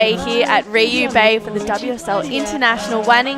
Here at Riyue Bay for the WSL International Wanning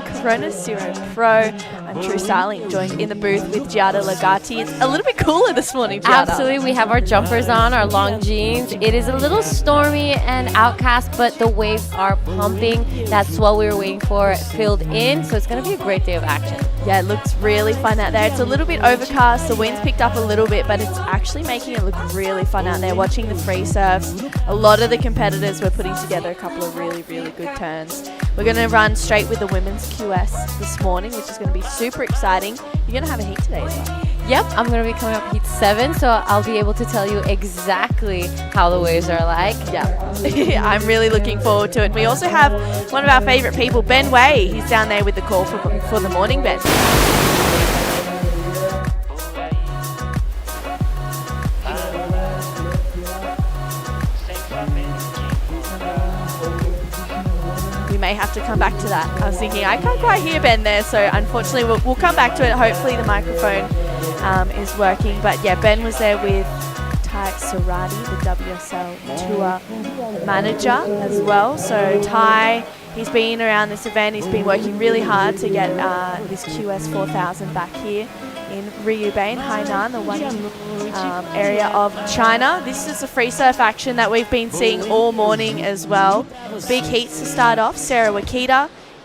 Pro. I'm True Starling, joined in the booth with Giada Legati. It's a little bit cooler this morning, Giada. Absolutely, we have our jumpers on, our long jeans. It is a little stormy and outcast, but the waves are pumping. That swell we were waiting for filled in, so it's going to be a great day of action. Yeah, it looks really fun out there. It's a little bit overcast, the wind's picked up a little bit, but it's actually making it look really fun out there. Watching the free surfs, a lot of the competitors were putting together a couple of really good turns. We're going to run straight with the women's QS this morning, which is going to be super exciting. You're going to have a heat today as well. Yep, I'm going to be coming up heat 7, so I'll be able to tell you exactly how the waves are like. Yeah, I'm really looking forward to it. We also have one of our favorite people, Ben Way. He's down there with the call for the morning, Ben. We may have to come back to that. I was thinking I can't quite hear Ben there, so unfortunately we'll come back to it. Hopefully the microphone is working. But yeah, Ben was there with Ty Sarati, the WSL Tour manager as well. So Ty, he's been around this event. He's been working really hard to get this QS 4000 back here in Riyue Bay in Hainan, the Wanning area of China. This is the free surf action that we've been seeing all morning as well. Big heats to start off. Cero,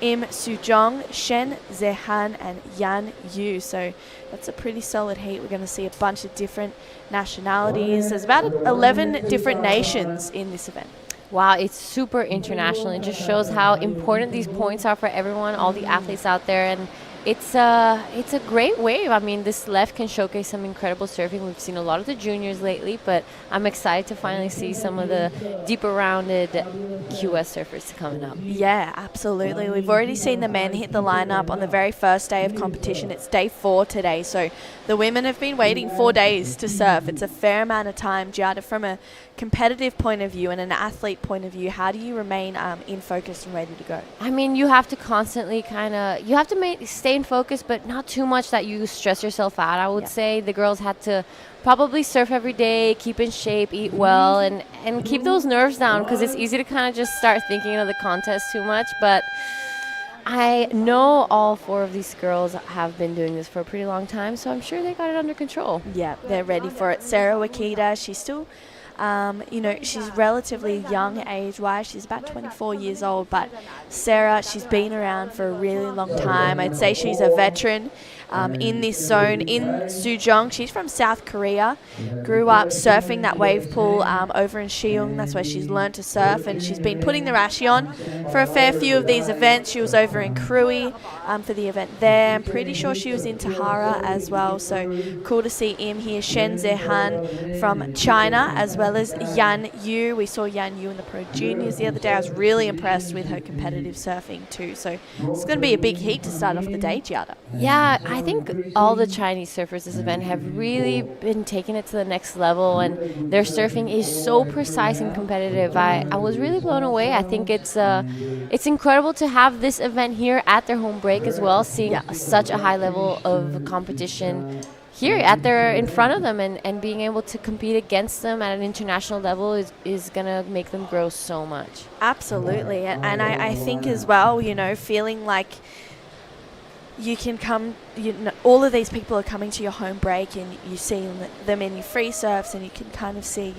Im Sujong, Shen Zehan, and Yan Yu. So that's a pretty solid heat. We're going to see a bunch of different nationalities. There's about 11 different nations in this event. Wow, it's super international. It just shows how important these points are for everyone, all the athletes out there, and it's a great wave. I mean, this left can showcase some incredible surfing. We've seen a lot of the juniors lately, but I'm excited to finally see some of the deeper rounded QS surfers coming up. Yeah, absolutely. We've already seen the men hit the lineup on the very first day of competition. It's day 4 today, so the women have been waiting 4 days to surf. It's a fair amount of time. Giada, from a competitive point of view and an athlete point of view, how do you remain in focus and ready to go? I mean, you have to constantly you have to stay in focus, but not too much that you stress yourself out. I would say the girls had to probably surf every day, keep in shape, eat well, and keep those nerves down, because it's easy to kind of just start thinking of the contest too much. But I know all 4 of these girls have been doing this for a pretty long time, so I'm sure they got it under control. Yeah, they're ready for it. Cero, she's still she's relatively young age-wise. She's about 24 years old, but Sarah, she's been around for a really long time. I'd say she's a veteran in this zone. In Sujong, she's from South Korea, grew up surfing that wave pool over in Siung. That's where she's learned to surf, and she's been putting the rashi on for a fair few of these events. She was over in Krui for the event there. I'm pretty sure she was in Tahara as well, so cool to see Im here. Shen Zehan from China, as well as Yan Yu. We saw Yan Yu in the Pro Juniors the other day. I was really impressed with her competitive surfing too. So it's going to be a big heat to start off the day, Giada. Yeah, I think all the Chinese surfers this event have really been taking it to the next level, and their surfing is so precise and competitive. I was really blown away. I think it's incredible to have this event here at their home break as well, seeing such a high level of competition here in front of them, and being able to compete against them at an international level is going to make them grow so much. Absolutely. And I think as well, feeling like you can come, all of these people are coming to your home break, and you see them in your free surfs, and you can kind of see,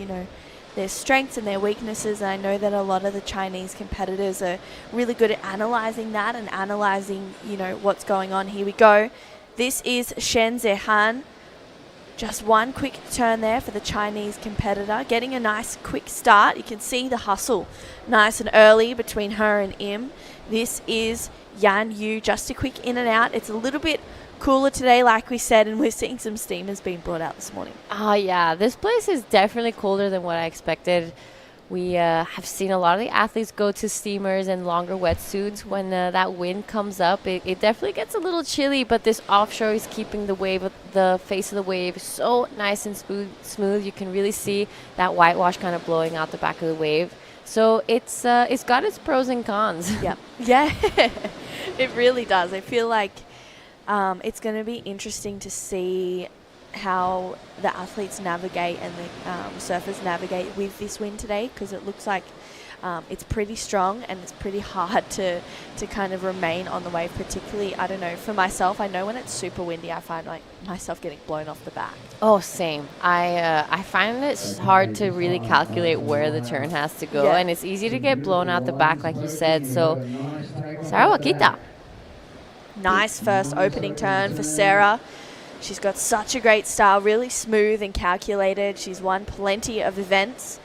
their strengths and their weaknesses. And I know that a lot of the Chinese competitors are really good at analyzing that and analyzing, what's going on. Here we go. This is Shen Zehan. Just one quick turn there for the Chinese competitor, getting a nice quick start. You can see the hustle nice and early between her and Im. This is Yan Yu, just a quick in and out. It's a little bit cooler today, like we said, and we're seeing some steamers being brought out this morning. Oh yeah, this place is definitely colder than what I expected. We have seen a lot of the athletes go to steamers and longer wetsuits. When that wind comes up, it definitely gets a little chilly, but this offshore is keeping the face of the wave so nice and smooth. You can really see that whitewash kind of blowing out the back of the wave. So it's got its pros and cons. Yeah, it really does. I feel like it's going to be interesting to see how the athletes navigate and the surfers navigate with this wind today, because it looks like it's pretty strong and it's pretty hard to kind of remain on the wave, particularly, I don't know, for myself, I know when it's super windy, I find like myself getting blown off the back. Oh, same. I find it's hard to really calculate where the turn has to go, and it's easy to get blown out the back, like you said. So, Cero Wakita. Nice first opening turn for Sarah. She's got such a great style, really smooth and calculated. She's won plenty of events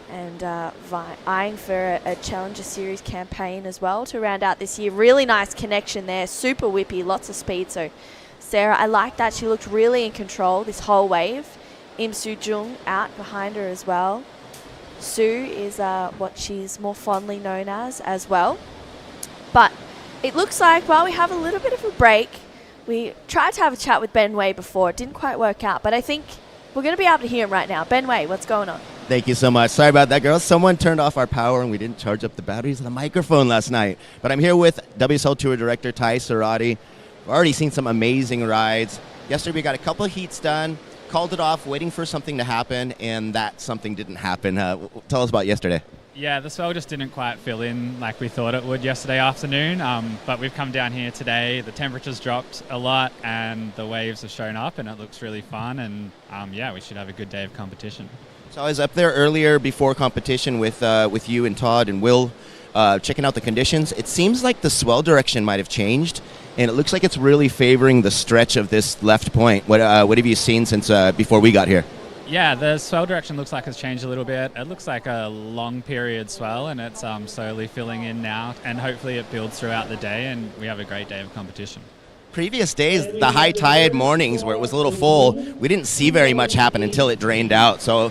and eyeing for a Challenger Series campaign as well to round out this year. Really nice connection there, super whippy, lots of speed. So Sarah, I like that. She looked really in control this whole wave. Im Soo-jung out behind her as well. Sue is what she's more fondly known as well. But it looks like, well, we have a little bit of a break. We tried to have a chat with Ben Way before. It didn't quite work out, but I think we're going to be able to hear him right now. Ben Way, what's going on? Thank you so much. Sorry about that, girls. Someone turned off our power and we didn't charge up the batteries of the microphone last night. But I'm here with WSL Tour Director Ty Serati. We've already seen some amazing rides. Yesterday we got a couple of heats done, called it off, waiting for something to happen, and that something didn't happen. Tell us about yesterday. Yeah, the swell just didn't quite fill in like we thought it would yesterday afternoon, but we've come down here today. The temperature's dropped a lot and the waves have shown up and it looks really fun, and yeah, we should have a good day of competition. So I was up there earlier before competition with you and Todd and Will checking out the conditions. It seems like the swell direction might have changed, and it looks like it's really favoring the stretch of this left point. What have you seen since before we got here? Yeah, the swell direction looks like it's changed a little bit. It looks like a long period swell, and it's slowly filling in now, and hopefully it builds throughout the day and we have a great day of competition. Previous days, the high tide mornings where it was a little full, we didn't see very much happen until it drained out. So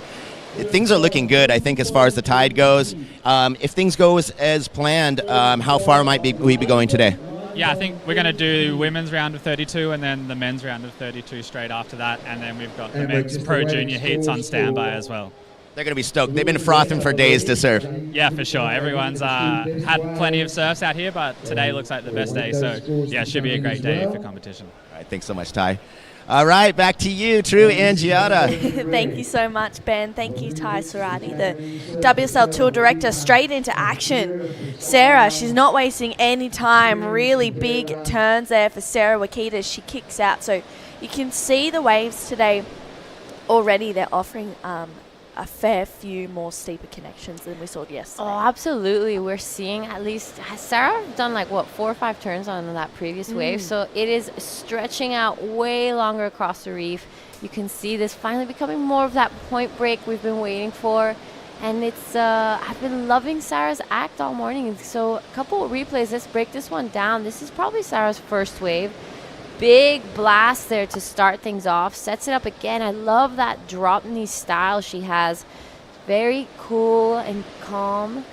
things are looking good, I think, as far as the tide goes. If things go as planned, how far might we be going today? Yeah, I think we're going to do women's round of 32 and then the men's round of 32 straight after that, and then we've got the men's pro junior heats on standby as well. They're going to be stoked. They've been frothing for days to surf. Yeah, for sure. Everyone's had plenty of surfs out here, but today looks like the best day. So yeah, it should be a great day for competition. All right, thanks so much, Ty. All right, back to you, True and Giada. Thank you so much, Ben. Thank you, Ty Serati, the WSL Tour Director. Straight into action. Sarah, she's not wasting any time. Really big turns there for Cero Wakita. She kicks out. So you can see the waves today already. They're offering a fair few more steeper connections than we saw yesterday. Oh, absolutely. We're seeing at least, Sarah done like, 4 or 5 turns on that previous wave. So it is stretching out way longer across the reef. You can see this finally becoming more of that point break we've been waiting for. And it's, I've been loving Sarah's act all morning. So a couple of replays, let's break this one down. This is probably Sarah's first wave. Big blast there to start things off. Sets it up again. I love that drop knee style she has. Very cool and calm.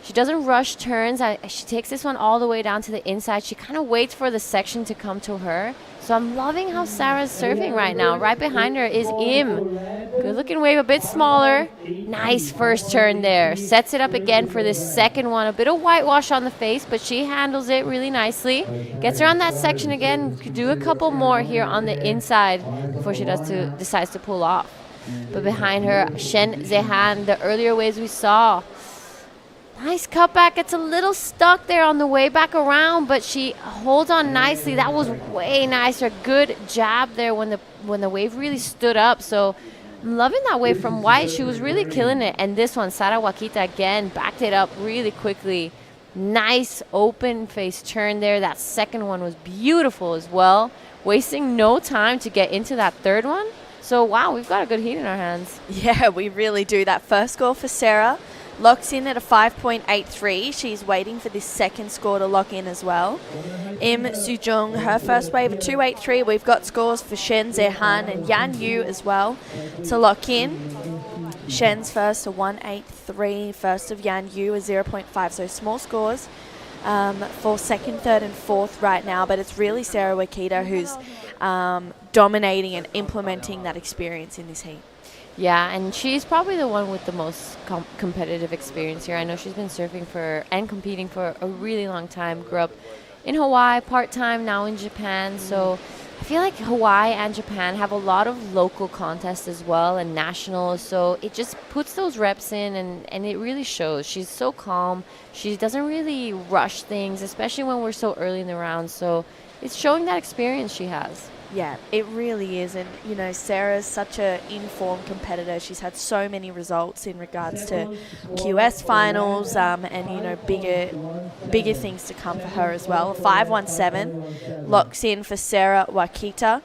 She doesn't rush turns. She takes this one all the way down to the inside. She kind of waits for the section to come to her. So I'm loving how Sarah's surfing right now. Right behind her is Im. Good looking wave, a bit smaller. Nice first turn there. Sets it up again for this second one. A bit of whitewash on the face, but she handles it really nicely. Gets her on that section again. Could do a couple more here on the inside before she decides to pull off. But behind her, Shen Zehan, the earlier waves we saw. Nice cutback. It's a little stuck there on the way back around, but she holds on nicely. That was way nicer. Good jab there when the wave really stood up. So I'm loving that wave from White. She was really killing it. And this one, Cero Wakita again, backed it up really quickly. Nice open face turn there. That second one was beautiful as well. Wasting no time to get into that third one. So wow, we've got a good heat in our hands. Yeah, we really do. That first score for Sarah locks in at a 5.83. She's waiting for this second score to lock in as well. Im Soo-jung, her first wave a 2.83. We've got scores for Shen Zehan and Yan Yu as well to lock in. Shen's first a 1.83. First of Yan Yu a 0.5. So small scores for second, third and fourth right now. But it's really Cero Wakita who's dominating and implementing that experience in this heat. Yeah, and she's probably the one with the most competitive experience here. I know she's been surfing and competing for a really long time. Grew up in Hawaii, part-time, now in Japan. So I feel like Hawaii and Japan have a lot of local contests as well and nationals, so it just puts those reps in and it really shows. She's so calm. She doesn't really rush things, especially when we're so early in the round, so it's showing that experience she has. Yeah, it really is. And, you know, Sarah's such a informed competitor. She's had so many results in regards to QS finals and, you know, bigger things to come for her as well. 5-1-7 locks in for Sarah Wakita.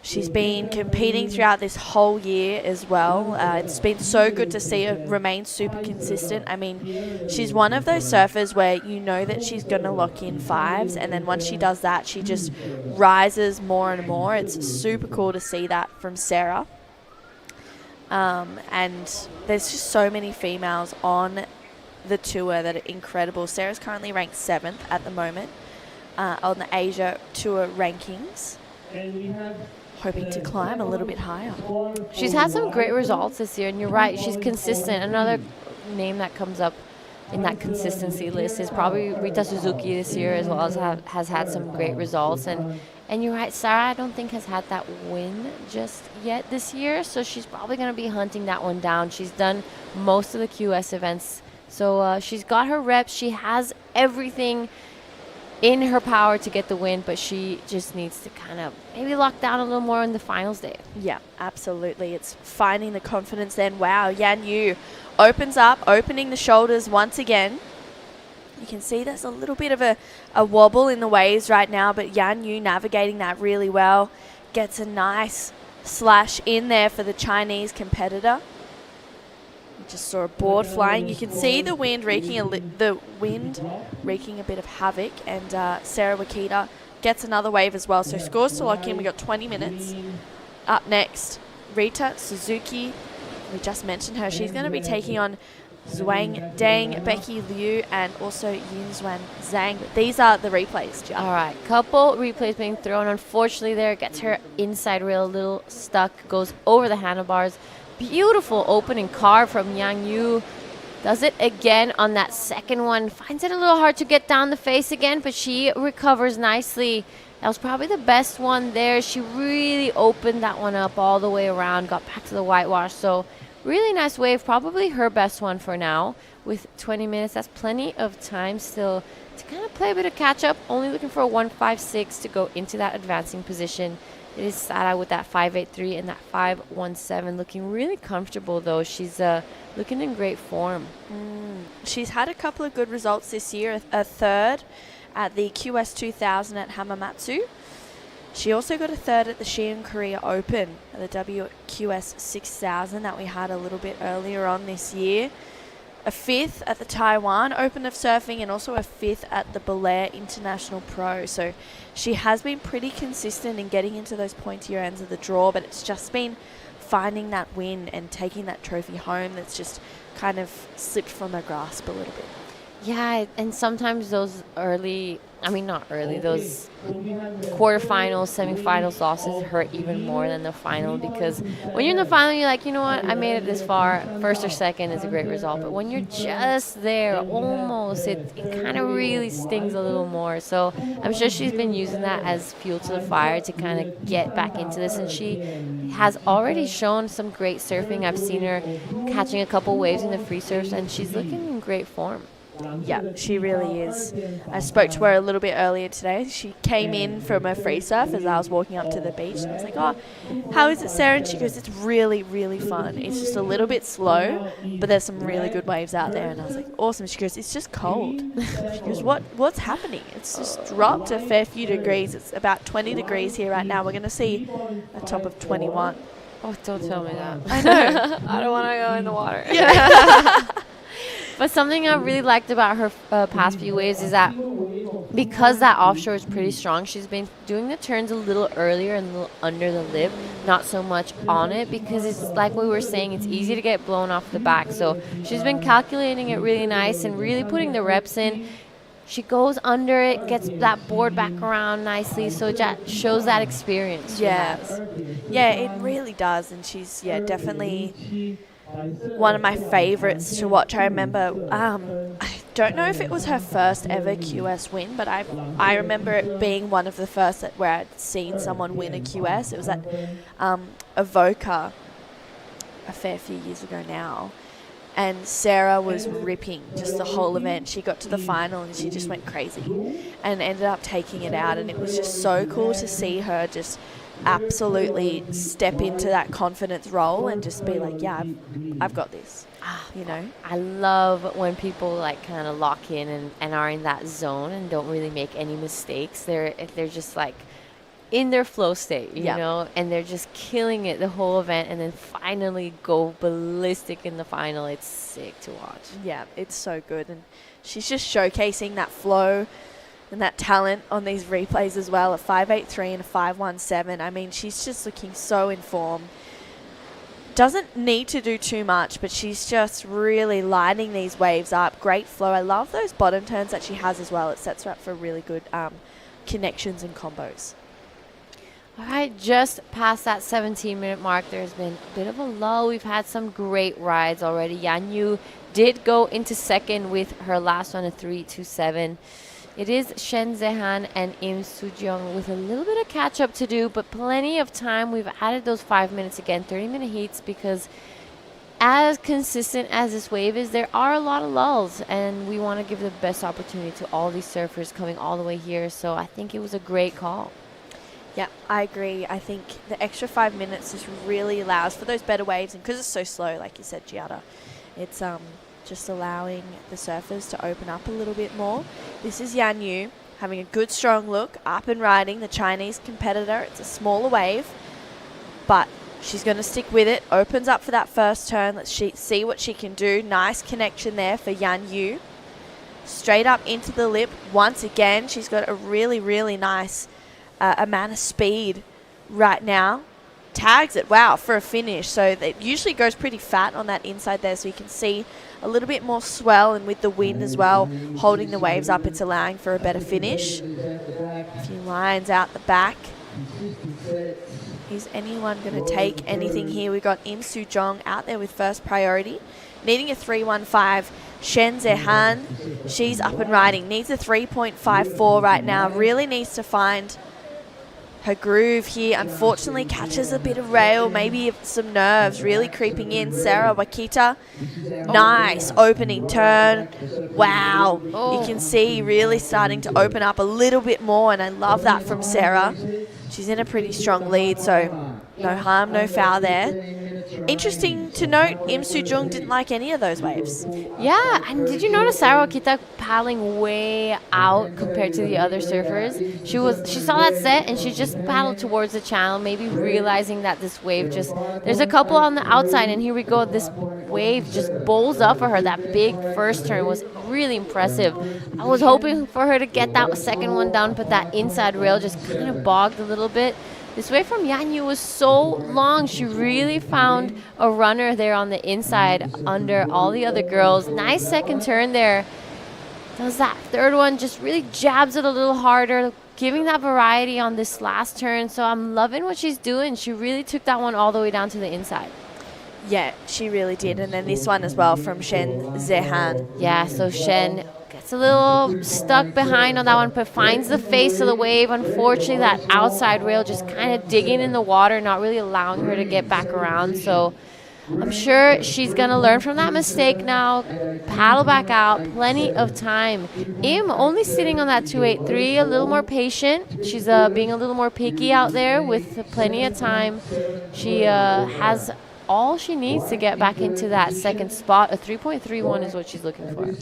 She's been competing throughout this whole year as well. It's been so good to see her remain super consistent. I mean, she's one of those surfers where you know that she's going to lock in fives, and then once she does that, she just rises more and more. It's super cool to see that from Sarah. And there's just so many females on the tour that are incredible. Sarah's currently ranked 7th at the moment on the Asia Tour rankings. Hoping to climb a little bit higher. She's had some great results this year, and you're right, she's consistent. Another name that comes up in that consistency list is probably Rita Suzuki this year, as well as has had some great results. And you're right, Sarah, I don't think has had that win just yet this year, so she's probably going to be hunting that one down. She's done most of the QS events, so she's got her reps. She has everything in her power to get the win, but she just needs to kind of maybe lock down a little more on the finals day. Yeah, absolutely. It's finding the confidence then. Wow, Yan Yu opens up, opening the shoulders once again. You can see there's a little bit of a wobble in the waves right now, but Yan Yu navigating that really well. Gets a nice slash in there for the Chinese competitor. Just saw a board flying. You can see the wind wreaking a bit of havoc, and Sarah Wakita gets another wave as well. So scores to lock in. We got 20 minutes. Up next, Rita Suzuki. We just mentioned her. She's going to be taking on Zhuang Deng, Becky Liu, and also Yin Xuan Zhang. These are the replays, Gia. All right, couple replays being thrown. Unfortunately, there gets her inside rail a little stuck. Goes over the handlebars. Beautiful opening carve from Yang Yu. Does it again on that second one. Finds it a little hard to get down the face again, but she recovers nicely. That was probably the best one there. She really opened that one up all the way around, got back to the whitewash. So really nice wave, probably her best one for now. With 20 minutes, that's plenty of time still to kind of play a bit of catch up. Only looking for a 1.56 to go into that advancing position. It is Sada with that 5.83 and that 5.17, looking really comfortable though. She's looking in great form. She's had a couple of good results this year. A third at the QS 2000 at Hamamatsu. She also got a third at the Shein Korea Open at the WQS 6000 that we had a little bit earlier on this year. A fifth at the Taiwan Open of Surfing, and also a fifth at the Belair International Pro. So she has been pretty consistent in getting into those pointier ends of the draw, but it's just been finding that win and taking that trophy home that's just kind of slipped from her grasp a little bit. Yeah, and sometimes those those quarterfinals, semifinals losses hurt even more than the final, because when you're in the final, you're like, you know what, I made it this far. First or second is a great result. But when you're just there, almost, it kind of really stings a little more. So I'm sure she's been using that as fuel to the fire to kind of get back into this. And she has already shown some great surfing. I've seen her catching a couple waves in the free surfs, and she's looking in great form. Yeah, she really is. I spoke to her a little bit earlier today. She came in from a free surf as I was walking up to the beach, and I was like, oh, how is it, Sarah? And she goes, it's really, really fun. It's just a little bit slow, but there's some really good waves out there. And I was like, awesome. She goes, it's just cold. She goes, what's happening? It's just dropped a fair few degrees. It's about 20 degrees here right now. We're going to see a top of 21. Oh, don't tell me that. I know. I don't want to go in the water. Yeah. But something I really liked about her past few waves is that because that offshore is pretty strong, she's been doing the turns a little earlier and a little under the lip, not so much on it, because it's like we were saying, it's easy to get blown off the back. So she's been calculating it really nice and really putting the reps in. She goes under it, gets that board back around nicely, so it shows that experience she has. Yeah, it really does, and she's definitely one of my favorites to watch. I remember don't know if it was her first ever QS win, but I remember it being one of the first where I'd seen someone win a QS. It was at Avoca a fair few years ago now. And Sarah was ripping just the whole event. She got to the final and she just went crazy and ended up taking it out. And it was just so cool to see her just absolutely step into that confidence role and just be like, yeah, I've got this, you know. I love when people like kind of lock in and are in that zone and don't really make any mistakes. They're just like in their flow state, you know, and they're just killing it the whole event and then finally go ballistic in the final. It's sick to watch. Yeah, it's so good. And she's just showcasing that flow and that talent on these replays as well, a 5.83 and a 5.17. I mean, she's just looking so in form. Doesn't need to do too much, but she's just really lighting these waves up. Great flow. I love those bottom turns that she has as well. It sets her up for really good connections and combos. All right, just past that 17-minute mark, there's been a bit of a lull. We've had some great rides already. Yan Yu did go into second with her last one, a 3.27. It is Shen Zehan and Im Soo-jeong with a little bit of catch-up to do, but plenty of time. We've added those 5 minutes again, 30-minute heats, because as consistent as this wave is, there are a lot of lulls, and we want to give the best opportunity to all these surfers coming all the way here. So I think it was a great call. Yeah, I agree. I think the extra 5 minutes just really allows for those better waves, and because it's so slow, like you said, Giada, it's just allowing the surfers to open up a little bit more. This is Yan Yu having a good strong look, up and riding the Chinese competitor. It's a smaller wave, but she's going to stick with it. Opens up for that first turn. Let's see what she can do. Nice connection there for Yan Yu. Straight up into the lip. Once again, she's got a really, really nice amount of speed right now. Tags it, wow, for a finish. So it usually goes pretty fat on that inside there, so you can see a little bit more swell, and with the wind as well holding the waves up, it's allowing for a better finish. A few lines out the back. Is anyone going to take anything here? We got Im Soo-jeong out there with first priority, needing a 3.15. Shen Zehan, she's up and riding, needs a 3.54 right now, really needs to find her groove here. Unfortunately catches a bit of rail, maybe some nerves really creeping in. Sarah Wakita, nice opening turn. Wow, you can see really starting to open up a little bit more, and I love that from Sarah. She's in a pretty strong lead, so no harm, no foul there. Interesting to note, Im Soo-jeong didn't like any of those waves. Yeah, and did you notice Sarah Wakita paddling way out compared to the other surfers? She saw that set and she just paddled towards the channel, maybe realizing that this wave there's a couple on the outside, and here we go, this wave just bowls up for her. That big first turn was really impressive. I was hoping for her to get that second one down, but that inside rail just kind of bogged a little bit. This wave from Yan Yu was so long. She really found a runner there on the inside under all the other girls. Nice second turn there. Does that third one, just really jabs it a little harder, giving that variety on this last turn. So I'm loving what she's doing. She really took that one all the way down to the inside. Yeah, she really did. And then this one as well from Shen Zehan. Yeah, so Shen gets a little stuck behind on that one, but finds the face of the wave. Unfortunately, that outside rail just kind of digging in the water, not really allowing her to get back around. So I'm sure she's going to learn from that mistake now, paddle back out, plenty of time. Im only sitting on that 2.83, a little more patient. She's being a little more picky out there with plenty of time. She has all she needs to get back into that second spot. A 3.31 is what she's looking for.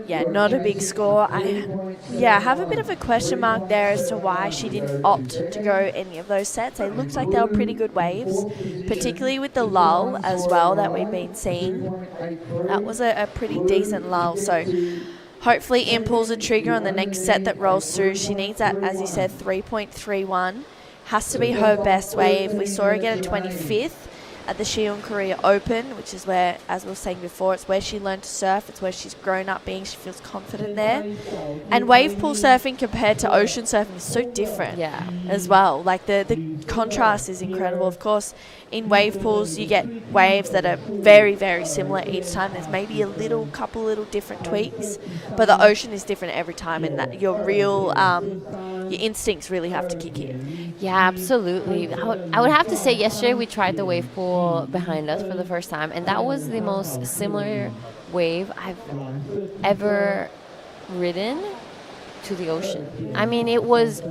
Yeah, not a big score. I have a bit of a question mark there as to why she didn't opt to go any of those sets. They looked like they were pretty good waves, particularly with the lull as well that we've been seeing. That was a pretty decent lull. So hopefully Im pulls a trigger on the next set that rolls through. She needs that, as you said, 3.31. Has to be her best wave. We saw her get a 25th. at the Riyue Korea Open, which is where, as we were saying before, it's where she learned to surf. It's where she's grown up being. She feels confident there. And wave pool surfing compared to ocean surfing is so different as well. Like the contrast is incredible. Of course, in wave pools, you get waves that are very, very similar each time. There's maybe a couple little different tweaks, but the ocean is different every time, and that your instincts really have to kick in. Yeah, absolutely. I would have to say yesterday we tried the wave pool behind us for the first time, and that was the most similar wave I've ever ridden to the ocean. I mean, it was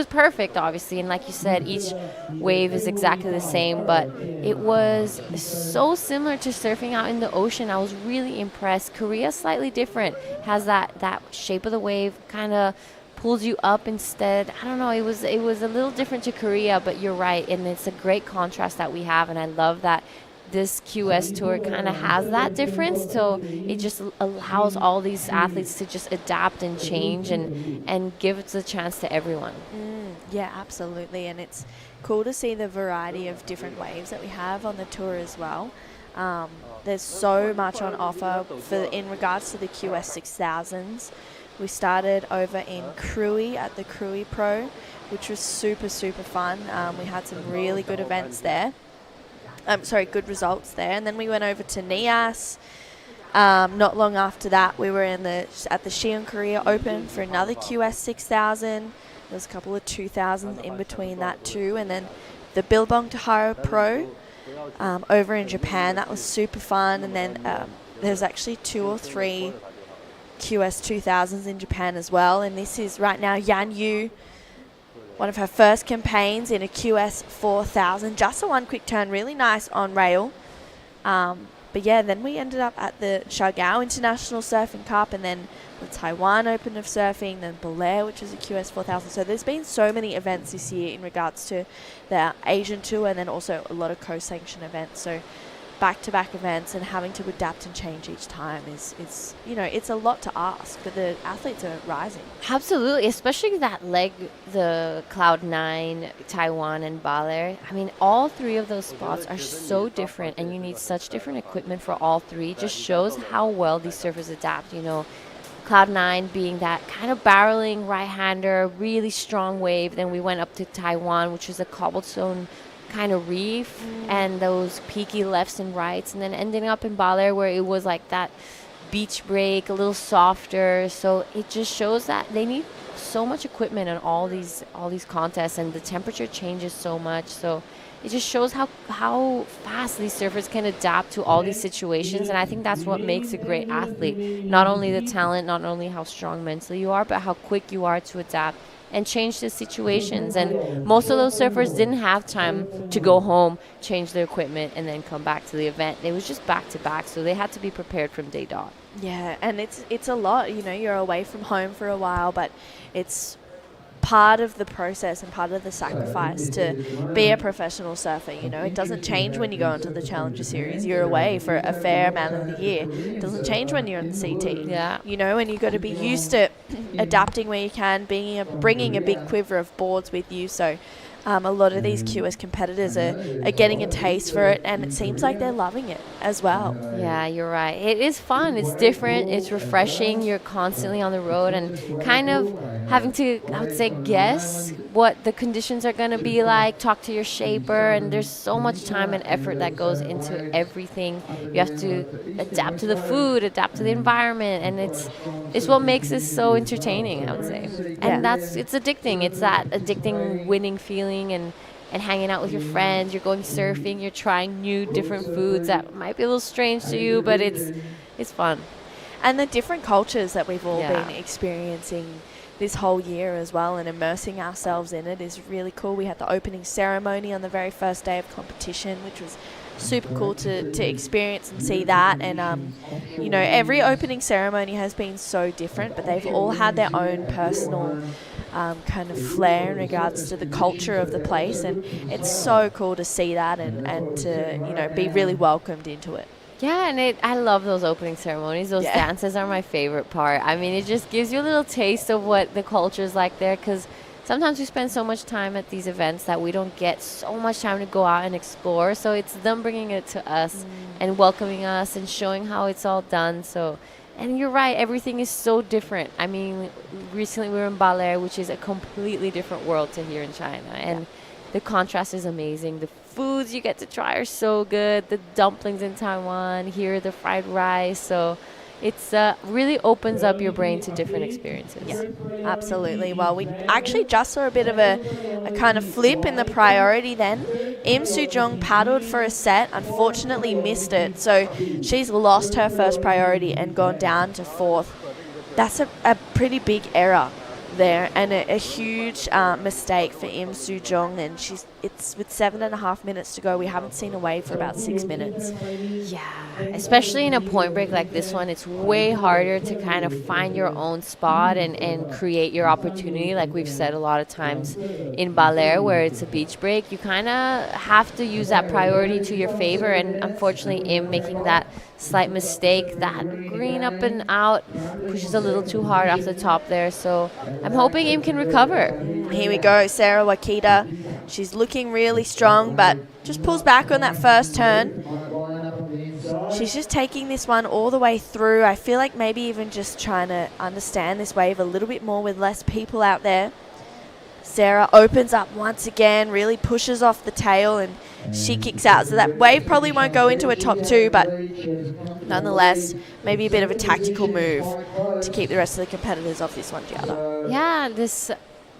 perfect, obviously, and like you said, each wave is exactly the same, but it was so similar to surfing out in the ocean. I was really impressed. Korea's slightly different, has that shape of the wave, kind of pulls you up instead. I don't know, it was a little different to Korea, but you're right, and it's a great contrast that we have, and I love that this QS tour kind of has that difference, so it just allows all these athletes to just adapt and change and give it the chance to everyone. Yeah, absolutely, and it's cool to see the variety of different waves that we have on the tour as well. There's so much on offer in regards to the QS 6000s. We started over in Riyue at the Riyue Pro, which was super, super fun. We had some really good events there. Good results there. And then we went over to Nias. Not long after that, we were at the Riyue Korea Open for another QS 6000. There's a couple of 2000s in between that too. And then the Billabong Tahara Pro over in Japan. That was super fun. And then there's actually 2 or 3 QS 2000s in Japan as well. And this is right now Yan Yu, one of her first campaigns in a QS 4000. Just a one quick turn, really nice on rail. But yeah, then we ended up at the Siargao International Surfing Cup, and then the Taiwan Open of Surfing, then Belair, which is a QS 4000. So there's been so many events this year in regards to the Asian tour, and then also a lot of co-sanction events. So back-to-back events and having to adapt and change each time is it's a lot to ask, but the athletes are rising. Absolutely, especially that leg, the Cloud9, Taiwan, and Belair. I mean, all 3 of those spots are so different, and you need such different equipment for all 3. It just shows how well these surfers adapt. Cloud9 being that kind of barreling right-hander, really strong wave. Then we went up to Taiwan, which was a cobblestone kind of reef and those peaky lefts and rights, and then ending up in Belair where it was like that beach break, a little softer. So it just shows that they need so much equipment on all these contests, and the temperature changes so much. So it just shows how fast these surfers can adapt to all these situations, and I think that's what makes a great athlete. Not only the talent, not only how strong mentally you are, but how quick you are to adapt and change the situations. And most of those surfers didn't have time to go home, change their equipment, and then come back to the event. It was just back to back, so they had to be prepared from day dot. Yeah, and it's a lot. You're away from home for a while, but it's part of the process and part of the sacrifice to be a professional surfer. It doesn't change when you go into the Challenger Series. You're away for a fair amount of the year. It doesn't change when you're in the CT. Yeah. And you've got to be used to adapting where you can, bringing a big quiver of boards with you. So a lot of these QS competitors are getting a taste for it, and it seems like they're loving it as well. Yeah, you're right. It is fun. It's different. It's refreshing. You're constantly on the road and kind of having to, I would say, guess what the conditions are going to be like, talk to your shaper, and there's so much time and effort that goes into everything. You have to adapt to the food, adapt to the environment, and it's what makes this so entertaining, I would say. And it's addicting. It's that addicting winning feeling, and hanging out with your friends. You're going surfing, you're trying new different foods that might be a little strange to you, but it's fun. And the different cultures that we've all been experiencing this whole year as well, and immersing ourselves in it is really cool. We had the opening ceremony on the very first day of competition, which was super cool to experience and see that. And every opening ceremony has been so different, but they've all had their own personal kind of flair in regards to the culture of the place, and it's so cool to see that and to be really welcomed into it. Yeah, and I love those opening ceremonies. Those dances are my favorite part. I mean, it just gives you a little taste of what the culture is like there, because sometimes we spend so much time at these events that we don't get so much time to go out and explore. So it's them bringing it to us and welcoming us and showing how it's all done. So, and you're right, everything is so different. I mean, recently we were in Balair, which is a completely different world to here in China. And the contrast is amazing. The foods you get to try are so good. The dumplings in Taiwan, here the fried rice. So it's really opens up your brain to different experiences. Yeah, absolutely. Well, we actually just saw a bit of a kind of flip in the priority then. Im Soo-jung paddled for a set, unfortunately missed it. So she's lost her first priority and gone down to fourth. That's a pretty big error there and a huge mistake for Im Soo-jung, and it's with 7.5 minutes to go. We haven't seen a wave for about 6 minutes. Yeah, especially in a point break like this one, it's way harder to kind of find your own spot and create your opportunity. Like we've said a lot of times in Balair, where it's a beach break, you kind of have to use that priority to your favor. And unfortunately, Im making that slight mistake, that green up and out pushes a little too hard off the top there. So I'm hoping Im can recover. Here we go, Sarah Wakita. She's looking really strong, but just pulls back on that first turn. She's just taking this one all the way through. I feel like maybe even just trying to understand this wave a little bit more with less people out there. Sarah opens up once again, really pushes off the tail, and she kicks out. So that wave probably won't go into a top two, but nonetheless, maybe a bit of a tactical move to keep the rest of the competitors off this one, Giada. Yeah, this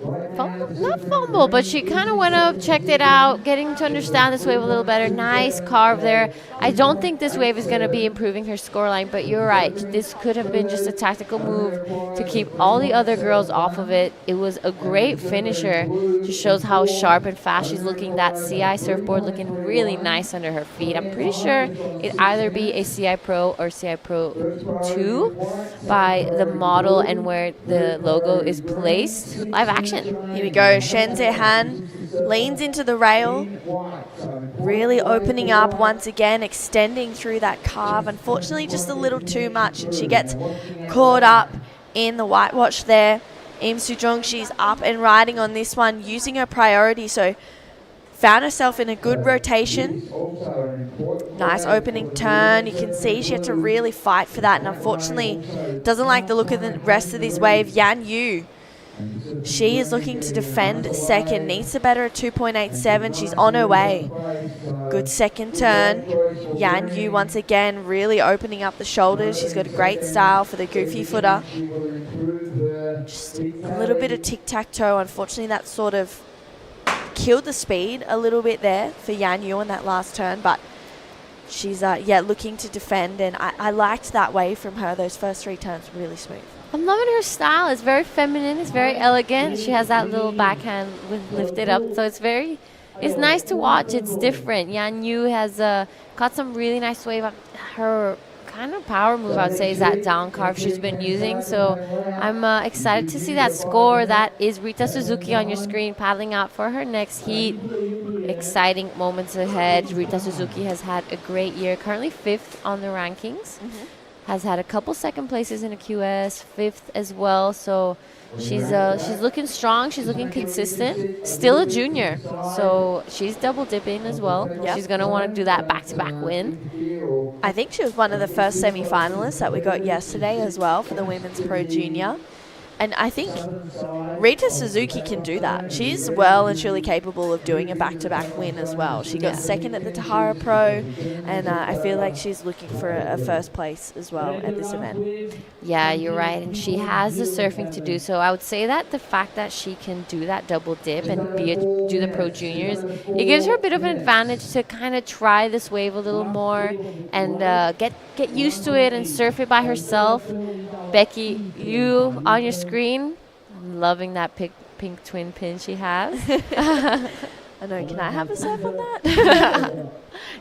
not fumble, but she kind of went up, checked it out, getting to understand this wave a little better. Nice carve there. I don't think this wave is going to be improving her scoreline, but you're right. This could have been just a tactical move to keep all the other girls off of it. It was a great finisher. Just shows how sharp and fast she's looking. That CI surfboard looking really nice under her feet. I'm pretty sure it either be a CI Pro or CI Pro 2 by the model and where the logo is placed. Live action. Here we go. Shen Zehan leans into the rail, really opening up once again, extending through that carve. Unfortunately, just a little too much, and she gets caught up in the whitewash there. Im Soo-jung, she's up and riding on this one, using her priority, so found herself in a good rotation. Nice opening turn. You can see she had to really fight for that, and unfortunately doesn't like the look of the rest of this wave. Yan Yu, she is looking to defend second, needs to better a 2.87. She's on her way. Good second turn. Yan Yu once again really opening up the shoulders. She's got a great style for the goofy footer. Just a little bit of tic-tac-toe. Unfortunately, that sort of killed the speed a little bit there for Yan Yu on that last turn, but she's looking to defend, and I liked that wave from her. Those first three turns really smooth. I'm loving her style. It's very feminine. It's very elegant. She has that little backhand lifted up, so it's nice to watch. It's different. Yan Yu has got some really nice wave up. Her kind of power move, I would say, is that down carve she's been using. So I'm excited to see that score. That is Rita Suzuki on your screen paddling out for her next heat. Exciting moments ahead. Rita Suzuki has had a great year. Currently 5th on the rankings. Has had a couple second places in a QS, 5th as well. So she's looking strong. She's looking consistent. Still a junior, so she's double dipping as well. Yep. She's gonna want to do that back-to-back win. I think she was one of the first semi-finalists that we got yesterday as well for the Women's Pro Junior. And I think Rita Suzuki can do that. She's well and truly capable of doing a back-to-back win as well. She got second at the Tahara Pro, and I feel like she's looking for a first place as well at this event. Yeah, you're right, and she has the surfing to do so. I would say that the fact that she can do that double dip and do the Pro Juniors, it gives her a bit of an advantage to kind of try this wave a little more and get used to it and surf it by herself. Becky, you on your screen, I'm loving that pink twin pin she has. I know, can I have a surf on that?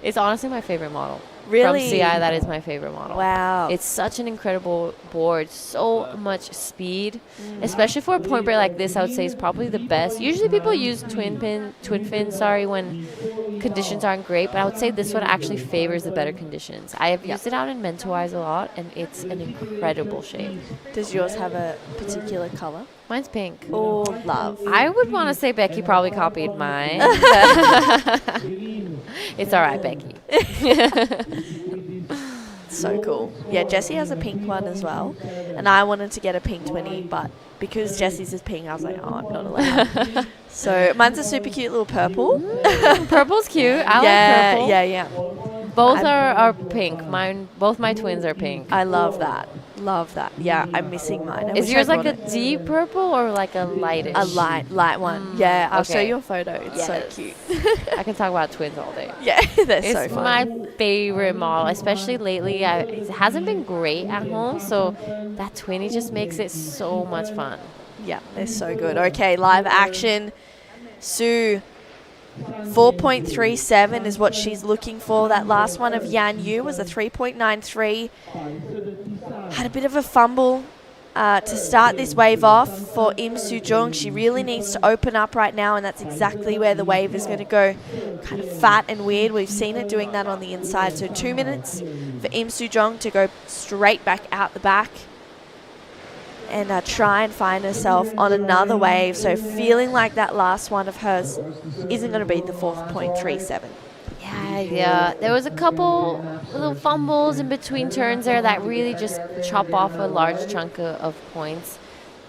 It's honestly my favorite model. Really? From CI, that is my favorite model. Wow. It's such an incredible board. So much speed. Especially for a point break like this, I would say is probably the best. Usually people use twin fin, when conditions aren't great, but I would say this one actually favors the better conditions. I have used it out in Mentawais a lot, and it's an incredible shape. Does yours have a particular color? Mine's pink. Oh, love. I would want to say Becky probably copied mine. It's all right, Becky. So cool. Yeah, Jessie has a pink one as well. And I wanted to get a pink 20, but because Jessie's is pink, I was like, oh, I'm not allowed. So mine's a super cute little purple. Purple's cute. I like purple. Yeah. Both are pink. Both my twins are pink. I love that. Love that. Yeah, I'm missing mine. Is yours like a deep purple or like a lightish? A light one. Yeah, I'll show you a photo. It's so cute. I can talk about twins all day. Yeah, they're so It's fun. my favorite model, especially lately. It hasn't been great at home, so that twinny just makes it so much fun. Yeah, they're so good. Okay, live action. Sue, 4.37 is what she's looking for. That last one of Yan Yu was a 3.93. Had a bit of a fumble to start this wave off for Im Soo-jung. She really needs to open up right now, and that's exactly where the wave is going to go. Kind of fat and weird. We've seen it doing that on the inside. So 2 minutes for Im Soo-jung to go straight back out the back and try and find herself on another wave. So feeling like that last one of hers isn't going to beat the 4.37. Yeah. There was a couple little fumbles in between turns there that really just chop off a large chunk of points.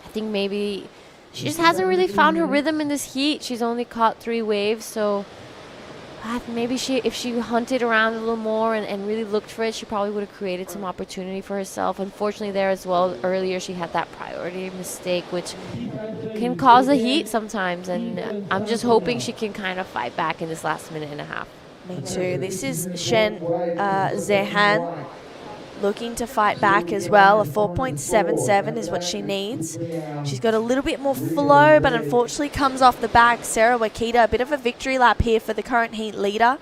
I think maybe she just hasn't really found her rhythm in this heat. She's only caught 3 waves, so maybe if she hunted around a little more and really looked for it, she probably would have created some opportunity for herself. Unfortunately, there as well, earlier she had that priority mistake, which can cause a heat sometimes, and I'm just hoping she can kind of fight back in this last minute and a half. Me too. This is Shen Zehan looking to fight back as well. A 4.77 is what she needs. She's got a little bit more flow, but unfortunately comes off the back. Sarah Wakita, a bit of a victory lap here for the current heat leader.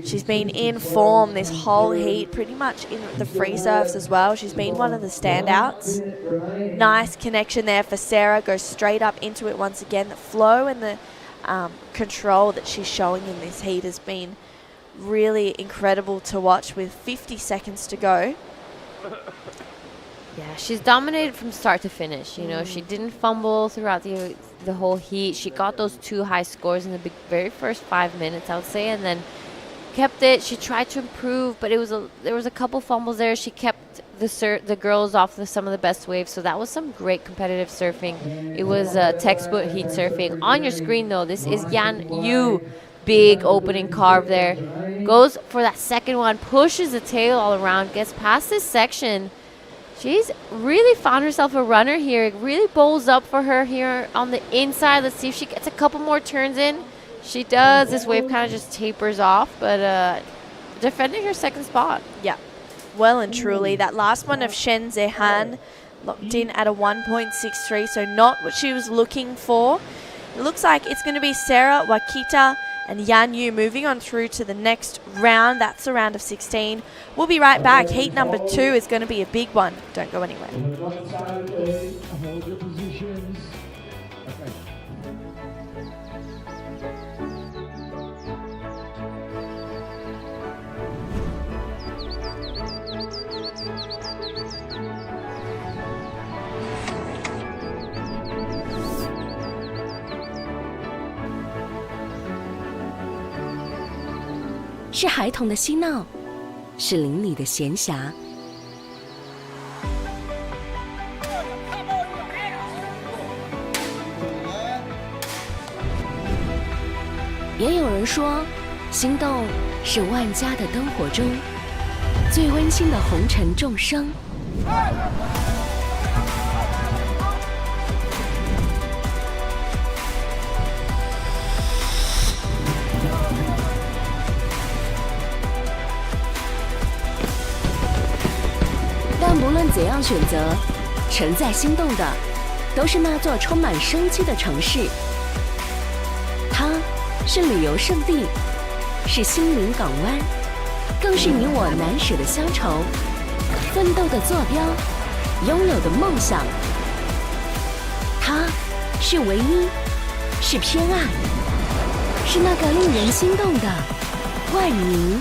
She's been in form this whole heat, pretty much in the free surfs as well. She's been one of the standouts. Nice connection there for Sarah. Goes straight up into it once again. The flow and the control that she's showing in this heat has been really incredible to watch with 50 seconds to go. Yeah, she's dominated from start to finish. You know, she didn't fumble throughout the whole heat. She got those 2 high scores in the very first 5 minutes, I would say, and then kept it. She tried to improve, but there was a couple fumbles there. She kept the girls off some of the best waves, so that was some great competitive surfing. It was textbook heat surfing. On your screen, though, this is Yan Yu. Big opening carve there. Goes for that second one, pushes the tail all around, gets past this section. She's really found herself a runner here. It really bowls up for her here on the inside. Let's see if she gets a couple more turns in. She does. This wave kind of just tapers off, but defending her second spot. Yeah, well and truly. That last one of Shen Zehan locked in at a 1.63, so not what she was looking for. It looks like it's going to be Sarah Wakita and Yan Yu moving on through to the next round. That's the round of 16. We'll be right back. Heat number 2 is going to be a big one. Don't go anywhere. Hold your positions. Okay. 是孩童的嬉闹，是邻里的闲暇。也有人说，心动是万家的灯火中最温馨的红尘众生。但不论怎样选择，承载心动的都是那座充满生机的城市。它是旅游胜地，是心灵港湾，更是你我难舍的乡愁。奋斗的坐标，拥有的梦想，它是唯一，是偏爱，是那个令人心动的万宁。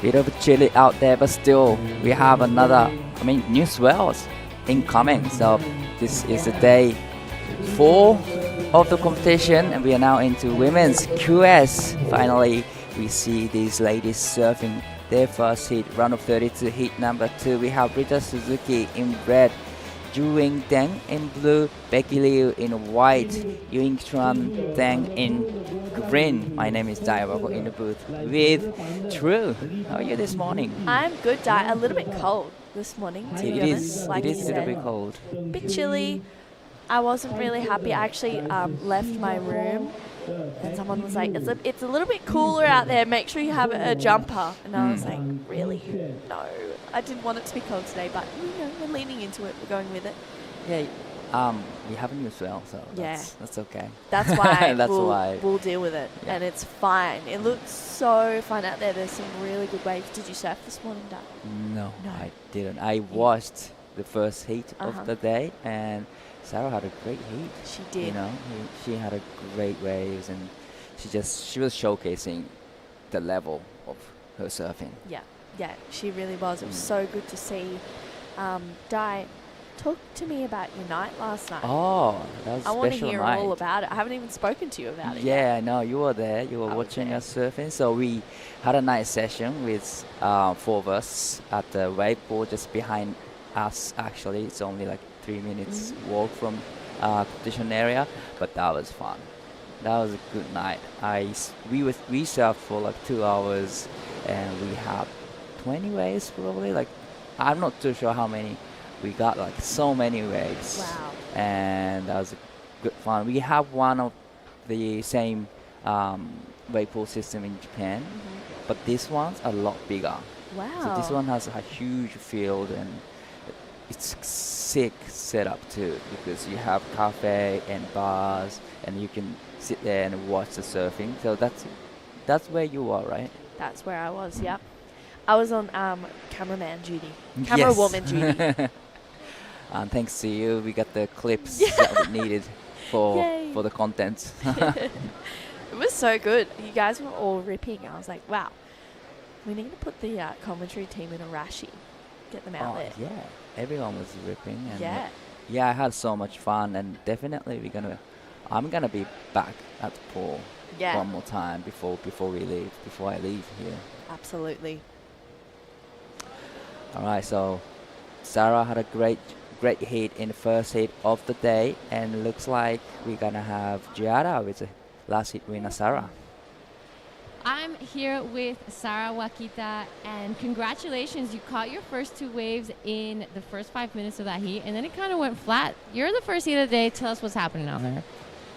Bit of chilly out there, but still we have new swells incoming. So this is the day 4 of the competition, and we are now into women's QS. Finally, we see these ladies surfing their first heat, round of 32, heat number 2. We have Rita Suzuki in red, Zhu Ying Deng in blue, Becky Liu in white, Ying Chuan Deng in green. My name is Dai Wako in the booth with True. How are you this morning? I'm good, Di. A little bit cold this morning, to be honest. Like it is you a little said. bit cold. Bit chilly. I wasn't really happy. I actually left my room and someone was like, it's a little bit cooler out there. Make sure you have a jumper. And I was like, really? No. I didn't want it to be cold today, but we're leaning into it. We're going with it. Yeah, we have a new swell, so that's okay. That's why That's why. we'll deal with it. Yeah. And it's fine. It looks so fun out there. There's some really good waves. Did you surf this morning, Dad? No, No. I didn't. I watched the first heat of the day, and Sarah had a great heat. She did. You know, she had a great waves, and she was showcasing the level of her surfing. Yeah, she really was. It was so good to see. Di, talk to me about your night last night. Oh, that was a I want to special hear night. all about it. I haven't even spoken to you about it Yeah, yet. I know. You were there. You were I was watching there. us surfing. So we had a nice session with 4 of us at the wave pool just behind us. Actually, it's only like 3 minutes walk from competition area, but that was fun. That was a good night. We surfed for like 2 hours, and we had 20 waves probably. Like, I'm not too sure how many. We got like so many waves. Wow. And that was good fun. We have one of the same wave pool system in Japan, but this one's a lot bigger. Wow. So this one has a huge field, and it's sick setup too, because you have cafe and bars, and you can sit there and watch the surfing. So that's where you are, right? That's where I was, yep. I was on cameraman duty. Camerawoman duty. And thanks to you, we got the clips that we needed for the content. It was so good. You guys were all ripping. I was like, wow. We need to put the commentary team in a rashi. Get them out there. Yeah, everyone was ripping. And Yeah. I had so much fun, and definitely I'm gonna be back at the pool one more time before I leave here. Absolutely. All right, so Sarah had a great heat in the first heat of the day, and looks like we're gonna have Giada with the last heat winner, Sarah. I'm here with Sarah Wakita, and congratulations, you caught your first 2 waves in the first 5 minutes of that heat, and then it kind of went flat. You're the first heat of the day. Tell us what's happening out there.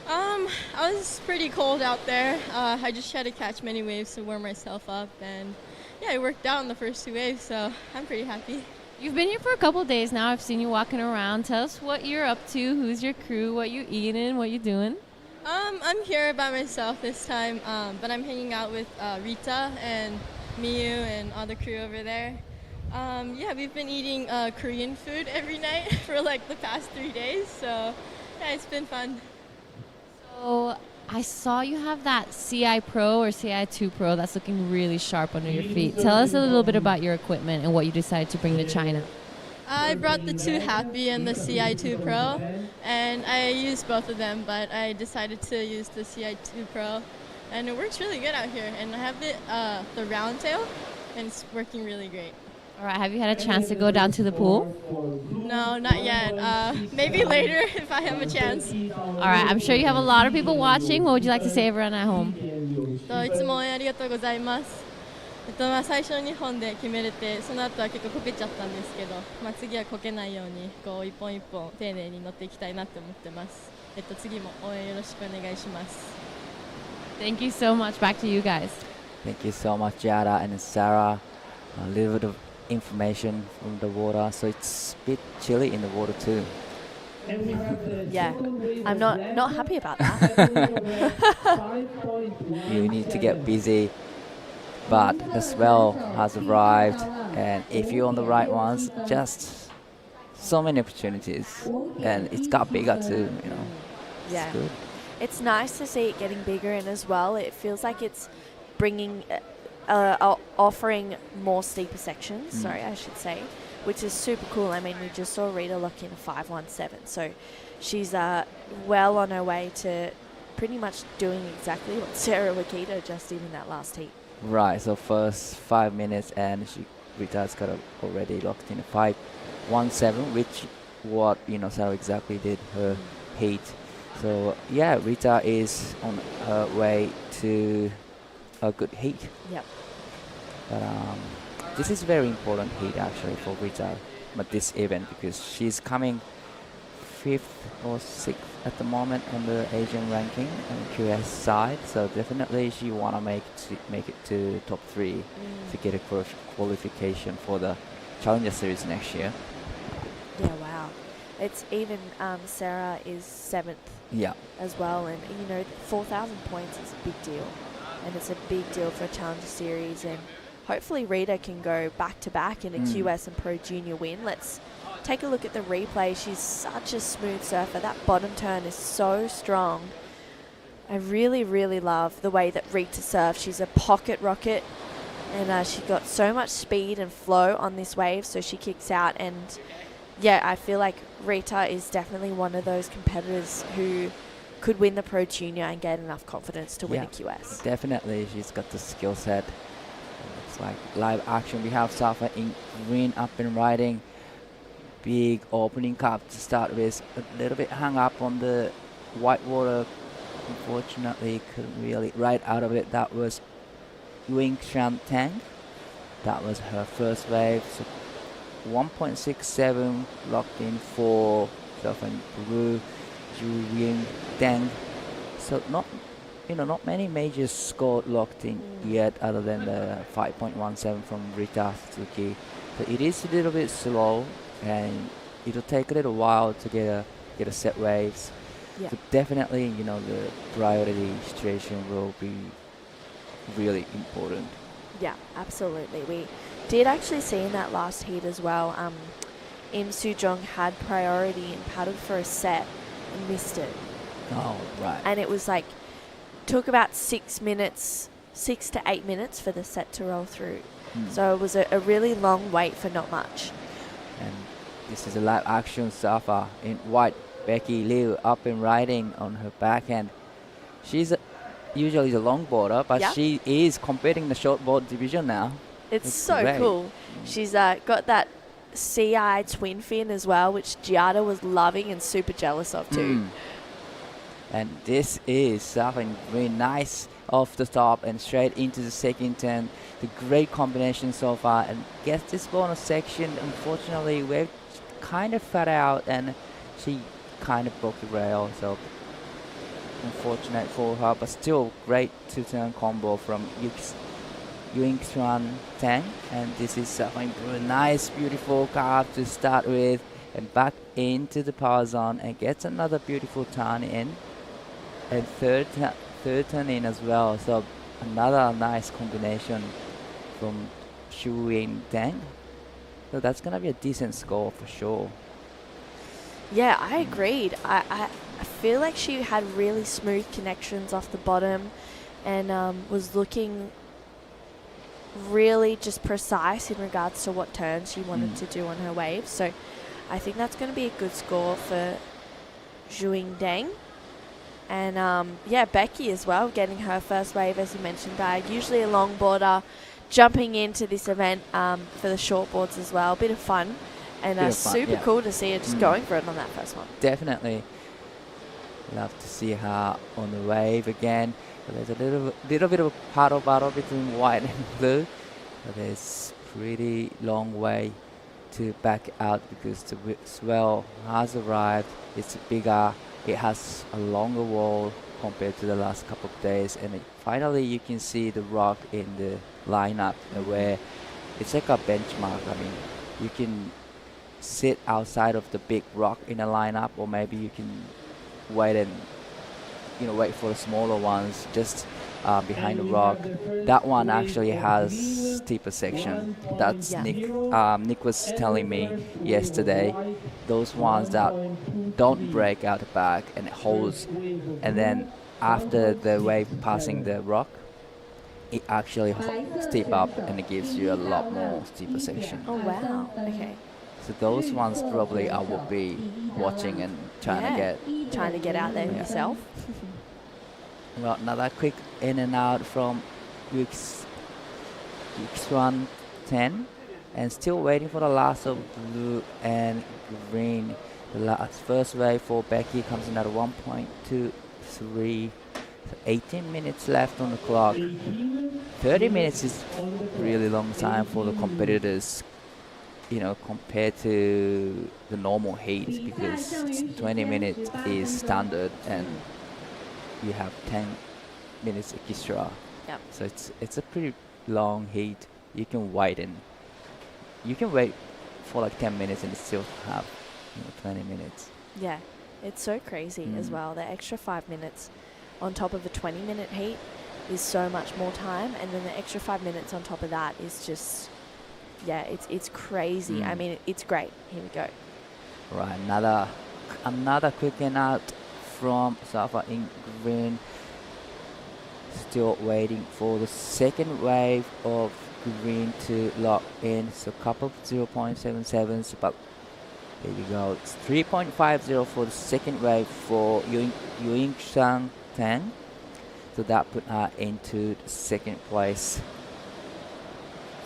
I was pretty cold out there. I just tried to catch many waves to warm myself up, and it worked out in the first 2 waves, so I'm pretty happy. You've been here for a couple of days now. I've seen you walking around. Tell us what you're up to, who's your crew, what you eating, what you doing. I'm here by myself this time, but I'm hanging out with Rita and Miyu and all the crew over there. We've been eating Korean food every night for like the past 3 days, so it's been fun. So I saw you have that CI Pro or CI2 Pro that's looking really sharp under your feet. Tell us a little bit about your equipment and what you decided to bring to China. I brought the 2 Happy and the CI2 Pro, and I used both of them, but I decided to use the CI2 Pro, and it works really good out here. And I have the round tail, and it's working really great. All right, have you had a chance to go down to the pool? No, not yet. Maybe later if I have a chance. All right, I'm sure you have a lot of people watching. What would you like to say everyone at home? いつも応援ありがとうございます。最初2本で決めれて、その後は結構こけちゃったんですけど、次はこけないようにこう一本一本丁寧に乗っていきたいなって思ってます。次も応援よろしくお願いします。 Thank you so much. Back to you guys. Thank you so much, Yara and Sarah. A little bit of information from the water, so it's a bit chilly in the water too. Yeah, I'm not happy about that. You need to get busy, but the swell has arrived, and if you're on the right ones, just so many opportunities, and it's got bigger too, you know. Yeah. It's good. It's nice to see it getting bigger in as well. It feels like it's bringing, offering more steeper sections, sorry, I should say, which is super cool. I mean, we just saw Rita lock in a 5.17, so she's well on her way to pretty much doing exactly what Cero just did in that last heat. Right, so first 5 minutes, and Rita's got already locked in a 5.17, which what Sarah exactly did her heat. So yeah, Rita is on her way to a good heat. Yep. But this is very important heat actually for Rita, but this event, because she's coming 5th or 6th at the moment on the Asian ranking on the QS side. So definitely she wanna make it to top 3 to get a qualification for the Challenger Series next year. Yeah, wow. It's even Sarah is 7th as well, and 4,000 points is a big deal, and it's a big deal for a Challenger Series, and hopefully Rita can go back to back in a QS and Pro Junior win. Let's take a look at the replay. She's such a smooth surfer. That bottom turn is so strong. I really, really love the way that Rita serves. She's a pocket rocket, and she got so much speed and flow on this wave, so she kicks out. And yeah, I feel like Rita is definitely one of those competitors who could win the Pro Junior and get enough confidence to win a QS. Definitely, she's got the skill set. It's like live action. We have Safa in green up and riding. Big opening cup to start with. A little bit hung up on the white water. Unfortunately, couldn't really ride out of it. That was Ying Tang. That was her first wave. So 1.67 locked in for Safa in blue. Ying Tang. So not many majors scored locked in yet, other than the 5.17 from Rita Suzuki. So it is a little bit slow, and it'll take a little while to get a set waves. Yeah. So definitely, the priority situation will be really important. Yeah, absolutely. We did actually see in that last heat as well, Im Soo-jong had priority and paddled for a set and missed it. Oh, right. And it was took about 6 to 8 minutes for the set to roll through. So it was a really long wait for not much. And this is a live action Safa in white. Becky Liu up and riding on her backhand. She's usually a longboarder, but she is competing in the shortboard division now. It's so great. Cool. She's got that CI twin fin as well, which Giada was loving and super jealous of too. And this is something very nice off the top and straight into the second turn. The great combination so far, and gets this bonus section. Unfortunately, we're kind of fat out, and she kind of broke the rail, so unfortunate for her, but still great two-turn combo from Ying Tang. And this is something really nice, beautiful carve to start with, and back into the power zone, and gets another beautiful turn in, and third turn in as well. So another nice combination from Ying Tang. So that's gonna be a decent score for sure. Yeah, I agreed. I feel like she had really smooth connections off the bottom, and was looking really just precise in regards to what turns she wanted to do on her waves. So I think that's going to be a good score for Zhuing Deng. And Becky as well, getting her first wave, as you mentioned, usually a longboarder, jumping into this event for the shortboards as well. Bit of fun. And super cool to see her just going for it on that first one. Definitely. Love to see her on the wave again. But there's a little bit of a paddle battle between white and blue. But there's pretty long way to back out, because the swell has arrived. It's bigger. It has a longer wall compared to the last couple of days. And finally, you can see the rock in the lineup where it's like a benchmark. I mean, you can sit outside of the big rock in a lineup, or maybe you can wait and wait for the smaller ones just behind the rock. That one actually has steeper section. That's Yeah. Nick. Nick was telling me yesterday. Those ones that don't break out the back and it holds, and then after the wave passing the rock, it actually steep up and it gives you a lot more steeper section. Oh wow. Okay. So those ones probably I will be watching and trying to get out there yourself. Well, another quick in and out from UX 110, and still waiting for the last of blue and green. The last first wave for Becky comes in at 1.23. 18 minutes left on the clock. 30 minutes is really long time for the competitors, compared to the normal heat, because 20 minutes is standard and you have 10 minutes extra. Yep. So it's a pretty long heat. You can wait for like 10 minutes and still have 20 minutes. Yeah, it's so crazy as well. The extra 5 minutes on top of a 20-minute heat is so much more time, and then the extra 5 minutes on top of that is just, it's crazy. I mean, it's great. Here we go. Right, another quick and out from Safa in green. Still waiting for the second wave of green to lock in. So couple of 0.77s, but there you go. It's 3.50 for the second wave for Ying Shang Tang. So that put her into the second place.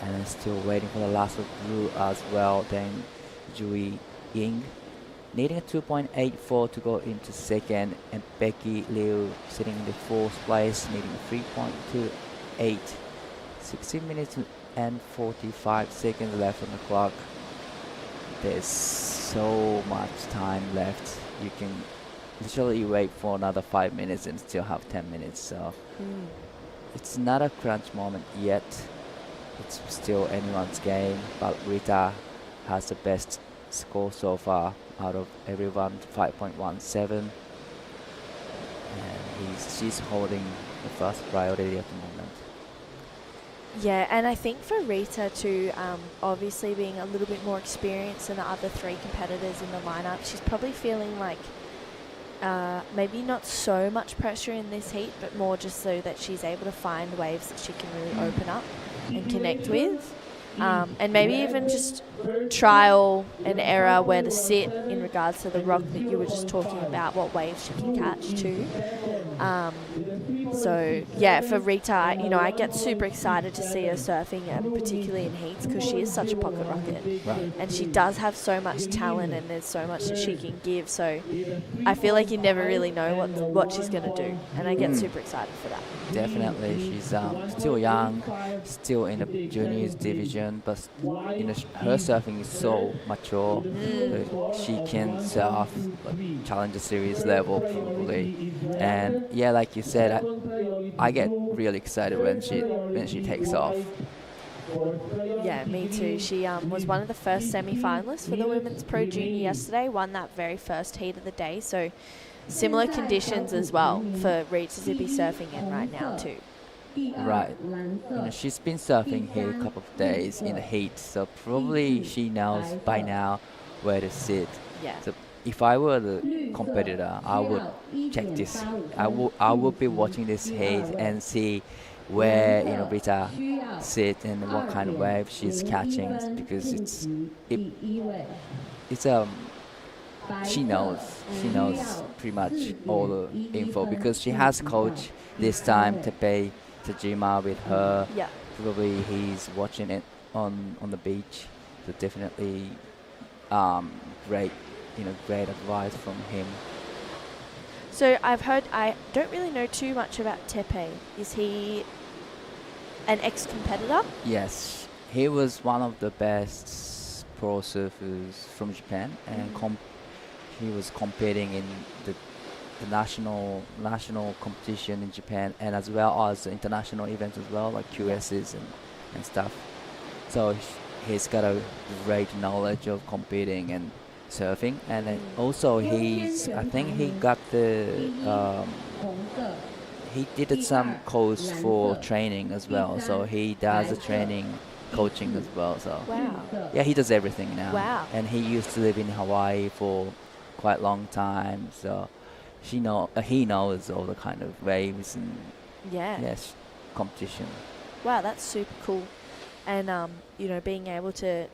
And then still waiting for the last of blue as well. Then Jui Ying needing a 2.84 to go into second, and Becky Liu sitting in the fourth place, needing 3.28. 16 minutes and 45 seconds left on the clock. There's so much time left. You can literally wait for another 5 minutes and still have 10 minutes. So it's not a crunch moment yet. It's still anyone's game, but Rita has the best score so far out of everyone, 5.17, and she's holding the first priority at the moment. Yeah, and I think for Rita too, obviously being a little bit more experienced than the other three competitors in the lineup, she's probably feeling like maybe not so much pressure in this heat, but more just so that she's able to find waves that she can really open up and connect with. And maybe even just trial and error where to sit in regards to the rock that you were just talking about, what waves she can catch too. So yeah, for Rita, I get super excited to see her surfing, particularly in heats, because she is such a pocket rocket. Right. And she does have so much talent, and there's so much that she can give. So I feel like you never really know what she's going to do, and I get super excited for that. Definitely, she's still young, still in the juniors division, but her surfing is so mature. She can surf like Challenger Series level probably, and yeah, like you said, I get really excited when she takes off. Yeah, me too. She was one of the first semi-finalists for the Women's Pro Junior yesterday, won that very first heat of the day. So similar conditions as well for Rita to be surfing in right now too. Right. She's been surfing here a couple of days in the heat, so probably she knows by now where to sit. Yeah. So if I were the competitor, I would check this. I would be watching this heat and see where Rita sit and what kind of wave she's catching, because she knows pretty much all the info, because she has coach this time, Tepe Tajima, with her. Yeah. Probably he's watching it on the beach, so definitely great advice from him. So I've heard, I don't really know too much about Tepe. Is he an ex-competitor? Yes, he was one of the best pro surfers from Japan, and he was competing in the the national competition in Japan, and as well as the international events as well, like QSs and stuff. So he's got a great knowledge of competing and surfing, and then also I think he got he did some course for training as well, so he does the training coaching as well. So Wow. yeah, he does everything now. Wow. And he used to live in Hawaii for quite a long time, so he knows all the kind of waves and Yeah. competition. Wow, that's super cool. And, being able to,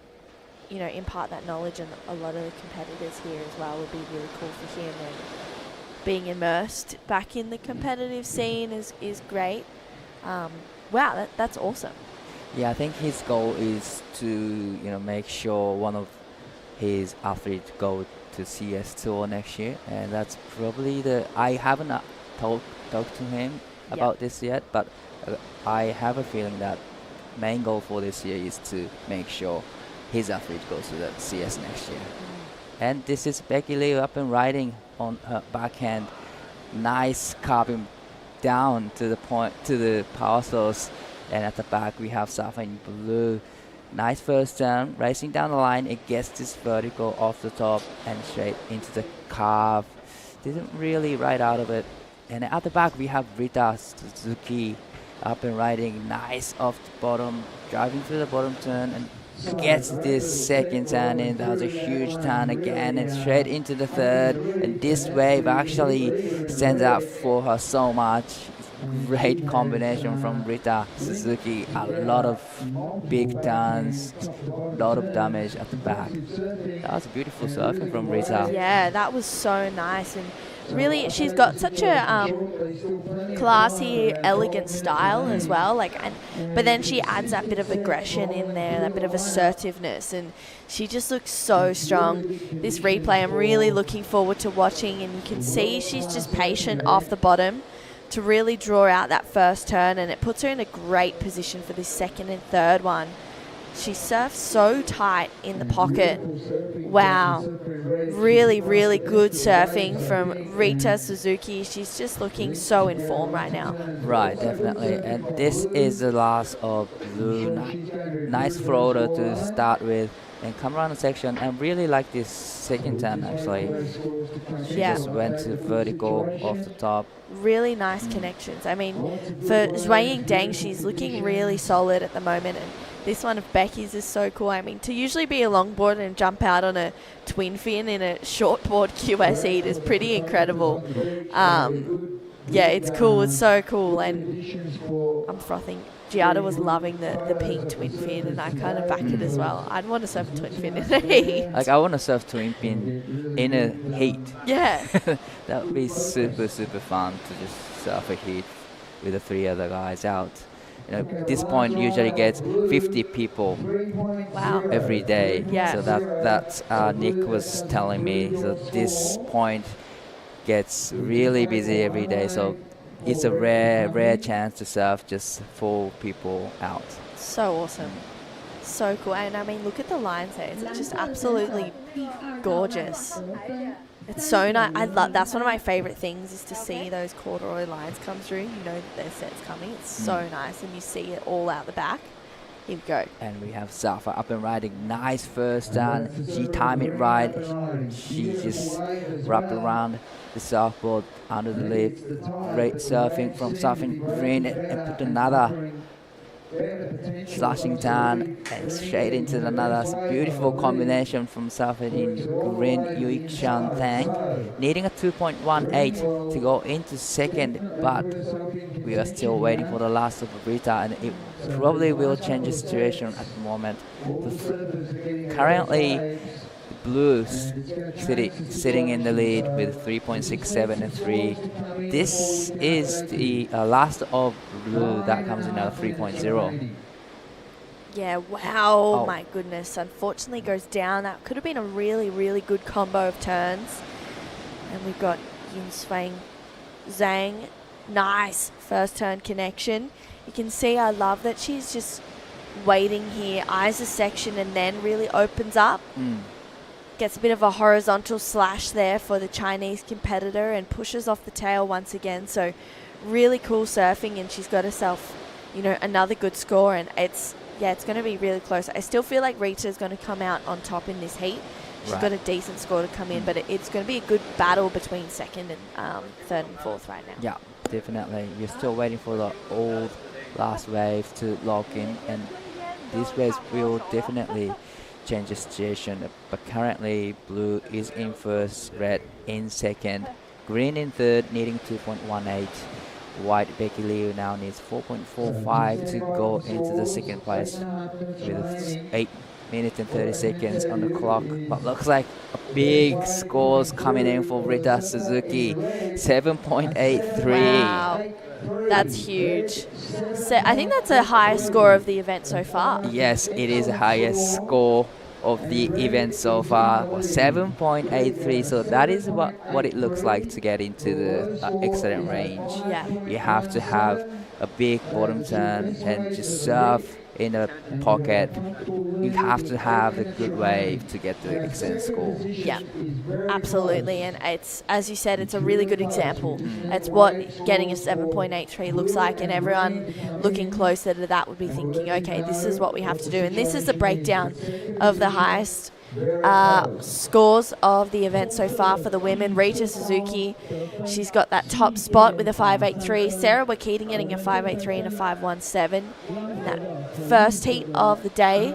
impart that knowledge on a lot of the competitors here as well would be really cool for him. And being immersed back in the competitive scene is great. Wow, that's awesome. Yeah, I think his goal is to make sure one of his athletes go to CS Tour next year, and that's probably I haven't talked to him about this yet, but I have a feeling that main goal for this year is to make sure his athlete goes to the CS next year. And this is Becky Lee up and riding on her backhand, nice carving down to the power source, and at the back we have Safa in blue. Nice first turn, racing down the line, it gets this vertical off the top and straight into the carve. Didn't really ride out of it. And at the back we have Rita Suzuki up and riding, nice off the bottom, driving through the bottom turn and gets this second turn in. That was a huge turn again and straight into the third. And this wave actually stands out for her so much. Great combination from Rita Suzuki. A lot of big turns, a lot of damage at the back. That was a beautiful surfing from Rita. Yeah, that was so nice. And really, she's got such a classy, elegant style as well. But then she adds that bit of aggression in there, that bit of assertiveness, and she just looks so strong. This replay, I'm really looking forward to watching, and you can see she's just patient off the bottom to really draw out that first turn, and it puts her in a great position for this second and third one. She surfs so tight in the pocket. Wow. Really, really good surfing from Rita Suzuki. She's just looking so in form right now. Right, definitely. And this is the last of blue. Nice floater to start with and come around the section. And really like this second turn actually. She just went to vertical off the top. Really nice connections. I mean, for Zhuang Deng, she's looking really solid at the moment. And this one of Becky's is so cool. I mean, to usually be a longboard and jump out on a twin fin in a shortboard QSE is pretty incredible. Yeah, it's cool. It's so cool. And I'm frothing. Giada was loving the pink twin fin, and I kind of back it as well. I'd want to surf a twin fin in a heat. Like, I want to surf twin fin in a heat. Yeah. That would be super, super fun to just surf a heat with the 3 other guys out. This point usually gets 50 people every day. Yeah. So that Nick was telling me. So this point gets really busy every day. So it's a rare chance to surf just 4 people out. So awesome. So cool. And I mean, look at the lines there. It's just absolutely gorgeous. It's so nice. That's one of my favorite things, is to see those corduroy lines come through. You know that their set's coming. It's so nice, and you see it all out the back. Here we go. And we have Safa up and riding. Nice first turn. She timed it right. She just wrapped around the surfboard under the lip. Great surfing from surfing green and put another slashing turn and straight into another. It's a beautiful combination from surfing in green Yui Shan Thang, needing a 2.18 to go into second, but we are still waiting for the last of Rita, and it probably will change the situation at the moment. Currently, Blues sitting in the lead with 3.67 and 3. This is the last of Blue that comes in at 3.0. Yeah, wow, my goodness. Unfortunately goes down. That could have been a really, really good combo of turns. And we've got Yin Swang Zhang. Nice first turn connection. You can see, I love that she's just waiting here, eyes a section, and then really opens up. gets a bit of a horizontal slash there for the Chinese competitor and pushes off the tail once again. So really cool surfing, and she's got herself, you know, another good score, and it's going to be really close. I still feel like Rita is going to come out on top in this heat. She's got a decent score to come in, but it's going to be a good battle between second and third and fourth right now. Yeah, definitely. You're still waiting for the old last wave to lock in, and these waves will definitely change the situation. But currently, blue is in first, red in second, green in third, needing 2.18. White Becky Liu now needs 4.45 to go into the second place with 8 minutes and 30 seconds on the clock. But looks like a big scores coming in for Rita Suzuki, 7.83. Wow, that's huge. So I think that's the highest score of the event so far. Yes, it is the highest score of the event so far, 7.83. So that is what it looks like to get into the excellent range. Yeah. You have to have a big bottom turn and just surf in the pocket. You have to have a good wave to get the excellent score. Yeah, absolutely. And it's, as you said, it's a really good example. It's what getting a 7.83 looks like, and everyone looking closer to that would be thinking, okay, this is what we have to do. And this is the breakdown of the highest scores of the event so far for the women. Rita Suzuki, she's got that top spot with a 5.83. Sarah Wakita getting a 5.83 and a 5.17 in that first heat of the day.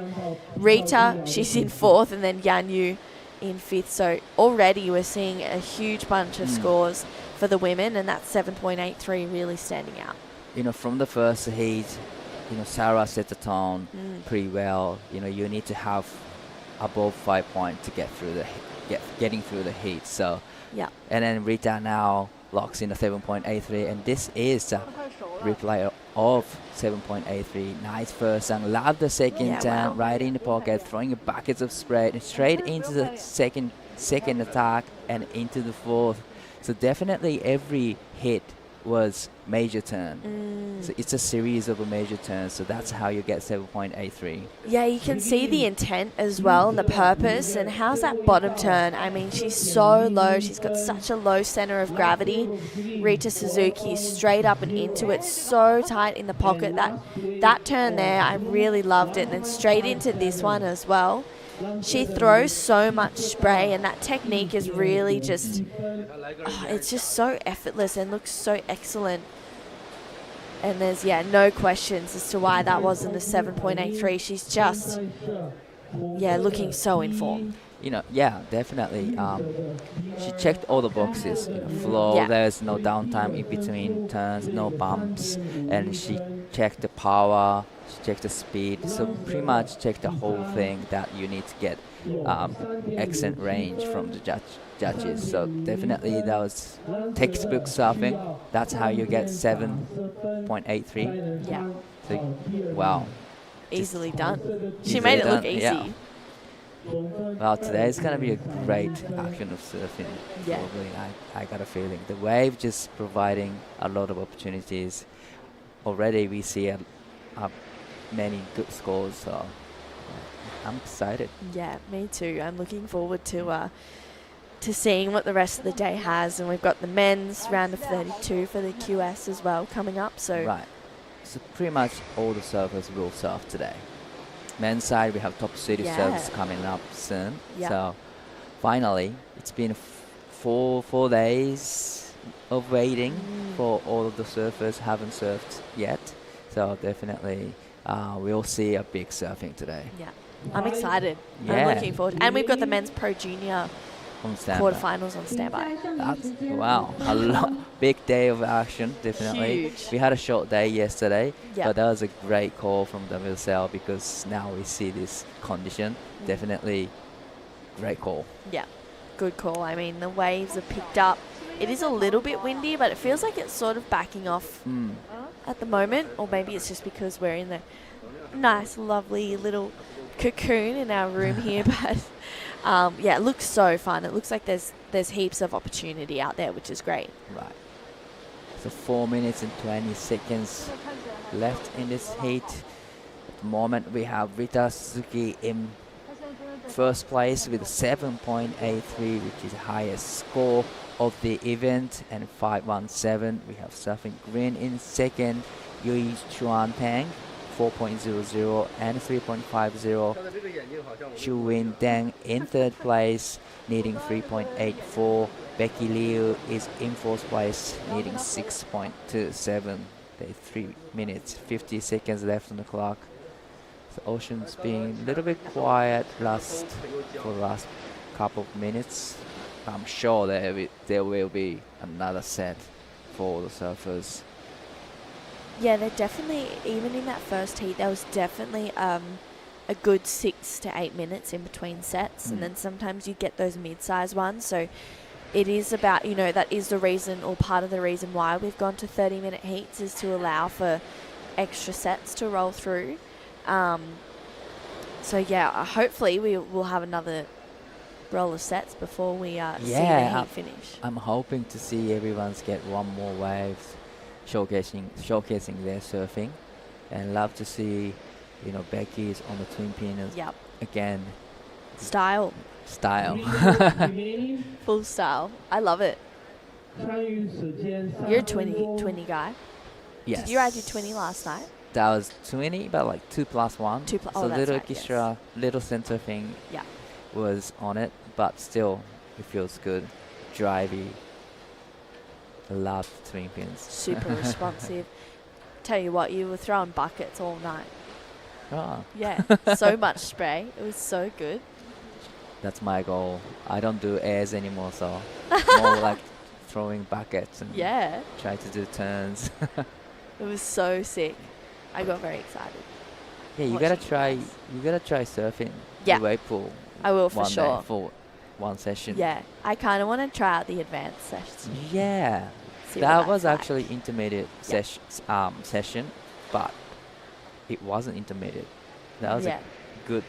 Rita, she's in fourth, and then Yan Yu in fifth. So already we're seeing a huge bunch of scores for the women, and that 7.83 really standing out. You know, from the first heat, you know, Sarah set the tone pretty well. You know, you need to have above 5 points to get through the getting through the heat. So yeah, and then Rita now locks in a 7.83, and this is a replay of 7.83. Nice first and love the second turn, right in the pocket, throwing buckets of spread straight into the second attack and into the fourth. So definitely every hit was major turn. So it's a series of a major turns, so that's how you get 7.83. Yeah, you can see the intent as well and the purpose. And how's that bottom turn? I mean, she's so low. She's got such a low center of gravity. Rita Suzuki straight up and into it, so tight in the pocket. That turn there, I really loved it. And then straight into this one as well. She throws so much spray, and that technique is really just, it's just so effortless and looks so excellent. And there's, no questions as to why that wasn't a 7.83. She's just, looking so informed. You know, definitely. She checked all the boxes. You know, flow, there's no downtime in between turns, no bumps, and she checked the power, she checked the speed. So pretty much checked the whole thing that you need to get excellent range from the judges. So definitely that was textbook surfing. That's how you get 7.83. Yeah. So, wow. Easily done. She Easily made it look done, easy. yeah. Well, today is going to be a great action of surfing. Yeah. Probably, I got a feeling. The wave just providing a lot of opportunities. Already we see many good scores, so I'm excited. Yeah, me too. I'm looking forward to seeing what the rest of the day has. And we've got the men's round of 32 for the QS as well coming up. So right. So pretty much all the surfers will surf today. Men's side, we have top city surfs coming up soon. Yeah. So finally, it's been 4 days of waiting for all of the surfers haven't surfed yet. So definitely we'll see a big surfing today. Yeah, I'm excited. Yeah. I'm looking forward. And we've got the men's Pro Junior Quarterfinals on standby. Wow, big day of action, definitely. Huge. We had a short day yesterday, Yep. but that was a great call from WSL because now we see this condition. Definitely great call. Yeah, good call. I mean, the waves have picked up. It is a little bit windy, but it feels like it's sort of backing off at the moment. Or maybe it's just because we're in the nice, lovely little cocoon in our room here. But it looks so fun. It looks like there's heaps of opportunity out there, which is great. Right. So 4 minutes and 20 seconds left in this heat. At the moment, we have Rita Suzuki in first place with 7.83, which is the highest score of the event, and 5.17. We have Surfing Green in second, Yui Chuan Tang, 4.00 and 3.50. Shu Win Deng in third place, needing 3.84. Becky Liu is in fourth place, needing 6.27. 3 minutes, 50 seconds left on the clock. The ocean's been a little bit quiet for the last couple of minutes. I'm sure there will be another set for the surfers. Yeah, they're definitely, even in that first heat, there was definitely a good 6 to 8 minutes in between sets, and then sometimes you get those mid-sized ones. So it is about, that is the reason, or part of the reason why we've gone to 30-minute heats, is to allow for extra sets to roll through. So yeah, hopefully we will have another roll of sets before we see the heat finish. I'm hoping to see everyone's get one more wave, showcasing their surfing, and love to see, Becky's on the twin pinners again. Style. Full style. I love it. You're a 20 guy. Yes. Did you ride your 20 last night? That was 20, but like 2+1. So little right, extra, little center thing was on it, but still, it feels good. Drivey. I love twin pins. Super responsive. Tell you what, you were throwing buckets all night. Oh. Yeah, so much spray. It was so good. That's my goal. I don't do airs anymore, so more like throwing buckets and try to do turns. It was so sick. I got very excited. Yeah, you gotta try surfing the wave pool. I will for sure. Day for one session. Yeah, I kind of want to try out the advanced session. Yeah, that was actually intermediate session, but it wasn't intermediate. That was a good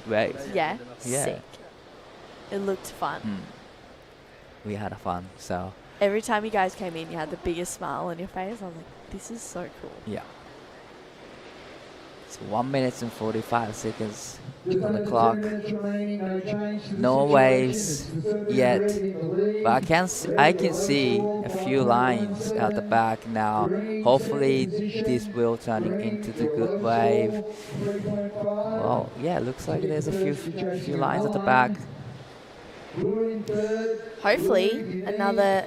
wave. Yeah, sick. It looked fun. We had fun, so. Every time you guys came in, you had the biggest smile on your face. I was like, this is so cool. Yeah. It's 1 minute and 45 seconds on the clock. No waves yet, but I can see a few lines at the back now. Hopefully this will turn into the good wave. Well, yeah, looks like there's a few lines at the back. Hopefully another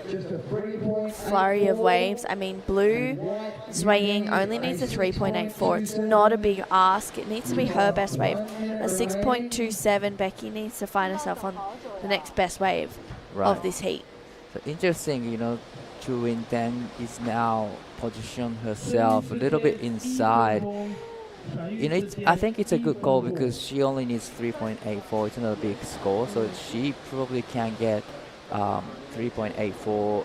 flurry of waves. I mean, Blue Zwaying only needs a 3.84. It's not a big ask. It needs to be her best wave. A 6.27. Becky needs to find herself on the next best wave of this heat. So interesting, Chu Win Tang is now positioned herself a little bit inside. I think it's a good call because she only needs 3.84. It's not a big score, so she probably can get 3.84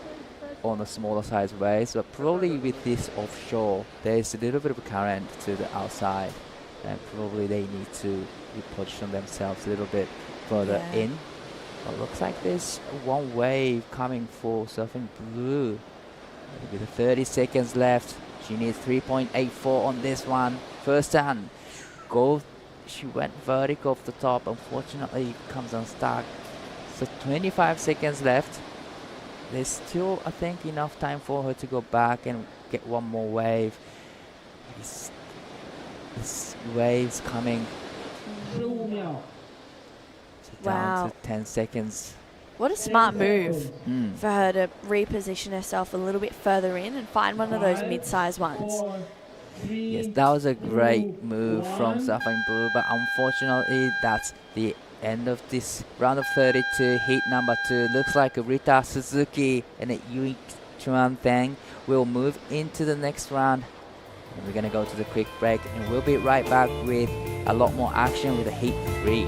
on a smaller size waves. But probably with this offshore, there's a little bit of current to the outside, and probably they need to reposition themselves a little bit further in. But looks like there's one wave coming for Surfing Blue. With 30 seconds left, she needs 3.84 on this one. First turn, she went vertical off the top. Unfortunately, it comes unstuck. So 25 seconds left. There's still, I think, enough time for her to go back and get one more wave. This wave's coming. So down to 10 seconds. What a smart move for her to reposition herself a little bit further in and find one of those mid-sized ones. Yes, that was a great move from Surfing Blue, but unfortunately that's the end of this round of 32, heat number 2. Looks like Rita Suzuki and Yui Chuan Tang will move into the next round. And we're going to go to the quick break, and we'll be right back with a lot more action with the heat 3.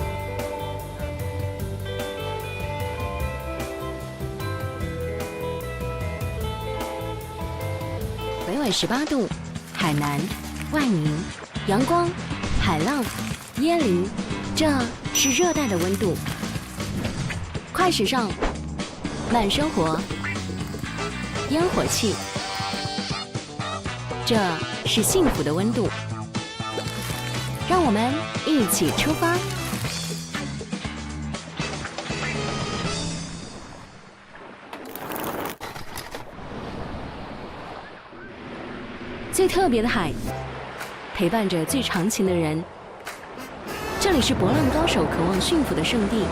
北纬18度，海南、万宁、阳光、海浪、椰林，这是热带的温度。快时尚，慢生活，烟火气，这是幸福的温度。让我们一起出发，最特别的海，陪伴着最长情的人。这里是搏浪高手渴望驯服的圣地。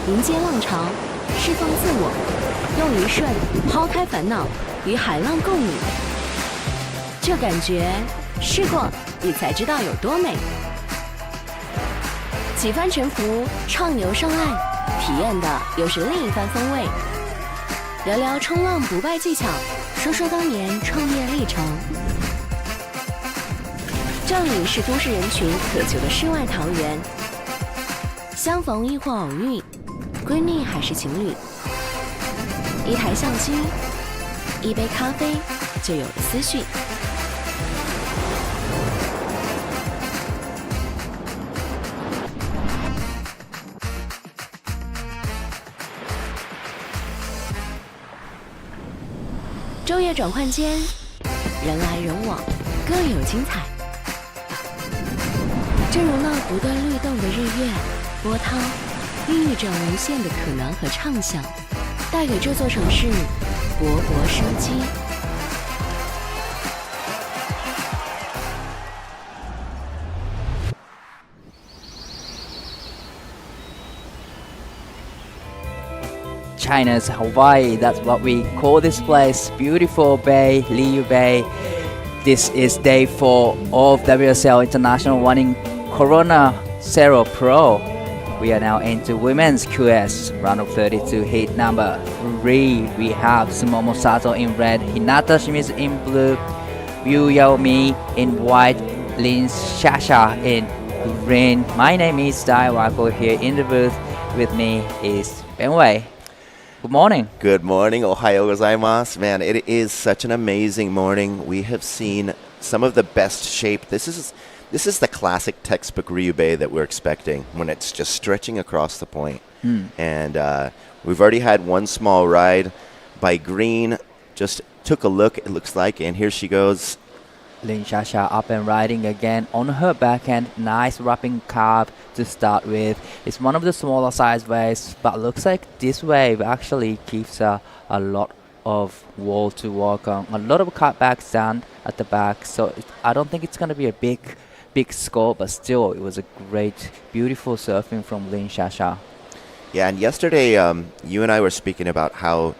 迎接浪潮，释放自我，用一瞬抛开烦恼，与海浪共舞。这感觉，试过你才知道有多美。起帆沉浮，畅游上岸，体验的又是另一番风味。聊聊冲浪不败技巧，说说当年创业历程。这里是都市人群渴求的世外桃源，相逢亦或偶遇，闺蜜还是情侣，一台相机，一杯咖啡，就有了思绪。昼夜转换间，人来人往，各有精彩。正如那不断律动的日月，波涛孕育着无限的可能和畅想，带给这座城市勃勃生机。China's Hawaii, that's what we call this place. Beautiful bay, Riyue Bay. This is day 4 of WSL International Wanning Cero Pro. We are now into women's QS, round of 32, heat number 3. We have Sumomo Sato in red, Hinata Shimizu in blue, Ryu Mi in white, Lin Shasha in green. My name is Dai Wako. Here in the booth with me is Ben Wei. Good morning. Good morning, Ohayo gozaimasu. Man, it is such an amazing morning. We have seen some of the best shape. This is the classic textbook Riyue Bay that we're expecting when it's just stretching across the point. And we've already had one small ride by Green. Just took a look, it looks like, and here she goes. Lin Shasha up and riding again on her backhand. Nice wrapping carb to start with. It's one of the smaller size waves, but looks like this wave actually gives her a lot of wall to walk on. A lot of cutbacks down at the back, so I don't think it's going to be a big score, but still it was a great, beautiful surfing from Lin Shasha. Yeah, and yesterday you and I were speaking about how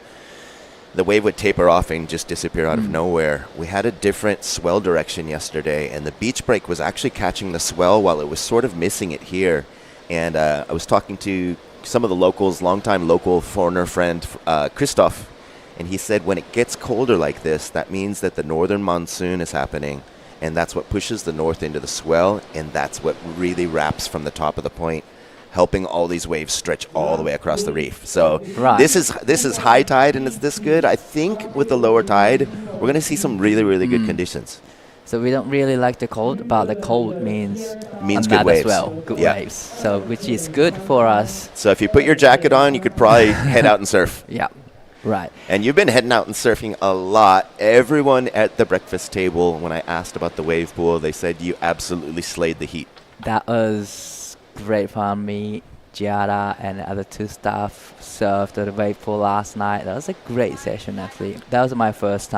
the wave would taper off and just disappear out of nowhere. We had a different swell direction yesterday, and the beach break was actually catching the swell while it was sort of missing it here. And I was talking to some of the locals, longtime local foreigner friend, Christoph, and he said when it gets colder like this, that means that the northern monsoon is happening, and that's what pushes the north into the swell, and that's what really wraps from the top of the point, helping all these waves stretch all the way across the reef. So this is high tide and it's this good. I think with the lower tide, we're going to see some really good conditions. So we don't really like the cold, but the cold means good waves. Good waves. So which is good for us. So if you put your jacket on, you could probably head out and surf. Yeah, right. And you've been heading out and surfing a lot. Everyone at the breakfast table, when I asked about the wave pool, they said you absolutely slayed the heat. That was great fun. Me, Giada, and the other two staff surfed at the wave pool last night. That was a great session, actually. That was my first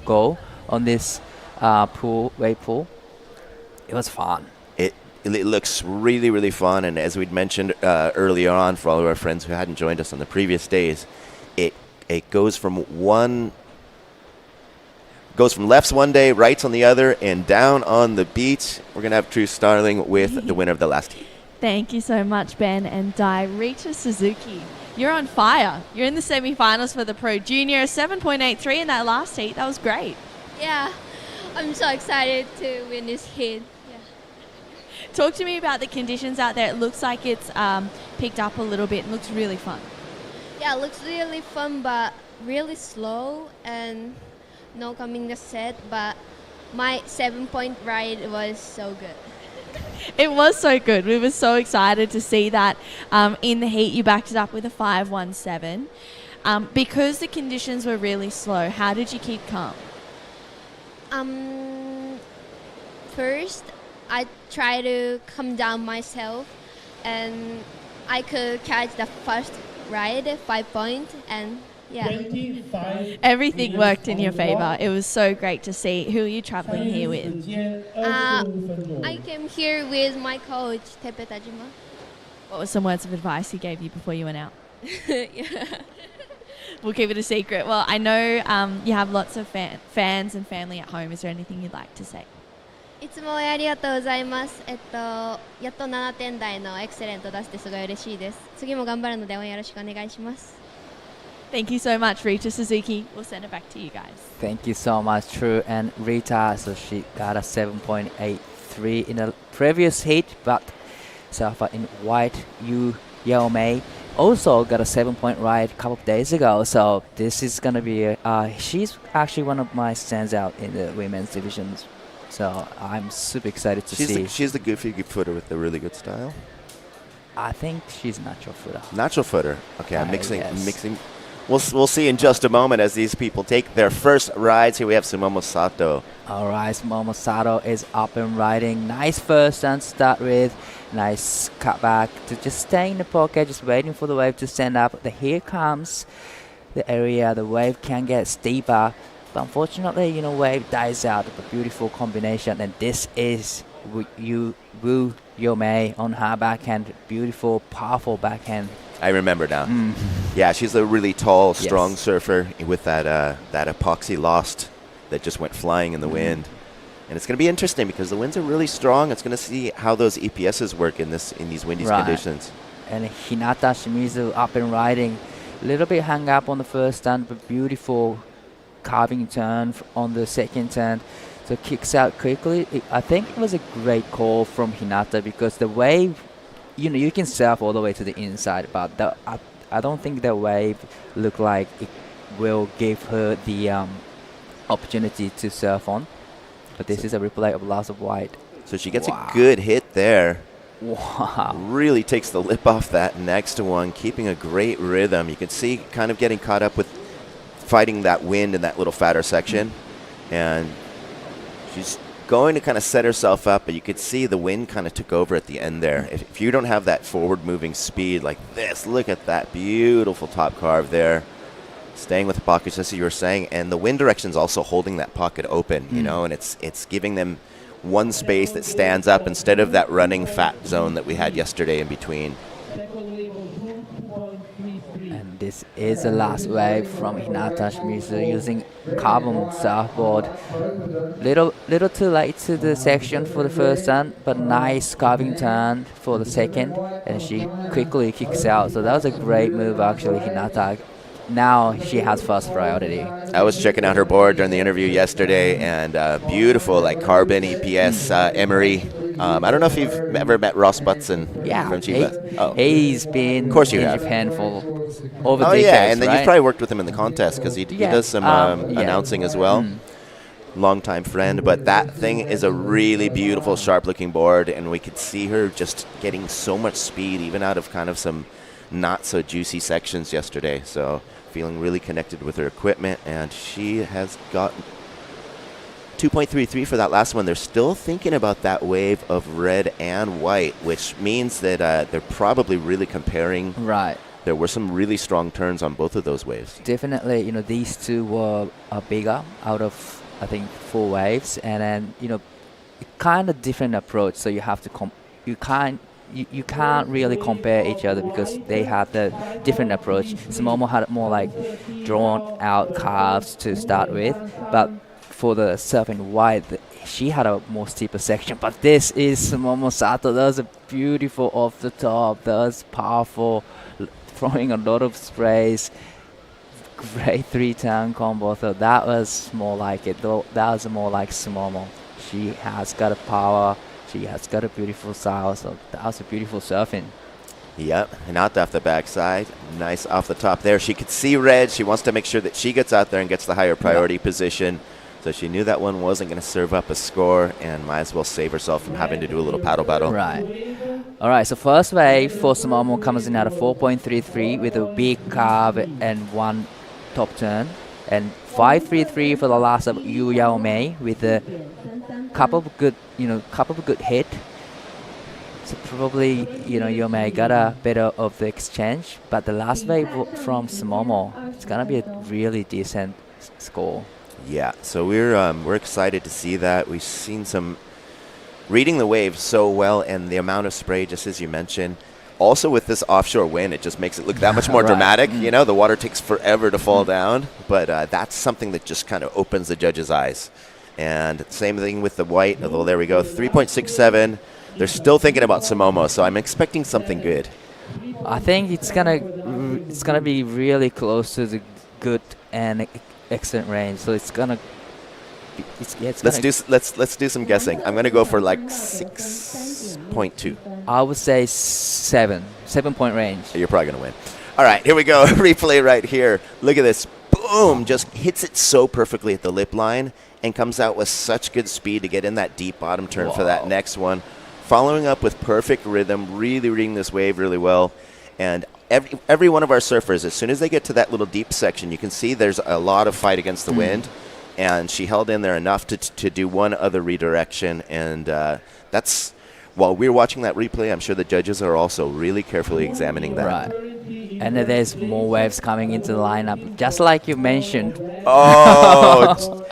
go on this wave pool. It was fun. It looks really fun, and as we'd mentioned earlier on, for all of our friends who hadn't joined us on the previous days, it goes from lefts one day, rights on the other, and down on the beach, we're going to have True Starling with the winner of the last heat. Thank you so much, Ben and Dai. Rita Suzuki, you're on fire. You're in the semi-finals for the Pro Junior, 7.83 in that last heat. That was great. Yeah, I'm so excited to win this heat. Yeah. Talk to me about the conditions out there. It looks like it's picked up a little bit and looks really fun. Yeah, it looks really fun, but really slow and no coming the set, but my 7-point ride was so good. It was so good. We were so excited to see that in the heat. You backed it up with a 5.17. Because the conditions were really slow, how did you keep calm? First, I try to calm down myself, and I could catch the ride, 5 point, and yeah. 25. Everything worked in your favor. It was so great to see. Who are you traveling here with? I came here with my coach, Tepe Tajima. What were some words of advice he gave you before you went out? Yeah. We'll keep it a secret. Well, I know you have lots of fans and family at home. Is there anything you'd like to say? いつもありがとうございます。やっと7点台のエクセレント出してすごい嬉しいです。次も頑張るので応援よろしくお願いします。Thank you so much, Rita Suzuki. We'll send it back to you guys. Thank you so much, True. And Rita, so she got a 7.83 in the previous heat, but surfer in white, Riyue Bay, also got a 7-point ride a couple of days ago. So this is going to be, she's actually one of my standouts in the women's divisions. So I'm super excited to see. She's the goofy footer with the really good style. I think she's natural footer. Natural footer. Okay, I'm mixing. Yes. We'll see in just a moment as these people take their first rides. Here we have Sumomo Sato. All right, Sumomo Sato is up and riding. Nice first turn to start with. Nice cut back to just stay in the pocket, just waiting for the wave to stand up. Here comes the area. The wave can get steeper, but unfortunately, wave dies out of a beautiful combination. And this is Riyue Bay on her backhand. Beautiful, powerful backhand. I remember now. Yeah, she's a really tall, strong Yes. surfer with that epoxy lost that just went flying in the wind. And it's going to be interesting because the winds are really strong. It's going to see how those EPSs work in these windy conditions. And Hinata Shimizu up and riding. A little bit hung up on the first turn, but beautiful carving turn on the second turn. So kicks out quickly. I think it was a great call from Hinata because the wave, you can surf all the way to the inside, but I don't think the wave looked like it will give her the opportunity to surf on. But this is a replay of loss of white. So she gets a good hit there. Wow. Really takes the lip off that next one, keeping a great rhythm. You can see kind of getting caught up with fighting that wind in that little fatter section. And she's going to kind of set herself up, but you could see the wind kind of took over at the end there. If you don't have that forward-moving speed like this, look at that beautiful top carve there. Staying with the pockets, as you were saying, and the wind direction's also holding that pocket open, and it's giving them one space that stands up instead of that running fat zone that we had yesterday in between. And this is the last wave from Hinata Shimizu using carbon surfboard. Little too late to the section for the first turn, but nice carving turn for the second, and she quickly kicks out. So that was a great move actually, Hinata. Now she has first priority. I was checking out her board during the interview yesterday, and beautiful, like carbon EPS Emery. I don't know if you've ever met Ross Butson from Chiba. He's been of course you in have. Japan for over decades, yeah, and then right? you've probably worked with him in the contest because he does some announcing as well. Longtime friend, but that thing is a really beautiful, sharp-looking board, and we could see her just getting so much speed, even out of kind of some not-so-juicy sections yesterday. So feeling really connected with her equipment, and she has got 2.33 for that last one. They're still thinking about that wave of red and white, which means that they're probably really comparing. Right. There were some really strong turns on both of those waves. Definitely, these two were bigger out of, I think, 4 waves, and then, kind of different approach. So you have to you can't really compare each other because they have the different approach. Sumomo had more like drawn out carves to start with, but for the surfing white, she had a more steeper section. But this is Sumomo Sato. That was a beautiful off the top. That was powerful, throwing a lot of sprays. Great 3-turn combo. So that was more like it. That was more like Sumomo. She has got a power. She has got a beautiful style, so that was a beautiful surfing. Yep, and out off the backside. Nice off the top there. She could see red. She wants to make sure that she gets out there and gets the higher priority position. So she knew that one wasn't going to serve up a score and might as well save herself from having to do a little paddle battle. Right. All right, so first wave for Sumomo comes in at a 4.33 with a big carve and one top turn. And 5.33 for the last of Riyue Bay with a couple of good hit. So probably, Yomei got a better of the exchange, but the last wave from Sumomo, it's gonna be a really decent score. Yeah, so we're excited to see that. We've seen some reading the wave so well, and the amount of spray, just as you mentioned. Also, with this offshore wind, it just makes it look that much more Right. dramatic. The water takes forever to fall down, but that's something that just kind of opens the judges' eyes. And same thing with the white. Although there we go, 3.67. They're still thinking about Sumomo, so I'm expecting something good. I think it's gonna be really close to the good and excellent range. So it's gonna. Let's do some guessing. I'm gonna go for like 6.2. I would say 7-point range. You're probably gonna win. All right, here we go. Replay right here. Look at this. Boom! Just hits it so perfectly at the lip line and comes out with such good speed to get in that deep bottom turn for that next one. Following up with perfect rhythm, really reading this wave really well. And every one of our surfers, as soon as they get to that little deep section, you can see there's a lot of fight against the wind. And she held in there enough to do one other redirection. And that's, while we're watching that replay, I'm sure the judges are also really carefully examining that. Right. And then there's more waves coming into the lineup, just like you mentioned. Oh,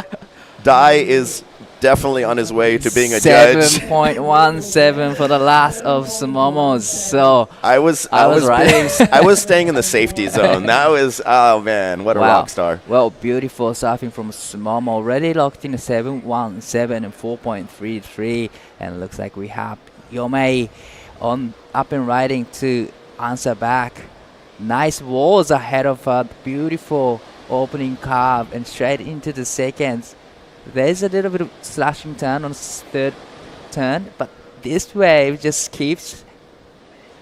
Dai is definitely on his way to being a judge. 7.17 for the last of Sumomos. So I was right. I was staying in the safety zone. That was, oh man, what a rock star. Well, beautiful surfing from Sumomo. Already locked in 7.17 and 4.33, and looks like we have Yomei up and riding to answer back. Nice walls ahead of her. Beautiful opening carve and straight into the seconds. There's a little bit of slashing turn on third turn, but this wave just keeps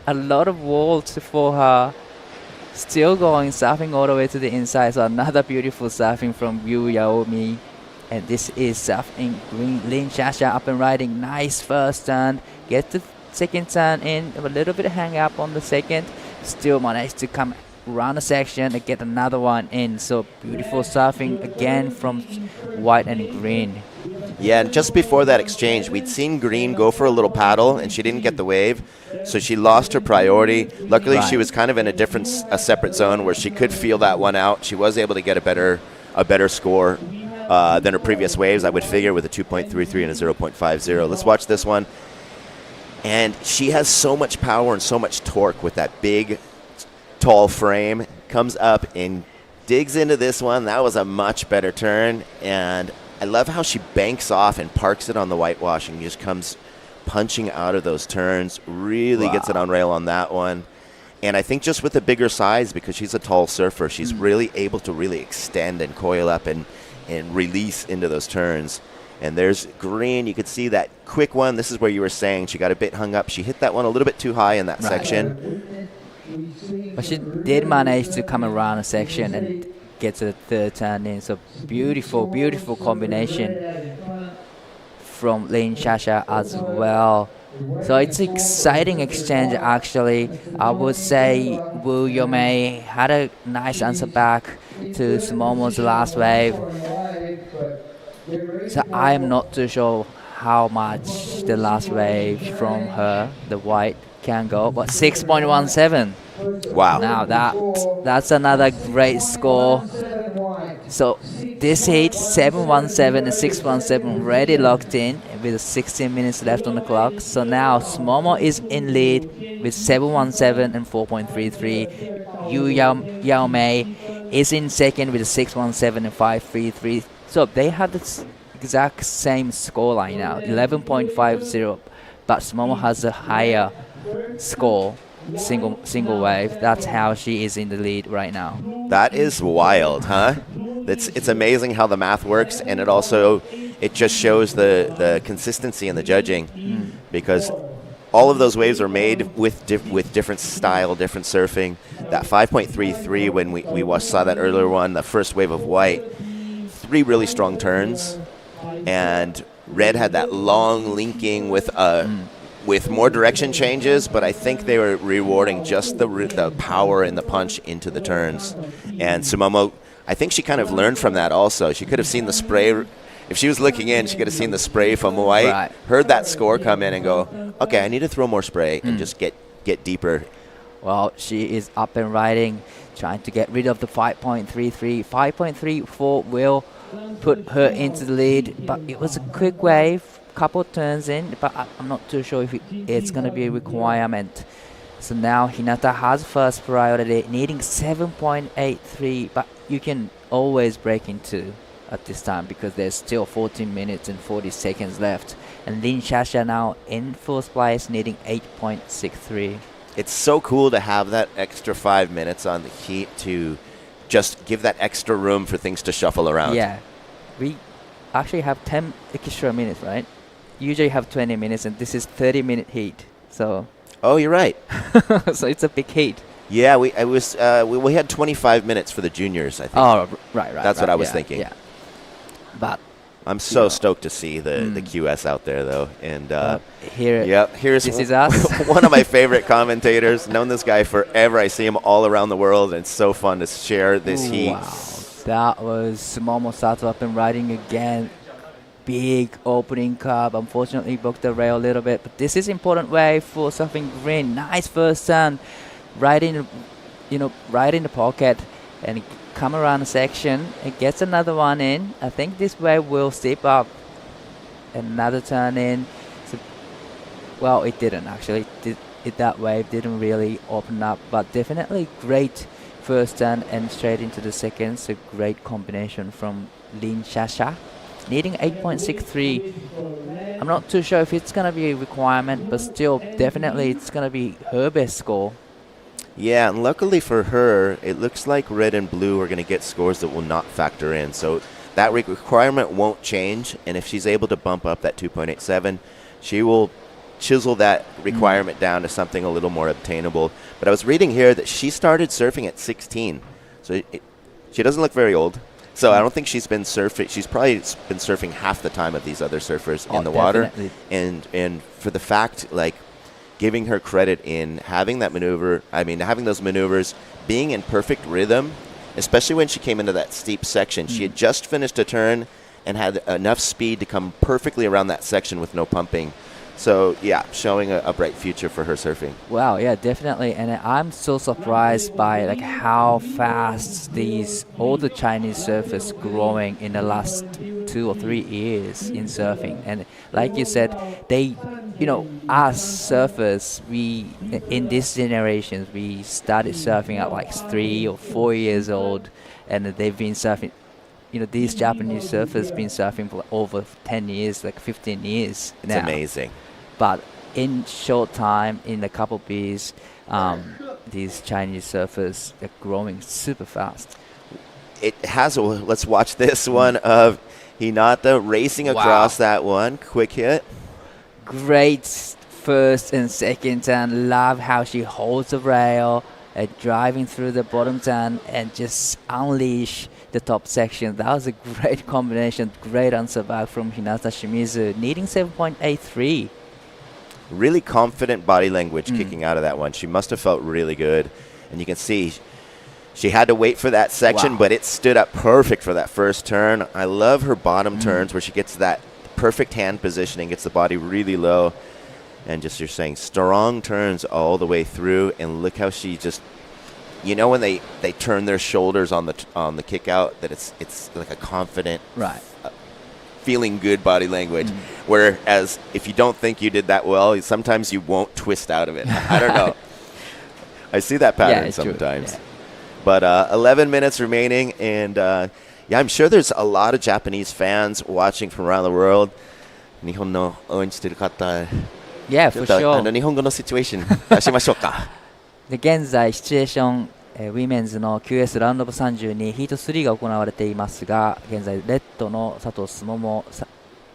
a lot of walls for her. Still going, surfing all the way to the inside. So another beautiful surfing from Riyue. And this is surfing green. Lin Shasha up and riding. Nice first turn. Get the second turn in. A little bit of hang up on the second. Still managed to come around the section and get another one in. So beautiful surfing again from white and green. Yeah, and just before that exchange, we'd seen green go for a little paddle, and she didn't get the wave, so she lost her priority. Luckily, she was kind of in a separate zone where she could feel that one out. She was able to get a better score than her previous waves, I would figure, with a 2.33 and a 0.50. Let's watch this one. And she has so much power and so much torque with that big, tall frame. Comes up and digs into this one. That was a much better turn. And I love how she banks off and parks it on the whitewash and just comes punching out of those turns. Really gets it on rail on that one. And I think just with the bigger size, because she's a tall surfer, she's really able to really extend and coil up and release into those turns. And there's green. You could see that quick one. This is where you were saying she got a bit hung up. She hit that one a little bit too high in that section. But she did manage to come around a section and get to the third turn in. So beautiful, beautiful combination from Lin Shasha as well. So it's an exciting exchange, actually. I would say Wu Yomei had a nice answer back to Sumomo's last wave. So I'm not too sure how much the last wave from her, the white, can go, but 6.17. Wow. Now that's another great score. So this heat, 7.17 and 6.17 already locked in with 16 minutes left on the clock. So now Sumomo is in lead with 7.17 and 4.33. Yao Mei is in second with 6.17 and 5.33. So they have the exact same scoreline now, 11.50. But Sumomo has a higher score, single wave. That's how she is in the lead right now. That is wild, huh? It's amazing how the math works, and it just shows the consistency in the judging, because all of those waves are made with different style, different surfing. That 5.33, when we saw that earlier one, the first wave of white, 3 really strong turns, and red had that long linking with more direction changes, but I think they were rewarding just the power and the punch into the turns. And Sumomo, I think she kind of learned from that also. She could have seen the spray. It if she was looking in, she could have seen the spray from Hawaii, Right. heard that score come in and go, okay, I need to throw more spray and just get deeper. Well, she is up and riding, trying to get rid of the 5.33. 5.34 will put her into the lead, but it was a quick wave, couple turns in, but I'm not too sure if it's going to be a requirement. So now Hinata has first priority, needing 7.83, but you can always break into at this time because there's still 14 minutes and 40 seconds left. And Lin Shasha now in fourth place, needing 8.63. It's so cool to have that extra 5 minutes on the heat to just give that extra room for things to shuffle around. Yeah, we actually have 10 extra minutes, right? Usually have 20 minutes, and this is 30-minute heat. So. Oh, you're right. So it's a big heat. Yeah, we had 25 minutes for the juniors, I think. Oh, right. That's what I was thinking. Yeah. But I'm so stoked to see the QS out there, though. And here's this is us. One of my favorite commentators. Known this guy forever. I see him all around the world, and it's so fun to share this heat. Wow, that was Momo Sato up and riding again. Big opening curve. Unfortunately, broke the rail a little bit, but this is important wave for surfing green. Nice first turn, right in the pocket, and come around the section. It gets another one in. I think this wave will step up. Another turn in. So, well, it didn't actually. That wave didn't really open up, but definitely great first turn and straight into the second. So great combination from Lin Shasha. Needing 8.63. I'm not too sure if it's going to be a requirement, but still, definitely it's going to be her best score. Yeah, and luckily for her, it looks like red and blue are going to get scores that will not factor in. So that requirement won't change, and if she's able to bump up that 2.87, she will chisel that requirement down to something a little more obtainable. But I was reading here that she started surfing at 16, so she doesn't look very old. So I don't think she's been surfing. She's probably been surfing half the time of these other surfers in the water. And for the fact, like, giving her credit in having that maneuver, having those maneuvers, being in perfect rhythm, especially when she came into that steep section. She had just finished a turn and had enough speed to come perfectly around that section with no pumping. So, yeah, showing a bright future for her surfing. Wow, yeah, definitely. And I'm so surprised by like how fast all the Chinese surfers growing in the last 2 or 3 years in surfing. And like you said, they, as surfers, in this generation, we started surfing at like 3 or 4 years old, and they've been surfing. These Japanese surfers been surfing for over 10 years, like 15 years now. It's amazing. But in short time, in a couple of years, these Chinese surfers are growing super fast. It has. Let's watch this one of Hinata racing across that one. Quick hit. Great first and second turn. Love how she holds the rail, driving through the bottom turn and just unleash the top section. That was a great combination. Great answer back from Hinata Shimizu, needing 7.83. Really confident body language kicking out of that one. She must have felt really good. And you can see she had to wait for that section, but it stood up perfect for that first turn. I love her bottom turns where she gets that perfect hand positioning, gets the body really low. And just, you're saying, strong turns all the way through. And look how she just, when they turn their shoulders on the kick out, that it's like a confident, feeling good body language. Whereas if you don't think you did that well, sometimes you won't twist out of it. I don't know. I see that pattern sometimes. Yeah. But 11 minutes remaining, and I'm sure there's a lot of Japanese fans watching from around the world. 日本の応援してる方、Yeah, for sure. 日本語のシチュエーション出しましょうか。で、現在シチュエーション、ウィメンズの QS ラウンドオブ32ヒート3が行われていますが、現在レッドの佐藤すもも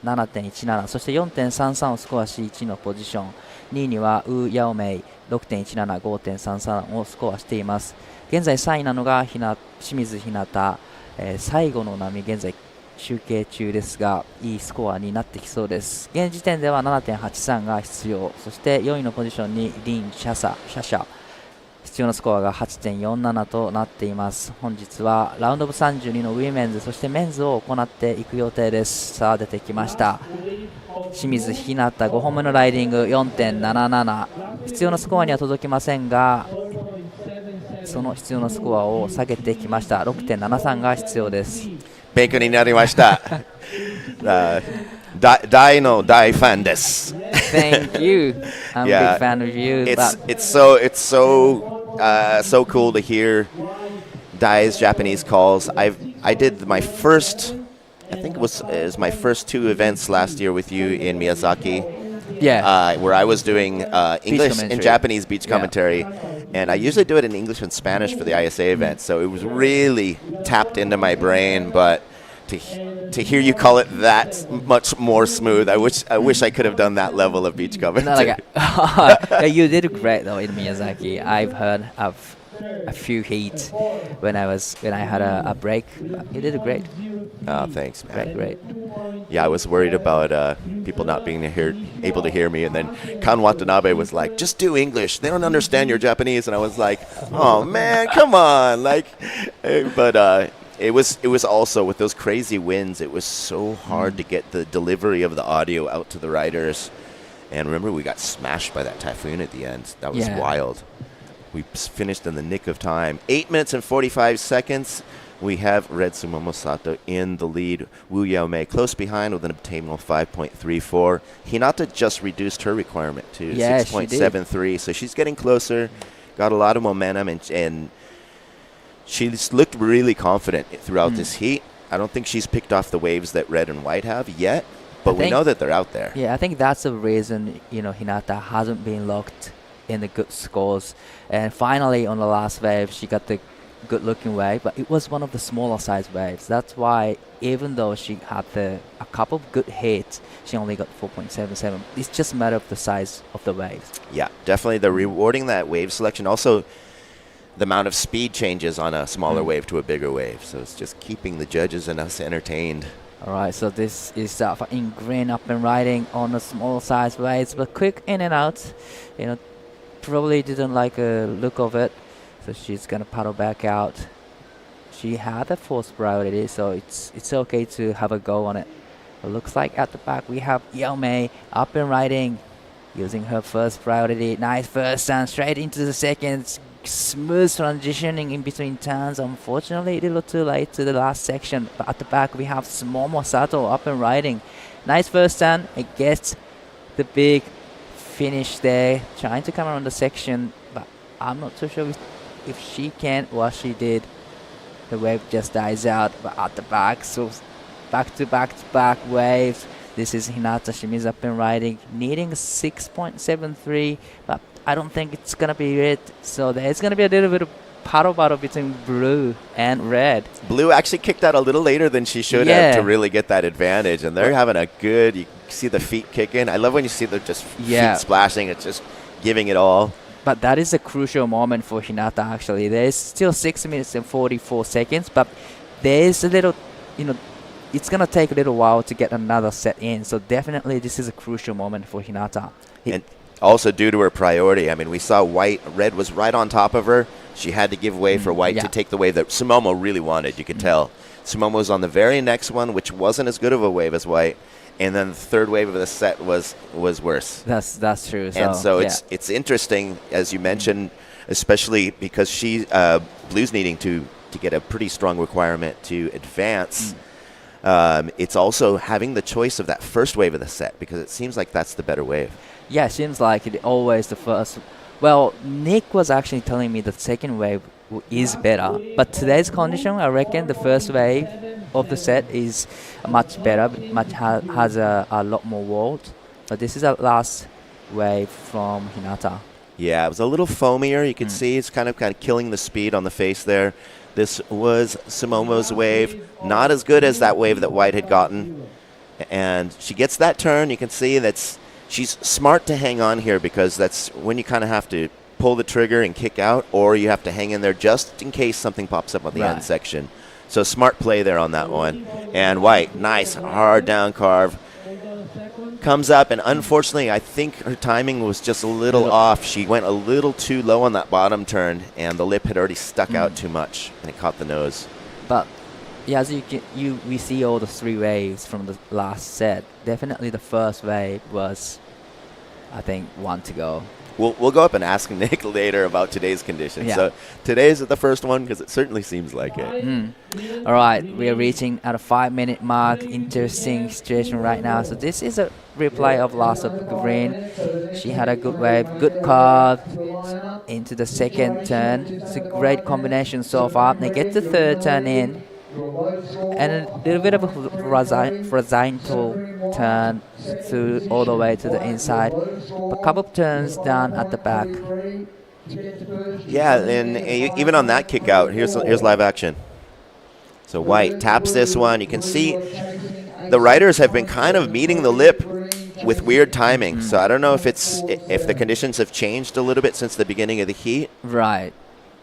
7.17、そして 4.33 をスコアし1のポジション、2位にはウー・ヤオメイ 6.17、5.33 をスコアしています。現在3位なのが清水ひなた、最後の波現在集計中ですが、いいスコアになってきそうです。現時点では 7.83 が必要、そして4位のポジションにリン・シャシャ必必要なスコアが 8.47 となっています。本日はラウンドオブ32のウィメンズそしてメンズを行っていく予定です。さあ出てきました。清水ひなた5本目のライディング 4.77 必要なスコアには届きませんがその必要なスコアを下げてきました。 6.73 が必要です。勉強になりました。大の大ファンです。Thank you. I'm a big fan of you. It's so cool to hear Dai's Japanese calls. I did my first, I think it was my first 2 events last year with you in Miyazaki. Yeah. Where I was doing English and Japanese beach commentary. And I usually do it in English and Spanish for the ISA event. So it was really tapped into my brain, but to hear you call it that much more smooth, I wish I could have done that level of beach commentary. You did great though in Miyazaki. I've heard of a few heats when I had a break. You did great. Oh, thanks, man. Great. Yeah, I was worried about people not being able to hear me, and then Kan Watanabe was like, "Just do English. They don't understand your Japanese." And I was like, "Oh man, come on!" But it was also with those crazy winds. It was so hard to get the delivery of the audio out to the riders. And remember, we got smashed by that typhoon at the end. That was wild. We finished in the nick of time. 8 minutes and 45 seconds. We have Red Sumomo Sato in the lead. Riyue Bay close behind with an obtainable 5.34. Hinata just reduced her requirement to 6.73, so she's getting closer. Got a lot of momentum, and she's looked really confident throughout this heat. I don't think she's picked off the waves that red and white have yet, but we know that they're out there. Yeah, I think that's the reason Hinata hasn't been locked in the good scores. And finally, on the last wave, she got the good-looking wave, but it was one of the smaller size waves. That's why, even though she had a couple of good hits, she only got 4.77. It's just a matter of the size of the waves. Yeah, definitely. They're rewarding that wave selection. Also, the amount of speed changes on a smaller wave to a bigger wave. So it's just keeping the judges and us entertained. All right, so this is in green up and riding on the small size waves, but quick in and out. Probably didn't like the look of it. So she's gonna paddle back out. She had a force priority, so it's okay to have a go on it. It looks like at the back we have Yao-Mei up and riding, using her first priority. Nice first turn straight into the second. Smooth transitioning in between turns. Unfortunately, a little too late to the last section. But at the back we have Sumomo Sato up and riding. Nice first turn. It gets the big finish there, trying to come around the section, but I'm not too sure if she can. What she did, the wave just dies out. But at the back, so back to back waves. This is Hinata Shimizu up and riding, needing 6.73, but I don't think it's gonna be it. So there's gonna be a little bit of paddle battle between blue and red. Blue actually kicked out a little later than she should have to really get that advantage, and they're having a good. You see the feet kicking. I love when you see them just feet splashing. It's just giving it all. But that is a crucial moment for Hinata, actually. There's still 6 minutes and 44 seconds, but there's a little, it's going to take a little while to get another set in. So definitely this is a crucial moment for Hinata. And also due to her priority. I mean, we saw red was right on top of her. She had to give way for white to take the wave that Sumomo really wanted. You could tell. Sumomo was on the very next one, which wasn't as good of a wave as white. And then the third wave of the set was worse. That's true. And so it's interesting, as you mentioned, especially because Blue's needing to get a pretty strong requirement to advance. It's also having the choice of that first wave of the set, because it seems like that's the better wave. Yeah, it seems like it always the first. Well, Nick was actually telling me the second wave is better, but today's condition, I reckon the first wave of the set is much better, has a lot more vault. But this is a last wave from Hinata. Yeah, it was a little foamier. You can see it's kind of killing the speed on the face there. This was Sumomo's wave, not as good as that wave that white had gotten. And she gets that turn. You can see she's smart to hang on here, because that's when you kind of have to pull the trigger and kick out, or you have to hang in there just in case something pops up on the end section. So smart play there on that one. And white, nice hard down carve. comes up, and unfortunately, I think her timing was just a little off. She went a little too low on that bottom turn, and the lip had already stuck out too much, and it caught the nose. But yeah, as we see all the 3 waves from the last set. Definitely the first wave was, I think, 1 to go. We'll go up and ask Nick later about today's conditions. Yeah. So today's the first one because it certainly seems like it. All right, we are reaching at a 5-minute mark. Interesting situation right now. So this is a replay of last of green. She had a good wave, good carve into the second turn. It's a great combination so far. They get the third turn in, and a little bit of a horizontal turn through all the way to the inside. A couple of turns down at the back. Yeah, and even on that kick out, here's live action. So White taps this one. You can see the riders have been kind of meeting the lip with weird timing. So I don't know if the conditions have changed a little bit since the beginning of the heat. Right.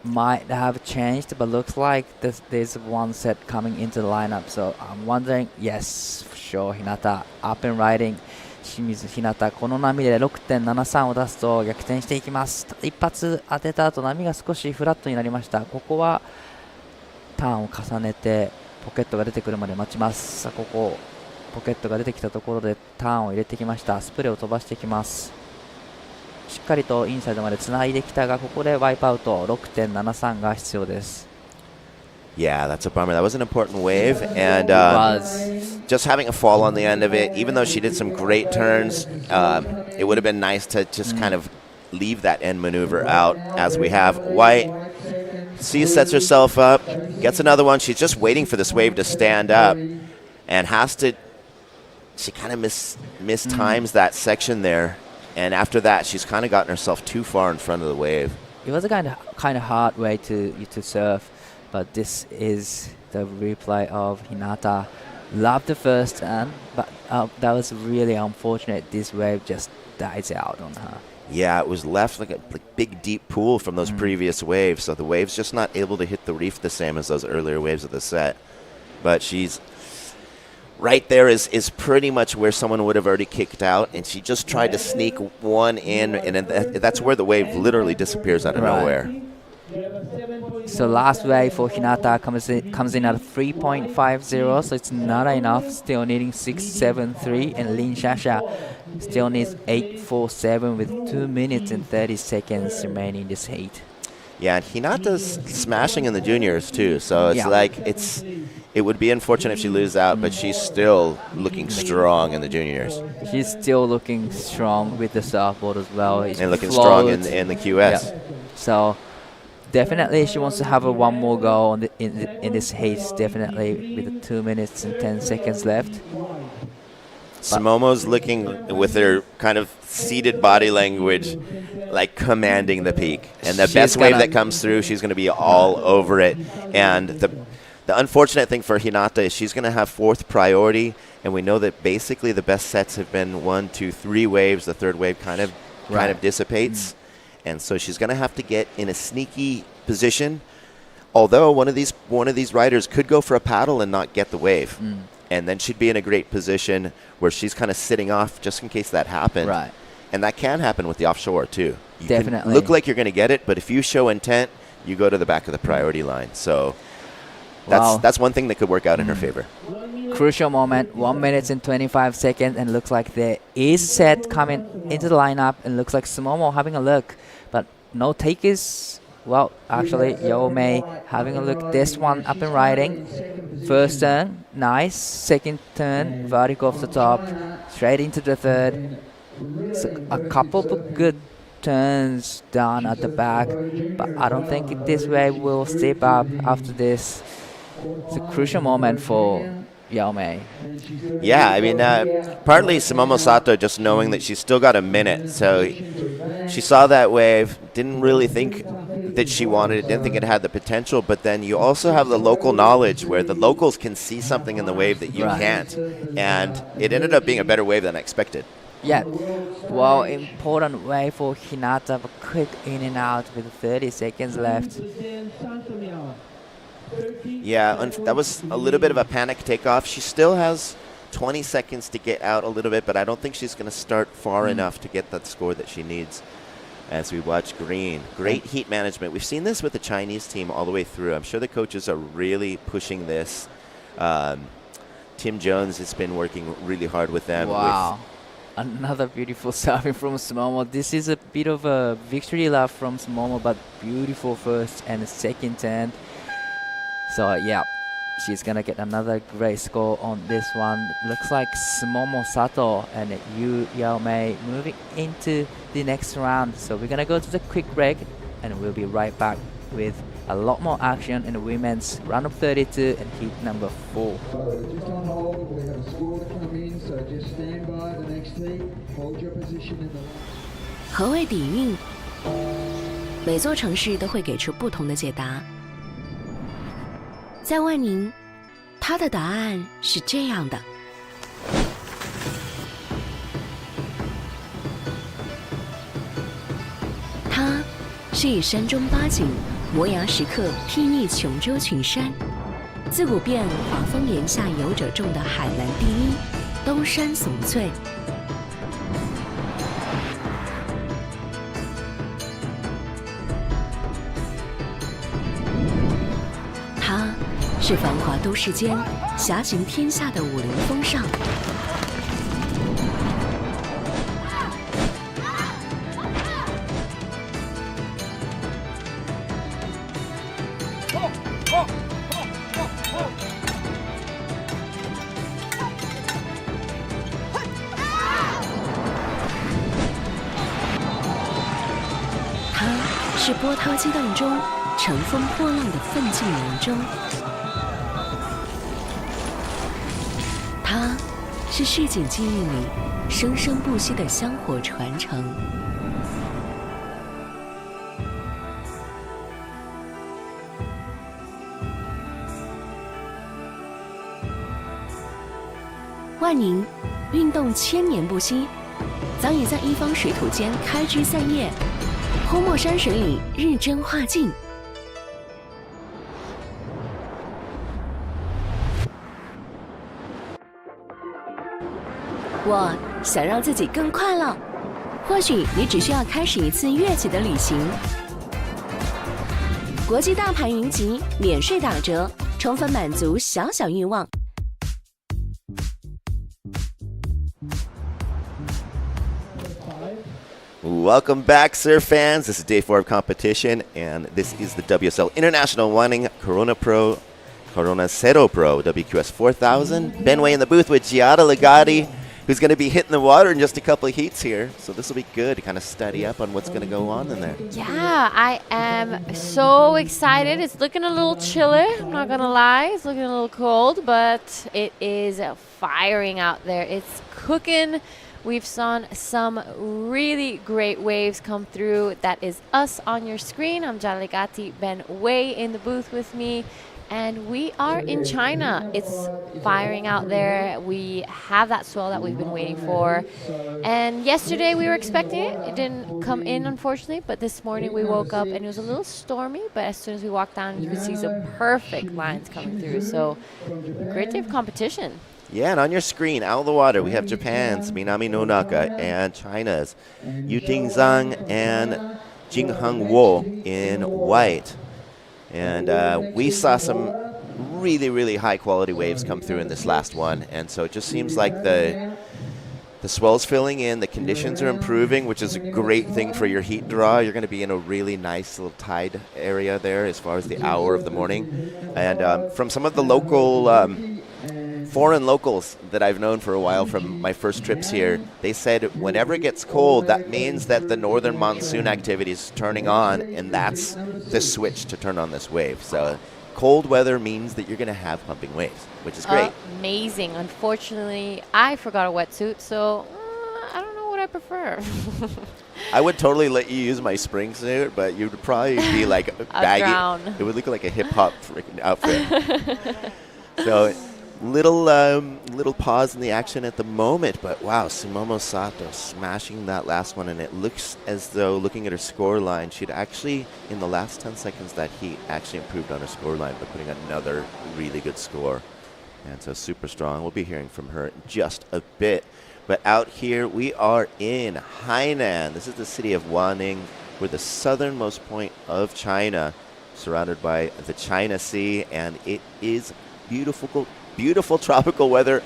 Might have changed, but looks like there's one set coming into the lineup. So I'm wondering, yes, for sure, Hinata up and riding. 清水ひなた、この波で 6.73 を出すと逆転していきます。一発当てた後波が少しフラットになりました。ここはターンを重ねてポケットが出てくるまで待ちます。さあここポケットが出てきたところでターンを入れてきました。スプレーを飛ばしてきます。しっかりとインサイドまでつないできたがここでワイプアウト 6.73 が必要です。Yeah, that's a bummer. That was an important wave, and just having a fall on the end of it, even though she did some great turns, it would have been nice to just kind of leave that end maneuver out as we have. White sets herself up, gets another one. She's just waiting for this wave to stand up, and she kind of mistimes that section there, and after that, she's kind of gotten herself too far in front of the wave. It was a kind of hard way to surf. But this is the replay of Hinata. Loved the first turn, but that was really unfortunate. This wave just dies out on her. Yeah, it was left like a big deep pool from those previous waves, so the wave's just not able to hit the reef the same as those earlier waves of the set. But she's right there is pretty much where someone would have already kicked out, and she just tried to sneak one in, and that's where the wave literally disappears out of nowhere. So last wave for Hinata comes in at 3.50, so it's not enough. Still needing 6.73, and Lin Shasha still needs 8.47 with 2 minutes and 30 seconds remaining in this heat. Yeah, and Hinata's smashing in the juniors too, so it's it would be unfortunate if she loses out, but she's still looking strong in the juniors. She's still looking strong with the surfboard as well. And looking strong in the QS. Yeah. So definitely she wants to have one more go in this heat, definitely with 2 minutes and 10 seconds left. Sumomo's looking with her kind of seated body language, like commanding the peak. And the best wave that comes through, she's going to be all over it. And the unfortunate thing for Hinata is she's going to have 4th priority. And we know that basically the best sets have been 1, 2, 3 waves. The 3rd wave kind of dissipates. And so she's going to have to get in a sneaky position. Although one of these riders could go for a paddle and not get the wave. And then she'd be in a great position where she's kind of sitting off just in case that happened. Right. And that can happen with the offshore too. You Definitely. can look like you're going to get it, but if you show intent, you go to the back of the priority line. So that's one thing that could work out in her favor. Crucial moment, 1 minute and 25 seconds, and looks like there is set coming into the lineup, and looks like Sumomo having a look, but no takers. Well, actually, Yomei having a look. This one up and riding. First turn, nice. Second turn, vertical off the top, straight into the third. So a couple of good turns down at the back, but I don't think this wave will step up after this. It's a crucial moment for Yomei. Yeah, I mean, partly Sumomo Sato just knowing that she's still got a minute. So she saw that wave, didn't really think that she wanted it, didn't think it had the potential. But then you also have the local knowledge where the locals can see something in the wave that you can't. And it ended up being a better wave than I expected. Yeah, well, important wave for Hinata, but quick in and out with 30 seconds left. Yeah, that was a little bit of a panic takeoff. She still has 20 seconds to get out a little bit, but I don't think she's going to start far enough to get that score that she needs. As we watch green, great heat management. We've seen this with the Chinese team all the way through. I'm sure the coaches are really pushing this. Tim Jones has been working really hard with them. Wow. Another beautiful serving from Sumomo. This is a bit of a victory lap from Sumomo, but beautiful first and second turn. So yeah, she's gonna get another great score on this one. Looks like Sumomo Sato and Yu Yao Mei moving into the next round. So we're gonna go to the quick break, and we'll be right back with a lot more action in the women's round of 32 and heat number 4. Just on hold, we have a score to come in, so just stand by the next heat. Hold your position in the line. 何谓底蕴？每座城市都会给出不同的解答。在万宁，他的答案是这样的：它是以山中八景、摩崖石刻睥睨琼州群山，自古便华峰岩下游者众的海蓝第一，东山耸翠。它是繁华都市间侠行天下的武林风尚。是波涛激荡中乘风破浪的奋进人中，它是市井记忆里生生不息的香火传承。万宁运动千年不息，早已在一方水土间开枝散叶。泼墨山水里日臻画境。我想让自己更快乐，或许你只需要开始一次跃起的旅行。国际大牌云集，免税打折，充分满足小小欲望。Welcome back, surf fans. This is day 4 of competition, and this is the WSL International Wanning Cero Pro WQS 4000. Ben Way in the booth with Giada Legati, who's going to be hitting the water in just a couple of heats here. So this will be good to kind of study up on what's going to go on in there. Yeah, I am so excited. It's looking a little chilly, I'm not going to lie. It's looking a little cold, but it is firing out there. It's cooking. We've seen some really great waves come through. That is us on your screen. I'm Jaligati, Ben Way in the booth with me. And we are in China. It's firing out there. We have that swell that we've been waiting for. And yesterday we were expecting it. It didn't come in, unfortunately. But this morning we woke up and it was a little stormy. But as soon as we walked down, you could see some perfect lines coming through. So great day of competition. Yeah, and on your screen, out of the water, we have Japan's Minami Nonaka and China's Yuting Zhang and Jingheng Wu in white. And we saw some really, really high-quality waves come through in this last one. And so it just seems like the swell's filling in, the conditions are improving, which is a great thing for your heat draw. You're going to be in a really nice little tide area there as far as the hour of the morning. And from some of the local... foreign locals that I've known for a while from my first trips here, they said whenever it gets cold, that means that the northern monsoon activity is turning on, and that's the switch to turn on this wave. So cold weather means that you're going to have pumping waves, which is great. Amazing. Unfortunately, I forgot a wetsuit, so I don't know what I prefer. I would totally let you use my spring suit, but you'd probably be like baggy. Drown. It would look like a hip-hop freaking outfit. So... Little pause in the action at the moment, but wow, Sumomo Sato smashing that last one, and it looks as though, looking at her score line, she'd actually, in the last 10 seconds that heat, actually improved on her score line by putting another really good score. And so super strong. We'll be hearing from her in just a bit. But out here, we are in Hainan. This is the city of Wanning. We're the southernmost point of China, surrounded by the China Sea, and it is beautiful, beautiful tropical weather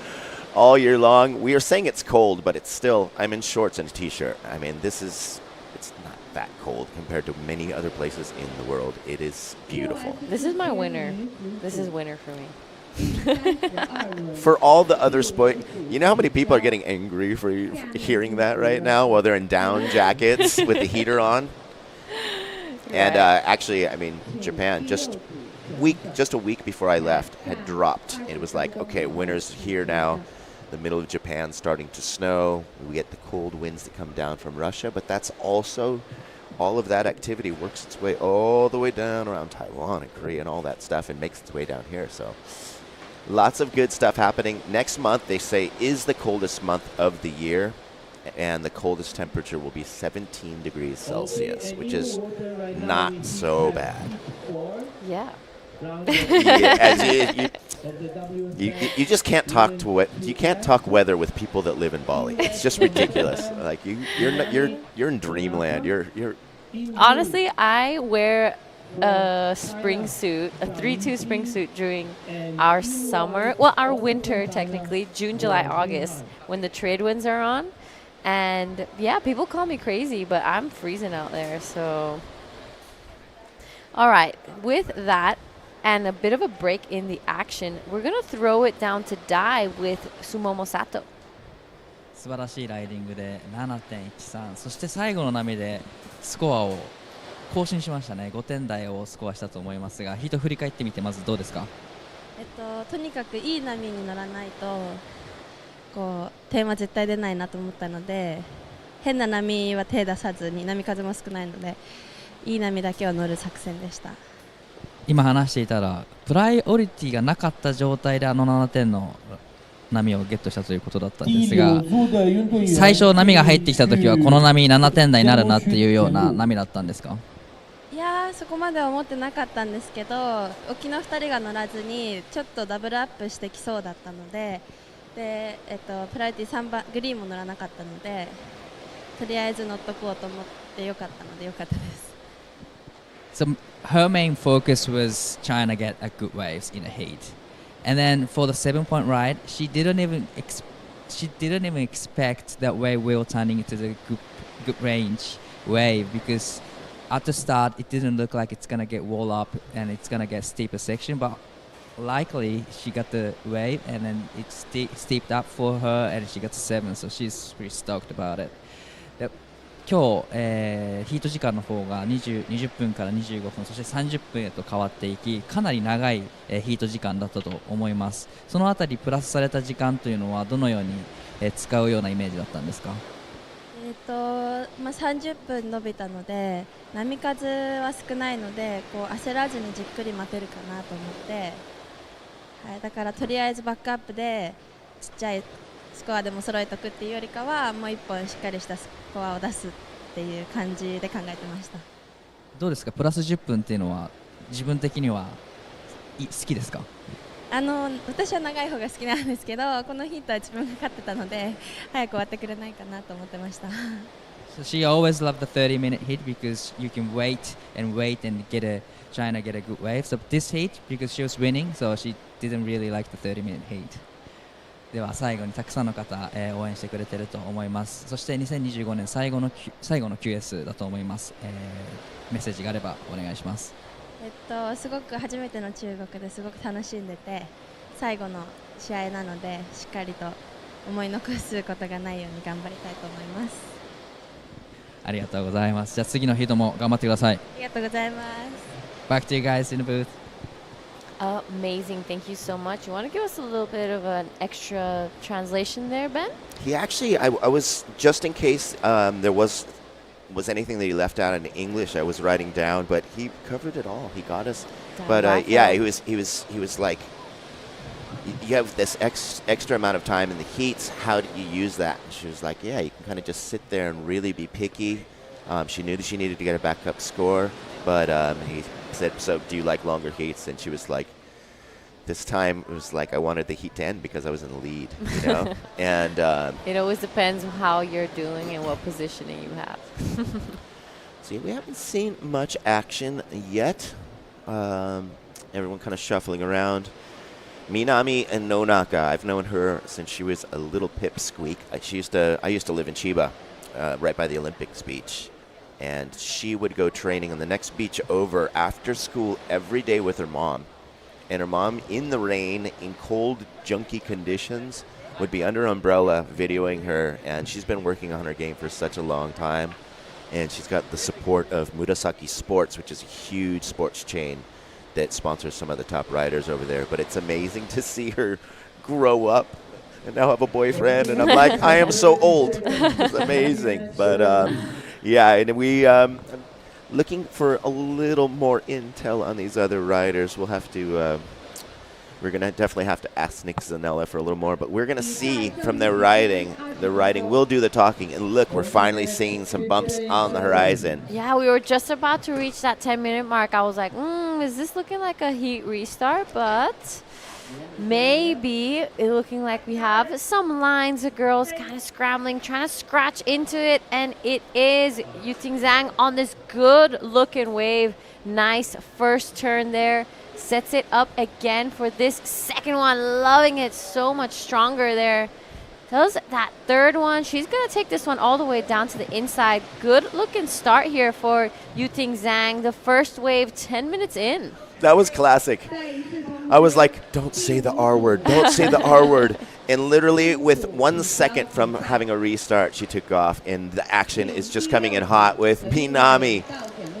all year long. We are saying it's cold, but it's still, I'm in shorts and a t-shirt. I mean, it's not that cold compared to many other places in the world. It is beautiful. This is my winter. This is winter for me. For all the other sport, you know how many people are getting angry for hearing that right now while they're in down jackets with the heater on? And actually, I mean, Japan just a week before I left had dropped. It was like, okay, winter's here now. The middle of Japan starting to snow. We get the cold winds that come down from Russia, but that's also all of that activity works its way all the way down around Taiwan and Korea and all that stuff and makes its way down here. So lots of good stuff happening. Next month, they say, is the coldest month of the year, and the coldest temperature will be 17 degrees Celsius, which is not so bad. Yeah. You just can't talk you can't talk weather with people that live in Bali. It's just ridiculous. Like you're in dreamland. You're Honestly, I wear a spring suit, a 3-2 spring suit during our summer, well, our winter technically, June, July, August, when the trade winds are on. And yeah, people call me crazy, but I'm freezing out there. So, all right, with that and a bit of a break in the action, we're going to throw it down to Dai with Sumomo Sato. 素晴らしいライディングで 7.13、 そして最後の波でスコアを更新しましたね。5点台をスコアしたと思いますが、ヒート振り返ってみてまずどうですか？とにかくいい波に乗らないとこう点は絶対出ないなと思ったので、変な波は手出さずに、波風も少ないのでいい波だけを乗る作戦でした。今話していたらプライオリティがなかった状態で7点の波をゲットしたということだったんですが、最初波が入ってきた時はこの波7点台になるなっていうような波だったんですか？いやー、そこまでは思ってなかったんですけど、沖の2人が乗らずにちょっとダブルアップしてきそうだったので、プライオリティ3番グリーンも乗らなかったので、とりあえず乗っとこうと思ってよかったのでよかったです。So her main focus was trying to get a good waves in the heat, and then for the 7-point ride, she didn't even expect that wave will turning into the good range wave, because at the start it didn't look like it's gonna get wall up and it's gonna get steeper section, but likely she got the wave and then it steeped up for her and she got to 7, so she's pretty stoked about it. 今日、ヒート時間の方が20分から25分、そして30分へと変わっていき、かなり長い、ヒート時間だったと思います。そのあたりプラスされた時間というのはどのように、使うようなイメージだったんですか？30分伸びたので、波風は少ないのでこう焦らずにじっくり待てるかなと思って、だからとりあえずバックアップでちっちゃいスコアでも揃えておくっていうよりかは、もう1本しっかりしたスコアを出すっていう感じで考えてました。どうですか？プラス10分っていうのは自分的には好きですか？私は長い方が好きなんですけど、このヒートは自分が勝ってたので早く終わってくれないかなと思ってました。So she always loved the 30-minute heat because you can wait and trying to get a good wave. So this heat, because she was winning, so she didn't really like the 30-minute heat. では最後にたくさんの方、応援してくれていると思います。そして2025年最後の QS だと思います。メッセージがあればお願いします。すごく初めての中国ですごく楽しんでて、最後の試合なのでしっかりと思い残すことがないように頑張りたいと思います。ありがとうございます。じゃあ次のヒートも頑張ってください。ありがとうございます。Back to you guys in the booth. Amazing. Thank you so much. You want to give us a little bit of an extra translation there, Ben? He actually, I was, just in case there was anything that he left out in English, I was writing down, but he covered it all. He got us. But yeah, he was like, you have this extra amount of time in the heats. How do you use that? And she was like, yeah, you can kind of just sit there and really be picky. She knew that she needed to get a backup score, but he said, so do you like longer heats? And she was like, this time it was like I wanted the heat to end because I was in the lead, you know. And it always depends on how you're doing and what positioning you have. see, we haven't seen much action yet. Everyone kind of shuffling around. Minami and Nonaka, I've known her since she was a little pipsqueak. I used to live in Chiba, right by the Olympics beach. And she would go training on the next beach over after school every day with her mom. And her mom, in the rain, in cold, junky conditions, would be under umbrella videoing her. And she's been working on her game for such a long time. And she's got the support of Murasaki Sports, which is a huge sports chain that sponsors some of the top riders over there. But it's amazing to see her grow up and now have a boyfriend. And I'm like, I am so old. It's amazing. But yeah, and we looking for a little more intel on these other riders. We'll have to, we're going to definitely have to ask Nick Zanella for a little more, but we're going to see from their riding. The riding will do the talking. And look, we're finally seeing some bumps on the horizon. Yeah, we were just about to reach that 10-minute mark. I was like, is this looking like a heat restart? But maybe it looking like we have some lines of girls kind of scrambling, trying to scratch into it. And it is Yuting Zhang on this good-looking wave. Nice first turn there. Sets it up again for this second one. Loving it. So much stronger there. Does that third one. She's going to take this one all the way down to the inside. Good looking start here for Yuting Zhang. The first wave 10 minutes in. That was classic. I was like, don't say the R word. Don't say the R word. And literally with 1 second from having a restart, she took off. And the action is just coming in hot with Minami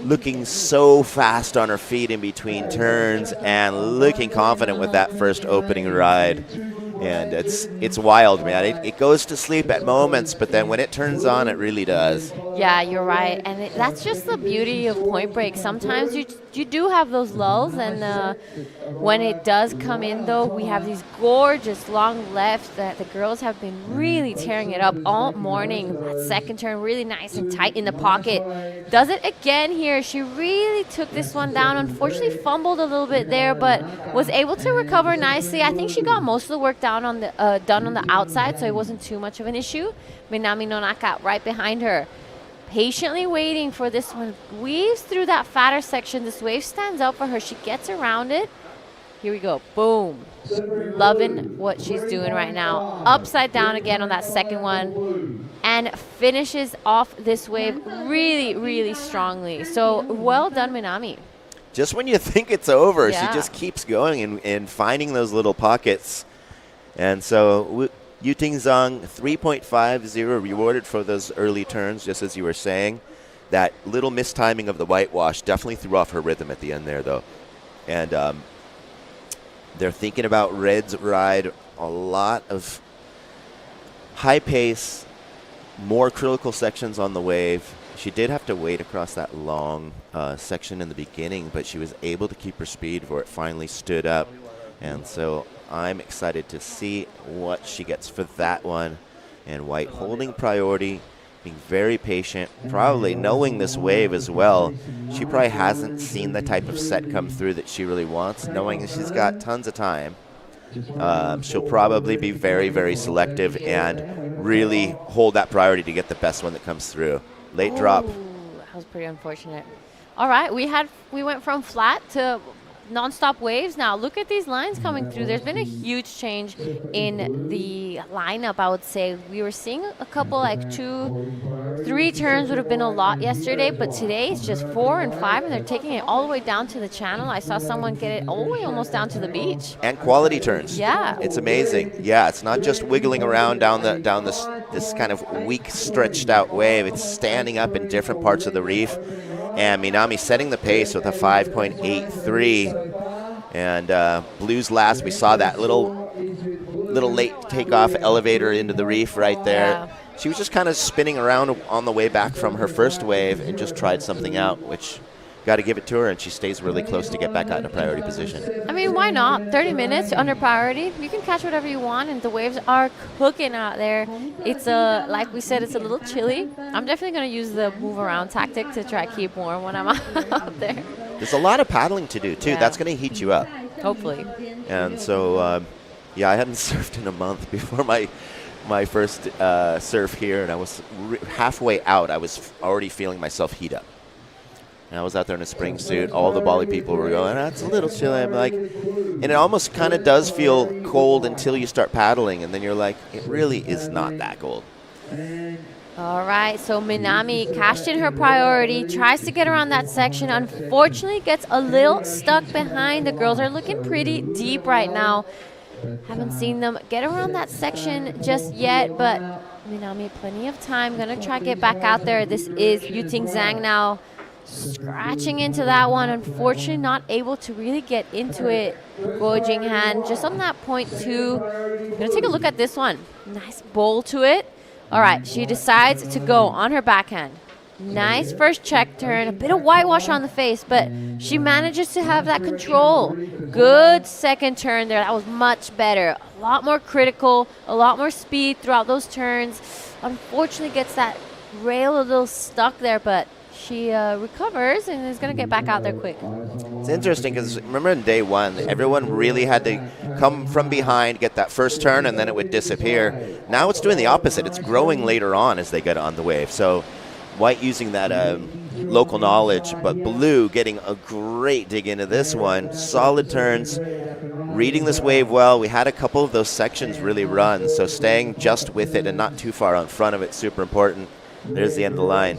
looking so fast on her feet in between turns and looking confident with that first opening ride. And it's wild, man. It goes to sleep at moments, but then when it turns on, it really does. Yeah, you're right. And that's just the beauty of Point Break. Sometimes you do have those lulls, and when it does come in, though, we have these gorgeous long lefts that the girls have been really tearing it up all morning. That second turn, really nice and tight in the pocket. Does it again here. She really took this one down. Unfortunately, fumbled a little bit there, but was able to recover nicely. I think she got most of the work done on the outside, so it wasn't too much of an issue. Minami Nonaka right behind her, patiently waiting for this one. Weaves through that fatter section. This wave stands up for her. She gets around it. Here we go. Boom. Loving what she's doing right now. Upside down again on that second one. And finishes off this wave really, really strongly. So well done, Minami. Just when you think it's over, Yeah. she just keeps going and finding those little pockets. And so Yuting Zhang, 3.50 rewarded for those early turns, just as you were saying. That little mistiming of the whitewash definitely threw off her rhythm at the end there, though. And they're thinking about Red's ride. A lot of high pace, more critical sections on the wave. She did have to wait across that long section in the beginning, but she was able to keep her speed before it finally stood up. And so I'm excited to see what she gets for that one. And White holding priority, being very patient, probably knowing this wave as well. She probably hasn't seen the type of set come through that she really wants, knowing that she's got tons of time. She'll probably be very, very selective and really hold that priority to get the best one that comes through. Late drop. That was pretty unfortunate. All right, we went from flat to non-stop waves. Now look at these lines coming through. There's been a huge change in the lineup, I would say. We were seeing a couple, like 2-3 turns would have been a lot yesterday, but today it's just 4 and 5, and they're taking it all the way down to the channel. I saw someone get it all the way almost down to the beach. And quality turns. Yeah. It's amazing. Yeah, it's not just wiggling around down this kind of weak, stretched out wave. It's standing up in different parts of the reef. And Minami setting the pace with a 5.83. And Blues last, we saw that little late takeoff elevator into the reef right there. Yeah. She was just kind of spinning around on the way back from her first wave and just tried something out, which got to give it to her, and she stays really close to get back out in a priority position. I mean, why not? 30 minutes under priority. You can catch whatever you want, and the waves are cooking out there. It's like we said, it's a little chilly. I'm definitely going to use the move around tactic to try to keep warm when I'm out there. There's a lot of paddling to do, too. Yeah. That's going to heat you up. Hopefully. And so, yeah, I hadn't surfed in a month before my first surf here, and I was halfway out. I was already feeling myself heat up. And I was out there in a spring suit. All the Bali people were going, "It's a little chilly." I'm like, and it almost kind of does feel cold until you start paddling, and then you're like, it really is not that cold. All right, so Minami cashed in her priority, tries to get around that section. Unfortunately, gets a little stuck behind. The girls are looking pretty deep right now. Haven't seen them get around that section just yet, but Minami, plenty of time. Gonna try to get back out there. This is Yuting Zhang now, scratching into that one. Unfortunately, not able to really get into it. Guo Jinghan just on that point two. Gonna take a look at this one. Nice bowl to it. All right, she decides to go on her backhand. Nice first check turn, a bit of whitewash on the face, but she manages to have that control. Good second turn there. That was much better. A lot more critical, a lot more speed throughout those turns. Unfortunately, gets that rail a little stuck there, but she recovers and is going to get back out there quick. It's interesting because remember in day one, everyone really had to come from behind, get that first turn, and then it would disappear. Now it's doing the opposite. It's growing later on as they get on the wave. So White using that local knowledge, but Blue getting a great dig into this one. Solid turns, reading this wave well. We had a couple of those sections really run, so staying just with it and not too far on front of it, super important. There's the end of the line.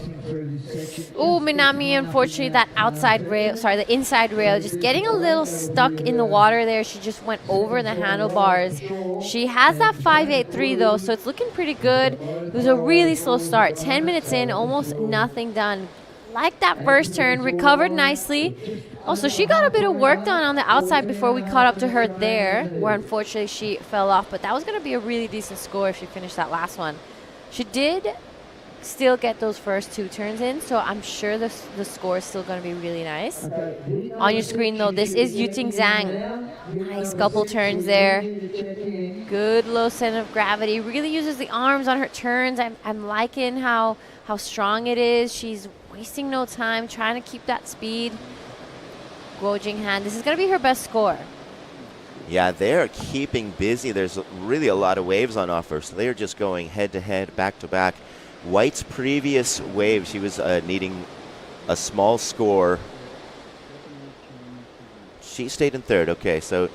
Oh, Minami, unfortunately, that outside rail, the inside rail, just getting a little stuck in the water there. She just went over the handlebars. She has that 5.83 though, so it's looking pretty good. It was a really slow start. 10 minutes in, almost nothing done. Like that first turn, recovered nicely. Also, she got a bit of work done on the outside before we caught up to her there, where unfortunately she fell off, but that was going to be a really decent score if she finished that last one. She did still get those first two turns in, so I'm sure the score is still going to be really nice. On your screen, though, this is Yuting Zhang. Nice couple turns there. Good low center of gravity. Really uses the arms on her turns. I'm liking how strong it is. She's wasting no time, trying to keep that speed. Guo Jinghan, this is going to be her best score. Yeah, they're keeping busy. There's really a lot of waves on offer, so they're just going head-to-head, back-to-back. White's previous wave, she was needing a small score. She stayed in third. Okay, so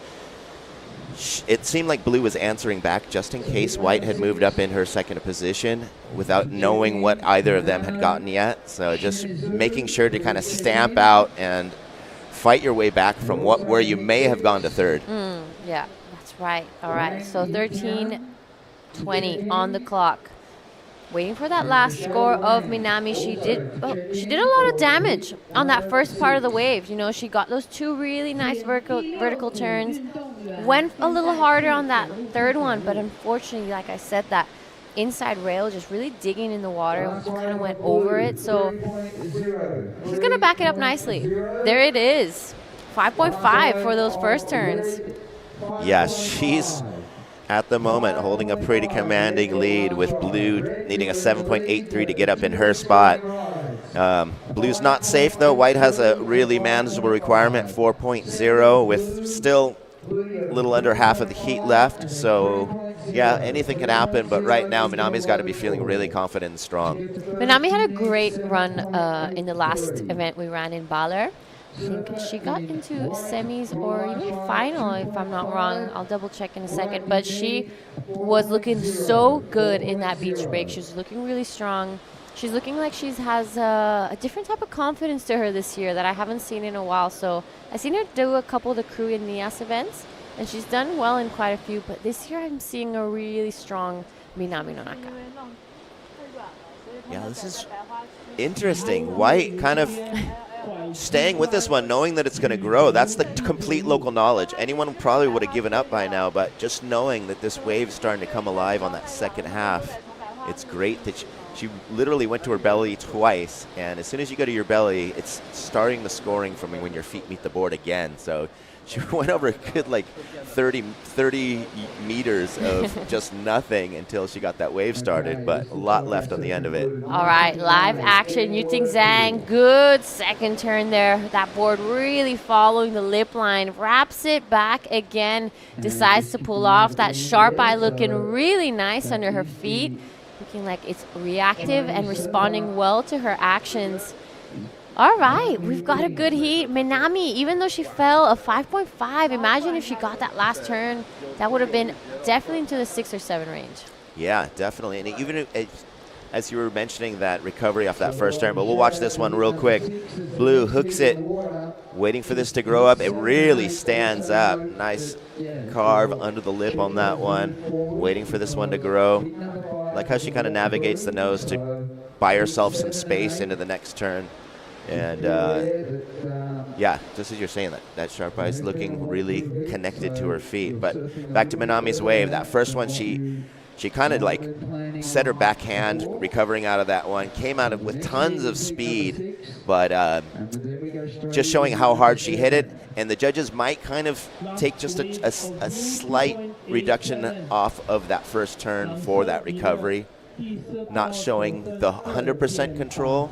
it seemed like Blue was answering back just in case White had moved up in her second position without knowing what either of them had gotten yet. So just making sure to kind of stamp out and fight your way back from where you may have gone to third. Yeah, that's right. All right, so 13:20 on the clock. Waiting for that last score of Minami. She did a lot of damage on that first part of the wave. You know, she got those two really nice vertical turns. Went a little harder on that third one, but unfortunately, like I said, that inside rail just really digging in the water, kind of went over it. So she's going to back it up nicely. There it is. 5.5 for those first turns. Yeah, she's at the moment holding a pretty commanding lead, with Blue needing a 7.83 to get up in her spot. Blue's not safe though. White has a really manageable requirement, 4.0, with still a little under half of the heat left. So yeah, anything can happen, but right now Minami's got to be feeling really confident and strong. Minami had a great run in the last event we ran in Baler. I think she got into semis or even final, if I'm not wrong. I'll double check in a second. But she was looking so good in that beach break. She was looking really strong. She's looking like she has a different type of confidence to her this year that I haven't seen in a while. So I've seen her do a couple of the Korean NIAS events, and she's done well in quite a few. But this year I'm seeing a really strong Minami Nonaka. Yeah, this is interesting. White kind of staying with this one, knowing that it's going to grow. That's the complete local knowledge. Anyone probably would have given up by now, but just knowing that this wave's starting to come alive on that second half, it's great that she literally went to her belly twice, and as soon as you go to your belly, it's starting the scoring from when your feet meet the board again. So she went over a good like 30 meters of just nothing until she got that wave started, but a lot left on the end of it. All right, live action. Yuting Zhang, good second turn there. That board really following the lip line. Wraps it back again. Decides to pull off. That sharp eye looking really nice under her feet. Looking like it's reactive and responding well to her actions. All right, we've got a good heat. Minami, even though she fell a 5.5, imagine if she got that last turn. That would have been definitely into the 6 or 7 range. Yeah, definitely. And even as you were mentioning that recovery off that first turn, but we'll watch this one real quick. Blue hooks it, waiting for this to grow up. It really stands up. Nice carve under the lip on that one. Waiting for this one to grow. Like how she kind of navigates the nose to buy herself some space into the next turn. And yeah, just as you're saying, that sharp eye is looking really connected to her feet. But back to Minami's wave, that first one, she kind of like set her backhand, recovering out of that one, came out with tons of speed, but just showing how hard she hit it. And the judges might kind of take just a slight reduction off of that first turn for that recovery. Not showing the 100% control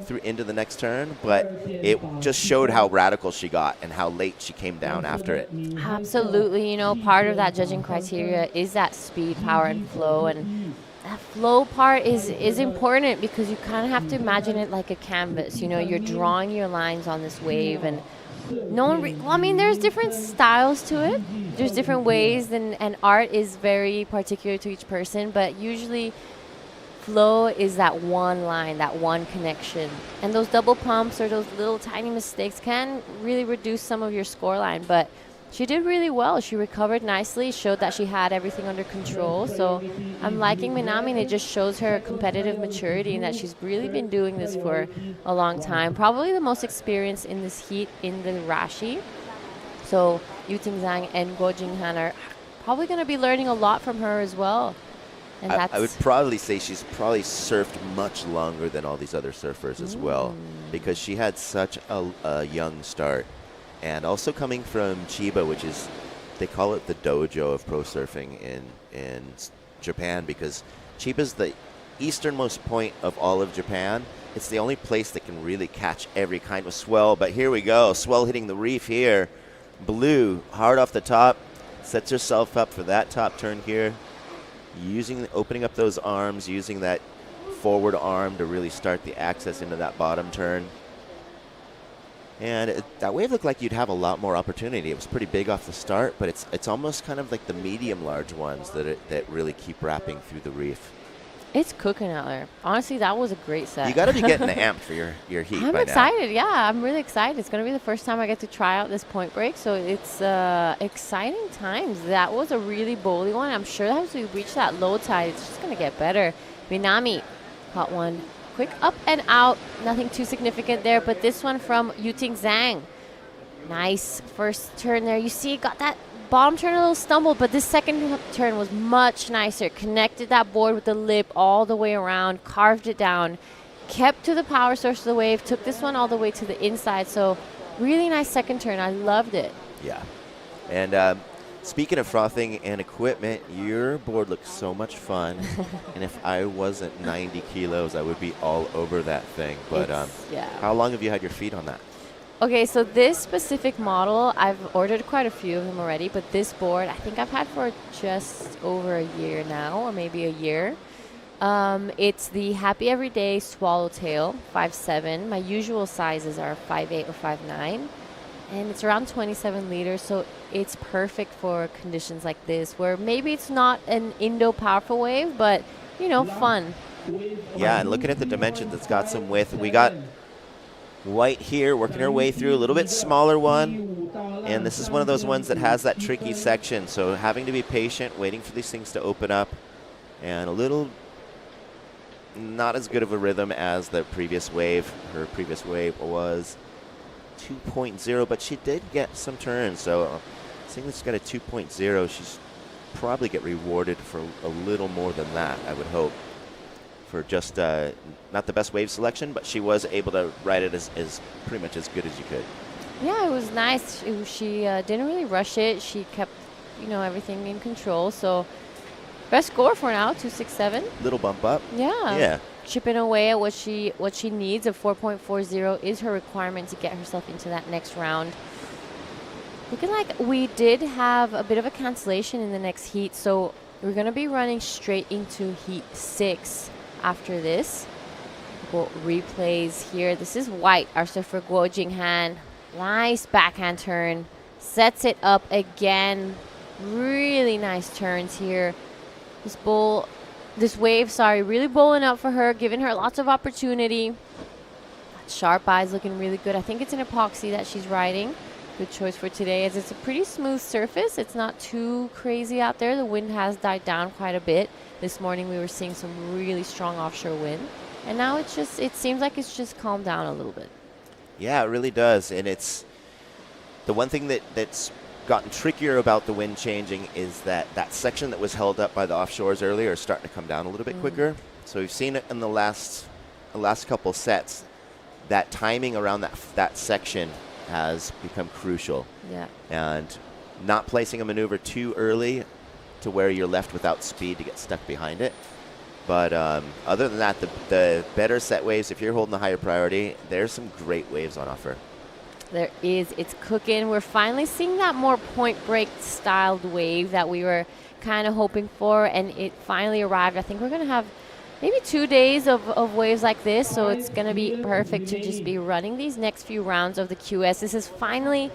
through into the next turn, but it just showed how radical she got and how late she came down after it. Absolutely. You know, part of that judging criteria is that speed, power, and flow. And that flow part is important because you kind of have to imagine it like a canvas. You know, you're drawing your lines on this wave, and well, I mean, there's different styles to it. There's different ways, and art is very particular to each person, but usually flow is that one line, that one connection. And those double pumps or those little tiny mistakes can really reduce some of your score line. But she did really well. She recovered nicely, showed that she had everything under control. So I'm liking Minami, and it just shows her competitive maturity and that she's really been doing this for a long time. Probably the most experienced in this heat in the Rashi. So Yuting Zhang and Guo Jinghan are probably going to be learning a lot from her as well. And I would probably say she's probably surfed much longer than all these other surfers as well, because she had such a young start. And also coming from Chiba, which is, they call it the dojo of pro surfing in Japan, because Chiba's the easternmost point of all of Japan. It's the only place that can really catch every kind of swell. But here we go, swell hitting the reef here. Blue, hard off the top, sets herself up for that top turn here. Opening up those arms, using that forward arm to really start the access into that bottom turn. And that wave looked like you'd have a lot more opportunity. It was pretty big off the start, but it's almost kind of like the medium-large ones that really keep wrapping through the reef. It's cooking out there. Honestly, that was a great set. You got to be getting amped for your heat I'm by excited. Yeah, I'm really excited. It's going to be the first time I get to try out this point break, so it's exciting times. That was a really bowly one. I'm sure as we reach that low tide, it's just going to get better. Minami caught one. Quick up and out. Nothing too significant there, but this one from Yuting Zhang. Nice first turn there. You see, got that bottom turn a little stumbled, but this second turn was much nicer. Connected that board with the lip all the way around, carved it down, kept to the power source of the wave, took this one all the way to the inside. So really nice second turn. I loved it. Yeah. And speaking of frothing and equipment, your board looks so much fun. And if I wasn't 90 kilos, I would be all over that thing. But yeah. How long have you had your feet on that? Okay, so this specific model, I've ordered quite a few of them already, but this board, I think I've had for just over a year now, or maybe a year. It's the Happy Everyday Swallowtail 5'7". My usual sizes are 5'8" or 5'9", and it's around 27 liters, so it's perfect for conditions like this, where maybe it's not an Indo powerful wave, but, you know, fun. Yeah, and looking at the dimensions, it's got some width. We got white here working her way through, a little bit smaller one, and this is one of those ones that has that tricky section, so having to be patient, waiting for these things to open up, and a little not as good of a rhythm as the previous wave. Her previous wave was 2.0, but she did get some turns, so seeing that she's got a 2.0, she's probably get rewarded for a little more than that, I would hope, for just not the best wave selection, but she was able to ride it as pretty much as good as you could. Yeah, it was nice. She didn't really rush it. She kept, everything in control. So best score for now, 267. Little bump up. Yeah. Yeah. Chipping away at what she needs. A 4.40 is her requirement to get herself into that next round. Looking like we did have a bit of a cancellation in the next heat, so we're going to be running straight into heat 6 after this. Couple replays here. This is White, our surfer Guo Jinghan. Nice backhand turn. Sets it up again. Really nice turns here. This wave, really bowling up for her, giving her lots of opportunity. Sharp eyes looking really good. I think it's an epoxy that she's riding. Good choice for today, as it's a pretty smooth surface. It's not too crazy out there. The wind has died down quite a bit. This morning we were seeing some really strong offshore wind, and now it seems like it's just calmed down a little bit. Yeah, it really does. And it's the one thing that's gotten trickier about the wind changing is that section that was held up by the offshores earlier is starting to come down a little bit quicker. So we've seen it in the last couple sets. That timing around that section has become crucial. Yeah. And not placing a maneuver too early to where you're left without speed to get stuck behind it. But other than that, the better set waves, if you're holding the higher priority, there's some great waves on offer. There is. It's cooking. We're finally seeing that more point break styled wave that we were kind of hoping for, and it finally arrived. I think we're going to have maybe 2 days of waves like this, so it's going to be perfect to just be running these next few rounds of the QS. This is finally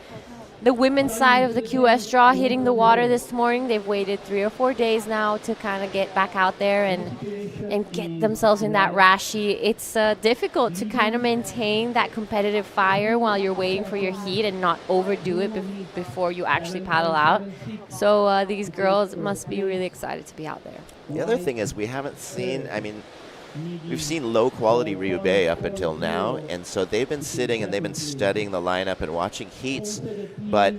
the women's side of the QS draw hitting the water this morning. They've waited 3 or 4 days now to kind of get back out there and get themselves in that rashi. It's difficult to kind of maintain that competitive fire while you're waiting for your heat and not overdo it before you actually paddle out. So these girls must be really excited to be out there. The other thing is we haven't seen, we've seen low quality Riyue Bay up until now, and so they've been sitting and they've been studying the lineup and watching heats, but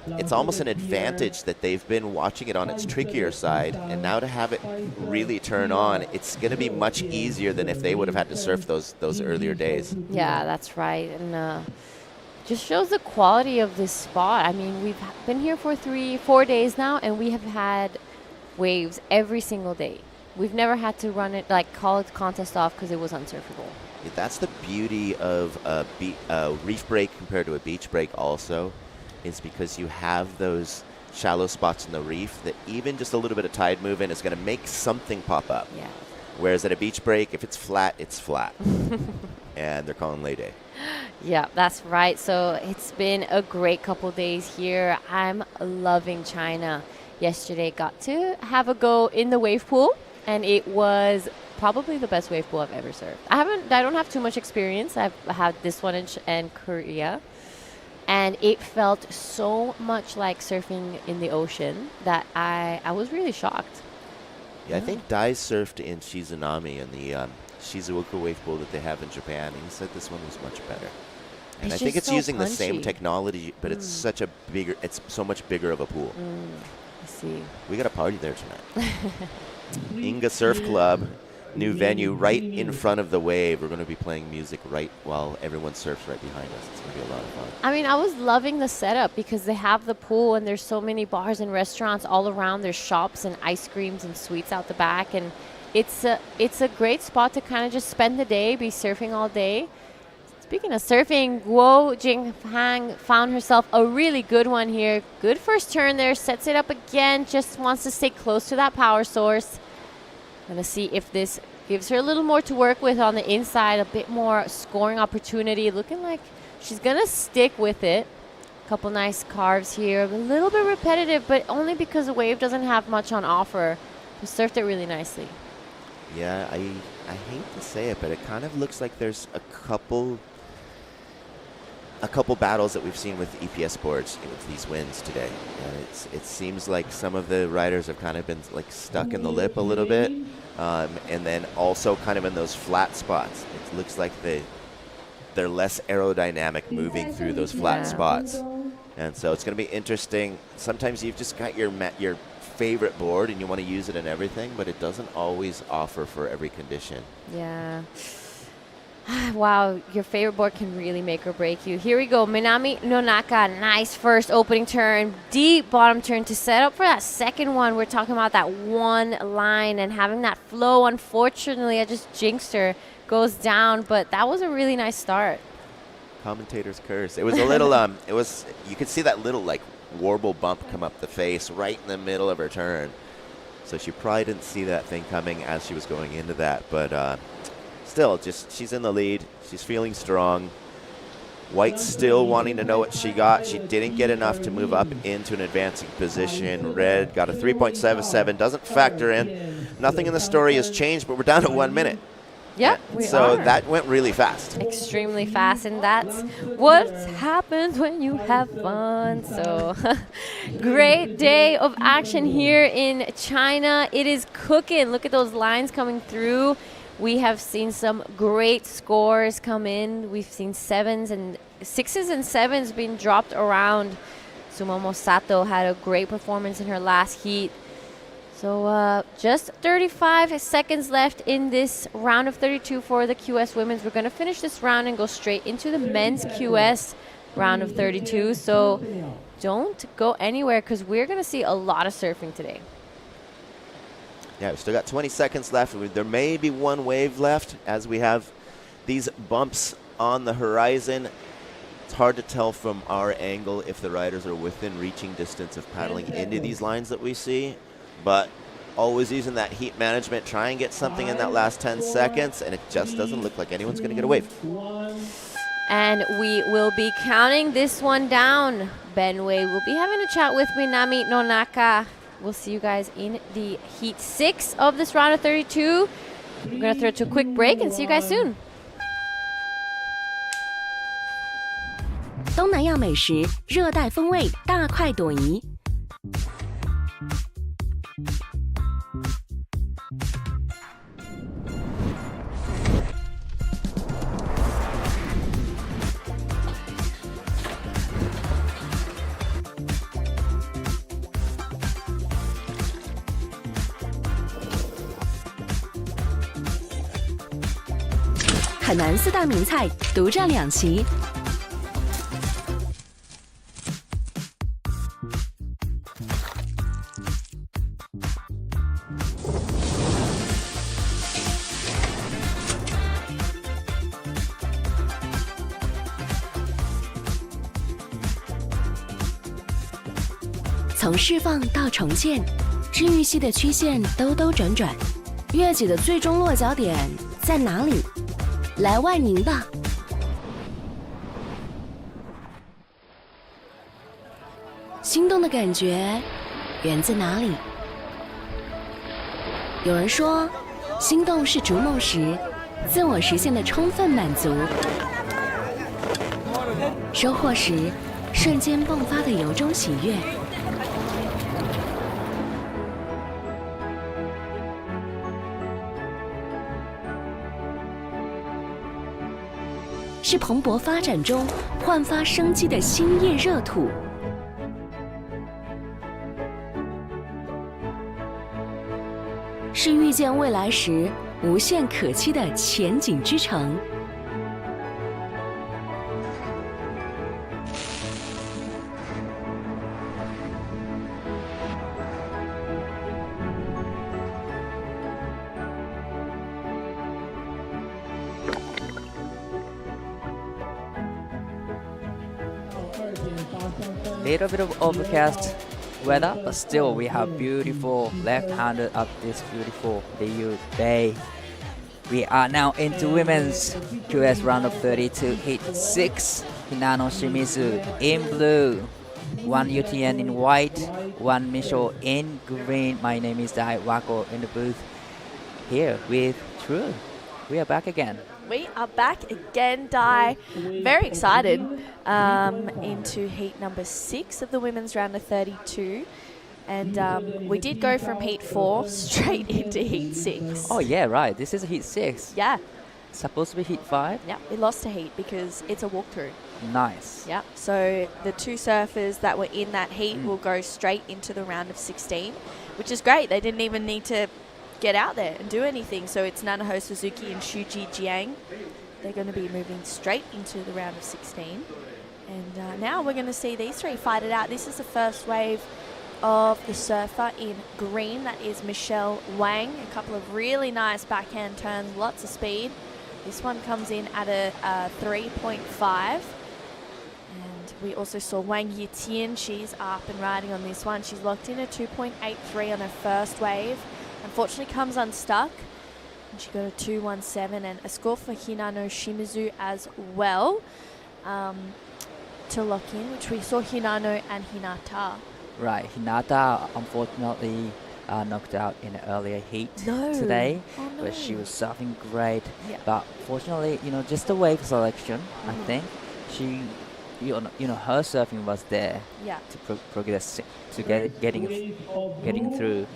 it's almost an advantage that they've been watching it on its trickier side, and now to have it really turn on, it's going to be much easier than if they would have had to surf those earlier days. Yeah, that's right. And just shows the quality of this spot. We've been here for 4 days now, and we have had waves every single day. We've never had to run it, call it contest off because it was unsurfable. Yeah, that's the beauty of a reef break compared to a beach break also, is because you have those shallow spots in the reef that even just a little bit of tide movement is going to make something pop up. Yeah. Whereas at a beach break, if it's flat, it's flat. And they're calling lay day. Yeah, that's right. So it's been a great couple days here. I'm loving China. Yesterday got to have a go in the wave pool, and it was probably the best wave pool I've ever surfed. I don't have too much experience. I've had this one in Korea, and it felt so much like surfing in the ocean that I was really shocked. Yeah, I think Dai surfed in Shizunami in the Shizuoka wave pool that they have in Japan, and he said this one was much better. And I think it's so using punchy. the same technology, but it's so much bigger of a pool. I see. We got a party there tonight. Inga Surf Club, new venue right in front of the wave. We're going to be playing music right while everyone surfs right behind us. It's going to be a lot of fun. I was loving the setup because they have the pool and there's so many bars and restaurants all around. There's shops and ice creams and sweets out the back, and it's a great spot to kind of just spend the day, be surfing all day. Speaking of surfing, Guo Jinghang found herself a really good one here. Good first turn there, sets it up again, just wants to stay close to that power source. Gonna see if this gives her a little more to work with on the inside, a bit more scoring opportunity. Looking like she's gonna stick with it. Couple nice carves here, a little bit repetitive, but only because the wave doesn't have much on offer. She surfed it really nicely. Yeah, I hate to say it, but it kind of looks like there's a couple battles that we've seen with EPS boards with these winds today. It seems like some of the riders have kind of been stuck in the lip a little bit, and then also kind of in those flat spots. It looks like they're less aerodynamic moving through those flat spots, and so it's going to be interesting. Sometimes you've just got your favorite board and you want to use it in everything, but it doesn't always offer for every condition. Yeah. Wow, your favorite board can really make or break you. Here we go. Minami Nonaka, nice first opening turn, deep bottom turn to set up for that second one. We're talking about that one line and having that flow. Unfortunately, I just jinxed her. Goes down, but that was a really nice start. Commentator's curse. It was a little, you could see that little, like, warble bump come up the face right in the middle of her turn. So she probably didn't see that thing coming as she was going into that, but still, just she's in the lead. She's feeling strong. White still wanting to know what she got. She didn't get enough to move up into an advancing position. Red got a 3.77, doesn't factor in. Nothing in the story has changed, but we're down to 1 minute. Yep, So that went really fast. Extremely fast, and that's what happens when you have fun. So great day of action here in China. It is cooking. Look at those lines coming through. We have seen some great scores come in. We've seen 7s and 6s and 7s being dropped around. Sumomo Sato had a great performance in her last heat. So just 35 seconds left in this round of 32 for the QS women's. We're going to finish this round and go straight into the men's QS round of 32. So don't go anywhere because we're going to see a lot of surfing today. Yeah, we still got 20 seconds left. There may be one wave left as we have these bumps on the horizon. It's hard to tell from our angle if the riders are within reaching distance of paddling into these lines that we see. But always using that heat management, try and get something in that last 10 seconds, and it just doesn't look like anyone's going to get a wave. And we will be counting this one down. Benway will be having a chat with Minami Nonaka. We'll see you guys in the heat 6 of this round of 32. We're going to throw it to a quick break and see you guys soon. 东南亚美食，热带风味，大快朵颐。海南4大名菜独占2席。从释放到重建，治愈系的曲线兜兜转转，月季的最终落脚点在哪里？来万宁吧！心动的感觉源自哪里？有人说，心动是逐梦时自我实现的充分满足，收获时瞬间迸发的由衷喜悦。是蓬勃发展中焕发生机的新叶热土，是遇见未来时无限可期的前景之城。Little bit of overcast weather, but still we have beautiful left-handed up this beautiful Riyue Bay. We are now into women's QS round of 32, heat 6. Hinano Shimizu in blue, 1 UTN in white, 1 Misho in green. My name is Dai Wako in the booth here with True. We are back again. We are back again, Dai. Very excited into heat number 6 of the women's round of 32. And we did go from heat 4 straight into heat 6. Oh yeah, right. This is heat 6. Yeah. Supposed to be heat 5? Yeah, we lost to heat because it's a walkthrough. Nice. Yeah, so the 2 surfers that were in that heat will go straight into the round of 16, which is great. They didn't even need to get out there and do anything. So it's Nanaho Suzuki and Shuji Jiang they're going to be moving straight into the round of 16. And now we're going to see these three fight it out. This is the first wave of the surfer in green. That is Michelle Wang. A couple of really nice backhand turns, lots of speed. This one comes in at a 3.5. And we also saw Wang Yitian. She's up and riding on this one. She's locked in a 2.83 on her first wave. Unfortunately comes unstuck. And she got a 2.17 and a score for Hinano Shimizu as well to lock in, which we saw Hinano and Hinata. Right, Hinata unfortunately knocked out in an earlier heat today, but she was surfing great. Yeah. But fortunately, just the wave selection, I think she, her surfing was there to progress to getting through.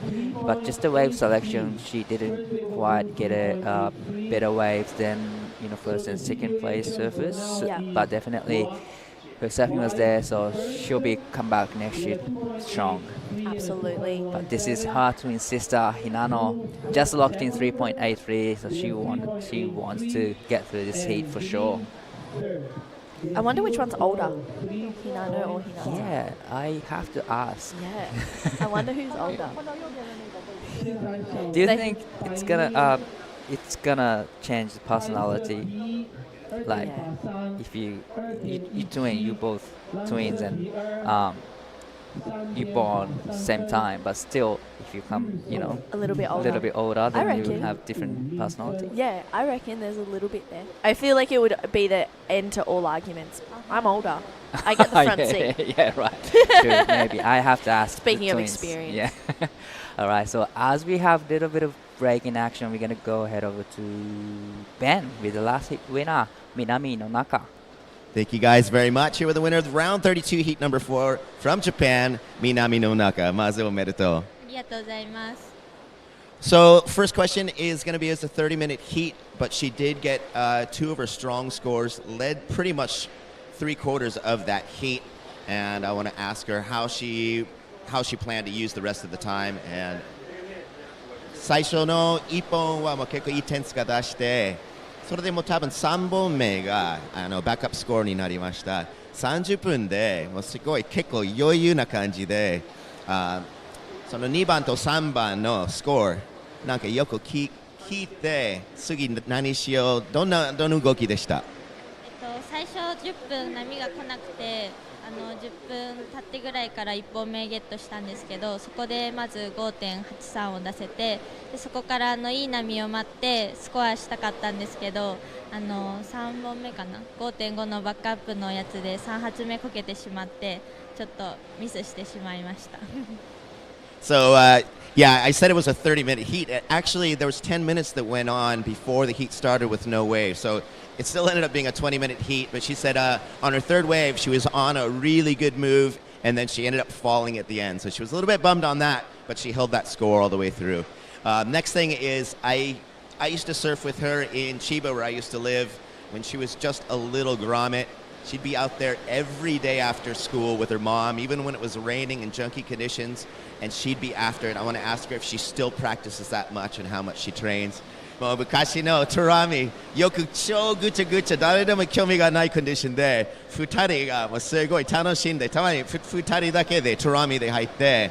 But just the wave selection, she didn't quite get a better waves than first and second place surfers. But definitely, her surfing was there, so she'll be come back next year strong. Absolutely. But this is her twin sister Hinano, just locked in 3.83, so she wants to get through this heat for sure. I wonder which one's older, Hinano or Hinata. Yeah, I have to ask. Yeah, I wonder who's older. Do you think it's gonna change the personality? Like, if you twin, you both twins, and you born same time, but still, if you come, a little bit older, then you have different personality. Yeah, I reckon there's a little bit there. I feel like it would be the end to all arguments. I'm older. I get the front seat. Yeah, right. True, maybe. I have to ask. Speaking the of twins. experience. Yeah. All right. So as we have a little bit of break in action, we're gonna go head over to Ben with the last heat winner, Minami no Naka. Thank you guys very much. Here with the winner of round 32, heat number 4 from Japan, Minami no Naka. Mazu omedetou. ありがとうございます。 So first question is going to be as a 30-minute heat, but she did get 2 of her strong scores, led pretty much 3/4 of that heat, and I want to ask her how she planned to use the rest of the time. And 最初の1本はもう結構いい点数が出して、それでもう多分3本目がバックアップスコアになりました。30分でもうすごい結構余裕な感じで、その2番と3番のスコアなんかよく聞いて、次何しよう、どの動きでした？最初10分波が来なくて10分経ってぐらいから1本目ゲットしたんですけど、そこでまず 5.83 を出せて、でそこからいい波を待ってスコアしたかったんですけど、3本目かな 5.5 のバックアップのやつで3発目こけてしまってちょっとミスしてしまいました。So, yeah, I said it was a 30-minute heat. Actually, there was 10 minutes that went on before the heat started with no wave. So it still ended up being a 20-minute heat. But she said on her third wave, she was on a really good move, and then she ended up falling at the end. So she was a little bit bummed on that, but she held that score all the way through. Next thing is I used to surf with her in Chiba, where I used to live, when she was just a little grommet. She'd be out there every day after school with her mom, even when it was raining and junky conditions, and she'd be after it. I want to ask her if she still practices that much and how much she trains. もう昔のトラミ、よく超ぐちゃぐちゃ誰でも興味がないコンディションで、2人がもうすごい楽しんで、たまに2人だけでトラミで入って、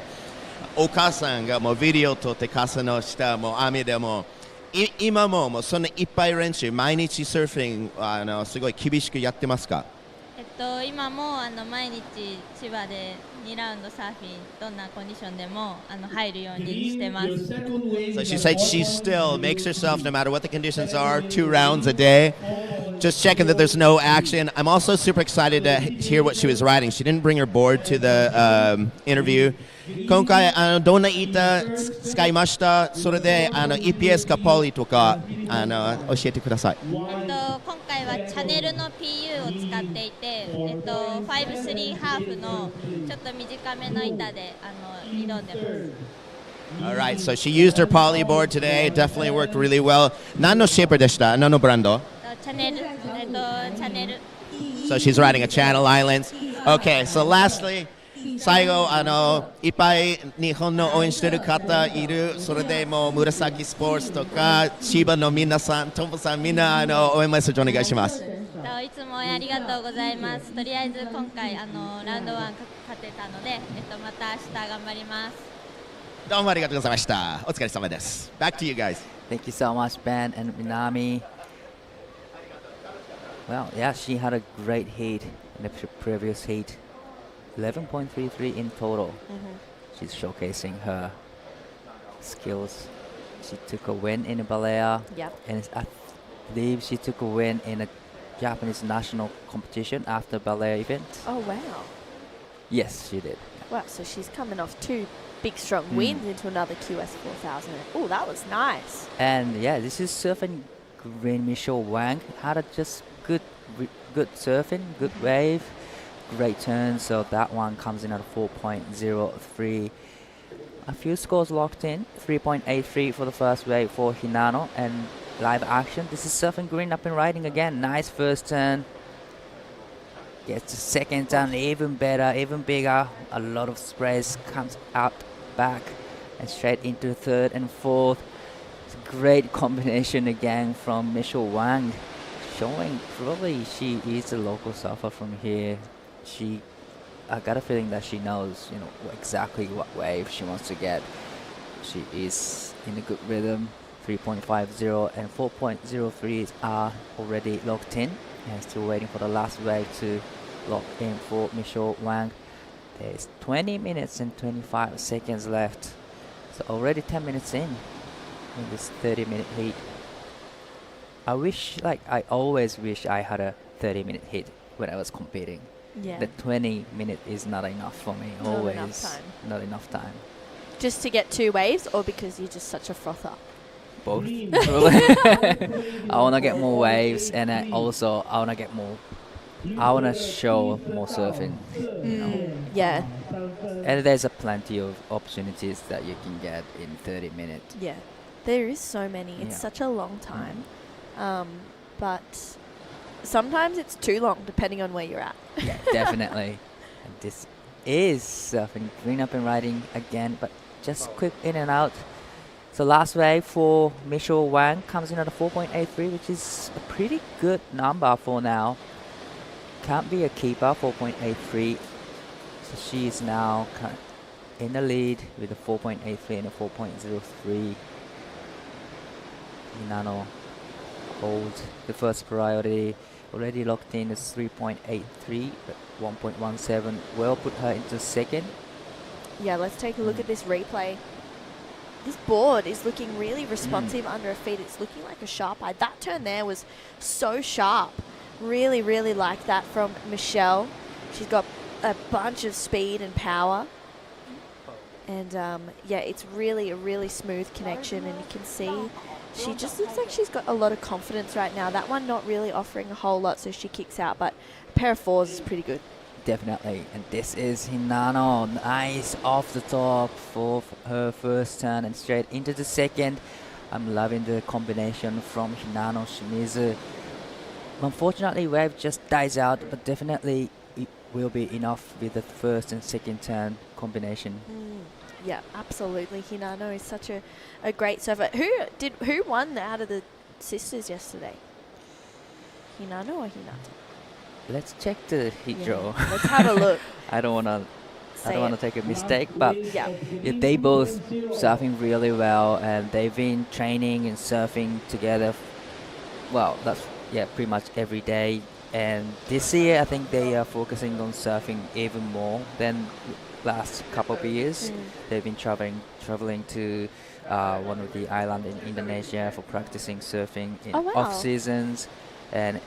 お母さんがもうビデオ撮って傘の下、もう雨でも、今もそんないっぱい練習、毎日サーフィンすごい厳しくやってますか？今も毎日千葉で2ラウンドサーフィンどんなコンディションでも入るようにしてます。So she said she still makes herself, no matter what the conditions are, 2 rounds a day. Just checking that there's no action. I'm also super excited to hear what she was riding. She didn't bring her board to the interview. 今回どんな板使いました？それでEPS かポリとか教えてください。今回はチャネルの PU を使っていて、5-3 ハーフのちょっと短めの板で挑んでます。All right, so she used her poly board today. It definitely worked really well. 何のシェイプでした？何のブランド？チャネル、チャネル。So she's riding a Channel Islands. Okay, so lastly, 最後いっぱい日本の応援してる方いる。それでもう紫スポーツとか千葉の皆さん、トムさんみんな応援メッセージお願いします。いつも応援ありがとうございます。とりあえず今回ラウンド1勝てたので、また明日頑張ります。どうもありがとうございました。お疲れ様です。Back to you guys. Thank you so much, Ben and Minami. Well, yeah, she had a great heat in the previous heat. 11.33 in total. She's showcasing her skills. She took a win in Balea. Yep. And I believe she took a win in a Japanese national competition after Balea event. Oh, wow. Yes, she did. Wow, so she's coming off 2 big strong wins into another QS 4000. Oh, that was nice. And yeah, this is surfing green. Michelle Wang had a just good surfing, good wave, great turn. So that one comes in at 4.03. A few scores locked in. 3.83 for the first wave for Hinano. And live action. This is surfing green up and riding again. Nice first turn. Gets the second turn even better, even bigger. A lot of sprays comes out back and straight into third and fourth. It's a great combination again from Michelle Wang, showing probably she is a local surfer from here. I got a feeling that she knows, exactly what wave she wants to get. She is in a good rhythm. 3.50 and 4.03 are already locked in, and still waiting for the last wave to lock in for Michelle Wang. There's 20 minutes and 25 seconds left, so already 10 minutes in this 30-minute heat. I always wish I had a 30-minute heat when I was competing. Yeah. The 20-minute is not enough for me. Always not enough time. Just to get 2 waves, or because you're just such a frother? Both. I want to get more waves, and I want to get more. I want to show more surfing. Yeah. And there's plenty of opportunities that you can get in 30 minutes. Yeah. There is so many. It's Yeah. such a long time. But sometimes it's too long, depending on where you're at. Yeah, definitely. And this is surfing green up and riding again, but just quick in and out. So last wave for Michelle Wang comes in at a 4.83, which is a pretty good number for now. Can't be a keeper, 4.83. So she is now in the lead with a 4.83 and a 4.03. Hinano holds the first priority. Already locked in is 3.83, but 1.17 will put her into second. Yeah, let's take a look at this replay. This board is looking really responsive under her feet. It's looking like a sharp eye. That turn there was so sharp. Really, really like that from Michelle. She's got a bunch of speed and power. And yeah, it's really a really smooth connection, and you can see she just looks like she's got a lot of confidence right now. That one not really offering a whole lot, so she kicks out, but a pair of 4s is pretty good. Definitely. And this is Hinano. Nice off the top for her first turn and straight into the second. I'm loving the combination from Hinano Shimizu. Unfortunately, wave just dies out, but definitely it will be enough with the first and second turn combination. Yeah, absolutely. Hinano is such a great surfer. Who won out of the sisters yesterday? Hinano or Hinata? Let's check the heat draw. Let's have a look. I don't want to take a mistake, but yeah, they both surfing really well, and they've been training and surfing together. Well, that's pretty much every day. And this year, I think they are focusing on surfing even more than last couple of years. They've been traveling to one of the islands in Indonesia for practicing surfing in off seasons, and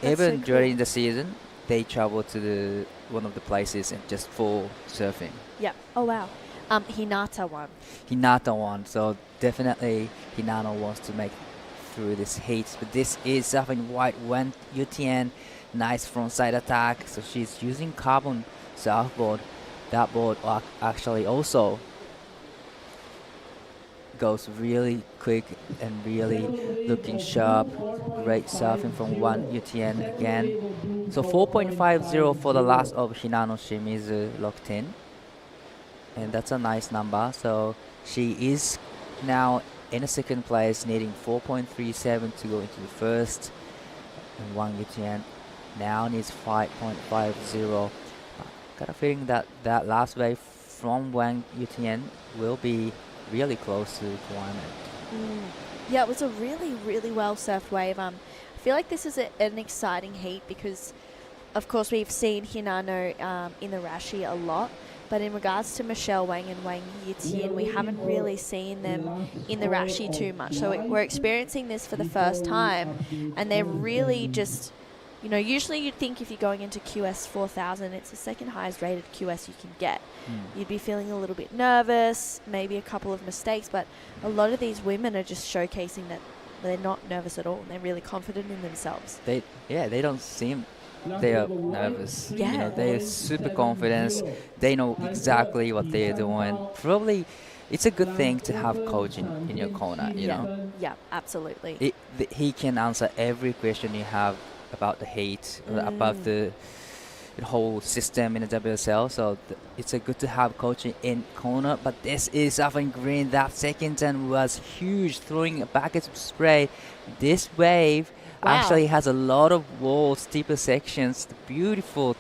even during the season, they travel to one of the places and just for surfing. Yeah. Oh wow. Hinata won. Hinata won. So definitely Hinano wants to make through this heat. But this is surfing white went UTN. Nice frontside attack. So she's using carbon surfboard. That board actually also goes really quick and really looking sharp. Great surfing from Wang Yutian again. So 4.50 for the last of Hinano Shimizu locked in. And that's a nice number. So she is now in a second place, needing 4.37 to go into the first. And Wang Yutian now needs 5.50. Got a feeling that that last wave from Wang Yutian will be really close to requirement. Yeah, it was a really, really well surfed wave. I feel like this is an exciting heat because, of course, we've seen Hinano in the Rashi a lot. But in regards to Michelle Wang and Wang Yitian, we haven't really seen them in the Rashi too much. So we're experiencing this for the first time. And they're really just, you know, usually you'd think if you're going into QS 4000, it's the second highest rated QS you can get. You'd be feeling a little bit nervous, maybe a couple of mistakes. But a lot of these women are just showcasing that they're not nervous at all. They're really confident in themselves. They don't seem they are nervous. Yeah. You know, they're super confident. They know exactly what they're doing. Probably, it's a good thing to have coach in your corner. You know. Yeah, absolutely. He can answer every question you have about the heat, about the whole system in the WSL. So it's a good to have coaching in corner. But this is Southern Green. That second turn was huge, throwing a bucket of spray. This wave actually has a lot of walls, steeper sections, beautiful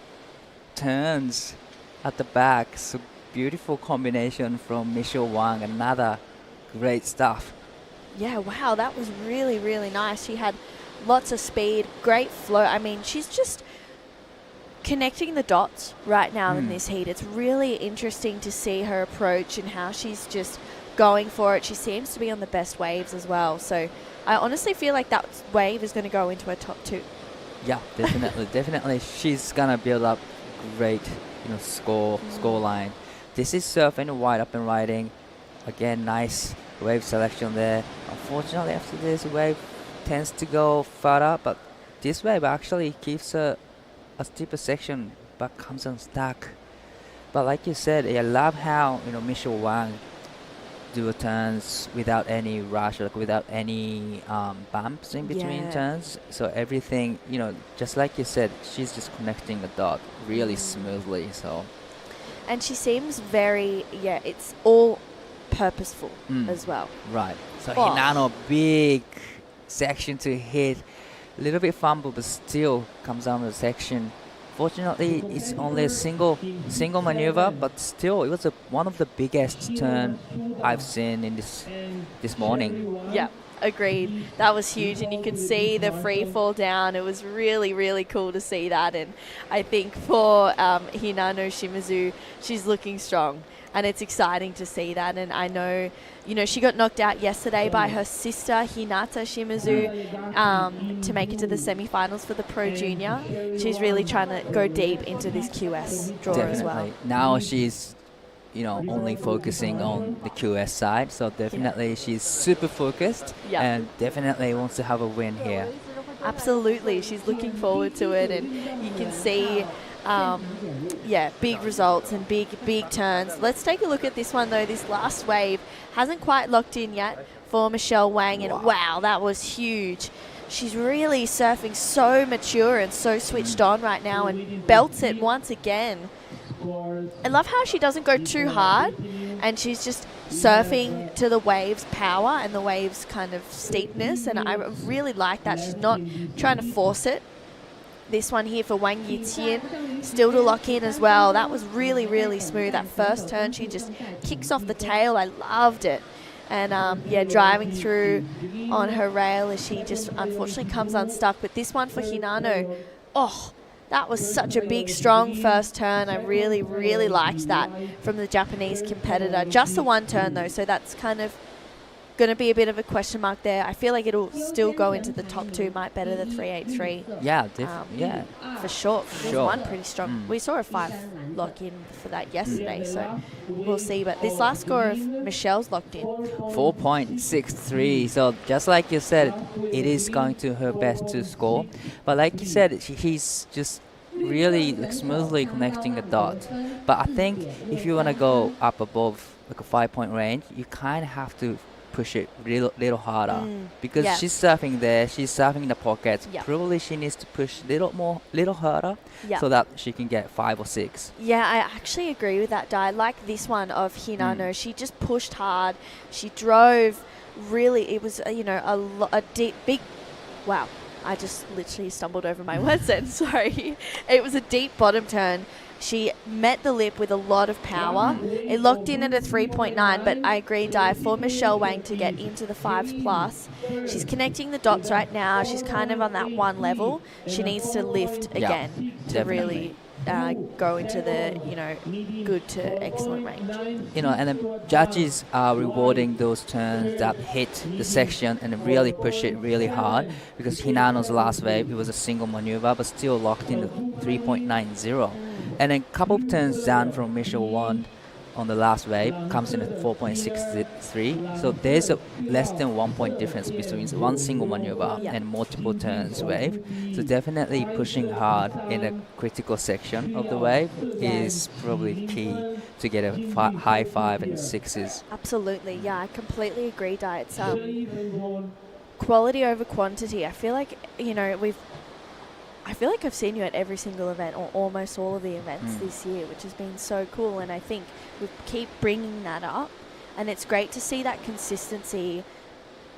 turns at the back. So beautiful combination from Michelle Wang. Another great stuff. Yeah, wow, that was really, really nice. She had lots of speed, great flow. I mean, she's just connecting the dots right now in this heat. It's really interesting to see her approach and how she's just going for it. She seems to be on the best waves as well. So I honestly feel like that wave is going to go into her top 2. Yeah, definitely, definitely. She's gonna build up great, score line. This is surf and wide up and riding. Again, nice wave selection there. Unfortunately, after this wave tends to go further, but this wave actually keeps a steeper section, but comes unstuck. But like you said, I love how Michelle Wang do turns without any rush, like without any bumps in between turns. So everything, just like you said, she's just connecting the dot really smoothly. So, and she seems very, it's all purposeful as well. Right. So Hinano, big section to hit, a little bit fumble, but still comes down to the section. Fortunately, it's only a single maneuver, but still, it was one of the biggest turn I've seen in this morning. Yeah, agreed. That was huge, and you could see the free fall down. It was really, really cool to see that, and I think for Hinano Shimizu, she's looking strong, and it's exciting to see that. And I know, she got knocked out yesterday by her sister Hinata Shimizu to make it to the semi-finals for the Pro Junior. She's really trying to go deep into this QS draw as well. Now she's, only focusing on the QS side, so definitely she's super focused and definitely wants to have a win here. Absolutely, she's looking forward to it, and you can see big results and big turns. Let's take a look at this one though. This last wave hasn't quite locked in yet for Michelle Wang, and wow, that was huge. She's really surfing so mature and so switched on right now and belts it once again. I love how she doesn't go too hard and she's just surfing to the wave's power and the wave's kind of steepness, and I really like that. She's not trying to force it. This one here for Wang Yitian, still to lock in as well. That was really, really smooth. That first turn, she just kicks off the tail. I loved it. And driving through on her rail as she just unfortunately comes unstuck. But this one for Hinano, that was such a big, strong first turn. I really, really liked that from the Japanese competitor. Just the one turn though, so that's kind of going to be a bit of a question mark there. I feel like it'll still go into the top 2, might better the 383. Yeah, for sure. There's one pretty strong. We saw a 5 lock in for that yesterday, so we'll see. But this last score of Michelle's locked in. 4.63. So just like you said, it is going to her best to score. But like you said, he's just really smoothly connecting the dot. But I think if you want to go up above like a 5-point range, you kind of have to push it little harder because yeah. she's surfing there. She's surfing in the pockets. Yeah. Probably she needs to push little harder Yeah. so that she can get 5 or 6. Yeah, I actually agree with that, Dai. Like this one of Hinano, she just pushed hard. She drove really, it was, a deep, big, wow. I just literally stumbled over my words then, sorry. It was a deep bottom turn. She met the lip with a lot of power. It locked in at a 3.9, but I agree, Dai, for Michelle Wang to get into the 5s plus. She's connecting the dots right now. She's kind of on that one level. She needs to lift again to really go into the, good to excellent range. And then judges are rewarding those turns that hit the section and really push it really hard because Hinano's last wave, it was a single maneuver, but still locked in the 3.90. And then a couple of turns down from Michelle Wang on the last wave comes in at 4.63. So there's a less than 1 point difference between one single maneuver and multiple turns wave. So definitely pushing hard in the critical section of the wave is probably key to get a high 5 and 6s. Absolutely, yeah, I completely agree, Dai. It's quality over quantity. I feel like, I feel like I've seen you at every single event or almost all of the events this year, which has been so cool. And I think we keep bringing that up. And it's great to see that consistency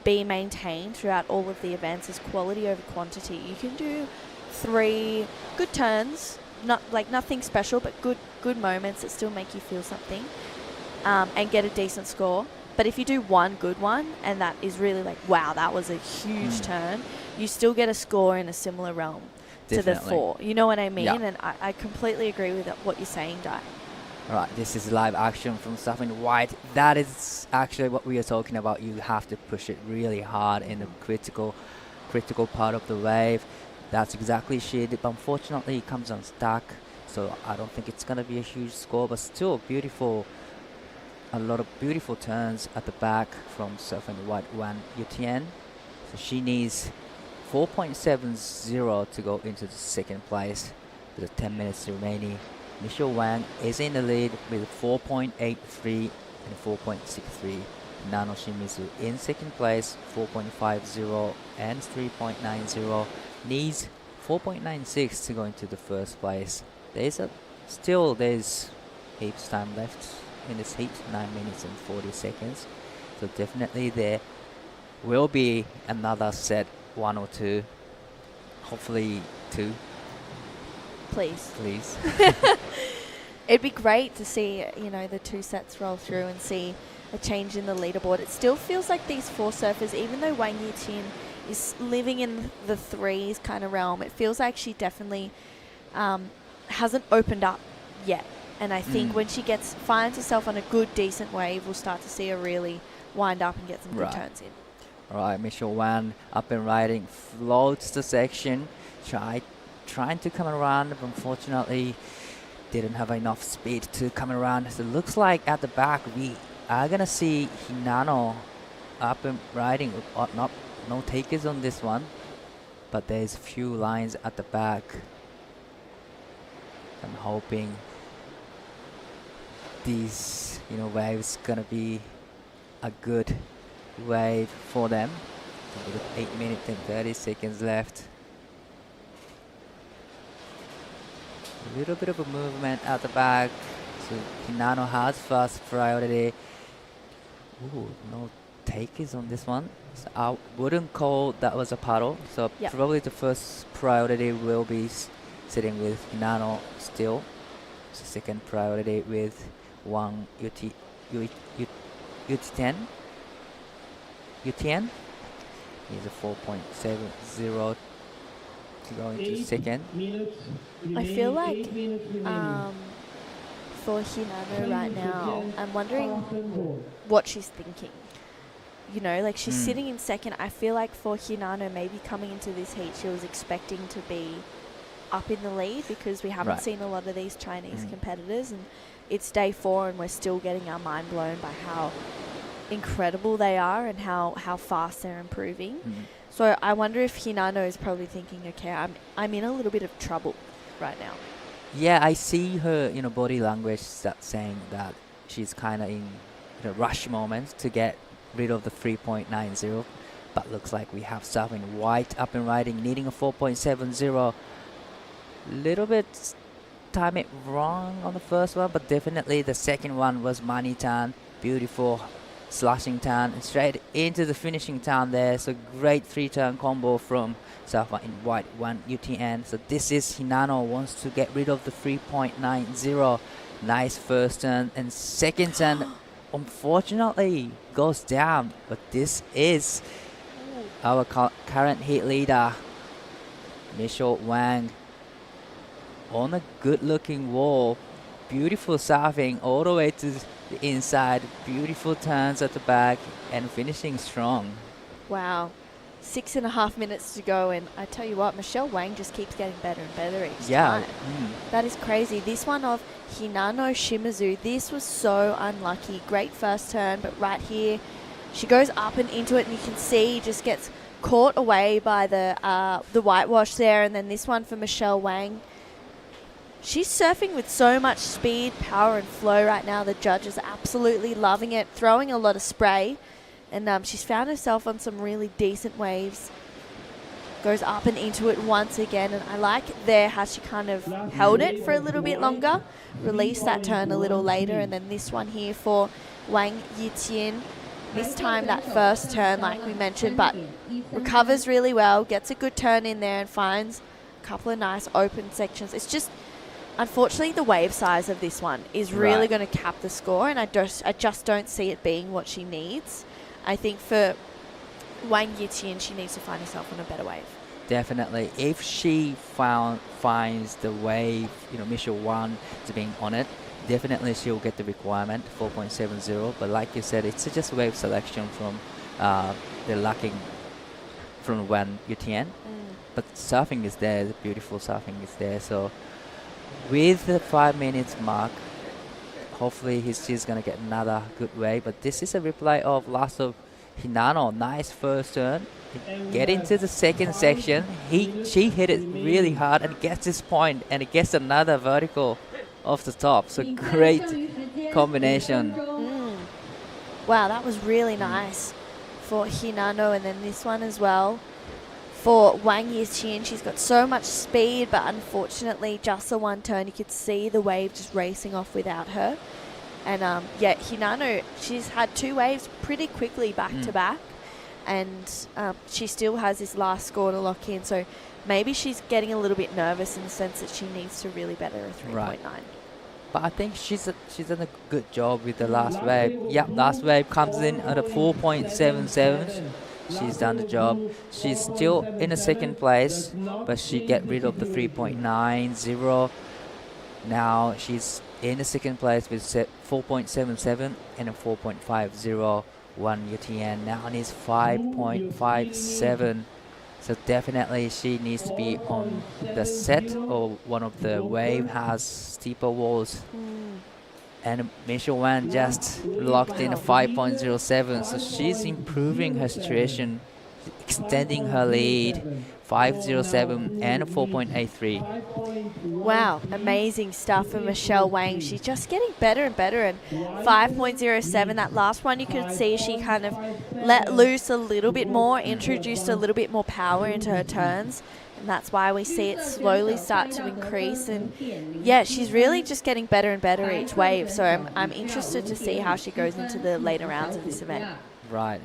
be maintained throughout all of the events as quality over quantity. You can do 3 good turns, nothing special, but good moments that still make you feel something, and get a decent score. But if you do one good one, and that is really wow, that was a huge turn, you still get a score in a similar realm. Definitely. To the 4. You know what I mean? Yeah. And I completely agree with what you're saying, Dai. Alright, this is live action from Surfing White. That is actually what we are talking about. You have to push it really hard in the critical part of the wave. That's exactly she did, but unfortunately it comes unstuck. So I don't think it's going to be a huge score, but still beautiful. A lot of beautiful turns at the back from Surfing White Wan Yutian. So she needs 4.70 to go into the second place with 10 minutes remaining. Michelle Wang is in the lead with 4.83 and 4.63. Nano Shimizu in second place, 4.50 and 3.90. Needs 4.96 to go into the first place. There's heaps time left in this heat, 9 minutes and 40 seconds. So definitely there will be another set, 1 or 2, hopefully 2. Please. It'd be great to see, the 2 sets roll through and see a change in the leaderboard. It still feels like these 4 surfers, even though Wang Yuqin is living in the 3s kind of realm, it feels like she definitely hasn't opened up yet. And I think when she finds herself on a good, decent wave, we'll start to see her really wind up and get some good turns in. Alright, Michelle Wang up and riding, floats the section, trying to come around, but unfortunately didn't have enough speed to come around. So it looks like at the back we are gonna see Hinano up and riding. No takers on this one, but there's a few lines at the back. I'm hoping these waves gonna be a good wave for them. With 8 minutes and 30 seconds left. A little bit of a movement at the back. So Hinano has first priority. Ooh, no takers on this one. So I wouldn't call that was a paddle. So probably the first priority will be sitting with Hinano still. So second priority with Wang Yutian. He's a 4.70 to go into second. I feel like for Hinano right now, I'm wondering what she's thinking. She's sitting in second. I feel like for Hinano, maybe coming into this heat, she was expecting to be up in the lead because we haven't seen a lot of these Chinese competitors, and it's day 4 and we're still getting our mind blown by how incredible they are and how fast they're improving. So I wonder if Hinano is probably thinking, okay, I'm in a little bit of trouble right now. Yeah, I see her body language that saying that she's kind of in rush moments to get rid of the 3.90. But looks like we have serving white up and riding, needing a 4.70. Little bit time it wrong on the first one, but definitely the second one was money turn. Beautiful slashing turn and straight into the finishing turn there. So great 3-turn combo from surfer in white 1 UTN. So this is Hinano wants to get rid of the 3.90. Nice first turn, and second turn unfortunately goes down, but this is our current heat leader, Michelle Wang, on a good looking wall. Beautiful surfing all the way to the inside, beautiful turns at the back, and finishing strong. Wow. 6.5 minutes to go, and I tell you what, Michelle Wang just keeps getting better and better each time. That is crazy. This one of Hinano Shimizu, this was so unlucky. Great first turn, but right here, she goes up and into it, and you can see just gets caught away by the whitewash there, and then this one for Michelle Wang. She's surfing with so much speed, power, and flow right now. The judges are absolutely loving it, throwing a lot of spray. And she's found herself on some really decent waves. Goes up and into it once again. And I like there how she kind of held it for a little bit longer. Released that turn a little later. And then this one here for Wang Yitian. This time that first turn, like we mentioned, but recovers really well. Gets a good turn in there and finds a couple of nice open sections. It's just, unfortunately, the wave size of this one is really going to cap the score. And I just don't see it being what she needs. I think for Wang Yitian, she needs to find herself on a better wave. Definitely. If she finds the wave, Michelle Wang is being on it, definitely she'll get the requirement, 4.70. But like you said, it's just wave selection from the lacking from Wang Yitian. But surfing is there, the beautiful surfing is there. So with the 5 minutes mark, hopefully she's going to get another good wave. But this is a replay of last of Hinano. Nice first turn. Get into the second section. She hit it really hard and gets this point, and it gets another vertical off the top. So great combination. Wow, that was really nice for Hinano. And then this one as well for Wang Yitian. She's got so much speed, but unfortunately just the one turn. You could see the wave just racing off without her. And Hinano, she's had 2 waves pretty quickly back to back. And she still has this last score to lock in. So maybe she's getting a little bit nervous in the sense that she needs to really better a 3.9. But I think she's done a good job with the last wave. Yep, last wave comes in at a 4.77. She's done the job. She's still in a second place, but she get rid of the 3.90. Now she's in the second place with 4.77 and a 4.50. 1 UTN now needs 5.57. So definitely she needs to be on the set, or one of the wave has steeper walls. And Michelle Wang just locked in a 5.07, so she's improving her situation, extending her lead. 5.07 and 4.83. Wow, amazing stuff for Michelle Wang. She's just getting better and better. And 5.07, that last one you could see she kind of let loose a little bit more, introduced a little bit more power into her turns. And that's why we see it slowly start to increase. And yeah, she's really just getting better and better each wave. So I'm interested to see how she goes into the later rounds of this event. Right,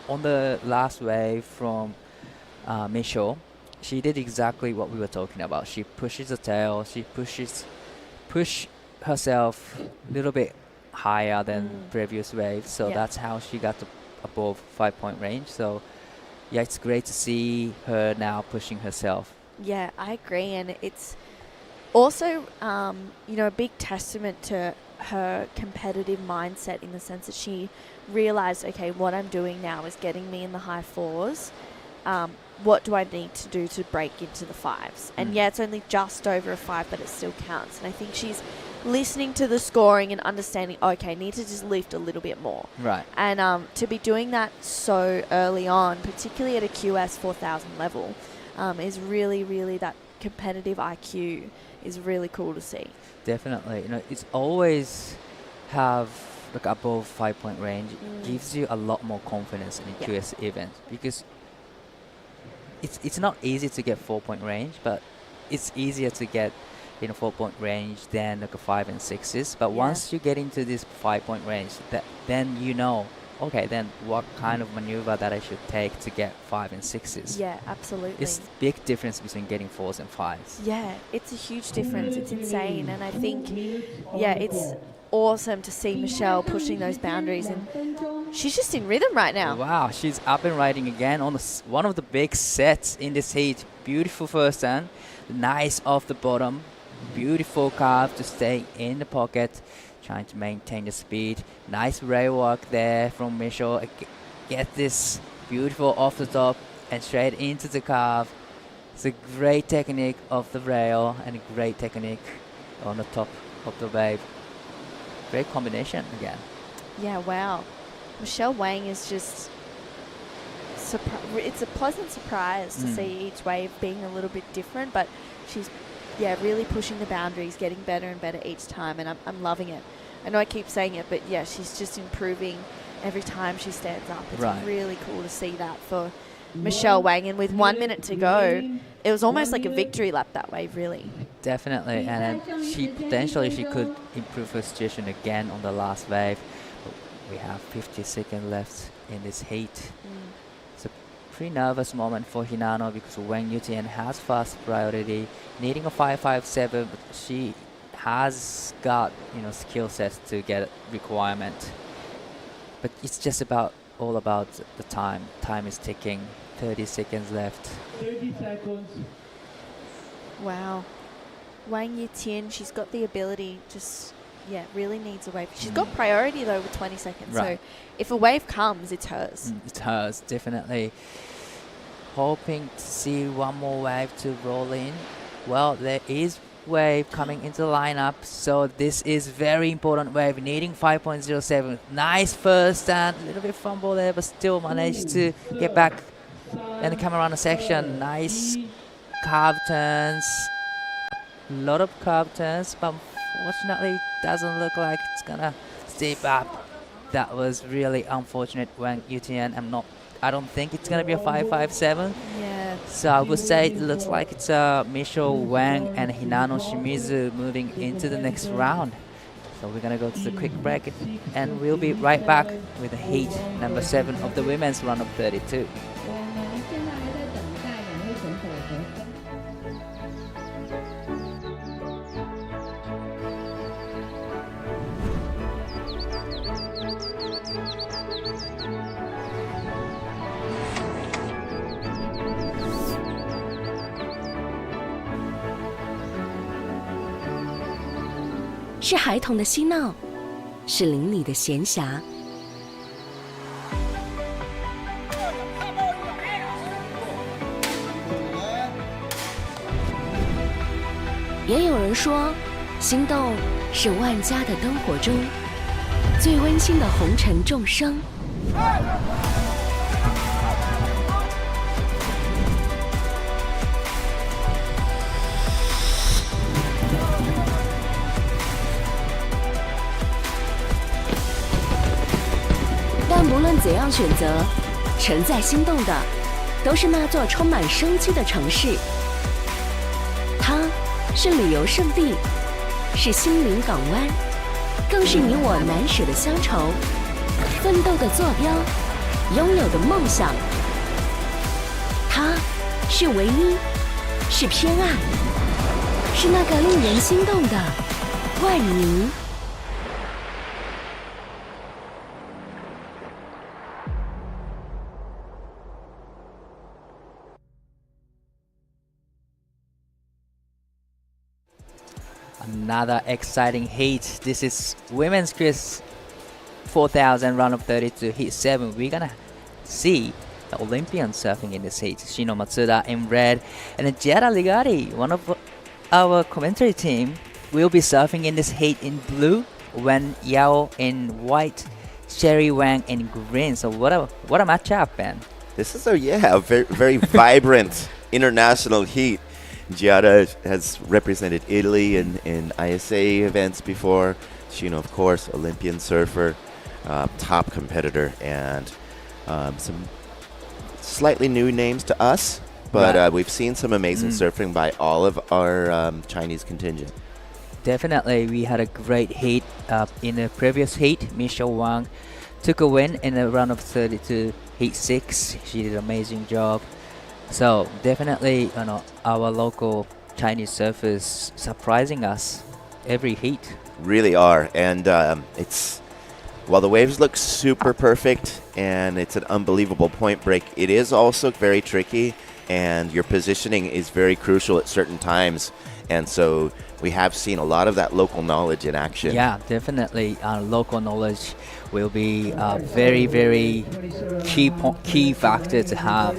on the last wave from Michelle, she did exactly what we were talking about. She pushes the tail, she push herself a little bit higher than previous waves. So that's how she got to above 5-point range. So yeah, it's great to see her now pushing herself. Yeah, I agree. And it's also, a big testament to her competitive mindset, in the sense that she realized, okay, what I'm doing now is getting me in the high 4s. What do I need to do to break into the 5s? And yeah, it's only just over a 5, but it still counts. And I think she's listening to the scoring and understanding, okay, need to just lift a little bit more. Right. And to be doing that so early on, particularly at a QS 4000 level, is really, really, that competitive IQ is really cool to see. Definitely. It's always have like above 5-point range gives you a lot more confidence in a QS event, because it's not easy to get 4-point range, but it's easier to get 4-point range than like a 5 and 6s. But once you get into this 5-point range, then you know, okay, then what kind of maneuver that I should take to get 5 and 6s. Yeah, absolutely. It's a big difference between getting 4s and 5s. Yeah, it's a huge difference. It's insane. And I think, it's awesome to see Michelle pushing those boundaries. And she's just in rhythm right now. Wow, she's up and riding again on one of the big sets in this heat. Beautiful first turn. Nice off the bottom. Beautiful carve to stay in the pocket. Trying to maintain the speed. Nice rail walk there from Michelle. Get this beautiful off the top and straight into the carve. It's a great technique of the rail and a great technique on the top of the wave. Great combination again. Yeah, wow. Michelle Wang is just... it's a pleasant surprise to see each wave being a little bit different, but she's really pushing the boundaries, getting better and better each time, and I'm loving it. I know I keep saying it, but she's just improving every time she stands up. It's really cool to see that for Michelle Wang, and with 1 minute to go, it was almost like a victory lap that wave, really. Definitely, and then she could improve her situation again on the last wave. But we have 50 seconds left in this heat. It's a pretty nervous moment for Hinano because Wang Yutian has fast priority, needing a 5.57, but she has got skill sets to get requirement. But it's just all about the time. Time is ticking. 30 seconds left. 30 seconds. Wow. Wang Yutian, she's got the ability, really needs a wave. She's got priority though with 20 seconds. So if a wave comes, it's hers. It's hers, definitely. Hoping to see one more wave to roll in. Well, there is wave coming into the lineup, so this is very important wave, needing 5.07. Nice first stand, a little bit fumble there, but still managed to get back in the camera section. Nice carve turns, a lot of carve turns, but unfortunately doesn't look like it's gonna step up. That was really unfortunate. Wang Yutian, I don't think it's gonna be a 5.57. Yeah. So I would say it looks like it's Michelle Wang and Hinano Shimizu moving into the next round. So we're gonna go to the quick break, and we'll be right back with the heat number 7 of the women's round of 32.是孩童的嬉闹，是邻里的闲暇。也有人说，心动是万家的灯火中最温馨的红尘众生。但不论怎样选择，承载心动的都是那座充满生机的城市。它是旅游胜地，是心灵港湾，更是你我难舍的乡愁，奋斗的坐标，拥有的梦想。它是唯一，是偏爱，是那个令人心动的万宁。Another exciting heat. This is women's quiz 4000 round of 32 heat 7. We're gonna see the Olympians surfing in this heat. Shino Matsuda in red and Jetta Ligari, one of our commentary team, will be surfing in this heat in blue, Wen Yao in white, Sherry Wang in green. So what a matchup, man. This is a very, very vibrant international heat. Giada has represented Italy in ISA events before. She, of course, Olympian surfer, top competitor, and some slightly new names to us, but we've seen some amazing surfing by all of our Chinese contingent. Definitely, we had a great heat. In the previous heat, Michelle Wang took a win in the round of 32, heat 6. She did an amazing job. So definitely, our local Chinese surfers surprising us every heat. Really are, and while the waves look super perfect and it's an unbelievable point break, it is also very tricky, and your positioning is very crucial at certain times. And so we have seen a lot of that local knowledge in action. Yeah, definitely. Local knowledge will be a very, very key factor to have,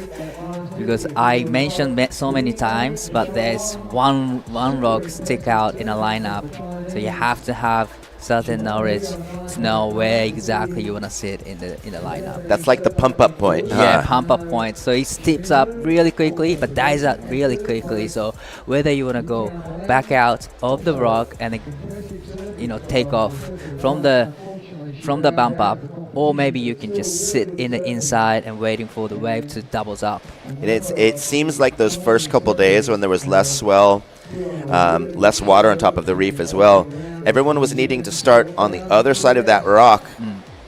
because I mentioned so many times, but there's one rock stick out in a lineup, so you have to have certain knowledge to know where exactly you want to sit in the lineup. That's like the pump up point. Yeah, pump up point. So it steps up really quickly, but dies out really quickly. So whether you want to go back out of the rock and take off from the bump up, or maybe you can just sit in the inside and waiting for the wave to doubles up. And it seems like those first couple days when there was less swell, less water on top of the reef as well, everyone was needing to start on the other side of that rock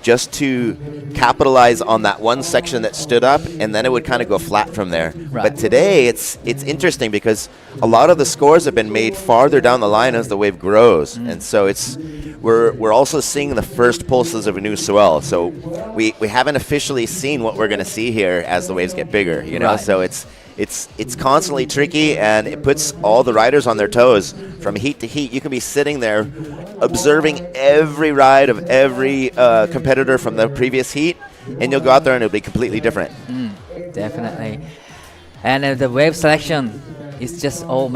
just to capitalize on that one section that stood up, and then it would kind of go flat from there. Right. But today it's interesting because a lot of the scores have been made farther down the line as the wave grows, and so we're also seeing the first pulses of a new swell. So we haven't officially seen what we're going to see here as the waves get bigger, Right. So it's constantly tricky, and it puts all the riders on their toes. From heat to heat, you can be sitting there observing every ride of every competitor from the previous heat, and you'll go out there and it'll be completely different. Definitely. And the wave selection is just all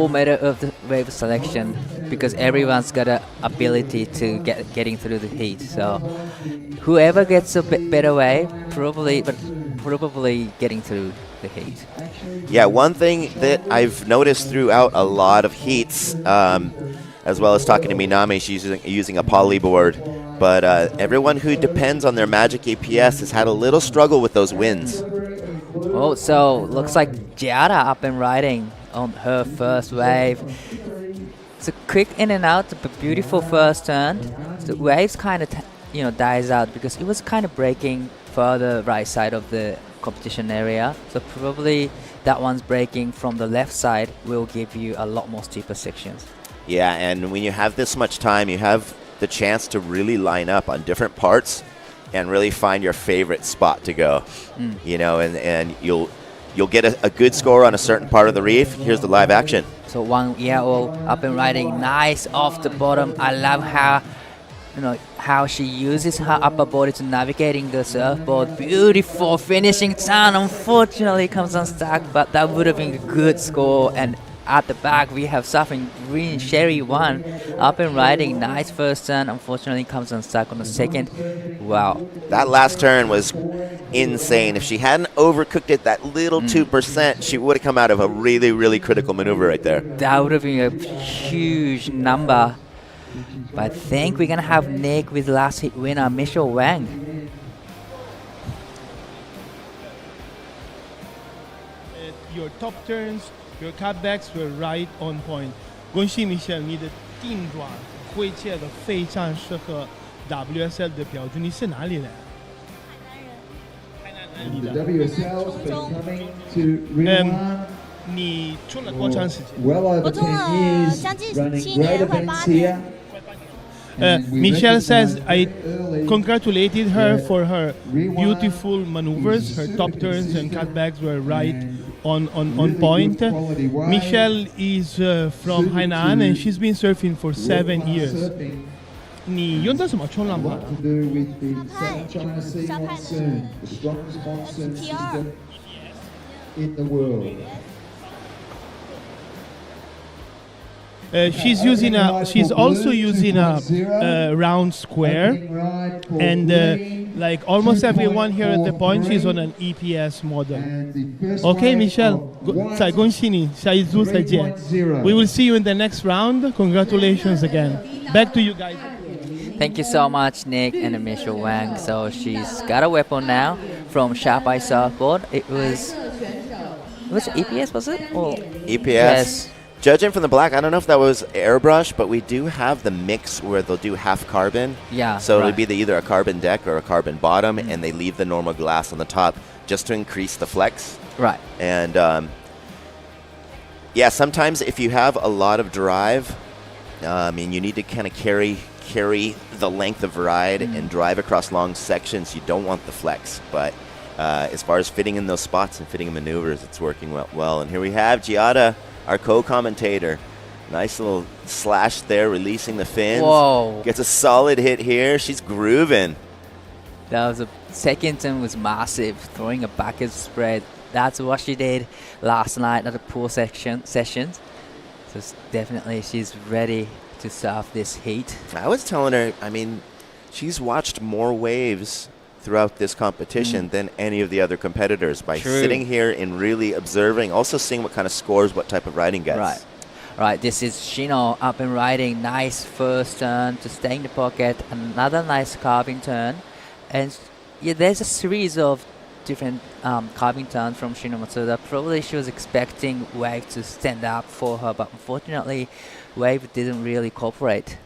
matter of the wave selection, because everyone's got an ability to getting through the heat. So whoever gets a bit better wave, probably getting through the heat. Yeah, one thing that I've noticed throughout a lot of heats, as well as talking to Minami, she's using a poly board, but everyone who depends on their Magic APS has had a little struggle with those winds. Oh, so looks like Giada up and riding on her first wave. It's a quick in and out, but beautiful first turn. The waves kind of dies out because it was kind of breaking further right side of the competition area. So probably that one's breaking from the left side will give you a lot more steeper sections. Yeah, and when you have this much time, you have the chance to really line up on different parts and really find your favorite spot to go. And you'll get a good score on a certain part of the reef. Here's the live action. So Wang Yao up and riding, nice off the bottom. I love how she uses her upper body to navigating the surfboard. Beautiful finishing turn. Unfortunately, comes unstuck, but that would have been a good score. And at the back, we have Suffering Green Sherry 1 up and riding. Nice first turn. Unfortunately, comes unstuck on the second. Wow. That last turn was insane. If she hadn't overcooked it that little 2%, she would have come out of a really, really critical maneuver right there. That would have been a huge number. But I think we're going to have Nick with last hit winner, Michelle Wang. Your top turns, your cutbacks were right on point. 恭喜 Michelle， 你的定转挥切的非常适合 WSL 的标准。你是哪里人？海南人。 The WSL's been coming to Riyue 你出了多长时间 well over 10 years, running great events here. Michelle says I congratulated her for her beautiful maneuvers. Her top turns and cutbacks were right on point. Michelle is from Hainan and she's been surfing for 7 years. 你用的什么冲浪板 To do with the South China Sea monsoon, the strongest monsoon system in the world. She's also using a round square, and like almost everyone here at the point, she's on an EPS model. Okay, Michelle, 再恭喜你，下一组再见。We will see you in the next round. Congratulations again. Back to you guys. Thank you so much, Nick and Michelle Wang. So she's got a weapon now from Sharp Eye Surfboard. It was EPS, was it? Or EPS. Yes. Judging from the black, I don't know if that was airbrush, but we do have the mix where they'll do half carbon. Yeah. So right. it'll be either a carbon deck or a carbon bottom, and they leave the normal glass on the top just to increase the flex. Right. And yeah, sometimes if you have a lot of drive, and you need to kind of carry the length of ride and drive across long sections, you don't want the flex. But as far as fitting in those spots and fitting in maneuvers, it's working well. And here we have Giada, our co-commentator. Nice little slash there, releasing the fins. Whoa. Gets a solid hit here. She's grooving. That was a second turn was massive, throwing a backwards spread. That's what she did last night at the pool sessions. So definitely she's ready to surf this heat. I was telling her, I mean, she's watched more waves throughout this competition than any of the other competitors by sitting here and really observing, also seeing what kind of scores, what type of riding gets. Right, this is Shino up and riding. Nice first turn to stay in the pocket. Another nice carving turn. And yeah, there's a series of different carving turns from Shino Matsuda. Probably she was expecting Wave to stand up for her, but unfortunately, Wave didn't really cooperate.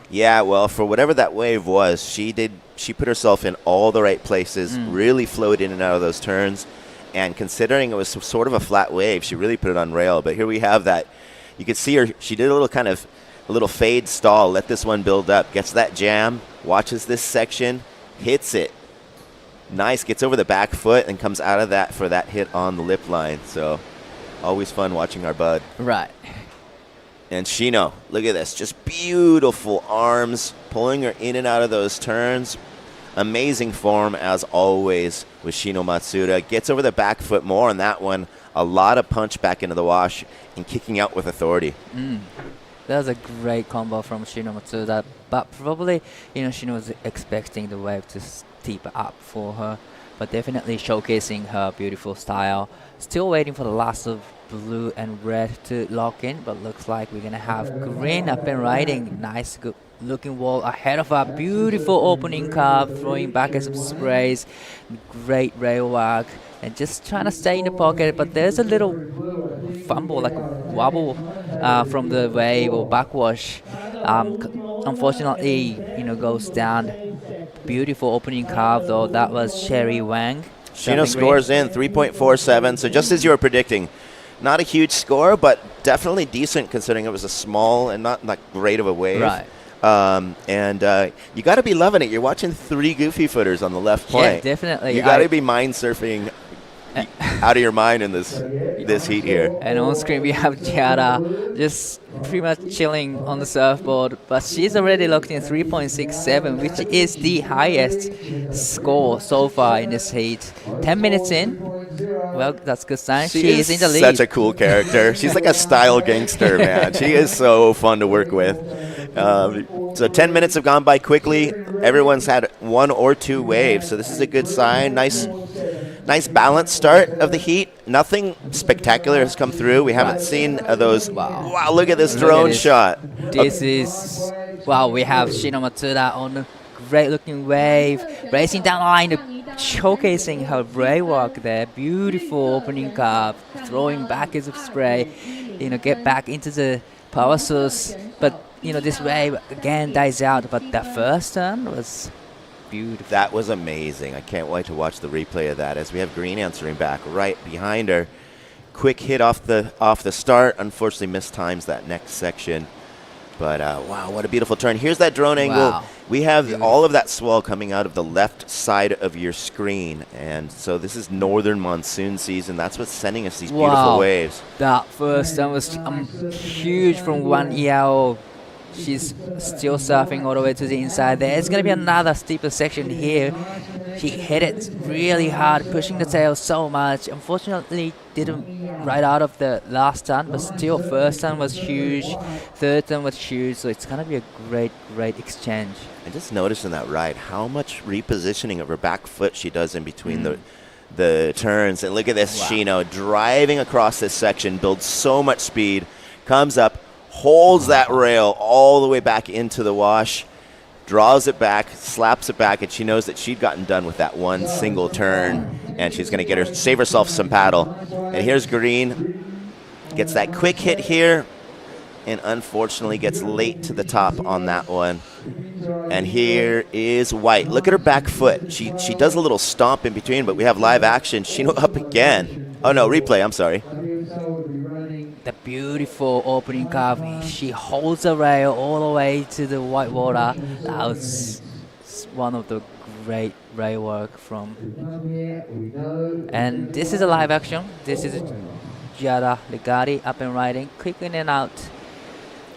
Yeah, well, for whatever that wave was, she put herself in all the right places, really flowed in and out of those turns, and considering it was sort of a flat wave, she really put it on rail. But here we have that. You could see her, she did a little fade stall, let this one build up, gets that jam, watches this section, hits it. Nice, gets over the back foot and comes out of that for that hit on the lip line. So always fun watching our bud. Right. And Shino, look at this, just beautiful arms, pulling her in and out of those turns. Amazing form as always with Shino Matsuda. Gets over the back foot more on that one. A lot of punch back into the wash and kicking out with authority. That was a great combo from Shino Matsuda, but probably, Shino was expecting the wave to steep up for her, but definitely showcasing her beautiful style. Still waiting for the last of blue and red to lock in, but looks like we're gonna have green up and riding. Nice, good looking wall ahead of our beautiful opening curve, throwing back as some sprays. Great rail work and just trying to stay in the pocket, but there's a little fumble, like a wobble from the wave or backwash. Unfortunately, goes down. Beautiful opening curve though. That was Sherry Wang. Shino scores in 3.47, so just as you were predicting. Not a huge score, but definitely decent considering it was a small and not great of a wave. Right. And you got to be loving it. You're watching three goofy footers on the left point. Yeah, definitely. You got to be mind surfing out of your mind in this heat here. And on screen we have Giada just pretty much chilling on the surfboard, but she's already locked in 3.67, which is the highest score so far in this heat. 10 minutes in. Well, that's a good sign. She is in the lead. Such a cool character. She's like a style gangster, man. She is so fun to work with. So 10 minutes have gone by quickly. Everyone's had one or two waves, so this is a good sign. Nice balanced start of the heat. Nothing spectacular has come through. We haven't seen those. Wow, look at this drone shot. This is, wow, we have Shino Matsuda on a great looking wave, racing down the line, showcasing her rail work there. Beautiful opening curve, throwing back as a spray, get back into the power source. But, this wave again dies out. But that first turn was beautiful. That was amazing. I can't wait to watch the replay of that as we have Green answering back right behind her. Quick hit off the start. Unfortunately, mistimes that next section. But wow, what a beautiful turn. Here's that drone angle. Wow. We have all of that swell coming out of the left side of your screen. And so this is northern monsoon season. That's what's sending us these beautiful waves. That first time was huge from 1EL. She's still surfing all the way to the inside. There's going to be another steeper section here. She hit it really hard, pushing the tail so much. Unfortunately, didn't ride out of the last turn, but still first turn was huge, third turn was huge, so it's going to be a great exchange. I just noticed in that ride how much repositioning of her back foot she does in between the turns. And look at this, Shino driving across this section, builds so much speed, comes up, holds that rail all the way back into the wash, draws it back, slaps it back, and she knows that she'd gotten done with that one single turn, and she's going to save herself some paddle. And here's Green, gets that quick hit here, and unfortunately gets late to the top on that one. And here is White. Look at her back foot. She does a little stomp in between, but we have live action. Shino up again. Oh no, replay, I'm sorry. The beautiful opening carve. She holds the rail all the way to the white water. That was one of the great rail work from. And this is a live action. This is Giada Ligari up and riding, quick in and out.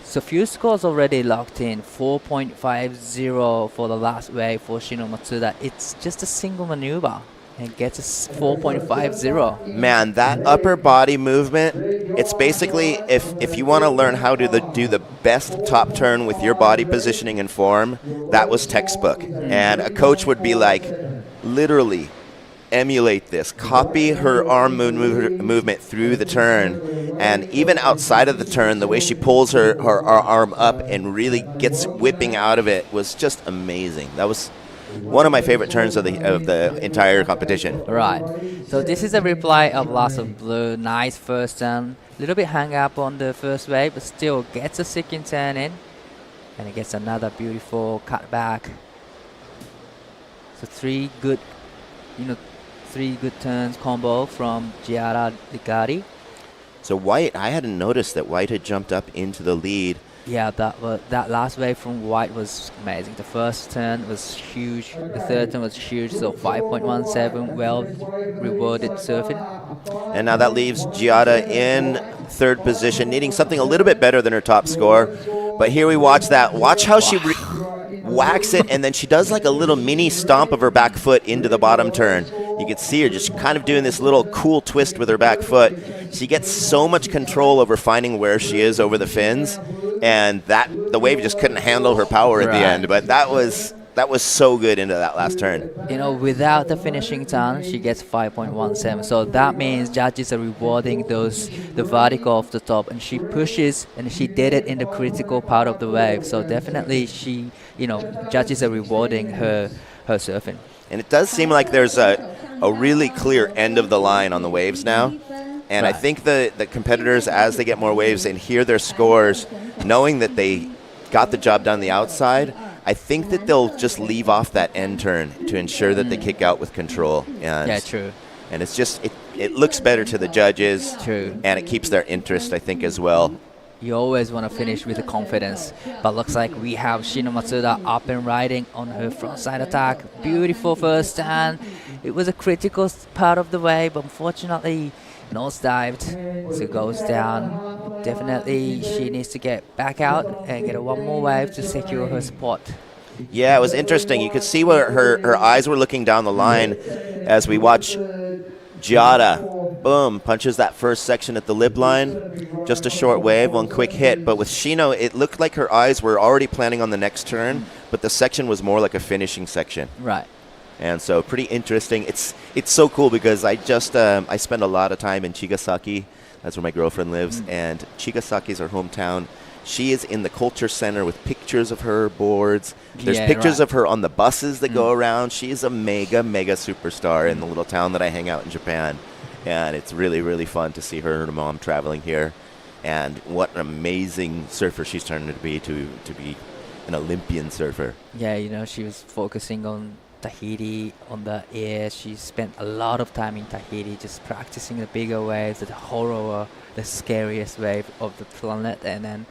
So few scores already locked in. 4.50 for the last wave for Shino Matsuda. It's just a single maneuver and gets a 4.50. Man, that upper body movement, it's basically if you want to learn how to do the best top turn with your body positioning and form, that was textbook. And a coach would be like, literally, emulate this, copy her arm movement through the turn, and even outside of the turn, the way she pulls her arm up and really gets whipping out of it was just amazing. That was one of my favorite turns of the entire competition. Right. So this is a replay of Lots of Blue. Nice first turn. A little bit hang up on the first wave, but still gets a second turn in, and it gets another beautiful cut back. So three good turns combo from Giada Ligari. So White, I hadn't noticed that White had jumped up into the lead. Yeah, that last wave from White was amazing. The first turn was huge. The third turn was huge. So 5.17, well rewarded surfing. And now that leaves Giada in third position, needing something a little bit better than her top score. But here we watch that. Watch how she whacks it, and then she does like a little mini stomp of her back foot into the bottom turn. You can see her just kind of doing this little cool twist with her back foot. She gets so much control over finding where she is over the fins, and the wave just couldn't handle her power at the end. But that was so good into that last turn. Without the finishing turn, she gets 5.17. So that means judges are rewarding the vertical off the top, and she pushes, and she did it in the critical part of the wave. So definitely judges are rewarding her surfing. And it does seem like there's a really clear end of the line on the waves now. And I think the competitors, as they get more waves and hear their scores, knowing that they got the job done on the outside, I think that they'll just leave off that end turn to ensure that they kick out with control. And yeah, true. And it's just, it looks better to the judges. True. And it keeps their interest, I think, as well. You always want to finish with confidence, but looks like we have Shino Matsuda up and riding on her frontside attack. Beautiful first turn. It was a critical part of the wave, but unfortunately nose dived, so it goes down. Definitely she needs to get back out and get one more wave to secure her spot. Yeah, it was interesting. You could see where her eyes were looking down the line as we watch Giada, boom, punches that first section at the lip line. Just a short wave, one quick hit. But with Shino, it looked like her eyes were already planning on the next turn, but the section was more like a finishing section. Right. And so pretty interesting. It's so cool because I spend a lot of time in Chigasaki. That's where my girlfriend lives. And Chigasaki is her hometown. She is in the culture center with pictures of her boards. There's pictures of her on the buses that go around. She's a mega, mega superstar in the little town that I hang out in Japan. And it's really, really fun to see her and her mom traveling here. And what an amazing surfer she's turned to be an Olympian surfer. Yeah, she was focusing on Tahiti, on the air. She spent a lot of time in Tahiti just practicing the bigger waves, the horror, the scariest wave of the planet. And then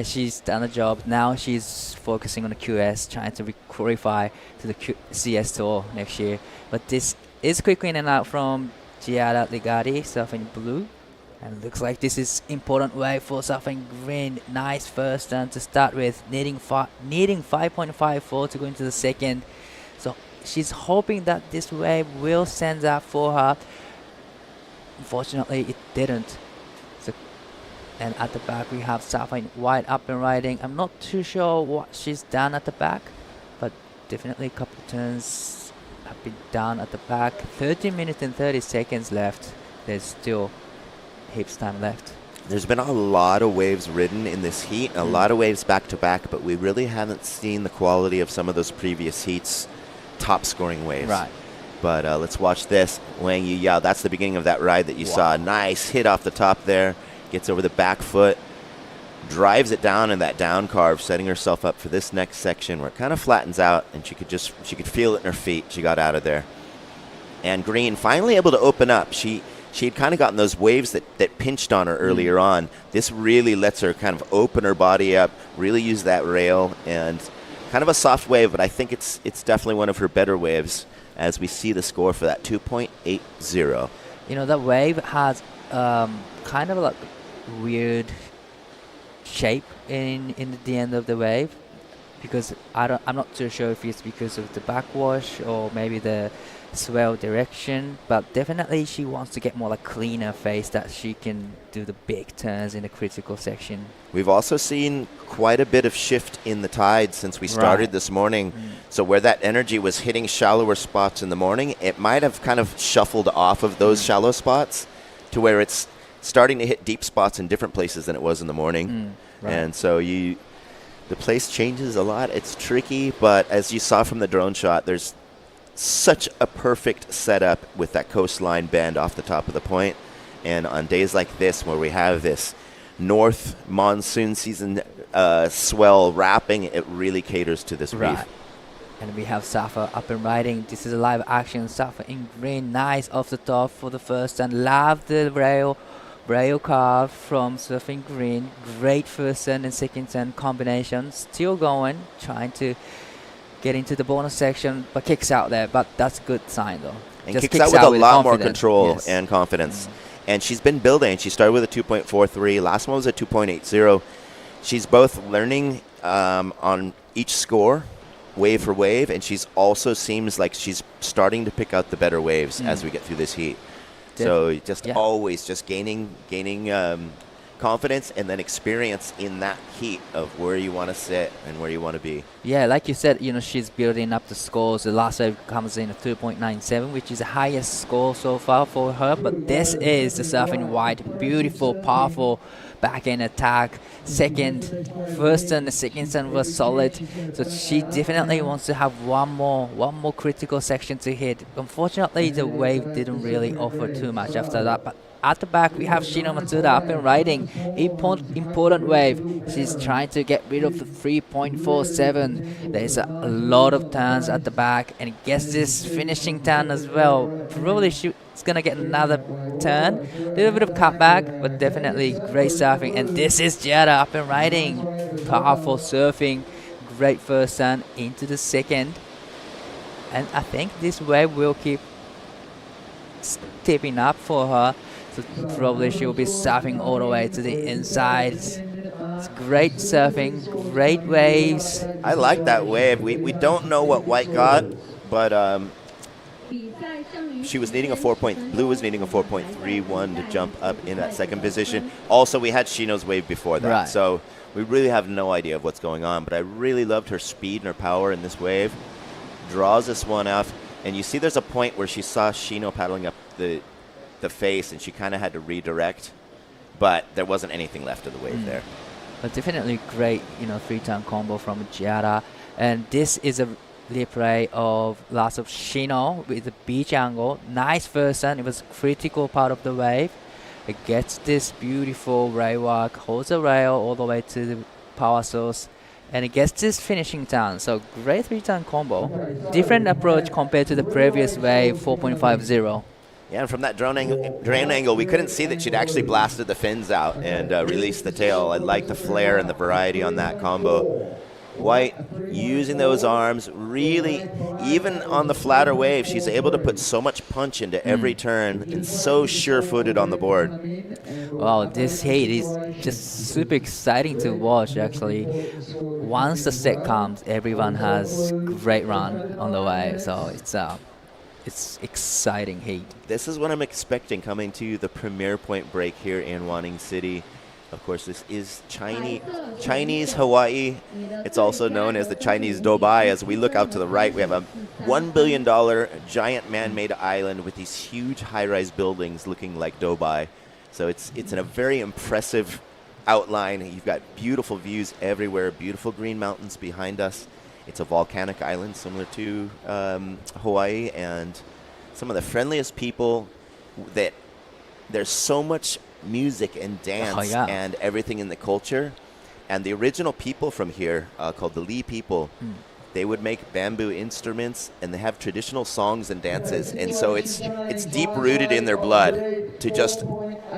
she's done a job. Now she's focusing on the QS, trying to qualify to the CS Tour next year. But this is quick in and out from Giada Ligari, surfing blue. And it looks like this is important wave for surfing green. Nice first turn to start with, needing 5.54 to go into the second. So she's hoping that this wave will send up for her. Unfortunately, it didn't. And at the back, we have Surfing White up and riding. I'm not too sure what she's done at the back, but definitely a couple turns have been done at the back. 13 minutes and 30 seconds left. There's still heaps time left. There's been a lot of waves ridden in this heat, a lot of waves back-to-back, but we really haven't seen the quality of some of those previous heats' top-scoring waves. Right. But let's watch this. Wang Yu Yao, that's the beginning of that ride that you saw. Nice hit off the top there. Gets over the back foot. Drives it down in that down carve, setting herself up for this next section where it kind of flattens out, and she could feel it in her feet. She got out of there. And Green finally able to open up. She had kind of gotten those waves that pinched on her earlier on. This really lets her kind of open her body up, really use that rail, and kind of a soft wave, but I think it's definitely one of her better waves as we see the score for that 2.80. You know, that wave has kind of like weird shape in the end of the wave, because I'm not too sure if it's because of the backwash or maybe the swell direction, but definitely she wants to get more like cleaner face that she can do the big turns in the critical section. We've also seen quite a bit of shift in the tide since we started this morning. So where that energy was hitting shallower spots in the morning, it might have kind of shuffled off of those shallow spots to where it's starting to hit deep spots in different places than it was in the morning. And so the place changes a lot. It's tricky, but as you saw from the drone shot, there's such a perfect setup with that coastline bend off the top of the point. And on days like this where we have this north monsoon season swell wrapping, it really caters to this reef. And we have Safa up and riding. This is a live action. Safa in green, nice off the top for the first and love the rail carve from surfing green. Great first turn and second turn combination. Still going, trying to get into the bonus section, but kicks out there. But that's a good sign, though. And kicks out with a lot more control and confidence. And she's been building. She started with a 2.43. Last one was a 2.80. She's both learning on each score, wave for wave, and she's also seems like she's starting to pick out the better waves as we get through this heat. So just always just gaining confidence and then experience in that heat of where you want to sit and where you want to be. Yeah, like you said, you know, she's building up the scores. The last wave comes in at 2.97, which is the highest score so far for her. But this is the surfing white, beautiful, powerful back-end attack. First and the second turn was solid. So she definitely wants to have one more critical section to hit. Unfortunately, the wave didn't really offer too much after that. But at the back, we have Shino Matsuda up and riding. Important wave. She's trying to get rid of the 3.47. There's a lot of turns at the back, and gets this finishing turn as well. Probably she's going to get another turn. A little bit of cutback, but definitely great surfing. And this is Jada up and riding. Powerful surfing. Great first turn into the second. And I think this wave will keep stepping up for her. So probably she'll be surfing all the way to the inside. It's great surfing, great waves. I like that wave. We don't know what White got, but she was needing Blue was needing a 4.31 to jump up in that second position. Also, we had Shino's wave before that, so we really have no idea of what's going on. But I really loved her speed and her power in this wave. Draws this one off, and you see there's a point where she saw Shino paddling up the face, and she kind of had to redirect, but there wasn't anything left of the wave there. But definitely great, three-turn combo from Giada. And this is a replay of last of Shino with the beach angle. Nice first turn. It was a critical part of the wave. It gets this beautiful rail walk, holds the rail all the way to the power source, and it gets this finishing turn. So great three-turn combo. Different approach compared to the previous wave, 4.50. Yeah, and from that drone angle, we couldn't see that she'd actually blasted the fins out and released the tail. I like the flare and the variety on that combo. White using those arms, really, even on the flatter wave, she's able to put so much punch into every turn and so sure-footed on the board. Wow, this heat is just super exciting to watch, actually. Once the set comes, everyone has great run on the wave, so it's exciting heat. This is what I'm expecting coming to the Premier Point break here in Wanning City. Of course, this is Chinese Hawaii. It's also known as the Chinese Dubai. As we look out to the right, we have a $1 billion giant man-made island with these huge high-rise buildings looking like Dubai. So it's in a very impressive outline. You've got beautiful views everywhere, beautiful green mountains behind us. It's a volcanic island similar to Hawaii, and some of the friendliest people. That there's so much music and dance and everything in the culture. And the original people from here, called the Lee people, they would make bamboo instruments, and they have traditional songs and dances. And so it's deep rooted in their blood to just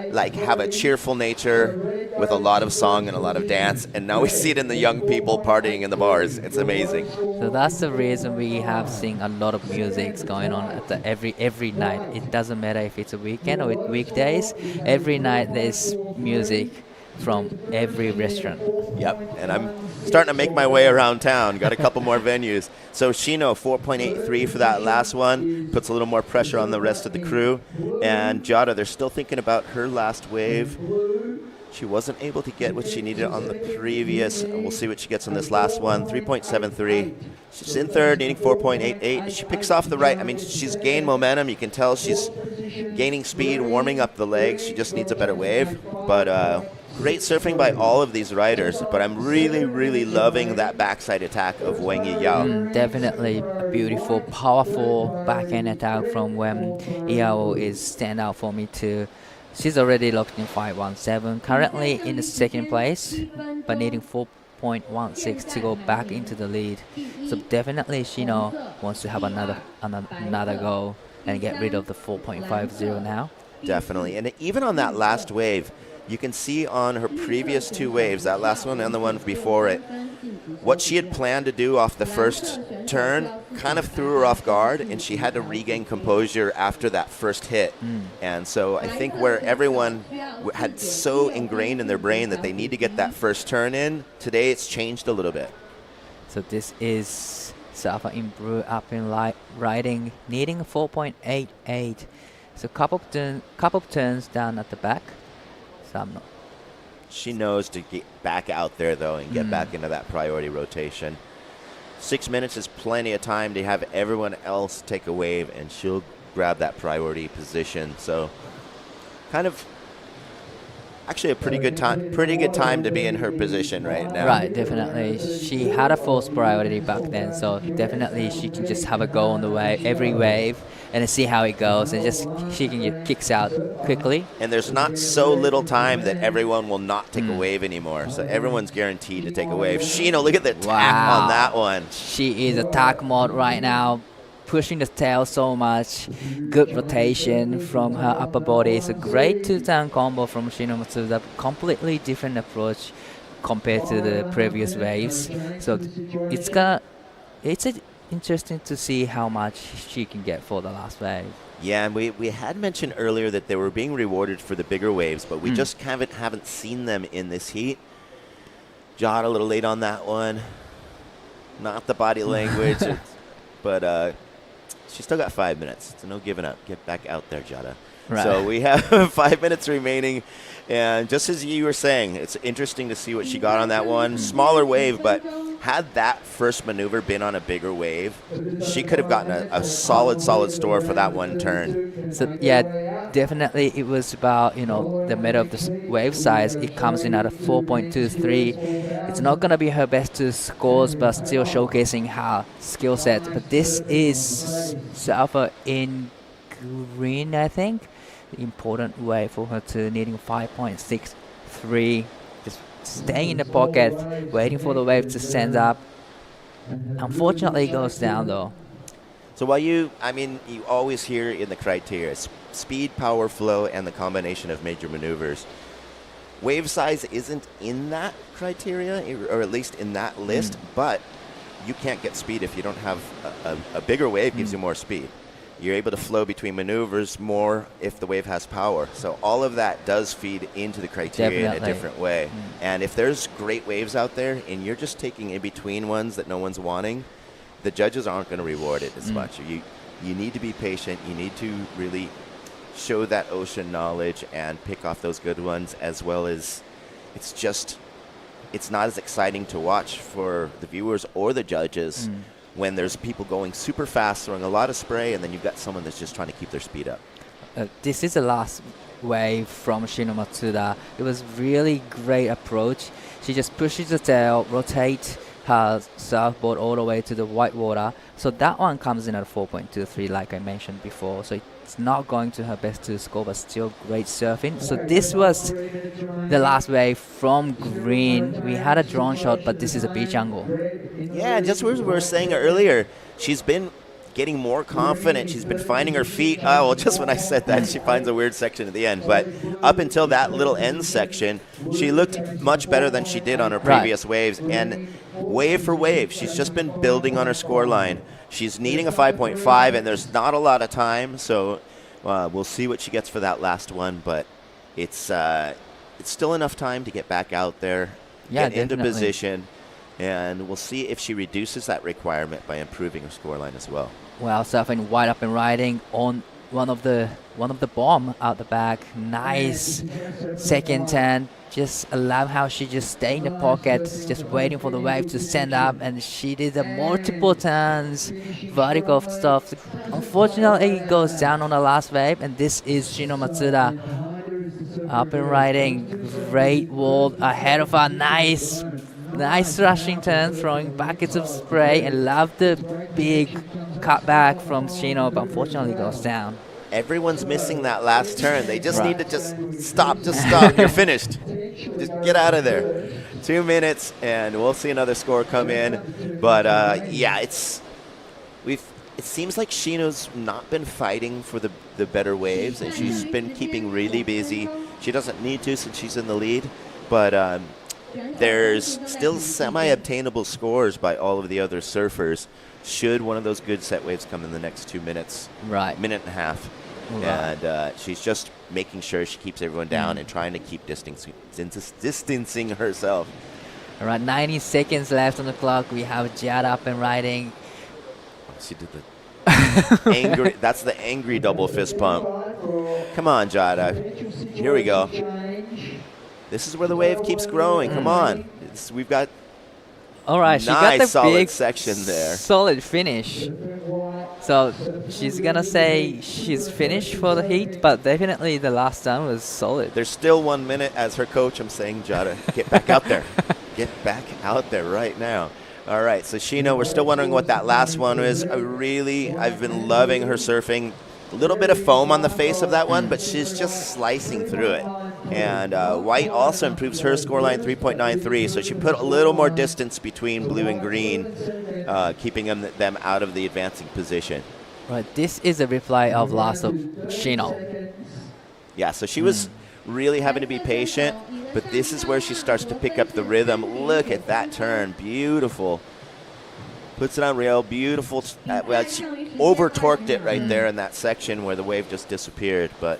like have a cheerful nature with a lot of song and a lot of dance. And now we see it in the young people partying in the bars. It's amazing. So that's the reason we have seen a lot of music going on at the every night. It doesn't matter if it's a weekend or weekdays. Every night there's music from every restaurant. Yep, and I'm starting to make my way around town. Got a couple more venues. So Shino, 4.83 for that last one. Puts a little more pressure on the rest of the crew. And Jada, they're still thinking about her last wave. She wasn't able to get what she needed on the previous. We'll see what she gets on this last one. 3.73. She's in third, needing 4.88. She picks off the right. I mean, she's gained momentum. You can tell she's gaining speed, warming up the legs. She just needs a better wave. But great surfing by all of these riders, but I'm really, really loving that backside attack of Wang Yao. Definitely a beautiful, powerful backhand attack from Wang Yao is stand out for me too. She's already locked in 5.17, currently in the second place, but needing 4.16 to go back into the lead. So definitely Shino wants to have another go and get rid of the 4.50 now. Definitely, and even on that last wave, you can see on her previous two waves, that last one and the one before it, what she had planned to do off the first turn kind of threw her off guard, and she had to regain composure after that first hit. And so I think where everyone had so ingrained in their brain that they need to get that first turn in, today it's changed a little bit. So this is Safa up in riding, needing 4.88. So couple of turns down at the back. She knows to get back out there, though, and get back into that priority rotation. 6 minutes is plenty of time to have everyone else take a wave, and she'll grab that priority position. So kind of actually a pretty good time to be in her position right now. Right, definitely. She had a false priority back then, so definitely she can just have a go on the wave, every wave, and see how it goes, and just she can get kicks out quickly. And there's not so little time that everyone will not take a wave anymore, so everyone's guaranteed to take a wave. Shino, look at the tack on that one. She is attack mode right now, pushing the tail so much. Good rotation from her upper body. It's a great two-turn combo from Shino Matsuda. Completely different approach compared to the previous waves. So it's interesting to see how much she can get for the last wave. Yeah, and we had mentioned earlier that they were being rewarded for the bigger waves, but we just haven't seen them in this heat. Jada a little late on that one. Not the body language, but she's still got 5 minutes, so no giving up. Get back out there, Jada. Right. So we have 5 minutes remaining, and just as you were saying, it's interesting to see what she got on that one. Smaller wave, but had that first maneuver been on a bigger wave, she could have gotten a solid store for that one turn. So yeah, definitely it was about, the middle of the wave size. It comes in at a 4.23. It's not going to be her best two scores, but still showcasing her skill set. But this is Safa in green, I think. Important way for her to needing 5.63. Just staying in the pocket, waiting for the wave to stand up. Unfortunately, it goes down though. So while you always hear in the criteria, speed, power, flow, and the combination of major maneuvers. Wave size isn't in that criteria, or at least in that list, but you can't get speed if you don't have a bigger wave gives you more speed. You're able to flow between maneuvers more if the wave has power. So all of that does feed into the criteria in a different way. And if there's great waves out there and you're just taking in between ones that no one's wanting, the judges aren't going to reward it as much. You need to be patient. You need to really show that ocean knowledge and pick off those good ones, as well as it's not as exciting to watch for the viewers or the judges when there's people going super fast, throwing a lot of spray, and then you've got someone that's just trying to keep their speed up. This is the last wave from Shino Matsuda. It was really great approach. She just pushes the tail, rotate her surfboard all the way to the white water. So that one comes in at 4.23 like I mentioned before. So it's not going to her best to score, but still great surfing. So this was the last wave from green. We had a drone shot, but this is a beach angle. Yeah, just what we were saying earlier, she's been getting more confident. She's been finding her feet. Oh, well, just when I said that, she finds a weird section at the end. But up until that little end section, she looked much better than she did on her previous waves. And wave for wave, she's just been building on her score line. She's needing a 5.5, and there's not a lot of time. So we'll see what she gets for that last one. But it's still enough time to get back out there, get into position. And we'll see if she reduces that requirement by improving her scoreline as well. Well, surfing wide up and riding on one of the bomb out the back. Nice second turn. Just love how she just stay in the pocket, just waiting for the wave to send up, and she did the multiple turns, vertical stuff. Unfortunately, it goes down on the last wave, and this is Shino Matsuda up and riding. Great wall ahead of her. Nice rushing turn, throwing buckets of spray, and love the big cutback from Shino, but unfortunately goes down. Everyone's missing that last turn. They just need to just stop. You're finished. Just get out of there. 2 minutes, and we'll see another score come in. But yeah, it seems like Shino's not been fighting for the better waves, and she's been keeping really busy. She doesn't need to since she's in the lead, but there's still semi-obtainable scores by all of the other surfers should one of those good set waves come in the next 2 minutes. Minute and a half. Right. And she's just making sure she keeps everyone down and trying to keep distancing herself. All right, 90 seconds left on the clock. We have Jada up and riding. She did the angry. That's the angry double fist pump. Come on, Jada. Here we go. This is where the wave keeps growing. Come on. We've got all right, she nice got the solid big section there. Solid finish. So she's going to say she's finished for the heat, but definitely the last time was solid. There's still 1 minute. As her coach, I'm saying, Jada, get back out there. Get back out there right now. All right, so Shino, we're still wondering what that last one is. I've been loving her surfing. A little bit of foam on the face of that one, but she's just slicing through it. And White also improves her scoreline 3.93, so she put a little more distance between blue and green, keeping them out of the advancing position. Right, this is a replay of last of Shino. Yeah, so she was really having to be patient, but this is where she starts to pick up the rhythm. Look at that turn, beautiful. Puts it on rail, beautiful. Well, she over-torqued it right there in that section where the wave just disappeared. But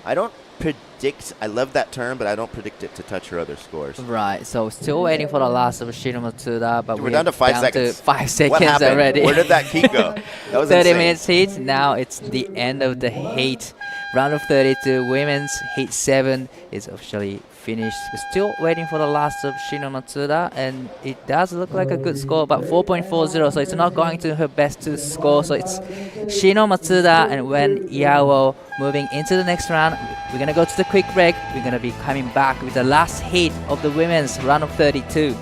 I don't predict, I love that turn, but I don't predict it to touch her other scores. Right, so still waiting for the last of Shino Matsuda, but we're down to 5 seconds. To 5 seconds what happened? Already. Where did that heat go? That was 30 insane. minutes heat, now it's the end of the heat. Round of 32, women's heat 7 is officially finished. We're still waiting for the last of Shino Matsuda, and it does look like a good score, but 4.40, so it's not going to her best to score. So it's Shino Matsuda and Wen Yao moving into the next round. We're going to go to the quick break. We're going to be coming back with the last heat of the women's round of 32.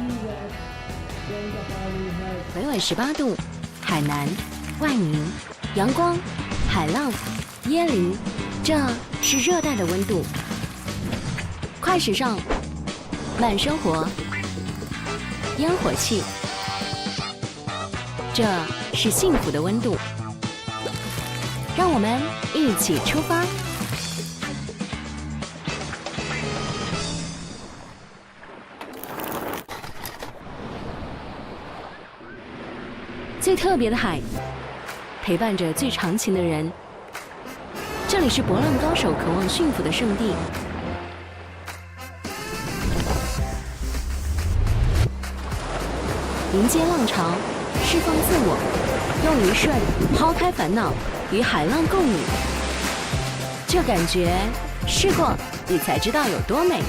US 北纬18度，海南、万宁、阳光、海浪、椰林，这是热带的温度。快时尚，慢生活，烟火气，这是幸福的温度。让我们一起出发。最特别的海，陪伴着最长情的人。这里是搏浪高手渴望驯服的圣地，迎接浪潮，释放自我，用一瞬抛开烦恼，与海浪共舞。这感觉，试过你才知道有多美。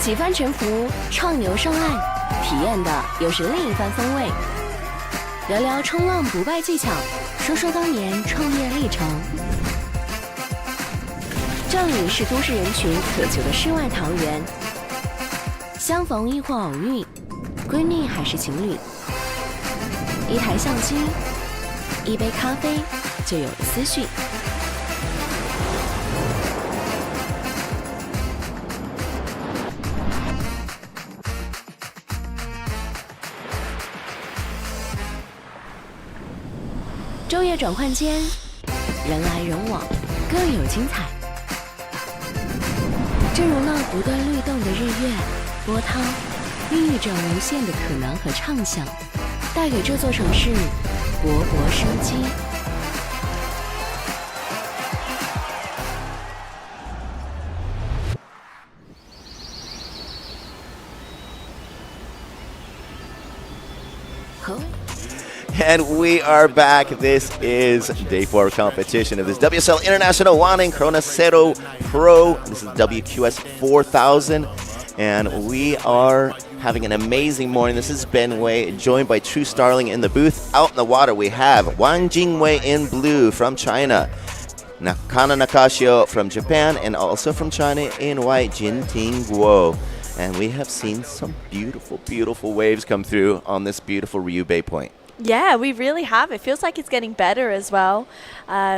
几番沉浮，畅游上岸，体验的又是另一番风味。聊聊冲浪不败技巧，说说当年创业历程。这里是都市人群渴求的世外桃源，相逢亦或偶遇，闺蜜还是情侣，一台相机，一杯咖啡，就有了思绪。昼夜转换间，人来人往，各有精彩。正如那不断律动的日月波涛，孕育着无限的可能和畅想，带给这座城市勃勃生机。And we are back. This is day 4 competition of this WSL International Wanning Cero Pro. This is WQS 4000. And we are having an amazing morning. This is Ben Wei, joined by True Starling in the booth. Out in the water, we have Wang Jingwei in blue from China, Kana Nakashio from Japan, and also from China in white, Jinting Guo. And we have seen some beautiful, beautiful waves come through on this beautiful Riyue Bay point. Yeah, we really have. It feels like it's getting better as well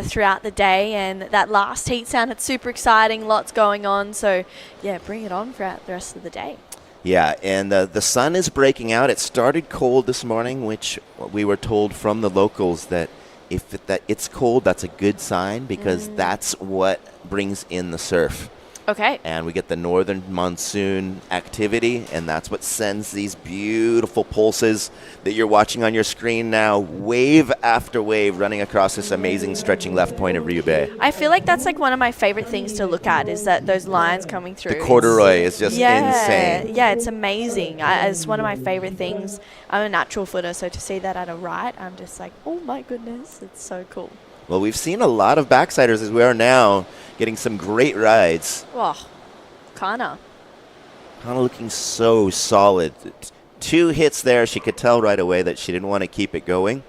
throughout the day. And that last heat sounded super exciting, lots going on. So, yeah, bring it on throughout the rest of the day. Yeah, and the sun is breaking out. It started cold this morning, which we were told from the locals that if it's cold, that's a good sign because that's what brings in the surf. Okay. And we get the northern monsoon activity, and that's what sends these beautiful pulses that you're watching on your screen now, wave after wave, running across this amazing stretching left point of Riyue Bay. I feel like that's like one of my favorite things to look at is that those lines coming through. The corduroy is just insane. Yeah, it's amazing. It's one of my favorite things. I'm a natural footer, so to see that at a right, I'm just like, oh my goodness, it's so cool. Well, we've seen a lot of backsiders as we are now, getting some great rides. Oh, Kana looking so solid. 2 hits there. She could tell right away that she didn't want to keep it going.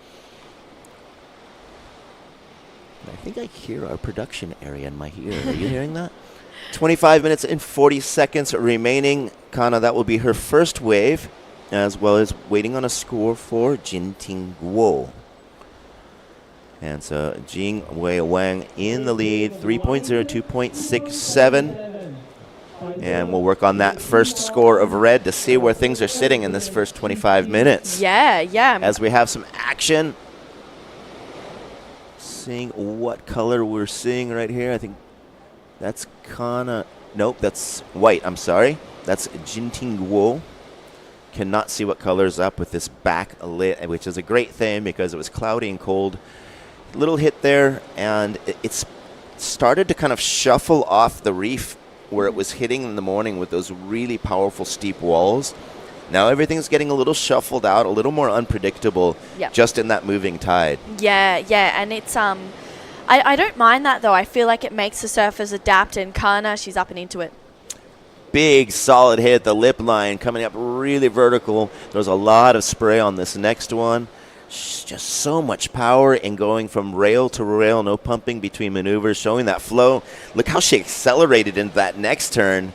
I think I hear our production area in my ear. Are you hearing that? 25 minutes and 40 seconds remaining. Kana, that will be her first wave, as well as waiting on a score for Jinting Guo. And so Jing Wei Wang in the lead, 3.0, 2.67. And we'll work on that first score of red to see where things are sitting in this first 25 minutes. Yeah. As we have some action. Seeing what color we're seeing right here. I think that's Kana. Nope, that's white. I'm sorry. That's Jinting Guo. Cannot see what color is up with this backlit, which is a great thing because it was cloudy and cold. Little hit there, and it's started to kind of shuffle off the reef where it was hitting in the morning with those really powerful steep walls. Now everything's getting a little shuffled out, a little more unpredictable, just in that moving tide. Yeah, and it's I don't mind that though. I feel like it makes the surfers adapt, and Kana, she's up and into it. Big solid hit, the lip line coming up really vertical. There's a lot of spray on this next one. Just so much power in going from rail to rail, no pumping between maneuvers, showing that flow. Look how she accelerated into that next turn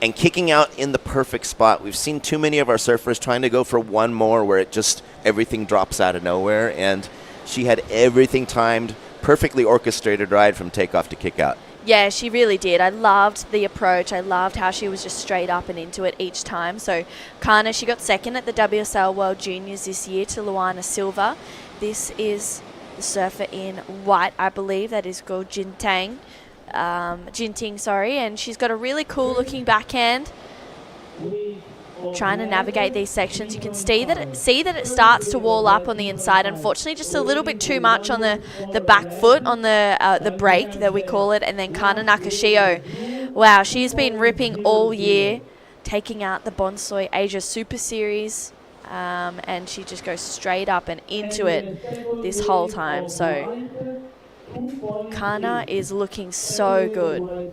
and kicking out in the perfect spot. We've seen too many of our surfers trying to go for one more where it just everything drops out of nowhere, and she had everything timed, perfectly orchestrated ride from takeoff to kick out. Yeah, she really did. I loved the approach. I loved how she was just straight up and into it each time. So Kana, she got second at the WSL World Juniors this year to Luana Silva. This is the surfer in white, I believe. That is called Jinting, and she's got a really cool looking backhand. Trying to navigate these sections. You can see that it starts to wall up on the inside. Unfortunately, just a little bit too much on the back foot, on the brake that we call it. And then Kana Nakashio, wow, she's been ripping all year. taking out the Bonsoi Asia Super Series. And she just goes straight up and into it this whole time. So Kana is looking so good.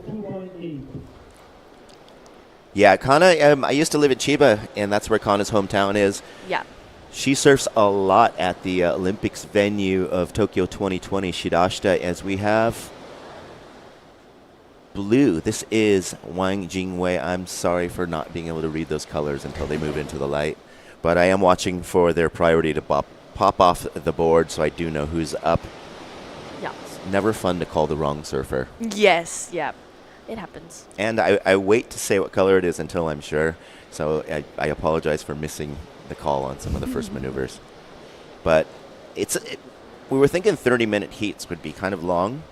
Yeah, Kana, I used to live in Chiba, and that's where Kana's hometown is. Yeah. She surfs a lot at the Olympics venue of Tokyo 2020, Shirashita, as we have blue. This is Wang Jingwei. I'm sorry for not being able to read those colors until they move into the light, but I am watching for their priority to pop off the board, so I do know who's up. Yeah. It's never fun to call the wrong surfer. Yes, yeah. It happens. And I wait to say what color it is until I'm sure, so I apologize for missing the call on some of the first maneuvers. But we were thinking 30-minute heats would be kind of long.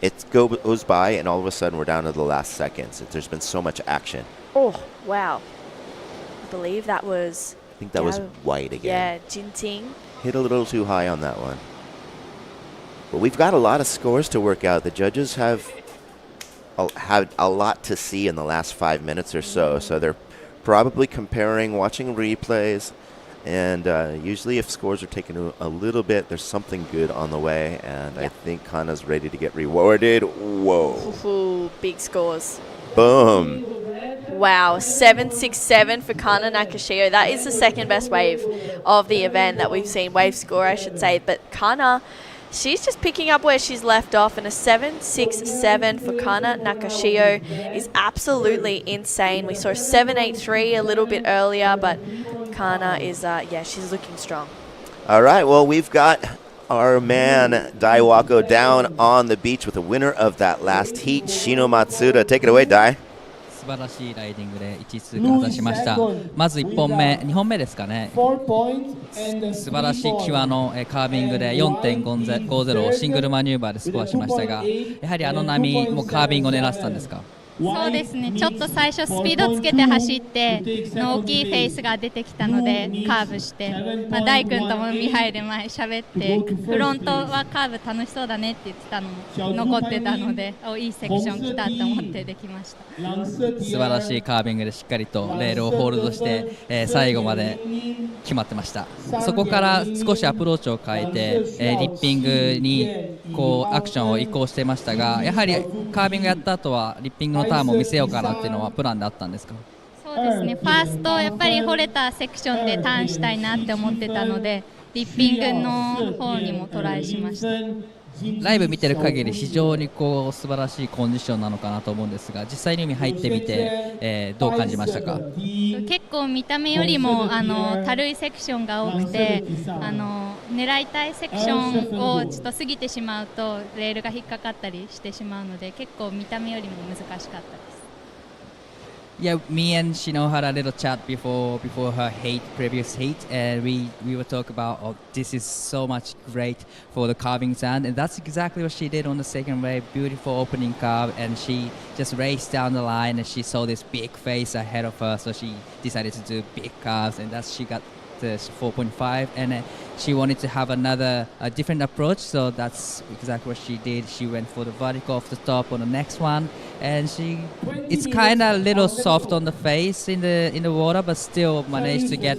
It goes by, and all of a sudden we're down to the last seconds. There's been so much action. Oh, wow. I believe that was... I think that was white again. Yeah, Jinting. Hit a little too high on that one. But we've got a lot of scores to work out. The judges have had a lot to see in the last 5 minutes or so. So they're probably comparing, watching replays. And usually if scores are taken a little bit, there's something good on the way. And I think Kana's ready to get rewarded. Whoa. Ooh, big scores. Boom. Wow, 7.67 for Kana Nakashio. That is the second best wave of the event that we've seen. Wave score, I should say. But Kana, she's just picking up where she's left off. And a 7.67 for Kana Nakashio is absolutely insane. We saw 7.83 a little bit earlier, but Kana is, she's looking strong. All right, well, we've got our man Daiwako down on the beach with the winner of that last heat, Shino Matsuda. Take it away, Dai. 素晴らしいライディングで1位通過果たしました。まず1本目、2本目ですかね。素晴らしい際のカービングで 4.50 をシングルマニューバーでスコアしましたが、やはりあの波もカービングを狙ってたんですか？そうですね、ちょっと最初スピードつけて走って大きいフェイスが出てきたのでカーブして、大君とも海入る前喋ってフロントはカーブ楽しそうだねって言ってたのも残ってたのでいいセクション来たと思ってできました。素晴らしいカービングでしっかりとレールをホールドして、最後まで決まってました。そこから少しアプローチを変えて、リッピングにこうアクションを移行してましたが、やはりカービングやった後はリッピングのターンも見せようかなっていうのはプランであったんですか？そうですね、ファーストやっぱり掘れたセクションでターンしたいなって思ってたのでリッピングの方にもトライしました。ライブ見てる限り非常にこう素晴らしいコンディションなのかなと思うんですが、実際に海入ってみて、どう感じましたか？結構見た目よりもたるいセクションが多くて狙いたいセクションをちょっと過ぎてしまうとレールが引っかかったりしてしまうので結構見た目よりも難しかったです。Yeah, me and Shino had a little chat before her previous heat, and we were talking about this is so much great for the carving sand, and that's exactly what she did on the second wave. Beautiful opening carve, and she just raced down the line, and she saw this big face ahead of her, so she decided to do big carves, and she got the 4.5, and she wanted to have a different approach, so that's exactly what she did. She went for the vertical off the top on the next one, and it's kind of a little soft on the face in the water, but still managed to get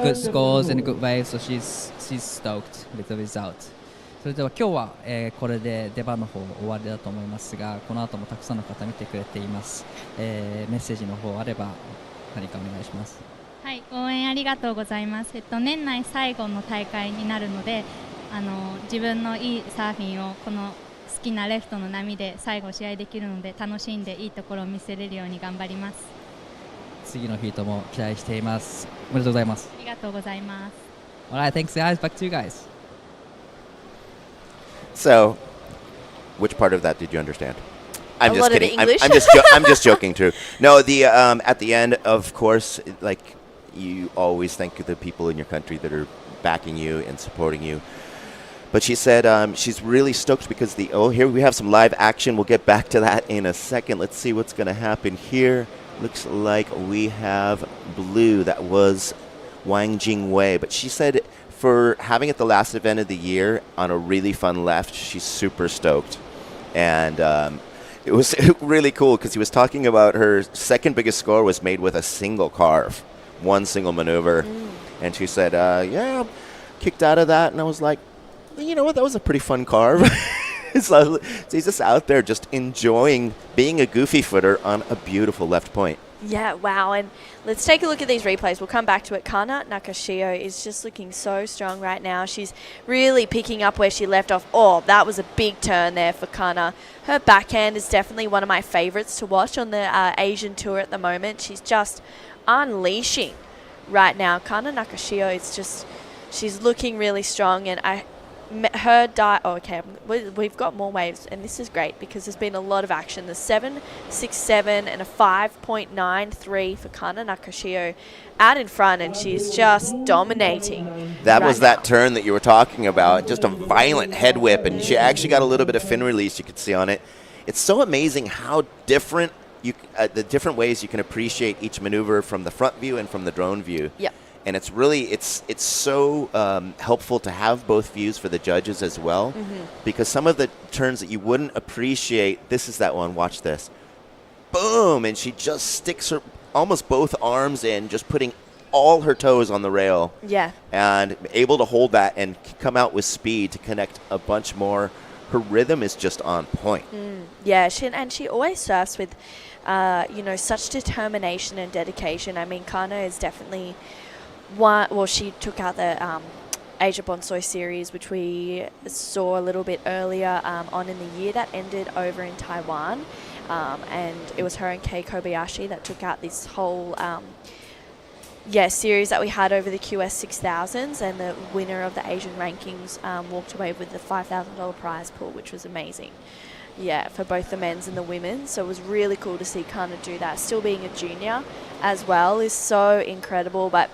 good scores and good waves, so she's stoked with the result. それでは今日は、これで出番の方終わりだと思いますが、この後もたくさんの方見てくれています。メッセージの方あれば何かお願いします。はい、応援ありがとうございます。年内最後の大会になるので、自分のいいサーフィンをこの好きなレフトの波で最後試合できるので楽しんでいいところを見せれるように頑張ります。次のヒートも期待しています。おめでとうございます。ありがとうございます。Alright, thanks guys. Back to you guys. So, which part of that did you understand? I'm A just lot of kidding. English. I'm just joking too. No, the at the end, of course, like you always thank the people in your country that are backing you and supporting you. But she said she's really stoked because here we have some live action. We'll get back to that in a second. Let's see what's going to happen here. Looks like we have blue. That was Wang Jingwei. But she said for having it the last event of the year on a really fun left, she's super stoked. And it was really cool because he was talking about her second biggest score was made with a single carve, one single maneuver. And she said, yeah, kicked out of that. And I was like, you know what, that was a pretty fun carve. So he's just out there just enjoying being a goofy footer on a beautiful left point. Yeah, wow. And let's take a look at these replays. We'll come back to it. Kana Nakashio is just looking so strong right now. She's really picking up where she left off. Oh, that was a big turn there for Kana. Her backhand is definitely one of my favorites to watch on the Asian tour at the moment. She's just unleashing right now. Kana Nakashio is just, she's looking really strong. And we've got more waves, and this is great because there's been a lot of action. The 7.67 and a 5.93 for Kana Nakashio out in front, and she's just dominating. That was that turn that you were talking about, just a violent head whip, and she actually got a little bit of fin release you could see on it. It's so amazing how different the different ways you can appreciate each maneuver from the front view and from the drone view. Yep. And it's really, it's so helpful to have both views for the judges as well, because some of the turns that you wouldn't appreciate, this is that one, watch this. Boom, and she just sticks her almost both arms in, just putting all her toes on the rail. Yeah. And able to hold that and come out with speed to connect a bunch more. Her rhythm is just on point. Yeah, she always surfs with, such determination and dedication. I mean, Kana is definitely she took out the Asia Bonsai series, which we saw a little bit earlier on in the year. That ended over in Taiwan, and it was her and Kei Kobayashi that took out this whole series that we had over the QS 6000s, and the winner of the Asian rankings walked away with the $5,000 prize pool, which was amazing. Yeah, for both the men's and the women's. So it was really cool to see Kana do that. Still being a junior as well is so incredible. But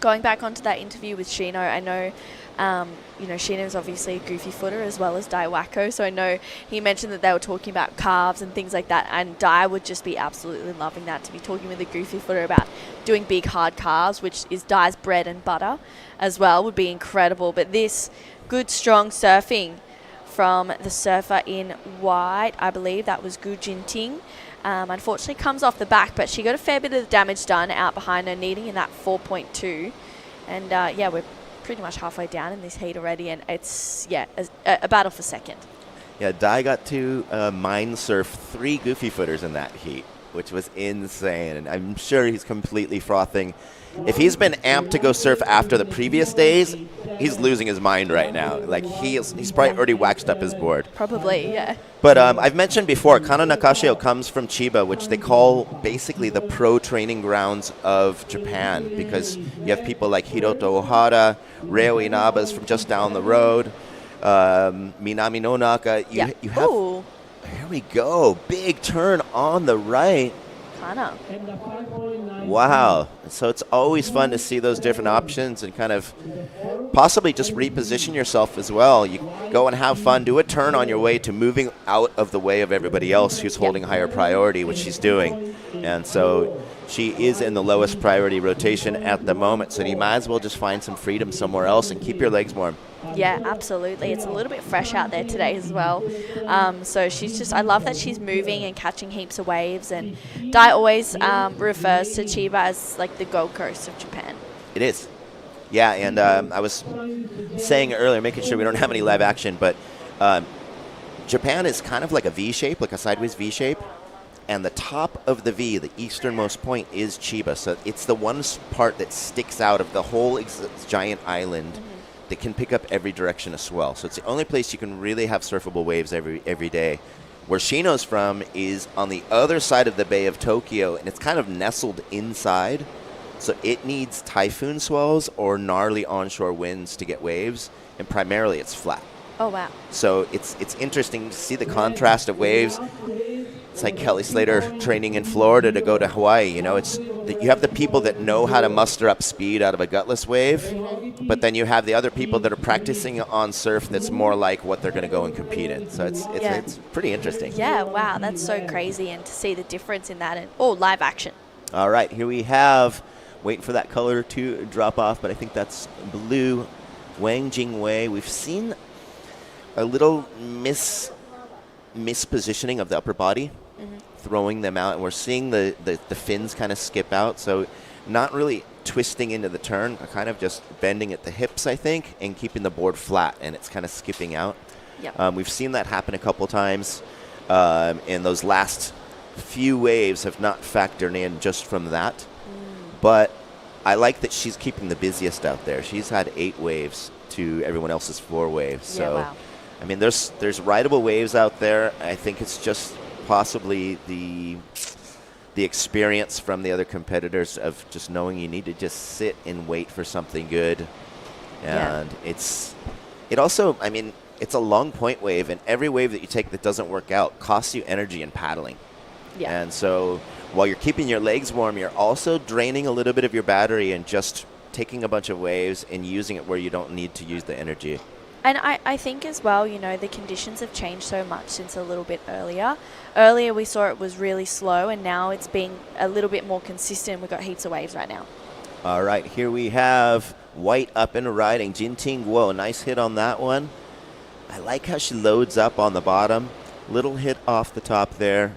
going back onto that interview with Shino, I know, Shino's obviously a goofy footer as well as Dai Wacko. So I know he mentioned that they were talking about calves and things like that. And Dai would just be absolutely loving that, to be talking with a goofy footer about doing big hard calves, which is Dai's bread and butter as well, would be incredible. But this good, strong surfing from the surfer in white, I believe that was Gu Jinting. Unfortunately comes off the back, but she got a fair bit of damage done out behind her, needing in that 4.2. And we're pretty much halfway down in this heat already, and it's a battle for second. Yeah, Dai got to mind surf 3 goofy footers in that heat, which was insane. And I'm sure he's completely frothing. If he's been amped to go surf after the previous days, he's losing his mind right now. Like, he's probably already waxed up his board. Probably, yeah. But I've mentioned before, Kana Nakashio comes from Chiba, which they call basically the pro training grounds of Japan, because you have people like Hiroto Ohara, Reo Inaba's from just down the road, Minami Nonaka. You have. Ooh. Here we go. Big turn on the right. Kana. Wow. So it's always fun to see those different options and kind of possibly just reposition yourself as well. You go and have fun, do a turn on your way to moving out of the way of everybody else who's holding higher priority, which she's doing. And so she is in the lowest priority rotation at the moment, so you might as well just find some freedom somewhere else and keep your legs warm. Yeah, absolutely. It's a little bit fresh out there today as well. So I love that she's moving and catching heaps of waves. And Dai always refers to Chiba as like the Gold Coast of Japan. It is. Yeah, and I was saying earlier, making sure we don't have any live action, but Japan is kind of like a V shape, like a sideways V shape. And the top of the V, the easternmost point, is Chiba. So it's the one part that sticks out of the whole giant island that can pick up every direction of swell. So it's the only place you can really have surfable waves every day. Where Shino's from is on the other side of the Bay of Tokyo, and it's kind of nestled inside. So it needs typhoon swells or gnarly onshore winds to get waves, and primarily it's flat. Oh, wow. So it's interesting to see the contrast of waves. It's like Kelly Slater training in Florida to go to Hawaii. You know, you have the people that know how to muster up speed out of a gutless wave, but then you have the other people that are practicing on surf that's more like what they're going to go and compete in. So it's pretty interesting. Yeah, wow, that's so crazy, and to see the difference in that, and live action. All right, here we have, waiting for that color to drop off, but I think that's blue, Wang Jingwei. We've seen a little mispositioning of the upper body, throwing them out, and we're seeing the fins kind of skip out. So not really twisting into the turn, kind of just bending at the hips, I think, and keeping the board flat, and it's kind of skipping out. Yep. We've seen that happen a couple times, and those last few waves have not factored in just from that. But I like that she's keeping the busiest out there. She's had 8 waves to everyone else's 4 waves. So, wow. I mean, there's rideable waves out there. I think it's just possibly the experience from the other competitors of just knowing you need to just sit and wait for something good. And it also, I mean, it's a long point wave, and every wave that you take that doesn't work out costs you energy in paddling. Yeah. And so while you're keeping your legs warm, you're also draining a little bit of your battery and just taking a bunch of waves and using it where you don't need to use the energy. And I think as well, you know, the conditions have changed so much since a little bit earlier. Earlier we saw it was really slow, and now it's being a little bit more consistent. We've got heaps of waves right now. All right, here we have White up and riding. Jinting Guo, nice hit on that one. I like how she loads up on the bottom. Little hit off the top there.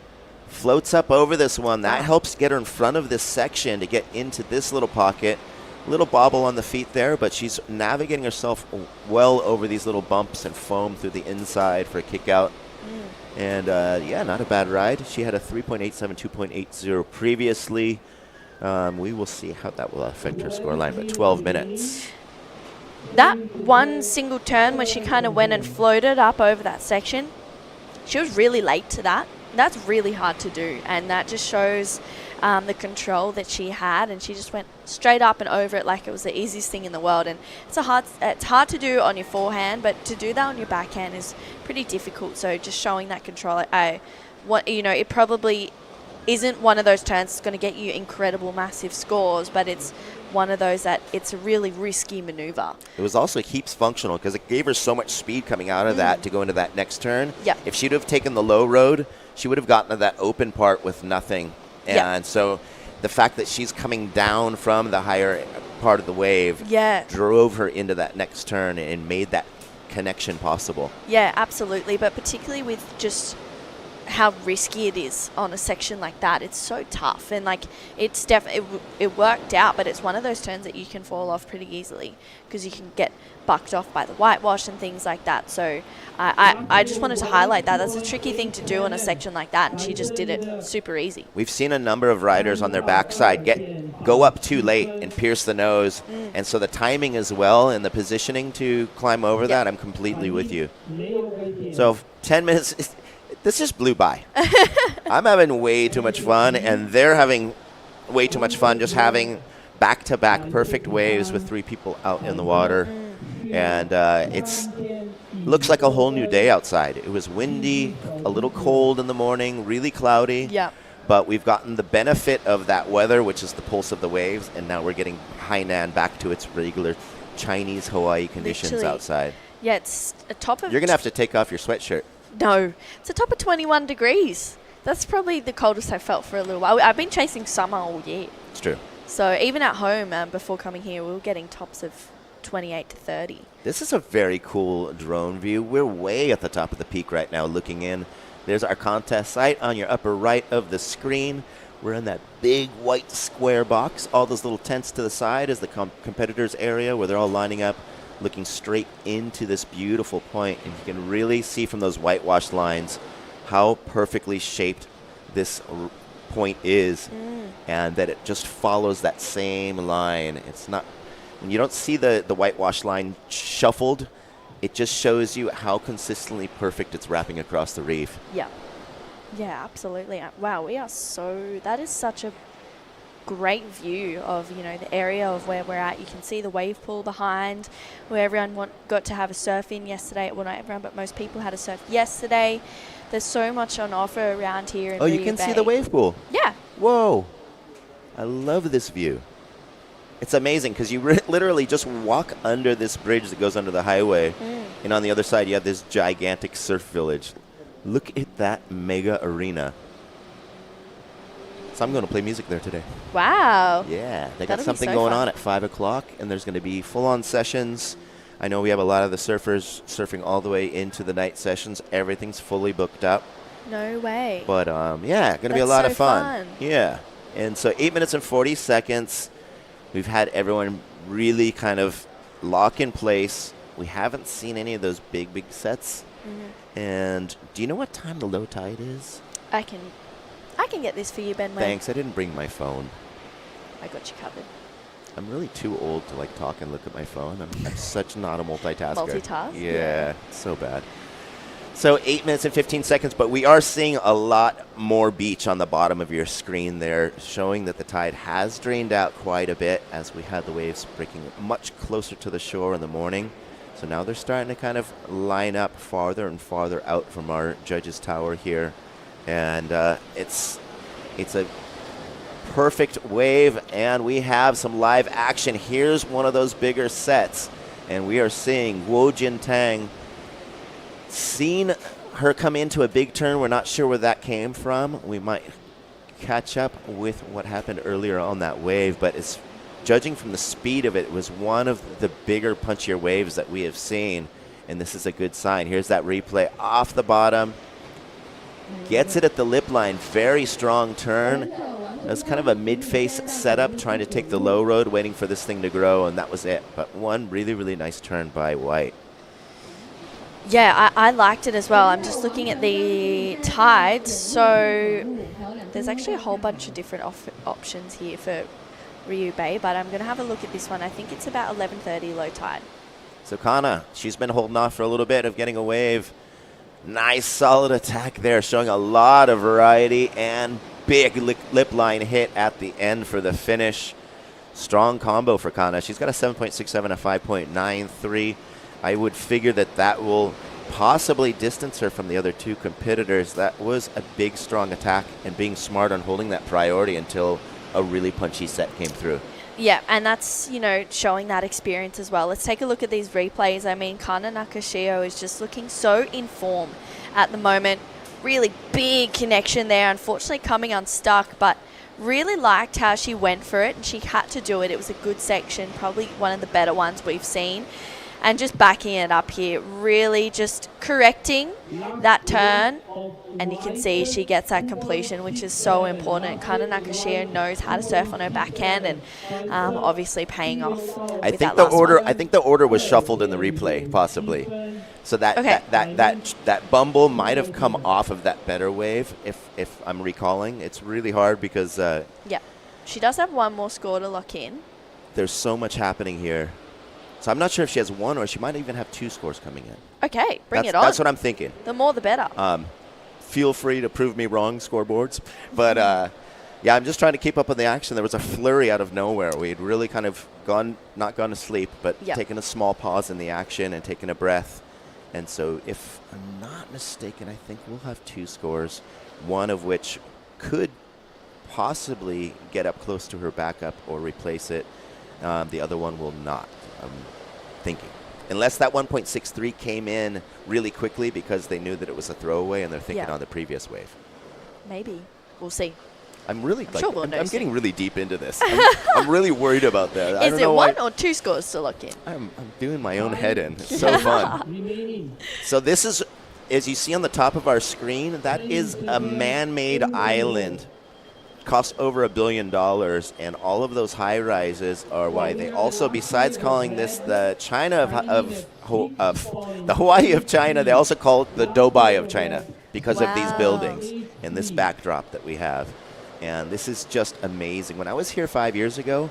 Floats up over this one. That helps get her in front of this section to get into this little pocket. Little bobble on the feet there, but she's navigating herself well over these little bumps and foam through the inside for a kick out. And yeah, not a bad ride. She had a 3.87, 2.80 previously. We will see how that will affect her scoreline, but 12 minutes. That one single turn when she kind of went and floated up over that section, she was really late to that. That's really hard to do, and that just shows the control that she had, and she just went straight up and over it like it was the easiest thing in the world. And it's hard to do on your forehand, but to do that on your backhand is pretty difficult. So just showing that control, it probably isn't one of those turns that's going to get you incredible, massive scores, but it's one of those that it's a really risky maneuver. It was also heaps functional because it gave her so much speed coming out of that to go into that next turn. Yep. If she'd have taken the low road, she would have gotten to that open part with nothing. And so the fact that she's coming down from the higher part of the wave drove her into that next turn and made that connection possible. Yeah, absolutely. But particularly with just how risky it is on a section like that, it's so tough, and like it's definitely it worked out, but it's one of those turns that you can fall off pretty easily because you can get bucked off by the whitewash and things like that. So I just wanted to highlight that. That's a tricky thing to do on a section like that, and she just did it super easy. We've seen a number of riders on their backside go up too late and pierce the nose, and so the timing as well and the positioning to climb over that, I'm completely with you. So 10 minutes. This just blew by. I'm having way too much fun, and they're having way too much fun just having back-to-back perfect waves with 3 people out in the water. And it's looks like a whole new day outside. It was windy, a little cold in the morning, really cloudy. Yeah. But we've gotten the benefit of that weather, which is the pulse of the waves, and now we're getting Hainan back to its regular Chinese Hawaii conditions outside. Yeah, it's a top of... You're going to have to take off your sweatshirt. No, it's a top of 21 degrees. That's probably the coldest I felt for a little while. I've been chasing summer all year. It's true. So even at home before coming here, we were getting tops of 28 to 30. This is a very cool drone view. We're way at the top of the peak right now looking in. There's our contest site on your upper right of the screen. We're in that big white square box. All those little tents to the side is the competitors area where they're all lining up, looking straight into this beautiful point. And you can really see from those whitewashed lines how perfectly shaped this point is, and that it just follows that same line. It's not, when you don't see the whitewash line shuffled, it just shows you how consistently perfect it's wrapping across the reef. Yeah. Yeah, absolutely. Wow, that is such a great view of, the area of where we're at. You can see the wave pool behind where everyone got to have a surf in yesterday. Well, not everyone, but most people had a surf yesterday. There's so much on offer around here in Riyue Bay. You can see the wave pool. Yeah. Whoa. I love this view. It's amazing because you literally just walk under this bridge that goes under the highway, and on the other side you have this gigantic surf village. Look at that mega arena. So I'm going to play music there today. Wow. Yeah, they got That'll something be so going fun. on at 5 o'clock, and there's going to be full-on sessions. I know we have a lot of the surfers surfing all the way into the night sessions. Everything's fully booked up. No way. But yeah, going to be a lot That's of so fun. fun. Yeah. And so 8 minutes and 40 seconds. We've had everyone really kind of lock in place. We haven't seen any of those big sets. Mm-hmm. And do you know what time the low tide is? I can get this for you, Ben. Thanks. I didn't bring my phone. I got you covered. I'm really too old to like talk and look at my phone. I'm such not a multitasker. Multitask? Yeah, so bad. So 8 minutes and 15 seconds, but we are seeing a lot more beach on the bottom of your screen there, showing that the tide has drained out quite a bit as we had the waves breaking much closer to the shore in the morning. So now they're starting to kind of line up farther and farther out from our judges' tower here. And it's a perfect wave, and we have some live action. Here's one of those bigger sets, and we are seeing Guo Jintang. Seen her come into a big turn. We're not sure where that came from. We might catch up with what happened earlier on that wave, but it's judging from the speed of it, it was one of the bigger, punchier waves that we have seen, and this is a good sign. Here's that replay off the bottom. Gets it at the lip line. Very strong turn. It was kind of a mid-face setup, trying to take the low road, waiting for this thing to grow, and that was it. But one really, really nice turn by White. Yeah, I liked it as well. I'm just looking at the tides. So there's actually a whole bunch of different options here for Riyue Bay, but I'm going to have a look at this one. I think it's about 11:30 low tide. So Kana, she's been holding off for a little bit of getting a wave. Nice solid attack there, showing a lot of variety, and big lip line hit at the end for the finish. Strong combo for Kana. She's got a 7.67, a 5.93. I would figure that will possibly distance her from the other two competitors. That was a big, strong attack, and being smart on holding that priority until a really punchy set came through. Yeah, and that's, showing that experience as well. Let's take a look at these replays. I mean, Kana Nakashio is just looking so in form at the moment. Really big connection there, unfortunately coming unstuck, but really liked how she went for it, and she had to do it. It was a good section, probably one of the better ones we've seen. And just backing it up here, really just correcting that turn. And you can see she gets that completion, which is so important. Kana Nakashio knows how to surf on her backhand, and obviously paying off. I think the order was shuffled in the replay, possibly. So that bumble might have come off of that better wave, if I'm recalling. It's really hard because yeah, she does have one more score to lock in. There's so much happening here. So I'm not sure if she has one, or she might even have two scores coming in. Okay, bring it on. That's what I'm thinking. The more the better. Feel free to prove me wrong, scoreboards. But yeah, I'm just trying to keep up with the action. There was a flurry out of nowhere. We had really kind of not gone to sleep, but taken a small pause in the action and taken a breath. And so if I'm not mistaken, I think we'll have two scores, one of which could possibly get up close to her backup or replace it. The other one will not, I'm thinking. Unless that 1.63 came in really quickly because they knew that it was a throwaway and they're thinking on the previous wave. Maybe. We'll see. I'm really I'm getting really deep into this. I'm really worried about that. Is it one or two scores to lock in? I'm doing my own head in. It's so fun. So this is, as you see on the top of our screen, that is a man-made island. Costs over $1 billion, and all of those high rises are why they also, besides calling this the China of the Hawaii of China, they also call it the Dubai of China because of these buildings and this backdrop that we have. And this is just amazing. When I was here 5 years ago,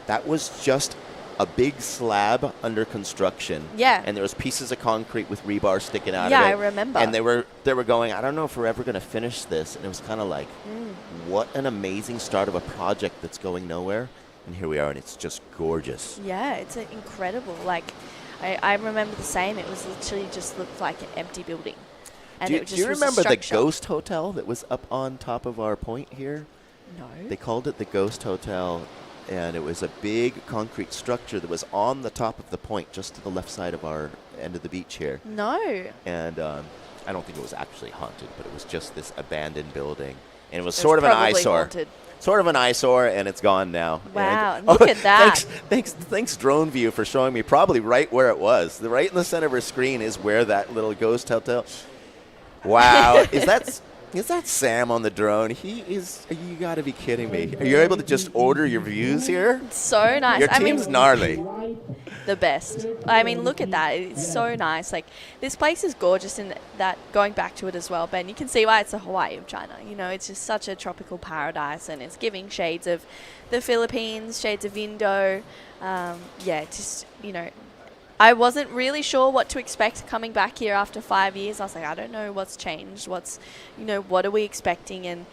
that was just a big slab under construction. Yeah. And there was pieces of concrete with rebar sticking out of it. Yeah, I remember. And they were going, I don't know if we're ever going to finish this. And it was kind of like, what an amazing start of a project that's going nowhere. And here we are, and it's just gorgeous. Yeah, it's incredible. Like, I remember the same. It was literally just looked like an empty building. And do you remember the Ghost Hotel that was up on top of our point here? No. They called it the Ghost Hotel. And it was a big concrete structure that was on the top of the point, just to the left side of our end of the beach here. No. And I don't think it was actually haunted, but it was just this abandoned building. and it was It sort was of an probably eyesore. haunted. Sort of an eyesore, and it's gone now. Wow, And- look at that. Thanks, Drone View, for showing me probably right where it was. Right in the center of her screen is where that little ghost hotel. Wow, is that Sam on the drone? He is. You got to be kidding me. Are you able to just order your views here? So nice. Your team's gnarly. The best. I mean, look at that. It's so nice. Like, this place is gorgeous, and that, going back to it as well, Ben, you can see why it's the Hawaii of China. You know, it's just such a tropical paradise, and it's giving shades of the Philippines, shades of Indo. Yeah, just, you know, I wasn't really sure what to expect coming back here after 5 years. I was like, I don't know what's changed. What are we expecting? And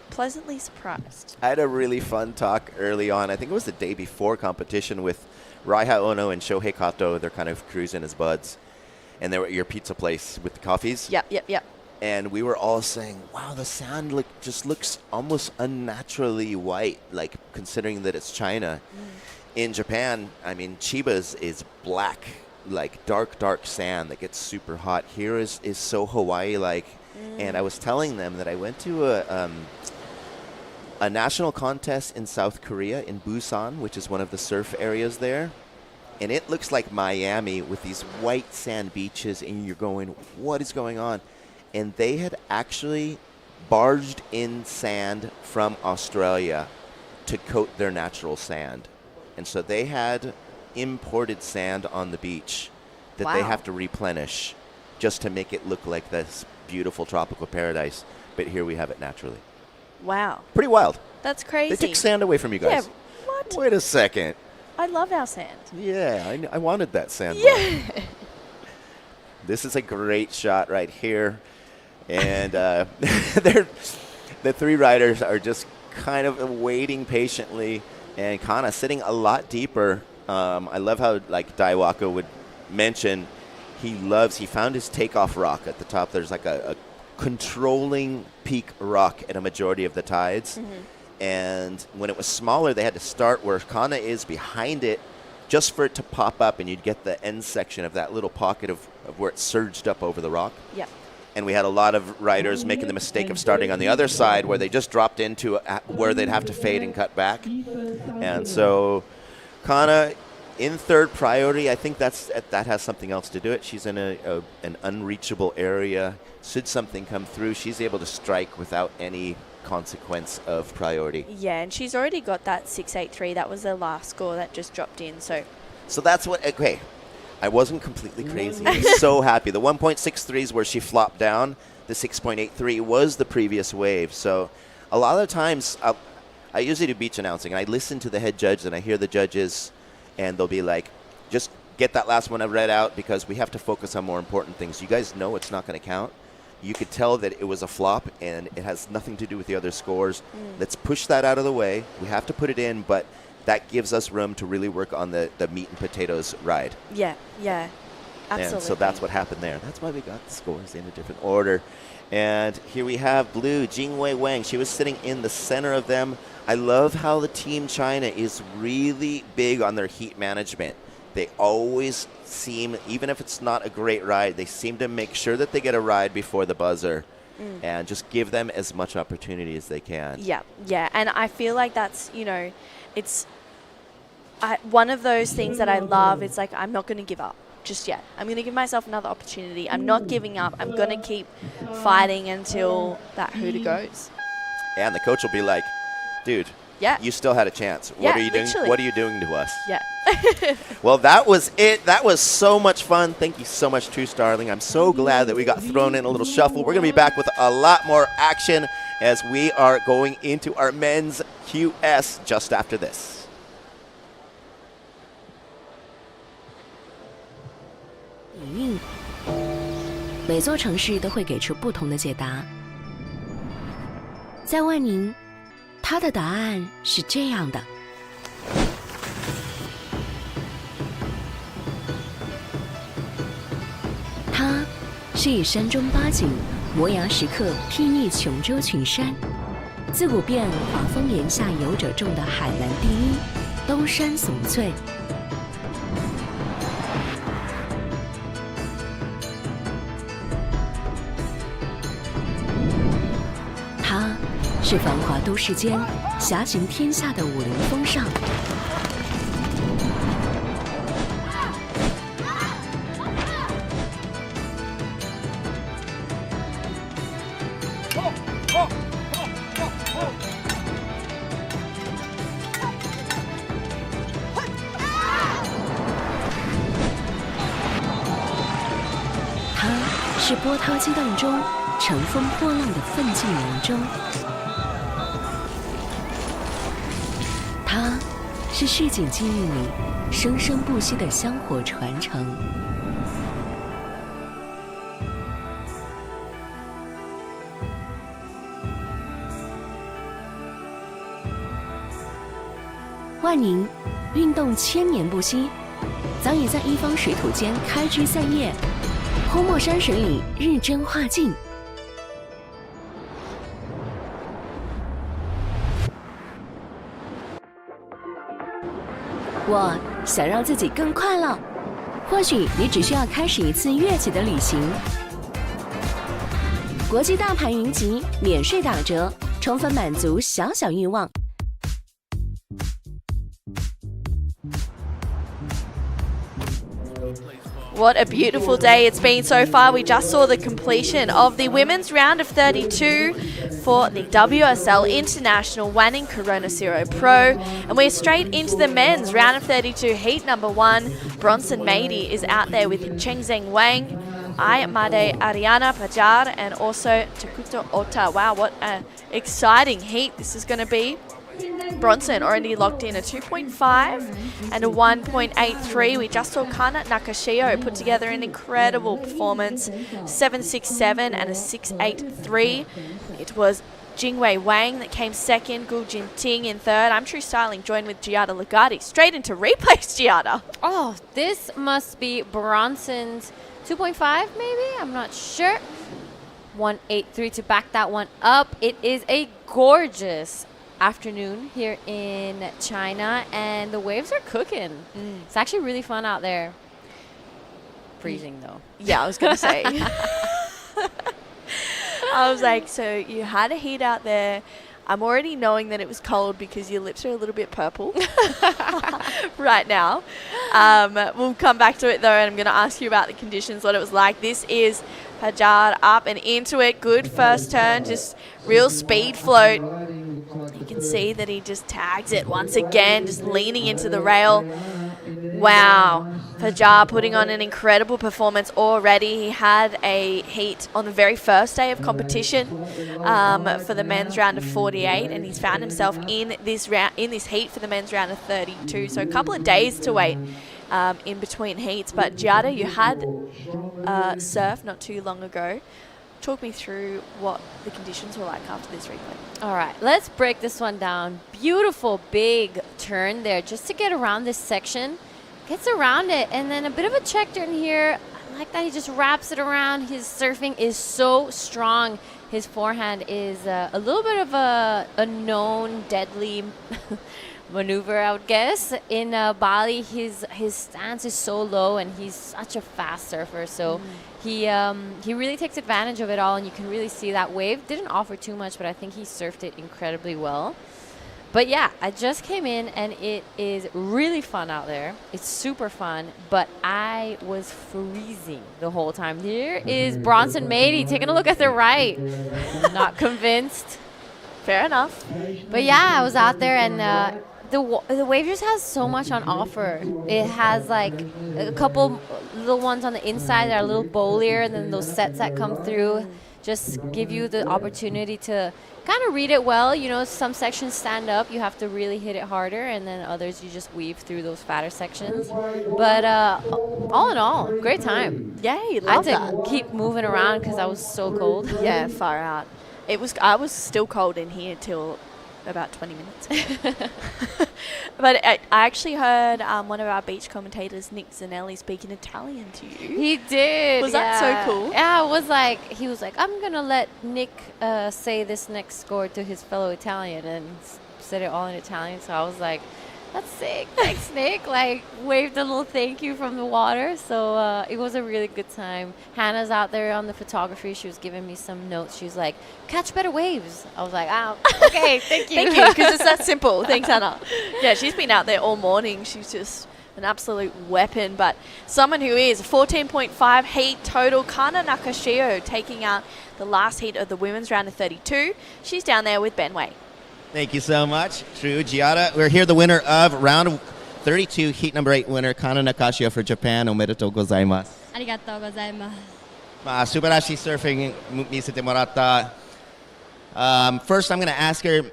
pleasantly surprised. I had a really fun talk early on. I think it was the day before competition with Raiha Ono and Shohei Kato. They're kind of cruising as buds. And they were at your pizza place with the coffees. Yep. And we were all saying, wow, the sand just looks almost unnaturally white, like considering that it's China. In Japan, I mean, Chiba's is black, like dark sand that gets super hot. Here is so Hawaii-like. And I was telling them that I went to a national contest in South Korea, in Busan, which is one of the surf areas there. And it looks like Miami with these white sand beaches, and you're going, what is going on? And they had actually barged in sand from Australia to coat their natural sand. And so they had imported sand on the beach that they have to replenish just to make it look like this beautiful tropical paradise. But here we have it naturally. Wow. Pretty wild. That's crazy. They took sand away from you guys. Yeah, what? Wait a second. I love our sand. Yeah, I wanted that sand. Yeah. This is a great shot right here. And the three riders are just kind of waiting patiently and kind of sitting a lot deeper. I love how, like Daiwaka would mention, he found his takeoff rock at the top. There's like a controlling peak rock at a majority of the tides. And when it was smaller, they had to start where Kana is behind it just for it to pop up, and you'd get the end section of that little pocket of where it surged up over the rock. Yep. And we had a lot of riders making the mistake of starting on the other side where they just dropped into where they'd have to fade and cut back. And so Kana in third priority, I think that has something else to do it. She's in an unreachable area. Should something come through, she's able to strike without any consequence of priority. Yeah, and she's already got that 6.83. That was the last score that just dropped in. So that's what, okay. I wasn't completely crazy. I was so happy. The 1.63s where she flopped down, the 6.83 was the previous wave. So a lot of the times, I usually do beach announcing, and I listen to the head judge, and I hear the judges, and they'll be like, just get that last one I read out because we have to focus on more important things. You guys know it's not going to count. You could tell that it was a flop, and it has nothing to do with the other scores. Let's push that out of the way. We have to put it in, but that gives us room to really work on the meat and potatoes ride. Yeah, absolutely. And so that's what happened there. That's why we got the scores in a different order. And here we have blue, Jingwei Wang. She was sitting in the center of them. I love how the Team China is really big on their heat management. They always seem, even if it's not a great ride, they seem to make sure that they get a ride before the buzzer and just give them as much opportunity as they can. Yeah. And I feel like that's, it's one of those things that I love. It's like, I'm not going to give up just yet. I'm going to give myself another opportunity. I'm not giving up. I'm going to keep fighting until that hooter goes. And the coach will be like, dude, you still had a chance. What are you doing? What are you doing to us? Yeah. Well, that was it. That was so much fun. Thank you so much, True Starling. I'm so glad that we got thrown in a little shuffle. We're going to be back with a lot more action as we are going into our men's QS just after this. 营运，每座城市都会给出不同的解答。在万宁，他的答案是这样的：它是以山中八景、摩崖石刻睥睨琼州群山，自古便华峰岩下游者众的海蓝第一，东山耸翠。它是繁华都市间侠行天下的武林风尚。他是波涛激荡中乘风破浪的奋进人中，他是市井记忆里生生不息的香火传承。万宁运动千年不息，早已在一方水土间开枝散叶，泼墨山水里日臻化境。我想让自己更快乐，或许你只需要开始一次跃起的旅行。国际大牌云集，免税打折，充分满足小小欲望。What a beautiful day it's been so far. We just saw the completion of the women's round of 32 for the WSL International Wanning Cero, and we're straight into the men's round of 32 heat number 1. Bronson Mady is out there with Chengzeng Wang, Ai Made Ariana Pajar, and also Takuto Ota. Wow, what an exciting heat this is going to be. Bronson already locked in a 2.5 and a 1.83. We just saw Kana Nakashio put together an incredible performance, 7.67 and a 6.83. It was Jingwei Wang that came second, Gu Jinting in third. I'm True Styling joined with Giada Lagati. Straight into replays, Giada. Oh, this must be Bronson's 2.5 maybe? I'm not sure. 1.83 to back that one up. It is a gorgeous afternoon here in China, and the waves are cooking. It's actually really fun out there. Freezing though. Yeah, I was gonna say. I was like, so you had a heat out there. I'm already knowing that it was cold because your lips are a little bit purple right now. We'll come back to it though, and I'm going to ask you about the conditions, what it was like. This is Pajar up and into it. Good first turn, just real speed float. You can see that he just tags it once again, just leaning into the rail. Wow. Pajar putting on an incredible performance already. He had a heat on the very first day of competition for the men's round of 48, and he's found himself in this heat for the men's round of 32. So a couple of days to wait in between heats. But Giada, you had surf not too long ago. Talk me through what the conditions were like after this replay. All right, let's break this one down. Beautiful big turn there just to get around this section. Gets around it, and then a bit of a check turn here. I like that he just wraps it around. His surfing is so strong. His forehand is a little bit of a known deadly maneuver, I would guess. In Bali, his stance is so low, and he's such a fast surfer. So he really takes advantage of it all, and you can really see that wave didn't offer too much, but I think he surfed it incredibly well. But yeah, I just came in, and it is really fun out there. It's super fun, but I was freezing the whole time. Here is Bronson Mady taking a look at the right. Not convinced. Fair enough. But yeah, I was out there, and the wave just has so much on offer. It has like a couple little ones on the inside that are a little bowlier, and then those sets that come through just give you the opportunity to kind of read it well. You know, some sections stand up, you have to really hit it harder, and then others you just weave through those fatter sections. But all in all, great time. Yay, love that. I had to keep moving around because I was so cold. Yeah, far out. I was still cold in here till about 20 minutes ago. But I actually heard one of our beach commentators, Nick Zanelli, speaking Italian to you. He did. Was that so cool? Yeah, he was like, I'm going to let Nick say this next score to his fellow Italian, and said it all in Italian. So I was like, That's sick. Thanks, Nick. Like, waved a little thank you from the water. So it was a really good time. Hannah's out there on the photography. She was giving me some notes. She was like, catch better waves. I was like, oh, okay, thank you. Thank you, because it's that simple. Thanks, Hannah. Yeah, she's been out there all morning. She's just an absolute weapon. But someone who is 14.5 heat total, Kana Nakashio, taking out the last heat of the women's round of 32. She's down there with Ben Wei. Thank you so much, Riyue Giada. We're here, the winner of round 32, heat number 8 winner, Kana Nakashio for Japan. Omedetou gozaimasu. ありがとうございます。まあ、素晴らしい surfing 見せてもらった。First, I'm going to ask her,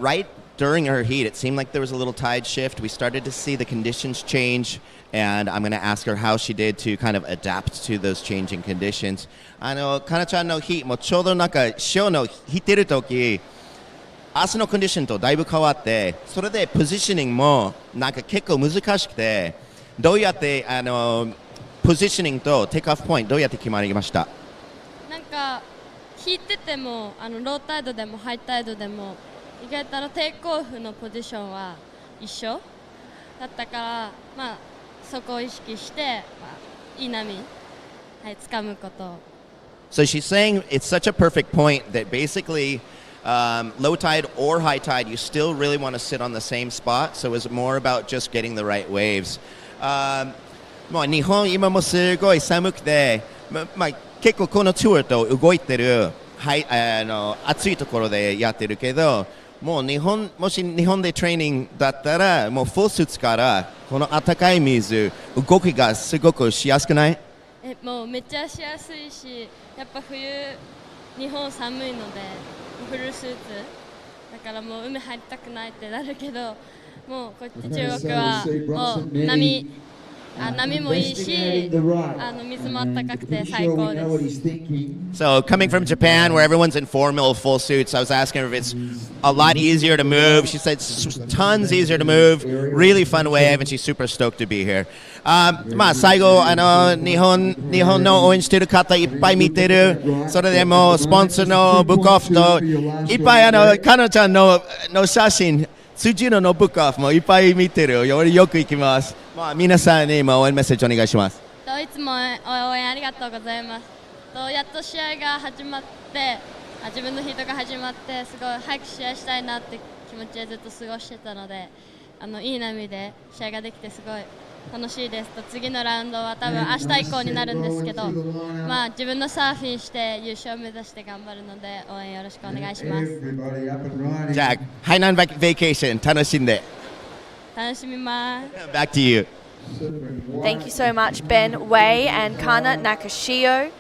right during her heat, it seemed like there was a little tide shift. We started to see the conditions change, and I'm going to ask her how she did to kind of adapt to those changing conditions. かなちゃんの日もちょうどなんか潮の引いてる時、足のコンディションとだいぶ変わって、それでポジショニングもなんか結構難しくて、どうやってポジショニングとテイクオフポイントどうやって決まりました？なんか引いててもロータイドでもハイタイドでも意外とテイクオフのポジションは一緒だったから、まあそこを意識して、いい波、はい、掴むこと。So she's saying it's such a perfect point that basically low tide or high tide, you still really want to sit on the same spot. So it's more about just getting the right waves. もう日本今もすごい寒くて、結構このツアーと動いてる、はい、暑いところでやってるけど、もし日本でトレーニングだったら、もうフォースーツからこの暖かい水、動きがすごくしやすくない？もうめっちゃしやすいし、やっぱ冬日本寒いのでフルスーツだからもう海入りたくないってなるけど、もうこっち中国はもう波もいいし、水もあったかくて最高です。So coming from Japan, where everyone's in formal full suits, I was asking her if it's a lot easier to move. She said it's tons easier to move, really fun wave, and she's super stoked to be here. まあ最後日本の応援してる方いっぱい見てる。それでもスポンサーのブックオフといっぱいかのちゃんの写真。辻野のブックオフもいっぱい見てるよ。よく行きます。まあ皆さんにも応援メッセージお願いします。いつも応援ありがとうございます。やっと試合が始まって、自分のヒートが始まって、すごい早く試合したいなって気持ちでずっと過ごしてたので、いい波で試合ができてすごい楽しいです。次のラウンドは多分明日以降になるんですけど、まあ自分のサーフィンして優勝を目指して頑張るので応援よろしくお願いします。じゃあハイナンバケーション楽しんで。楽しみます。Back to you. Thank you so much, Ben Wei and Kana Nakashio.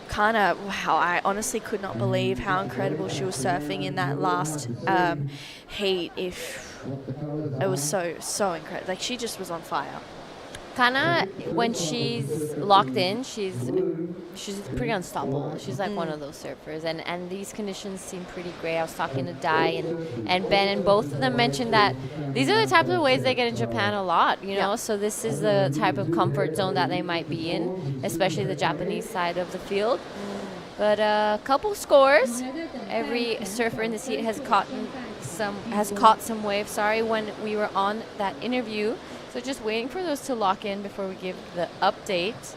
Kana, wow, I honestly could not believe how incredible she was surfing in that last heat. It was so incredible. Like, she just was on fire. Kana, when she's locked in, she's pretty unstoppable. She's like one of those surfers, and these conditions seem pretty great. I was talking to Dai and Ben, and both of them mentioned that these are the types of waves they get in Japan a lot, you know. So this is the type of comfort zone that they might be in, especially the Japanese side of the field. But a couple scores. Every surfer in the seat has caught some waves. Sorry, when we were on that interview. So just waiting for those to lock in before we give the update.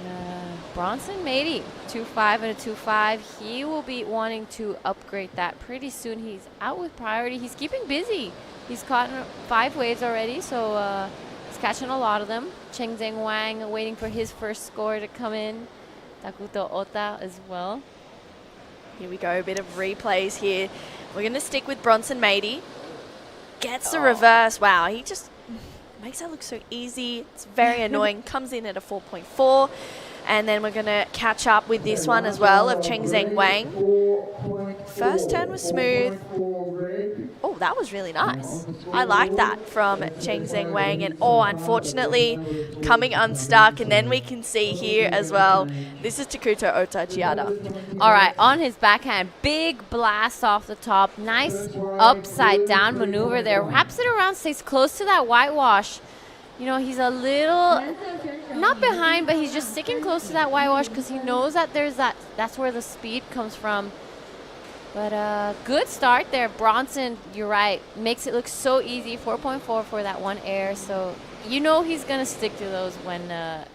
And Bronson Matey, 2.5 and a 2.5. He will be wanting to upgrade that pretty soon. He's out with priority. He's keeping busy. He's caught 5 waves already, so he's catching a lot of them. Cheng Zheng Wang waiting for his first score to come in. Takuto Ota as well. Here we go, a bit of replays here. We're going to stick with Bronson Matey. Gets the reverse. Wow, he just makes that look so easy. It's very annoying. Comes in at a 4.4. And then we're going to catch up with this one as well of Cheng Zheng Wang. First turn was smooth. Oh, that was really nice. I like that from Cheng Zheng Wang. And unfortunately, coming unstuck. And then we can see here as well, this is Takuto Ota Giada. All right, on his backhand, big blast off the top. Nice upside down maneuver there. Wraps it around, stays close to that whitewash. You know, he's a little, not behind, but he's just sticking close to that whitewash because he knows that that's where the speed comes from. But good start there. Bronson, you're right, makes it look so easy. 4.4 for that one air. So you know he's going to stick to those when,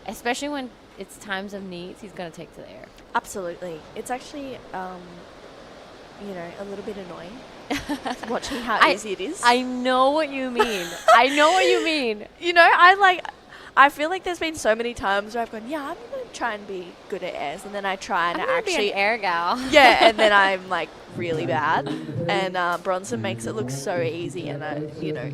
especially when it's times of needs, he's going to take to the air. Absolutely. It's actually, a little bit annoying watching how easy it is. I know what you mean. I know what you mean. I feel like there's been so many times where I've gone, I'm going to try and be good at airs, and then I try and be an air gal. Yeah, and then I'm like really bad. And Bronson makes it look so easy, and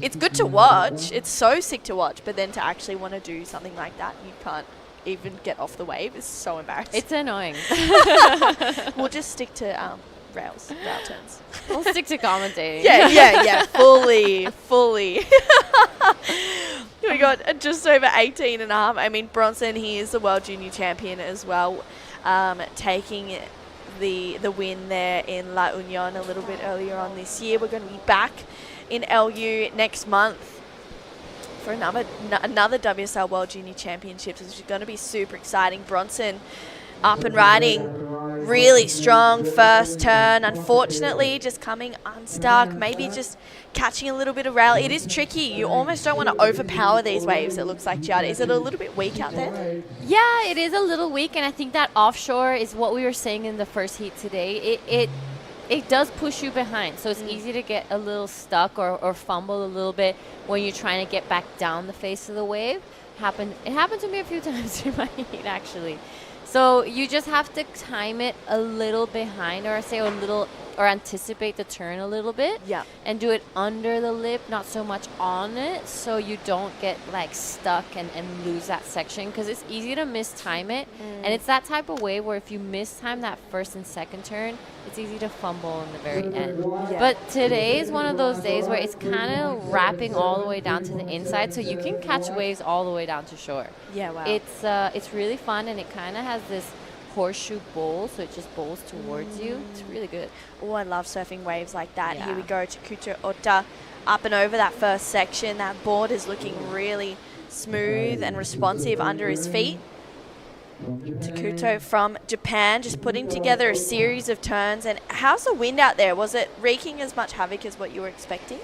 it's good to watch. It's so sick to watch, but then to actually want to do something like that, you can't even get off the wave. It's so embarrassing. It's annoying. We'll just stick to rail turns. We'll stick to commentating. Yeah, fully. We got just over 18 and a half. I mean, Bronson, he is the world junior champion as well, taking the win there in La Union a little bit earlier on this year. We're going to be back in LU next month for another WSL World Junior Championships, which is going to be super exciting. Bronson up and riding really strong first turn. Unfortunately, just coming unstuck, maybe just catching a little bit of rail. It is tricky. You almost don't want to overpower these waves, it looks like, Giada. Is it a little bit weak out there? Yeah, it is a little weak, and I think that offshore is what we were saying in the first heat today. It does push you behind, so it's easy to get a little stuck or fumble a little bit when you're trying to get back down the face of the wave. It happened to me a few times in my heat, actually. So you just have to time it a little behind, or anticipate the turn a little bit. Yeah. And do it under the lip, not so much on it, so you don't get like stuck and lose that section, because it's easy to mistime it. And it's that type of wave where if you mistime that first and second turn, it's easy to fumble in the very end. Yeah. But today is one of those days where it's kind of wrapping all the way down to the inside, so you can catch waves all the way down to shore. Yeah, wow. It's really fun, and it kind of has this horseshoe bowl, so it just bowls towards you. It's really good. Oh, I love surfing waves like that. Yeah. Here we go to Kuto Ota, up and over that first section. That board is looking really smooth and responsive under his feet. Takuto from Japan, just putting together a series of turns. And how's the wind out there? Was it wreaking as much havoc as what you were expecting?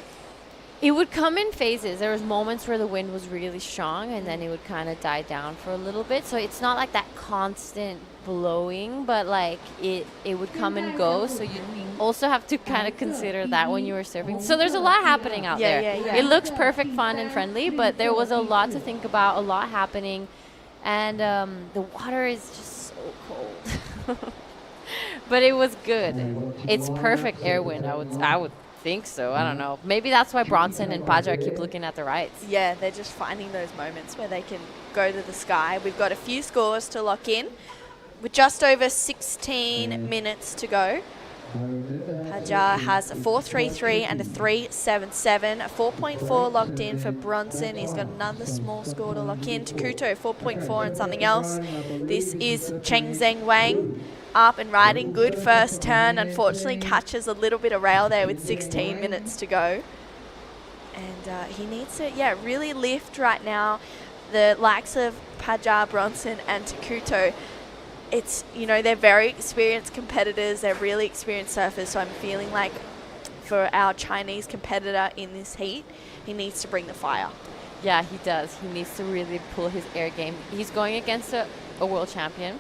It would come in phases. There was moments where the wind was really strong, and then it would kind of die down for a little bit. So it's not like that constant blowing, but like it would come and go. So you also have to kind of consider that when you were surfing. So there's a lot happening out there. Yeah. It looks perfect, fun, and friendly, but there was a lot to think about, a lot happening, and the water is just so cold. But it was good. It's perfect air wind. I would think so. I don't know. Maybe that's why Bronson and Pajar keep looking at the rights. Yeah, they're just finding those moments where they can go to the sky. We've got a few scores to lock in with just over 16 minutes to go. Pajar has a 4.33 and a 3.77. A 4.4 locked in for Bronson. He's got another small score to lock in. Takuto, 4.4 and something else. This is Cheng Zheng Wang. Up and riding, good first turn. Unfortunately catches a little bit of rail there with 16 minutes to go. And he needs to, really lift right now. The likes of Pajar, Bronson and Takuto, it's, they're very experienced competitors. They're really experienced surfers. So I'm feeling like for our Chinese competitor in this heat, he needs to bring the fire. Yeah, he does. He needs to really pull his air game. He's going against a world champion.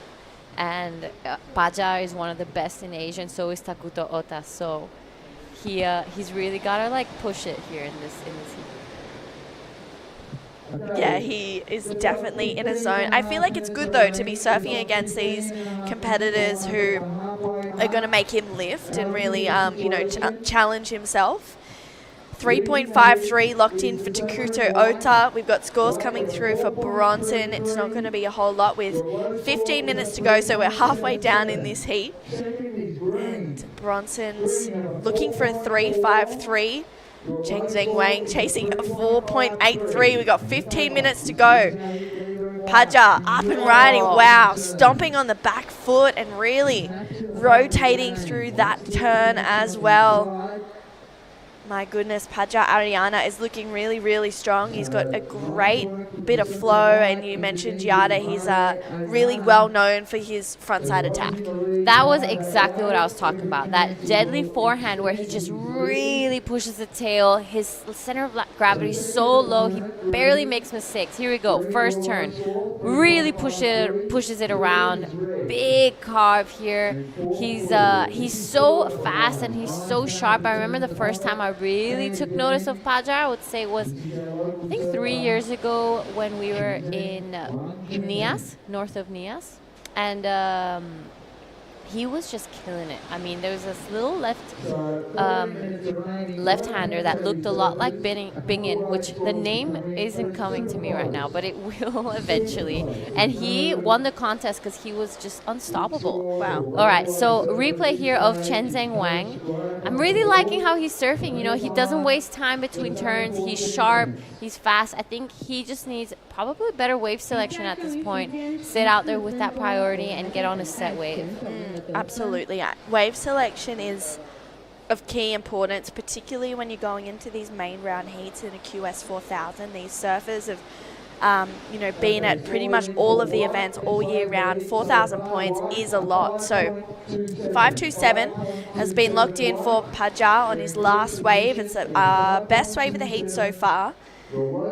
And Pajar is one of the best in Asia, and so is Takuto Ota. So he's really got to push it here in this heat. Yeah, he is definitely in a zone. I feel like it's good though to be surfing against these competitors who are going to make him lift and really challenge himself. 3.53 locked in for Takuto Ota. We've got scores coming through for Bronson. It's not going to be a whole lot with 15 minutes to go, so we're halfway down in this heat. And Bronson's looking for a 3.53. Cheng Zheng Wang chasing a 4.83. We've got 15 minutes to go. Pajar up and riding. Wow, stomping on the back foot and really rotating through that turn as well. My goodness, Paja Ariana is looking really, really strong. He's got a great bit of flow, and you mentioned Giada. He's really well known for his frontside attack. That was exactly what I was talking about. That deadly forehand where he just really pushes the tail. His center of gravity is so low, he barely makes mistakes. Here we go, first turn. Really pushes it around. Big carve here. He's so fast and he's so sharp. I remember the first time I really took notice of Paja, I would say, was I think 3 years ago when we were in Nias, north of Nias, and he was just killing it. I mean, there was this little left-hander that looked a lot like Bingen, which the name isn't coming to me right now, but it will eventually. And he won the contest because he was just unstoppable. Wow. All right, so replay here of Chen Zheng Wang. I'm really liking how he's surfing. You know, he doesn't waste time between turns. He's sharp. He's fast. I think he just needs probably better wave selection at this point. Sit out there with that priority and get on a set wave. Absolutely. Wave selection is of key importance, particularly when you're going into these main round heats in a QS 4000. These surfers have been at pretty much all of the events all year round. 4,000 points is a lot. So 527 has been locked in for Paja on his last wave. It's the best wave of the heat so far.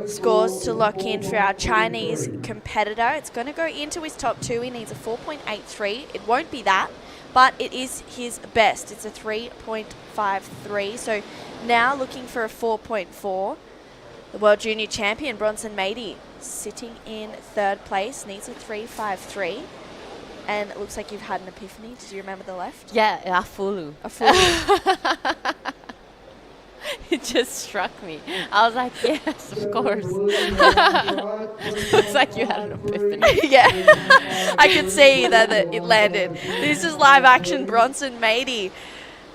Scores to lock in for our Chinese competitor. It's going to go into his top two. He needs a 4.83. It won't be that, but it is his best. It's a 3.53. So now looking for a 4.4. The World Junior Champion, Bronson Mady, sitting in third place, needs a 3.53. And it looks like you've had an epiphany. Did you remember the left? Yeah, Afulu. It just struck me. I was like, yes, of course. Looks like you had an epiphany. Yeah, I could see that it landed. This is live action Bronson Mady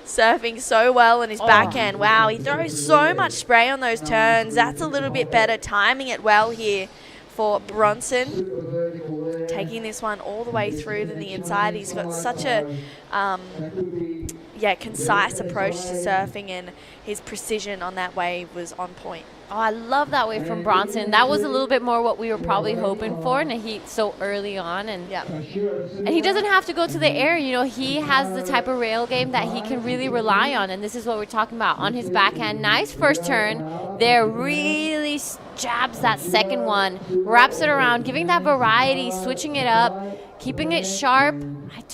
surfing so well on his backhand. Wow, he throws so much spray on those turns. That's a little bit better. Timing it well here for Bronson. Taking this one all the way through to the inside. He's got such a concise approach to surfing, and his precision on that wave was on point. Oh, I love that wave from Bronson. That was a little bit more what we were probably hoping for in a heat so early on. And he doesn't have to go to the air. You know, he has the type of rail game that he can really rely on. And this is what we're talking about. On his backhand, nice first turn. There, really jabs that second one. Wraps it around, giving that variety, switching it up, keeping it sharp.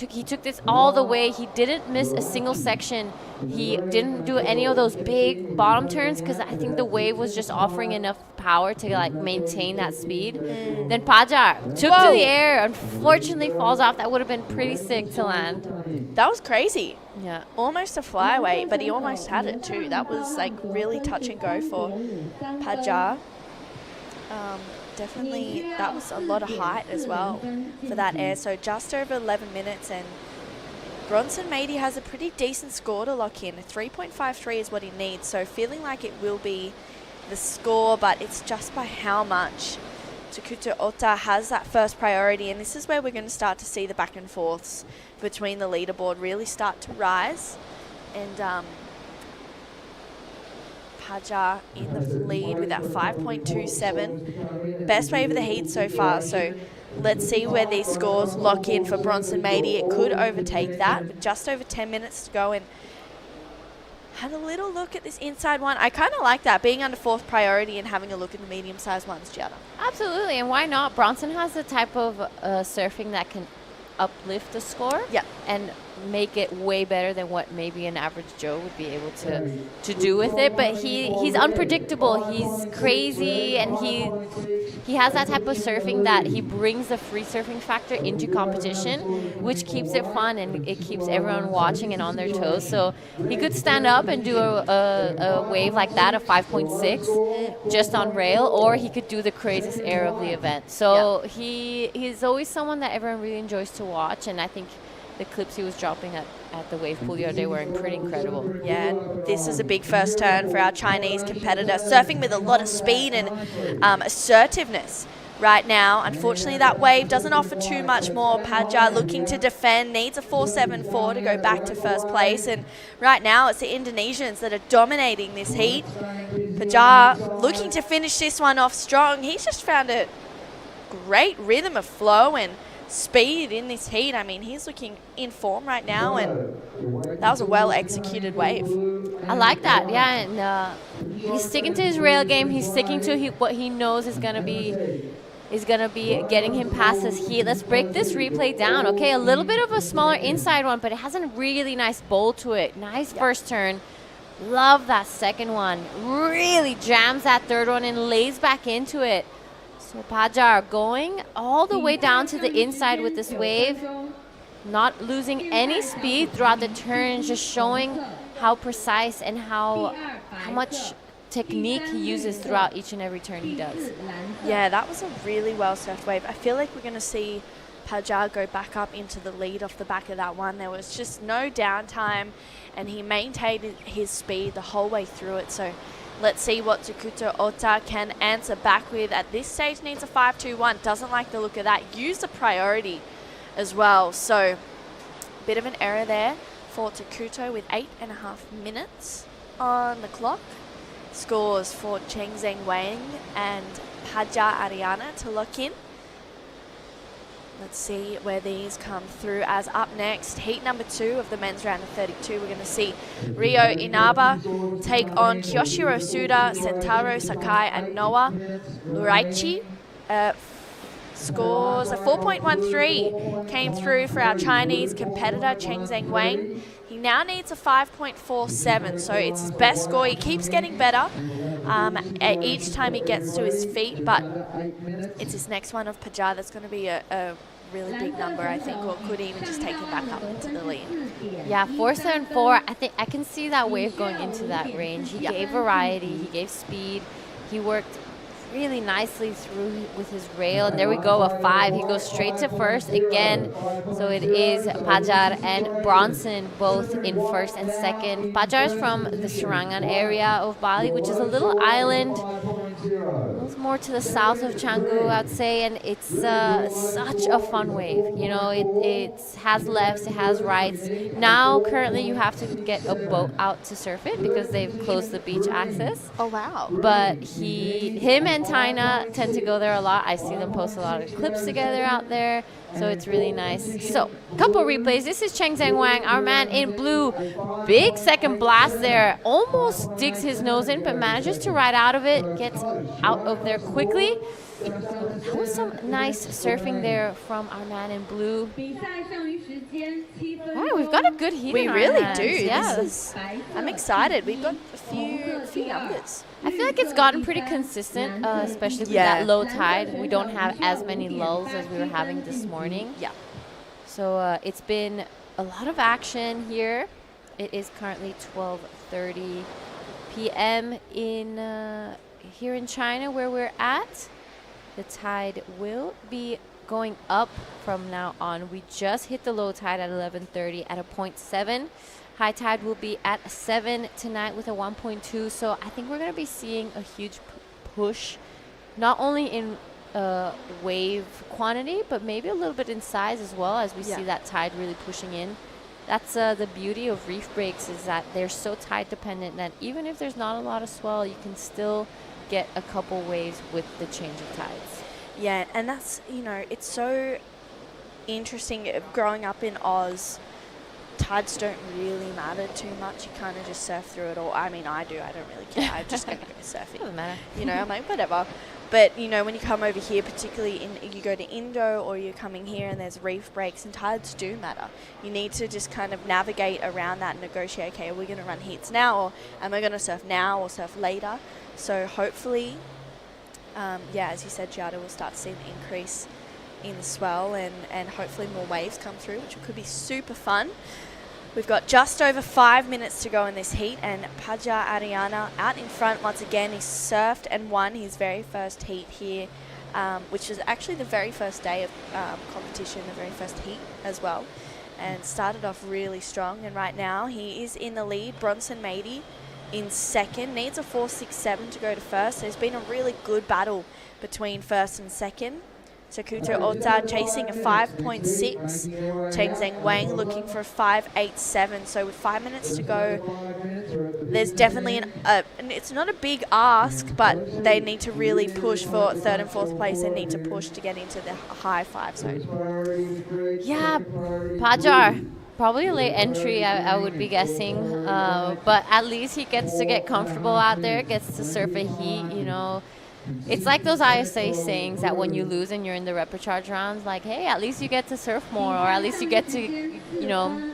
He took this all the way. He didn't miss a single section. He didn't do any of those big bottom turns because I think the wave was just offering enough power to maintain that speed. Then Paja took to the air. Unfortunately, falls off. That would have been pretty sick to land. That was crazy. Yeah. Almost a flyaway, but he almost had it too. That was really touch and go for Paja. Definitely, that was a lot of height as well for that air. So just over 11 minutes, and Bronson Mady has a pretty decent score to lock in. 3.53 is what he needs. So feeling like it will be the score, but it's just by how much. Takuto Ota has that first priority, and this is where we're going to start to see the back and forths between the leaderboard really start to rise. And Paja in the lead with that 5.27. Best wave of the heat so far. So let's see where these scores lock in for Bronson Mady. It could overtake that with just over 10 minutes to go. And had a little look at this inside one. I kind of like that, being under fourth priority and having a look at the medium-sized ones, Giada. Absolutely, and why not? Bronson has the type of surfing that can uplift the score and make it way better than what maybe an average Joe would be able to do with it. But he's unpredictable. He's crazy, and he has that type of surfing that he brings the free surfing factor into competition, which keeps it fun and it keeps everyone watching and on their toes. So he could stand up and do a wave like that, a 5.6, just on rail, or he could do the craziest air of the event. So he's always someone that everyone really enjoys to watch, and I think the clips he was dropping at the wave pool the other day were pretty incredible. Yeah, this is a big first turn for our Chinese competitor, surfing with a lot of speed and assertiveness right now. Unfortunately, that wave doesn't offer too much more. Paja looking to defend, needs a 4.74 to go back to first place. And right now, it's the Indonesians that are dominating this heat. Paja looking to finish this one off strong. He's just found a great rhythm of flow and speed in this heat. I mean, he's looking in form right now, and that was a well-executed wave. I like that, yeah, and he's sticking to his rail game. He's sticking to what he knows is gonna be getting him past this heat. Let's break this replay down. Okay, a little bit of a smaller inside one, but it has a really nice bowl to it. Nice first turn. Love that second one. Really jams that third one and lays back into it. So Paja going all the way down to the inside with this wave, not losing any speed throughout the turns, just showing how precise and how much technique he uses throughout each and every turn he does. Yeah, that was a really well surfed wave. I feel like we're going to see Paja go back up into the lead off the back of that one. There was just no downtime, and he maintained his speed the whole way through it. So let's see what Takuto Ota can answer back with. At this stage, needs a 5.21. Doesn't like the look of that. Used a priority as well. So bit of an error there for Takuto with 8.5 minutes on the clock. Scores for Cheng Zheng Wang and Paja Ariana to lock in. Let's see where these come through. As up next, heat number 2 of the men's round of 32, we're going to see Ryo Inaba take on Kyoshiro Suda, Sentaro Sakai, and Noah Uraichi. Scores a 4.13 came through for our Chinese competitor, Cheng Zheng Wang. He now needs a 5.47, so it's his best score. He keeps getting better each time he gets to his feet, but it's his next one of Paja that's going to be a really big number, I think, or could even just take him back up into the lead. Yeah, 4.74. I think I can see that wave going into that range. He gave variety, he gave speed, he worked really nicely through with his rail, and there we go, a 5. He goes straight to first again. So it is Pajar and Bronson both in first and second. Pajar is from the Serangan area of Bali, which is a little island, more to the south of Canggu, I'd say, and it's such a fun wave. You know, it has lefts, it has rights. Now, currently, you have to get a boat out to surf it because they've closed the beach access. Oh, wow. But him and Tina tend to go there a lot. I see them post a lot of clips together out there, so it's really nice. So, couple replays. This is Cheng Zheng Wang, our man in blue. Big second blast there. Almost digs his nose in, but manages to ride out of it. Gets out of there quickly. That was some nice surfing there from our man in blue. Wow, we've got a good heat. We in our really hands. do. Yeah. I'm excited. We've got a few numbers. I feel like it's gotten pretty consistent, especially with that low tide. We don't have as many lulls as we were having this morning. Yeah. So it's been a lot of action here. It is currently 12:30 p.m. in here in China where we're at. The tide will be going up from now on. We just hit the low tide at 11:30 at a 0.7. High tide will be at 7 tonight with a 1.2. So I think we're going to be seeing a huge push, not only in wave quantity, but maybe a little bit in size as well, as we see that tide really pushing in. That's the beauty of reef breaks, is that they're so tide dependent that even if there's not a lot of swell, you can still get a couple waves with the change of tides. Yeah, and that's, you know, it's so interesting growing up in Oz. Tides don't really matter too much. You kind of just surf through it all. I mean, I do. I don't really care. I'm just going to go surfing. Doesn't matter. You know, I'm like, whatever. But, you know, when you come over here, particularly you go to Indo or you're coming here and there's reef breaks, and tides do matter. You need to just kind of navigate around that and negotiate, okay, are we going to run heats now, or am I going to surf now or surf later? So hopefully, as you said, Giada, we'll start to see an increase in the swell and hopefully more waves come through, which could be super fun. We've got just over 5 minutes to go in this heat, and Paja Ariana out in front once again. He surfed and won his very first heat here, which was actually the very first day of competition, the very first heat as well, and started off really strong. And right now he is in the lead. Bronson Mady in second, needs a 4.67 to go to first. There's been a really good battle between first and second. Takuto Ota chasing a 5.6. Cheng Zheng Wang looking for a 5.87. So with 5 minutes to go, there's definitely and it's not a big ask, but they need to really push for third and fourth place. They need to push to get into the high 5 zone. Yeah, Pajar. Probably a late entry, I would be guessing. But at least he gets to get comfortable out there, gets to surf a heat, you know. It's like those ISA sayings that when you lose and you're in the repechage rounds, like, hey, at least you get to surf more, or at least you get to, you know,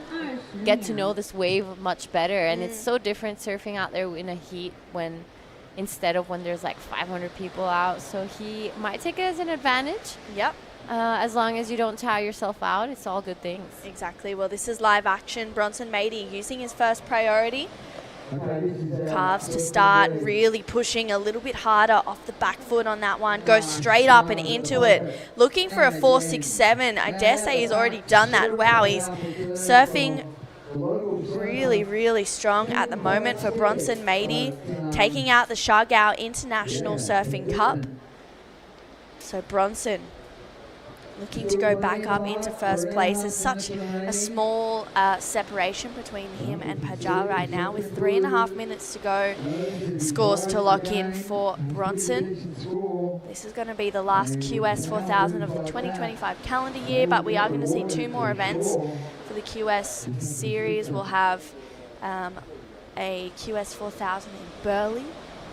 get to know this wave much better. And it's so different surfing out there in a heat when instead of when there's like 500 people out. So he might take it as an advantage. Yep. As long as you don't tire yourself out, it's all good things. Exactly. Well, this is live action. Bronson Mady using his first priority. Calves to start, really pushing a little bit harder off the back foot on that one. Goes straight up and into it. Looking for a 4.67. I dare say he's already done that. Wow, he's surfing really, really strong at the moment for Bronson Mady, taking out the Shagao International Surfing Cup. So Bronson looking to go back up into first place. There's such a small separation between him and Pajar right now with 3.5 minutes to go. Scores to lock in for Bronson. This is going to be the last QS 4000 of the 2025 calendar year, but we are going to see 2 more events for the QS series. We'll have a QS 4000 in Burley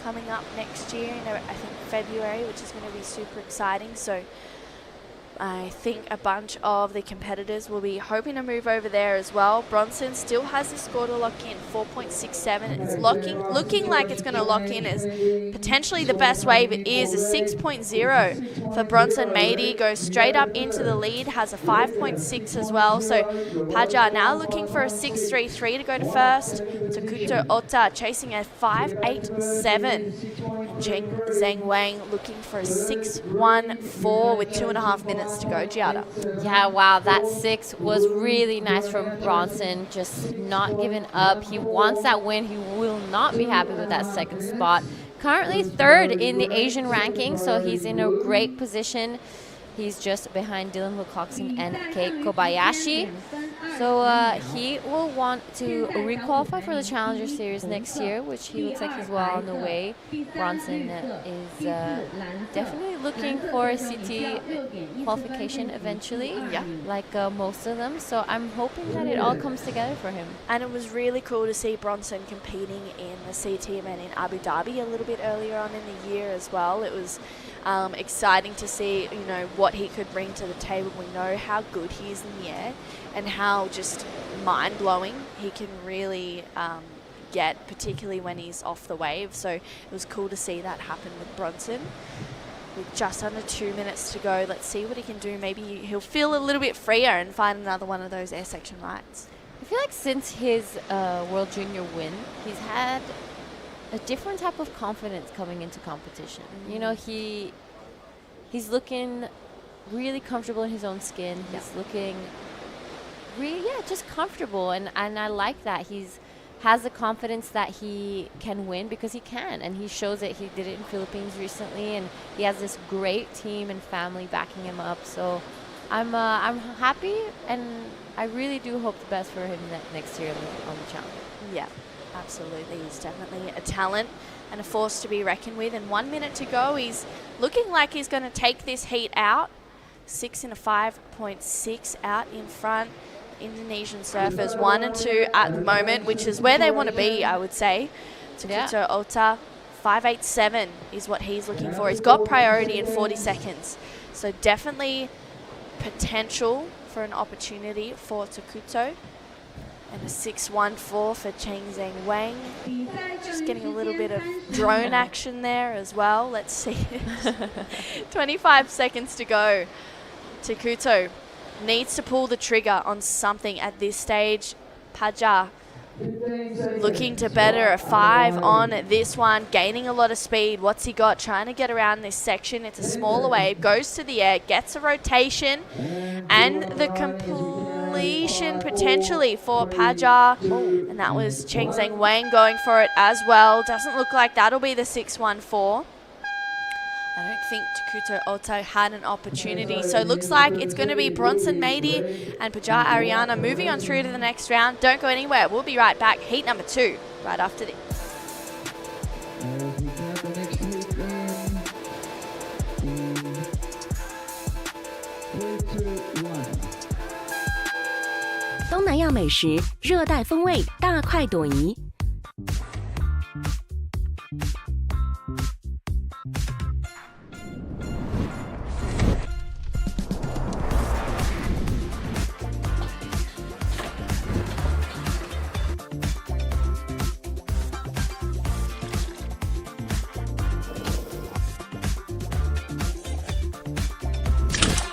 coming up next year in, I think, February, which is going to be super exciting. So I think a bunch of the competitors will be hoping to move over there as well. Bronson still has the score to lock in, 4.67. It's looking like it's going to lock in as potentially the best wave. It is a 6.0 for Bronson Mady. Goes straight up into the lead, has a 5.6 as well. So Pajar now looking for a 6.33 to go to first. Takuto Ota chasing a 5.87. And Cheng Zheng Wang looking for a 6.14 with 2.5 minutes to go. Giada. Yeah, wow, that 6 was really nice from Bronson, just not giving up. He wants that win. He will not be happy with that second spot. Currently 3rd in the Asian ranking, so he's in a great position. He's just behind Dylan Wilcoxon and Kei Kobayashi. So he will want to requalify for the Challenger Series next year, which he looks like he's well on the way. Bronson is definitely looking for a CT qualification eventually, like most of them. So I'm hoping that it all comes together for him. And it was really cool to see Bronson competing in the CT event in Abu Dhabi a little bit earlier on in the year as well. It was exciting to see, you know, what he could bring to the table. We know how good he is in the air and how just mind-blowing he can really get, particularly when he's off the wave. So it was cool to see that happen with Bronson. With just under 2 minutes to go, let's see what he can do. Maybe he'll feel a little bit freer and find another one of those air section rides. I feel like since his World Junior win, he's had a different type of confidence coming into competition. You know, he's looking really comfortable in his own skin. He's looking really, just comfortable, and I like that. He's has the confidence that he can win because he can, and he shows it. He did it in Philippines recently, and he has this great team and family backing him up. So I'm happy, and I really do hope the best for him next year on the challenge. Yeah. Absolutely, he's definitely a talent and a force to be reckoned with. And 1 minute to go, he's looking like he's going to take this heat out. 6 and a 5.6 out in front. Indonesian surfers 1 and 2 at the moment, which is where they want to be, I would say. Takuto Ota, 5.87 is what he's looking for. He's got priority in 40 seconds. So definitely potential for an opportunity for Takuto. And a 6.14 for Cheng Zheng Wang. Just getting a little bit of drone action there as well. Let's see. 25 seconds to go. Takuto needs to pull the trigger on something at this stage. Pajar looking to better a 5 on this one. Gaining a lot of speed. What's he got? Trying to get around this section. It's a smaller wave. Goes to the air. Gets a rotation. And the complete completion potentially for Paja. And that was Cheng Zheng Wang going for it as well. Doesn't look like that'll be the 6-1-4. I don't think Takuto Oto had an opportunity. So it looks like it's going to be Bronson Mady and Paja Ariana moving on through to the next round. Don't go anywhere. We'll be right back. Heat number 2 right after this. Three, 东南亚美食，热带风味，大快朵颐。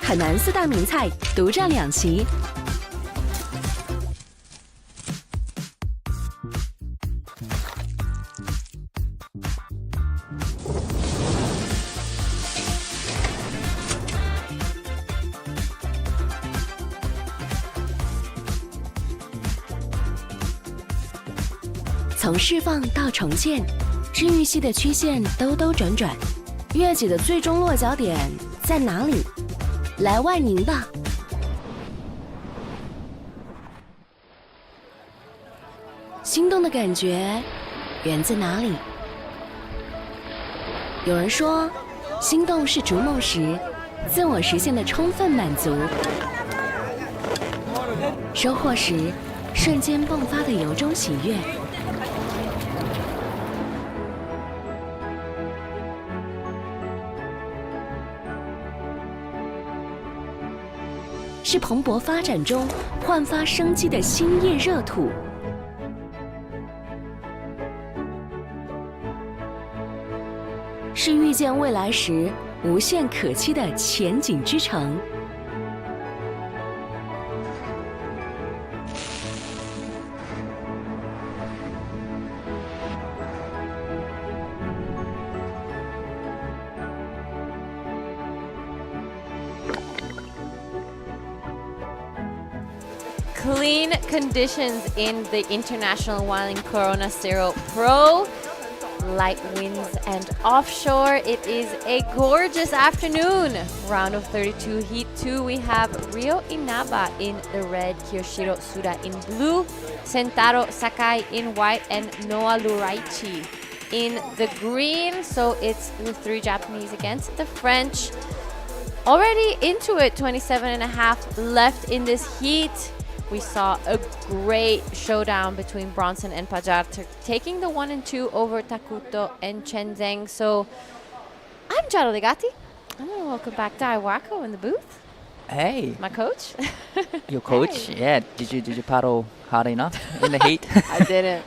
海南4大名菜独占2席。从释放到重建，治愈系的曲线兜兜转转，月季的最终落脚点在哪里？来万宁吧！心动的感觉源自哪里？有人说，心动是逐梦时自我实现的充分满足，收获时瞬间迸发的由衷喜悦。是蓬勃发展中焕发生机的新叶热土，是遇见未来时无限可期的前景之城。Clean conditions in the International Wanning Corona Cero Pro. Light winds and offshore. It is a gorgeous afternoon. Round of 32, Heat 2. We have Ryo Inaba in the red, Kiyoshiro Suda in blue, Sentaro Sakai in white, and Noah Luraichi in the green. So it's the 3 Japanese against the French. Already into it, 27.5 left in this heat. We saw a great showdown between Bronson and Pajar, taking the 1 and 2 over Takuto and Chen Zheng. So I'm Jaro Legati. I'm going to welcome back Dai Wako in the booth. Hey. My coach. Your coach? Hey. Yeah. Did you paddle hard enough in the heat? I didn't.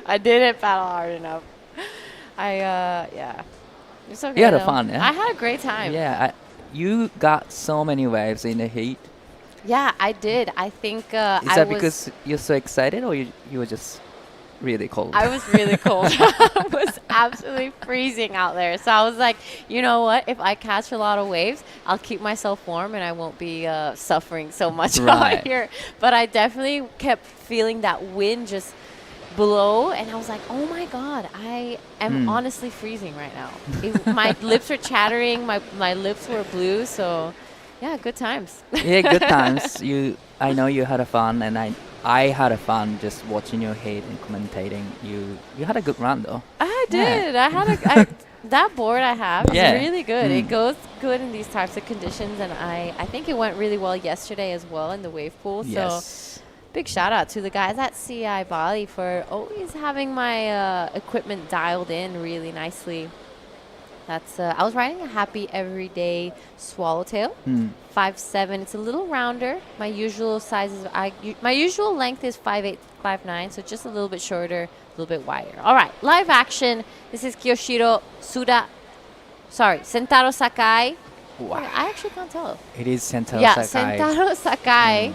I didn't paddle hard enough. Yeah. It's okay. You had though. fun, yeah? I had a great time. Yeah. You got so many waves in the heat. Yeah, I did. I think Is that because you're so excited, or you were just really cold? I was really cold. I was absolutely freezing out there. So I was like, you know what? If I catch a lot of waves, I'll keep myself warm and I won't be suffering so much out here. But I definitely kept feeling that wind just blow, and I was like, oh my God, I am honestly freezing right now. My lips were chattering. My lips were blue. So yeah, good times. Yeah, good times. I know you had fun, and I had fun just watching your heat and commentating. You had a good run though. I did. Yeah. I had that board I have is really good. It goes good in these types of conditions, and I think it went really well yesterday as well in the wave pool. Yes. So big shout out to the guys at CI Bali for always having my equipment dialed in really nicely. That's I was riding a Happy Everyday Swallowtail, 5'7". It's a little rounder. My usual size is my usual length is 5'8", 5'9", so just a little bit shorter, a little bit wider. All right, live action. This is Sentaro Sakai. Wow. I actually can't tell. It is Sentaro Sakai. Yeah, Sentaro Sakai.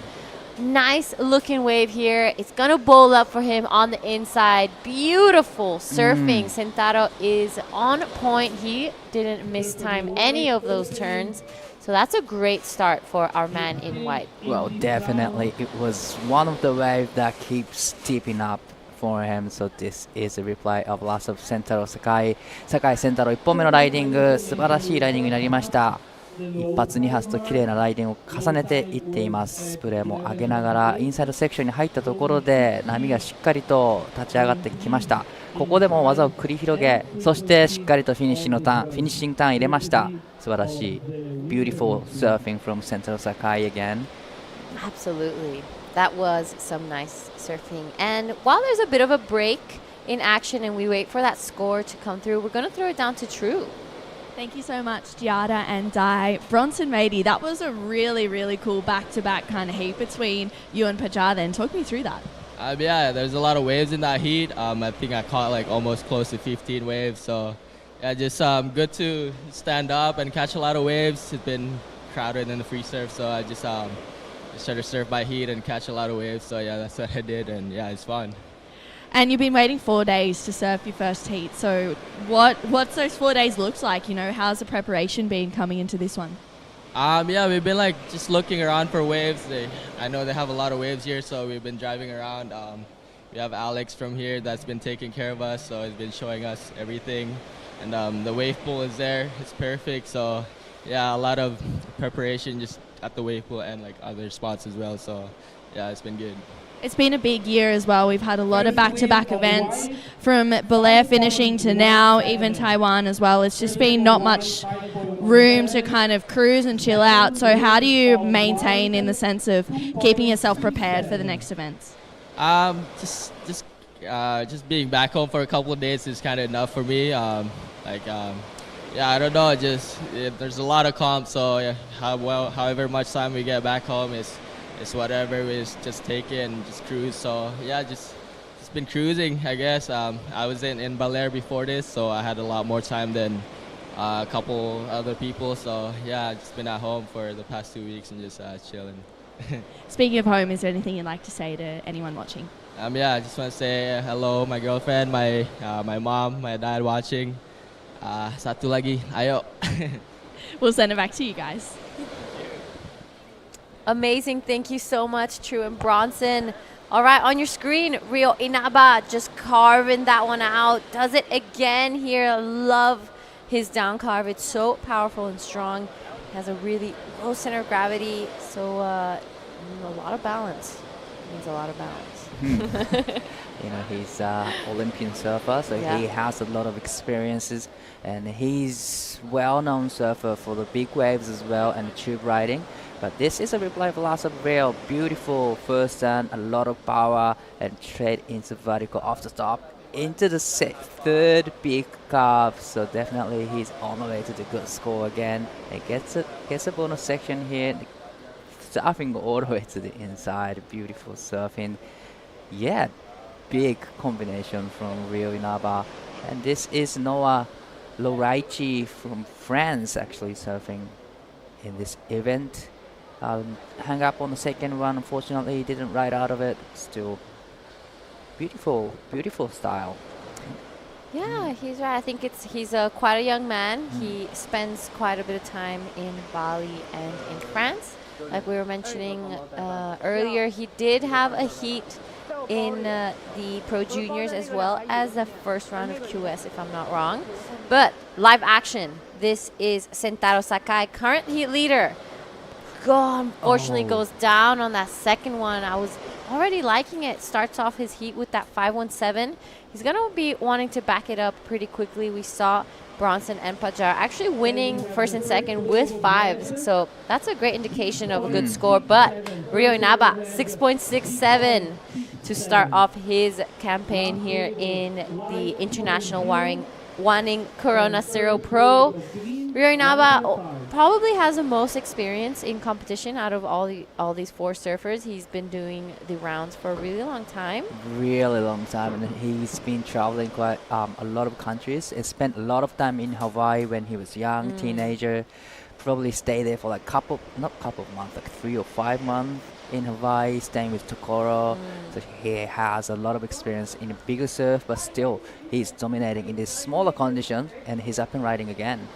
Nice looking wave here. It's going to bowl up for him on the inside. Beautiful surfing. Sentaro is on point. He didn't miss time any of those turns. So that's a great start for our man in white. Well, definitely. It was one of the waves that keeps steeping up for him. So this is a replay of last of Sentaro Sakai. Sakai Sentaro 1本目のライディング、素晴らしいライディングになりました。一発二発と綺麗なライディングを重ねていっています。スプレーも上げながらインサイドセクションに入ったところで波がしっかりと立ち上がってきました。ここでも技を繰り広げ、そしてしっかりとフィニッシングターン入れました。素晴らしい。Beautiful surfing from Sentaro Sakai again. Absolutely. That was some nice surfing. And while there's a bit of a break in action and we wait for that score to come through, we're going to throw it down to True. Thank you so much, Giada and Dai. Bronson Mady, that was a really, really cool back-to-back kind of heat between you and Pajar then. Talk me through that. Yeah, there's a lot of waves in that heat. I think I caught like almost close to 15 waves. So yeah, just good to stand up and catch a lot of waves. It's been crowded in the free surf, so I just try to surf by heat and catch a lot of waves. So yeah, that's what I did, and yeah, it's fun. And you've been waiting 4 days to surf your first heat. So what's those 4 days looked like? You know, how's the preparation been coming into this one? Yeah, we've been like just looking around for waves. I know they have a lot of waves here, so we've been driving around. We have Alex from here that's been taking care of us, so he's been showing us everything. And the wave pool is there. It's perfect. So yeah, a lot of preparation just at the wave pool and like other spots as well. So yeah, it's been good. It's been a big year as well. We've had a lot of back-to-back events from Belair finishing to now, even Taiwan as well. It's just been not much room to kind of cruise and chill out. So how do you maintain in the sense of keeping yourself prepared for the next events? Just being back home for a couple of days is kind of enough for me. Yeah, I don't know. There's a lot of comps, so yeah, however much time we get back home it's whatever. We just take it and just cruise. So yeah, just been cruising, I guess. I was in Belair before this, so I had a lot more time than a couple other people. So yeah, just been at home for the past 2 weeks and just chilling. Speaking of home, is there anything you'd like to say to anyone watching? Yeah, I just want to say hello, my girlfriend, my mom, my dad watching. Satu lagi, ayo. We'll send it back to you guys. Amazing. Thank you so much, True and Bronson. All right, on your screen, Ryo Inaba just carving that one out. Does it again here. Love his down carve. It's so powerful and strong. Has a really low center of gravity, so a lot of balance. Needs a lot of balance. You know, he's Olympian surfer, so yeah. He has a lot of experiences, and he's well-known surfer for the big waves as well and tube riding. But this is a replay of lots of real beautiful first turn, a lot of power, and straight into vertical off the top into the third big carve. So definitely he's on the way to the good score again. He gets a bonus section here, surfing all the way to the inside. Beautiful surfing. Yeah, big combination from Ryo Inaba. And this is Noah Loraichi from France actually surfing in this event. Hang up on the second one. Unfortunately, he didn't ride out of it. Still beautiful, beautiful style. Yeah, he's right. I think he's quite a young man. He spends quite a bit of time in Bali and in France. Like we were mentioning earlier, he did have a heat in the Pro Juniors as well as the first round of QS, if I'm not wrong. But live action, this is Sentaro Sakai, current heat leader. Unfortunately goes down on that second one. I was already liking it. Starts off his heat with that 517. He's going to be wanting to back it up pretty quickly. We saw Bronson and Pajar actually winning first and second with fives. So that's a great indication of a good score. But Ryo Inaba, 6.67 to start off his campaign here in the International Wanning Corona Cero Pro. Ryo Inaba probably has the most experience in competition out of all these four surfers. He's been doing the rounds for a really long time. Really long time, and he's been traveling quite a lot of countries. He spent a lot of time in Hawaii when he was young, teenager. Probably stayed there for like not couple of months, like 3 or 5 months in Hawaii, staying with Tokoro. So he has a lot of experience in a bigger surf, but still he's dominating in this smaller conditions, and he's up and riding again.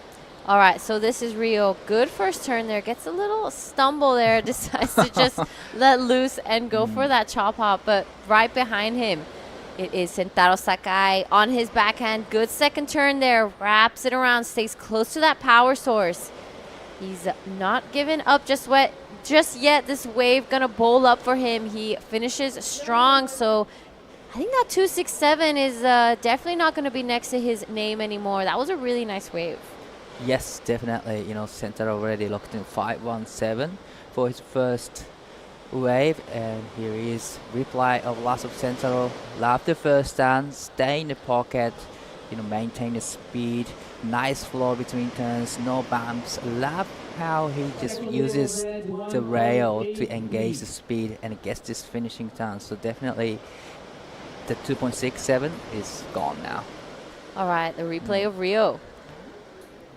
All right, so this is Riyue. Good first turn there. Gets a little stumble there. Decides to just let loose and go for that chop hop. But right behind him, it is Sentaro Sakai on his backhand. Good second turn there. Wraps it around. Stays close to that power source. He's not giving up just yet. This wave going to bowl up for him. He finishes strong. So I think that 267 is definitely not going to be next to his name anymore. That was a really nice wave. Yes, definitely. Center already locked in 517 for his first wave, and here is replay of last of Central. Love the first stand, stay in the pocket, maintain the speed, nice flow between turns, no bumps. Love how he just uses the rail to engage the speed and gets this finishing turn. So definitely the 2.67 is gone now. All right, the replay of Riyue.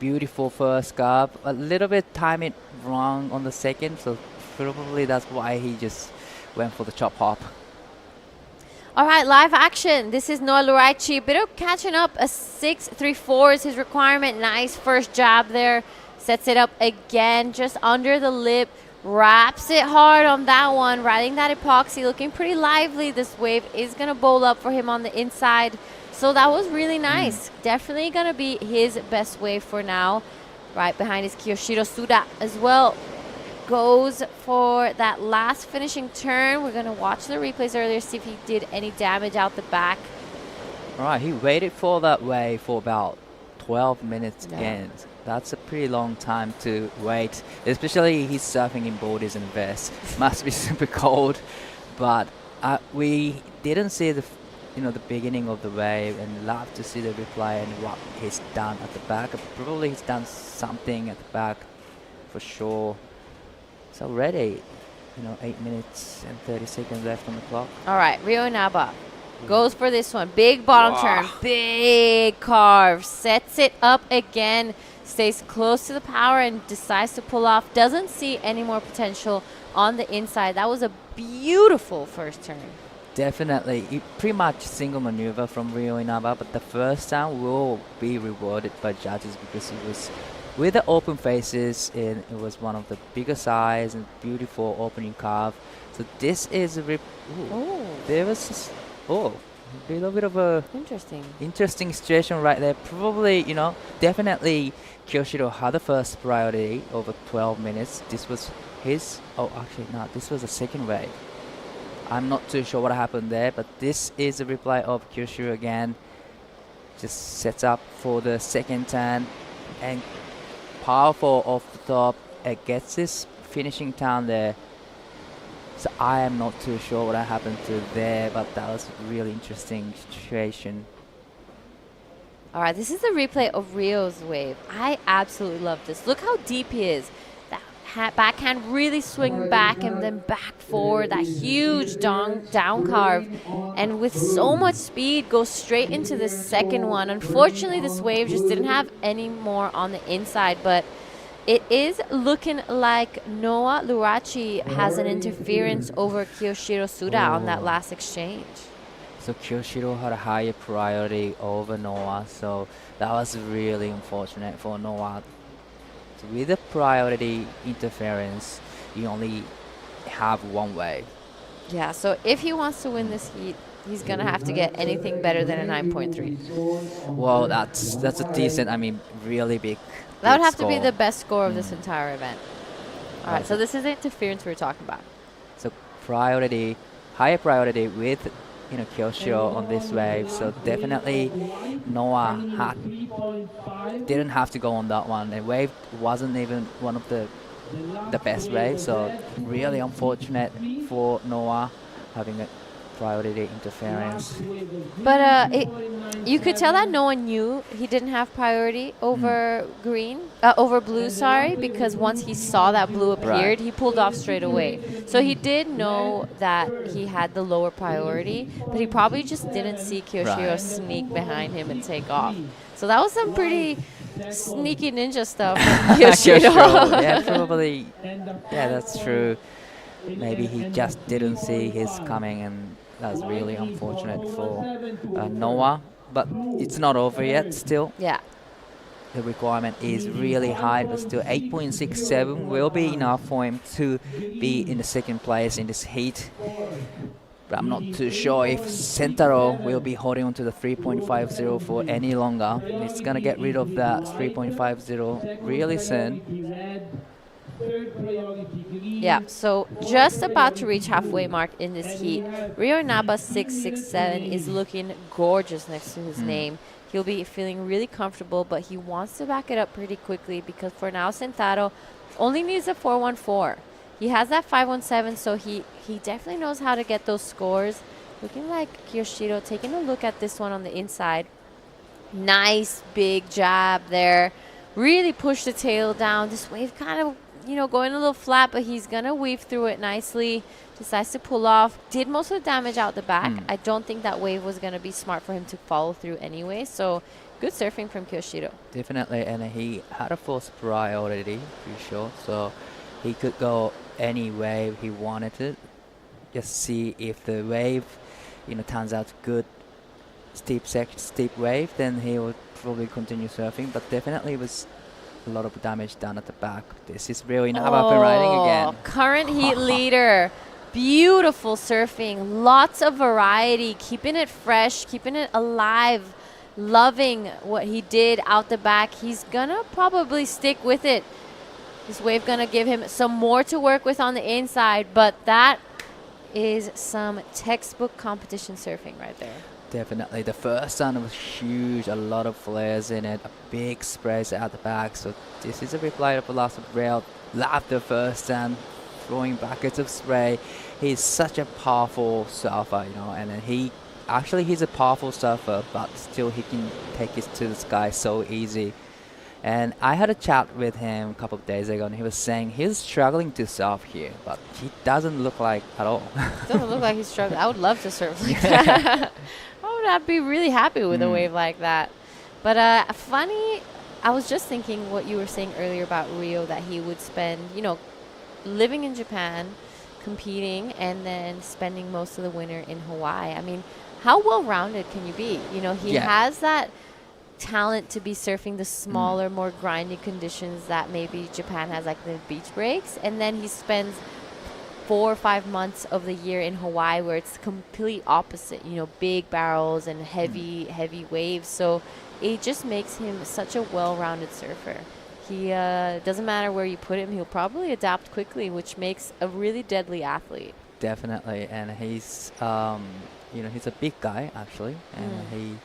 Beautiful first gub, a little bit time it wrong on the second, so probably that's why he just went for the chop hop. All right, live action. This is Noah Luraichi. A bit of catching up. A 6.34 is his requirement. Nice first jab there. Sets it up again, just under the lip. Wraps it hard on that one. Riding that epoxy, looking pretty lively. This wave is going to bowl up for him on the inside. So that was really nice. Definitely going to be his best wave for now. Right behind is Kiyoshiro Suda as well. Goes for that last finishing turn. We're going to watch the replays earlier, see if he did any damage out the back. All right, he waited for that wave for about 12 minutes again. That's a pretty long time to wait, especially he's surfing in boardies and vests. Must be super cold, but we didn't see the beginning of the wave, and love to see the replay and what he's done at the back. Probably he's done something at the back for sure. It's already, 8 minutes and 30 seconds left on the clock. All right, Ryo Inaba goes for this one. Big bottom turn, big carve, sets it up again, stays close to the power and decides to pull off. Doesn't see any more potential on the inside. That was a beautiful first turn. Definitely. Pretty much single maneuver from Ryo Inaba, but the first time will be rewarded by judges because it was with the open faces, and it was one of the bigger size and beautiful opening carve. So this is a there was a little bit of a interesting situation right there. Probably, definitely Kiyoshiro had the first priority over 12 minutes. This was his, this was a second wave. I'm not too sure what happened there, but this is a replay of Kyushu again. Just sets up for the second turn and powerful off the top. It gets this finishing turn there. So I am not too sure what happened to there, but that was a really interesting situation. All right, this is the replay of Ryo's wave. I absolutely love this. Look how deep he is. Backhand really swing back and then back forward, that huge down carve, and with so much speed goes straight into the second one. Unfortunately, this wave just didn't have any more on the inside, but it is looking like Noah Lurachi has an interference over Kiyoshiro Suda on that last exchange. So Kiyoshiro had a higher priority over Noah, so that was really unfortunate for Noah. With the priority interference, you only have one wave. Yeah, so if he wants to win this heat, he's going to have to get anything better than a 9.3. Well, that's a decent, really big That would have score. to be the best score of this entire event. All right, so this is the interference we were talking about. So higher priority with Kiyoshiro on this wave. So definitely Noah didn't have to go on that one. The wave wasn't even one of the best waves. So really unfortunate for Noah having a priority interference. But you could tell that no one knew he didn't have priority over over blue, sorry, because once he saw that blue appeared, he pulled off straight away. So he did know that he had the lower priority, but he probably just didn't see Kiyoshiro sneak behind him and take off. So that was some pretty sneaky ninja stuff from Kiyoshiro. Yeah, probably. Yeah, that's true. Maybe he just didn't see his coming, and that's really unfortunate for Noah. But it's not over yet still. Yeah. the requirement is really high, but still 8.67 will be enough for him to be in the second place in this heat. But I'm not too sure if Sentaro will be holding on to the 3.50 for any longer. He's going to get rid of that 3.50 really soon. Yeah, so just about to reach halfway mark in this heat. Ryo Inaba 667 is looking gorgeous next to his name. He'll be feeling really comfortable, but he wants to back it up pretty quickly because for now Sentaro only needs a 414. He has that 517, so he definitely knows how to get those scores. Looking like Kiyoshiro taking a look at this one on the inside. Nice big jab there. Really pushed the tail down. This wave kind of, going a little flat, but he's going to weave through it nicely. Decides to pull off. Did most of the damage out the back. I don't think that wave was going to be smart for him to follow through anyway. So good surfing from Kiyoshiro. Definitely, and he had a full spray already, pretty sure. So he could go any wave he wanted to. Just see if the wave, turns out good, steep wave, then he would probably continue surfing. But definitely was a lot of damage done at the back. This is really not up and riding again. Current heat leader. Beautiful surfing. Lots of variety. Keeping it fresh. Keeping it alive. Loving what he did out the back. He's going to probably stick with it. This wave going to give him some more to work with on the inside. But that is some textbook competition surfing right there. Definitely. The first sun was huge, a lot of flares in it, a big sprays at the back. So this is a replay of the last rail. Love the first sun, throwing buckets of spray. He's such a powerful surfer, and then he's a powerful surfer, but still he can take it to the sky so easy. And I had a chat with him a couple of days ago, and he was saying he's struggling to surf here, but he doesn't look like at all. Doesn't look like he's struggling. I would love to surf like that. I'd be really happy with a wave like that. But funny, I was just thinking what you were saying earlier about Ryo, that he would spend, living in Japan, competing, and then spending most of the winter in Hawaii. I mean, how well-rounded can you be? He has that talent to be surfing the smaller, more grindy conditions that maybe Japan has, like the beach breaks, and then he spends 4 or 5 months of the year in Hawaii where it's complete opposite, big barrels and heavy waves. So it just makes him such a well-rounded surfer. He doesn't matter where you put him, he'll probably adapt quickly, which makes a really deadly athlete. Definitely, and he's he's a big guy actually, and he's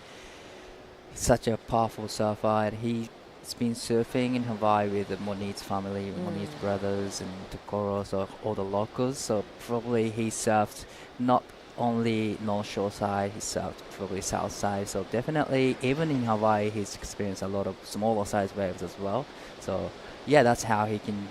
such a powerful surfer, and he's been surfing in Hawaii with the Moniz family, Moniz brothers and Tokoro, so all the locals. So probably he surfed not only North Shore side, he surfed probably South side. So definitely, even in Hawaii, he's experienced a lot of smaller size waves as well. So yeah, that's how he can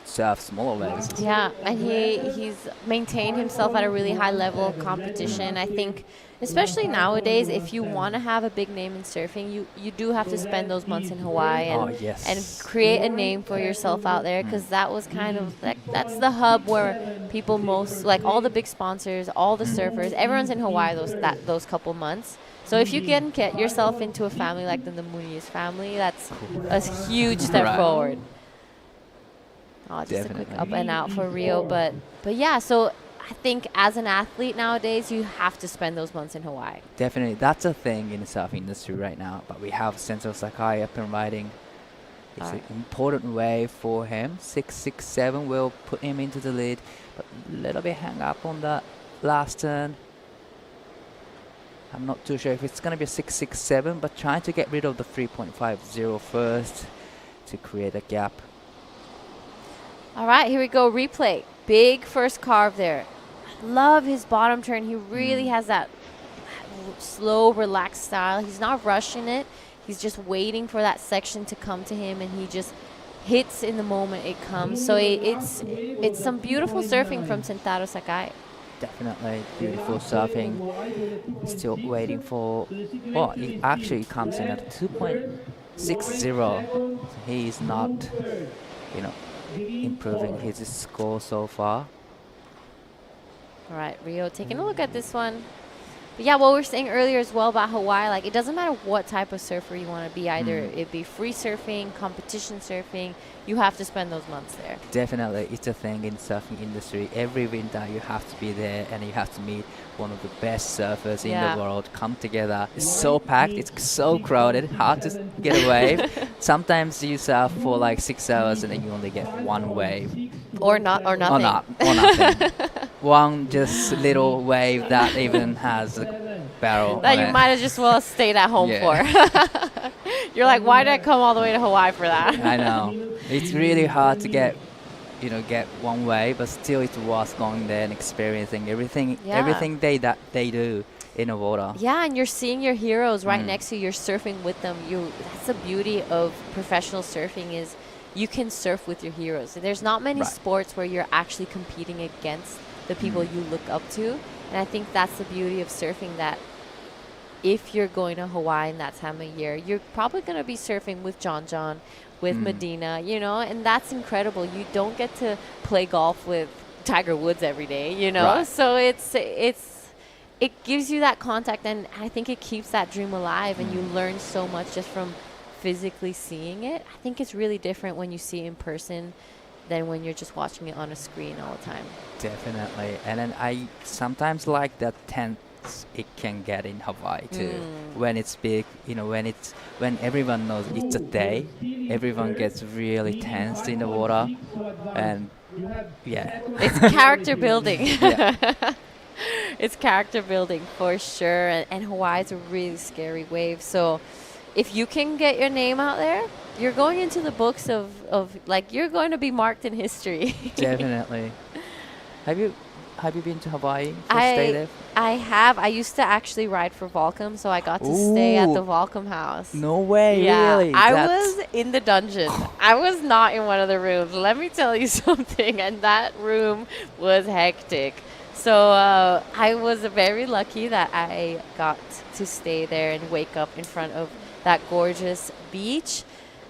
surf smaller waves. Yeah, and he's maintained himself at a really high level of competition. I think, especially nowadays, if you want to have a big name in surfing, you do have to spend those months in Hawaii and create a name for yourself out there, because that was kind of that's the hub where people most, like all the big sponsors, all the surfers, everyone's in Hawaii those couple months. So if you can get yourself into a family like the Muniz family, that's a huge step forward. Oh, just a quick up and out for Ryo, but yeah, so I think as an athlete nowadays, you have to spend those months in Hawaii. Definitely, that's a thing in the surf industry right now. But we have Sensei Sakai up and riding. It's an important wave for him. 667 will put him into the lead, but a little bit hang up on that last turn. I'm not too sure if it's going to be a 667, but trying to get rid of the 3.50 first to create a gap. All right, here we go. Replay. Big first carve there. Love his bottom turn. He really has that slow, relaxed style. He's not rushing it. He's just waiting for that section to come to him, and he just hits in the moment it comes. So it's some beautiful surfing from Sentaro Sakai. Definitely beautiful surfing. Still waiting for... Well, it actually comes in at 2.60. So he's not, improving his score so far. All right, Ryo taking a look at this one. But yeah, what we were saying earlier as well about Hawaii, like it doesn't matter what type of surfer you want to be, either it be free surfing, competition surfing, you have to spend those months there. Definitely, it's a thing in surfing industry. Every winter you have to be there and you have to meet one of the best surfers in the world, come together. It's so packed, it's so crowded, hard to get a wave. Sometimes you surf for like 6 hours and then you only get one wave. Or nothing. Or nothing. One just little wave that even has a barrel. That you might have just well stayed at home for. You're like, why did I come all the way to Hawaii for that? I know. It's really hard to get one way, but still it's worth going there and experiencing everything that they do in the water. Yeah, and you're seeing your heroes right next to you. You're surfing with them. That's the beauty of professional surfing is you can surf with your heroes. There's not many sports where you're actually competing against the people you look up to. And I think that's the beauty of surfing, that if you're going to Hawaii in that time of year, you're probably going to be surfing with John, with Medina, and that's incredible. You don't get to play golf with Tiger Woods every day, So it gives you that contact, and I think it keeps that dream alive, and you learn so much just from physically seeing it. I think it's really different when you see it in person than when you're just watching it on a screen all the time. Definitely. And then I sometimes like that tense it can get in Hawaii too. When it's big, when everyone knows it's a day, everyone gets really tense in the water. And it's character building. It's character building for sure. And Hawaii's a really scary wave. So if you can get your name out there, you're going into the books of like, you're going to be marked in history. Definitely. Have you been to Hawaii? Stay there? I have. I used to actually ride for Volcom, so I got to stay at the Volcom house. No way, yeah, really? I was in the dungeon. I was not in one of the rooms. Let me tell you something, and that room was hectic. So I was very lucky that I got to stay there and wake up in front of that gorgeous beach.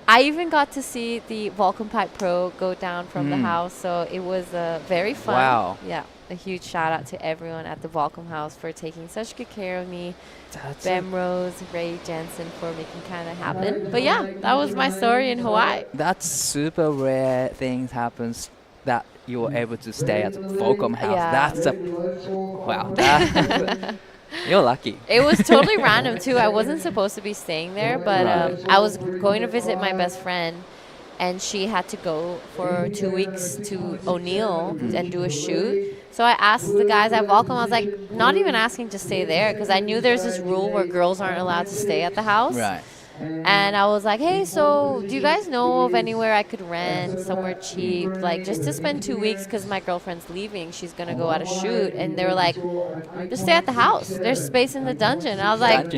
I even got to see the Volcom Pipe Pro go down from the house, so it was very fun. Wow. Yeah, a huge shout out to everyone at the Volcom house for taking such good care of me. Bem Rose, Ray Jensen for making kind of happen. But yeah, that was my story in Hawaii. That's super rare things happens that you were able to stay at the Volcom house. Yeah. That's wow. You're lucky. It was totally random too. I wasn't supposed to be staying there, but I was going to visit my best friend, and she had to go for 2 weeks to O'Neill and do a shoot. So I asked the guys at Volcom, I was like, not even asking to stay there, because I knew there's this rule where girls aren't allowed to stay at the house. Right. And I was like, hey, so do you guys know of anywhere I could rent somewhere cheap, like just to spend 2 weeks, because my girlfriend's leaving. She's going to go at a shoot. And they were like, just stay at the house. There's space in the dungeon. I was like,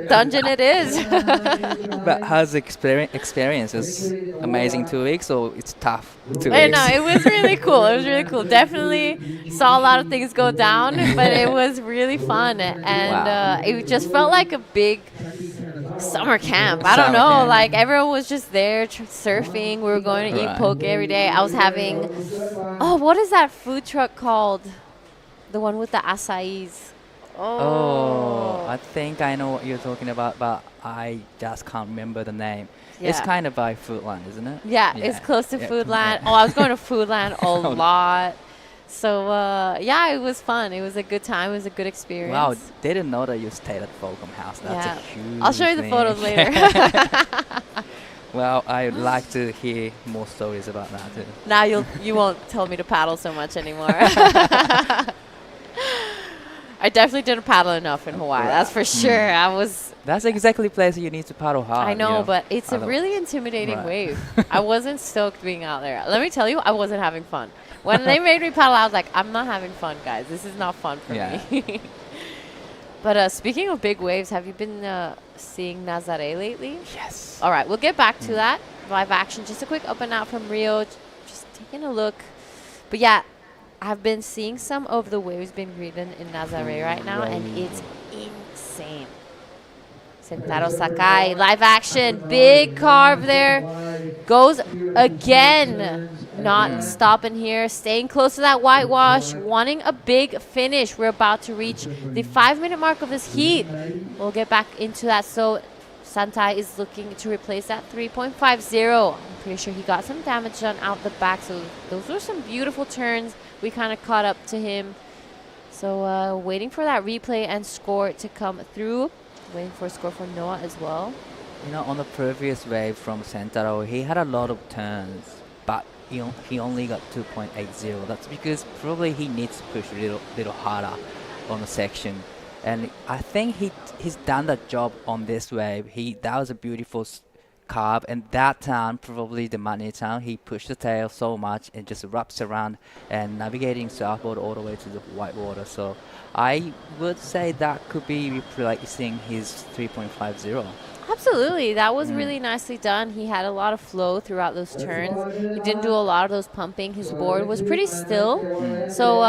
dungeon it is. But how's the experience? It's amazing 2 weeks, or it's tough 2 weeks? I know, it was really cool. It was really cool. Definitely saw a lot of things go down, but it was really fun. And it just felt like a big summer camp. I don't know. Like, everyone was just there surfing. We were going to eat poke every day. I was having, what is that food truck called? The one with the acais. Oh, I think I know what you're talking about, but I just can't remember the name. Yeah. It's kind of by Foodland, isn't it? Yeah, it's close to Foodland. I was going to Foodland a lot. So, it was fun. It was a good time. It was a good experience. Wow, didn't know that you stayed at Volcom House. That's a huge I'll show you the photos later. Well, I'd like to hear more stories about that too. Now you won't tell me to paddle so much anymore. I definitely didn't paddle enough in Hawaii. That's for sure. That's exactly the place you need to paddle hard. I know, but it's a really intimidating wave. I wasn't stoked being out there. Let me tell you, I wasn't having fun. When they made me paddle, I was like, I'm not having fun, guys. This is not fun for me. But speaking of big waves, have you been seeing Nazare lately? Yes. All right, we'll get back to that. Live action. Just a quick up and out from Rio. Just taking a look. But yeah, I've been seeing some of the waves being ridden in Nazare right now, and it's insane. Sentaro Sakai, live action, big carve there, goes again. not stopping here, staying close to that whitewash, wanting a big finish. We're about to reach the 5-minute mark of this heat. We'll get back into that. So Santai is looking to replace that 3.50. I'm pretty sure he got some damage done out the back. So those were some beautiful turns. We kind of caught up to him. So waiting for that replay and score to come through. Waiting for a score from Noah as well. You know, on the previous wave from Sentaro, he had a lot of turns, but he only got 2.80. That's because probably he needs to push a little harder on the section. And I think he's done that job on this wave. That was a beautiful carve, and that time, probably the money time, he pushed the tail so much and just wraps around and navigating southboard all the way to the whitewater. So I would say that could be replacing his 3.50. Absolutely. That was really nicely done. He had a lot of flow throughout those turns. He didn't do a lot of those pumping. His board was pretty still. So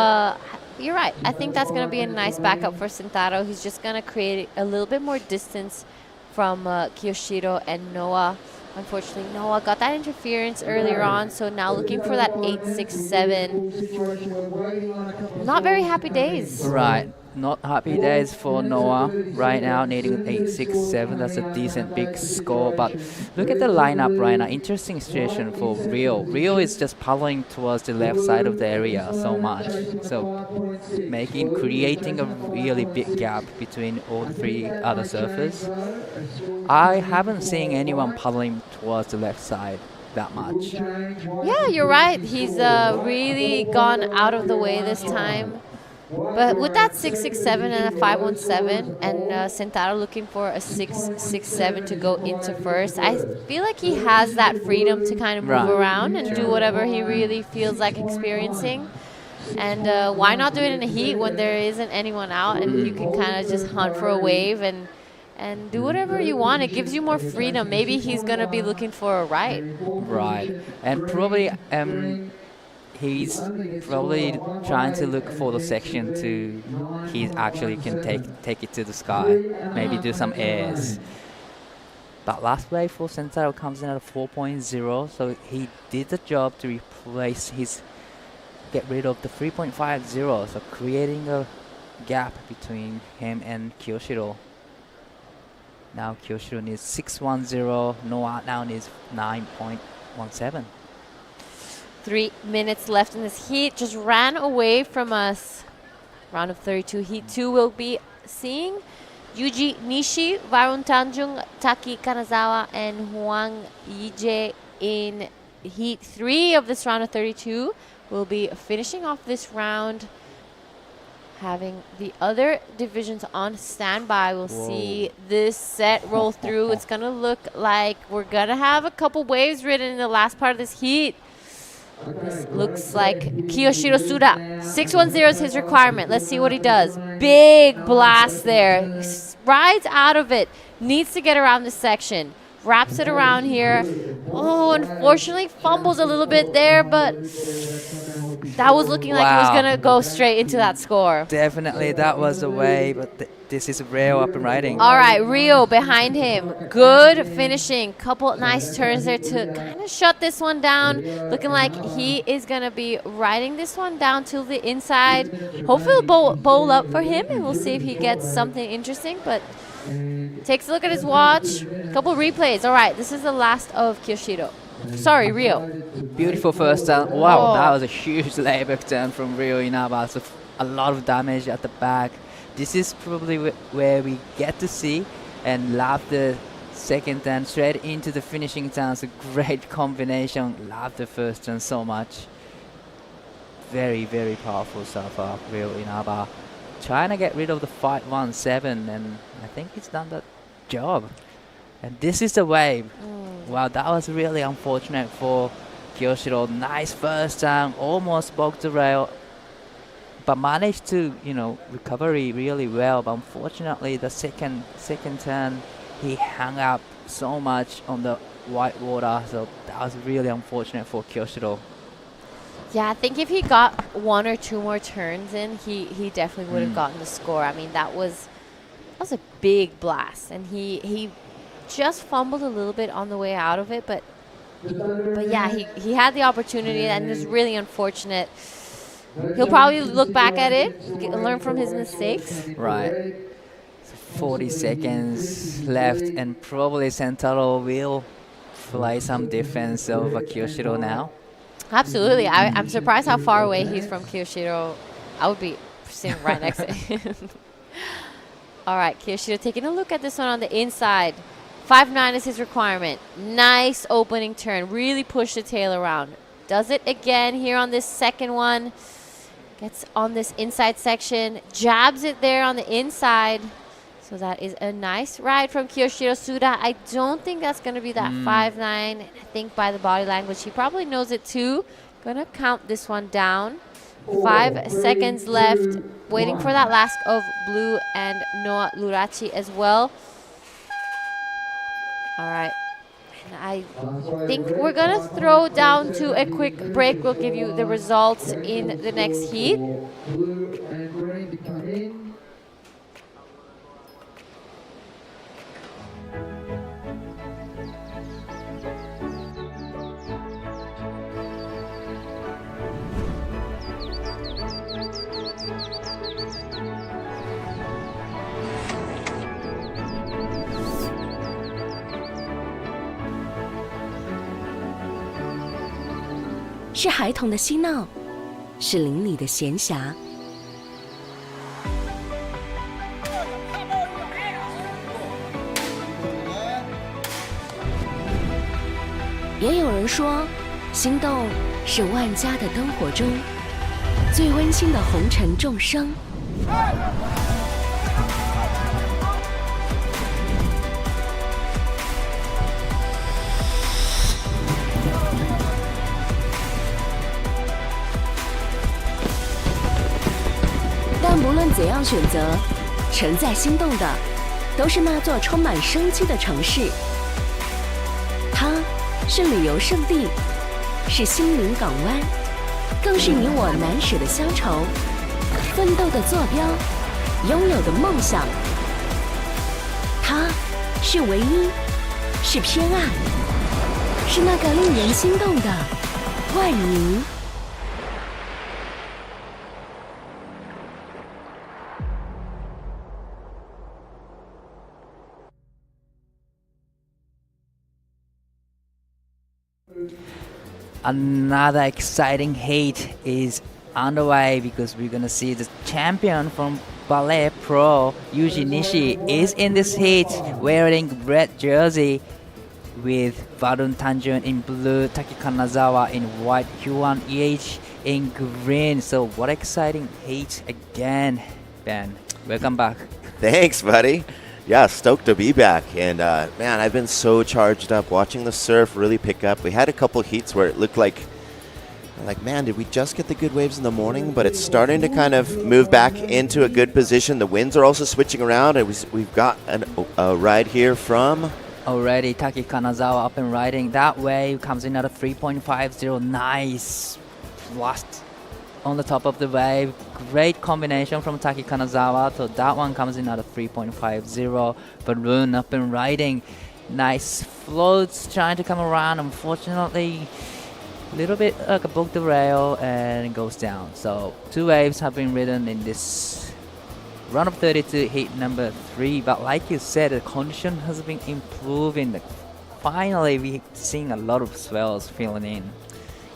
you're right. I think that's going to be a nice backup for Sentaro. He's just going to create a little bit more distance from Kiyoshiro and Noah. Unfortunately, Noah got that interference earlier on, so now looking for that 8.67. Not very happy days. Right. Not happy days for Noah right now, needing 8.67. That's a decent big score. But look at the lineup right now. Interesting situation for Riyue. Riyue is just paddling towards the left side of the area so much. So creating a really big gap between all three other surfers. I haven't seen anyone paddling towards the left side that much. Yeah, you're right. He's really gone out of the way this time. But with that 6.67 and a 5.17, and Sentaro looking for a 6.67 to go into first, I feel like he has that freedom to kind of move around and do whatever he really feels like experiencing. And why not do it in a heat when there isn't anyone out and you can kind of just hunt for a wave and do whatever you want. It gives you more freedom. Maybe he's going to be looking for a right. Right. And probably he's probably trying to look for the section he actually can take it to the sky. Maybe do some airs. But last wave for Sentaro comes in at a 4.0. So he did the job to get rid of the 3.50. So creating a gap between him and Kiyoshiro. Now Kiyoshiro needs 6.10. Noah now needs 9.17. 3 minutes left in this heat. Just ran away from us. Round of 32. Heat 2 will be seeing Yuji Nishi, Varun Tanjung, Taki Kanazawa, and Huang Yije in Heat 3 of this round of 32. We'll be finishing off this round, having the other divisions on standby. We'll see this set roll through. It's going to look like we're going to have a couple waves ridden in the last part of this heat. This looks like Kiyoshiro Suda. 6.10 is his requirement. Let's see what he does. Big blast there. Rides out of it. Needs to get around this section. Wraps it around here. Oh, unfortunately fumbles a little bit there, but that was looking like he was going to go straight into that score. Definitely, that was the way, but this is Riyue up and riding. All right, Riyue behind him. Good finishing. Couple nice turns there to kind of shut this one down. Looking like he is going to be riding this one down to the inside. Hopefully bowl up for him, and we'll see if he gets something interesting. But takes a look at his watch. Couple replays. All right, this is the last of Kiyoshiro. Sorry, Riyue. Beautiful first turn. Wow, that was a huge layback turn from Riyue Inaba. So a lot of damage at the back. This is probably where we get to see and love the second turn straight into the finishing turn. It's a great combination. Love the first turn so much. Very, very powerful so far, Riyue Inaba. Trying to get rid of the 5.17, and I think he's done that job. And this is the wave. Wow, that was really unfortunate for Kiyoshiro. Nice first time, almost broke the rail, but managed to, recover really well. But unfortunately, the second turn, he hung up so much on the white water. So that was really unfortunate for Kiyoshiro. Yeah, I think if he got one or two more turns in, he definitely would have gotten the score. I mean, that was a big blast, and he just fumbled a little bit on the way out of it, but But yeah, he had the opportunity and it was really unfortunate. He'll probably look back at it, learn from his mistakes. Right. 40 seconds left, and probably Sentaro will play some defense over Kiyoshiro now. Absolutely. I'm surprised how far away he's from Kiyoshiro. I would be sitting right next to him. All right, Kiyoshiro taking a look at this one on the inside. 5'9" is his requirement. Nice opening turn. Really push the tail around. Does it again here on this second one. Gets on this inside section. Jabs it there on the inside. So that is a nice ride from Kiyoshiro Suda. I don't think that's going to be that 5'9". I think by the body language, he probably knows it too. Going to count this one down. 5 seconds left. Waiting for that last of Blue and Noah Lurachi as well. All right. And I think we're going to throw down to a quick break. We'll give you the results in the next heat. Blue and green to come in. "是孩童的嬉闹，是邻里的闲暇。也有人说，心动是万家的灯火中最温馨的红尘众生。但不论怎样选择，承载心动的都是那座充满生机的城市。它是旅游胜地，是心灵港湾，更是你我难舍的乡愁，奋斗的坐标，拥有的梦想。它是唯一，是偏爱，是那个令人心动的万宁。Another exciting heat is underway because we're gonna see the champion from Ballet Pro, Yuji Nishi, is in this heat wearing red jersey with Varun Tanjun in blue, Taki Kanazawa in white, Hyuan Ih in green. So what exciting heat again, Ben. Welcome back. Thanks, buddy. Yeah, stoked to be back. And man, I've been so charged up watching the surf really pick up. We had a couple heats where it looked like, man, did we just get the good waves in the morning? But it's starting to kind of move back into a good position. The winds are also switching around. And we've got a ride here from... Already, Taki Kanazawa up and riding. That wave comes in at a 3.50. Nice blast on the top of the wave. Great combination from Taki Kanazawa. So that one comes in at a 3.50. Balloon up and riding. Nice floats trying to come around. Unfortunately, a little bit above the rail and it goes down. So 2 waves have been ridden in this round of 32 heat number 3. But like you said, the condition has been improving. Finally, we're seeing a lot of swells filling in.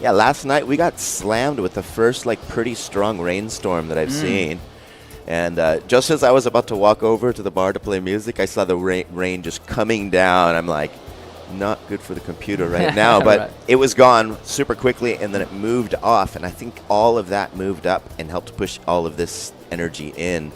Yeah, last night we got slammed with the first pretty strong rainstorm that I've seen. And just as I was about to walk over to the bar to play music, I saw the rain just coming down. I'm like, not good for the computer right now. But right. It was gone super quickly, and then it moved off. And I think all of that moved up and helped push all of this energy in.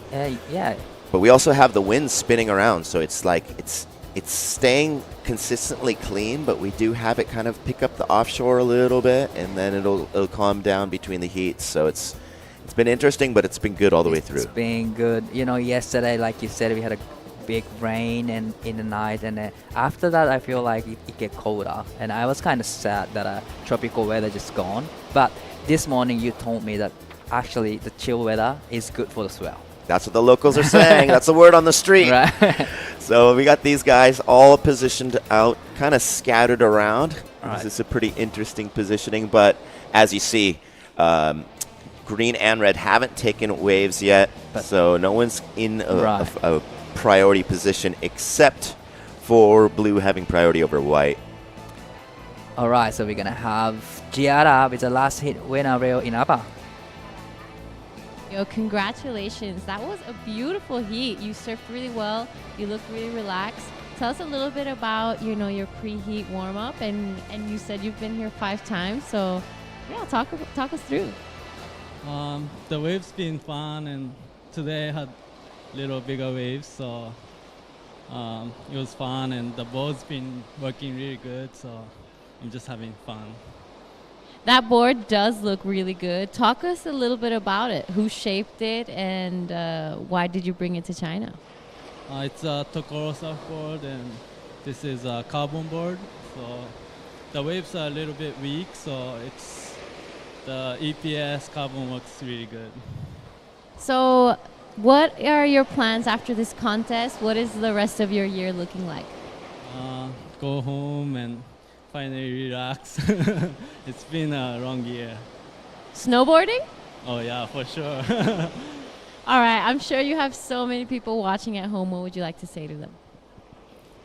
Yeah. But we also have the wind spinning around, so it's like it's staying consistently clean, but we do have it kind of pick up the offshore a little bit, and then it'll calm down between the heats. So it's been interesting, but it's been good all the way through. It's been good. You know, yesterday, like you said, we had a big rain and in the night, and after that, I feel like it get colder, and I was kind of sad that tropical weather just gone. But this morning, you told me that actually the chill weather is good for the swell. That's what the locals are saying. That's the word on the street. Right. So we got these guys all positioned out, kind of scattered around. This is a pretty interesting positioning, but as you see, green and red haven't taken waves yet, so no one's in a priority position except for blue having priority over white. All right, so we're going to have Giada with the last hit winner, Reo Inaba. Yo, congratulations. That was a beautiful heat. You surfed really well. You looked really relaxed. Tell us a little bit about, your pre-heat warm-up, and you said you've been here 5 times, so yeah, talk us through. The waves been fun, and today had little bigger waves, so it was fun, and the board's been working really good, so I'm just having fun. That board does look really good. Talk us a little bit about it. Who shaped it, and why did you bring it to China? It's a Tokoro surfboard, and this is a carbon board. So the waves are a little bit weak, so the EPS carbon works really good. So what are your plans after this contest? What is the rest of your year looking like? Go home and finally relax. It's been a long year. Snowboarding? Oh yeah, for sure. All right, I'm sure you have so many people watching at home. What would you like to say to them?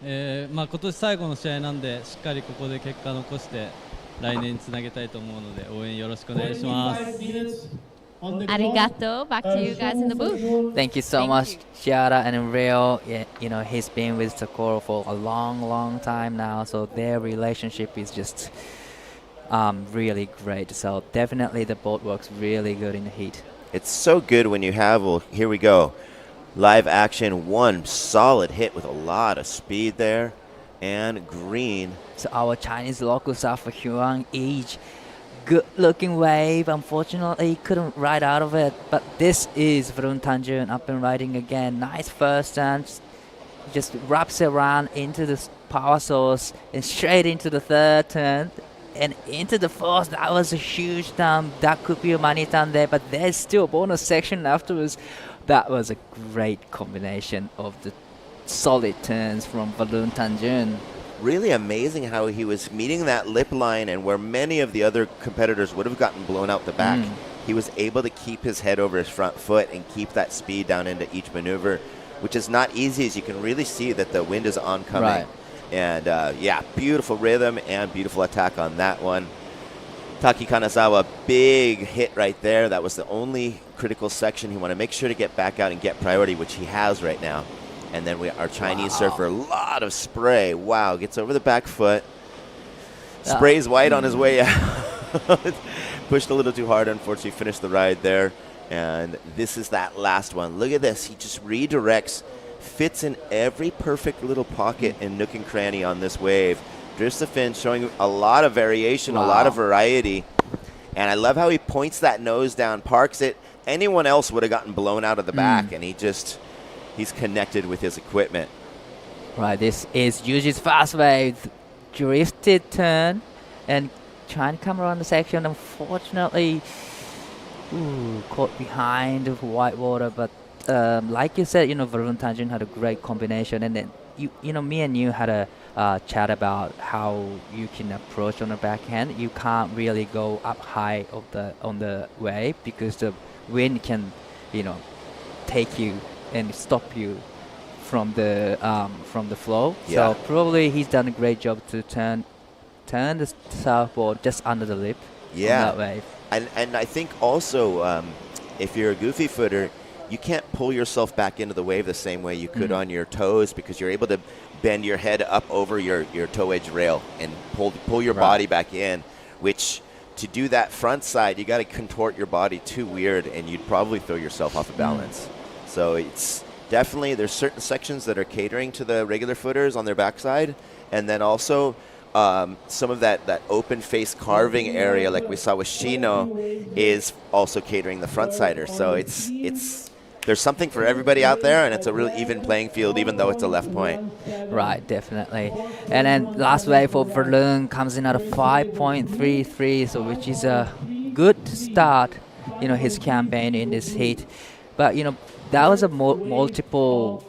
今年最後の試合なんでしっかりここで結果残して来年につなげたいと思うので応援よろしくお願いします。Arigato. Back to you guys in the booth. Thank you so much, Chiara and Reo. Yeah, he's been with Tokoro for a long time now, so their relationship is just really great. So definitely the boat works really good in the heat. It's so good when you have, well, here we go. Live action, one solid hit with a lot of speed there. And green. So our Chinese local surfer Huang Age, good looking wave. Unfortunately, couldn't ride out of it. But this is Varun Tanjun up and riding again. Nice first turn. Just wraps around into the power source and straight into the third turn. And into the fourth, that was a huge turn. That could be a money turn there, but there's still a bonus section afterwards. That was a great combination of the solid turns from Balloon Tanjun. Really amazing how he was meeting that lip line, and where many of the other competitors would have gotten blown out the back, he was able to keep his head over his front foot and keep that speed down into each maneuver, which is not easy, as you can really see that the wind is oncoming. Right. And yeah, beautiful rhythm and beautiful attack on that one. Taki Kanazawa, big hit right there. That was the only critical section. He wanted to make sure to get back out and get priority, which he has right now. And then our Chinese surfer, a lot of spray. Wow, gets over the back foot. Sprays white on his way out. Pushed a little too hard, unfortunately, finished the ride there. And this is that last one. Look at this. He just redirects, fits in every perfect little pocket and nook and cranny on this wave. Drifts the fin, showing a lot of variation, a lot of variety. And I love how he points that nose down, parks it. Anyone else would have gotten blown out of the back, and he's connected with his equipment. Right, this is Yuji's fast wave. Drifted turn and trying to come around the section. Unfortunately, caught behind the white water, but like you said, Varun Tanjun had a great combination, and then me and you had a chat about how you can approach on the backhand. You can't really go up high on the wave because the wind can, take you and stop you from the flow. Yeah. So probably he's done a great job to turn the surfboard just under the lip. Yeah. On that wave. And I think also if you're a goofy footer, you can't pull yourself back into the wave the same way you could on your toes, because you're able to bend your head up over your toe edge rail and pull your body back in, which to do that front side, you got to contort your body too weird, and you'd probably throw yourself off of balance. So it's definitely, there's certain sections that are catering to the regular footers on their backside, and then also some of that open face carving area like we saw with Shino is also catering the front sider. So there's something for everybody out there, and it's a really even playing field, even though it's a left point. Right, definitely. And then last wave for Verleun comes in at a 5.33, so which is a good start, his campaign in this heat. But that was a multiple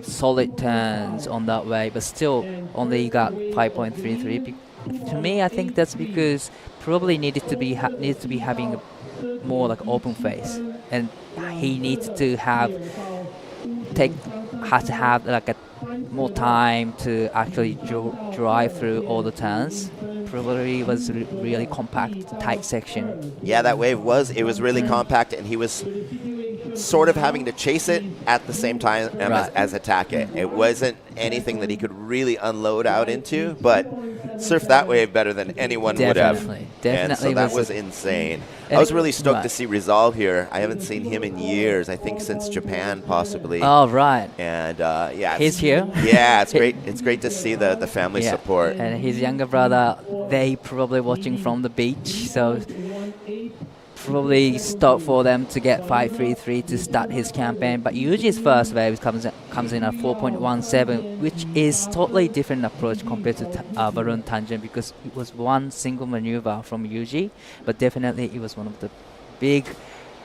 solid turns on that way, but still only got 5.33 to me, I think that's because probably needs to be having a more like open face, and he needs to has to have like a more time to actually drive through all the turns. Probably was really compact, tight section. Yeah, that wave was really compact, and he was sort of having to chase it at the same time as attack it. It wasn't anything that he could really unload out into, but surfed that wave better than anyone would have. Definitely. And so that was insane. I was really stoked to see Rizal here. I haven't seen him in years, I think since Japan possibly. Oh, right. And yeah. He's here? Yeah, it's great. It's great to see the family support. And his younger brother, they probably watching from the beach, so probably stop for them to get 5.33 to start his campaign. But Yuji's first wave comes in at 4.17, which is totally different approach compared to Varun Tangent, because it was one single maneuver from Yuji, but definitely it was one of the big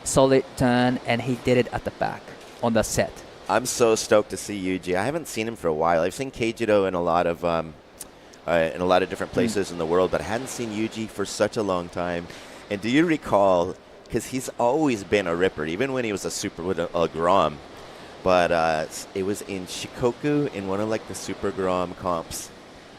solid turn, and he did it at the back on the set. I'm so stoked to see Yuji. I haven't seen him for a while. I've seen Keijido in a lot of different places in the world, but I hadn't seen Yuji for such a long time. And do you recall, because he's always been a ripper, even when he was a super with a Grom, but it was in Shikoku in one of like the Super Grom comps,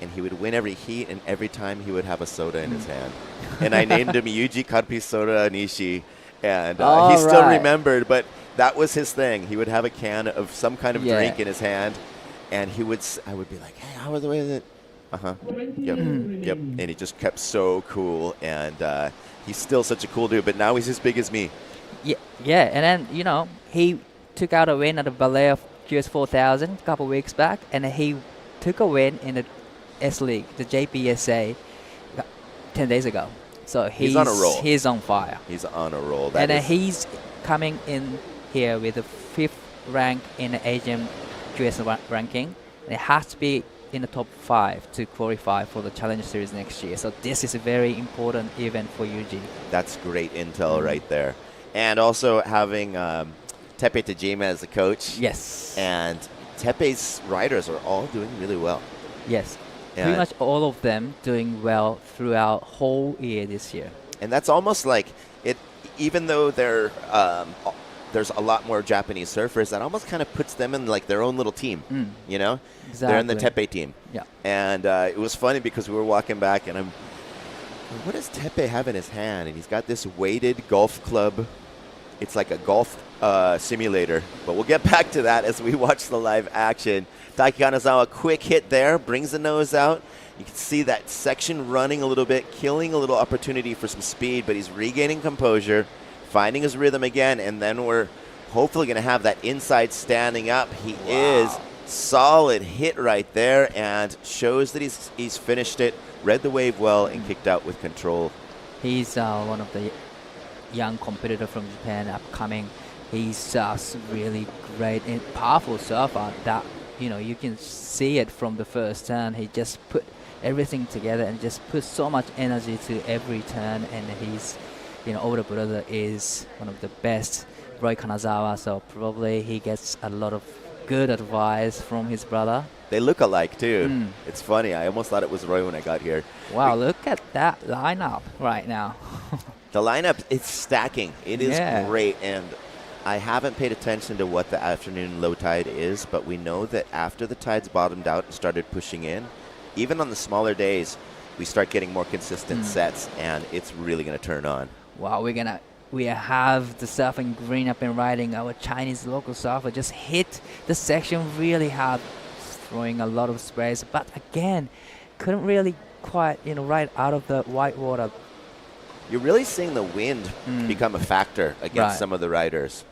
and he would win every heat, and every time he would have a soda in his hand. And I named him Yuji Karpi Soda Nishi, and he still remembered, but that was his thing. He would have a can of some kind of drink in his hand, and I would be like, hey, how was the way is it? Yep. And he just kept so cool, and he's still such a cool dude, but now he's as big as me. Yeah, and then, he took out a win at the Ballet of QS 4000 a couple of weeks back, and he took a win in the S League, the JPSA, 10 days ago. So he's on a roll. He's on fire. He's on a roll. And he's coming in here with the 5th rank in the Asian QS ranking, and it has to be in the top 5 to qualify for the Challenge Series next year. So this is a very important event for Yuji. That's great intel right there. And also having Tepe Tajima as the coach. Yes. And Tepe's riders are all doing really well. Yes. Pretty much all of them doing well throughout whole year this year. And that's almost like it, even though there's a lot more Japanese surfers, that almost kind of puts them in like their own little team, Exactly. They're in the Tepe team. Yeah. And it was funny because we were walking back, and what does Tepe have in his hand? And he's got this weighted golf club. It's like a golf simulator, but we'll get back to that as we watch the live action. Taiki Kanazawa, quick hit there, brings the nose out. You can see that section running a little bit, killing a little opportunity for some speed, but he's regaining composure, finding his rhythm again, and then we're hopefully going to have that inside standing up. He is solid hit right there, and shows that he's finished it, read the wave well, and kicked out with control. He's one of the young competitor from Japan, upcoming. He's really great and powerful surfer that, you can see it from the first turn. He just put everything together and just put so much energy to every turn, and he's, older brother is one of the best, Roy Kanazawa, so probably he gets a lot of good advice from his brother. They look alike too. It's funny, I almost thought it was Roy when I got here. Wow, look at that lineup right now. The lineup, it's stacking. It is great, and I haven't paid attention to what the afternoon low tide is, but we know that after the tides bottomed out and started pushing in, even on the smaller days, we start getting more consistent sets, and it's really going to turn on. Wow, we have the surfing green up and riding. Our Chinese local surfer just hit the section really hard, throwing a lot of sprays, but again, couldn't really quite, ride out of the white water. You're really seeing the wind become a factor against some of the riders.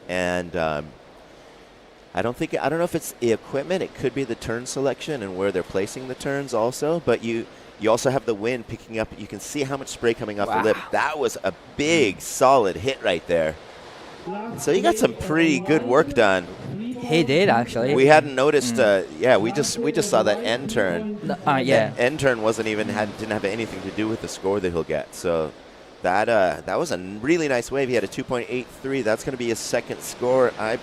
And I don't know if it's the equipment. It could be the turn selection and where they're placing the turns also. But you also have the wind picking up. You can see how much spray coming off the lip. That was a big, solid hit right there. And so you got some pretty good work done. He did, actually. We hadn't noticed. We just saw that end turn. Yeah. That end turn didn't have anything to do with the score that he'll get. So that was a really nice wave. He had a 2.83. That's going to be his second score. I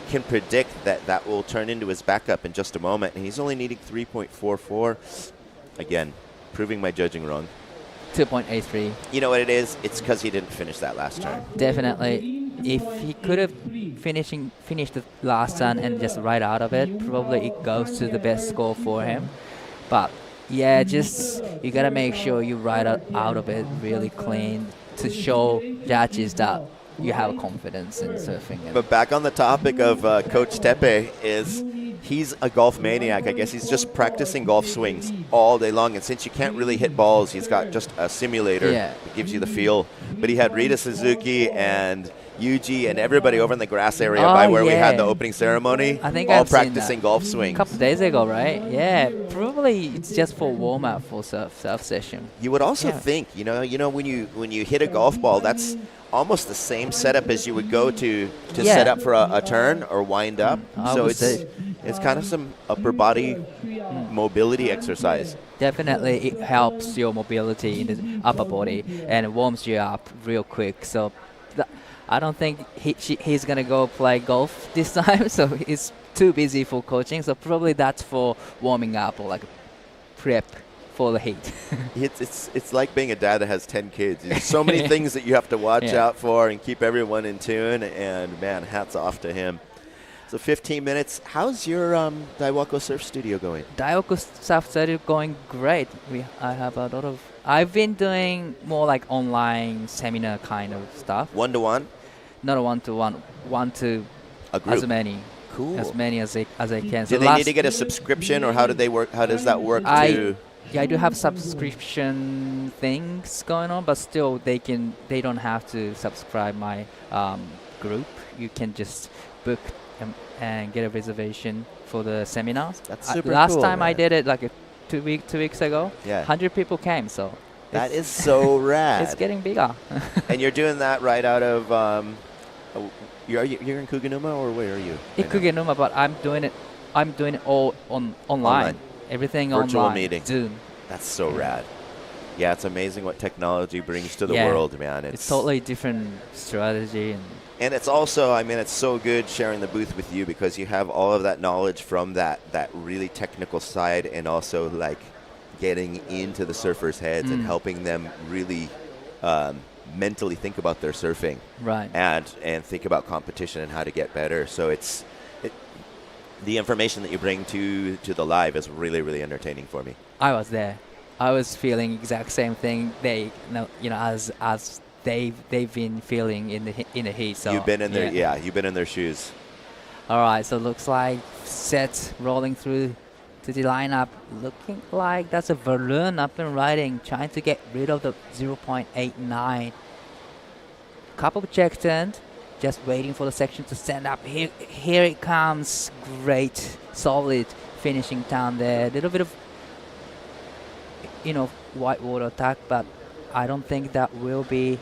can predict that will turn into his backup in just a moment. And he's only needing 3.44. Again, proving my judging wrong. 2.83. You know what it is? It's because he didn't finish that last turn. Definitely. If he could have finished the last turn and just right out of it, probably it goes to the best score for him. But yeah, just you gotta make sure you ride out of it really clean to show judges that you have confidence in surfing it. But back on the topic of Coach Tepe, he's a golf maniac. I guess he's just practicing golf swings all day long. And since you can't really hit balls, he's got just a simulator that gives you the feel. But he had Rita Suzuki and Yuji and everybody over in the grass area by where we had the opening ceremony, I think all I've seen practicing golf swings. A couple days ago, right? Yeah, probably it's just for warm up for surf session. You would also think, you know, when you hit a golf ball, that's almost the same setup as you would go to set up for a turn or wind up. So it's kind of some upper body mobility exercise. Definitely, it helps your mobility in the upper body and warms you up real quick. So I don't think he's gonna go play golf this time. So he's too busy for coaching. So probably that's for warming up or like prep for the heat. It's like being a dad that has 10 kids. There's so many things that you have to watch out for and keep everyone in tune. And man, hats off to him. So 15 minutes. How's your Daiwako Surf Studio going? Daiwako Surf Studio going great. I have a lot of. I've been doing more like online seminar kind of stuff. One-to-one? Not a one-to-one. One to a group. As many. Cool. As many as I can. Do they need to get a subscription, or how do they work? How does that work? Yeah, I do have subscription things going on, but still they don't have to subscribe my group. You can just book and get a reservation for the seminars. That's super last cool, time man. I did it like 2 weeks ago. Yeah. 100 people came, so that is so rad. It's getting bigger. And you're doing that right out of you're in Kuganuma, or where are you? In Kuganuma, but I'm doing it all online. Everything virtual online. meeting. Zoom. That's so rad. Yeah, it's amazing what technology brings to the world, man. It's totally different strategy. And it's also, I mean, it's so good sharing the booth with you because you have all of that knowledge from that really technical side, and also like getting into the surfers' heads and helping them really mentally think about their surfing, right? And think about competition and how to get better. So the information that you bring to the live is really, really entertaining for me. I was there. I was feeling exact same thing. As they've been feeling in the heat. So you've been in you've been in their shoes. All right, so looks like sets rolling through to the lineup. Looking like that's a Varun up and riding, trying to get rid of the 0.89. Couple of check turns, just waiting for the section to stand up. Here it comes. Great, solid finishing down there. A little bit of white water attack, but I don't think that will be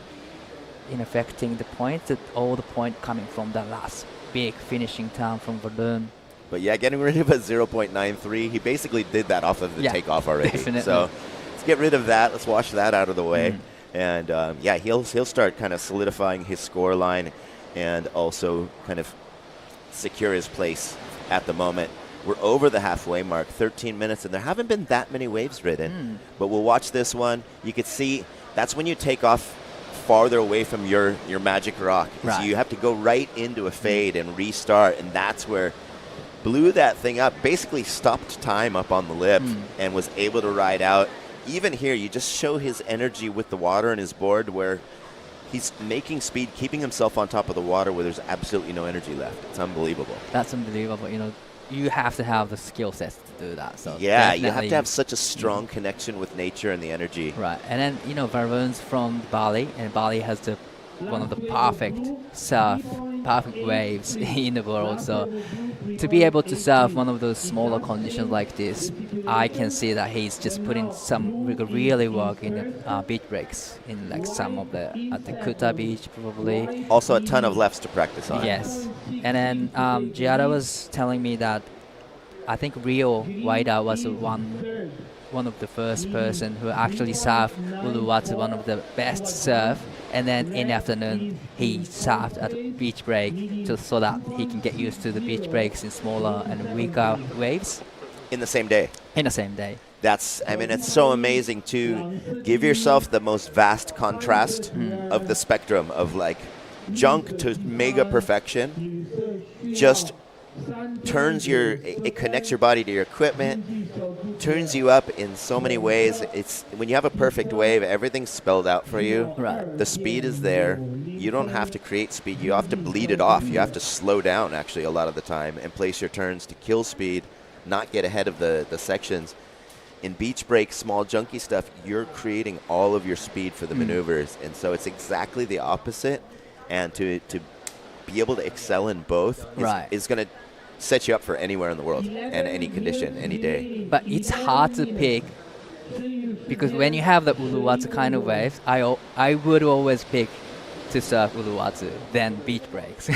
affecting the points. All the point coming from the last big finishing time from Verdun. But yeah, getting rid of a 0.93, he basically did that off of the takeoff already. Definitely. So let's get rid of that. Let's wash that out of the way. And he'll start kind of solidifying his score line and also kind of secure his place at the moment. We're over the halfway mark, 13 minutes, and there haven't been that many waves ridden. But we'll watch this one. You could see that's when you take off farther away from your magic rock. Right. So you have to go right into a fade and restart, and that's where blew that thing up, basically stopped time up on the lip and was able to ride out. Even here, you just show his energy with the water and his board where he's making speed, keeping himself on top of the water where there's absolutely no energy left. It's unbelievable. That's unbelievable. You have to have the skill sets to do that. So yeah, you have to have such a strong connection with nature and the energy. Right, and then Varun's from Bali, and Bali has one of the perfect waves in the world. So to be able to surf one of those smaller conditions like this, I can see that he's just putting some really work in the beach breaks in like some of at the Kuta beach probably. Also a ton of lefts to practice on. Yes, and then Giada was telling me that I think Riyue Bay was one of the first person who actually surfed Uluwatu, one of the best surf, and then in the afternoon he surfed at a beach break so that he can get used to the beach breaks in smaller and weaker waves. in the same day. In the same day. I mean, it's so amazing to give yourself the most vast contrast of the spectrum of like junk to mega perfection. Just it connects your body to your equipment, turns you up in so many ways. It's when you have a perfect wave, everything's spelled out for you. Right. The speed is there. You don't have to create speed. You have to bleed it off. You have to slow down actually a lot of the time and place your turns to kill speed, not get ahead of the sections. In beach break, small junky stuff, you're creating all of your speed for the maneuvers, and so it's exactly the opposite. And to be able to excel in both is going to set you up for anywhere in the world and any condition, any day. But it's hard to pick because when you have the Uluwatsu kind of waves, I would always pick to surf Uluwatsu than beach breaks.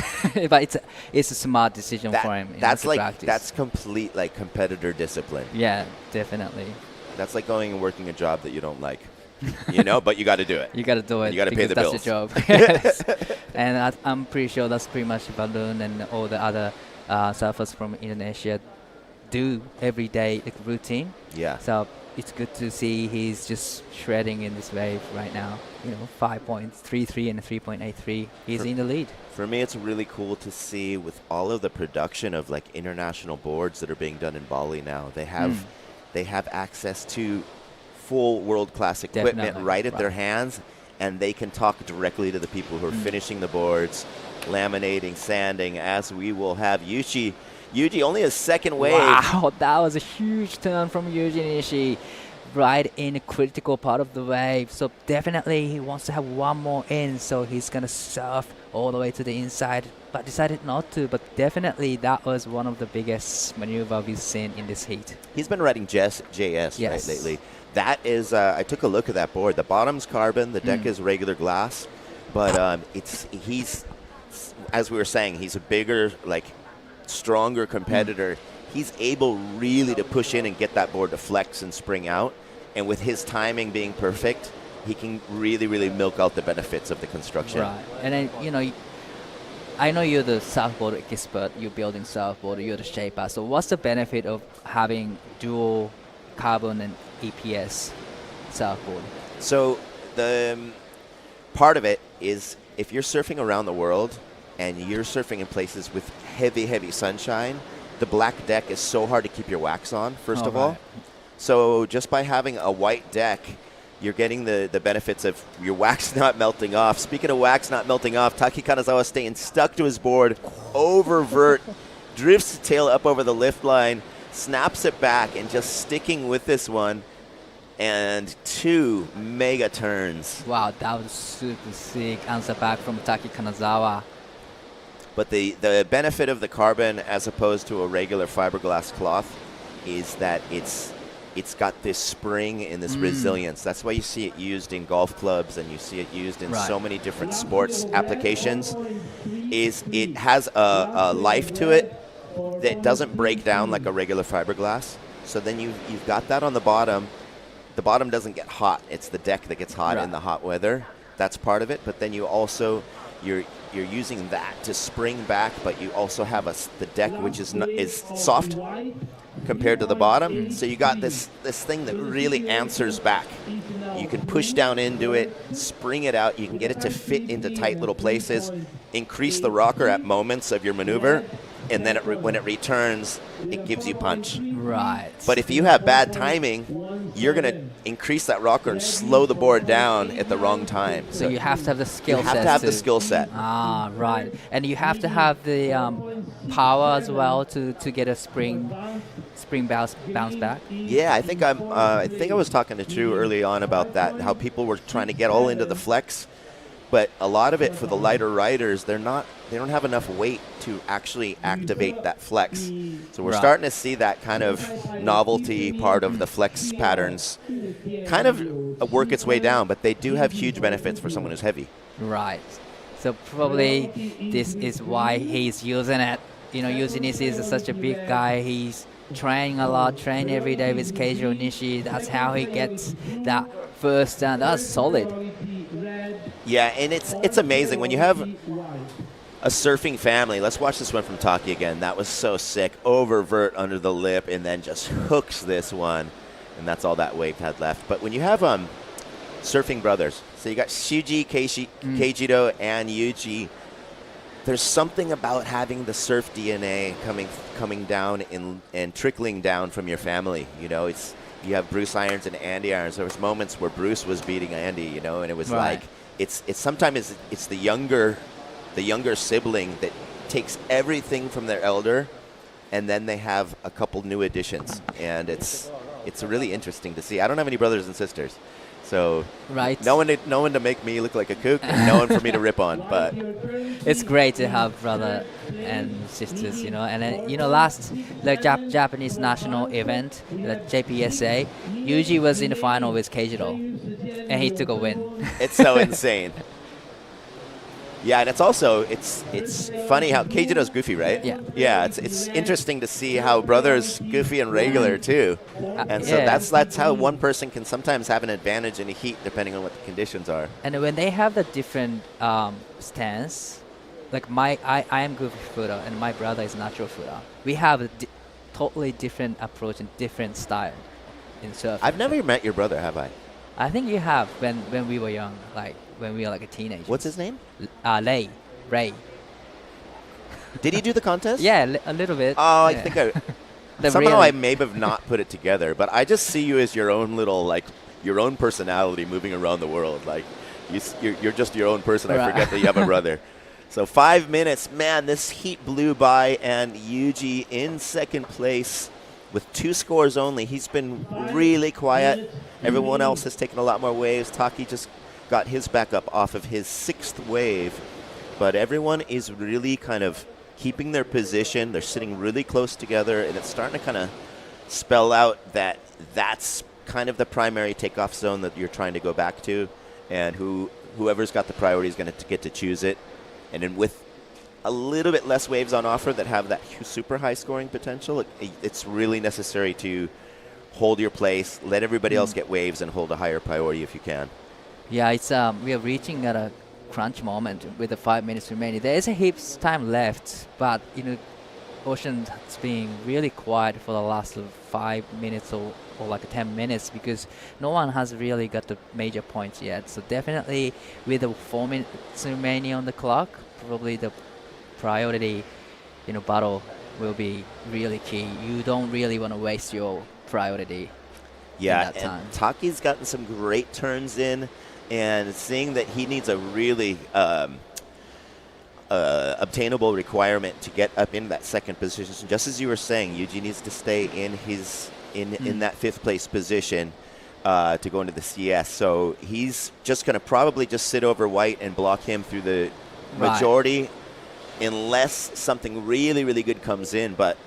But it's a smart decision for him. That's complete like competitor discipline. Yeah, definitely. That's like going and working a job that you don't like. You know, but you got to do it. You got to do it. And you got to pay the bills. That's your job. Yes. And I'm pretty sure that's pretty much Balloon and all the other surfers from Indonesia do every day routine. Yeah. So it's good to see he's just shredding in this wave right now. 5.33 and 3.83. He's in the lead. For me, it's really cool to see with all of the production of like international boards that are being done in Bali now. They have access to full world-class equipment right at their hands, and they can talk directly to the people who are finishing the boards, laminating, sanding, as we will have Yuji. Yuji only a second wave. Wow, that was a huge turn from Yuji Nishi, right in a critical part of the wave. So definitely he wants to have one more in, so he's going to surf all the way to the inside, but decided not to. But definitely that was one of the biggest maneuver we've seen in this heat. He's been riding JS right, lately. That is, I took a look at that board. The bottom's carbon, the deck is regular glass, but he's, as we were saying, he's a bigger, like, stronger competitor. He's able really to push in and get that board to flex and spring out, and with his timing being perfect, he can really, really milk out the benefits of the construction. Right, and then, I know you're the surfboard expert, you're building surfboard, you're the shaper, so what's the benefit of having dual carbon and EPS surfboard? So the part of it is if you're surfing around the world and you're surfing in places with heavy, heavy sunshine, the black deck is so hard to keep your wax on, first of all. So just by having a white deck, you're getting the benefits of your wax not melting off. Speaking of wax not melting off, Taki Kanazawa staying stuck to his board, over vert, drifts the tail up over the lift line, snaps it back, and just sticking with this one. And 2 mega turns. Wow, that was super sick. Answer back from Taki Kanazawa. But the benefit of the carbon as opposed to a regular fiberglass cloth is that it's got this spring and this resilience. That's why you see it used in golf clubs and you see it used in so many different sports applications. Is it has a life to it that doesn't break down like a regular fiberglass. So then you've got that on the bottom. The bottom doesn't get hot. It's the deck that gets hot in the hot weather. That's part of it. But then you also you're using that to spring back, but you also have the deck which is soft compared to the bottom. So you got this thing that really answers back. You can push down into it, spring it out. You can get it to fit into tight little places, increase the rocker at moments of your maneuver, and then when it returns, it gives you punch. Right. But if you have bad timing, you're going to increase that rocker and slow the board down at the wrong time. So you have to have the skill set. You have to have the skill set. Ah, right. And you have to have the power as well to get a spring bounce back. Yeah, I think I was talking to Chu early on about that, how people were trying to get all into the flex, but a lot of it for the lighter riders, they don't have enough weight to actually activate that flex. So we're starting to see that kind of novelty part of the flex patterns kind of work its way down, but they do have huge benefits for someone who's heavy. Right. So probably this is why he's using it. Yuji Nishi is such a big guy. He's training a lot, training every day with Keijo Nishi. That's how he gets that first down. That's solid. Yeah, and it's amazing when you have a surfing family. Let's watch this one from Taki again. That was so sick. Over vert under the lip and then just hooks this one. And that's all that wave had left. But when you have surfing brothers, so you got Shuji, Keijiro, and Yuji, there's something about having the surf DNA coming down and trickling down from your family. You know, you have Bruce Irons and Andy Irons. There was moments where Bruce was beating Andy, you know, and it was like it's sometimes it's the younger sibling that takes everything from their elder, and then they have a couple new additions, and it's really interesting to see. I don't have any brothers and sisters, so no one to make me look like a kook, and no one for me to rip on. But it's great to have brother and sisters, you know. And then, you know, last the Japanese national event, the JPSA, Yuji was in the final with Keijiro, and he took a win. It's so insane. Yeah, and it's funny how Keijiro's goofy, right? Yeah. Yeah, it's interesting to see how brothers goofy and regular too, and so that's how one person can sometimes have an advantage in a heat depending on what the conditions are. And when they have the different stance, like I am goofy footer and my brother is natural footer. We have a totally different approach and different style in surfing. I've never met your brother, have I? I think you have when we were young, like when we were like a teenager. What's his name? Ray. Did he do the contest? Yeah, a little bit. Oh, I think somehow I may have not put it together, but I just see you as your own little, your own personality moving around the world. Like, you're just your own person. I forget that you have a brother. So 5 minutes, man, this heat blew by, and Yuji in second place with 2 scores only. He's been really quiet. Everyone else has taken a lot more waves. Taki just got his back up off of his 6th wave. But everyone is really kind of keeping their position. They're sitting really close together, and it's starting to kind of spell out that that's kind of the primary takeoff zone that you're trying to go back to, and whoever's got the priority is going to get to choose it. And then with a little bit less waves on offer that have that super high scoring potential, it's really necessary to hold your place, let everybody else get waves, and hold a higher priority if you can. Yeah, it's we are reaching at a crunch moment with the 5 minutes remaining. There is a heaps time left, but you know, Ocean has been really quiet for the last 5 minutes or like 10 minutes because no one has really got the major points yet. So definitely with the 4 minutes remaining on the clock, probably the priority, you know, battle will be really key. You don't really want to waste your priority. Yeah, and Taki's gotten some great turns in, and seeing that he needs a really obtainable requirement to get up in that second position. Just as you were saying, Yuji needs to stay in his in that 5th place position to go into the CS. So he's just going to probably just sit over White and block him through the majority, unless something really, really good comes in. But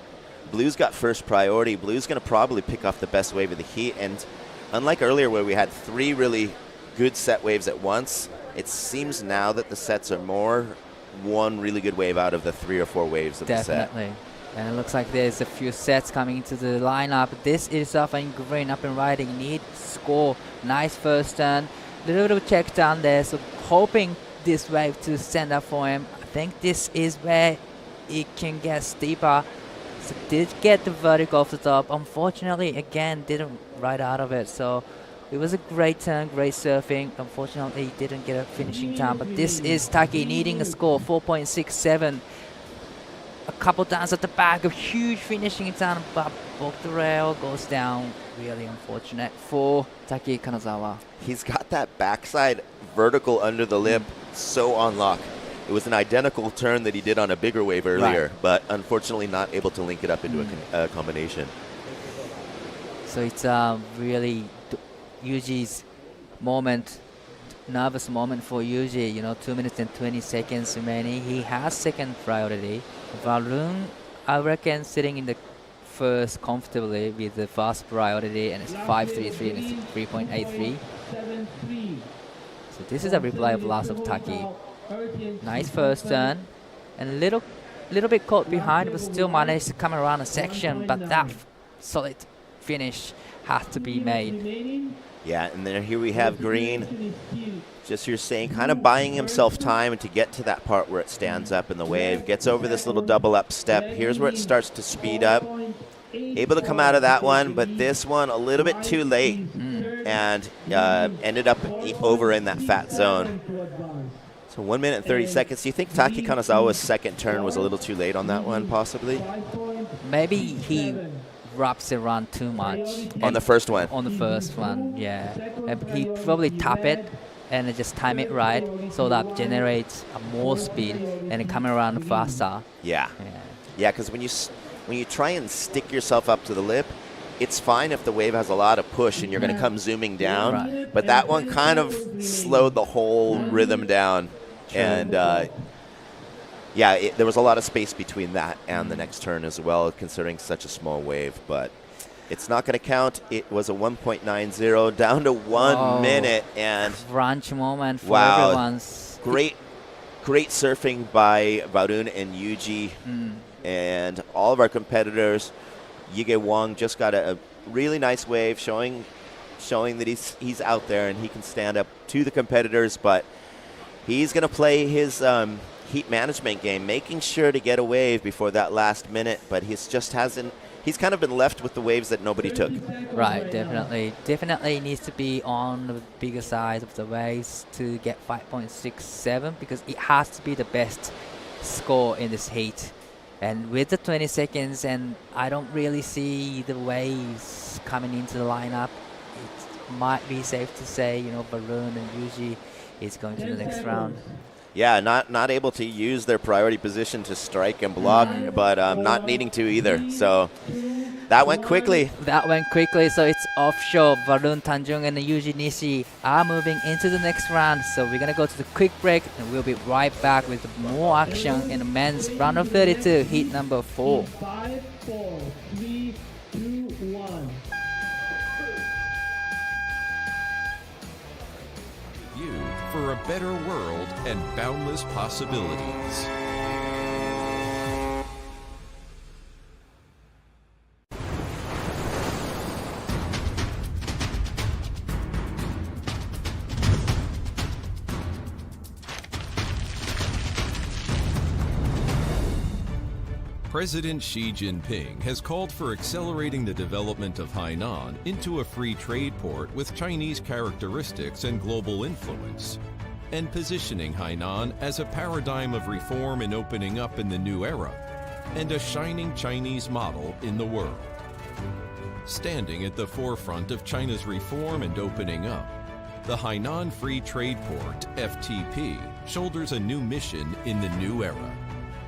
Blue's got first priority. Blue's going to probably pick off the best wave of the heat. And unlike earlier where we had 3 really good set waves at once, it seems now that the sets are more one really good wave out of the 3 or 4 waves of the set. Definitely. And it looks like there's a few sets coming into the lineup. This is off and green, up and riding. Need score. Nice first turn. Little bit of check down there. So hoping this wave to stand up for him. I think this is where it can get steeper. So did get the vertical off the top. Unfortunately, again, didn't ride out of it. So it was a great turn, great surfing. Unfortunately, didn't get a finishing time. But this is Taki needing a score, 4.67. A couple downs at the back, a huge finishing time, but both the rail goes down. Really unfortunate for Taki Kanazawa. He's got that backside vertical under the lip so on lock. It was an identical turn that he did on a bigger wave earlier, but unfortunately not able to link it up into a combination. So it's really Yuji's moment, nervous moment for Yuji. You know, 2 minutes and 20 seconds remaining. He has second priority. Varun, I reckon, sitting in the first comfortably with the fast priority, and it's 5.33 and it's 3.83. So this is a replay of last of Taki. Nice first turn, and a little bit caught behind, but still managed to come around a section. But that solid finish has to be made. Yeah, and then here we have Green, just you're saying, kind of buying himself time to get to that part where it stands up in the wave, gets over this little double up step. Here's where it starts to speed up. Able to come out of that one, but this one a little bit too late and ended up over in that fat zone. So 1 minute and 30 seconds. Do you think Taki Kanazawa's second turn was a little too late on that one, possibly? Maybe he wraps it around too much. On the first one? On the first one, yeah. He probably tap it and just time it right so that generates more speed and come around faster. Yeah, because when you try and stick yourself up to the lip, it's fine if the wave has a lot of push and you're going to come zooming down, but that one kind of slowed the whole rhythm down. And there was a lot of space between that and the next turn as well, considering such a small wave, but it's not going to count. It was a 1.90 down to 1 minute, and crunch moment for everyone's. Great surfing by Varun and Yuji, and all of our competitors. Yige Wang just got a really nice wave, showing that he's out there and he can stand up to the competitors, but he's going to play his heat management game, making sure to get a wave before that last minute, but he's kind of been left with the waves that nobody took. Right, definitely needs to be on the bigger side of the waves to get 5.67 because it has to be the best score in this heat. And with the 20 seconds, and I don't really see the waves coming into the lineup, it might be safe to say, Varun and Yuji is going to the next round. Yeah, not able to use their priority position to strike and block, but not needing to either. So that went quickly. So it's offshore. Varun Tanjung and Yuji Nishi are moving into the next round. So we're going to go to the quick break, and we'll be right back with more action in the men's round of 32, heat number 4. 5, 4, 3, 2, 1. For a better world and boundless possibilities. President Xi Jinping has called for accelerating the development of Hainan into a free trade port with Chinese characteristics and global influence, and positioning Hainan as a paradigm of reform and opening up in the new era, and a shining Chinese model in the world. Standing at the forefront of China's reform and opening up, the Hainan Free Trade Port, FTP, shoulders a new mission in the new era.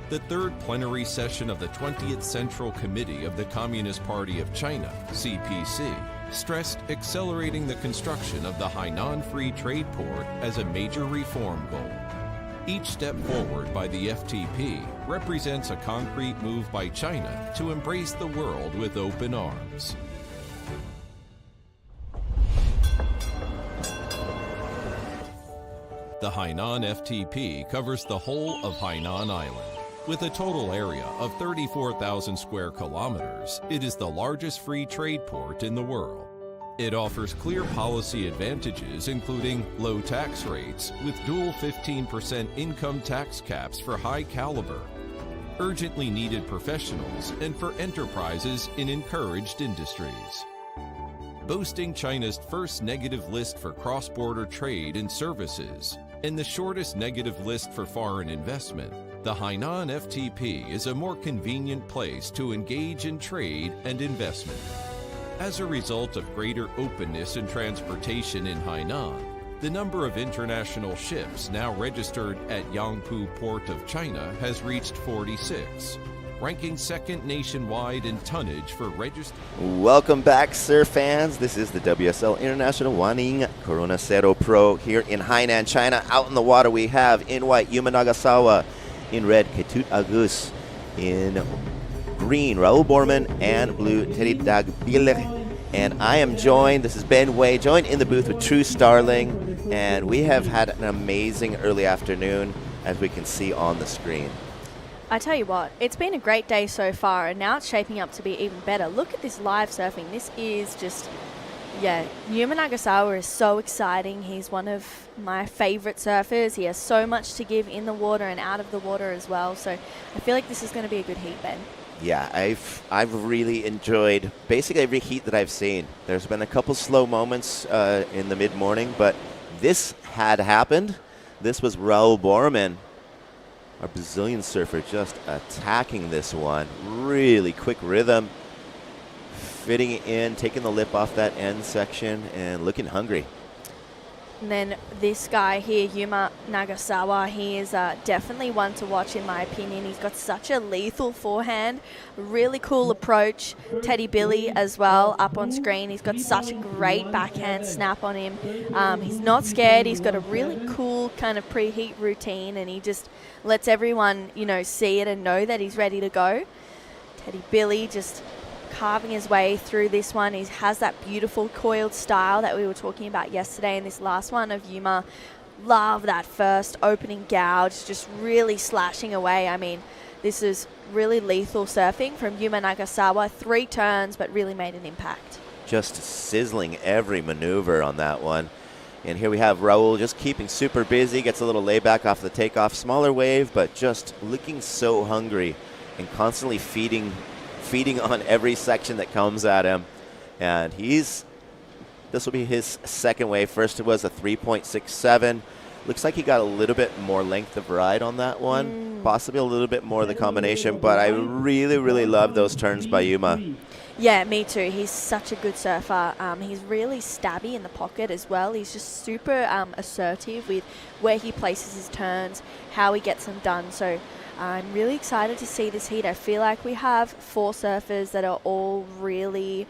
The third plenary session of the 20th Central Committee of the Communist Party of China, CPC, stressed accelerating the construction of the Hainan Free Trade Port as a major reform goal. Each step forward by the FTP represents a concrete move by China to embrace the world with open arms. The Hainan FTP covers the whole of Hainan Island. With a total area of 34,000 square kilometers, it is the largest free trade port in the world. It offers clear policy advantages, including low tax rates with dual 15% income tax caps for high caliber, urgently needed professionals, and for enterprises in encouraged industries. Boasting China's first negative list for cross-border trade and services, and the shortest negative list for foreign investment, the Hainan FTP is a more convenient place to engage in trade and investment. As a result of greater openness in transportation in Hainan, the number of international ships now registered at Yangpu Port of China has reached 46, ranking second nationwide in tonnage for registered. Welcome back, surf fans. This is the WSL International Wanning Cero Pro here in Hainan, China. Out in the water we have in white Yuma Nagasawa, in red Ketut Agus, in green Raul Borman, and blue Teddy Dagbile. And I am joined, this is Ben Wei, joined in the booth with True Starling, and we have had an amazing early afternoon, as we can see on the screen. I tell you what, it's been a great day so far, and now it's shaping up to be even better. Look at this live surfing. This is just Yeah, Yuma Nagasawa is so exciting. He's one of my favorite surfers. He has so much to give in the water and out of the water as well. So I feel like this is going to be a good heat, Ben. Yeah, I've really enjoyed basically every heat that I've seen. There's been a couple slow moments in the mid-morning, but this had happened. This was Raul Borman, our Brazilian surfer, just attacking this one. Really quick rhythm, fitting in, taking the lip off that end section, and looking hungry. And then this guy here, Yuma Nagasawa, he is definitely one to watch in my opinion. He's got such a lethal forehand, really cool approach. Teddy Billy as well up on screen. He's got such a great backhand snap on him. He's not scared. He's got a really cool kind of preheat routine, and he just lets everyone, see it and know that he's ready to go. Teddy Billy just carving his way through this one. He has that beautiful coiled style that we were talking about yesterday in this last one of Yuma. Love that first opening gouge, just really slashing away. I mean, this is really lethal surfing from Yuma Nagasawa. 3 turns, but really made an impact. Just sizzling every maneuver on that one. And here we have Raul just keeping super busy, gets a little layback off the takeoff. Smaller wave, but just looking so hungry and constantly feeding on every section that comes at him. And this will be his second wave. First it was a 3.67. Looks like he got a little bit more length of ride on that one, possibly a little bit more of the combination, but I really, really love those turns by Yuma. Yeah, me too. He's such a good surfer. He's really stabby in the pocket as well. He's just super assertive with where he places his turns, how he gets them done. So I'm really excited to see this heat. I feel like we have 4 surfers that are all really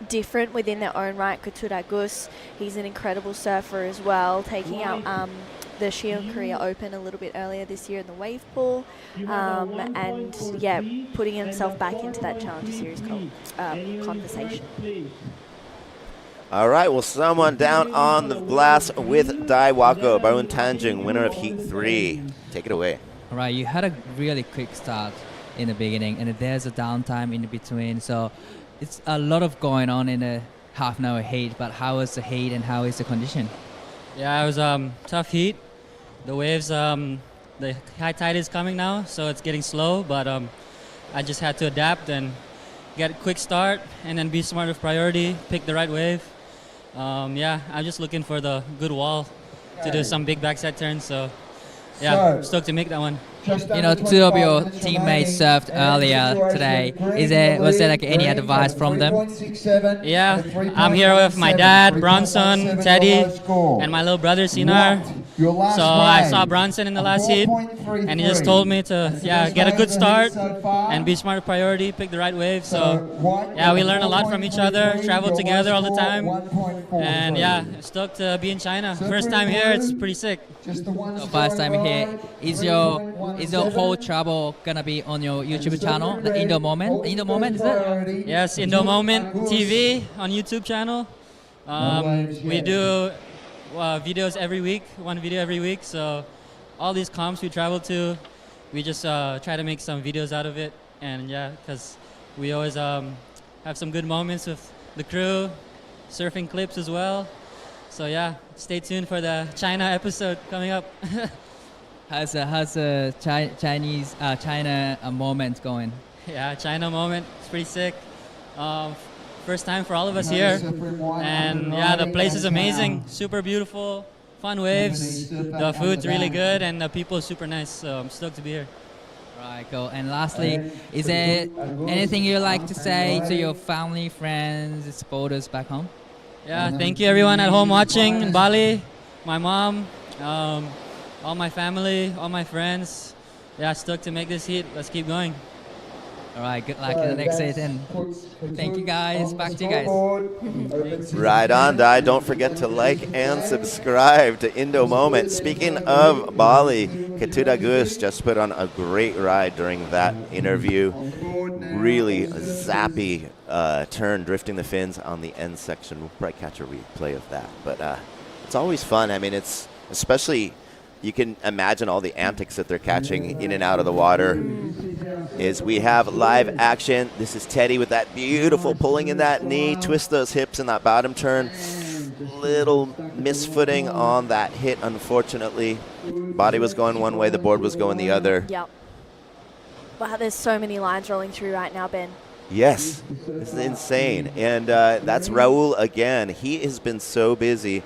different within their own right. Katura Gus, he's an incredible surfer as well, taking out the Shion Korea Open a little bit earlier this year in the wave pool, and putting himself back into that Challenger Series conversation. All right, well, someone down on the glass with Dai Wako, Barun Tanjung, winner of Heat 3. Take it away. All right, you had a really quick start in the beginning, and there's a downtime in between, so it's a lot of going on in a half an hour heat. But how is the heat and how is the condition? Yeah, it was tough heat. The waves, the high tide is coming now, so it's getting slow, but I just had to adapt and get a quick start and then be smart with priority, pick the right wave. I'm just looking for the good wall to do some big backside turns, so stoked to make that one. 2 of your teammates surfed earlier today. Was there like any advice from them? Yeah, I'm here with my dad, Bronson, Teddy, and my little brother, Sinar. So I saw Bronson in the last heat, and he just told me to get a good start and be smart with priority, pick the right wave. So we learn a lot from each other, travel together all the time, and stoked to be in China. First time here, it's pretty sick. So first time here. Is your whole travel gonna be on your YouTube channel, the Indo Moment? Indo Moment, is it? Yes, Indo Moment TV on YouTube channel. We do videos every week, one video every week. So all these comps we travel to, we just try to make some videos out of it. And because we always have some good moments with the crew, surfing clips as well. So stay tuned for the China episode coming up. How's the China moment going? Yeah, China moment. It's pretty sick. First time for all of us here, and the place is amazing. Super beautiful, fun waves. The food's really good, and the people are super nice. So I'm stoked to be here. Right, cool. And lastly, is there anything you'd like to say to your family, friends, supporters back home? Yeah, thank you everyone at home watching in Bali, my mom, all my family, all my friends. Stoked to make this heat. Let's keep going. All right, good luck in the next season. Thank you guys. Back to you guys. Right on, Dai. Don't forget to like and subscribe to Indo Moment. Speaking of Bali, Katura Gus just put on a great ride during that interview. Really zappy turn, drifting the fins on the end section. We'll probably catch a replay of that. But it's always fun. I mean, it's especially, you can imagine all the antics that they're catching in and out of the water. is we have live action. This is Teddy with that beautiful pulling in that knee, twist those hips in that bottom turn. Little misfooting on that hit, unfortunately. Body was going one way, the board was going the other. Yep. Wow, there's so many lines rolling through right now, Ben. Yes, this is insane. And that's Raul again. He has been so busy.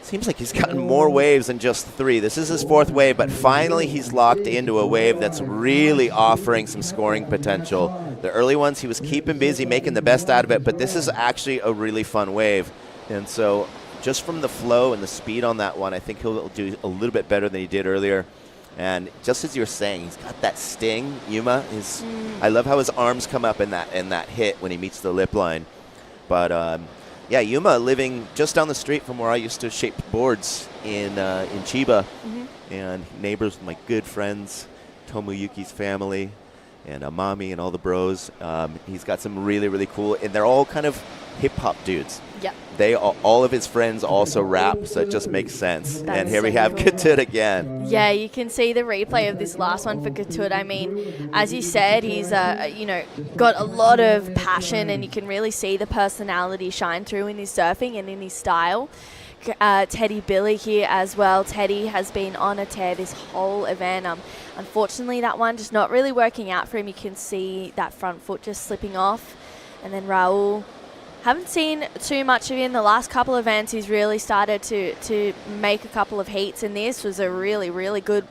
Seems like he's gotten more waves than just 3. This is his 4th wave, but finally he's locked into a wave that's really offering some scoring potential. The early ones he was keeping busy, making the best out of it, but this is actually a really fun wave. And so just from the flow and the speed on that one, I think he'll do a little bit better than he did earlier. And just as you're saying, he's got that sting. Yuma is. I love how his arms come up in that hit when he meets the lip line. But yeah, Yuma living just down the street from where I used to shape boards in Chiba, and neighbors, my good friends, Tomuyuki's family, and Amami and all the bros. He's got some really, really cool, and they're all kind of hip hop dudes. Yep. They all of his friends also rap, so it just makes sense. And here we have Katut again. Yeah, you can see the replay of this last one for Katut. I mean, as you said, he's got a lot of passion, and you can really see the personality shine through in his surfing and in his style. Teddy Billy here as well. Teddy has been on a tear this whole event. Unfortunately, that one just not really working out for him. You can see that front foot just slipping off. And then Raul, haven't seen too much of him. The last couple of events, he's really started to make a couple of heats, and this was a really, really good,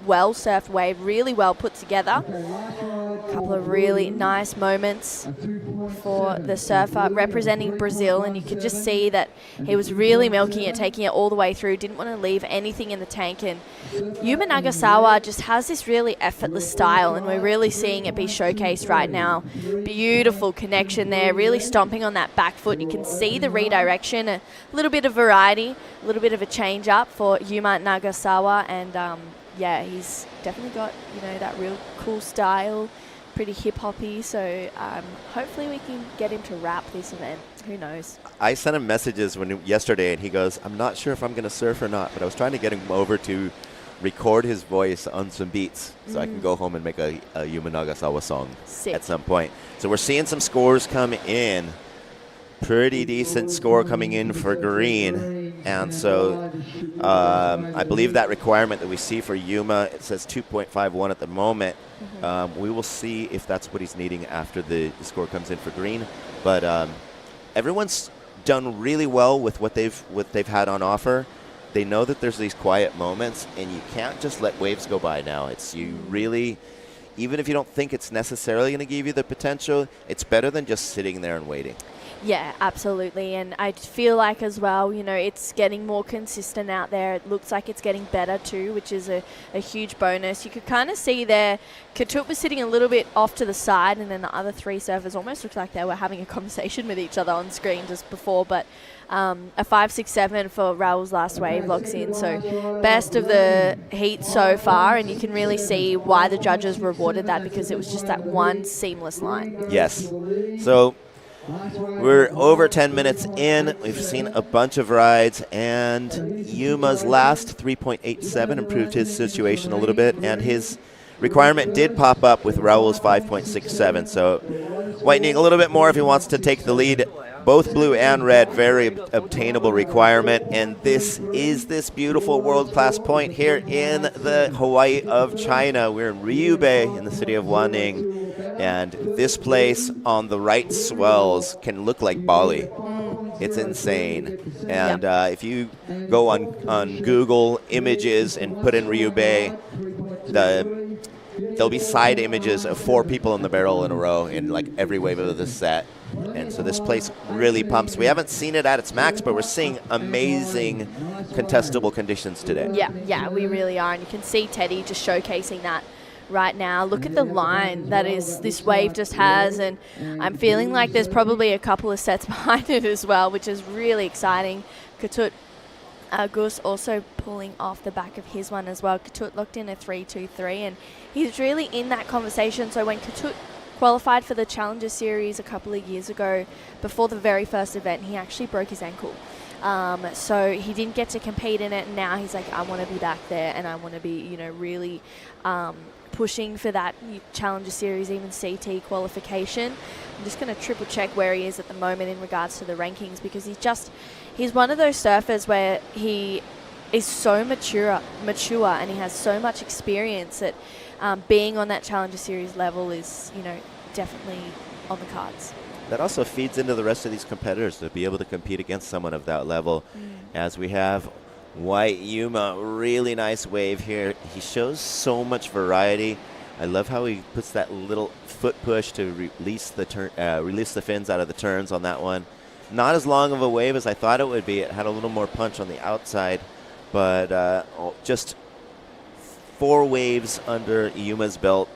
well-surfed wave, really well put together. A couple of really nice moments for the surfer representing Brazil, and you can just see that he was really milking it, taking it all the way through, didn't want to leave anything in the tank. And Yuma Nagasawa just has this really effortless style, and we're really seeing it be showcased right now. Beautiful connection there, really stomping on that back foot. You can see the redirection, a little bit of variety, a little bit of a change up for Yuma Nagasawa, and yeah, he's definitely got, that real cool style, pretty hip-hoppy, so hopefully we can get him to rap this event. Who knows? I sent him messages yesterday, and he goes, I'm not sure if I'm going to surf or not, but I was trying to get him over to record his voice on some beats so I can go home and make a Yuma Nagasawa song at some point. So we're seeing some scores come in. Pretty decent score coming in for green, and so I believe that requirement that we see for Yuma, it says 2.51 at the moment. We will see if that's what he's needing after the score comes in for green, but everyone's done really well with what they've had on offer. They know that there's these quiet moments, and you can't just let waves go by now. You really, even if you don't think it's necessarily going to give you the potential, it's better than just sitting there and waiting. Yeah, absolutely. And I feel like as well, it's getting more consistent out there. It looks like it's getting better too, which is a huge bonus. You could kind of see there, Katut was sitting a little bit off to the side, and then the other 3 surfers almost looked like they were having a conversation with each other on screen just before. But a 5.67 for Raul's last wave locks in. So best of the heat so far, and you can really see why the judges rewarded that, because it was just that one seamless line. Yes. So we're over 10 minutes in. We've seen a bunch of rides, and Yuma's last 3.87 improved his situation a little bit, and his requirement did pop up with Raul's 5.67, so whitening a little bit more if he wants to take the lead. Both blue and red, very obtainable requirement, and this is this beautiful world-class point here in the Hawaii of China. We're in Riyue Bay in the city of Wanning, and this place on the right swells can look like Bali. It's insane. And if you go on Google Images and put in Riyue Bay, there'll be side images of 4 people in the barrel in a row in like every wave of the set. And so this place really pumps. We haven't seen it at its max, but we're seeing amazing contestable conditions today. Yeah, we really are. And you can see Teddy just showcasing that right now. Look at the line that this wave just has, and I'm feeling like there's probably a couple of sets behind it as well, which is really exciting. Katut Gus also pulling off the back of his one as well. Katut locked in a 3.23, and he's really in that conversation. So when Katut qualified for the Challenger Series a couple of years ago, before the very first event, he actually broke his ankle. So he didn't get to compete in it, and now he's like, I want to be back there, and I want to be, really pushing for that Challenger Series, even CT qualification. I'm just going to triple check where he is at the moment in regards to the rankings, because he's one of those surfers where he is so mature and he has so much experience that being on that Challenger Series level is, definitely on the cards. That also feeds into the rest of these competitors to be able to compete against someone of that level. As we have White Yuma, really nice wave here. He shows so much variety. I love how he puts that little foot push to release the fins out of the turns on that one. Not as long of a wave as I thought it would be. It had a little more punch on the outside, but just 4 waves under Yuma's belt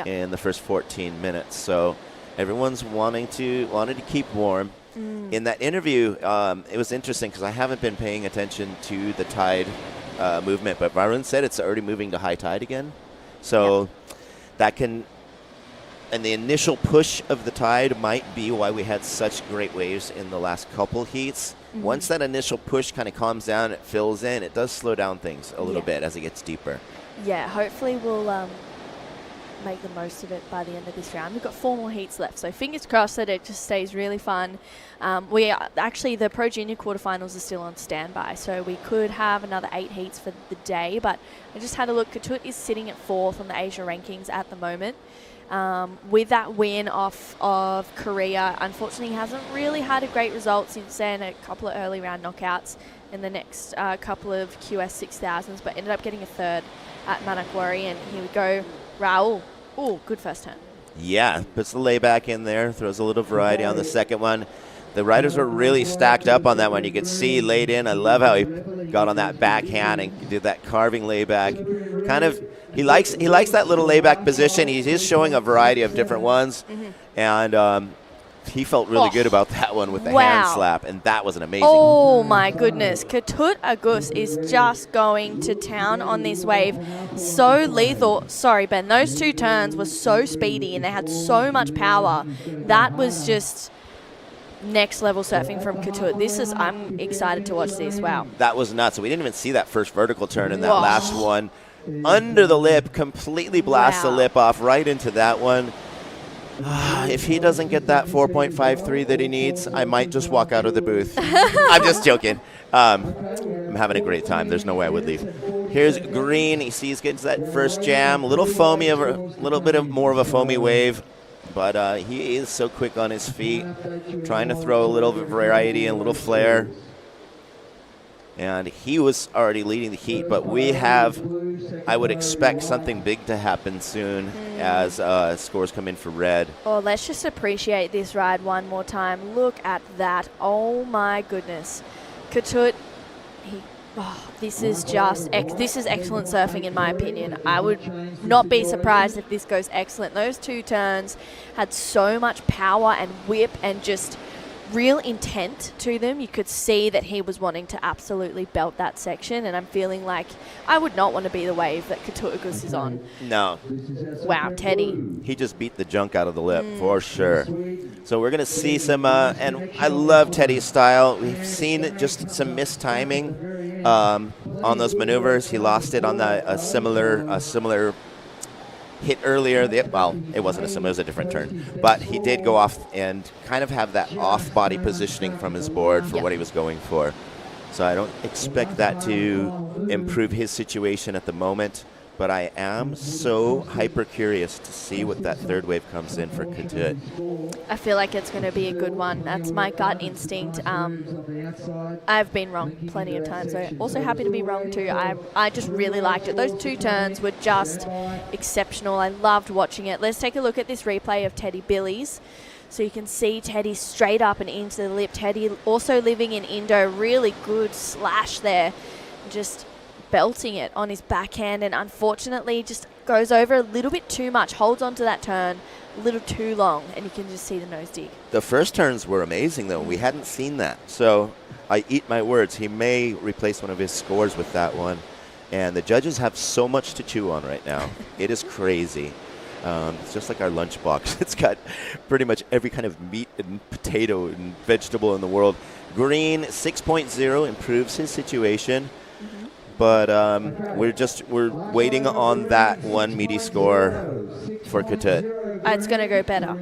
in the first 14 minutes. So everyone's wanted to keep warm. In that interview, it was interesting because I haven't been paying attention to the tide movement, but Varun said it's already moving to high tide again. So that can, and the initial push of the tide might be why we had such great waves in the last couple heats. Once that initial push kind of calms down, it fills in, it does slow down things a little bit as it gets deeper. Yeah, hopefully we'll make the most of it by the end of this round. We've got 4 more heats left, so fingers crossed that it just stays really fun. The Pro Junior Quarterfinals are still on standby, so we could have another 8 heats for the day, but I just had a look. Ketut is sitting at 4th on the Asia rankings at the moment. With that win off of Korea, unfortunately he hasn't really had a great result since then, a couple of early round knockouts in the next couple of QS 6000s, but ended up getting a 3rd at Manakwari, and here we go. Raul. Oh, good first turn. Yeah, puts the layback in there, throws a little variety on the second one. The riders were really stacked up on that one. You could see laid in. I love how he got on that backhand and did that carving layback. He likes that little layback position. He is showing a variety of different ones, and he felt really good about that one with the hand slap, and that was an amazing. Oh my goodness, Ketut Agus is just going to town on this wave. So lethal. Sorry, Ben, those 2 turns were so speedy and they had so much power. That was just next level surfing from Ketut. I'm excited to watch this. Wow. That was nuts. We didn't even see that first vertical turn in that last one. Under the lip, completely blast the lip off right into that one. If he doesn't get that 4.53 that he needs, I might just walk out of the booth. I'm just joking. I'm having a great time. There's no way I would leave. Here's Green. He sees gets that first jam. A little foamy, a little bit more of a foamy wave. But he is so quick on his feet, trying to throw a little variety and a little flair. And he was already leading the heat, but I would expect something big to happen soon as scores come in for red. Oh, let's just appreciate this ride one more time. Look at that. Oh my goodness. Ketut, this is excellent surfing in my opinion. I would not be surprised if this goes excellent. Those 2 turns had so much power and whip and just real intent to them. You could see that he was wanting to absolutely belt that section, and I'm feeling like I would not want to be the wave that Ketut Agus is on. No. Wow, Teddy. He just beat the junk out of the lip, for sure. So we're going to see some, and I love Teddy's style. We've seen just some mistiming on those maneuvers. He lost it on a similar hit earlier. It wasn't it was a different turn, but he did go off and kind of have that off-body positioning from his board for what he was going for. So I don't expect that to improve his situation at the moment, but I am so hyper curious to see what that 3rd wave comes in for Ketut. I feel like it's going to be a good one. That's my gut instinct. I've been wrong plenty of times, so also happy to be wrong too. I just really liked it. Those 2 turns were just exceptional. I loved watching it. Let's take a look at this replay of Teddy Billy's. So you can see Teddy straight up and into the lip. Teddy also living in Indo, really good slash there. Just belting it on his backhand, and unfortunately just goes over a little bit too much, holds onto that turn a little too long, and you can just see the nose dig. The first turns were amazing though. We hadn't seen that, so I eat my words. He may replace one of his scores with that one, and the judges have so much to chew on right now. It is crazy. It's just like our lunchbox. It's got pretty much every kind of meat and potato and vegetable in the world. Green 6.0 improves his situation. but we're waiting on that one meaty score for Katut. It's going to go better,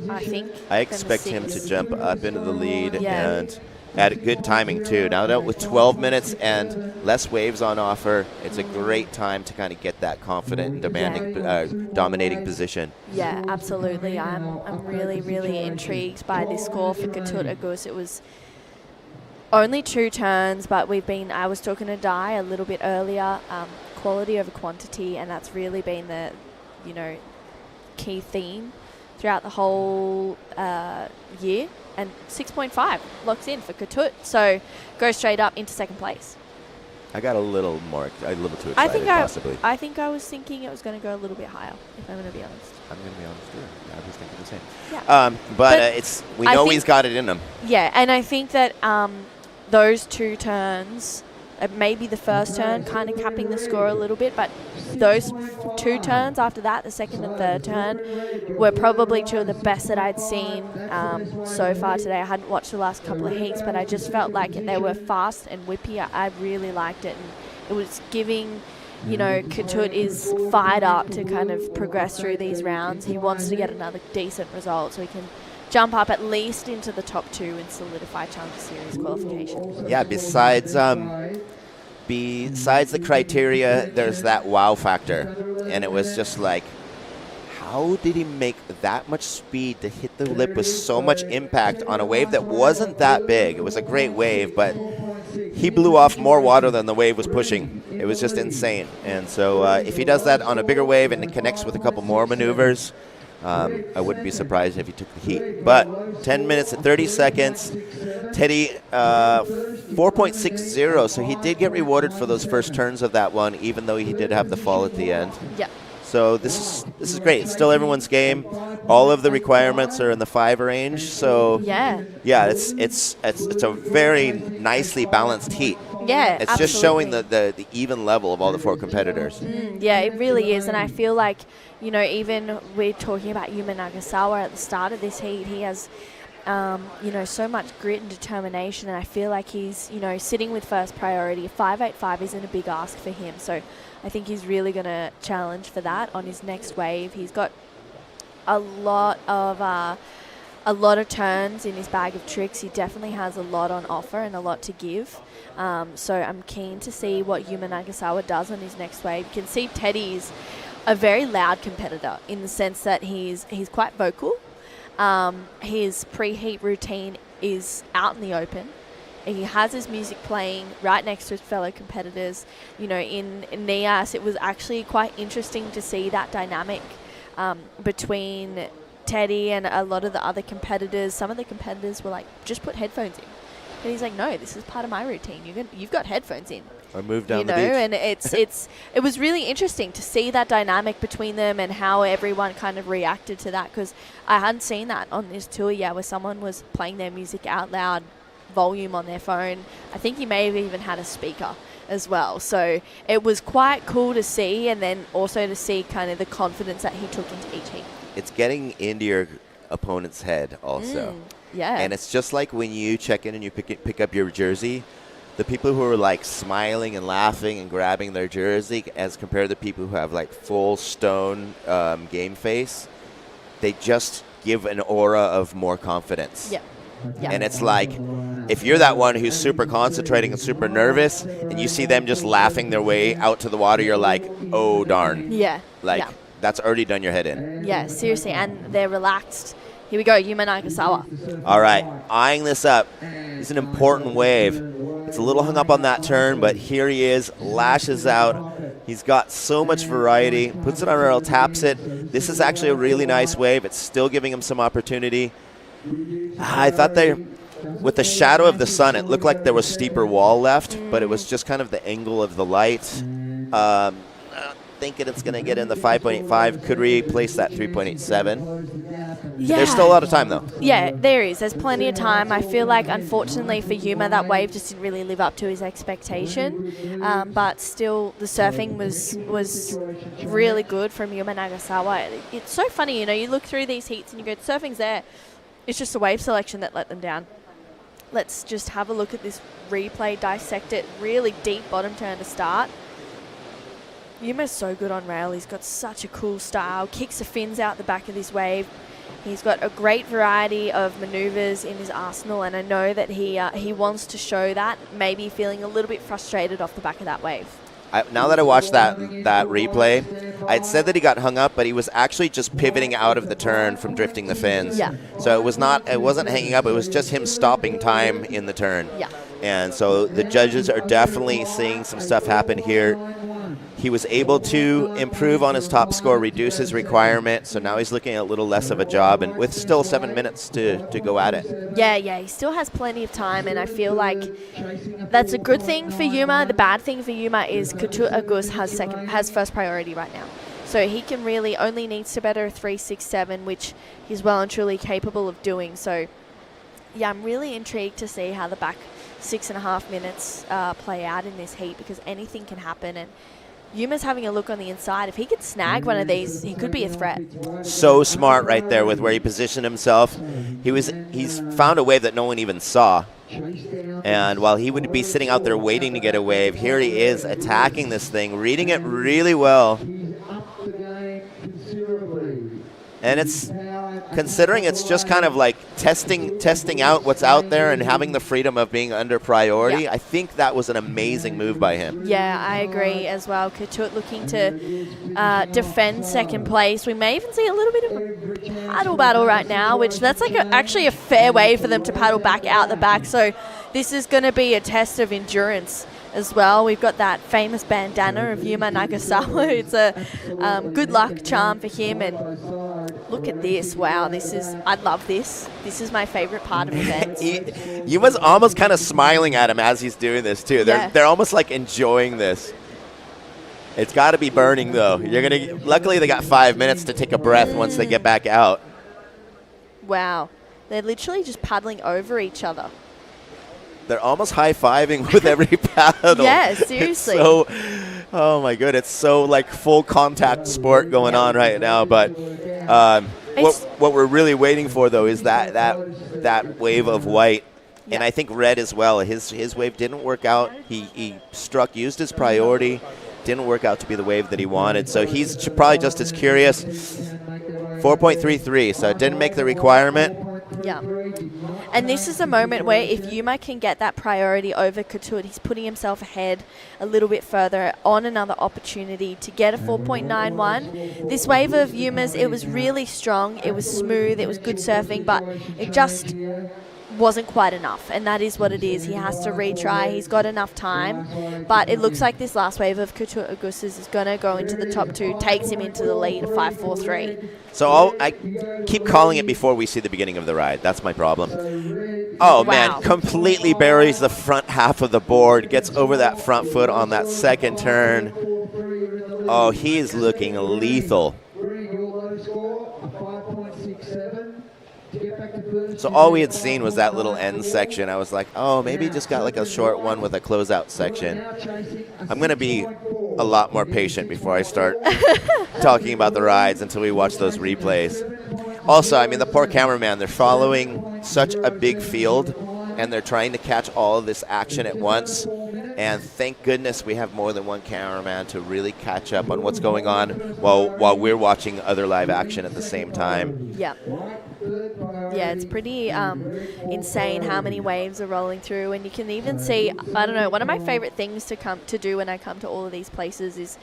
I think. I expect him to jump up into the lead Yeah. and at good timing too. Now that with 12 minutes and less waves on offer, it's a great time to kind of get that confident and demanding, dominating position. Yeah, absolutely. I'm really, really intrigued by this score for Katut Agus. It was only 2 turns, but I was talking to Dai a little bit earlier, quality over quantity, and that's really been the, key theme throughout the whole year. And 6.5 locks in for Katut, so go straight up into second place. I got a little too excited, possibly. I think I was thinking it was going to go a little bit higher, if I'm going to be honest. I'm going to be honest too. I was thinking the same. Yeah. But we know he's got it in him. Yeah, and I think that those 2 turns, maybe the first turn kind of capping the score a little bit, but those 2 turns after that, the second and third turn, were probably 2 of the best that I'd seen so far today. I hadn't watched the last couple of heats, but I just felt like they were fast and whippy. I really liked it, and it was giving, Katut is fired up to kind of progress through these rounds. He wants to get another decent result so he can jump up at least into the top 2 and solidify Challenger Series qualification. Yeah, besides the criteria, there's that wow factor. And it was just like, how did he make that much speed to hit the lip with so much impact on a wave that wasn't that big? It was a great wave, but he blew off more water than the wave was pushing. It was just insane. And so if he does that on a bigger wave and it connects with a couple more maneuvers, I wouldn't be surprised if he took the heat. But 10 minutes and 30 seconds, Teddy 4.60, so he did get rewarded for those first turns of that one, even though he did have the fall at the end. Yeah. So this is great. It's still everyone's game. All of the requirements are in the 5 range. So yeah, it's a very nicely balanced heat. Yeah, it's just showing the even level of all the 4 competitors. Yeah, it really is, and I feel like even we're talking about Yuma Nagasawa at the start of this heat. He has so much grit and determination, and I feel like he's sitting with first priority. 5.85 isn't a big ask for him, so I think he's really going to challenge for that on his next wave. He's got a lot of turns in his bag of tricks. He definitely has a lot on offer and a lot to give. So I'm keen to see what Yuma Nagasawa does on his next wave. You can see Teddy's a very loud competitor in the sense that he's quite vocal. His pre-heat routine is out in the open. He has his music playing right next to his fellow competitors. In NIAS, it was actually quite interesting to see that dynamic between Teddy and a lot of the other competitors. Some of the competitors were like, just put headphones in. And he's like, no, this is part of my routine. You've got headphones in. Or move down the beach. And it was really interesting to see that dynamic between them and how everyone kind of reacted to that, because I hadn't seen that on this tour yet, where someone was playing their music out loud, volume on their phone. I think he may have even had a speaker as well. So it was quite cool to see, and then also to see kind of the confidence that he took into each heat. It's getting into your opponent's head also. Yeah. And it's just like when you check in and you pick up your jersey, the people who are like smiling and laughing and grabbing their jersey as compared to the people who have like full stone game face, they just give an aura of more confidence. Yeah. Yeah. And it's like, if you're that one who's super concentrating and super nervous and you see them just laughing their way out to the water, you're like, oh darn. Yeah. That's already done your head in. Yeah, seriously, and they're relaxed. Here we go, Yuma Nagasawa. All right, eyeing this up. It's an important wave. It's a little hung up on that turn, but here he is, lashes out. He's got so much variety, puts it on a rail, taps it. This is actually a really nice wave. It's still giving him some opportunity. I thought with the shadow of the sun, it looked like there was steeper wall left, but it was just kind of the angle of the light. Thinking it's going to get in the 5.85. Could replace that 3.87. Yeah. There's still a lot of time, though. Yeah, there is. There's plenty of time. I feel like, unfortunately for Yuma, that wave just didn't really live up to his expectation. But still, the surfing was really good from Yuma Nagasawa. It's so funny, you look through these heats and you go, surfing's there. It's just the wave selection that let them down. let's just have a look at this replay, dissect it. Really deep bottom turn to start. Yuma's so good on rail. He's got such a cool style. Kicks the fins out the back of this wave. He's got a great variety of maneuvers in his arsenal, and I know that he wants to show that, maybe feeling a little bit frustrated off the back of that wave. Now that I watched that replay, I'd said that he got hung up, but he was actually just pivoting out of the turn from drifting the fins. Yeah. So it wasn't hanging up, it was just him stopping time in the turn. Yeah. And so the judges are definitely seeing some stuff happen here. He was able to improve on his top score, reduce his requirement, so now he's looking at a little less of a job, and with still 7 minutes to go at it. Yeah, he still has plenty of time, and I feel like that's a good thing for Yuma. The bad thing for Yuma is Couture Agus has first priority right now. So he can really only needs to better 3.67, which he's well and truly capable of doing. So yeah, I'm really intrigued to see how the back 6.5 minutes play out in this heat, because anything can happen, and Yuma's having a look on the inside. If he could snag one of these, he could be a threat. So smart right there with where he positioned himself. He's found a wave that no one even saw. And while he would be sitting out there waiting to get a wave, here he is attacking this thing, reading it really well. And it's, considering it's just kind of like testing out what's out there and having the freedom of being under priority, Yeah. I think that was an amazing move by him. Yeah, I agree as well. Couture looking to defend second place. We may even see a little bit of a paddle battle right now, which that's like actually a fair way for them to paddle back out the back. So this is going to be a test of endurance as well. We've got that famous bandana of Yuma Nagasawa. It's a good luck charm for him. And look at this. Wow, I love this. This is my favorite part of events. Yuma's almost kind of smiling at him as he's doing this too. They're almost like enjoying this. It's got to be burning though. Luckily they got 5 minutes to take a breath once they get back out. Wow, they're literally just paddling over each other. They're almost high-fiving with every paddle. Yeah, seriously. Oh my god, it's so like full contact sport going on right now. But what we're really waiting for though is that wave of white, and I think red as well. His wave didn't work out. He used his priority, didn't work out to be the wave that he wanted. So he's probably just as curious. 4.33, so it didn't make the requirement. Yeah. And this is a moment where if Yuma can get that priority over Couture, he's putting himself ahead a little bit further on another opportunity to get a 4.91. This wave of Yuma's, it was really strong, it was smooth, it was good surfing, but it just wasn't quite enough, and that is what it is. He has to retry. He's got enough time, but it looks like this last wave of Couture Augustus is going to go into the top two, takes him into the lead of 5.43. So I keep calling it before we see the beginning of the ride. That's my problem. Oh, man, completely buries the front half of the board, gets over that front foot on that second turn. Oh, he is looking lethal. So all we had seen was that little end section. I was like, oh, maybe he just got like a short one with a closeout section. I'm going to be a lot more patient before I start talking about the rides until we watch those replays. Also, I mean, the poor cameraman, they're following such a big field, and they're trying to catch all of this action at once. And thank goodness we have more than one cameraman to really catch up on what's going on while we're watching other live action at the same time. Yeah. Yeah, it's pretty insane how many waves are rolling through, and you can even see, I don't know, one of my favorite things to do when I come to all of these places is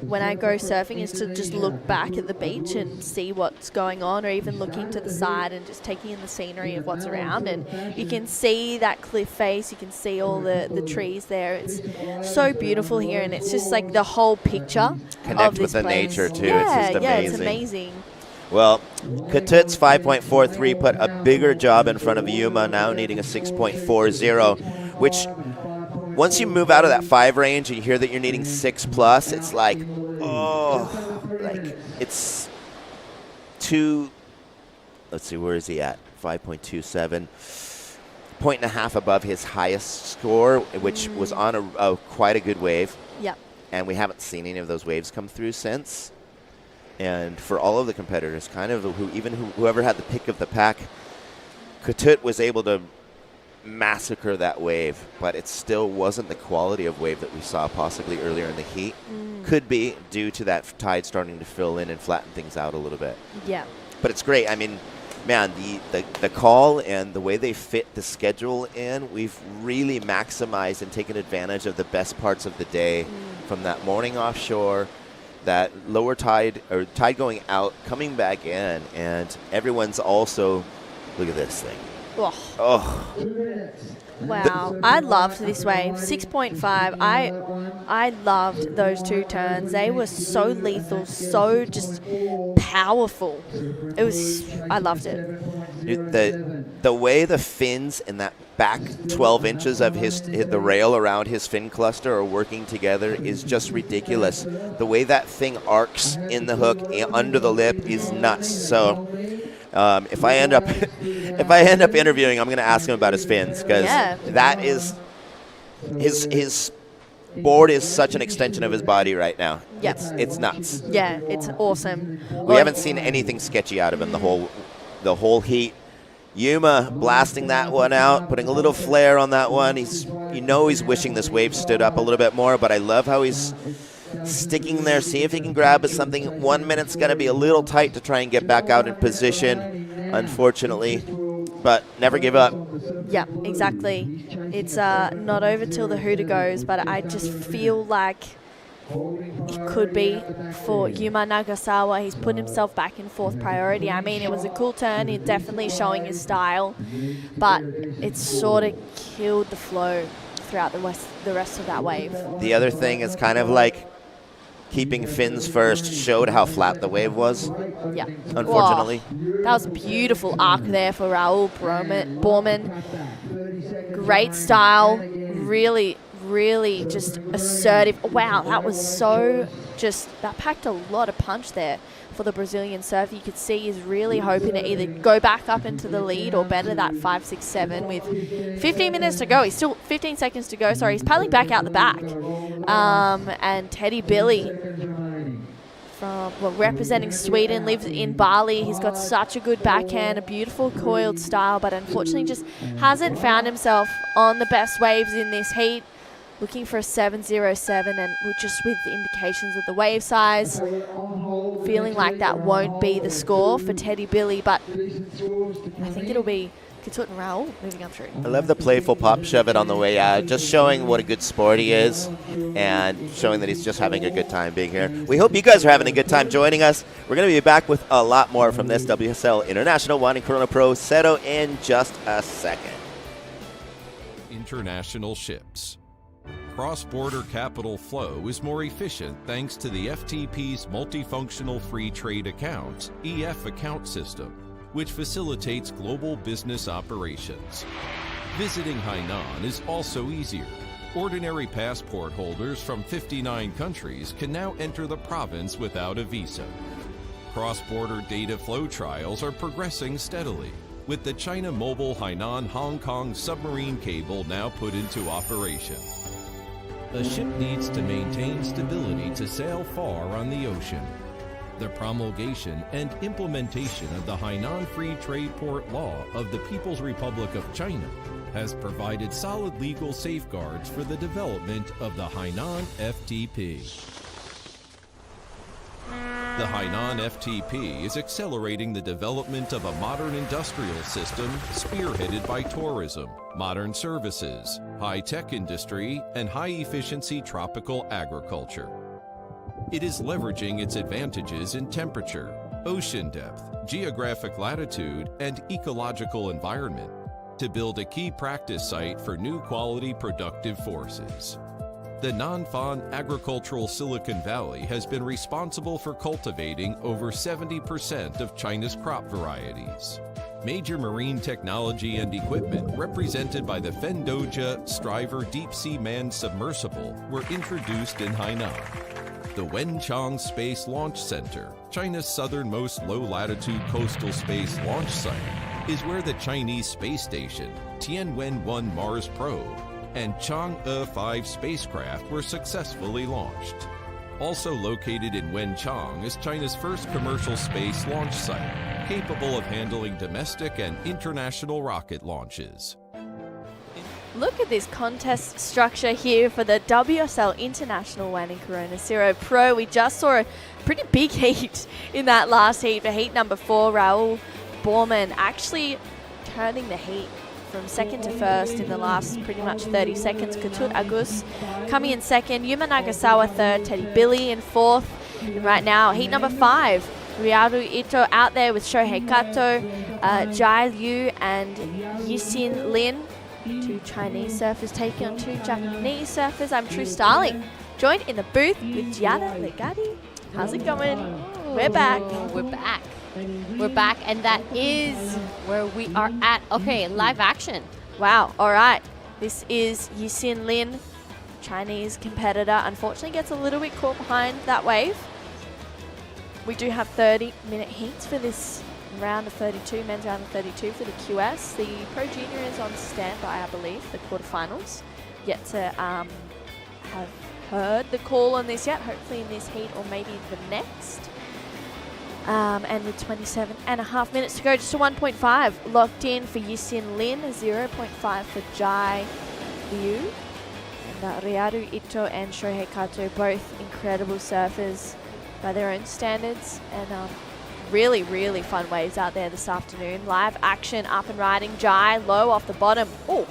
when I go surfing is to just look back at the beach and see what's going on, or even looking to the side and just taking in the scenery of what's around. And you can see that cliff face, you can see all the trees there. It's so beautiful here, and it's just like the whole picture Connect of this with the place. nature too. Yeah, it's just amazing. Yeah, it's amazing. Well, Couture's 5.43 put a bigger job in front of Yuma, now needing a 6.40, which once you move out of that 5 range and you hear that you're needing 6+, it's like, oh, like it's let's see, where is he at? 5.27. Point and a half above his highest score, which was on a quite a good wave. Yep. And we haven't seen any of those waves come through since. And for all of the competitors, kind of whoever had the pick of the pack, Couture was able to massacre that wave, but it still wasn't the quality of wave that we saw possibly earlier in the heat. Could be due to that tide starting to fill in and flatten things out a little bit. Yeah. But it's great. I mean, man, the call and the way they fit the schedule in, we've really maximized and taken advantage of the best parts of the day from that morning offshore, that lower tide, or tide going out, coming back in, and everyone's also, look at this thing. Oh. Wow, I loved this wave. 6.5. I loved those two turns. They were so lethal, so just powerful. I loved it. The way the fins in that back 12 inches of the rail around his fin cluster are working together is just ridiculous. The way that thing arcs in the hook under the lip is nuts. So if I end up interviewing, I'm going to ask him about his fins, because that is his board is such an extension of his body right now. Yep. It's nuts. Yeah, it's awesome. We haven't seen anything sketchy out of him the whole heat. Yuma blasting that one out, putting a little flare on that one. He's wishing this wave stood up a little bit more, but I love how he's sticking there, see if he can grab at something. 1 minute's going to be a little tight to try and get back out in position, unfortunately, but never give up. Yeah, exactly. It's not over till the hooter goes, but I just feel like it could be for Yuma Nagasawa. He's put himself back in fourth priority. I mean, it was a cool turn. He's definitely showing his style, but it sort of killed the flow throughout the rest of that wave. The other thing is kind of like keeping fins first showed how flat the wave was. Yeah. Unfortunately. Whoa. That was a beautiful arc there for Raul Borman. Great style. Really just assertive. Wow, that was that packed a lot of punch there for the Brazilian surfer. You could see he's really hoping to either go back up into the lead or better that 5-6-7 with 15 minutes to go. He's still 15 seconds to go. Sorry, he's paddling back out the back. And Teddy Billy representing Sweden, lives in Bali. He's got such a good backhand, a beautiful coiled style, but unfortunately just hasn't found himself on the best waves in this heat. Looking for a 7.07, and just with the indications of the wave size, feeling like that won't be the score for Teddy Billy, but I think it'll be Kitut and Raul moving up through. I love the playful pop shove it on the way out, just showing what a good sport he is and showing that he's just having a good time being here. We hope you guys are having a good time joining us. We're going to be back with a lot more from this WSL International Wanning Pro Cero in just a second. International ships. Cross-border capital flow is more efficient thanks to the FTP's Multifunctional Free Trade Account, EF account system, which facilitates global business operations. Visiting Hainan is also easier. Ordinary passport holders from 59 countries can now enter the province without a visa. Cross-border data flow trials are progressing steadily, with the China Mobile Hainan-Hong Kong submarine cable now put into operation. A ship needs to maintain stability to sail far on the ocean. The promulgation and implementation of the Hainan Free Trade Port Law of the People's Republic of China has provided solid legal safeguards for the development of the Hainan FTP. The Hainan FTP is accelerating the development of a modern industrial system spearheaded by tourism, modern services, high-tech industry, and high-efficiency tropical agriculture. It is leveraging its advantages in temperature, ocean depth, geographic latitude, and ecological environment to build a key practice site for new quality productive forces. The Nanfan Agricultural Silicon Valley has been responsible for cultivating over 70% of China's crop varieties. Major marine technology and equipment represented by the Fendoja Striver Deep-Sea Manned Submersible were introduced in Hainan. The Wenchang Space Launch Center, China's southernmost low-latitude coastal space launch site, is where the Chinese space station, Tianwen-1 Mars Probe, and Chang'e 5 spacecraft were successfully launched. Also located in Wenchang is China's first commercial space launch site, capable of handling domestic and international rocket launches. Look at this contest structure here for the WSL International Wanning Cero Pro. We just saw a pretty big heat in that last heat for heat number 4. Raul Borman actually turning the heat from second to first in the last pretty much 30 seconds. Katut Agus coming in second, Yuma Nagasawa third, Teddy Billy in fourth. And right now, heat number 5, Riyue Ito out there with Shohei Kato, Jai Liu and Yisin Lin. 2 Chinese surfers taking on 2 Japanese surfers. I'm True Starling, joined in the booth with Giada Legati. How's it going? We're back. We're back. We're back, and that is where we are at. Okay, live action. Wow, all right. This is Yisin Lin, Chinese competitor. Unfortunately gets a little bit caught behind that wave. We do have 30-minute heats for this round of 32, men's round of 32 for the QS. The Pro Junior is on standby, I believe, the quarterfinals. Yet to have heard the call on this yet, hopefully in this heat or maybe the next. And with 27.5 minutes to go, just a 1.5 locked in for Yisin Lin, 0.5 for Jai Liu. And Riyue Ito and Shohei Kato, both incredible surfers by their own standards. And really, really fun waves out there this afternoon. Live action up and riding. Jai low off the bottom. Oh,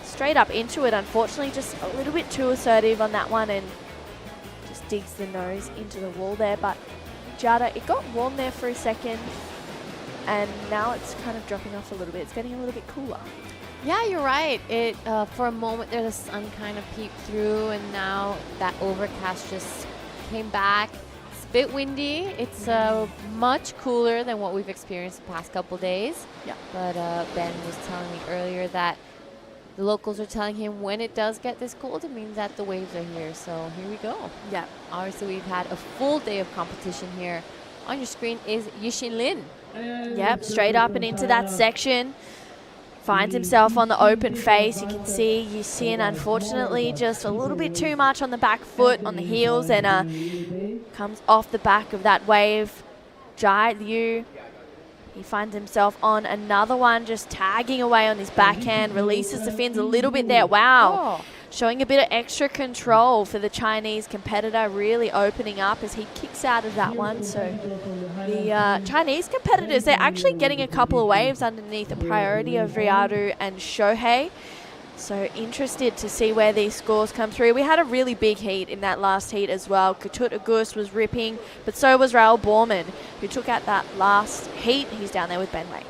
straight up into it. Unfortunately, just a little bit too assertive on that one and just digs the nose into the wall there. But Jada, it got warm there for a second and now it's kind of dropping off a little bit. It's getting a little bit cooler. Yeah, you're right. It for a moment there, the sun kind of peeped through, and now that overcast just came back. It's a bit windy. It's much cooler than what we've experienced the past couple days. Yeah. But Ben was telling me earlier that the locals are telling him when it does get this cold, it means that the waves are here. So here we go. Yeah. Obviously, we've had a full day of competition here. On your screen is Yisin Lin. Yep, straight up and into that section. Finds himself on the open face. You can see Yisin, unfortunately, just a little bit too much on the back foot, on the heels, and comes off the back of that wave. Jai Liu, he finds himself on another one, just tagging away on his backhand, releases the fins a little bit there. Wow. Showing a bit of extra control for the Chinese competitor, really opening up as he kicks out of that one. So the Chinese competitors, they're actually getting a couple of waves underneath the priority of Riyue and Shohei. So interested to see where these scores come through. We had a really big heat in that last heat as well. Katut Agus was ripping, but so was Raul Borman, who took out that last heat. He's down there with Ben Wei.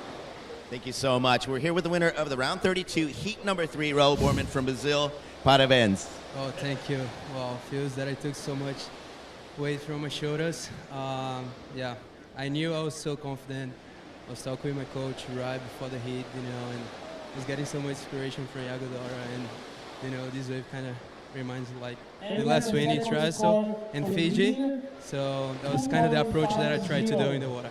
Thank you so much. We're here with the winner of the round 32, heat number 3, Raul Borman from Brazil. Parabéns. Oh, thank you. Well, feels that I took so much weight from my shoulders. Yeah, I knew I was so confident. I was talking with my coach right before the heat, and I was getting so much inspiration from Yagodora, and this wave kind of reminds me like the last win in Trestle and Fiji. So that was kind of the approach that I tried to do in the water.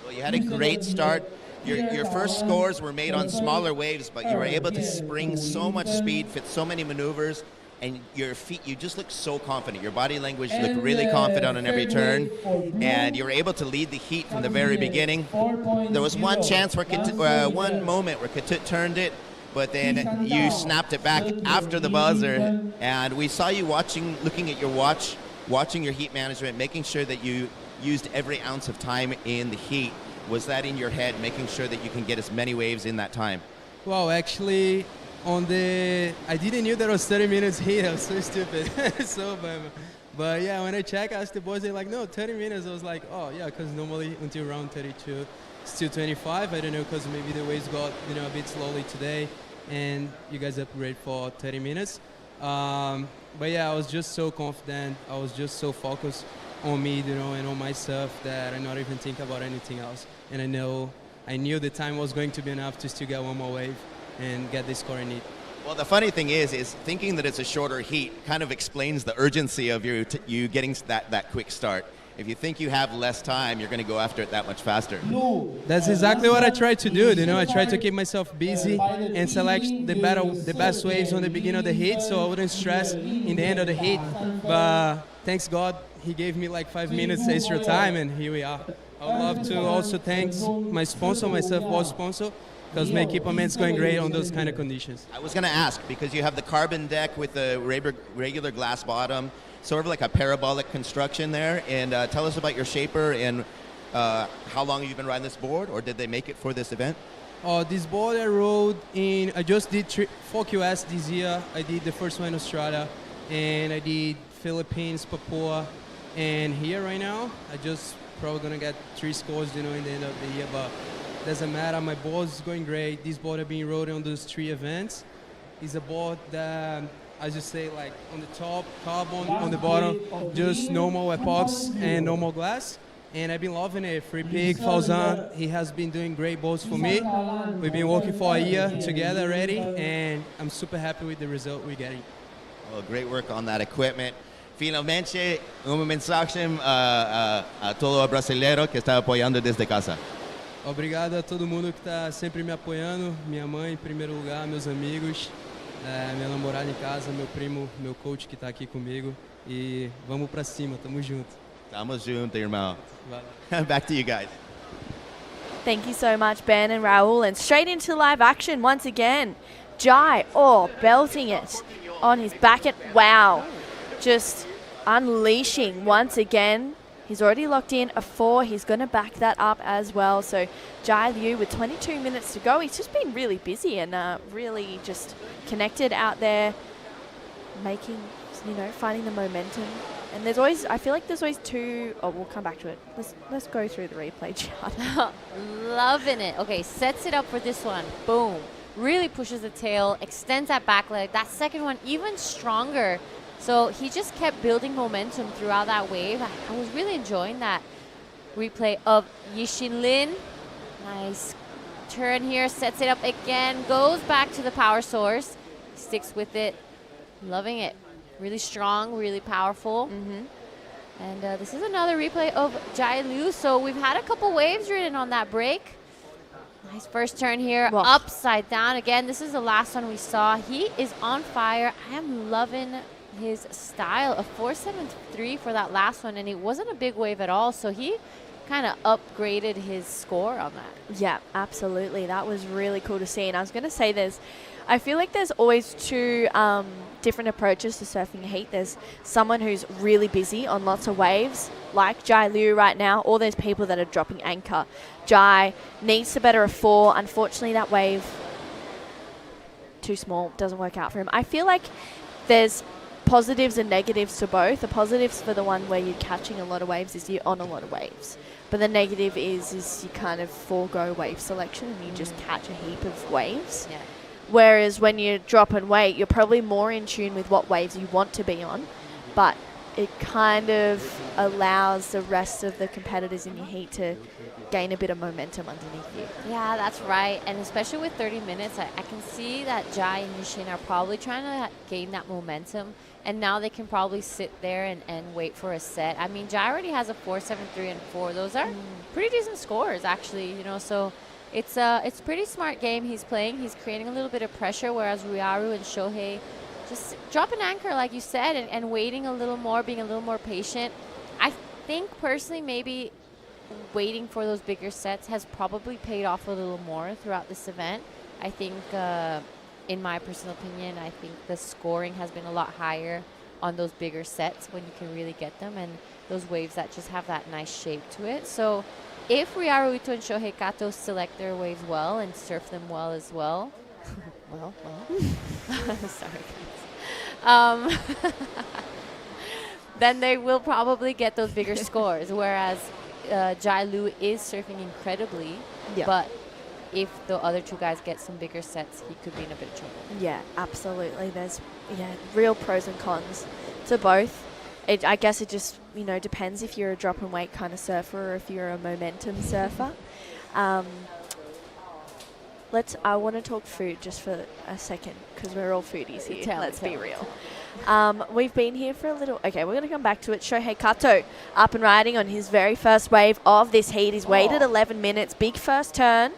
Well, you had a great start. Your first scores were made on smaller waves, but you were able to spring so much speed, fit so many maneuvers, and your feet, you just looked so confident. Your body language looked really confident on every turn, and you were able to lead the heat from the very beginning. There was one chance where one moment where Katut turned it, but then you snapped it back after the buzzer, and we saw you looking at your watch, watching your heat management, making sure that you used every ounce of time in the heat. Was that in your head, making sure that you can get as many waves in that time? Well, actually, I didn't know there was 30 minutes heat. I was so stupid. But yeah, when I checked, I asked the boys, they're like, no, 30 minutes. I was like, oh yeah, because normally until round 32, still 25. I don't know, because maybe the waves got a bit slowly today, and you guys upgrade for 30 minutes. But yeah, I was just so confident. I was just so focused on me, and on myself that I not even think about anything else. And I knew the time was going to be enough to still get one more wave and get the score I need. Well, the funny thing is thinking that it's a shorter heat kind of explains the urgency of you getting that quick start. If you think you have less time, you're going to go after it that much faster. That's exactly what I tried to do. I tried to keep myself busy and select the best waves on the beginning of the heat, so I wouldn't stress in the end of the heat. But thanks God, he gave me like 5 minutes extra time, and here we are. I would love to also thank my sponsor, my surfboard sponsor, because my equipment's going great on those kind of conditions. I was going to ask, because you have the carbon deck with the regular glass bottom, sort of like a parabolic construction there. And tell us about your shaper and how long have you been riding this board, or did they make it for this event? This board I rode in, I just did 4 QS this year. I did the first one in Australia, and I did Philippines, Papua, and here right now, I just probably gonna get 3 scores, in the end of the year, but doesn't matter. My board is going great. This board I've been riding on those 3 events. It's a board that, I just say, like on the top, carbon, on the bottom, just normal epox and normal glass. And I've been loving it. Free Pig, Fauzan, he has been doing great boards for me. We've been working for a year together already, and I'm super happy with the result we're getting. Well, great work on that equipment. Finalmente, mensaje a todo o brasileiro que está apoyando desde casa. Obrigado a todo mundo que está sempre me apoiando. Minha mãe, em primeiro lugar, meus amigos, minha namorada em casa, meu primo, meu coach que está aqui comigo. E vamos para cima, tamo junto. Tamo junto, irmão. Back to you guys. Thank you so much, Ben and Raul. And straight into live action once again. Jai, belting it on his back. Wow. Just unleashing once again. He's already locked in a 4. He's going to back that up as well. So Jai Liu with 22 minutes to go. He's just been really busy and really just connected out there, making, finding the momentum. And there's always, I feel like there's always 2, we'll come back to it. Let's go through the replay chart. Loving it. Okay, sets it up for this one. Boom. Really pushes the tail, extends that back leg. That second one even stronger. So he just kept building momentum throughout that wave. I was really enjoying that replay of Yixin Lin. Nice turn here, sets it up again, goes back to the power source, sticks with it. Loving it. Really strong, really powerful. And this is another replay of Jai Liu. So we've had a couple waves ridden on that break. Nice first turn here, upside down again. This is the last one we saw. He is on fire. I am loving his style of 4.73 for that last one, and it wasn't a big wave at all, so he kind of upgraded his score on that. Yeah, absolutely. That was really cool to see. And I was going to say I feel like there's always 2 different approaches to surfing a heat. There's someone who's really busy on lots of waves, like Jai Liu right now, or there's people that are dropping anchor. Jai needs to better a 4. Unfortunately, that wave, too small, doesn't work out for him. I feel like there's positives and negatives to both. The positives for the one where you're catching a lot of waves is you're on a lot of waves. But the negative is you kind of forego wave selection and you just catch a heap of waves. Yeah. Whereas when you drop and weight, you're probably more in tune with what waves you want to be on. But it kind of allows the rest of the competitors in your heat to gain a bit of momentum underneath you. Yeah, that's right. And especially with 30 minutes, I can see that Jai and Yixin are probably trying to gain that momentum. And now they can probably sit there and wait for a set. I mean, Jai already has a 4.73 and 4. Those are pretty decent scores, actually. So it's pretty smart game he's playing. He's creating a little bit of pressure, whereas Riyue and Shohei just drop an anchor, like you said, and waiting a little more, being a little more patient. I think personally maybe waiting for those bigger sets has probably paid off a little more throughout this event. I think, in my personal opinion, I think the scoring has been a lot higher on those bigger sets when you can really get them, and those waves that just have that nice shape to it. So if Riyue Ito and Shohei Kato select their waves well and surf them well as well, sorry, then they will probably get those bigger scores, whereas Jai Liu is surfing incredibly, but if the other 2 guys get some bigger sets, he could be in a bit of trouble. Yeah, absolutely. There's real pros and cons to both. I guess it just depends if you're a drop and weight kind of surfer or if you're a momentum surfer. I want to talk food just for a second because we're all foodies here. Let's be real. We've been here for a little. Okay, we're going to come back to it. Shohei Kato up and riding on his very first wave of this heat. He's waited 11 minutes. Big first turn.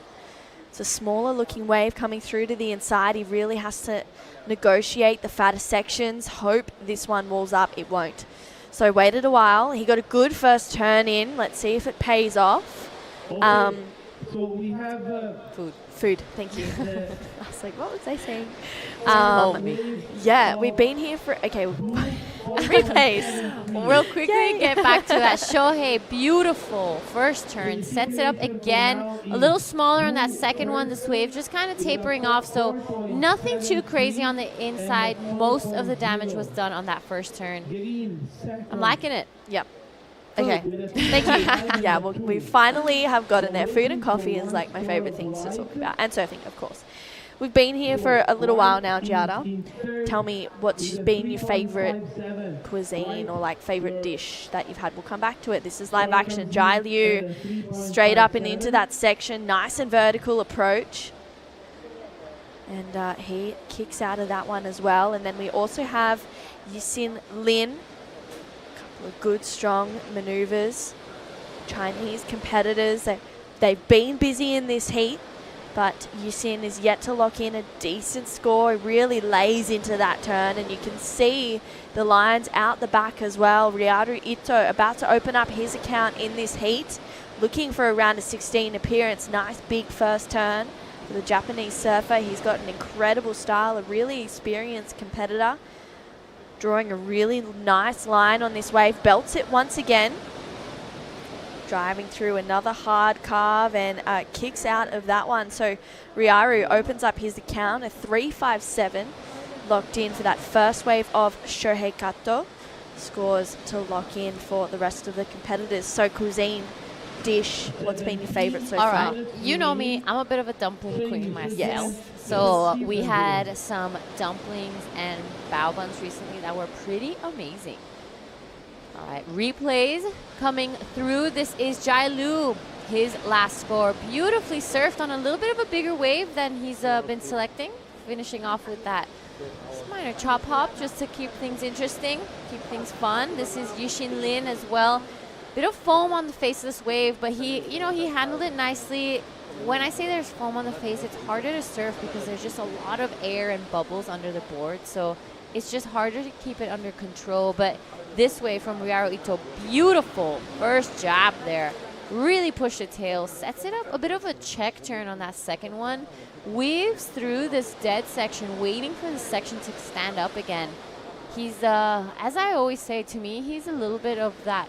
It's a smaller looking wave coming through to the inside. He really has to negotiate the fatter sections. Hope this one walls up. It won't. So waited a while. He got a good first turn in. Let's see if it pays off. So we have Food, thank you. I was like, what was I saying? Told me. Yeah, we've been here for, okay, replays. We'll quickly get back to that. Shohei, beautiful first turn, sets it up again. A little smaller on that second one. This wave just kind of tapering off, so nothing too crazy on the inside. Most of the damage was done on that first turn. I'm liking it. Yep. Okay, thank you. Yeah, well, we finally have gotten there. Food and coffee is like my favorite things to talk about, and surfing, of course. We've been here for a little while now, Giada. Tell me what's been your favorite cuisine or like favorite dish that you've had. We'll come back to it. This is live action. Jai Liu, straight up and into that section. Nice and vertical approach. And he kicks out of that one as well. And then we also have Yisin Lin. Good, strong maneuvers. Chinese competitors, they've been busy in this heat, but Yusin is yet to lock in a decent score. He really lays into that turn, and you can see the lines out the back as well. Riyue Ito about to open up his account in this heat, looking for a round of 16 appearance. Nice big first turn for the Japanese surfer. He's got an incredible style, a really experienced competitor. Drawing a really nice line on this wave, belts it once again. Driving through another hard carve and kicks out of that one. So Riyue opens up his account, a 3.57, locked in for that first wave of Shohei Kato. Scores to lock in for the rest of the competitors. So cuisine, dish, what's been your favorite so far? All right, you know me, I'm a bit of a dumpling queen myself. Yes. So we had some dumplings and bao buns recently that were pretty amazing. All right, replays coming through. This is Jai Liu, his last score. Beautifully surfed on a little bit of a bigger wave than he's been selecting. Finishing off with that minor chop hop just to keep things interesting, keep things fun. This is Yishin Lin as well. Bit of foam on the face of this wave, but he handled it nicely. When I say there's foam on the face, it's harder to surf because there's just a lot of air and bubbles under the board. So it's just harder to keep it under control. But this wave from Riyue Ito, beautiful first jab there. Really pushed the tail, sets it up a bit of a check turn on that second one. Weaves through this dead section, waiting for the section to stand up again. He's, as I always say, to me, he's a little bit of that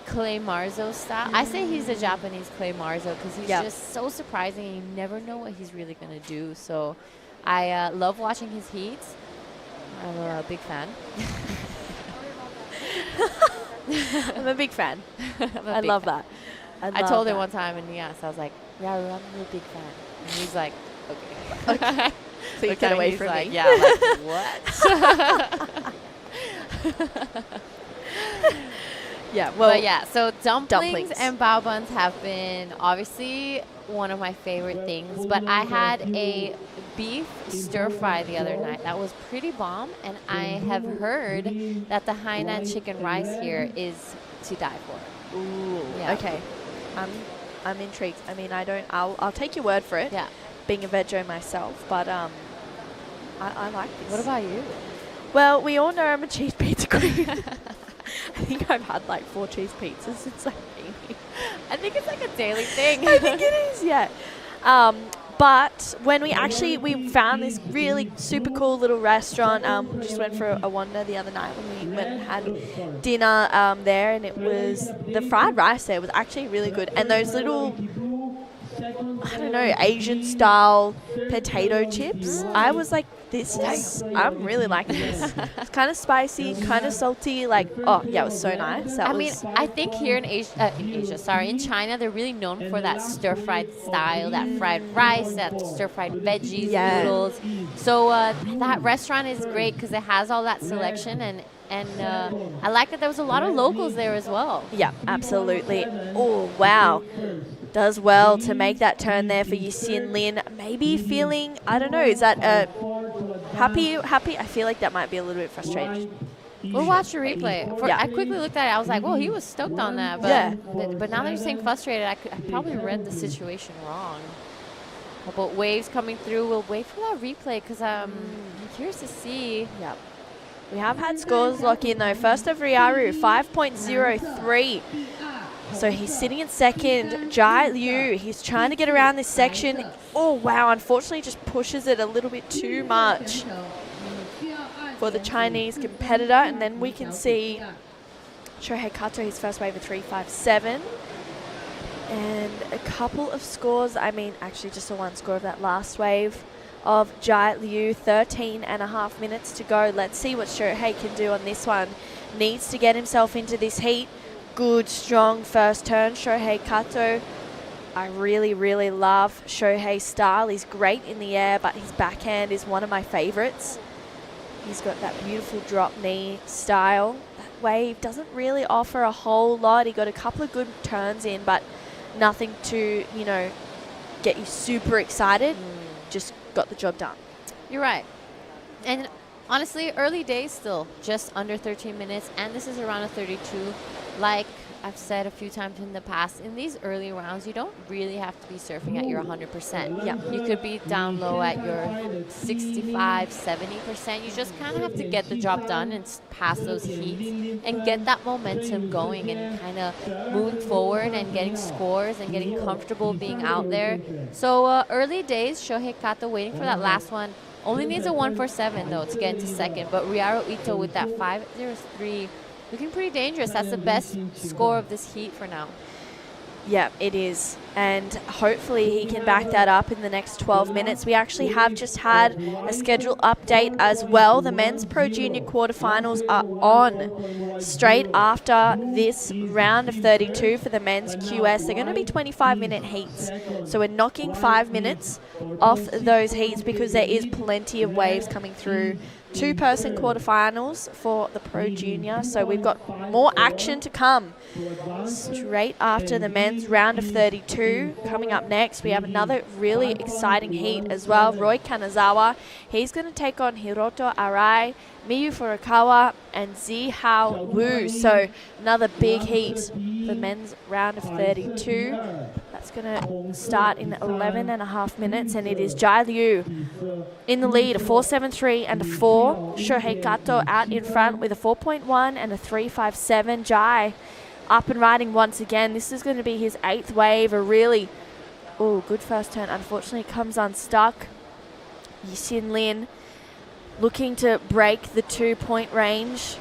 Clay Marzo style. I say he's a Japanese Clay Marzo because he's just so surprising and you never know what he's really going to do. So I love watching his heats. I'm a big fan. I'm a big fan. I love that. I told him one time and I was like, yeah, I'm a big fan. And he's like, okay. Please get away from me. Yeah, like, what? Yeah, well, but yeah, so dumplings and bao buns have been obviously one of my favorite things, but I had a beef stir fry the other night that was pretty bomb, and I have heard that the Hainan chicken rice here is to die for. Ooh, yeah. Okay. I'm intrigued. I mean, I'll take your word for it. Yeah. Being a veggie myself, but I like this. What about you? Well, we all know I'm a cheese pizza queen. I think I've had like 4 cheese pizzas since I've been here. I think it's like a daily thing. I think it is, yeah. But when we found this really super cool little restaurant. Just went for a wander the other night when we went and had dinner there, and it was the fried rice there was actually really good. And those little, I don't know, Asian style potato chips. I was like, I'm really liking this. It's kind of spicy, kind of salty. Like, oh yeah, it was so nice. I think here in China, they're really known for that stir-fried style, that fried rice, that stir-fried veggies, noodles. So that restaurant is great because it has all that selection, and I like that there was a lot of locals there as well. Yeah, absolutely. Oh, wow. Does well to make that turn there for Yisin Lin. Maybe feeling, I don't know, is that happy? I feel like that might be a little bit frustrated. We'll watch the replay. I quickly looked at it. I was like, well, he was stoked on that. But now that you're saying frustrated, I probably read the situation wrong. But waves coming through. We'll wait for that replay because I'm curious to see. Yep. We have had scores lock in though. First of Riyue, 5.03. So he's sitting in second. Jai Liu, he's trying to get around this section. Oh, wow, unfortunately just pushes it a little bit too much for the Chinese competitor. And then we can see Shohei Kato, his first wave of 3.57. And a couple of scores, I mean, actually just the one score of that last wave of Jai Liu, 13.5 minutes to go. Let's see what Shohei can do on this one. Needs to get himself into this heat. Good, strong first turn, Shohei Kato. I really, really love Shohei's style. He's great in the air, but his backhand is one of my favorites. He's got that beautiful drop knee style. That wave doesn't really offer a whole lot. He got a couple of good turns in, but nothing to, you know, get you super excited. Just got the job done. You're right. And honestly, early days still, just under 13 minutes, and this is around a 32. Like I've said a few times in the past, in these early rounds, you don't really have to be surfing at your 100%. Yeah, you could be down low at your 65, 70%. You just kind of have to get the job done and pass those heats and get that momentum going and kind of moving forward and getting scores and getting comfortable being out there. So early days, Shohei Kato waiting for that last one. Only needs a 147 though to get into second, but Riyue Ito with that 5.03 looking pretty dangerous. That's the best score of this heat for now. Yeah, it is. And hopefully he can back that up in the next 12 minutes. We actually have just had a schedule update as well. The men's Pro Junior Quarterfinals are on straight after this round of 32 for the men's QS. They're going to be 25-minute heats. So we're knocking 5 minutes off those heats because there is plenty of waves coming through. Two-person quarterfinals for the Pro Junior. So we've got more action to come. Straight after the men's round of 32. Coming up next, we have another really exciting heat as well. Roy Kanazawa, he's going to take on Hiroto Arai, Miyu Furukawa, and Zi-Hao Wu. So another big heat for men's round of 32. That's going to start in 11.5 minutes, and it is Jai Liu in the lead, a 4.73 and a 4. Shohei Kato out in front with a 4.1 and a 3.57. Jai up and riding once again. This is going to be his 8th wave. A really, good first turn. Unfortunately, comes unstuck. Yixin Lin looking to break the 2-point range.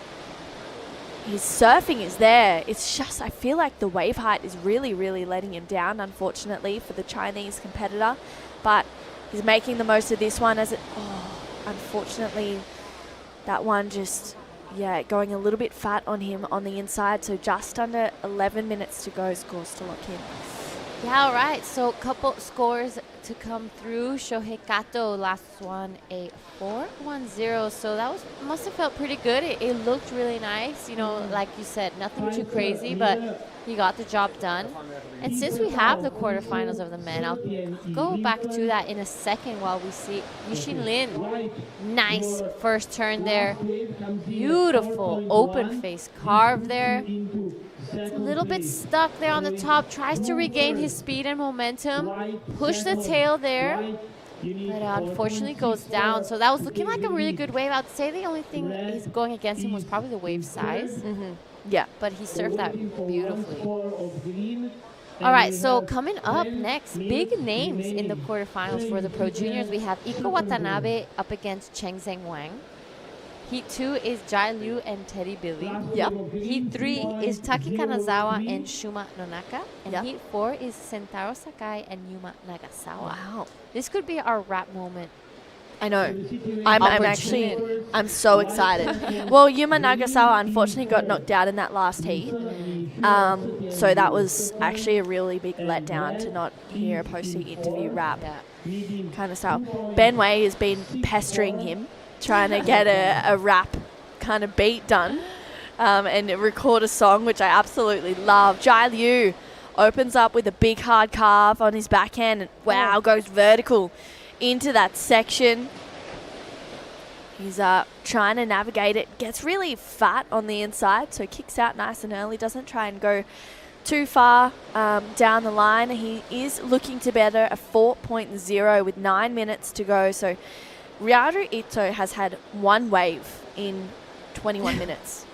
His surfing is there. It's just, I feel like the wave height is really, really letting him down, unfortunately, for the Chinese competitor. But he's making the most of this one as it, unfortunately, that one just, going a little bit fat on him on the inside. So just under 11 minutes to go, scores to lock in. Yeah, all right. So a couple scores to come through. Shohei Kato, last one, a 4.10. So that must have felt pretty good. It looked really nice. You know, like you said, nothing too crazy, but he got the job done. And since we have the quarterfinals of the men, I'll go back to that in a second while we see Yixin Lin. Nice first turn there. Beautiful open face carve there. It's a little bit stuck there on the top. Tries to regain his speed and momentum. Push the tail there. But unfortunately goes down. So that was looking like a really good wave. I'd say the only thing he's going against him was probably the wave size. Yeah. But he surfed that beautifully. All right, so coming up next, big names in the quarterfinals for the Pro Juniors. We have Iko Watanabe up against Cheng Zheng Wang. Heat 2 is Jai Liu and Teddy Billy. Yep. Heat 3 is Taki Kanazawa and Shuma Nonaka. And Heat 4 is Sentaro Sakai and Yuma Nagasawa. Wow. This could be our rap moment. I know. I'm so excited. Well, Yuma Nagasawa unfortunately got knocked out in that last heat. So that was actually a really big letdown to not hear a post-heat interview rap kind of style. Ben Wei has been pestering him, trying to get a rap kind of beat done and record a song, which I absolutely love. Jai Liu opens up with a big hard carve on his backhand and wow, goes vertical into that section. He's trying to navigate it, gets really fat on the inside, so kicks out nice and early, doesn't try and go too far down the line. He is looking to better a 4.0 with 9 minutes to go. So Riyue Ito has had one wave in 21 minutes.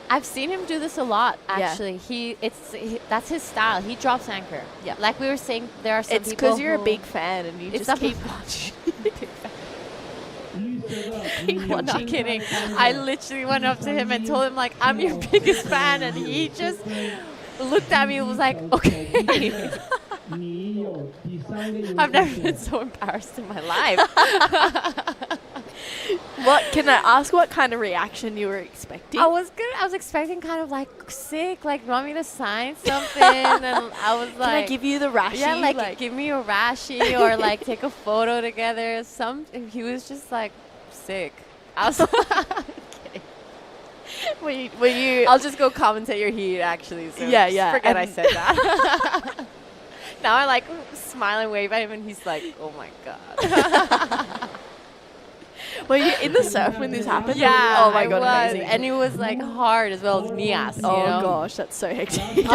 I've seen him do this a lot, actually. That's his style. He drops anchor. Yeah. Like we were saying, there are some It's people because you're a who- big fan and you It's just a- keep watching. I'm not kidding. I literally went up to him and told him, like, I'm your biggest fan. And he just looked at me and was like, okay. I've never been so embarrassed in my life. Can I ask what kind of reaction you were expecting? I was expecting kind of like sick, like want me to sign something, and I was like, Can I give you the rashie? Yeah, like give me a rashie or like take a photo together. He was just like sick. I was kidding. Were you? I'll just go commentate your heat actually. So Yeah, just yeah. Forget I said that. Now I like smile and wave at him, and he's like, "Oh my god." Were you in the surf when this happened? Yeah. Oh my god, I was. amazing. And it was like hard as well as Nias. Oh you know? gosh, that's so hectic.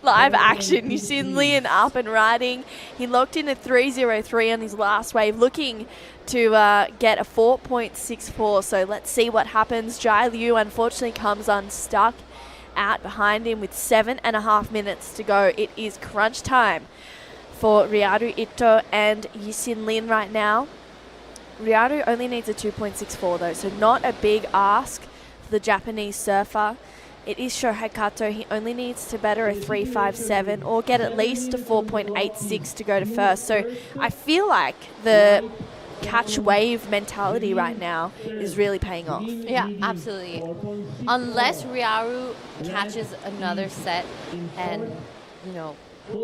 Live action. You see Lian up and riding. He locked in a 3:03 on his last wave, looking to get a 4.64. So let's see what happens. Jai Liu unfortunately comes unstuck out behind him with 7.5 minutes to go. It is crunch time for Riyue Ito and Yisin Lin right now. Riyue only needs a 2.64 though, so not a big ask for the Japanese surfer. It is Shohei Kato. He only needs to better a 3.57 or get at least a 4.86 to go to first. So I feel like the catch wave mentality right now is really paying off. Yeah, absolutely. Unless Riyue catches another set and, you know,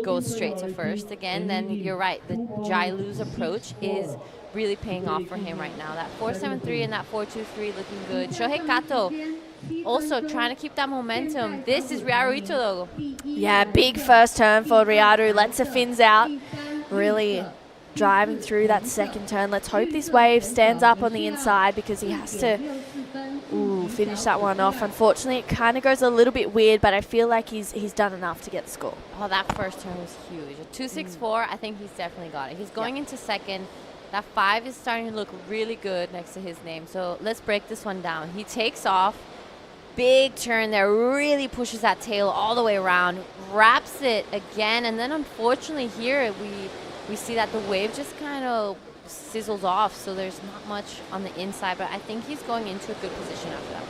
goes straight to first again, then you're right. The Jai Liu's approach is really paying off for him right now. That 4.73 and that 4.23 looking good. Shohei Kato also trying to keep that momentum. This is Riyue Ito though. Yeah, big first turn for Riyue. Lets the fins out. Really driving through that second turn. Let's hope this wave stands up on the inside because he has to finish that one off. Unfortunately, it kind of goes a little bit weird, but I feel like he's done enough to get the score. Oh, that first turn was huge. A 2.64, I think he's definitely got it. He's going into second. That 5 is starting to look really good next to his name. So let's break this one down. He takes off. Big turn there. Really pushes that tail all the way around. Wraps it again. And then unfortunately here we see that the wave just kind of sizzles off. So there's not much on the inside. But I think he's going into a good position after that.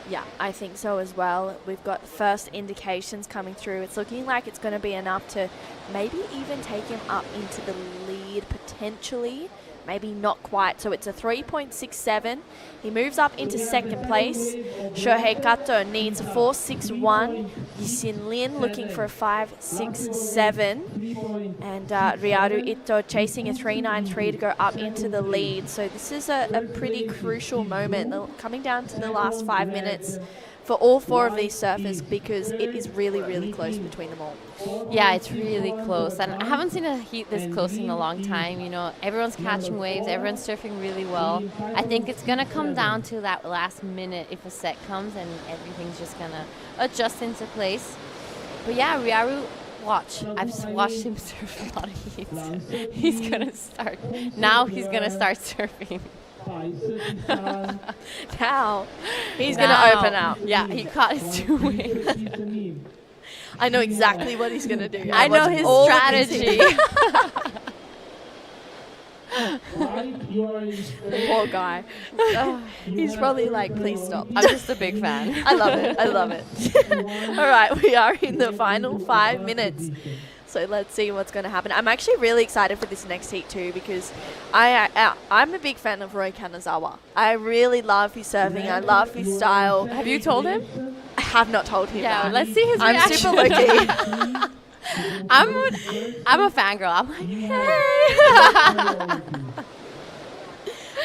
Yeah, I think so as well. We've got the first indications coming through. It's looking like it's going to be enough to maybe even take him up into the lead potentially. Maybe not quite. So it's a 3.67. He moves up into second place. Shohei Kato needs a 4.61. Yisin Lin looking for a 5.67. And Riyue Ito chasing a 3.93 to go up into the lead. So this is a pretty crucial moment. Coming down to the last 5 minutes for all 4 of these surfers because it is really, really close between them all. Yeah, it's really close. And I haven't seen a heat this close in a long time. You know, everyone's catching waves. Everyone's surfing really well. I think it's going to come down to that last minute if a set comes and everything's just going to adjust into place. But yeah, Riyue, watch. I've watched him surf a lot of heats. He's going to start. Now he's going to start surfing. Now he's going to open up. Yeah, he caught his 2 waves. I know exactly what he's going to do. I know his strategy. The poor guy. He's probably like, please stop. I'm just a big fan. I love it. I love it. All right, we are in the final 5 minutes. So let's see what's going to happen. I'm actually really excited for this next heat too because I'm a big fan of Roy Kanazawa. I really love his surfing. I love his style. Have you told him? I have not told him that. Let's see his I'm reaction. super low-key. I'm a fangirl. I'm like, hey.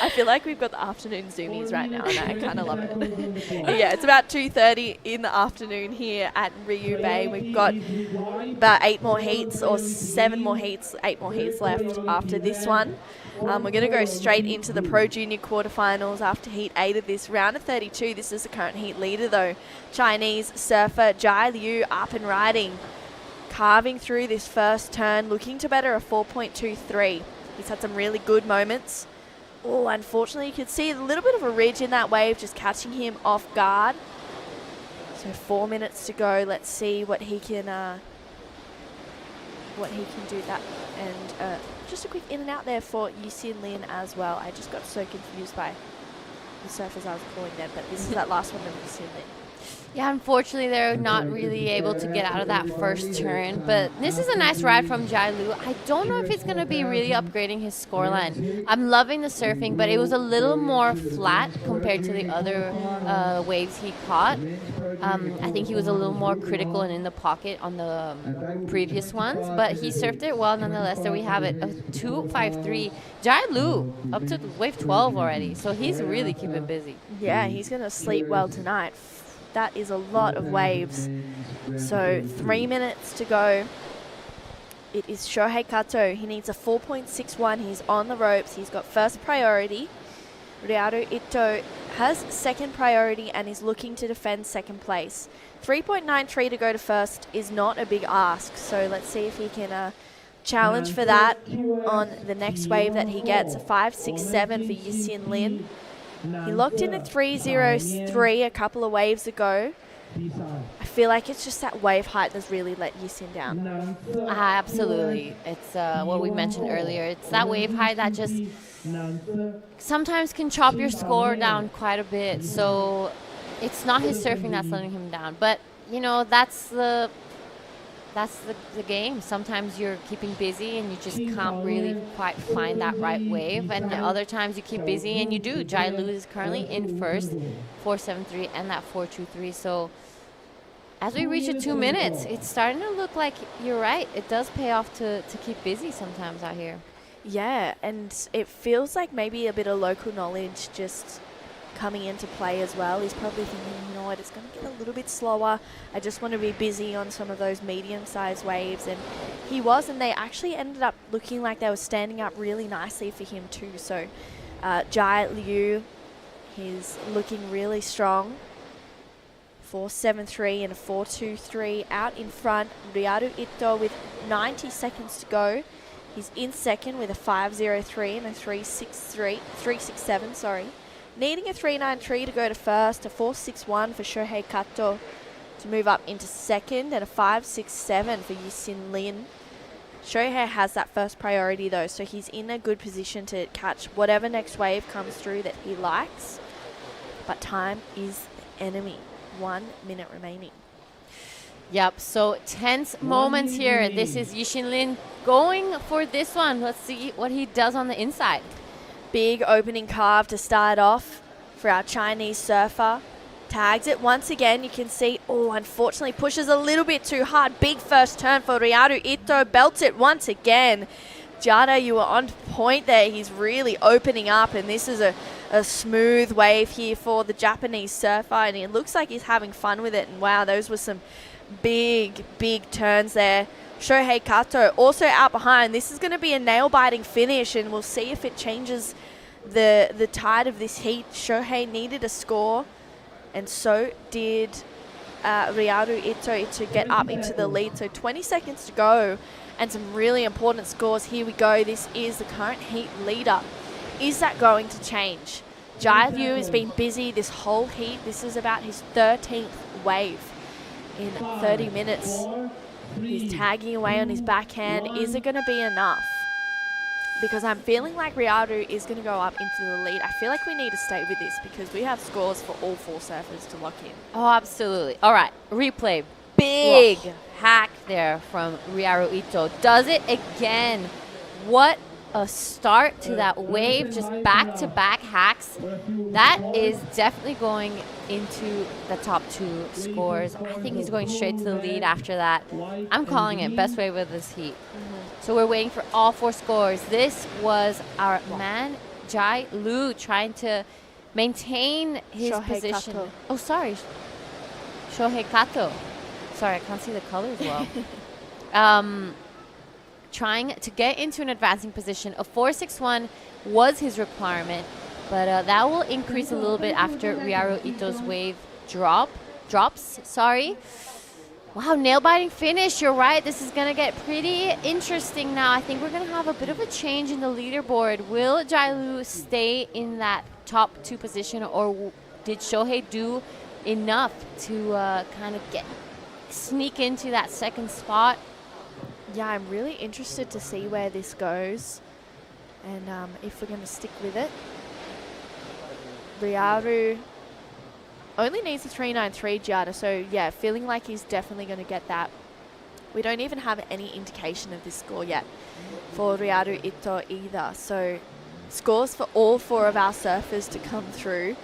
I feel like we've got the afternoon zoomies right now, and I kind of love it. Yeah, it's about 2:30 in the afternoon here at Riyue Bay. We've got about 8 more heats or 7 more heats, 8 more heats left after this one. We're going to go straight into the Pro Junior Quarterfinals after Heat 8 of this. Round of 32, this is the current heat leader though. Chinese surfer Jai Liu up and riding, carving through this first turn, looking to better a 4.23. He's had some really good moments. Oh, unfortunately, you could see a little bit of a ridge in that wave, just catching him off guard. So 4 minutes to go. Let's see what he can do that. And just a quick in and out there for Yusin Lin as well. I just got so confused by the surfers I was calling them, but this is that last one of Yusin Lin. Yeah, unfortunately, they're not really able to get out of that first turn. But this is a nice ride from Jai Lu. I don't know if he's going to be really upgrading his scoreline. I'm loving the surfing, but it was a little more flat compared to the other waves he caught. I think he was a little more critical and in the pocket on the previous ones, but he surfed it well nonetheless. There we have it, a 2.53. Jai Lu up to wave 12 already, so he's really keeping busy. Yeah, he's going to sleep well tonight. That is a lot of waves. So 3 minutes to go. It is Shohei Kato. He needs a 4.61. He's on the ropes. He's got first priority. Riyue Ito has second priority and is looking to defend second place. 3.93 to go to first is not a big ask. So let's see if he can challenge for that on the next wave that he gets. A 5.67 for Yusin Lin. He locked in at 3.03 a couple of waves ago. I feel like it's just that wave height that's really let Yusin down. Absolutely. It's what we mentioned earlier. It's that wave height that just sometimes can chop your score down quite a bit. So it's not his surfing that's letting him down. But, you know, that's the game. Sometimes you're keeping busy and you just can't really quite find that right wave, and other times you keep busy and you do. Jai Lu is currently in first, 4.73 and that 4.23. So as we reach 2 minutes, it's starting to look like you're right. It does pay off to keep busy sometimes out here. Yeah, and it feels like maybe a bit of local knowledge just coming into play as well. He's probably thinking, you know what, it's going to get a little bit slower. I just want to be busy on some of those medium-sized waves. And he was, and they actually ended up looking like they were standing up really nicely for him too. So Jai Liu, he's looking really strong. 4.73 and a 4.23 out in front. Riyue Ito with 90 seconds to go. He's in second with a 5.03 and a 3.67, sorry. Needing a 3.93 to go to first, a 4.61 for Shohei Kato to move up into second, and a 5.67 for Yusin Lin. Shohei has that first priority though, so he's in a good position to catch whatever next wave comes through that he likes. But time is the enemy. 1 minute remaining. Yep, so tense moments here. This is Yusin Lin going for this one. Let's see what he does on the inside. Big opening carve to start off for our Chinese surfer. Tags it once again. You can see, oh, unfortunately pushes a little bit too hard. Big first turn for Riyue Ito. Belts it once again. Jada, you were on point there. He's really opening up, and this is a smooth wave here for the Japanese surfer, and it looks like he's having fun with it. And wow, those were some big, big turns there. Shohei Kato also out behind. This is going to be a nail-biting finish, and we'll see if it changes the tide of this heat. Shohei needed a score, and so did Riyue Ito to get up into the lead. So 20 seconds to go, and some really important scores. Here we go. This is the current heat leader. Is that going to change? Jai Liu has been busy this whole heat. This is about his 13th wave in 30 minutes. He's tagging away on his backhand. Is it going to be enough? Because I'm feeling like Riyue is going to go up into the lead. I feel like we need to stay with this because we have scores for all four surfers to lock in. Oh, absolutely. All right, replay. Big hack there from Riyue Ito. Does it again. What a start to that wave, just back-to-back hacks. That is definitely going into the top two scores. I think he's going straight to the lead after that. I'm calling it best wave of this heat. So we're waiting for all four scores. This was our man Jai Liu trying to maintain his position. Kato. Oh, sorry. Shohei Kato. Sorry, I can't see the colors well. Trying to get into an advancing position. A 4.61 was his requirement, but that will increase a little bit after Riyue Ito's wave drops. Sorry. Wow, nail-biting finish. You're right. This is going to get pretty interesting now. I think we're going to have a bit of a change in the leaderboard. Will Jailu stay in that top 2 position, or did Shohei do enough to kind of sneak into that second spot? Yeah, I'm really interested to see where this goes and if we're going to stick with it. Riyue only needs a 3.93 Giada, so yeah, feeling like he's definitely going to get that. We don't even have any indication of this score yet for Riyue Ito either. So scores for all 4 of our surfers to come through.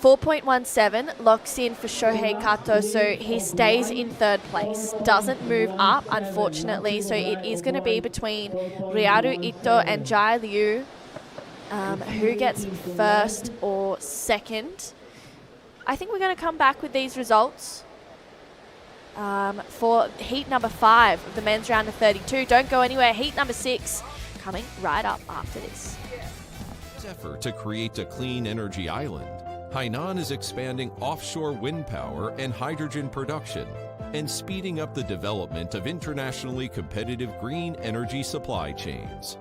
4.17 locks in for Shohei Kato, so he stays in 3rd place. Doesn't move up, unfortunately, so it is going to be between Riyue Ito and Jai Liu, who gets 1st or 2nd. I think we're going to come back with these results for heat number 5 of the men's round of 32. Don't go anywhere. Heat number 6 coming right up after this. Effort to create a clean energy island, Hainan is expanding offshore wind power and hydrogen production and speeding up the development of internationally competitive green energy supply chains.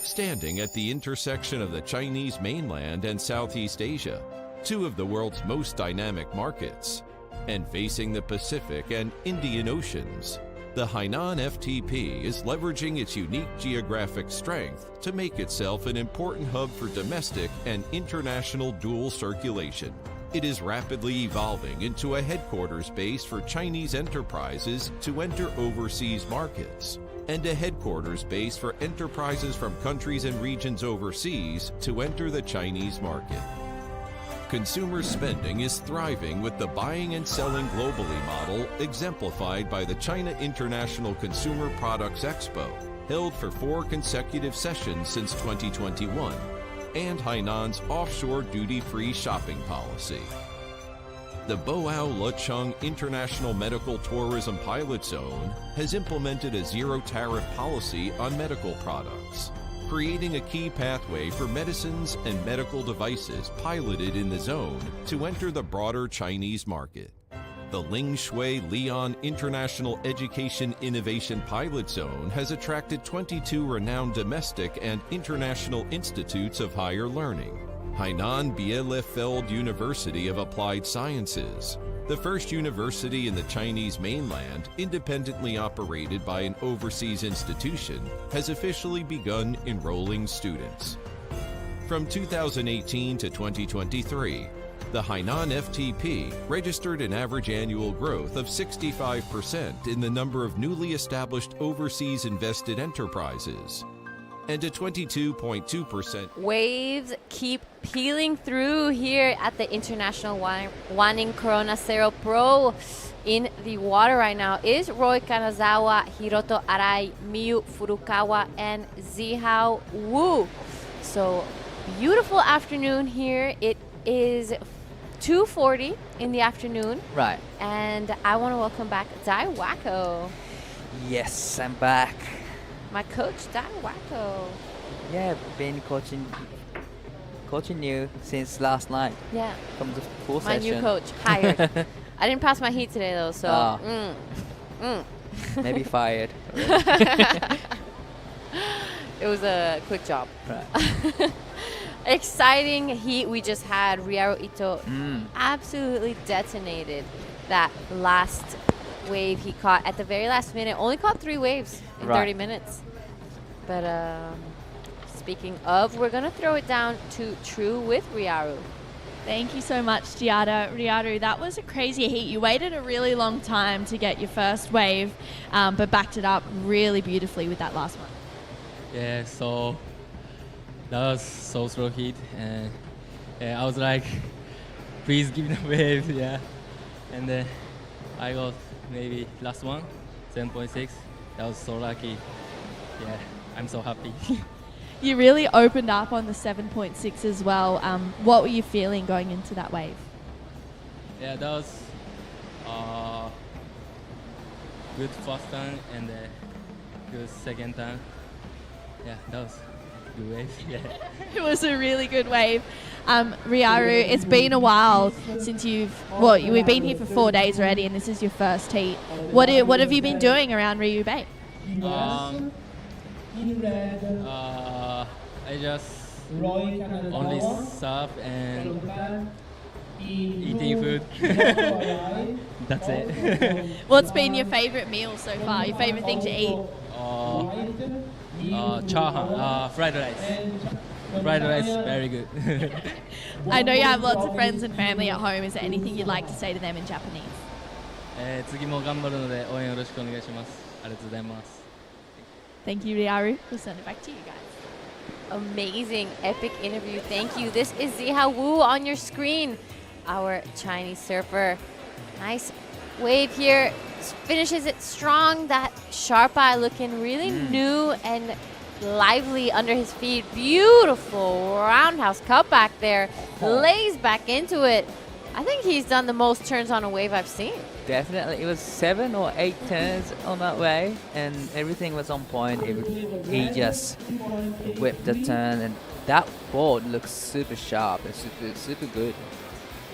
Standing at the intersection of the Chinese mainland and Southeast Asia, 2 of the world's most dynamic markets, and facing the Pacific and Indian Oceans, the Hainan FTP is leveraging its unique geographic strength to make itself an important hub for domestic and international dual circulation. It is rapidly evolving into a headquarters base for Chinese enterprises to enter overseas markets, and a headquarters base for enterprises from countries and regions overseas to enter the Chinese market. Consumer spending is thriving with the buying and selling globally model exemplified by the China International Consumer Products Expo, held for 4 consecutive sessions since 2021, and Hainan's offshore duty-free shopping policy. The Boao Lecheng International Medical Tourism Pilot Zone has implemented a zero-tariff policy on medical products, creating a key pathway for medicines and medical devices piloted in the zone to enter the broader Chinese market. The Ling Shui Lian International Education Innovation Pilot Zone has attracted 22 renowned domestic and international institutes of higher learning. Hainan Bielefeld University of Applied Sciences, the first university in the Chinese mainland independently operated by an overseas institution, has officially begun enrolling students. From 2018 to 2023, the Hainan FTP registered an average annual growth of 65% in the number of newly established overseas invested enterprises, and a 22.2%. Waves keep peeling through here at the International Wanning Corona Cero Pro. In the water right now is Roy Kanazawa, Hiroto Arai, Miyu Furukawa, and Zihao Wu. So beautiful afternoon here. It is 2:40 in the afternoon. Right. And I want to welcome back Dai Wacko. Yes, I'm back. My coach, Dai Wacko. Yeah, been coaching you since last night. Yeah. From the pool my session. new coach, hired. I didn't pass my heat today though, so. Maybe fired. It was a quick job. Right. Exciting heat we just had. Riyue Ito absolutely detonated that last wave he caught at the very last minute. Only caught 3 waves in 30 minutes. But speaking of, we're going to throw it down to True with Riyue. Thank you so much, Giada. Riyue, that was a crazy heat. You waited a really long time to get your first wave, but backed it up really beautifully with that last one. Yeah, so that was so slow heat, and I was like, please give me the wave, yeah. And then I got maybe last one, 7.6. That was so lucky. Yeah, I'm so happy. You really opened up on the 7.6 as well. What were you feeling going into that wave? Yeah, that was good first time and good second time. Yeah, that was good wave. Yeah. It was a really good wave. Riyue, it's been a while since we've been here for 4 days already, and this is your first heat. What have you been doing around Riyue Bay? I just only surf and eating food. That's it. What's been your favorite meal so far? Your favorite thing to eat? Chahan, fried rice. Fried rice, very good. I know you have lots of friends and family at home. Is there anything you'd like to say to them in Japanese? 次も頑張るので応援よろしくお願いします。ありがとうございます。 Thank you, Riyue. We'll send it back to you guys. Amazing, epic interview. Thank you. This is Ziha Wu on your screen, our Chinese surfer. Nice wave here. Finishes it strong. That sharp eye looking really new and lively under his feet. Beautiful roundhouse cut back there. Lays back into it. I think he's done the most turns on a wave I've seen. Definitely. It was 7 or 8 turns on that wave, and everything was on point. He just whipped the turn, and that board looks super sharp and super good.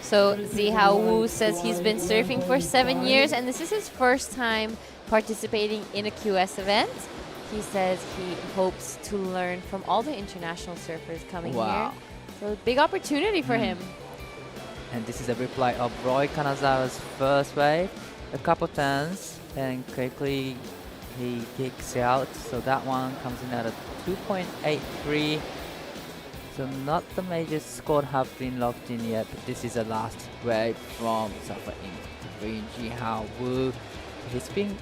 So Ziha Wu says he's been surfing for 7 years, and this is his first time participating in a QS event. He says he hopes to learn from all the international surfers coming here. So big opportunity for him. And this is a replay of Roy Kanazawa's first wave. A couple turns, and quickly he kicks out. So that one comes in at a 2.83. So not the major score have been locked in yet, but this is the last wave from surfer in Ziha Wu. He's been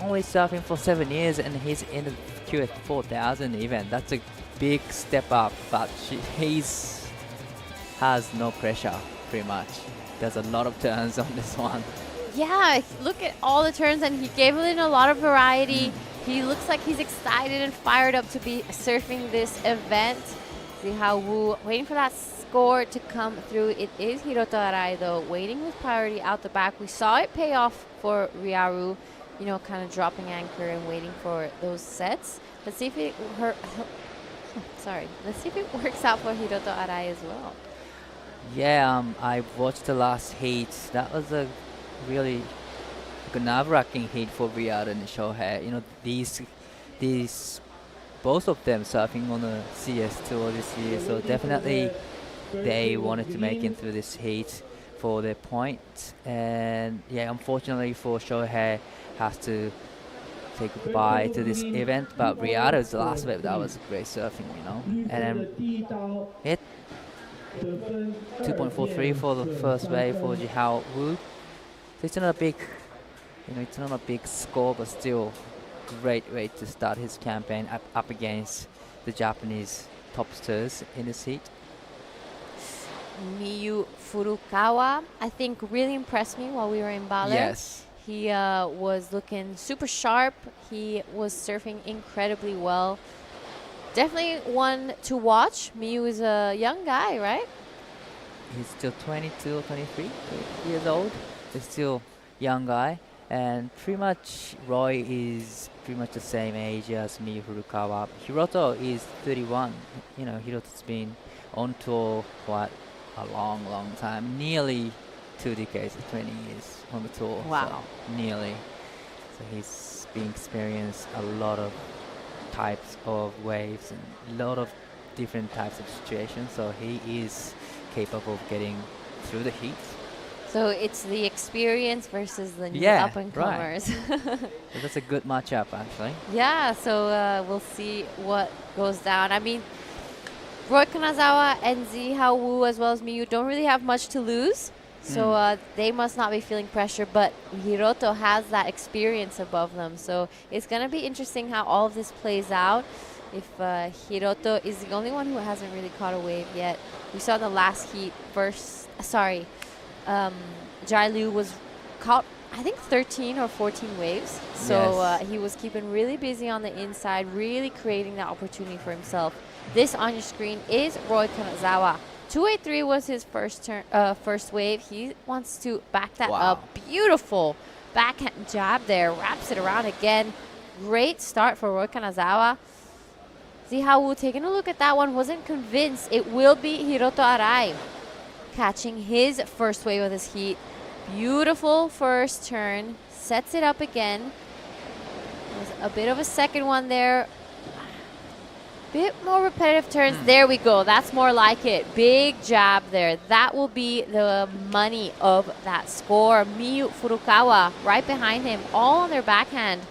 only surfing for 7 years, and he's in the QS 4000 event. That's a big step up, but he's has no pressure. Pretty much. There's a lot of turns on this one. Yeah, look at all the turns, and he gave it a lot of variety. He looks like he's excited and fired up to be surfing this event. Ziha Wu waiting for that score to come through. It is Hiroto Arai though, waiting with priority out the back. We saw it pay off for Riyue, you know, kind of dropping anchor and waiting for those sets. Let's see if it Let's see if it works out for Hiroto Arai as well. Yeah, I watched the last heat. That was a really nerve-wracking heat for Riyadh and Shohei. You know, these both of them surfing on a CS tour this year, so definitely they wanted to make it through this heat for their point. And yeah, unfortunately for Shohei, has to say goodbye to this event. But Riyadh's last wave, that was great surfing, you know. And then it 2.43 for the first wave for Ziha Wu. So it's not a big, it's not a big score, but still great way to start his campaign up against the Japanese topsters in this heat. Miyu Furukawa, I think, really impressed me while we were in Bale. Yes. He was looking super sharp. He was surfing incredibly well. Definitely one to watch. Miyu is a young guy, right? He's still 22 or 23 years old. He's still young guy. And pretty much Roy is pretty much the same age as Miyu Furukawa. Hiroto is 31. You know, Hiroto's been on tour quite a long time. Nearly 2 decades, 20 years on the tour. Wow. So nearly. So he's been experienced a lot of types of waves and a lot of different types of situations, so he is capable of getting through the heat. So it's the experience versus the new up-and-comers. Right. So that's a good matchup, actually. Yeah, so we'll see what goes down. I mean, Roy Kanazawa and Ziha Wu as well as Miyu don't really have much to lose. So they must not be feeling pressure, but Hiroto has that experience above them. So it's going to be interesting how all of this plays out. If Hiroto is the only one who hasn't really caught a wave yet. We saw the last heat Jai Liu was caught, I think, 13 or 14 waves. So he was keeping really busy on the inside, really creating that opportunity for himself. This on your screen is Roy Kanazawa. 283 was his first wave. He wants to back that up. Beautiful backhand jab there. Wraps it around again. Great start for Roy Kanazawa. Zihawu taking a look at that one, wasn't convinced. It will be Hiroto Arai catching his first wave of this heat. Beautiful first turn, sets it up again. There's a bit of a second one there. Bit more repetitive turns. There we go. That's more like it. Big jab there. That will be the money of that score. Miyu Furukawa right behind him, all on their backhand.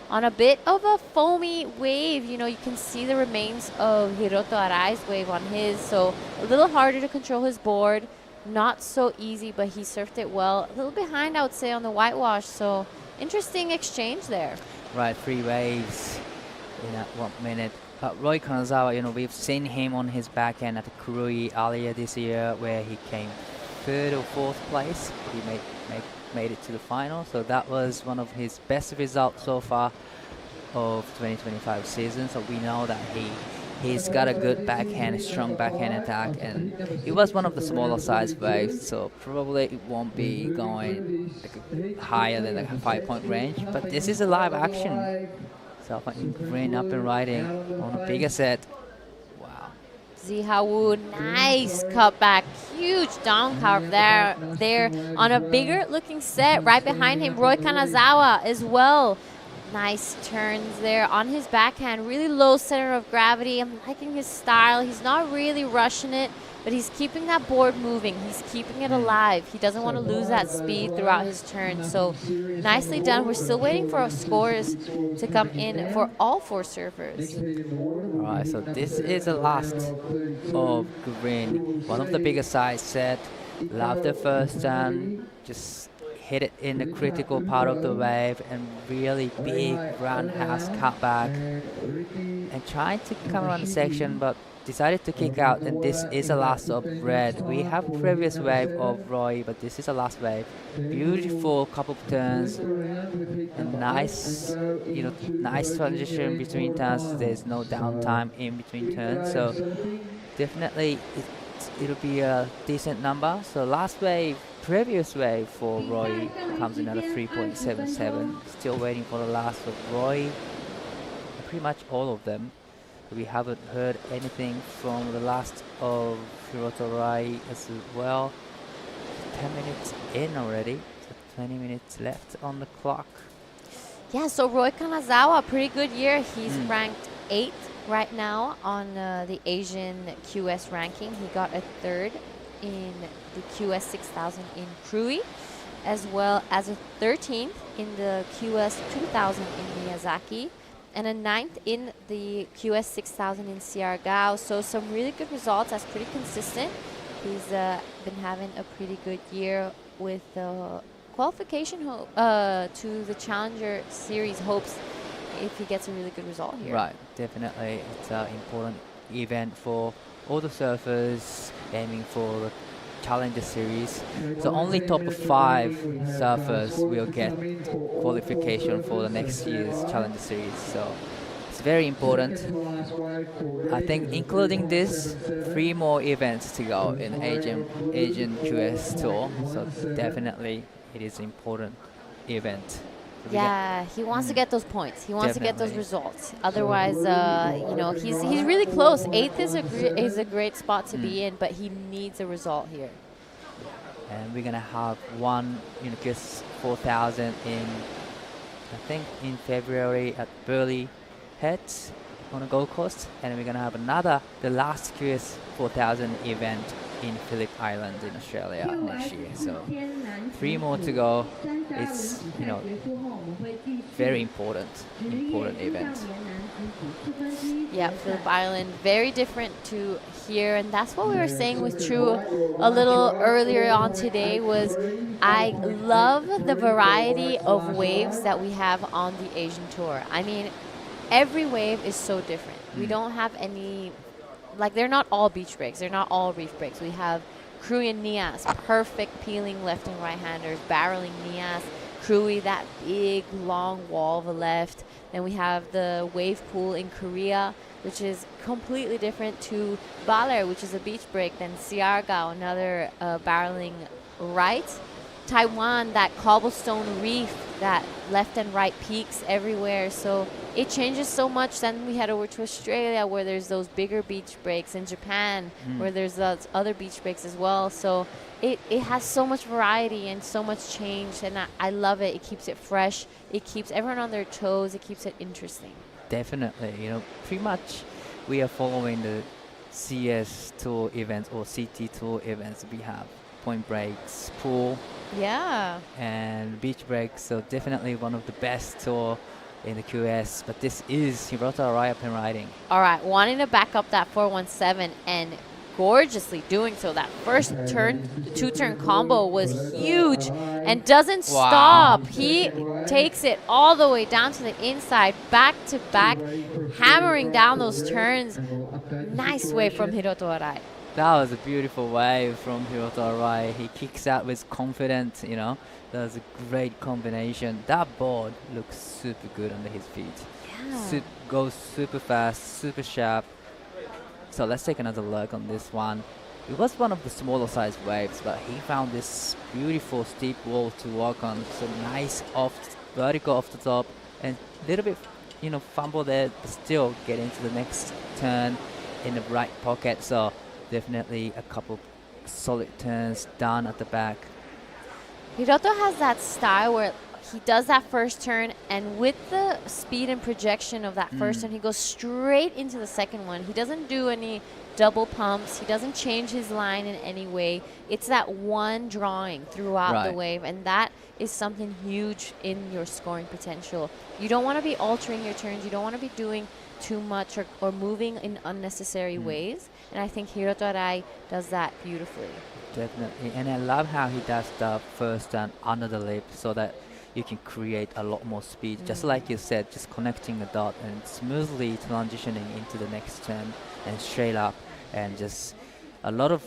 On a bit of a foamy wave, you know, you can see the remains of Hiroto Arai's wave on his, so a little harder to control his board. Not so easy, but he surfed it well. A little behind, I would say, on the whitewash, so interesting exchange there. Right, 3 waves in that 1 minute. Roy Kanazawa, you know, we've seen him on his backhand at the Kurui earlier this year where he came 3rd or 4th place. He made it to the final, so that was one of his best results so far of 2025 season. So we know that he's got a good backhand, strong backhand attack, and it was one of the smaller size waves, so probably it won't be going like higher than like a 5-point range, but this is a live action. So rain up and riding on a bigger set. Zihawu, nice cutback, huge down carve there on a bigger looking set. Right behind him, Roy Kanazawa as well. Nice turns there on his backhand, really low center of gravity. I'm liking his style. He's not really rushing it, but he's keeping that board moving. He's keeping it alive. He doesn't want to lose that speed throughout his turn. So nicely done. We're still waiting for our scores to come in for all 4 surfers. All right, so this is the last of green. One of the bigger size set. Love the first turn. Just hit it in the critical part of the wave and really big roundhouse cutback. And trying to come around the section, but decided to kick out, and this is the last of red. We have a previous wave of Roy, but this is the last wave. Beautiful couple of turns and nice, you know, nice transition between turns. There's no downtime in between turns, so definitely it'll be a decent number. So last wave, previous wave for Roy comes in at a 3.77. Still waiting for the last of Roy. Pretty much all of them. We haven't heard anything from the last of Hiroto Arai as well. 10 minutes in already, so 20 minutes left on the clock. Yeah, so Roy Kanazawa, pretty good year. He's ranked 8th right now on the Asian QS ranking. He got a 3rd in the QS 6000 in Krui, as well as a 13th in the QS 2000 in Miyazaki, and a 9th in the QS 6000 in Siargao. So some really good results. That's pretty consistent. He's been having a pretty good year with the qualification to the Challenger Series hopes if he gets a really good result here. Right, definitely. It's an important event for all the surfers aiming for the Challenger Series. So only top 5 surfers will get qualification for the next year's Challenger Series. So it's very important. I think including this, 3 more events to go in Asian QS Tour. So definitely it is an important event. So yeah, he wants to get those points. He wants to get those results. Otherwise, you know, he's really close. 8th is a great spot to be in, but he needs a result here. And we're gonna have one QS 4000 in, I think, in February at Burleigh Heads on the Gold Coast, and we're gonna have another, the last QS 4000 event in Phillip Island in Australia next year. So 3 more to go. It's, you know, very important event. Yeah, Phillip Island, very different to here, and that's what we were saying with True a little earlier on today. Was I love the variety of waves that we have on the Asian Tour. I mean, every wave is so different. We don't have any, like, they're not all beach breaks, they're not all reef breaks. We have Krui and Nias, perfect peeling left and right handers, barreling Nias. Krui, that big long wall of a left. Then we have the wave pool in Korea, which is completely different to Baler, which is a beach break. Then Siargao, another barreling right. Taiwan, that cobblestone reef, that left and right peaks everywhere. So it changes so much. Then we head over to Australia where there's those bigger beach breaks, in Japan where there's those other beach breaks as well. So it has so much variety and so much change, and I love it. It keeps it fresh. It keeps everyone on their toes. It keeps it interesting. Definitely, pretty much we are following the CS Tour events or CT Tour events. We have point breaks, pool, and beach breaks. So definitely one of the best tour in the QS. But this is Hirota Arai up and riding. All right, wanting to back up that 417 and gorgeously doing so. That first turn, the two-turn combo was huge and doesn't stop. He takes it all the way down to the inside, back to back, hammering down those turns. Nice wave from Hirota Arai. That was a beautiful wave from Hirota Arai. He kicks out with confidence, That was a great combination. That board looks super good under his feet. Yeah. Goes super fast, super sharp. So let's take another look on this one. It was one of the smaller size waves, but he found this beautiful steep wall to walk on. So nice vertical off the top, and a little bit, fumble there, but still get into the next turn in the right pocket. So definitely a couple solid turns done at the back. Hiroto has that style where he does that first turn, and with the speed and projection of that first turn, he goes straight into the second one. He doesn't do any double pumps. He doesn't change his line in any way. It's that one drawing throughout the wave, and that is something huge in your scoring potential. You don't want to be altering your turns. You don't want to be doing too much or moving in unnecessary ways, and I think Hirota Arai does that beautifully. Definitely, and I love how he does the first turn under the lip so that you can create a lot more speed, just like you said, just connecting the dot and smoothly transitioning into the next turn and straight up, and just a lot of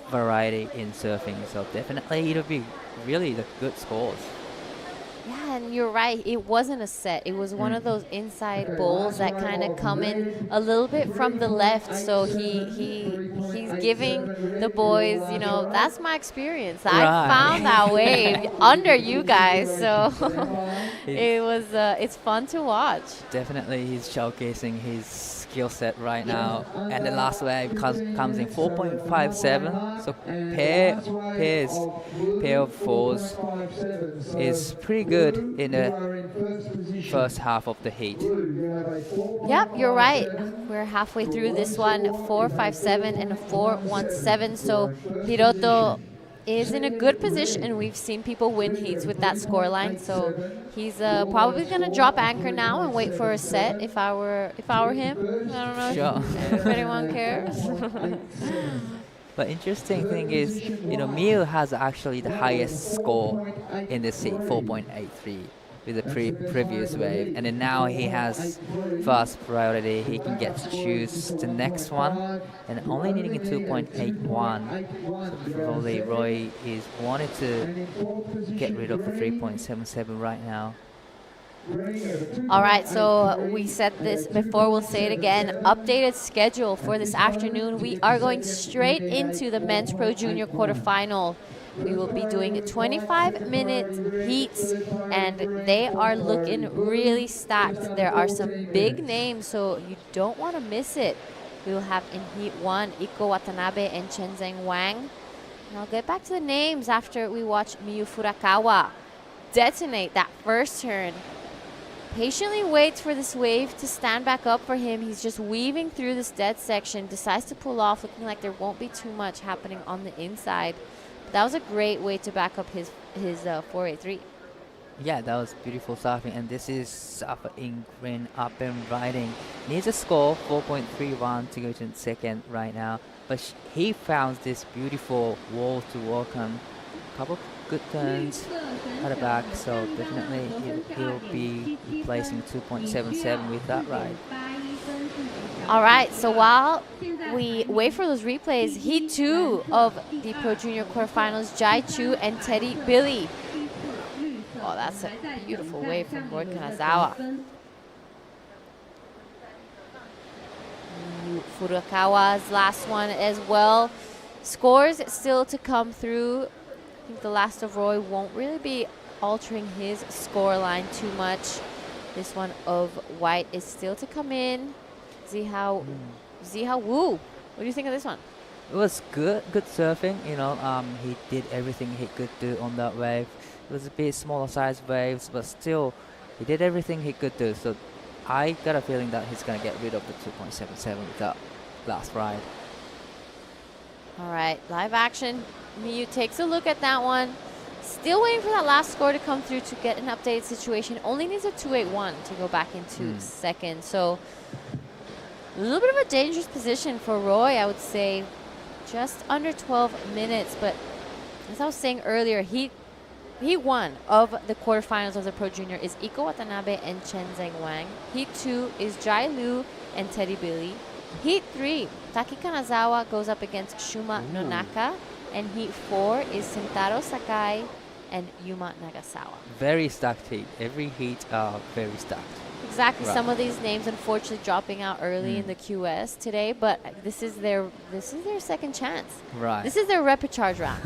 variety in surfing. So definitely it'll be really the good scores. Yeah, and you're right. It wasn't a set. It was one of those inside bowls that kind of come in a little bit from the left. So he's giving the boys, that's my experience. I found that wave under you guys. So it's fun to watch. Definitely he's showcasing his skill set right now. And the last wave comes in 4.57. So pair of fours is pretty good in the first half of the heat. Yep, you're right. We're halfway through this one. 4.57 and a 4.17. So Hiroto is in a good position. We've seen people win heats with that scoreline. So he's probably going to drop anchor now and wait for a set. If I were him, I don't know if anyone cares. But interesting thing is, Miu has actually the highest score in this heat, 4.83, with the previous wave. And then now he has fast priority. He can get to choose the next one, and only needing a 2.81. So probably Roy is wanting to get rid of the 3.77 right now. All right, so we said this before, we'll say it again. Updated schedule for this afternoon. We are going straight into the Men's Pro Junior Quarterfinal. We will be doing 25-minute heats, and they are looking really stacked. There are some big names, so you don't want to miss it. We will have in Heat 1, Iko Watanabe and Chenzeng Wang. And I'll get back to the names after we watch Miyu Furukawa detonate that first turn. Patiently waits for this wave to stand back up for him. He's just weaving through this dead section, decides to pull off, looking like there won't be too much happening on the inside. But that was a great way to back up his 483. Yeah, that was beautiful surfing, and this is Safa Ingrid up and riding. Needs a score 4.31 to go to second right now, but he found this beautiful wall to walk on. Couple good turns at the back, so definitely he'll be replacing 2.77 with that ride. All right, so while we wait for those replays, Heat 2 of the Pro Junior Quarterfinals, Jai Chu and Teddy Billy. Oh, that's a beautiful wave from Gord Kanazawa. Furukawa's last one as well. Scores still to come through. I think the last of Roy won't really be altering his score line too much. This one of white is still to come in. Ziha Wu. What do you think of this one? It was good surfing. He did everything he could do on that wave. It was a bit smaller size waves, but still, he did everything he could do. So I got a feeling that he's gonna get rid of the 2.77 with that last ride. All right, live action. Miyu takes a look at that one. Still waiting for that last score to come through to get an updated situation. Only needs a 281 to go back into second. So a little bit of a dangerous position for Roy, I would say. Just under 12 minutes, but as I was saying earlier, Heat 1 of the quarterfinals of the Pro Junior is Iko Watanabe and Chen Zheng Wang. Heat 2 is Jai Lu and Teddy Billy. Heat 3, Taki Kanazawa goes up against Shuma Nonaka. And Heat 4 is Sentaro Sakai and Yuma Nagasawa. Very stacked heat. Every heat are very stacked. Exactly. Right. Some of these names unfortunately dropping out early in the QS today, but this is their second chance. Right. This is their repecharge round.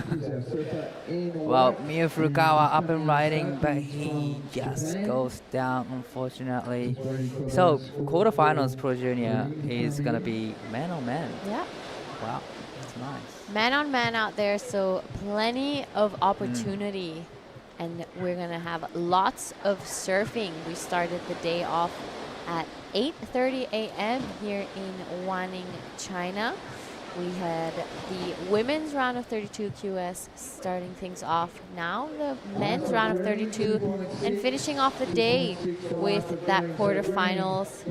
Well, Miyu Furukawa up and riding, but he just goes down, unfortunately. So, quarterfinals Pro Junior is going to be man on man. Yeah. Wow, that's nice. Man on man out there, so plenty of opportunity. And we're going to have lots of surfing. We started the day off at 8:30 a.m. here in Wanning, China. We had the women's round of 32 QS starting things off now, the men's round of 32, and finishing off the day with that quarterfinals.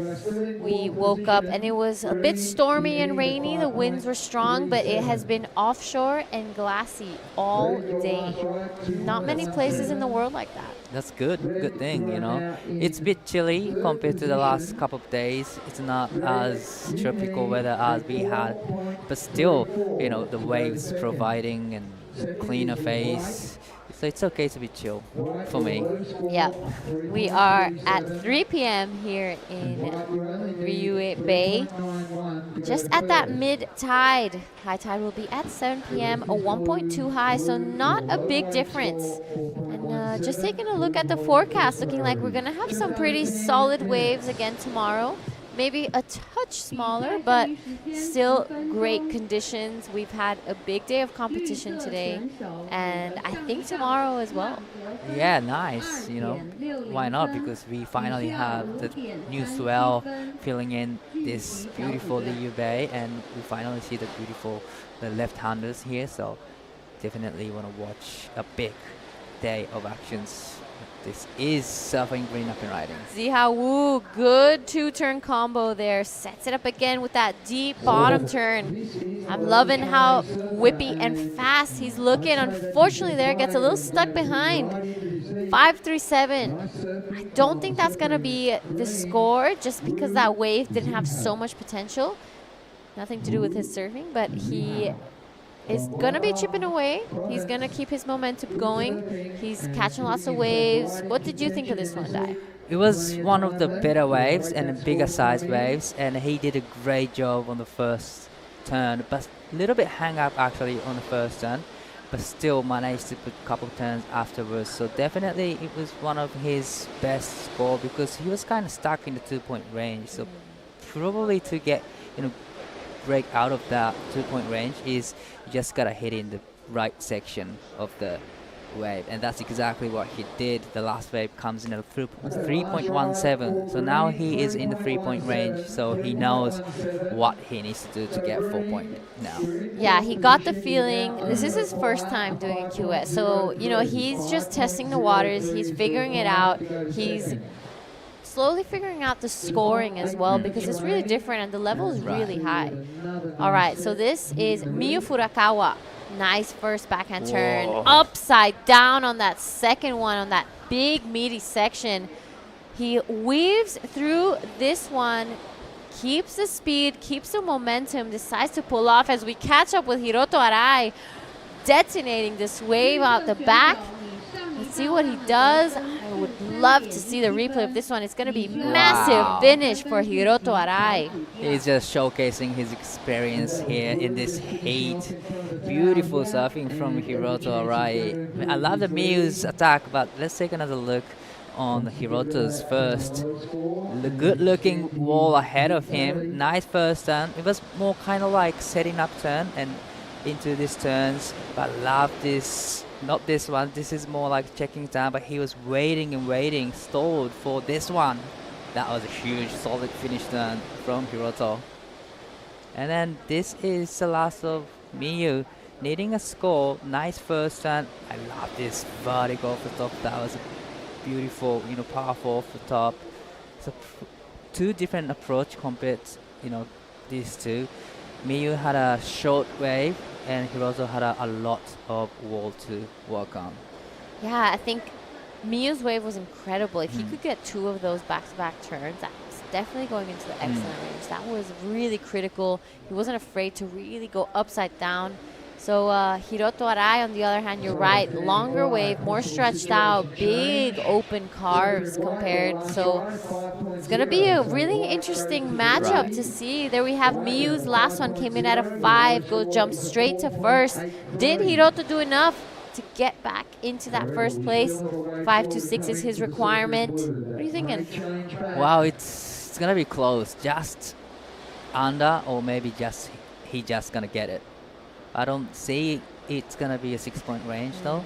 We woke up and it was a bit stormy and rainy. The winds were strong, but it has been offshore and glassy all day. Not many places in the world like that. That's good. Good thing, It's a bit chilly compared to the last couple of days. It's not as tropical weather as we had, but still, the waves providing and cleaner face. So it's okay to be chill for me. Yeah. We are at 3 p.m. here in Riyue Bay. Just at that mid-tide. High tide will be at 7 p.m. A 1.2 high, so not a big difference. And just taking a look at the forecast, looking like we're going to have some pretty solid waves again tomorrow. Maybe a touch smaller, but still great conditions. We've had a big day of competition today, and I think tomorrow as well. Yeah, nice. Why not? Because we finally have the new swell filling in this beautiful Riyue Bay, and we finally see the beautiful left-handers here. So definitely want to watch a big day of actions. This is surfing green up and riding. Ziha Wu, good two-turn combo there. Sets it up again with that deep bottom turn. I'm loving how whippy and fast he's looking. Unfortunately, there gets a little stuck behind. 5.37. I don't think that's going to be the score just because that wave didn't have so much potential. Nothing to do with his surfing, but he is going to be chipping away. He's going to keep his momentum going. He's catching lots of waves. What did you think of this one, Dai? It was one of the better waves and bigger size waves, and he did a great job on the first turn, but a little bit hang up actually on the first turn, but still managed to put a couple turns afterwards. So definitely it was one of his best score because he was kind of stuck in the 2-point range. So probably to get, break out of that 2-point range is you just gotta hit in the right section of the wave, and that's exactly what he did. The last wave comes in at 3.17, so now he is in the 3-point range, so he knows what he needs to do to get 4-point now. Yeah, he got the feeling. This is his first time doing a QS, so he's just testing the waters. He's figuring it out. He's slowly figuring out the scoring as well because it's really different and the level is really high. All right, so this is Miyu Furukawa. Nice first backhand turn. Upside down on that second one on that big meaty section. He weaves through this one, keeps the speed, keeps the momentum, decides to pull off as we catch up with Hiroto Arai, detonating this wave out the back. Let's see what he does. I would love to see the replay of this one. It's going to be massive finish for Hiroto Arai. He's just showcasing his experience here in this heat. Beautiful surfing from Hiroto Arai. I love the Miyu's attack, but let's take another look on Hiroto's first. The good-looking wall ahead of him. Nice first turn. It was more kind of like setting up turn and into these turns. But love this. Not this one. This is more like checking down. But he was waiting and waiting, stalled for this one. That was a huge, solid finish turn from Hiroto. And then this is the last of Miyu. Needing a score, nice first turn. I love this vertical off the top. That was beautiful, powerful off the top. So two different approach compared, these two. Miyu had a short wave, and Hiroto had a lot of wall to work on. Yeah, I think Miyu's wave was incredible. If he could get 2 of those back-to-back turns, that's definitely going into the excellent range. That was really critical. He wasn't afraid to really go upside down. So Hiroto Arai, on the other hand, you're right, longer wave, more stretched out, big open carves compared. So it's going to be a really interesting matchup to see. There we have Miyu's last one came in at a 5, jumped straight to first. Did Hiroto do enough to get back into that first place? 5 to 6 is his requirement. What are you thinking? Wow, it's going to be close. Just under, or maybe he just going to get it. I don't see it's going to be a 6-point range though,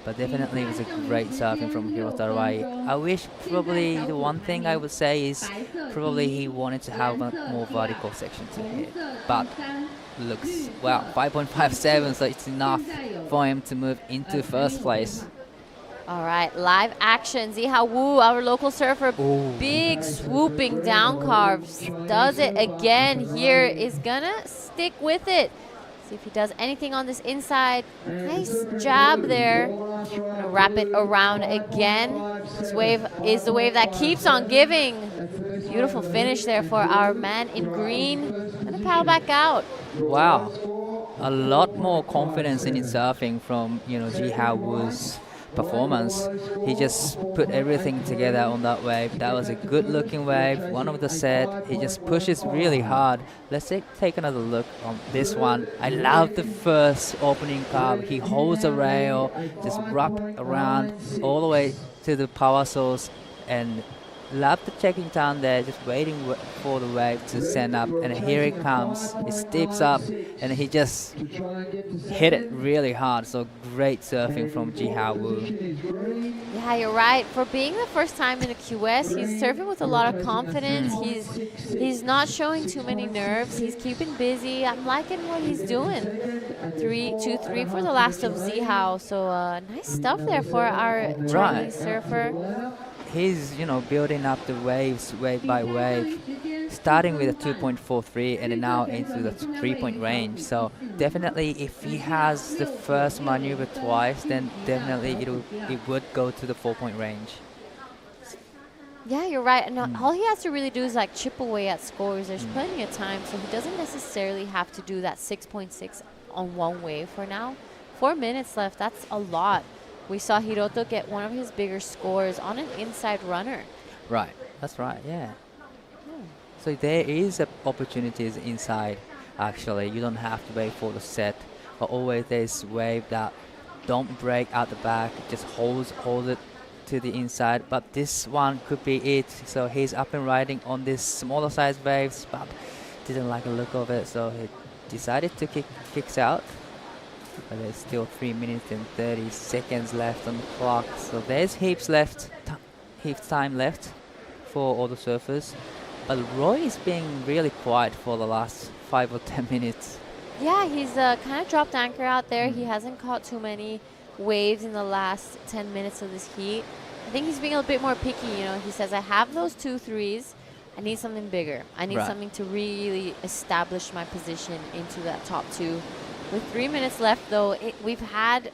but definitely it was a great surfing from Hiroto Arai. I wish probably the one thing I would say is probably he wanted to have a more vertical section to hit, but looks, wow, 5.57, so it's enough for him to move into first place. All right, live action. Zihao Wu, our local surfer, big swooping down carves. Does it again here. Is gonna stick with it. See if he does anything on this inside. Nice jab there. Gonna wrap it around again. This wave is the wave that keeps on giving. Beautiful finish there for our man in green. Gonna paddle back out. Wow, a lot more confidence in his surfing from Zihao Wu's performance. He just put everything together on that wave. That was a good looking wave. One of the set. He just pushes really hard. Let's take another look on this one. I love the first opening carve. He holds the rail, just wrap around all the way to the power source, and love the checking down there, just waiting for the wave to send up, and here it comes. It steps up, and he just hit it really hard. So great surfing from Zihao Wu. Yeah, you're right. For being the first time in the QS, he's surfing with a lot of confidence. He's not showing too many nerves. He's keeping busy. I'm liking what he's doing. 2-3 for the last of Zihao. So nice stuff there for our Chinese surfer. He's, building up the waves wave by wave, starting with a 2.43 and then now into the 3-point range. So definitely if he has the first maneuver twice, then definitely it would go to the 4-point range. Yeah, you're right. And all he has to really do is chip away at scores. There's plenty of time, so he doesn't necessarily have to do that 6.6 on one wave for now. 4 minutes left, that's a lot. We saw Hiroto get one of his bigger scores on an inside runner. Right, that's right, yeah. So there is opportunities inside, actually. You don't have to wait for the set, but always there's wave that don't break out the back, just hold it to the inside. But this one could be it. So he's up and riding on this smaller size waves, but didn't like the look of it, so he decided to kicks out. But there's still 3 minutes and 30 seconds left on the clock. So there's heaps time left for all the surfers. But Roy is being really quiet for the last 5 or 10 minutes. Yeah, he's kind of dropped anchor out there. He hasn't caught too many waves in the last 10 minutes of this heat. I think he's being a bit more picky. He says, I have those 2 threes. I need something bigger. I need something to really establish my position into that top 2. With 3 minutes left, though, we've had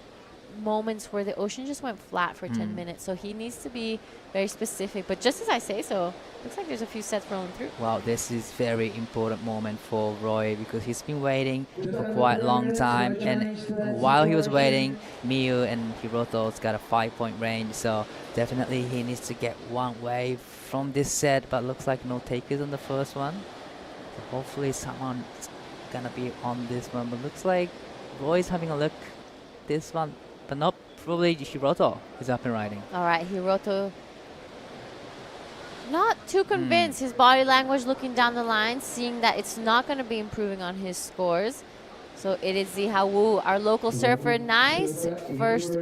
moments where the ocean just went flat for 10 minutes, so he needs to be very specific. But just as I say so, looks like there's a few sets rolling through. Wow, this is very important moment for Roy because he's been waiting for quite a long time, and while he was waiting, Miyu and Hiroto's got a 5-point range, so definitely he needs to get one wave from this set, but looks like no takers on the first one. So hopefully someone's gonna be on this one, but looks like Roy's having a look this one, but not probably Hiroto is up and riding. All right, Hiroto not too convinced. His body language looking down the line, seeing that it's not going to be improving on his scores. So it is Ziha Wu, our local surfer. Nice first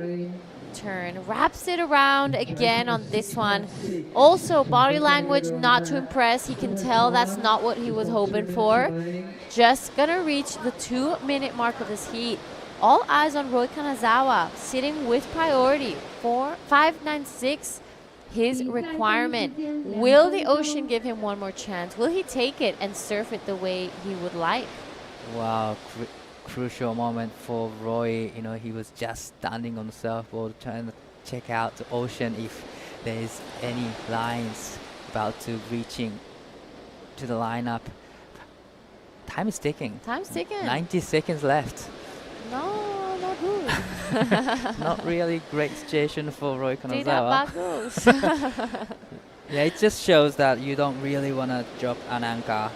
turn. Wraps it around again on this one. Also, body language not to impress. He can tell that's not what he was hoping for. Just going to reach the 2-minute mark of this heat. All eyes on Roy Kanazawa, sitting with priority. 5.96, his requirement. Will the ocean give him one more chance? Will he take it and surf it the way he would like? Wow, crucial moment for Roy. You know, he was just standing on the surfboard trying to check out the ocean if there's any lines about to reaching to the lineup. Time is ticking. Time's ticking. 90 seconds left. No, not good. Not really great situation for Roy Tidak Kanazawa. bagus. Yeah, it just shows that you don't really want to drop an anchor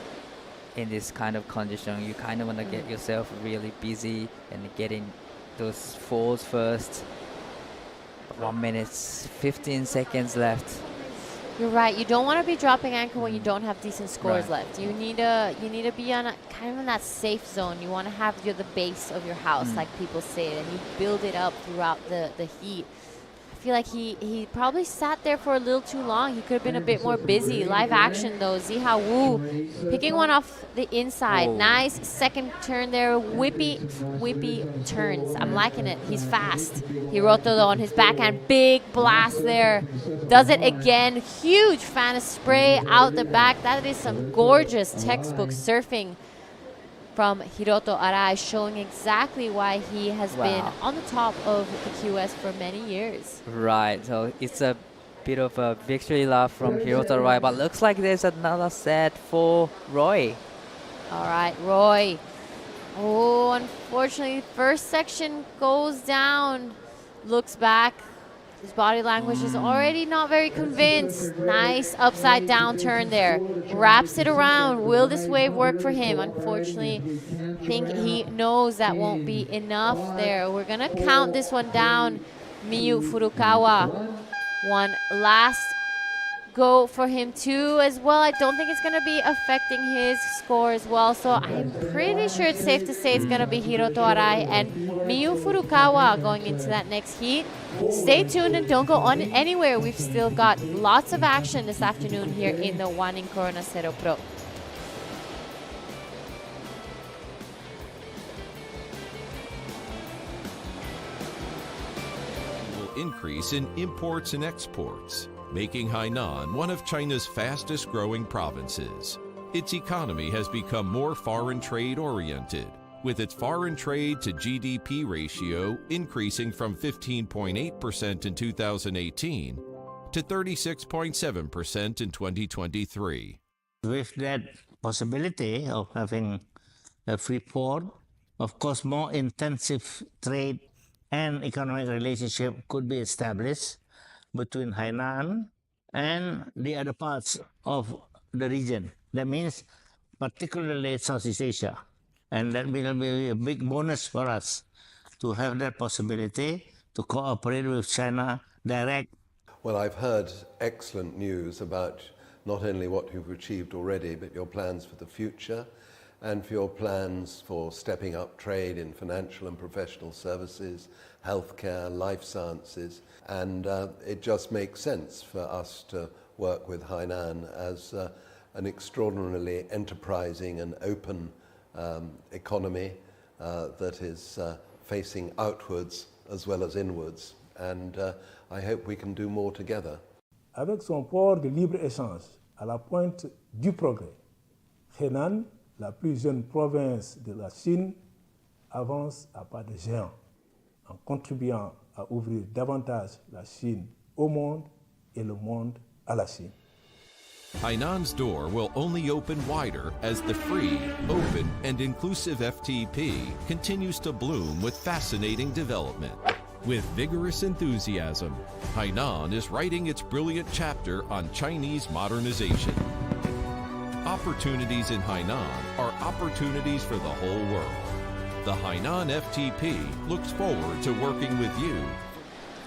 in this kind of condition. You kind of want to get yourself really busy and getting those falls first. 1 minute, 15 seconds left. You're right. You don't want to be dropping anchor when you don't have decent scores left. You need to be on kind of in that safe zone. You want to have the base of your house, like people say, and you build it up throughout the heat. I feel like he probably sat there for a little too long. He could have been a bit more busy. Live action though. Ziha Wu picking one off the inside. Whoa. Nice second turn there. Whippy turns. I'm liking it. He's fast. Hiroto though on his backhand. Big blast there. Does it again. Huge fan of spray out the back. That is some gorgeous textbook surfing from Hiroto Arai, showing exactly why he has been on the top of the QS for many years. Right, so it's a bit of a victory lap from Hiroto Arai, but looks like there's another set for Roy. All right, Roy. Oh, unfortunately, first section goes down. Looks back. His body language is already not very convinced. Nice upside down turn there. Wraps it around. Will this wave work for him? Unfortunately, I think he knows that won't be enough there. We're going to count this one down. Miyu Furukawa. One last go for him too as well. I don't think it's going to be affecting his score as well. So I'm pretty sure it's safe to say it's going to be Hiroto Arai and Miyu Furukawa going into that next heat. Stay tuned and don't go on anywhere. We've still got lots of action this afternoon here in the Wanning Corona Cero Pro. Will increase in imports and exports, making Hainan one of China's fastest growing provinces. Its economy has become more foreign trade oriented, with its foreign trade to GDP ratio increasing from 15.8% in 2018 to 36.7% in 2023. With that possibility of having a free port, of course, more intensive trade and economic relationship could be established between Hainan and the other parts of the region. That means particularly Southeast Asia. And that will be a big bonus for us to have that possibility to cooperate with China direct. Well, I've heard excellent news about not only what you've achieved already, but your plans for the future and for your plans for stepping up trade in financial and professional services, healthcare, life sciences. And it just makes sense for us to work with Hainan as an extraordinarily enterprising and open economy that is facing outwards as well as inwards. And I hope we can do more together. Avec son port de libre-échange à la pointe du progrès, Hainan, la plus jeune province de la Chine, avance à pas de géant en contribuant à ouvrir davantage la Chine au monde et le monde à la Chine. Hainan's door will only open wider as the free, open, and inclusive FTP continues to bloom with fascinating development. With vigorous enthusiasm, Hainan is writing its brilliant chapter on Chinese modernization. Opportunities in Hainan are opportunities for the whole world. The Hainan FTP looks forward to working with you.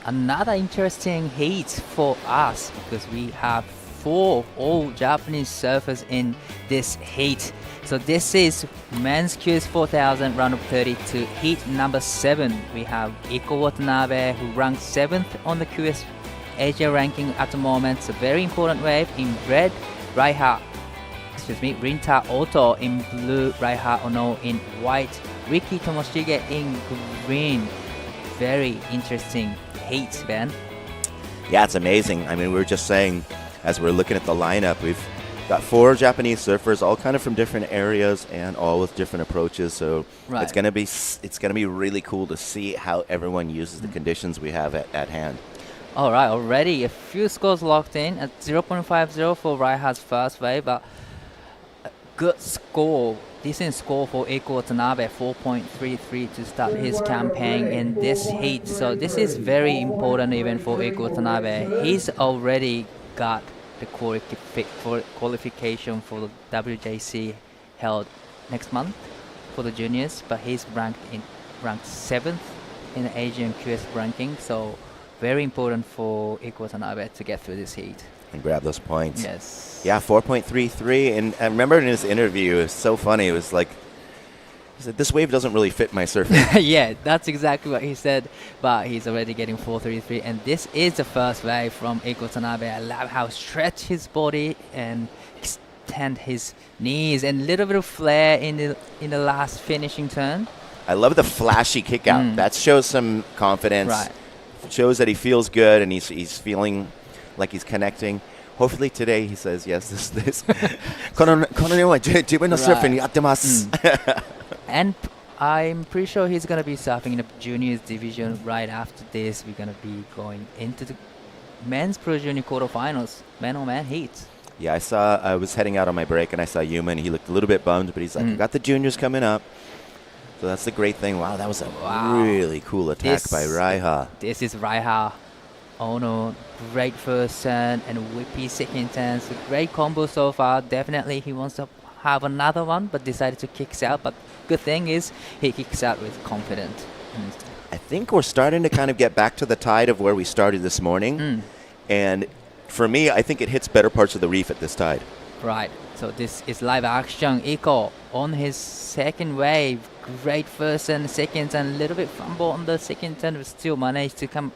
Another interesting heat for us because we have 4 all Japanese surfers in this heat. So this is men's QS 4000 round of 32, heat number 7. We have Iko Watanabe, who ranked 7th on the QS Asia ranking at the moment. It's a very important wave. In red, Rinta Oto in blue, Raiha Ono in white, Riki Tomoshige in green. Very interesting heat, Ben. Yeah, it's amazing. I mean, we were just saying, as we're looking at the lineup, we've got 4 Japanese surfers, all kind of from different areas and all with different approaches. So Right. it's gonna be really cool to see how everyone uses the conditions we have at hand. All right, already a few scores locked in at 0.50 for Raiha's first wave, but a good score, decent score for Eiko Watanabe, 4.33 to start his campaign in this heat. So this is very important even for Eiko Watanabe. He's already got the qualification for the WJC held next month for the juniors, but he's ranked 7th in the Asian QS ranking. So very important for Eiko Watanabe to get through this heat and grab those points. Yes. Yeah, 4.33. And I remember in his interview, it was so funny. It was like, he said, this wave doesn't really fit my surfing. Yeah, that's exactly what he said. But he's already getting 4.33. And this is the first wave from Eiko Watanabe. I love how stretch his body and extend his knees and a little bit of flare in the last finishing turn. I love the flashy kick out. That shows some confidence. Right. Shows that he feels good and he's feeling like he's connecting. Hopefully today he says, yes, this. この日は自分のサーフィンやってます。And I'm pretty sure he's going to be surfing in the juniors division right after this. We're going to be going into the men's pro junior quarterfinals, man-on-man heat. Yeah, I was heading out on my break and I saw Yuma and he looked a little bit bummed, but he's like, I got the juniors coming up. So that's the great thing. Wow, that was a really cool attack by Raiha. This is Raiha Ono. Great first turn and whippy second turn. So great combo so far. Definitely he wants to have another one, but decided to kick out. But good thing is he kicks out with confidence. I think we're starting to kind of get back to the tide of where we started this morning. And for me, I think it hits better parts of the reef at this tide. Right. So this is live action. Iko on his second wave. Great first and second turn. A little bit fumble on the second turn, but still managed to come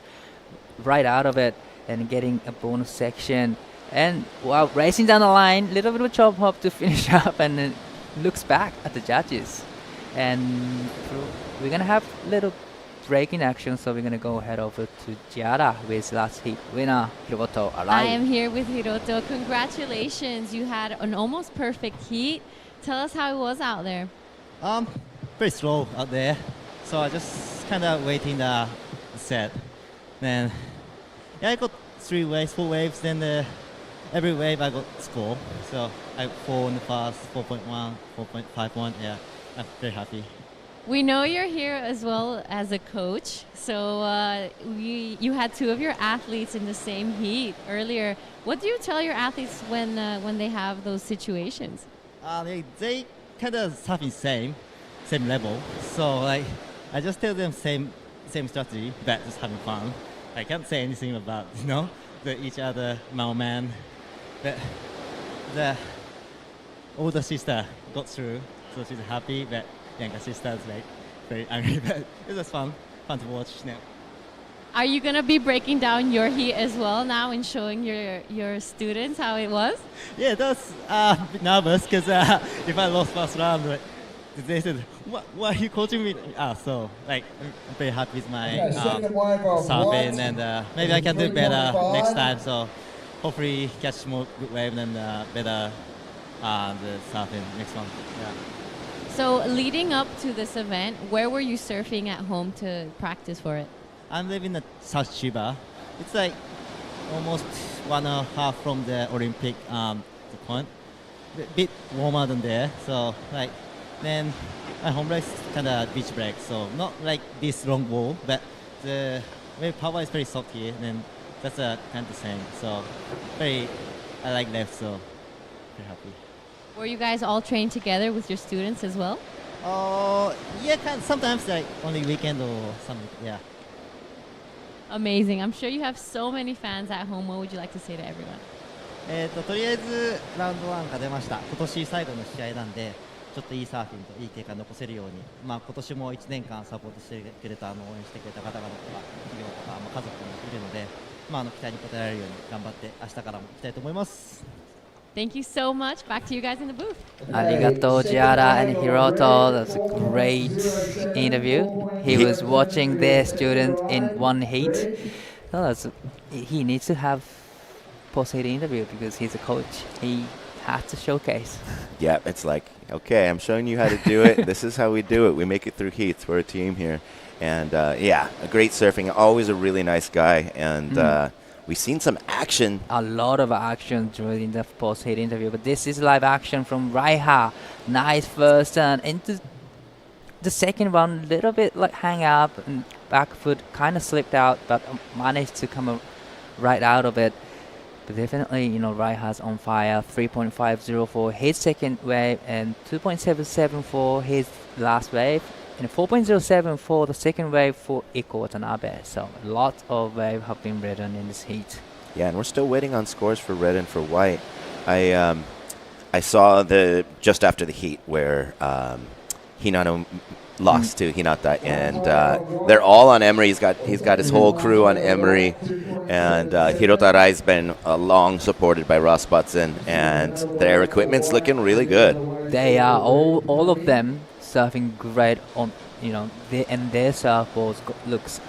right out of it and getting a bonus section. And wow, racing down the line, little bit of a chop hop to finish up, and then looks back at the judges. And we're gonna have a little break in action, so we're gonna go head over to Giada with last heat winner Hiroto Arai. I am here with Hiroto. Congratulations, you had an almost perfect heat. Tell us how it was out there. Pretty slow out there, so I just kind of waiting the set. Then yeah, I got 3 waves, 4 waves. Then every wave I got score. So I 4 in the first, 4.1, 4.51. Yeah, I'm very happy. We know you're here as well as a coach. So you had 2 of your athletes in the same heat earlier. What do you tell your athletes when they have those situations? They kind of surfing same level. So like I just tell them same strategy, but just having fun. I can't say anything about each other man. But the older sister got through, so she's happy. But younger sister's like very angry. But it was fun to watch now. Are you gonna be breaking down your heat as well now and showing your students how it was? Yeah, that's a bit nervous because if I lost first round, they said, why are you coaching me? So like I'm very happy with my surfing, and maybe I can do better next time. So hopefully catch more good wave and better the surfing next one. Yeah. So leading up to this event, where were you surfing at home to practice for it? I'm living in South Chiba. It's like almost 1.5 from the Olympic the point. A bit warmer than there, so like then my home race kind of beach break, so not like this long wall, but the wave power is very soft here, and then that's kind of the same. So I like left, so very happy. Were you guys all trained together with your students as well? Yeah, sometimes like only weekend or something. Yeah. Amazing. I'm sure you have so many fans at home. What would you like to say to everyone? とりあえずラウンド1が出ました。今年最後の試合なんで、ちょっといいサーフィンといい結果残せるように、今年も1年間サポートしてくれた、応援してくれた方々とか、企業とか、家族もいるので、期待に応えられるように頑張って明日からもいきたいと思います。Thank you so much. Back to you guys in the booth. Arigato, Giada and Hiroto. That's a great interview. He was watching their student in one heat. He needs to have post-heat interview because he's a coach. He has to showcase. Yeah, it's like, okay, I'm showing you how to do it. This is how we do it. We make it through heats. We're a team here. And yeah, a great surfing. Always a really nice guy. And we've seen some action. A lot of action during the post-heat interview. But this is live action from Raiha. Nice first turn into the second one. A little bit like hang up and back foot kind of slipped out, but managed to come right out of it. But definitely, Raiha's on fire. 3.504 his second wave and 2.774 for his last wave. And 4.07 for the second wave for Iko Watanabe. So a lot of waves have been ridden in this heat. Yeah, and we're still waiting on scores for red and for white. I saw just after the heat where Hinano lost to Hinata, and they're all on Emery. He's got his whole crew on Emery, and Hirota Rai's been long supported by Ross Butson, and their equipment's looking really good. They are all of them surfing great on, and their surfboards looks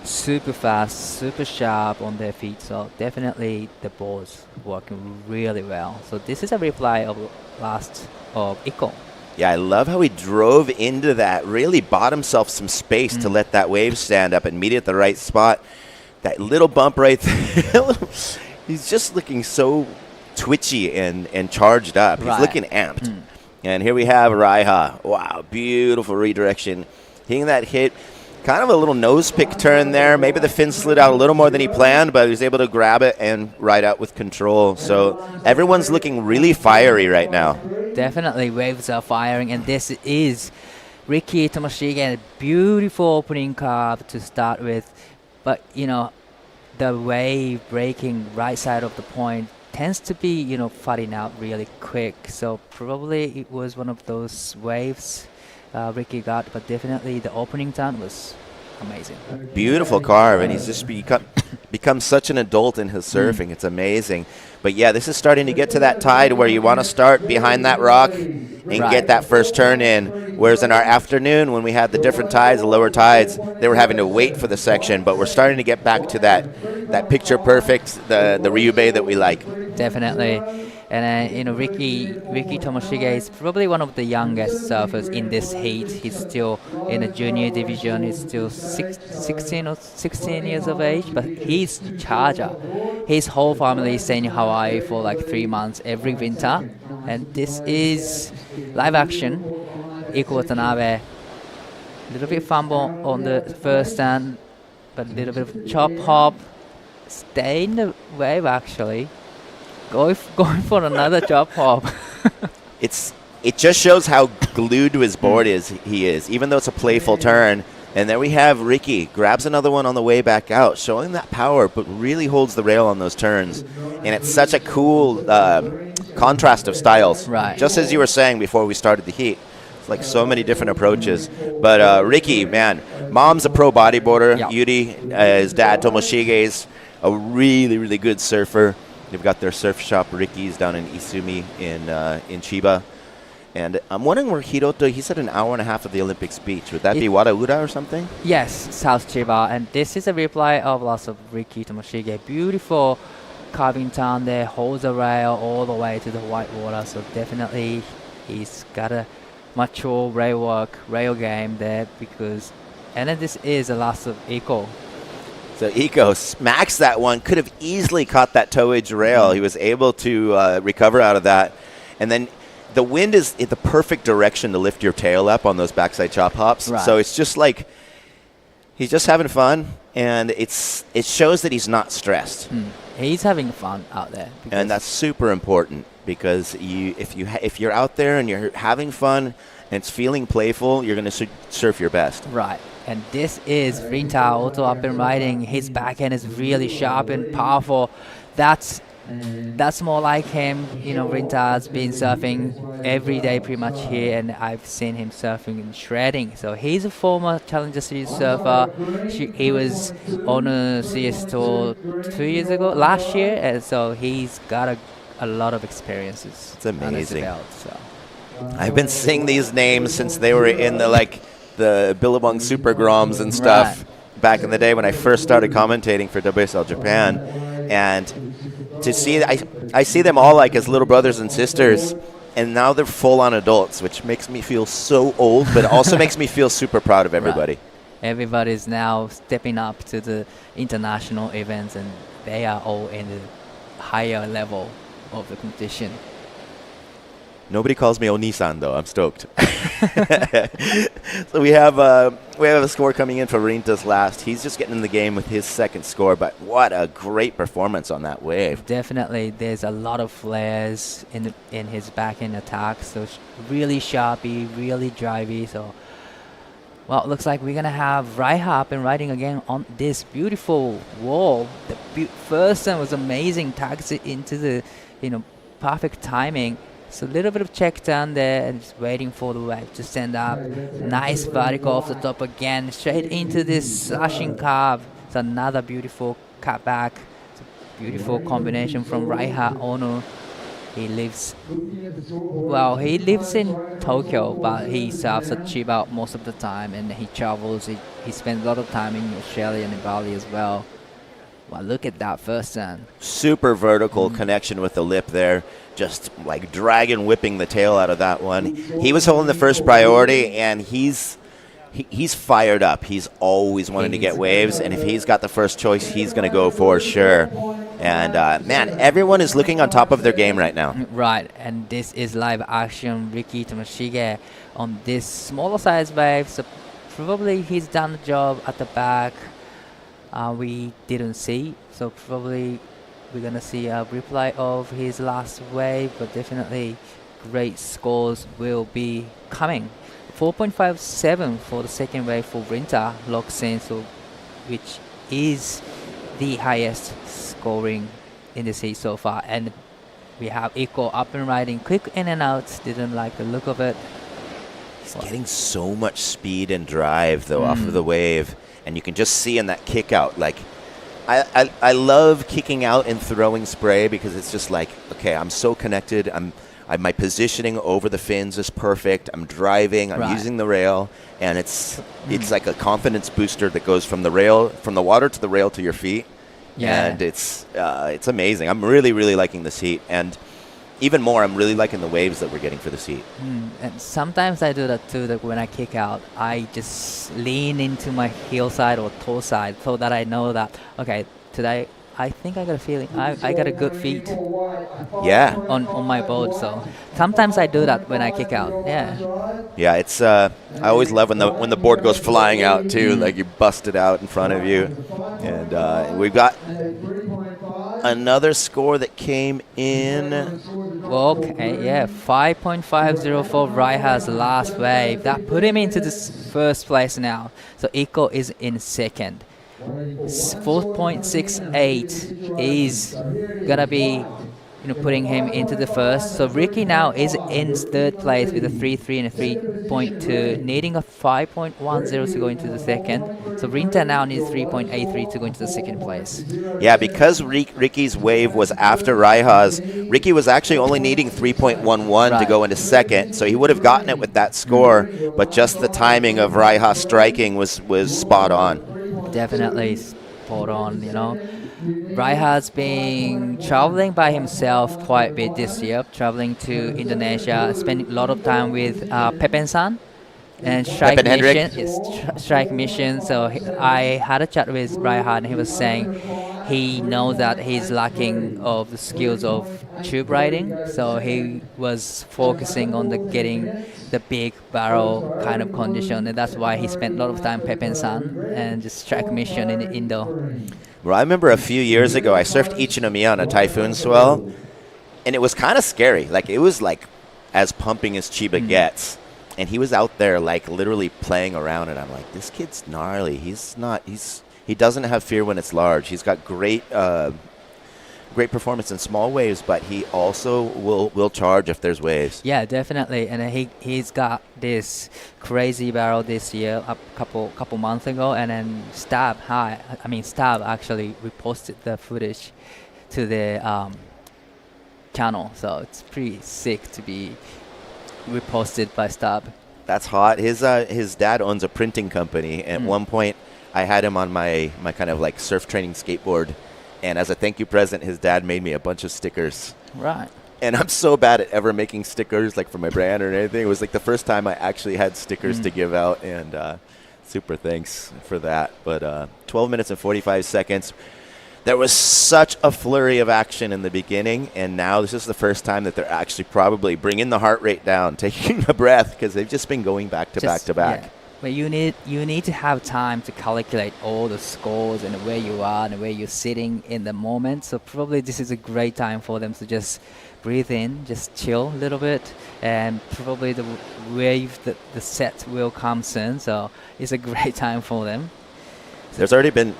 super fast, super sharp on their feet. So definitely the boards working really well. So this is a replay of last of Iko. Yeah, I love how he drove into that, really bought himself some space to let that wave stand up and meet it at the right spot. That little bump right there, he's just looking so twitchy and charged up. He's looking amped. And here we have Raiha. Wow, beautiful redirection. Hitting that hit, kind of a little nose pick turn there. Maybe the fin slid out a little more than he planned, but he was able to grab it and ride out with control. So everyone's looking really fiery right now. Definitely waves are firing, and this is Riki Tomoshige. Beautiful opening curve to start with, but the wave breaking right side of the point tends to be flooding out really quick. So probably it was one of those waves Riki got, but definitely the opening turn was amazing. Beautiful carve, and he's just become such an adult in his surfing. It's amazing. But yeah, this is starting to get to that tide where you want to start behind that rock and get that first turn in. Whereas in our afternoon, when we had the different tides, the lower tides, they were having to wait for the section. But we're starting to get back to that picture perfect, the Riyue Bay that we like. Definitely. And Riki Tomoshige is probably one of the youngest surfers in this heat. He's still in the junior division. He's still 16 or 16 years of age, but he's charger. His whole family is staying in Hawaii for like 3 months every winter. And this is live action. Iko Watanabe, a little bit fumble on the first stand, but a little bit of chop hop. Stay in the wave actually. Going for another chop hop. It just shows how glued to his board he is, even though it's a playful turn. And there we have Riki, grabs another one on the way back out, showing that power, but really holds the rail on those turns. And it's such a cool contrast of styles. Right. Just as you were saying before we started the heat. It's like so many different approaches. But Riki, man, mom's a pro bodyboarder. Yeah. Yuri, his dad, Tomoshige's a really, really good surfer. They've got their surf shop, Ricky's, down in Isumi in Chiba. And I'm wondering where Hiroto, he said an hour and a half of the Olympics Beach. Would that be Wadaura or something? Yes, South Chiba. And this is a replay of lots of Riki Tomoshige. Beautiful carving turn there, holds the rail all the way to the white water. So definitely he's got a mature rail game there and then this is the last of Iko. So Iko smacks that one, could have easily caught that toe edge rail. He was able to recover out of that. And then the wind is in the perfect direction to lift your tail up on those backside chop hops. Right. So it's just like he's just having fun, and it shows that he's not stressed. He's having fun out there. And that's super important because if you're out there and you're having fun and it's feeling playful, you're going to surf your best. Right. And this is Rinta auto up and riding. His backhand is really sharp and powerful. That's that's more like him. You know, Rinta's been surfing every day pretty much here, and I've seen him surfing and shredding. So he's a former Challenger Series surfer. He was on a CS Tour 2 years ago, last year, and so he's got a lot of experiences. It's amazing. On his belt, so. I've been seeing these names since they were in the Billabong Super Groms and stuff back in the day when I first started commentating for WSL Japan. And to see, I see them all like as little brothers and sisters, and now they're full-on adults, which makes me feel so old, but also makes me feel super proud of everybody. Everybody's now stepping up to the international events, and they are all in the higher level of the competition. Nobody calls me Onisan though. I'm stoked. So we have a score coming in for Rinta's last. He's just getting in the game with his second score, but what a great performance on that wave. Definitely, there's a lot of flares in his backhand attack. So really sharpy, really drivey. So, well, it looks like we're gonna have Raiha up and riding again on this beautiful wall. The first one was amazing, tags it into the perfect timing. So a little bit of check down there and just waiting for the wave to stand up. Nice vertical off the top again, straight into this slashing carve. It's another beautiful cutback. It's a beautiful combination from Raiha Ono. He lives in Tokyo, but he surfs at Chiba most of the time, and he travels. He spends a lot of time in Australia and in Bali as well. Wow, look at that first turn. Super vertical connection with the lip there. Just like dragon whipping the tail out of that one. He was holding the first priority, and he's fired up. He's always wanting to get waves, and if he's got the first choice, he's going to go for sure. And, man, everyone is looking on top of their game right now. Right, and this is live action Riki Tomoshige on this smaller size wave. So probably he's done the job at the back. We didn't see, so probably we're going to see a replay of his last wave, but definitely great scores will be coming. 4.57 for the second wave for Rinta locks in, so which is the highest scoring in the heat so far. And we have Iko up and riding, quick in and out, didn't like the look of it. He's getting so much speed and drive, though, off of the wave. And you can just see in that kick out, like, I love kicking out and throwing spray because it's just like, okay, I'm so connected. My positioning over the fins is perfect. I'm driving. I'm using the rail, and it's like a confidence booster that goes from the rail, from the water to the rail to your feet. Yeah. And it's amazing. I'm really, really liking this heat, and even more, I'm really liking the waves that we're getting for this heat. And sometimes I do that too. That when I kick out, I just lean into my heel side or toe side so that I know that, okay, today I think I got a feeling I got a good feet. Yeah. On my board. So sometimes I do that when I kick out. Yeah. Yeah, it's I always love when the board goes flying out too, like you bust it out in front of you. And we've got another score that came in. Okay, yeah, 5.50 for Raiha's last wave. That put him into this first place now. So Iko is in second. 4.68 is gonna be putting him into the first. So Riki now is in third place with a 3.3 and a 3.2, needing a 5.10 to go into the second. So Rinta now needs 3.83 to go into the second place. Yeah, because Riki's wave was after Raiha's, Riki was actually only needing 3.11 to go into second, so he would have gotten it with that score, but just the timing of Raiha striking was spot on. Definitely spot on, Raiha's been traveling by himself quite a bit this year, traveling to Indonesia, spending a lot of time with Pepen-san and Strike Mission. Strike Mission. So I had a chat with Raiha, and he was saying he knows that he's lacking of the skills of tube riding, so he was focusing on getting the big barrel kind of condition, and that's why he spent a lot of time Pepen-san and just Strike Mission in Indo. Well, I remember a few years ago, I surfed Ichinomiya on a typhoon swell, and it was kind of scary. Like, it was like as pumping as Chiba gets. And he was out there, like, literally playing around, and I'm like, this kid's gnarly. He doesn't have fear when it's large. He's got great great performance in small waves, but he also will charge if there's waves. Yeah, definitely. And he's got this crazy barrel this year, a couple months ago, and then Stab actually reposted the footage to the channel, so it's pretty sick to be reposted by Stab. That's hot. His dad owns a printing company. At one point, I had him on my kind of like surf training skateboard, and as a thank you present, his dad made me a bunch of stickers. Right. And I'm so bad at ever making stickers like for my brand or anything. It was like the first time I actually had stickers to give out, and super thanks for that. But 12 minutes and 45 seconds. There was such a flurry of action in the beginning, and now this is the first time that they're actually probably bringing the heart rate down, taking a breath, because they've just been going back to back to back. Yeah. But you need to have time to calculate all the scores and where you are and where you're sitting in the moment. So probably this is a great time for them to just breathe in, just chill a little bit, and probably the wave, the set will come soon. So it's a great time for them. There's already been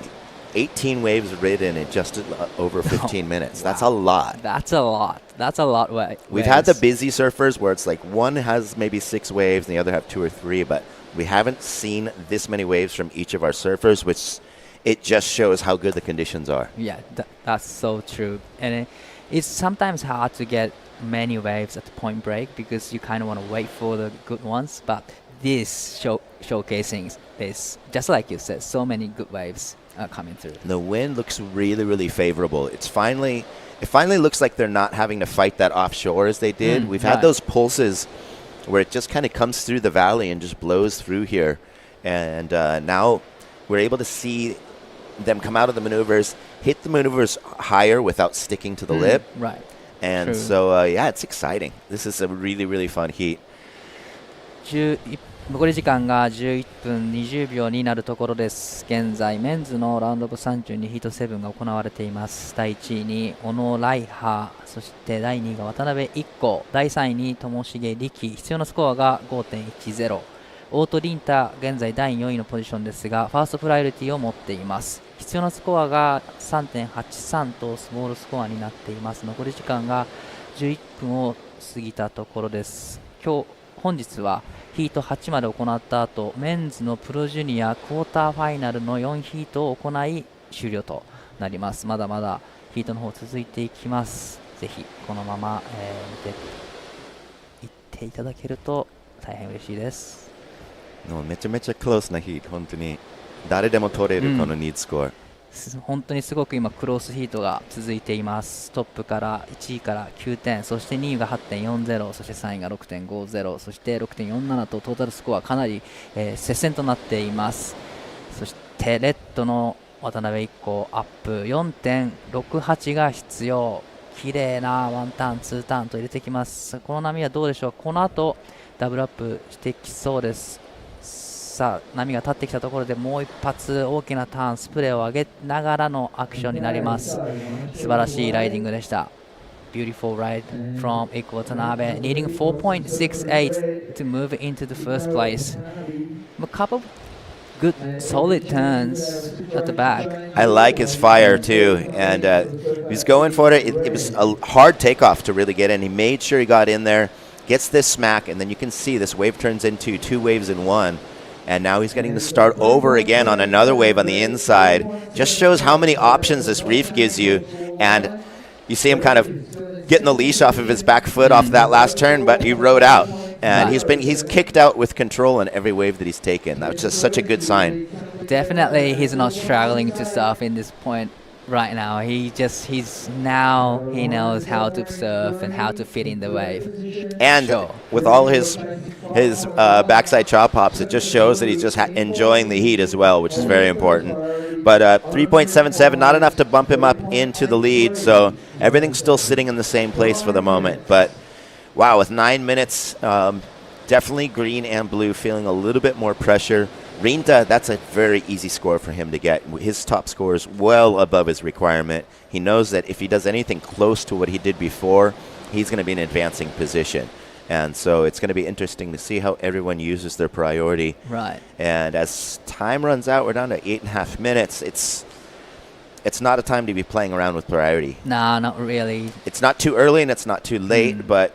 18 waves ridden in just over 15 minutes. That's a lot. That's a lot. That's a lot. We've had the busy surfers where it's like one has maybe 6 waves and the other have 2 or 3, but we haven't seen this many waves from each of our surfers, which it just shows how good the conditions are. Yeah, that's so true. And it's sometimes hard to get many waves at the point break because you kind of want to wait for the good ones, but this showcasing is, just like you said, so many good waves coming through. The wind looks really, really favorable. It finally looks like they're not having to fight that offshore as they did. We've had those pulses where it just kind of comes through the valley and just blows through here. And now we're able to see them come out of the maneuvers, hit the maneuvers higher without sticking to the lip. Right. And True. so, yeah, it's exciting. This is a really, really fun heat. 残り時間が11分20秒になるところです。現在メンズのラウンドオブ32ヒート7が行われています。第1位に小野ライハー、そして第2位が渡辺一子、第3位に友重力、必要なスコアが 5.10。オートリンタ現在第4位のポジションですがファーストプライオリティを持っています。必要なスコアが 3.83 とスモールスコアになっています。残り時間が11分を過ぎたところです。本日はヒート8まで行った後、メンズのプロジュニアクォーターファイナルの4ヒートを行い終了となります。まだまだヒートの方続いていきます。ぜひこのまま、見ていっていただけると大変嬉しいです。めちゃめちゃクロースなヒート、本当に誰でも取れるこのニードスコア。本当にすごく今クロースヒートが続いています。トップから1位から9点、そして2位が 8.40、 そして3位が 6.50、 そして 6.47 とトータルスコアかなり、接戦となっています。そしてレッドの渡辺一子アップ 4.68 が必要。綺麗なワンターンツーターンと入れてきます。この波はどうでしょう。この後ダブルアップしてきそうです。さあ波が立ってきたところでもう一発大きなターンスプレーを上げながらのアクションになります。素晴らしいライディングでした。 Beautiful ride from Iko Watanabe, needing 4.68 to move into the first place. A couple good solid turns at the back. I like his fire too, and he's going for it. It was a hard takeoff to really get in. He made sure he got in there, gets this smack, and then you can see this wave turns into 2 waves in 1. And now he's getting to start over again on another wave on the inside. Just shows how many options this reef gives you. And you see him kind of getting the leash off of his back foot off that last turn, but he rode out. And he's kicked out with control in every wave that he's taken. That's just such a good sign. Definitely he's not struggling to surf in this point right now. He knows how to surf and how to fit in the wave. And with all his backside chop hops, it just shows that he's just enjoying the heat as well, which is very important. But 3.77, not enough to bump him up into the lead, so everything's still sitting in the same place for the moment. But wow, with 9 minutes, definitely green and blue feeling a little bit more pressure. Rinta, that's a very easy score for him to get. His top score is well above his requirement. He knows that if he does anything close to what he did before, he's going to be in an advancing position. And so it's going to be interesting to see how everyone uses their priority. Right. And as time runs out, we're down to 8.5 minutes. it's not a time to be playing around with priority. Nah, not really. It's not too early and it's not too late, but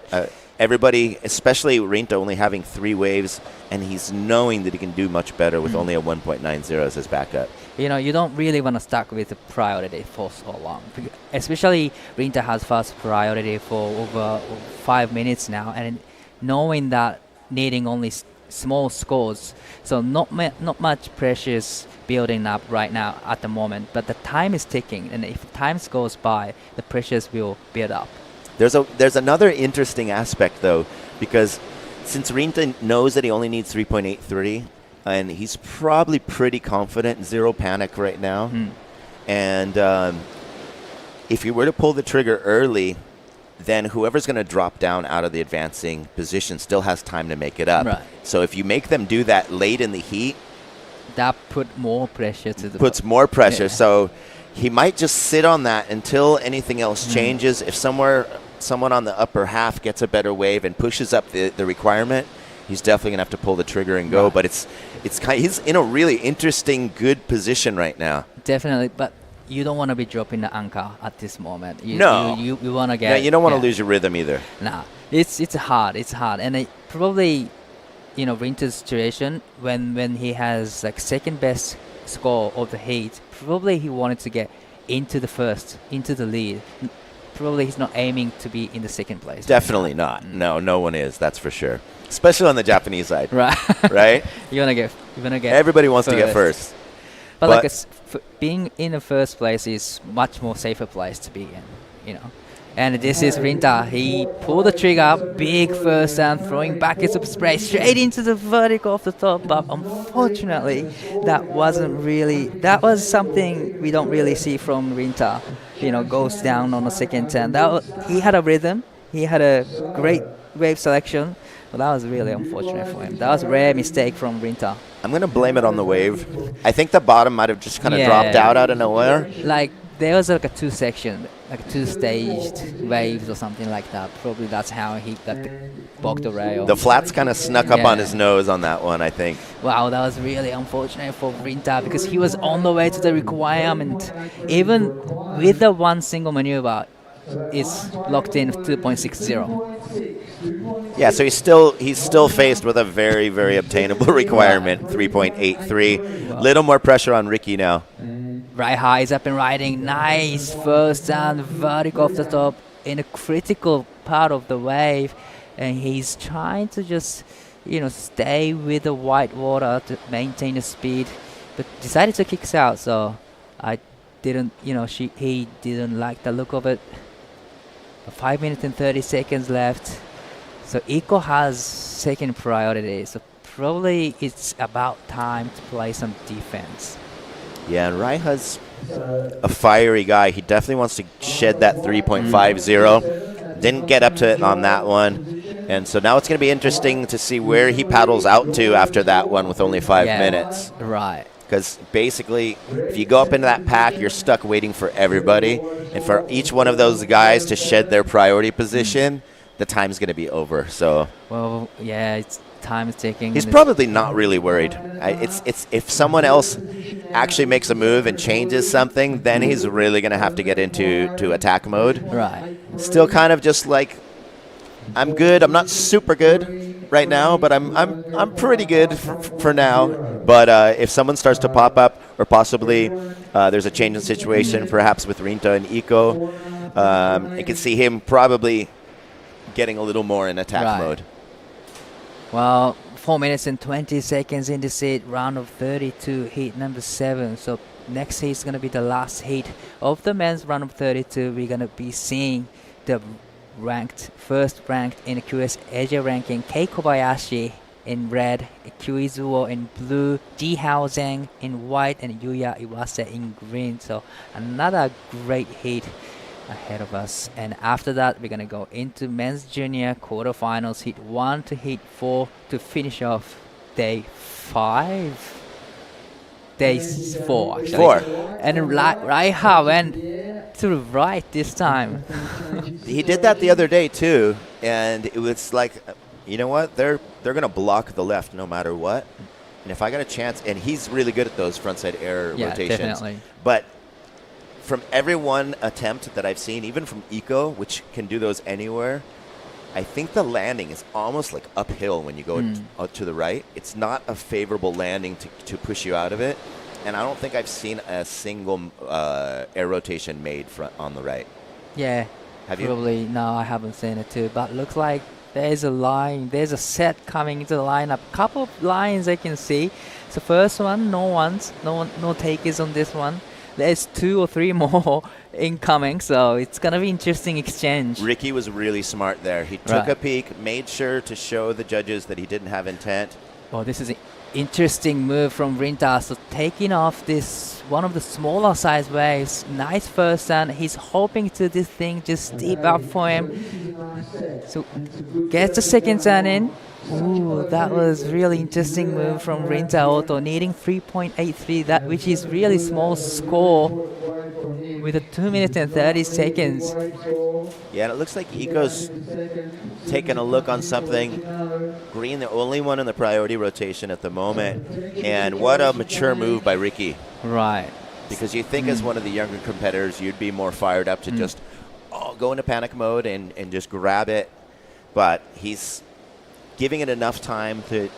everybody, especially Rinta, only having 3 waves, and he's knowing that he can do much better with only a 1.90 as his backup. You know, you don't really want to stuck with the priority for so long. Especially Rinta has first priority for over 5 minutes now, and knowing that needing only small scores, so not much pressures building up right now at the moment, but the time is ticking, and if time goes by, the pressures will build up. There's another interesting aspect though, because since Rinta knows that he only needs 3.83, and he's probably pretty confident, zero panic right now. And if you were to pull the trigger early, then whoever's going to drop down out of the advancing position still has time to make it up. Right. So if you make them do that late in the heat, that puts more pressure to the more pressure. So he might just sit on that until anything else changes. If someone on the upper half gets a better wave and pushes up the requirement, he's definitely gonna have to pull the trigger and go. Right. But he's in a really interesting, good position right now. Definitely, but you don't want to be dropping the anchor at this moment. You want to get. Yeah, you don't want to lose your rhythm either. Nah, it's hard. It's hard, and probably, Rinta's situation when he has like second best score of the heat, probably he wanted to get into the lead. Probably he's not aiming to be in the second place. Definitely not. No one is. That's for sure. Especially on the Japanese side. Right. Right? You wanna get. Everybody wants to get first. But being in the first place is much more safer place to be in, And this is Rinta. He pulled the trigger, big first and throwing back his spray straight into the vertical of the top. But unfortunately, that was something we don't really see from Rinta. Goes down on the second turn. He had a rhythm. He had a great wave selection. But that was really unfortunate for him. That was a rare mistake from Rinta. I'm going to blame it on the wave. I think the bottom might have just kind of dropped out of nowhere. Like, there was like a two-staged waves or something like that. Probably that's how he got the blocked the rail. The flats kind of snuck up on his nose on that one, I think. Wow, that was really unfortunate for Rinta because he was on the way to the requirement. Even with the one single maneuver, it's locked in 2.60. Yeah, so he's still faced with a very, very obtainable requirement, 3.83. Little more pressure on Ricky now. Right high is up and riding. Nice first and vertical off the top in a critical part of the wave. And he's trying to just, stay with the white water to maintain the speed. But decided to kick out, so I didn't, he didn't like the look of it. 5 minutes and 30 seconds left. So Iko has second priority. So probably it's about time to play some defense. Yeah, and Raiha's a fiery guy. He definitely wants to shed that 3.50. Didn't get up to it on that one. And so now it's going to be interesting to see where he paddles out to after that one with only 5 minutes. Right. Because basically, if you go up into that pack, you're stuck waiting for everybody. And for each one of those guys to shed their priority position, the time's going to be over. So, well, yeah, time is ticking. He's probably not really worried. It's if someone else actually makes a move and changes something, then he's really going to have to get into attack mode. Right. Still kind of just like, I'm good. I'm not super good right now, but I'm pretty good for now. But if someone starts to pop up, or possibly there's a change in situation, perhaps with Rinta and Iko, you can see him probably getting a little more in attack mode. Well, 4 minutes and 20 seconds in the set, round of 32, heat number 7. So next heat is going to be the last heat of the men's round of 32. We're going to be seeing the first ranked in the QS Asia ranking, Kei Kobayashi in red, Kyuizuo in blue, Ji Haozeng in white, and Yuya Iwase in green. So another great heat ahead of us. And after that, we're going to go into men's junior quarterfinals, heat 1 to heat 4 to finish off day 5. Day 4, actually. 4. And Raiha went to the right this time. He did that the other day too, and it was like, you know what? They're going to block the left no matter what. And if I got a chance, and he's really good at those frontside air rotations. Definitely. But from every one attempt that I've seen, even from Iko, which can do those anywhere, I think the landing is almost like uphill when you go out to the right. It's not a favorable landing to push you out of it. And I don't think I've seen a single air rotation made on the right. Yeah. Have you? Probably, no, I haven't seen it too. But looks like there's a line, there's a set coming into the lineup. Couple of lines I can see. So first one, no takers on this one. There's 2 or 3 more incoming, so it's gonna be interesting exchange. Ricky was really smart there. He took a peek, made sure to show the judges that he didn't have intent. Oh, this is an interesting move from Rinta. So taking off this one of the smaller size waves, nice first turn. He's hoping to this thing just deep up for him. So gets the second turn in. Ooh, that was really interesting move from Rinta Auto, needing 3.83, that which is really small score with a 2 minutes and 30 seconds. Yeah, and it looks like Iko's taking a look on something. Green, the only one in the priority rotation at the moment. And what a mature move by Ricky. Right. Because you think as one of the younger competitors, you'd be more fired up to just go into panic mode and just grab it. But he's giving it enough time to...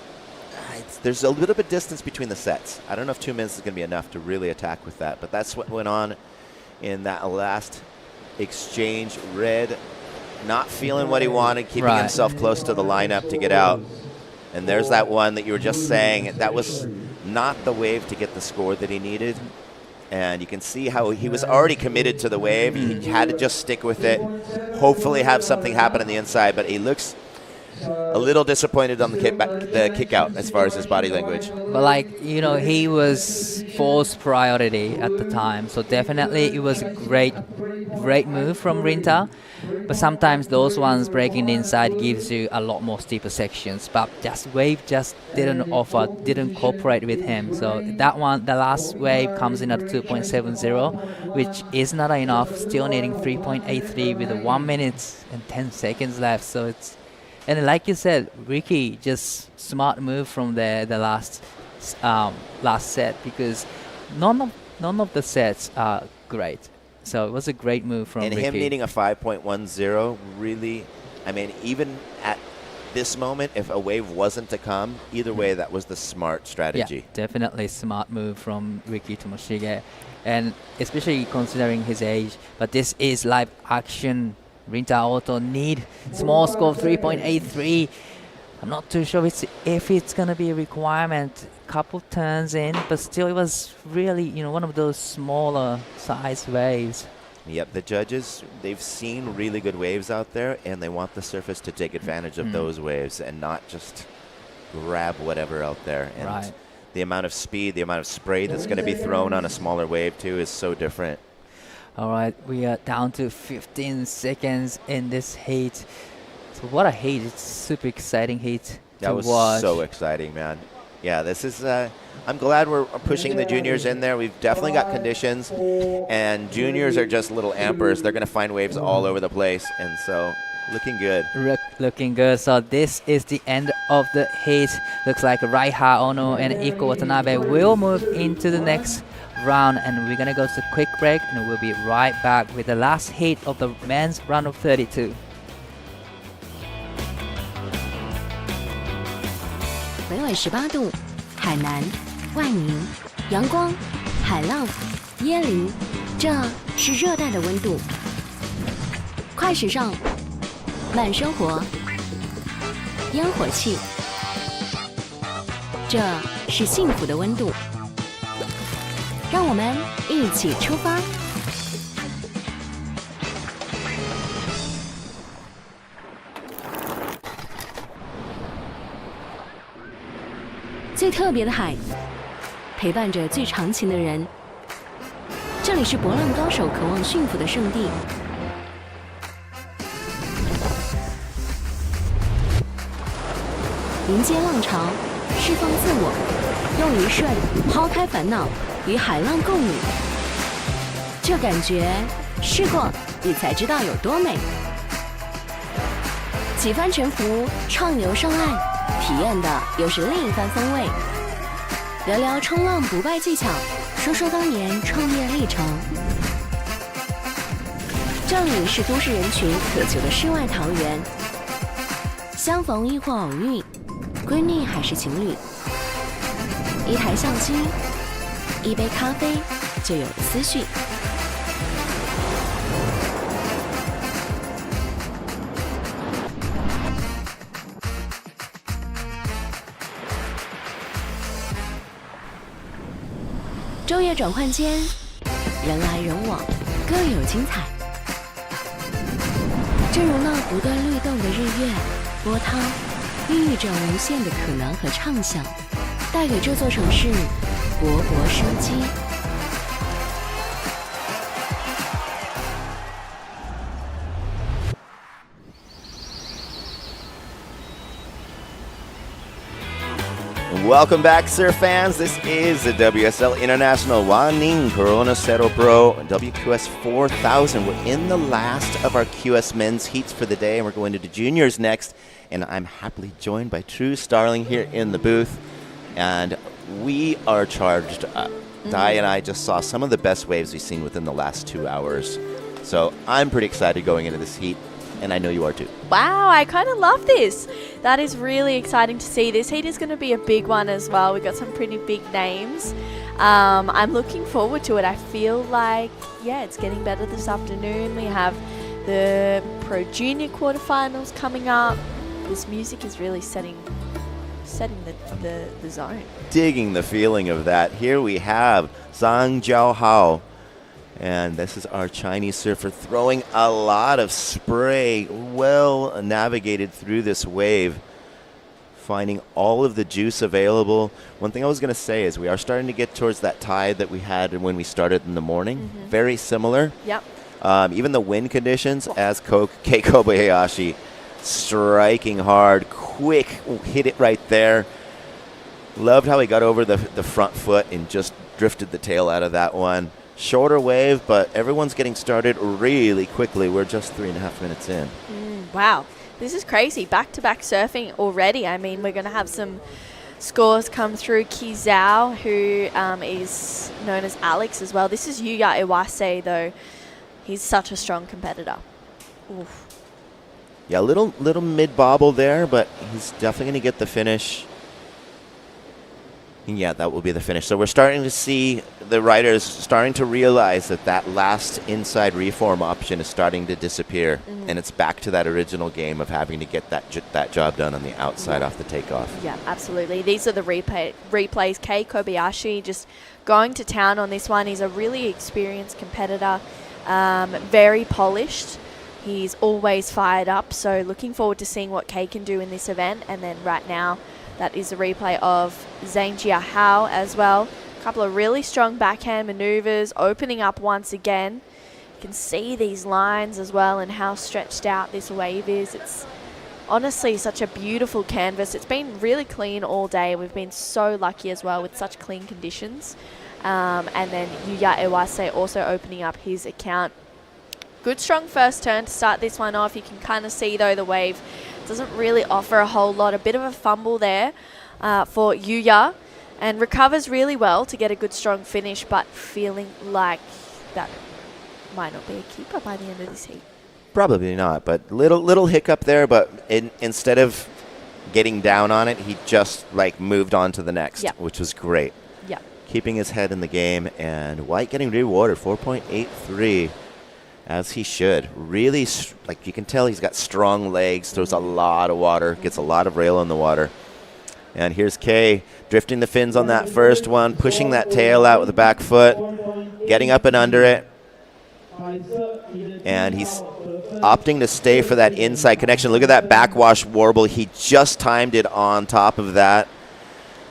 there's a little bit distance between the sets. I don't know if 2 minutes is going to be enough to really attack with that. But that's what went on in that last exchange. Red not feeling what he wanted, keeping himself close to the lineup to get out. And there's that one that you were just saying. That was not the wave to get the score that he needed. And you can see how he was already committed to the wave. He had to just stick with it, hopefully have something happen on the inside. But he looks a little disappointed on the kick out as far as his body language. But like, you know, he was false priority at the time. So definitely it was a great move from Rinta. But sometimes those ones breaking the inside gives you a lot more steeper sections. But wave just didn't cooperate with him. So that one, the last wave comes in at 2.70, which is not enough. Still needing 3.83 with 1 minute and 10 seconds left. So it's... And like you said, Ricky, just smart move from the last set, because none of the sets are great. So it was a great move from Ricky. And him needing a 5.10 really, I mean, even at this moment, if a wave wasn't to come, either way, that was the smart strategy. Yeah, definitely smart move from Ricky Tomoshige. And especially considering his age, but this is live action. Rinta Auto need small score of 3.83. I'm not too sure if it's going to be a requirement. Couple turns in, but still it was really, you know, one of those smaller size waves. Yep, the judges, they've seen really good waves out there, and they want the surface to take advantage of those waves and not just grab whatever out there. And the amount of speed, the amount of spray that's going to be thrown on a smaller wave too is so different. All right, we are down to 15 seconds in this heat. So what a heat. It's super exciting heat to watch. That was so exciting, man. Yeah, this is... I'm glad we're pushing the juniors in there. We've definitely got conditions, and juniors are just little ampers. They're going to find waves all over the place, and so looking good. Looking good. So this is the end of the heat. Looks like Raiha Ono and Iko Watanabe will move into the next round, and we're going to go to a quick break, and we'll be right back with the last heat of the men's round of 32. 北纬18度，海南、万宁、阳光、海浪、椰林，这是热带的温度。快时尚，慢生活，烟火气，这是幸福的温度。让我们一起出发。最特别的海，陪伴着最长情的人。这里是搏浪高手渴望驯服的圣地。迎接浪潮，释放自我，用一瞬抛开烦恼，与海浪共舞。这感觉试过，你才知道有多美。几番沉浮，畅游上岸。体验的又是另一番风味，聊聊冲浪不败技巧，说说当年创业历程。这里是都市人群渴求的世外桃源，相逢亦或偶遇，闺蜜还是情侣，一台相机，一杯咖啡，就有了思绪。昼夜转换间，人来人往，各有精彩。正如那不断律动的日月，波涛孕育着无限的可能和畅想，带给这座城市勃勃生机。Welcome back, Surf fans. This is the WSL International Wanning Pro WQS 4000. We're in the last of our QS men's heats for the day, and we're going to the juniors next. And I'm happily joined by True Starling here in the booth. And we are charged up. Di and I just saw some of the best waves we've seen within the last 2 hours. So I'm pretty excited going into this heat, and I know you are too. Wow, I kind of love this. That is really exciting to see. This heat is going to be a big one as well. We've got some pretty big names. I'm looking forward to it. I feel like, yeah, it's getting better this afternoon. We have the Pro Junior Quarterfinals coming up. This music is really setting the zone. Digging the feeling of that. Here we have Zhang Jiaohao. And this is our Chinese surfer throwing a lot of spray, well navigated through this wave, finding all of the juice available. One thing I was going to say is we are starting to get towards that tide that we had when we started in the morning. Very similar. Yep. Even the wind conditions, as Kei Kobayashi striking hard, quick, hit it right there. Loved how he got over the front foot and just drifted the tail out of that one. Shorter wave, but everyone's getting started really quickly. We're just 3.5 minutes in. Wow, this is crazy. Back-to-back surfing already. I mean, we're going to have some scores come through. Ki Zhao, who is known as Alex as well. This is Yuya Iwase, though. He's such a strong competitor. Oof. Yeah, a little mid-bobble there, but he's definitely going to get the finish. Yeah, that will be the finish. So we're starting to see the riders starting to realize that last inside reform option is starting to disappear, and it's back to that original game of having to get that job done on the outside off the takeoff. Yeah, absolutely. These are the replays. Kei Kobayashi just going to town on this one. He's a really experienced competitor, very polished. He's always fired up, so looking forward to seeing what Kei can do in this event. And then right now, that is a replay of Zhang Jiahao as well. A couple of really strong backhand maneuvers, opening up once again. You can see these lines as well and how stretched out this wave is. It's honestly such a beautiful canvas. It's been really clean all day. We've been so lucky as well with such clean conditions. And then Yuya Iwase also opening up his account. Good strong first turn to start this one off. You can kind of see though the wave doesn't really offer a whole lot. A bit of a fumble there for Yuya, and recovers really well to get a good strong finish, but feeling like that might not be a keeper by the end of this heat. Probably not, but little hiccup there, but instead of getting down on it, he just moved on to the next, which was great. Yeah. Keeping his head in the game, and White getting rewarded 4.83. As he should. Really, you can tell he's got strong legs, throws a lot of water, gets a lot of rail in the water. And here's Kei drifting the fins on that first one, pushing that tail out with the back foot, getting up and under it. And he's opting to stay for that inside connection. Look at that backwash warble. He just timed it on top of that.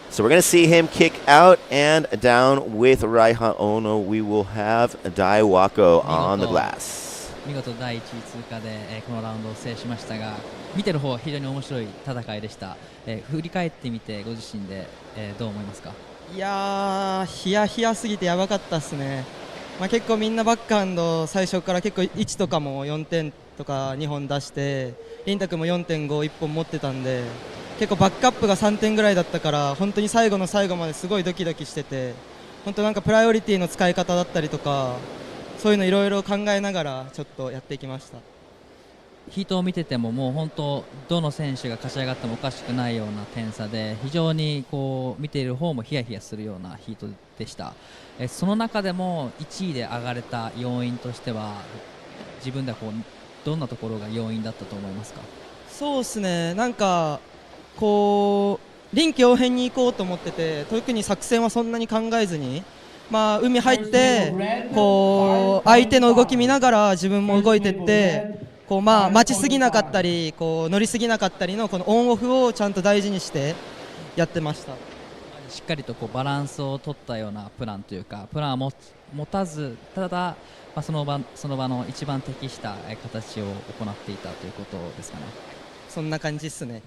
So we're going to see him kick out, and down with Raiha Ono, we will have Dai Wako on the glass. 見事第1位通過で、このラウンドを制しましたが、見てる方は非常に面白い戦いでした。振り返ってみてご自身で、どう思いますか？いやー、ヒヤヒヤすぎてやばかったですね。結構みんなバックハンド最初から結構位置とかも4点とか2本出して、リンタ君も 4.5 本持ってたんで。結構バックアップが3点ぐらいだったから本当に最後の最後まですごいドキドキしてて、本当なんかプライオリティの使い方だったりとかそういうのいろいろ考えながらちょっとやっていきました。ヒートを見ててももう本当どの選手が勝ち上がってもおかしくないような点差で非常にこう見ている方もヒヤヒヤするようなヒートでした。その中でも1位で上がれた要因としては自分ではこうどんなところが要因だったと思いますか？そうですね、なんかこう臨機応変に行こうと思ってて、特に作戦はそんなに考えずに、海入ってこう相手の動き見ながら自分も動いてってこう待ちすぎなかったりこう乗りすぎなかったりのこのオンオフをちゃんと大事にしてやってました。しっかりとこうバランスを取ったようなプランというかプランを持たずただ、その場の一番適した形を行っていたということですかね。そんな感じですね。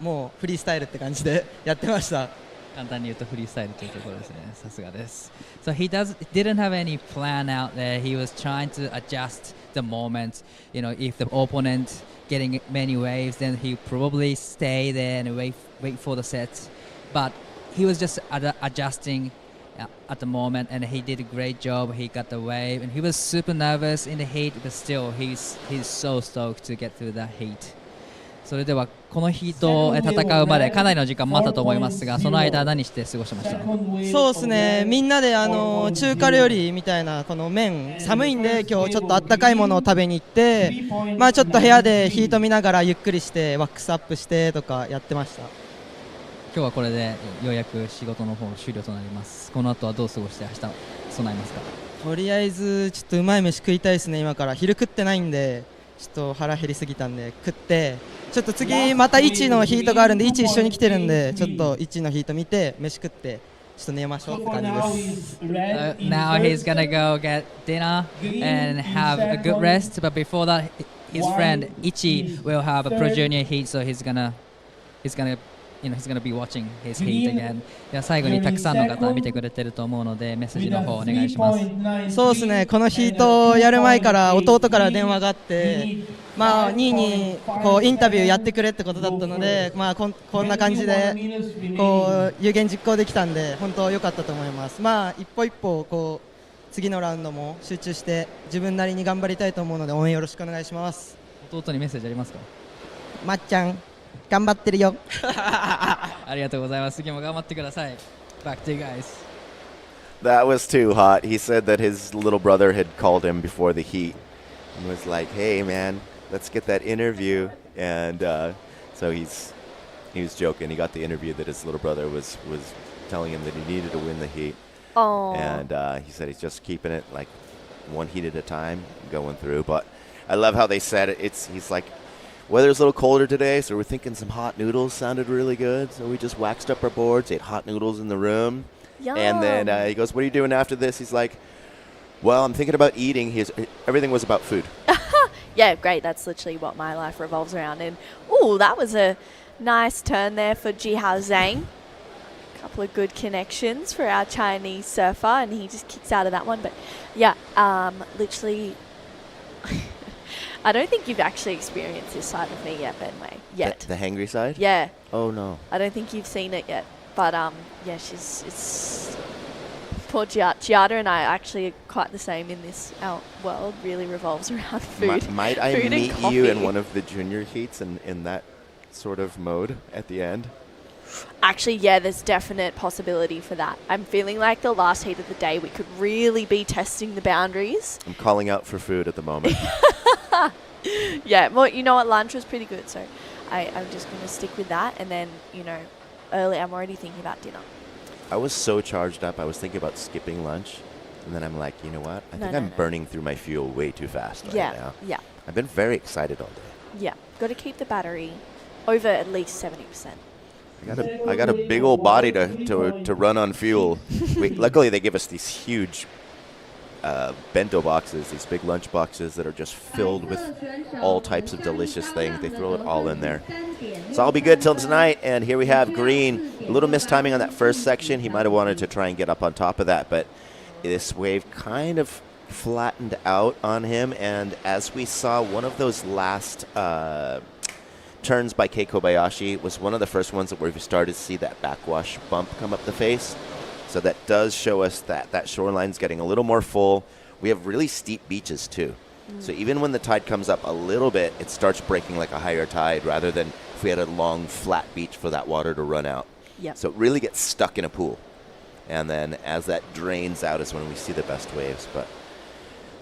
もうフリースタイルって感じでやってました。簡単に言うとフリースタイルというところですね。さすがです。So he didn't have any plan out there. He was trying to adjust the moment. You know, if the opponent getting many waves, then he probably stay there and wait for the set. But he was just adjusting at the moment, and he did a great job. He got the wave, and he was super nervous in the heat, but still he's so stoked to get through that heat. それではこのヒートを戦うまでかなりの時間待ったと思いますが、その間何して過ごしました？そうですね、みんなで中華料理みたいなこの麺、寒いんで今日ちょっとあったかいものを食べに行って、ちょっと部屋でヒート見ながらゆっくりしてワックスアップしてとかやってました。今日はこれでようやく仕事の方終了となります。この後はどう過ごして明日備えますか？とりあえずちょっとうまい飯食いたいですね。今から昼食ってないんでちょっと腹減りすぎたんで食って、ちょっと次また1のヒートがあるんで1一緒に来てるんでちょっと1のヒート見て飯食ってちょっと寝ましょうって感じです。Now he's gonna go get dinner and have a good rest, but before that his friend Ichi will have a Pro Junior heat, so he's gonna be watching his heat again. では最後にたくさんの方見てくれてると思うのでメッセージの方お願いします。そうですね、このヒートをやる前から弟から電話があって、2位にこうインタビューやってくれってことだったので、こんな感じでこう有言実行できたんで本当良かったと思います。一歩一歩こう次のラウンドも集中して自分なりに頑張りたいと思うので応援よろしくお願いします。弟にメッセージありますか？まっちゃん頑張ってるよ。ありがとうございます。次も頑張ってください。Back to you guys. That was too hot. He said that his little brother had called him before the heat and was like, "Hey, man, let's get that interview." And so he was joking. He got the interview that his little brother was telling him that he needed to win the heat. Oh. And he said he's just keeping it like one heat at a time, going through. But I love how they said it. He's like, weather's a little colder today, so we're thinking some hot noodles sounded really good. So we just waxed up our boards, ate hot noodles in the room. Yum. And then he goes, "What are you doing after this?" He's like, "Well, I'm thinking about eating." Everything was about food. Yeah, great. That's literally what my life revolves around. And that was a nice turn there for Jihao Zhang. Couple of good connections for our Chinese surfer, and he just kicks out of that one. But yeah, literally, I don't think you've actually experienced this side of me yet, Benway. Yet. The hangry side? Yeah. Oh no. I don't think you've seen it yet. But yeah, it's poor Giada and I are actually quite the same in this. Our world really revolves around food. Might I food meet and coffee. you in one of the junior heats in that sort of mode at the end? Actually, yeah, there's definite possibility for that. I'm feeling like the last heat of the day we could really be testing the boundaries. I'm calling out for food at the moment. Yeah, well, you know what, lunch was pretty good, so I'm just going to stick with that. And then, early, I'm already thinking about dinner. I was so charged up, I was thinking about skipping lunch. And then I'm like, you know what? I think I'm burning through my fuel way too fast right now. Yeah. I've been very excited all day. Yeah, got to keep the battery over at least 70%. I got a big old body to run on fuel. Luckily, they give us these huge bento boxes, these big lunch boxes that are just filled with all types of delicious things. They throw it all in there. So I'll be good till tonight. And here we have Green. A little mistiming on that first section. He might have wanted to try and get up on top of that, but this wave kind of flattened out on him. And as we saw, one of those last turns by Kei Kobayashi was one of the first ones where we started to see that backwash bump come up the face. So that does show us that shoreline's getting a little more full. we have really steep beaches too. So even when the tide comes up a little bit, it starts breaking like a higher tide rather than if we had a long flat beach for that water to run out. Yep. So it really gets stuck in a pool. And then as that drains out is when we see the best waves. But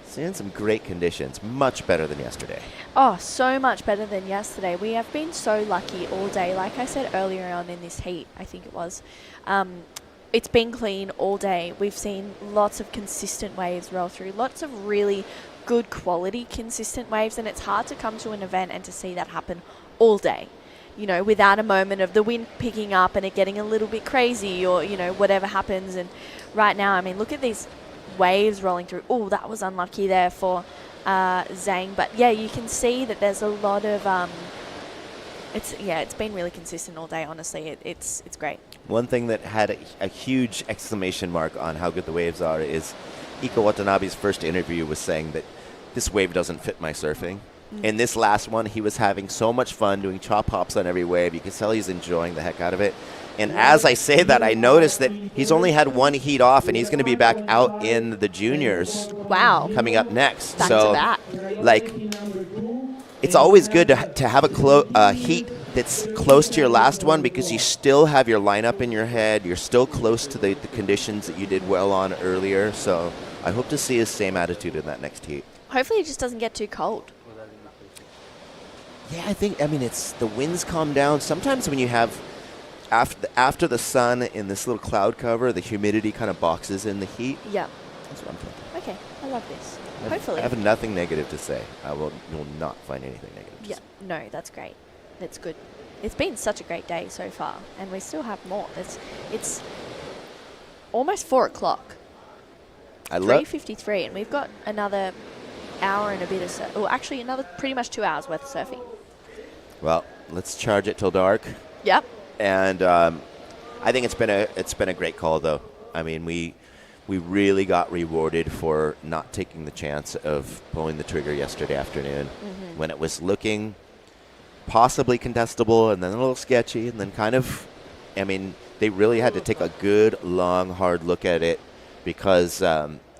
seeing some great conditions, much better than yesterday. Oh, so much better than yesterday. We have been so lucky all day. Like I said earlier on in this heat, I think it was, it's been clean all day. We've seen lots of consistent waves roll through, lots of really good quality consistent waves, and it's hard to come to an event and to see that happen all day, you know, without a moment of the wind picking up and it getting a little bit crazy or, you know, whatever happens. And right now, I mean, look at these waves rolling through. Oh, that was unlucky there for Zhang. But yeah, you can see that there's a lot of it's been really consistent all day, honestly. It's great. One thing that had a huge exclamation mark on how good the waves are is Ika Watanabe's first interview was saying that this wave doesn't fit my surfing. In this last one, he was having so much fun doing chop hops on every wave. You can tell he's enjoying the heck out of it. And as I say that, I noticed that he's only had one heat off, and he's going to be back out in the juniors. Wow. Coming up next. Back so, to back. like, it's always good to have a heat that's close to your last one because you still have your lineup in your head. You're still close to the conditions that you did well on earlier. So I hope to see his same attitude in that next heat. Hopefully it just doesn't get too cold. Yeah, I mean, it's the winds calm down. Sometimes when you have, after the sun in this little cloud cover, the humidity kind of boxes in the heat. Yeah. That's what I'm thinking. Okay, I love this. Hopefully. I have nothing negative to say. You will not find anything negative to Yeah, say. no, that's great. That's good. It's been such a great day so far, and we still have more. It's almost 4 o'clock. 3:53, and we've got another hour and a bit of surf. Well, actually, another pretty much 2 hours worth of surfing. Well, let's charge it till dark. Yep. And I think it's been a great call, though. I mean, we really got rewarded for not taking the chance of pulling the trigger yesterday afternoon when it was looking possibly contestable and then a little sketchy and then kind of, I mean, they really had to take a good, long, hard look at it because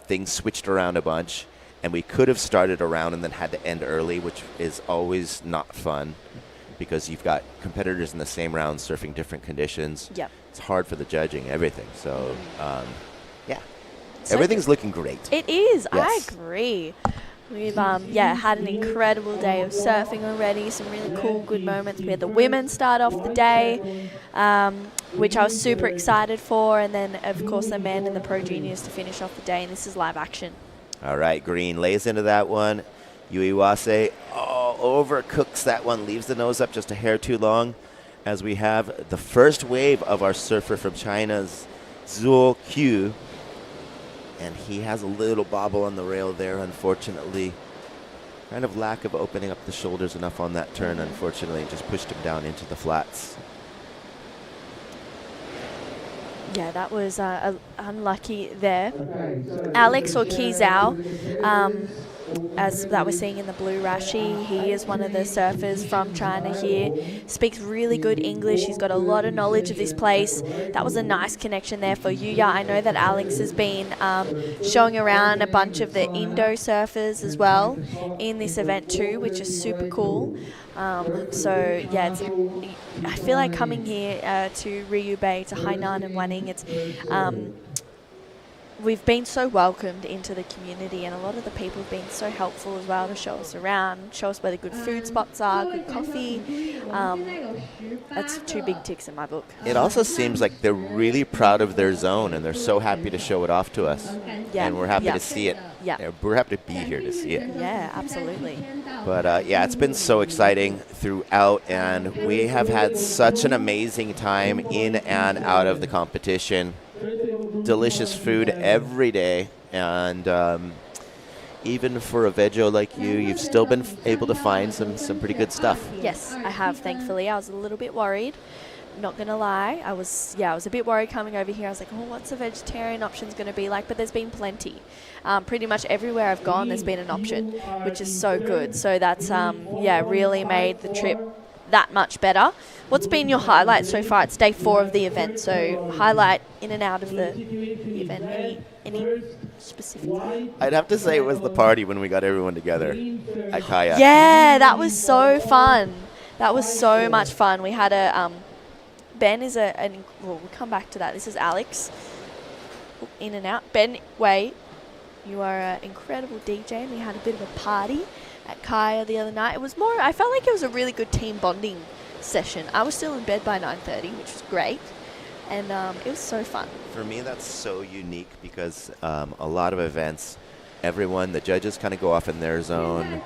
things switched around a bunch and we could have started a round and then had to end early, which is always not fun because you've got competitors in the same round surfing different conditions. Yep. It's hard for the judging, everything. So, yeah. So everything's looking great. It is. Yes. I agree. We've had an incredible day of surfing already. Some really cool, good moments. We had the women start off the day, which I was super excited for, and then of course the men and the pro juniors to finish off the day. And this is live action. All right, Green lays into that one. Yui Wase overcooks that one, leaves the nose up just a hair too long, as we have the first wave of our surfer from China's Zhuo Qiu. And he has a little bobble on the rail there, unfortunately. Kind of lack of opening up the shoulders enough on that turn, unfortunately. Just pushed him down into the flats. Yeah, that was unlucky there. Alex or Kizao, as that we're seeing in the blue rashi, he is one of the surfers from China here. Speaks really good English. He's got a lot of knowledge of this place. That was a nice connection there for Yuya. I know that Alex has been showing around a bunch of the Indo surfers as well in this event too, which is super cool. So yeah, I feel like coming here to Riyue Bay, to Hainan and Wanning, it's we've been so welcomed into the community, and a lot of the people have been so helpful as well to show us around, show us where the good food spots are, good coffee. That's 2 big ticks in my book. It also seems like they're really proud of their zone, and they're so happy to show it off to us. Yeah. And we're happy Yeah. to see it. Yeah. We're happy to be here to see it. Yeah, absolutely. But yeah, it's been so exciting throughout, and we have had such an amazing time in and out of the competition. Delicious food every day, and even for a veggie like you've still been able to find some pretty good stuff. Yes, I have, thankfully. I was a little bit worried, not going to lie. I was a bit worried coming over here. I was like, oh, what's the vegetarian options going to be like? But there's been plenty. Pretty much everywhere I've gone, there's been an option, which is so good. So that's, really made the trip that much better. What's been your highlight so far? It's day 4 of the event, so highlight in and out of the event. Any specific? I'd have to say it was the party when we got everyone together at Kaya. Yeah, that was so fun. That was so much fun. We had a Ben is we'll come back to that. This is Alex. In and out. Ben Wei, you are an incredible DJ, and we had a bit of a party at Kaya the other night. I felt like it was a really good team bonding session. I was still in bed by 9:30, which was great, and it was so fun. For me, that's so unique because a lot of events, the judges kind of go off in their zone,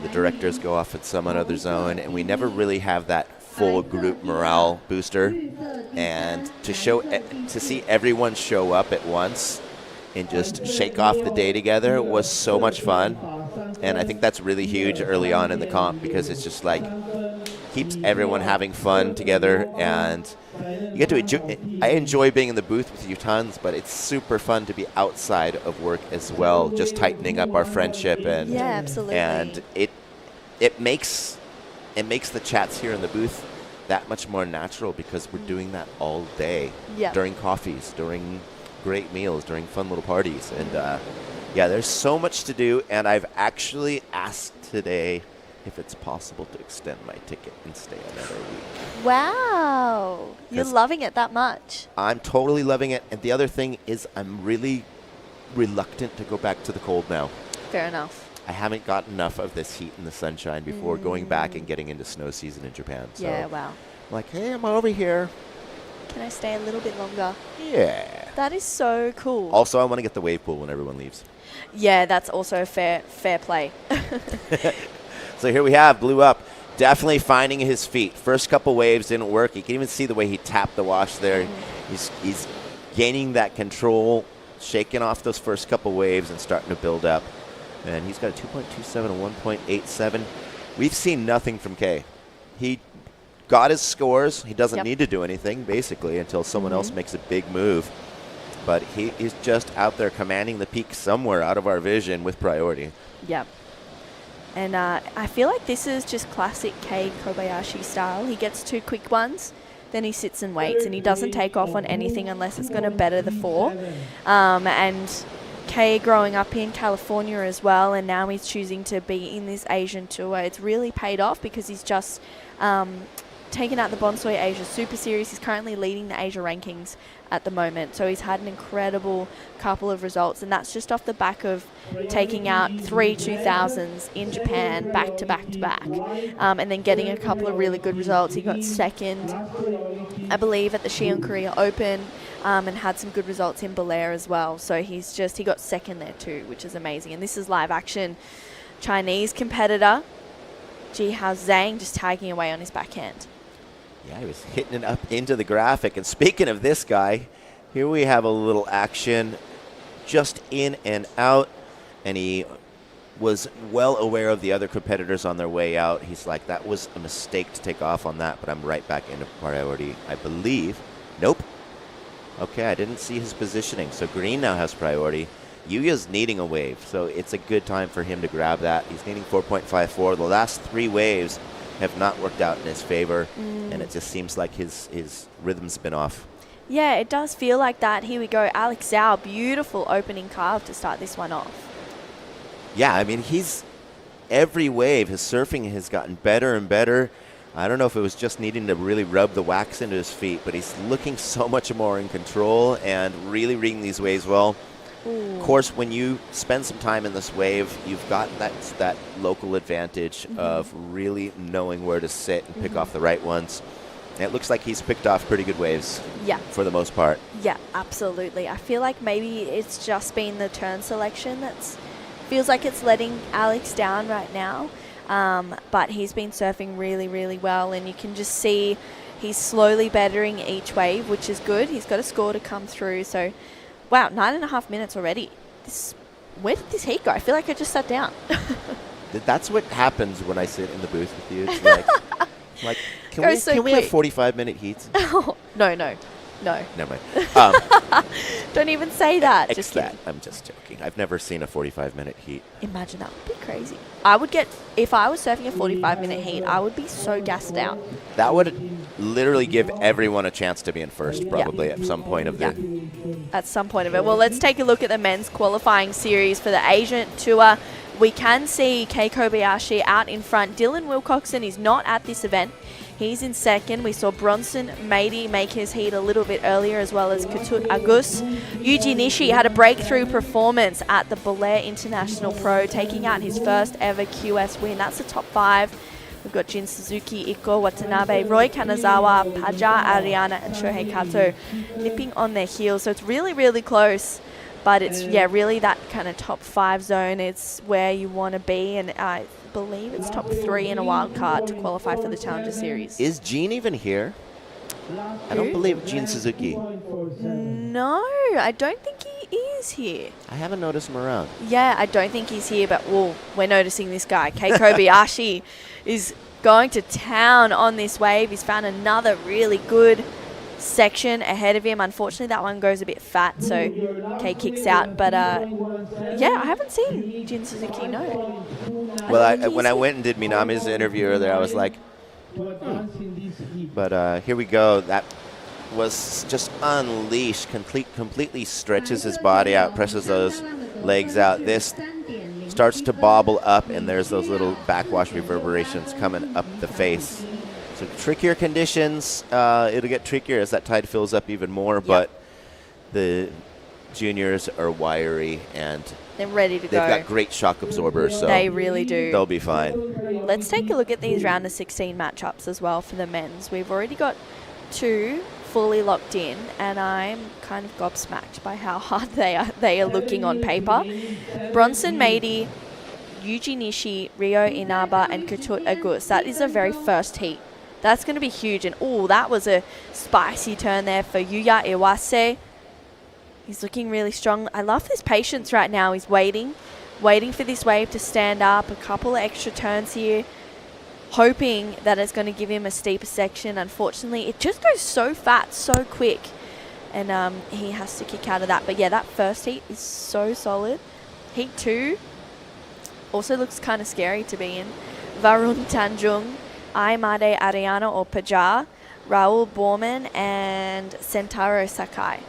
the directors go off in some other zone, and we never really have that full group morale booster. And to see everyone show up at once and just shake off the day together was so much fun. And I think that's really huge early on in the comp because it's just like keeps everyone having fun together, and you get to enjoy. I enjoy being in the booth with you tons, but it's super fun to be outside of work as well, just tightening up our friendship and yeah, absolutely. And it makes the chats here in the booth that much more natural because we're doing that all day during coffees, during great meals, during fun little parties, and yeah, there's so much to do. And I've actually asked today if it's possible to extend my ticket and stay another week. Wow, you're loving it that much. I'm totally loving it, and the other thing is I'm really reluctant to go back to the cold now. Fair enough. I haven't got enough of this heat and the sunshine before going back and getting into snow season in Japan. So Yeah, wow. I'm like, hey, I'm over here. Can I stay a little bit longer? Yeah. That is so cool. Also, I want to get the wave pool when everyone leaves. Yeah, that's also fair play. So here we have Blue Up, definitely finding his feet. First couple waves didn't work. You can even see the way he tapped the wash there. He's gaining that control, shaking off those first couple waves and starting to build up. And he's got a 2.27 and 1.87. We've seen nothing from Kay. He got his scores. He doesn't need to do anything, basically, until someone else makes a big move. But he is just out there commanding the peak somewhere out of our vision with priority. Yep. And I feel like this is just classic Kei Kobayashi style. He gets 2 quick ones, then he sits and waits, and he doesn't take off on anything unless it's going to better the 4. And Kei growing up in California as well, and now he's choosing to be in this Asian tour. It's really paid off because he's just taken out the Bonsoy Asia Super Series. He's currently leading the Asia rankings at the moment. So he's had an incredible couple of results, and that's just off the back of taking out 3 2000s in Japan back to back to back, and then getting a couple of really good results. He got second, I believe, at the Xi'an Korea Open, and had some good results in Belair as well. So he got second there too, which is amazing. And this is live action. Chinese competitor Jihao Zhang just tagging away on his backhand. Yeah, he was hitting it up into the graphic. And speaking of this guy, here we have a little action just in and out. And he was well aware of the other competitors on their way out. He's like, that was a mistake to take off on that, but I'm right back into priority, I believe. Nope. Okay, I didn't see his positioning. So green now has priority. Yuya's needing a wave, so it's a good time for him to grab that. He's needing 4.54. The last 3 waves have not worked out in his favor, and it just seems like his rhythm's been off. Yeah, it does feel like that. Here we go. Alex Zhao, beautiful opening carve to start this one off. Yeah, I mean, every wave, his surfing has gotten better and better. I don't know if it was just needing to really rub the wax into his feet, but he's looking so much more in control and really reading these waves well. Of course, when you spend some time in this wave, you've got that local advantage of really knowing where to sit and pick off the right ones. And it looks like he's picked off pretty good waves for the most part. Yeah, absolutely. I feel like maybe it's just been the turn selection that's feels like it's letting Alex down right now. But he's been surfing really, really well, and you can just see he's slowly bettering each wave, which is good. He's got a score to come through, so wow, 9.5 minutes already. Where did this heat go? I feel like I just sat down. That's what happens when I sit in the booth with you. It's like can we have 45-minute heats? No. No. Never mind. Don't even say that. X Just kidding. that. I'm just joking. I've never seen a 45-minute heat. Imagine that would be crazy. I would get, if I was surfing a 45-minute heat, I would be so gassed out. That would literally give everyone a chance to be in first, probably, at some point of the... At some point of it. Well, let's take a look at the men's qualifying series for the Asian Tour. We can see Kei Kobayashi out in front. Dylan Wilcoxon is not at this event. He's in second. We saw Bronson Mady make his heat a little bit earlier, as well as Katut Agus. Yuji Nishi had a breakthrough performance at the WSL International Pro, taking out his first ever QS win. That's the top 5. We've got Jin Suzuki, Iko Watanabe, Roy Kanazawa, Paja Ariana, and Shohei Kato nipping on their heels. So it's really, really close. But it's, really that kind of top 5 zone. It's where you want to be. And I believe it's top 3 in a wild card to qualify for the Challenger Series. Is Jean even here? I don't believe Jin Suzuki. No, I don't think he is here. I haven't noticed him around. Yeah, I don't think he's here, but we're noticing this guy. Kei Kobayashi is going to town on this wave. He's found another really good section ahead of him. Unfortunately, that one goes a bit fat, so Kei kicks out. But, I haven't seen Jin Suzuki, no. Well, when I went and did Minami's interview earlier, I was like, But here we go. That was just unleashed. Completely stretches his body out, presses those legs out. This starts to bobble up, and there's those little backwash reverberations coming up the face. So trickier conditions. It'll get trickier as that tide fills up even more, but the juniors are wiry and they're ready to go. They've got great shock absorbers, so they really do. They'll be fine. Let's take a look at these round of 16 matchups as well for the men's. We've already got 2 fully locked in, and I'm kind of gobsmacked by how hard they are looking on paper. Bronson Mady, Yuji Nishi, Ryo Inaba, and Katut Agus. That is a very first heat. That's going to be huge. And, that was a spicy turn there for Yuya Iwase. He's looking really strong. I love this patience right now. He's waiting for this wave to stand up. A couple of extra turns here, hoping that it's going to give him a steeper section. Unfortunately, it just goes so fat, so quick. And he has to kick out of that. But, that first heat is so solid. Heat 2 also looks kind of scary to be in. Varun Tanjung, Aimade Ariana or Pajar, Raul Borman, and Sentaro Sakai.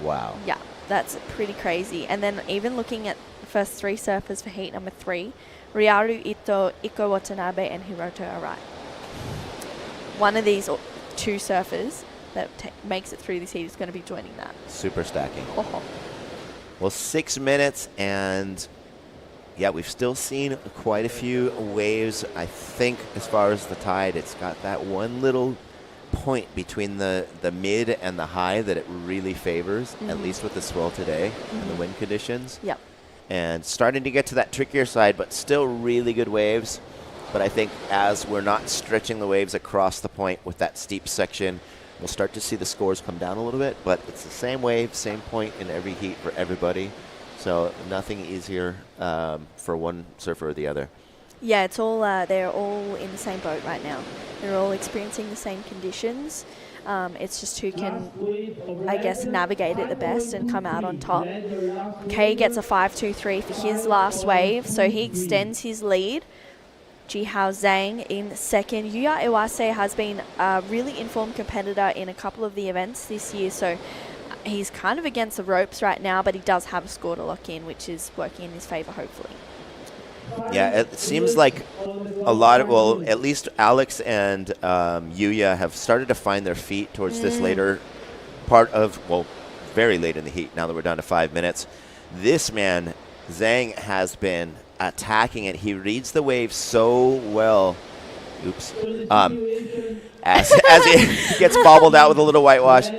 Wow. Yeah, that's pretty crazy. And then even looking at the first 3 surfers for heat number 3, Ryaru Ito, Iko Watanabe, and Hiroto Arai. One of these 2 surfers that makes it through this heat is going to be joining that. Super stacking. Well, 6 minutes, and we've still seen quite a few waves. I think as far as the tide, it's got that one little point between the mid and the high that it really favors, at least with the swell today and the wind conditions. Yep. And starting to get to that trickier side, but still really good waves. But I think as we're not stretching the waves across the point with that steep section, we'll start to see the scores come down a little bit. But it's the same wave, same point in every heat for everybody. So nothing easier for one surfer or the other. Yeah, it's all they're all in the same boat right now. They're all experiencing the same conditions. It's just who can, I guess, navigate it the best and come out on top. Kei gets a 5-2-3 for his last wave, so he extends his lead. Jihao Zhang in second. Yuya Iwase has been a really informed competitor in a couple of the events this year, so he's kind of against the ropes right now, but he does have a score to lock in, which is working in his favor, hopefully. Yeah, it seems like a lot of, at least Alex and Yuya have started to find their feet towards this later part of, very late in the heat, now that we're down to 5 minutes. This man, Zhang, has been attacking it. He reads the wave so well. Oops. As he gets bobbled out with a little whitewash.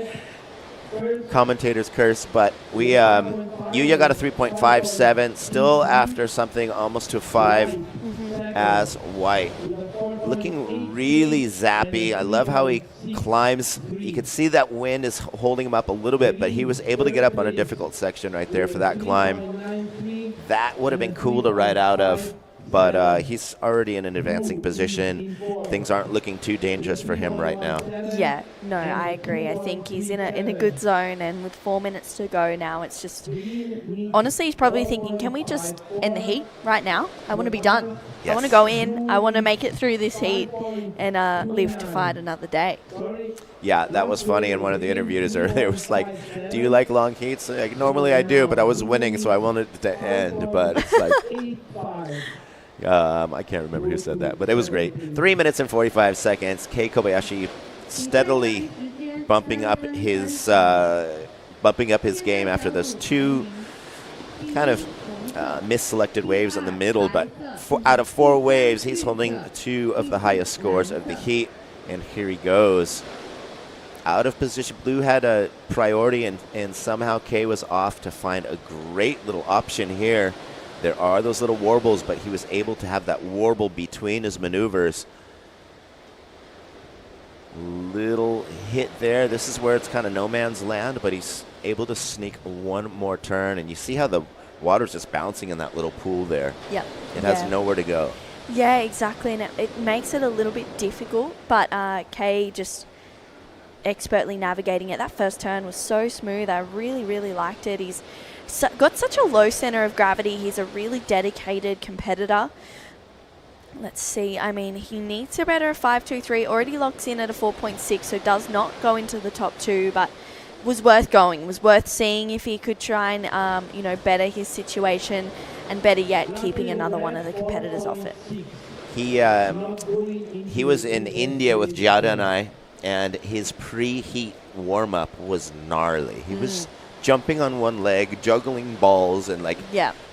Commentators curse, but we Yuya got a 3.57, still after something almost to 5 as white. Looking really zappy. I love how he climbs. You can see that wind is holding him up a little bit, but he was able to get up on a difficult section right there for that climb. That would have been cool to ride out of, but he's already in an advancing position. Things aren't looking too dangerous for him right now. Yeah, no, I agree. I think he's in a good zone, and with 4 minutes to go now, it's just honestly, he's probably thinking, can we just end the heat right now? I want to be done. Yes. I want to go in. I want to make it through this heat and live to fight another day. Yeah, that was funny. In one of the interviews earlier, it was like, "Do you like long heats?" Like, normally I do, but I was winning, so I wanted it to end. But it's like, I can't remember who said that, but it was great. 3 minutes and 45 seconds. Kei Kobayashi steadily bumping up his game after those two kind of misselected waves in the middle. But out of 4 waves, he's holding 2 of the highest scores of the heat. And here he goes. Out of position. Blue had a priority, and somehow Kei was off to find a great little option here. There are those little warbles, but he was able to have that warble between his maneuvers. Little hit there. This is where it's kind of no man's land, but he's able to sneak one more turn, and you see how the water's just bouncing in that little pool there. Yep. It has nowhere to go. Yeah, exactly, and it makes it a little bit difficult, but Kei just expertly navigating it. That first turn was so smooth. I really, really liked it. He's got such a low center of gravity. He's a really dedicated competitor. Let's see. I mean, he needs to better a 5.23. Already locks in at a 4.6, so does not go into the top 2, but was worth going. Was worth seeing if he could try and, better his situation, and better yet, keeping another one of the competitors off it. He was in India with Giada and I, and his pre-heat warm-up was gnarly. He was jumping on one leg, juggling balls, and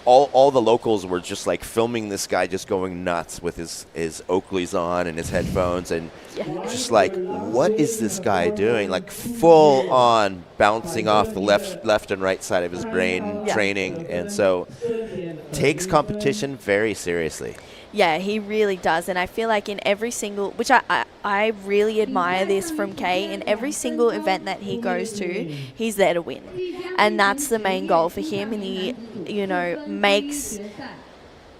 all the locals were just like filming this guy just going nuts with his Oakleys on and his headphones, and just like, what is this guy doing? Like full on bouncing off the left and right side of his brain training, and so takes competition very seriously. Yeah, he really does, and I feel like in every single, which I really admire this from Kei, in every single event that he goes to, he's there to win, and that's the main goal for him, and he, makes,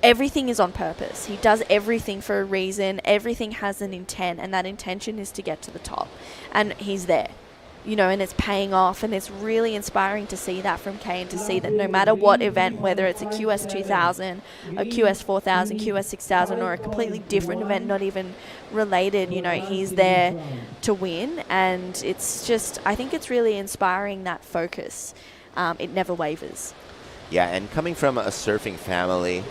everything is on purpose. He does everything for a reason, everything has an intent, and that intention is to get to the top, and he's there. And it's paying off, and it's really inspiring to see that from Kei, and to see that no matter what event, whether it's a QS 2000, a QS 4000, QS 6000, or a completely different event, not even related, he's there to win, and it's just, I think it's really inspiring, that focus. It never wavers. Yeah, and coming from a surfing family,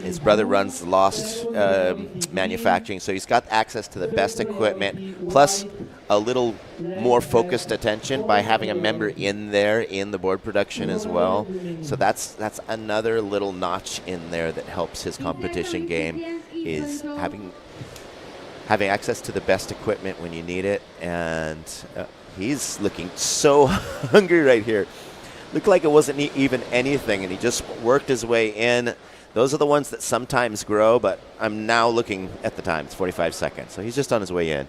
his brother runs Lost Manufacturing, so he's got access to the best equipment, plus a little more focused attention by having a member in there in the board production as well. So that's another little notch in there that helps his competition game, is having access to the best equipment when you need it. And he's looking so hungry right here. Looked like it wasn't even anything, and he just worked his way in. Those are the ones that sometimes grow, but I'm now looking at the time. It's 45 seconds, so he's just on his way in.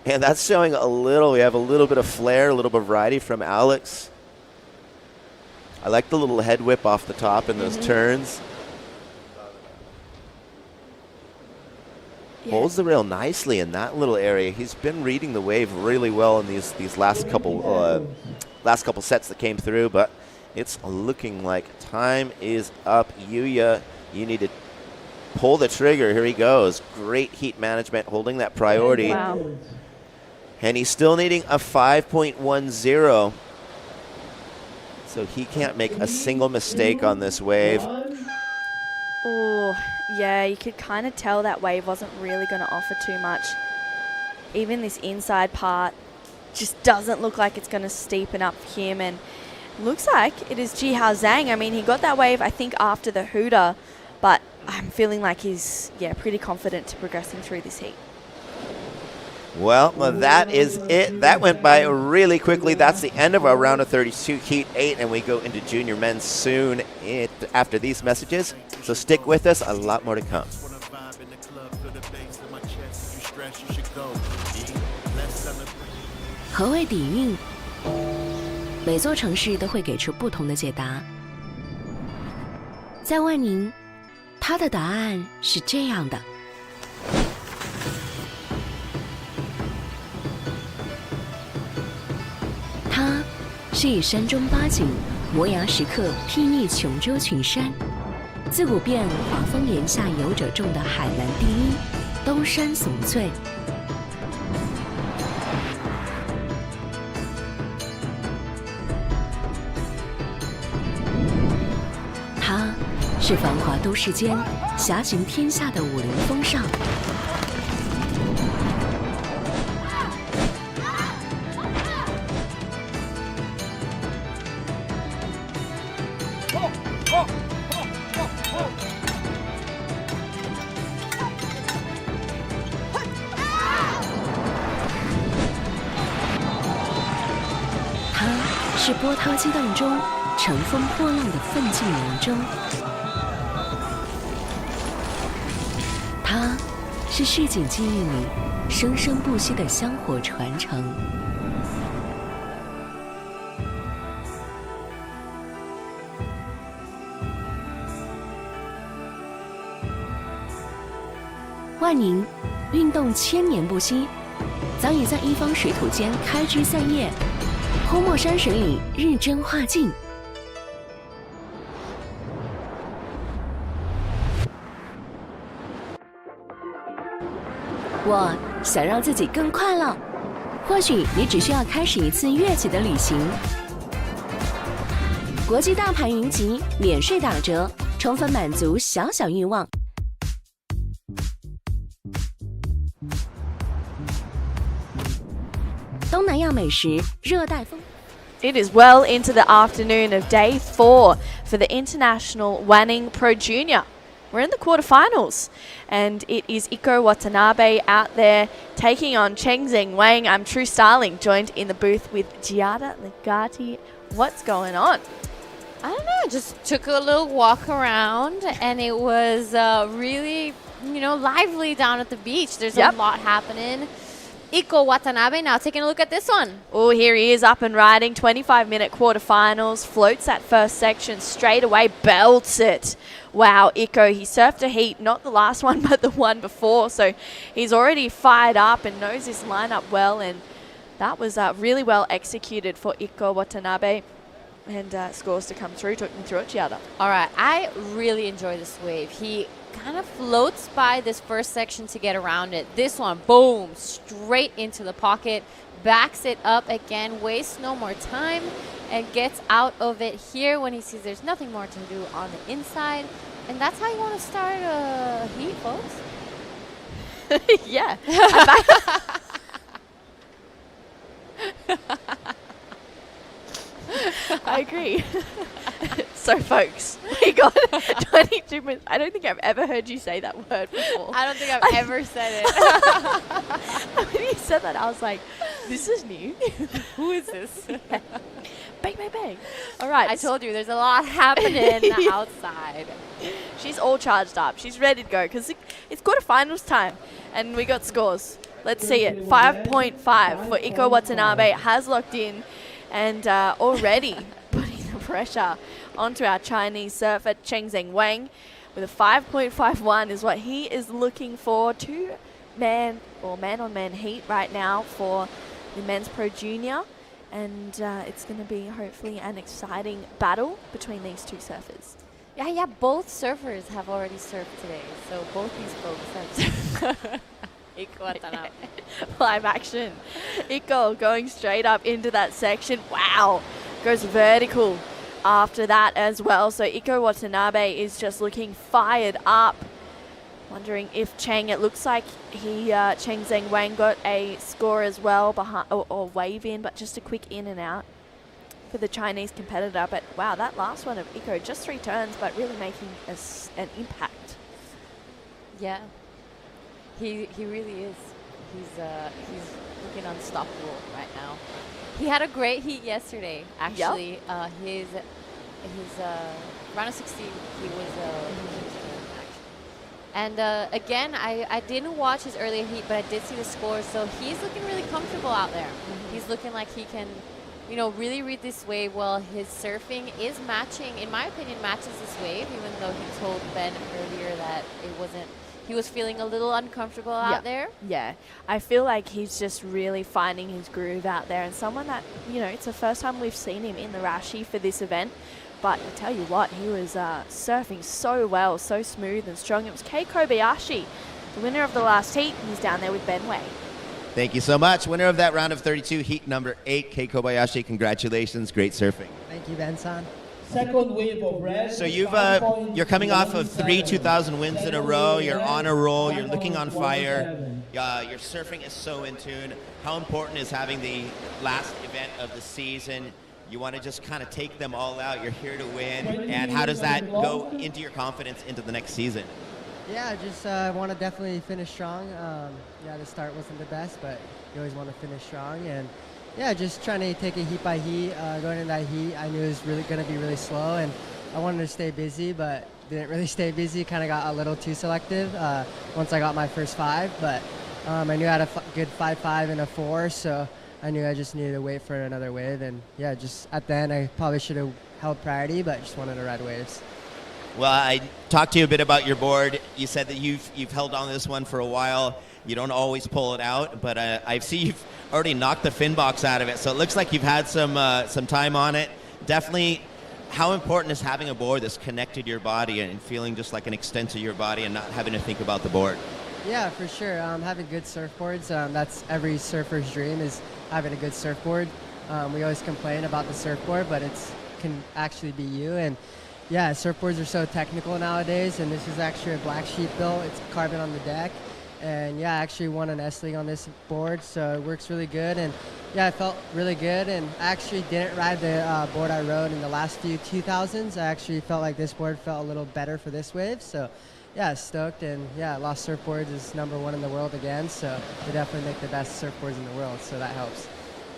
And that's showing we have a little bit of flair, a little bit of variety from Alex. I like the little head whip off the top in those turns. Yeah. Holds the rail nicely in that little area. He's been reading the wave really well in these last couple sets that came through, but it's looking like time is up. Yuya, you need to pull the trigger. Here he goes. Great heat management, holding that priority. Wow. And he's still needing a 5.10. So he can't make a single mistake on this wave. Oh, yeah, you could kind of tell that wave wasn't really going to offer too much. Even this inside part just doesn't look like it's going to steepen up for him, and looks like it is Jihao Zhang. I mean, he got that wave, I think, after the Hooter, but I'm feeling like he's, pretty confident to progressing through this heat. Well, that is it. That went by really quickly. That's the end of our round of 32, Heat 8, and we go into junior men's soon after these messages. So stick with us. A lot more to come. 何谓底蕴？每座城市都会给出不同的解答。在万宁，他的答案是这样的。他是以山中八景、摩崖石刻睥睨琼州群山，自古便华峰岩下游者众的海南第一，东山怂最。他是繁华都市间侠行天下的武林风尚。他是波涛激荡中乘风破浪的奋进明钟。它是市井记忆里生生不息的香火传承。万宁运动千年不息，早已在一方水土间开枝散叶，泼墨山水里日臻化境。我想让自己更快乐，或许你只需要开始一次跃起的旅行。国际大牌云集，免税打折，充分满足小小欲望。东南亚美食，热带风。It is well into the afternoon of day 4 for the International Wanning Pro Junior. We're in the quarterfinals, and it is Iko Watanabe out there taking on Chengzeng Wang. I'm True Starling, joined in the booth with Giada Legati. What's going on? I don't know, just took a little walk around, and it was really, lively down at the beach. There's a lot happening. Iko Watanabe now taking a look at this one. Oh, here he is up and riding. 25-minute quarterfinals. Floats that first section straight away. Belts it. Wow, Iko, he surfed a heat. Not the last one, but the one before. So he's already fired up and knows his lineup well. And that was really well executed for Iko Watanabe. And scores to come through. Took me through it, Giada. All right, I really enjoy this wave. He kind of floats by this first section to get around it. This one, boom, straight into the pocket, backs it up again, wastes no more time, and gets out of it here when he sees there's nothing more to do on the inside. And that's how you want to start a heat, folks. Yeah. I agree. So, folks, we got 22 minutes. I don't think I've ever heard you say that word before. I don't think I've ever said it. When you said that, I was like, this is new. Who is this? Bang, bang, bang. All right. I told you, there's a lot happening outside. She's all charged up. She's ready to go because it's quarterfinals time, and we got scores. Let's see it. 5.5 for Iko Watanabe has locked in, and already putting the pressure onto our Chinese surfer Chengzeng Wang with a 5.51 is what he is looking for. Man-on-man heat right now for the men's pro junior, and it's going to be hopefully an exciting battle between these two surfers. Yeah, both surfers have already surfed today, so both these folks have Iko Watanabe. Live action. Iko going straight up into that section. Wow. Goes vertical after that as well. So Iko Watanabe is just looking fired up. Wondering if it looks like Chengzeng Wang got a score as well behind or wave in, but just a quick in and out for the Chinese competitor. But wow, that last one of Iko, just 3 turns, but really making an impact. Yeah. He really is. He's looking unstoppable right now. He had a great heat yesterday. Actually, his round of 16, he was and again, I didn't watch his earlier heat, but I did see the scores. So he's looking really comfortable out there. He's looking like he can, really read this wave well. His surfing is matching, in my opinion, matches this wave, even though he told Ben earlier that it wasn't, he was feeling a little uncomfortable out there. Yeah, I feel like he's just really finding his groove out there, and someone that, it's the first time we've seen him in the Rashi for this event. But I tell you what, he was surfing so well, so smooth and strong. It was Kei Kobayashi, the winner of the last heat. He's down there with Ben Wei. Thank you so much. Winner of that round of 32, heat number 8, Kei Kobayashi. Congratulations, great surfing. Thank you, Ben-san. Second wave of red. So you're coming off of 3 2000 wins in a row. You're on a roll. You're looking on fire. Your surfing is so in tune. How important is having the last event of the season? You want to just kind of take them all out. You're here to win. And how does that go into your confidence into the next season? Yeah, just want to definitely finish strong. The start wasn't the best, but you always want to finish strong. And yeah, just trying to take it heat by heat. Going into that heat, I knew it was really going to be really slow, and I wanted to stay busy, but didn't really stay busy. Kind of got a little too selective once I got my first 5, but I knew I had a good 5.5 and a 4, so I knew I just needed to wait for another wave. And yeah, just at the end, I probably should have held priority, but just wanted to ride waves. Well, I talked to you a bit about your board. You said that you've held on to this one for a while. You don't always pull it out, but I see you've already knocked the fin box out of it. So it looks like you've had some time on it. Definitely, how important is having a board that's connected to your body and feeling just like an extension of your body and not having to think about the board? Yeah, for sure. Having good surfboards, that's every surfer's dream, is having a good surfboard. We always complain about the surfboard, but it can actually be you. And yeah, surfboards are so technical nowadays, and this is actually a black sheep built. It's carbon on the deck. And yeah, I actually won an S-League on this board, so it works really good. And yeah, I felt really good, and I actually didn't ride the board I rode in the last few 2000s. I actually felt like this board felt a little better for this wave, so yeah, stoked. And yeah, Lost Surfboards is #1 in the world again, so they definitely make the best surfboards in the world, so that helps.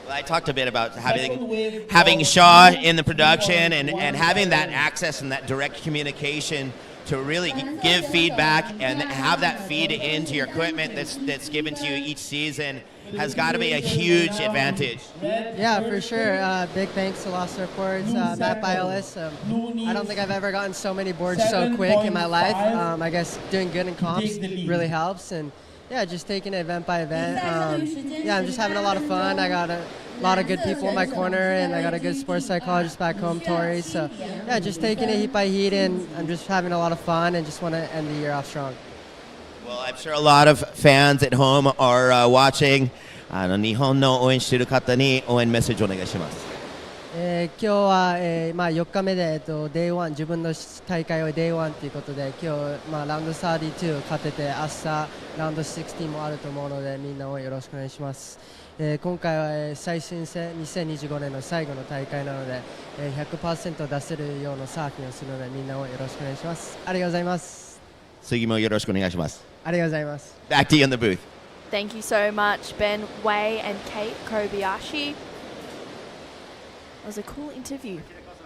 Well, I talked a bit about having Shaw in the production and having that access and that direct communication to really give feedback and have that feed into your equipment that's given to you each season has got to be a huge advantage. Yeah, for sure. Big thanks to Lost Surfboards, Matt Biolis. I don't think I've ever gotten so many boards so quick in my life. I guess doing good in comps really helps. And yeah, just taking it event by event. Yeah, I'm just having a lot of fun. I got a lot of good people in my corner, and I got a good sports psychologist back home, Tori. So yeah, just taking it heat by heat, and I'm just having a lot of fun and just want to end the year off strong. Well, I'm sure a lot of fans at home are watching. 日本の応援している方に応援メッセージお願いします。今日は、4日目で、Day1、自分の大会は Day1 ということで、今日、ラウンド32勝てて、明日ラウンド16もあると思うので、みんな応援よろしくお願いします。今回は、最新戦2025年の最後の大会なので、100% 出せるようなサーフィンをするので、みんな応援よろしくお願いします。ありがとうございます。次もよろしくお願いします。ありがとうございます。Back to you in the booth. Thank you so much, Ben Wei and Kate Kobayashi. It was a cool interview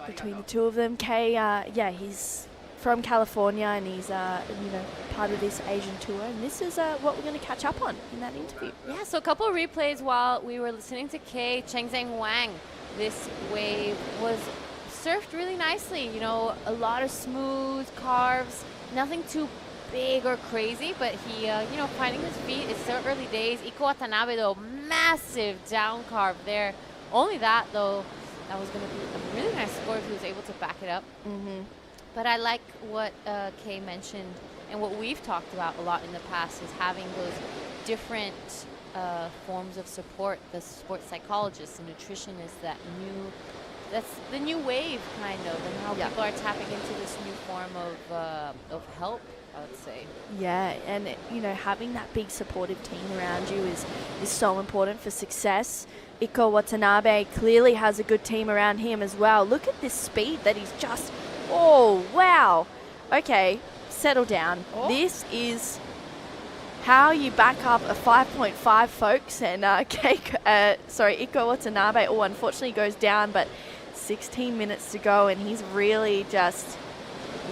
between the two of them. Kei, he's from California and he's, part of this Asian tour. And this is what we're going to catch up on in that interview. Yeah, so a couple of replays while we were listening to Kei Chengzheng Wang. This wave was surfed really nicely. A lot of smooth carves, nothing too big or crazy, but he, finding his feet. It's still early days. Iko Watanabe, though, massive down carve there. Only that, though, that was going to be a really nice score if he was able to back it up. Mm-hmm. But I like what Kei mentioned and what we've talked about a lot in the past is having those different forms of support. The sports psychologists, the nutritionists, that's the new wave, kind of, and how people are tapping into this new form of help, I would say. Yeah, and having that big supportive team around you is so important for success. Iko Watanabe clearly has a good team around him as well. Look at this speed that he's just, oh, wow. Okay, settle down. Oh. This is how you back up a 5.5, folks. And Iko Watanabe, unfortunately goes down, but 16 minutes to go, and he's really just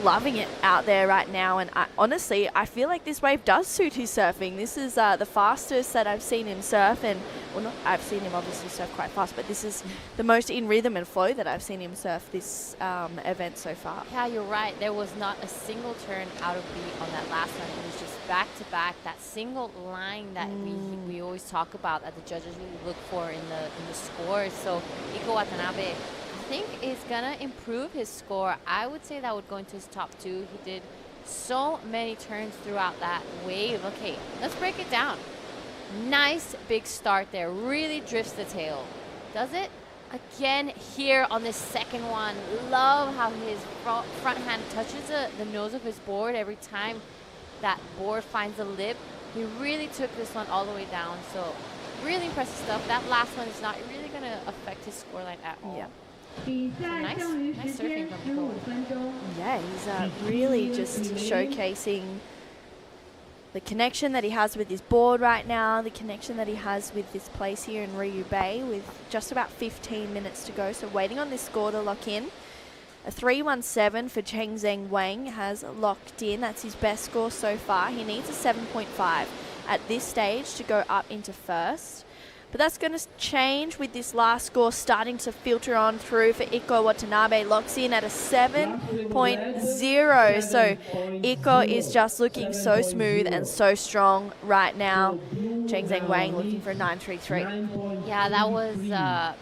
loving it out there right now. And honestly, I feel like this wave does suit his surfing. This is the fastest that I've seen him surf, and I've seen him obviously surf quite fast, but this is the most in rhythm and flow that I've seen him surf this event so far. Yeah, you're right. There was not a single turn out of beat on that last one. It was just back to back, that single line that we always talk about, that the judges really look for in the scores. So Iko Watanabe, I think, is gonna improve his score. I would say that would go into his top 2. He did so many turns throughout that wave. Okay, let's break it down. Nice big start there. Really drifts the tail. Does it again here on this second one. Love how his front hand touches the nose of his board every time that board finds the lip. He really took this one all the way down. So really impressive stuff. That last one is not really gonna affect his scoreline at all. Yeah. Nice surfing from Nicole. Yeah, he's really just showcasing the connection that he has with his board right now, the connection that he has with this place here in Riyue Bay with just about 15 minutes to go. So waiting on this score to lock in. A 317 for Chengzeng Wang has locked in. That's his best score so far. He needs a 7.5 at this stage to go up into first. But that's going to change with this last score starting to filter on through for Iko Watanabe. Locks in at a 7.0. So Iko is just looking so smooth and so strong right now. Chengzeng Wang looking for a 9.33. Yeah, that was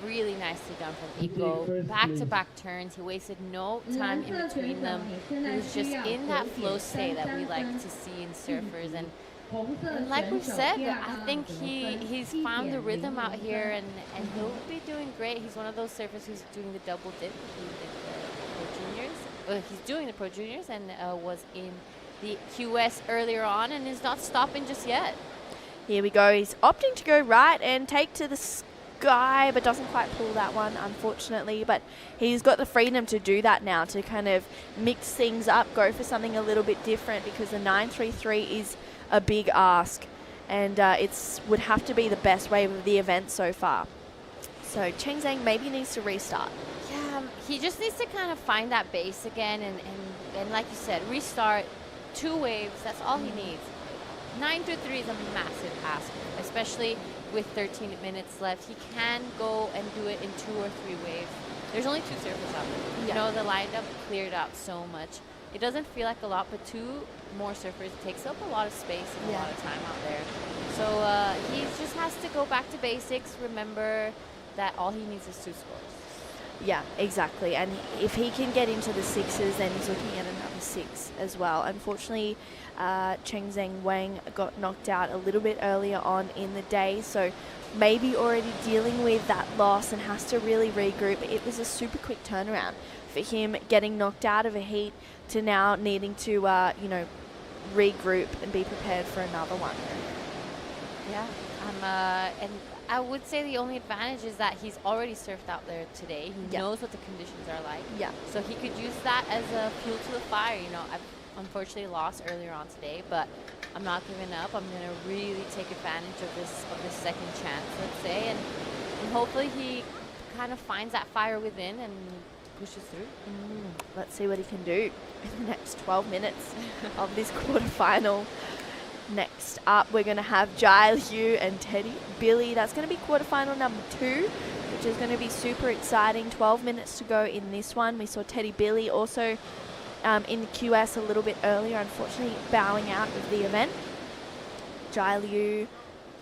really nicely done from Iko. Back-to-back turns. He wasted no time in between them. He was just in that flow state that we like to see in surfers. And like we said, I think he's found the rhythm out here, and he'll be doing great. He's one of those surfers who's doing the double dip. He did the Pro Juniors. He's doing the Pro Juniors and was in the QS earlier on and is not stopping just yet. Here we go. He's opting to go right and take to the sky, but doesn't quite pull that one, unfortunately. But he's got the freedom to do that now, to kind of mix things up, go for something a little bit different, because the 9.33 is a big ask, and it would have to be the best wave of the event so far. So Chengzeng maybe needs to restart. Yeah, he just needs to kind of find that base again, and like you said, restart, 2 waves, that's all he needs. 9.3 is a massive ask, especially with 13 minutes left. He can go and do it in 2 or 3 waves. There's only 2 surfers out there. Yeah. You know, the lineup cleared out so much. It doesn't feel like a lot, but 2 more surfers takes up a lot of space and a lot of time out there. So he just has to go back to basics, remember that all he needs is 2 scores. Yeah, exactly. And if he can get into the 6s, then he's looking at another 6 as well. Unfortunately, Chengzeng Wang got knocked out a little bit earlier on in the day, so maybe already dealing with that loss and has to really regroup. It was a super quick turnaround for him, getting knocked out of a heat to now needing to, regroup and be prepared for another one. Yeah, and I would say the only advantage is that he's already surfed out there today. He knows what the conditions are like. Yeah. So he could use that as a fuel to the fire. You know, I've unfortunately lost earlier on today, but I'm not giving up. I'm going to really take advantage of this second chance, let's say, and hopefully he kind of finds that fire within and pushes through. Let's see what he can do in the next 12 minutes of this quarterfinal. Next up, we're going to have Jai Liu and Teddy Billy. That's going to be quarterfinal number 2, which is going to be super exciting. 12 minutes to go in this one. We saw Teddy Billy also in the QS a little bit earlier, unfortunately bowing out of the event. Jai Liu,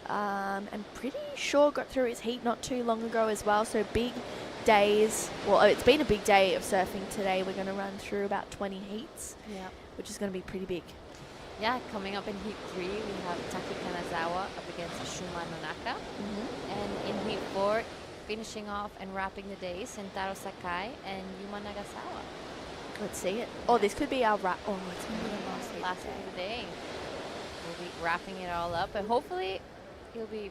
I'm pretty sure got through his heat not too long ago as well, so big days. Well, it's been a big day of surfing today. We're going to run through about 20 heats, which is going to be pretty big. Yeah, coming up in Heat 3, we have Taki Kanazawa up against Shuma Nonaka. And in Heat 4, finishing off and wrapping the day, Sentaro Sakai and Yuma Nagasawa. Let's see it. Oh, this could be our wrap. Oh, it's going to be the last heat of the day. We'll be wrapping it all up, and hopefully he'll be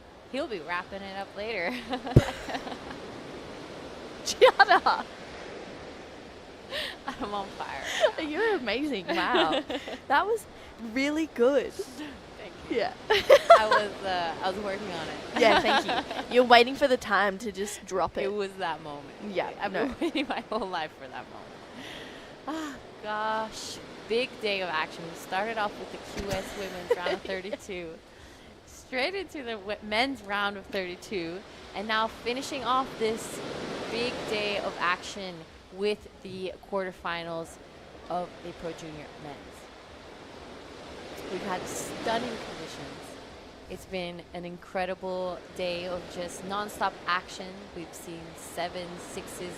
wrapping it up later. Gianna! I'm on fire. You're amazing. Wow. That was really good. Thank you. Yeah. I was working on it. Yeah, thank you. You're waiting for the time to just drop it. It was that moment. Yeah. I've been waiting my whole life for that moment. gosh. Big day of action. We started off with the QS women's round of 32. Straight into the men's round of 32. And now finishing off this big day of action with the quarterfinals of the Pro Junior men's. We've had stunning conditions. It's been an incredible day of just non-stop action. We've seen 7s, 6s.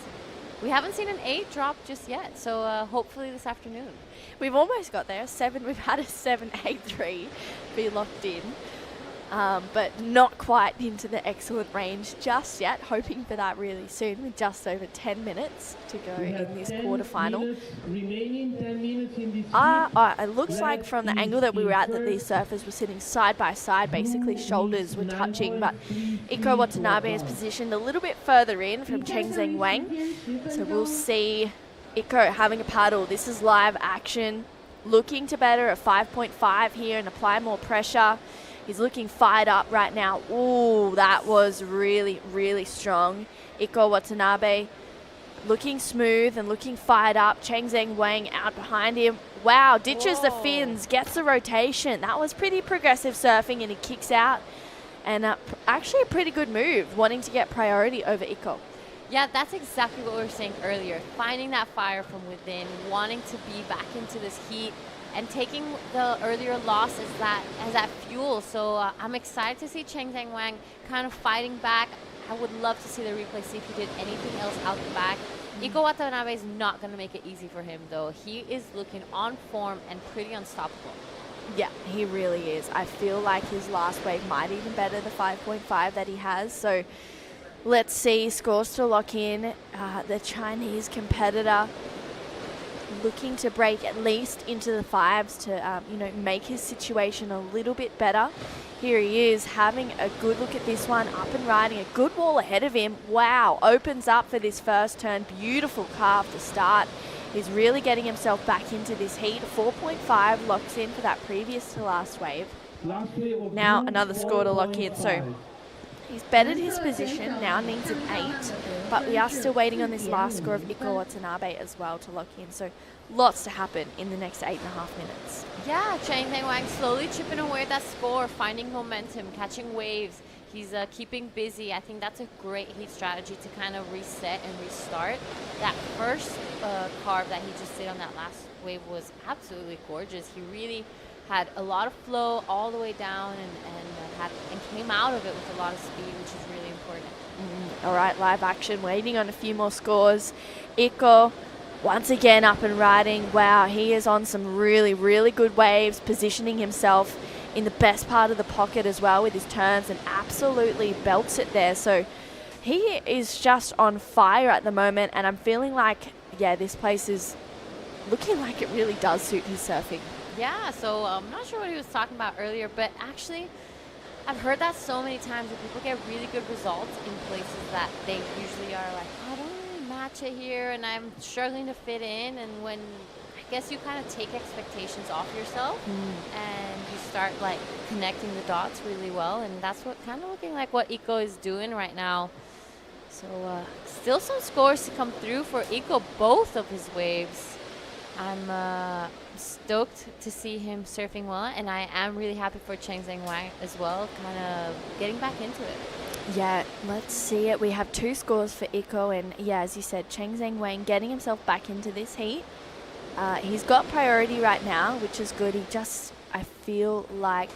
We haven't seen an 8 drop just yet, so hopefully this afternoon. We've almost got there. 7. We've had a 7-8-3 be locked in. But not quite into the excellent range just yet. Hoping for that really soon with just over 10 minutes to go in this quarterfinal. It looks like from the angle that we were at that these surfers were sitting side by side, basically shoulders were touching, but Iko Watanabe is positioned a little bit further in from Cheng Zheng Wang. So we'll see Iko having a paddle. This is live action. Looking to better a 5.5 here and apply more pressure. He's looking fired up right now. Ooh, that was really, really strong. Iko Watanabe looking smooth and looking fired up. Cheng Zheng Wang out behind him. Wow, ditches the fins, gets the rotation. That was pretty progressive surfing, and he kicks out. And actually a pretty good move, wanting to get priority over Iko. Yeah, that's exactly what we were saying earlier. Finding that fire from within, wanting to be back into this heat, and taking the earlier loss as that fuel. So I'm excited to see Cheng Zheng Wang kind of fighting back. I would love to see the replay, see if he did anything else out the back. Iko Watanabe is not going to make it easy for him, though. He is looking on form and pretty unstoppable. Yeah, he really is. I feel like his last wave might even better the 5.5 that he has. So let's see scores to lock in. The Chinese competitor looking to break at least into the 5s to make his situation a little bit better. Here he is having a good look at this one, up and riding, a good wall ahead of him. Wow, opens up for this first turn. Beautiful carve to start. He's really getting himself back into this heat. 4.5 locks in for that previous to last wave. Now another score to lock in. So he's bettered his position, now needs an 8, but we are still waiting on this last score of Iko Watanabe as well to lock in. So lots to happen in the next 8.5 minutes. Yeah, Cheng Zheng Wang slowly chipping away at that score, finding momentum, catching waves. He's keeping busy. I think that's a great heat strategy to kind of reset and restart. That first carve that he just did on that last wave was absolutely gorgeous. He really had a lot of flow all the way down and came out of it with a lot of speed, which is really important. All right, live action, waiting on a few more scores. Iko, once again up and riding. Wow, he is on some really, really good waves, positioning himself in the best part of the pocket as well with his turns and absolutely belts it there. So he is just on fire at the moment, and I'm feeling like, yeah, this place is looking like it really does suit his surfing. Yeah, so I'm not sure what he was talking about earlier, but actually I've heard that so many times where people get really good results in places that they usually are like, oh, I don't really match it here and I'm struggling to fit in. And when I guess you kind of take expectations off yourself and you start like connecting the dots really well, and that's what kind of looking like what Iko is doing right now. So still some scores to come through for Iko, both of his waves. I'm stoked to see him surfing well, and I am really happy for Cheng Zheng Wang as well, kind of getting back into it. Yeah, let's see it. We have 2 scores for Iko, and yeah, as you said, Cheng Zheng Wang getting himself back into this heat. He's got priority right now, which is good. He just, I feel like,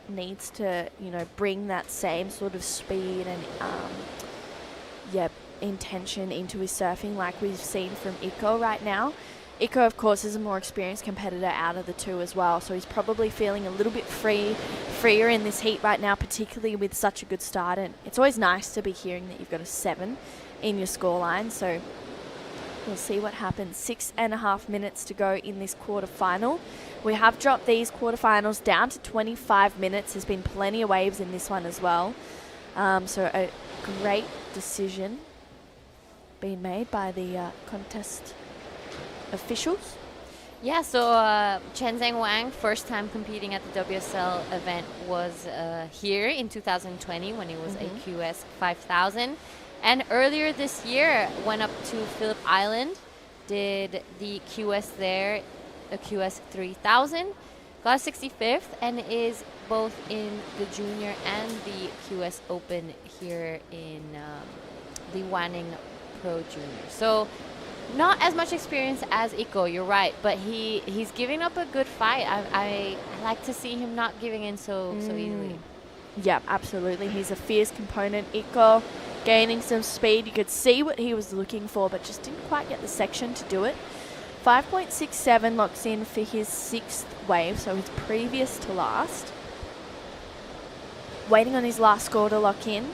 needs to, bring that same sort of speed and, intention into his surfing like we've seen from Iko right now. Iko, of course, is a more experienced competitor out of the 2 as well, so he's probably feeling a little bit freer in this heat right now, particularly with such a good start. And it's always nice to be hearing that you've got a 7 in your scoreline, so we'll see what happens. 6.5 minutes to go in this quarterfinal. We have dropped these quarterfinals down to 25 minutes. There's been plenty of waves in this one as well. So a great decision being made by the contest officials. Yeah, so Cheng Zheng Wang, first time competing at the WSL event, was here in 2020 when he was a QS 5000. And earlier this year went up to Phillip Island did the QS there, the QS 3000, got a 65th, and is both in the junior and the QS Open here in the Wanning Pro Junior. So not as much experience as Iko, you're right, but he's giving up a good fight. I like to see him not giving in so easily. Yeah, absolutely. He's a fierce component. Iko gaining some speed. You could see what he was looking for, but just didn't quite get the section to do it. 5.67 locks in for his 6th wave, so his previous to last. Waiting on his last score to lock in.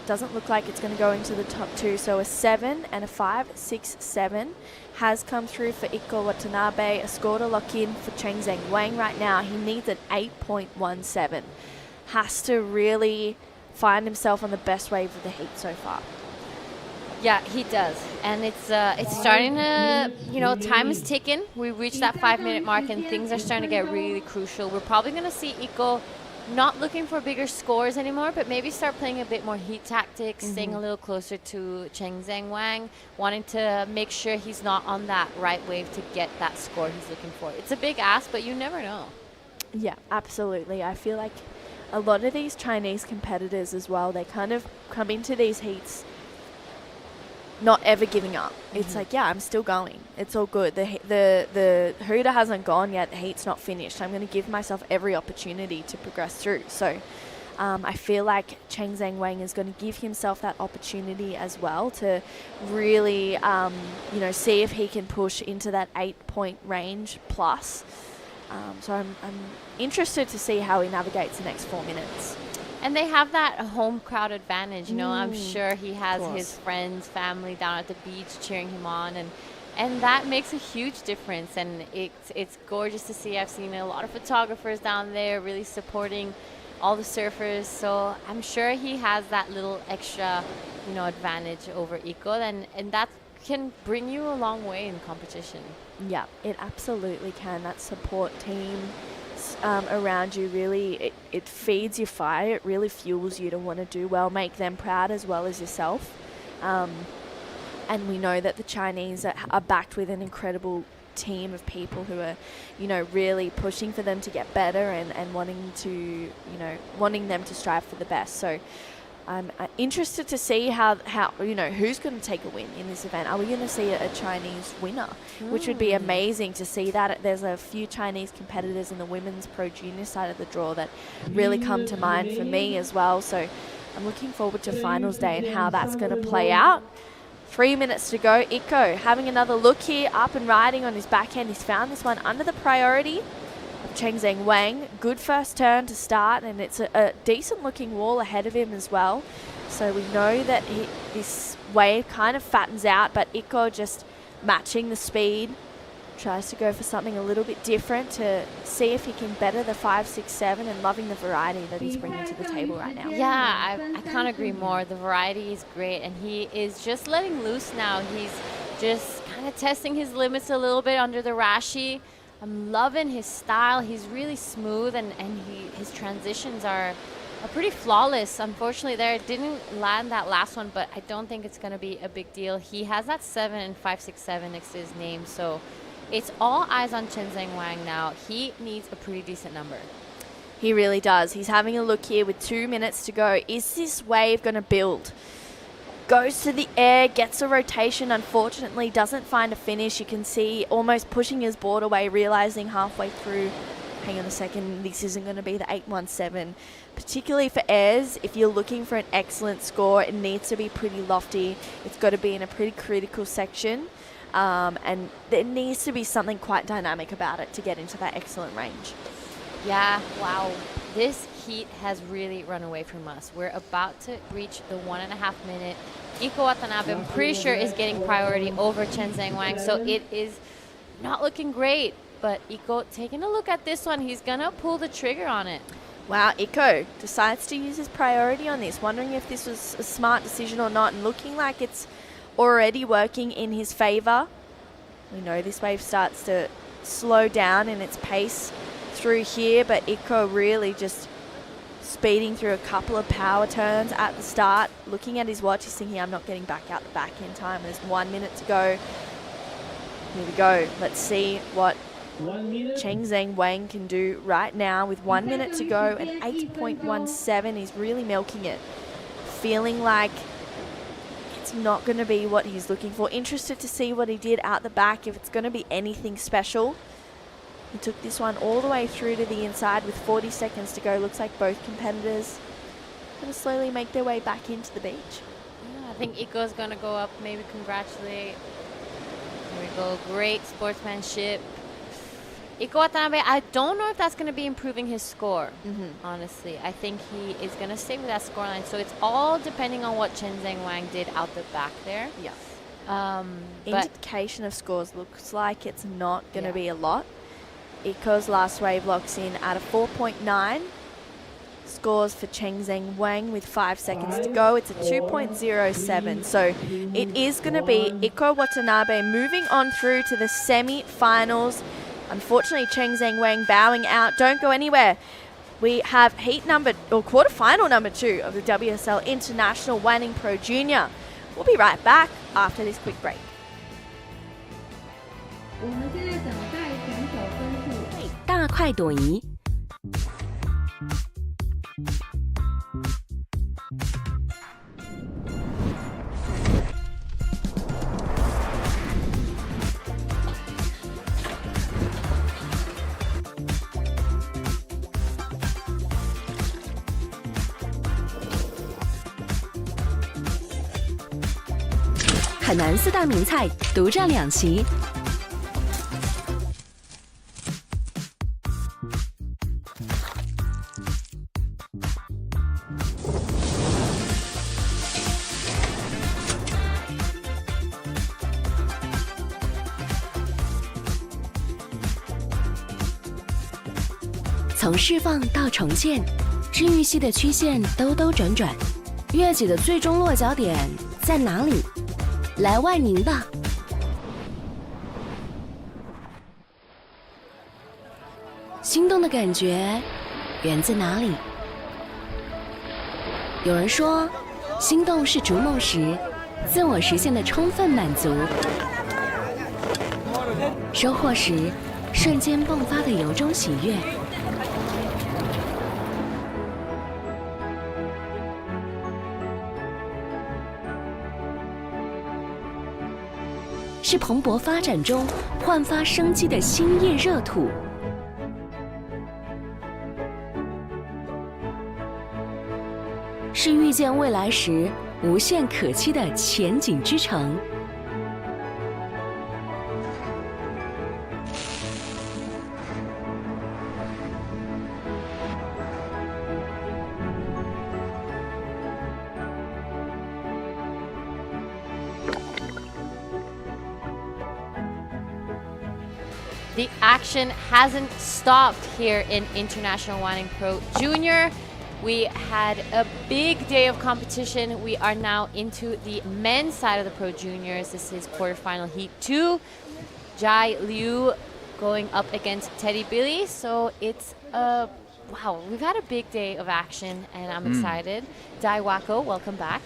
Doesn't look like it's going to go into the top 2, so a 7 and a 5, 6, 7 has come through for Iko Watanabe. A score to lock in for Chengzheng Wang right now. He needs an 8.17. Has to really find himself on the best wave of the heat so far. Yeah, he does, and it's starting to, time is ticking. We reached that 5-minute mark, and things are starting to get really crucial. We're probably going to see Iko not looking for bigger scores anymore, but maybe start playing a bit more heat tactics, staying a little closer to Chengzheng Wang, wanting to make sure he's not on that right wave to get that score he's looking for. It's a big ask, but you never know. Yeah, absolutely. I feel like a lot of these Chinese competitors as well, they kind of come into these heats not ever giving up. It's like, yeah, I'm still going. It's all good. The hooter hasn't gone yet. The heat's not finished. I'm going to give myself every opportunity to progress through. So I feel like Chengzheng Wang is going to give himself that opportunity as well to really, see if he can push into that 8-point range plus. So I'm interested to see how he navigates the next 4 minutes. And they have that home crowd advantage, I'm sure he has his friends, family down at the beach cheering him on, and that makes a huge difference, and it's gorgeous to see. I've seen a lot of photographers down there really supporting all the surfers, so I'm sure he has that little extra, advantage over Iko, and that can bring you a long way in competition. Yeah, it absolutely can. That support team around you really, it feeds your fire. It really fuels you to want to do well, make them proud as well as yourself. And we know that the Chinese are backed with an incredible team of people who are, really pushing for them to get better and wanting them to strive for the best. So I'm interested to see how who's going to take a win in this event. Are we going to see a Chinese winner? Which would be amazing to see that. There's a few Chinese competitors in the women's pro junior side of the draw that really come to mind for me as well. So I'm looking forward to finals day and how that's going to play out. 3 minutes to go. Iko having another look here, up and riding on his backhand. He's found this one under the priority of Chengzheng Wang. Good first turn to start, and it's a decent looking wall ahead of him as well. So we know that this wave kind of fattens out, but Iko just matching the speed, tries to go for something a little bit different to see if he can better the 5, 6, 7, and loving the variety that he's bringing to the table right now. Yeah, I can't agree more. The variety is great, and he is just letting loose now. He's just kind of testing his limits a little bit under the rashi. I'm loving his style. He's really smooth, and his transitions are pretty flawless. Unfortunately, there didn't land that last one, but I don't think it's going to be a big deal. He has that 7 and 5, 6, 7 next to his name, so it's all eyes on Chengzheng Wang now. He needs a pretty decent number. He really does. He's having a look here with 2 minutes to go. Is this wave going to build? Goes to the air, gets a rotation, unfortunately doesn't find a finish. You can see almost pushing his board away, realizing halfway through, hang on a second, this isn't going to be the 817. Particularly for airs, if you're looking for an excellent score, it needs to be pretty lofty. It's got to be in a pretty critical section. And there needs to be something quite dynamic about it to get into that excellent range. Yeah, wow. This heat has really run away from us. We're about to reach the 1.5 minute. Iko Watanabe, I'm pretty sure, is getting priority over Chengzheng Wang, so it is not looking great. But Iko, taking a look at this one, he's going to pull the trigger on it. Wow, Iko decides to use his priority on this, wondering if this was a smart decision or not, and looking like it's already working in his favor. We know this wave starts to slow down in its pace through here, but Iko really just speeding through a couple of power turns at the start. Looking at his watch, he's thinking, I'm not getting back out the back in time. There's 1 minute to go. Here we go. Let's see what 1 minute. Cheng Zheng Wang can do right now with 1 minute to go and 8.17. He's really milking it. Feeling like it's not going to be what he's looking for. Interested to see what he did out the back, if it's going to be anything special. He took this one all the way through to the inside with 40 seconds to go. Looks like both competitors going to slowly make their way back into the beach. Yeah, I think Iko's going to go up, maybe congratulate. Here we go. Great sportsmanship. Iko Watanabe, I don't know if that's going to be improving his score, honestly. I think he is going to stay with that scoreline. So it's all depending on what Chen Zheng Wang did out the back there. Yeah. Indication of scores looks like it's not going to be a lot. Iko's last wave locks in at a 4.9. Scores for Cheng Zheng Wang with 5 seconds to go. It's a 2.07. So it is going to be Iko Watanabe moving on through to the semi-finals. Unfortunately, Cheng Zheng Wang bowing out. Don't go anywhere. We have quarterfinal number 2 of the WSL International Wanning Pro Junior. We'll be right back after this quick break. 我们现在等待选手分数。大快朵颐。海南4大名菜独占2席。从释放到重建，治愈系的曲线兜兜转转，月季的最终落脚点在哪里？来万宁吧！心动的感觉源自哪里？有人说，心动是逐梦时自我实现的充分满足，收获时瞬间迸发的由衷喜悦。是蓬勃发展中焕发生机的新业热土，是遇见未来时无限可期的前景之城。The action hasn't stopped here in International Wanning Pro Junior. We had a big day of competition. We are now into the men's side of the Pro Juniors. This is quarterfinal heat 2. Jai Liu going up against Teddy Billy. So it's wow, we've had a big day of action and I'm excited. Dai Wako, welcome back.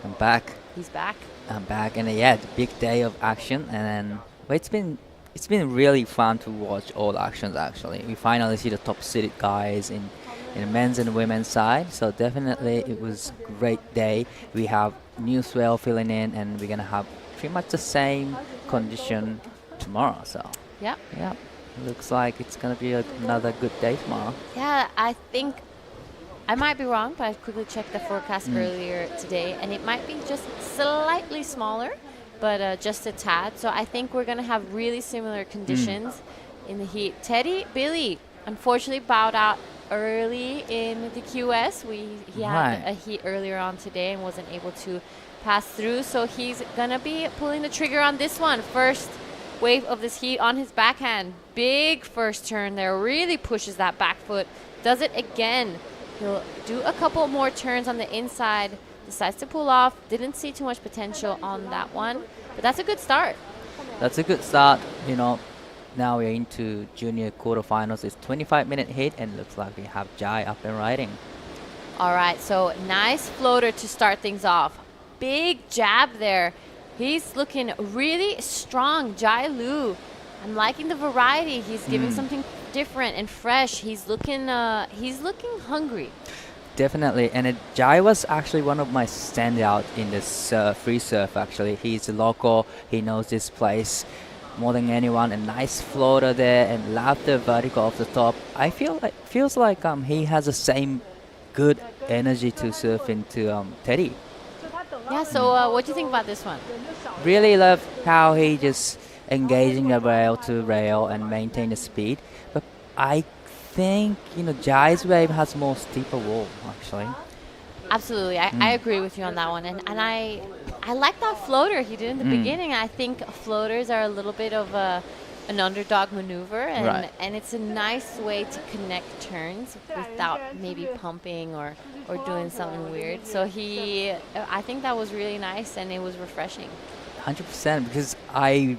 I'm back. He's back. I'm back, and yeah, the big day of action, and then it's been really fun to watch all actions. Actually, we finally see the top seeded guys in men's and women's side. So definitely, it was a great day. We have new swell filling in, and we're gonna have pretty much the same condition tomorrow. So yeah, looks like it's gonna be another good day tomorrow. Yeah, I think. I might be wrong, but I quickly checked the forecast earlier today, and it might be just slightly smaller, but just a tad. So I think we're going to have really similar conditions in the heat. Teddy Billy, unfortunately, bowed out early in the QS. He had a heat earlier on today and wasn't able to pass through. So he's going to be pulling the trigger on this one. First wave of this heat on his backhand. Big first turn there. Really pushes that back foot. Does it again. He'll do a couple more turns on the inside, decides to pull off. Didn't see too much potential on that one, but that's a good start. That's a good start. You know, now we're into junior quarterfinals. It's 25-minute heat, and looks like we have Jai up and riding. All right, so nice floater to start things off. Big jab there. He's looking really strong. Jai Lu, I'm liking the variety. He's giving something different and fresh. He's looking hungry. Definitely, and Jai was actually one of my standout in this free surf. Actually, he's a local. He knows this place more than anyone. A nice floater there, and love the vertical off the top. I feels like he has the same good energy to surf into Teddy. Yeah. So what do you think about this one? Really love how he just engaging the rail to rail and maintain the speed. But I think Jai's wave has more steeper wall actually. Absolutely, I agree with you on that one, and I like that floater he did in the beginning. I think floaters are a little bit of an underdog maneuver, and it's a nice way to connect turns without maybe pumping or doing something weird. So I think that was really nice, and it was refreshing. 100%, because I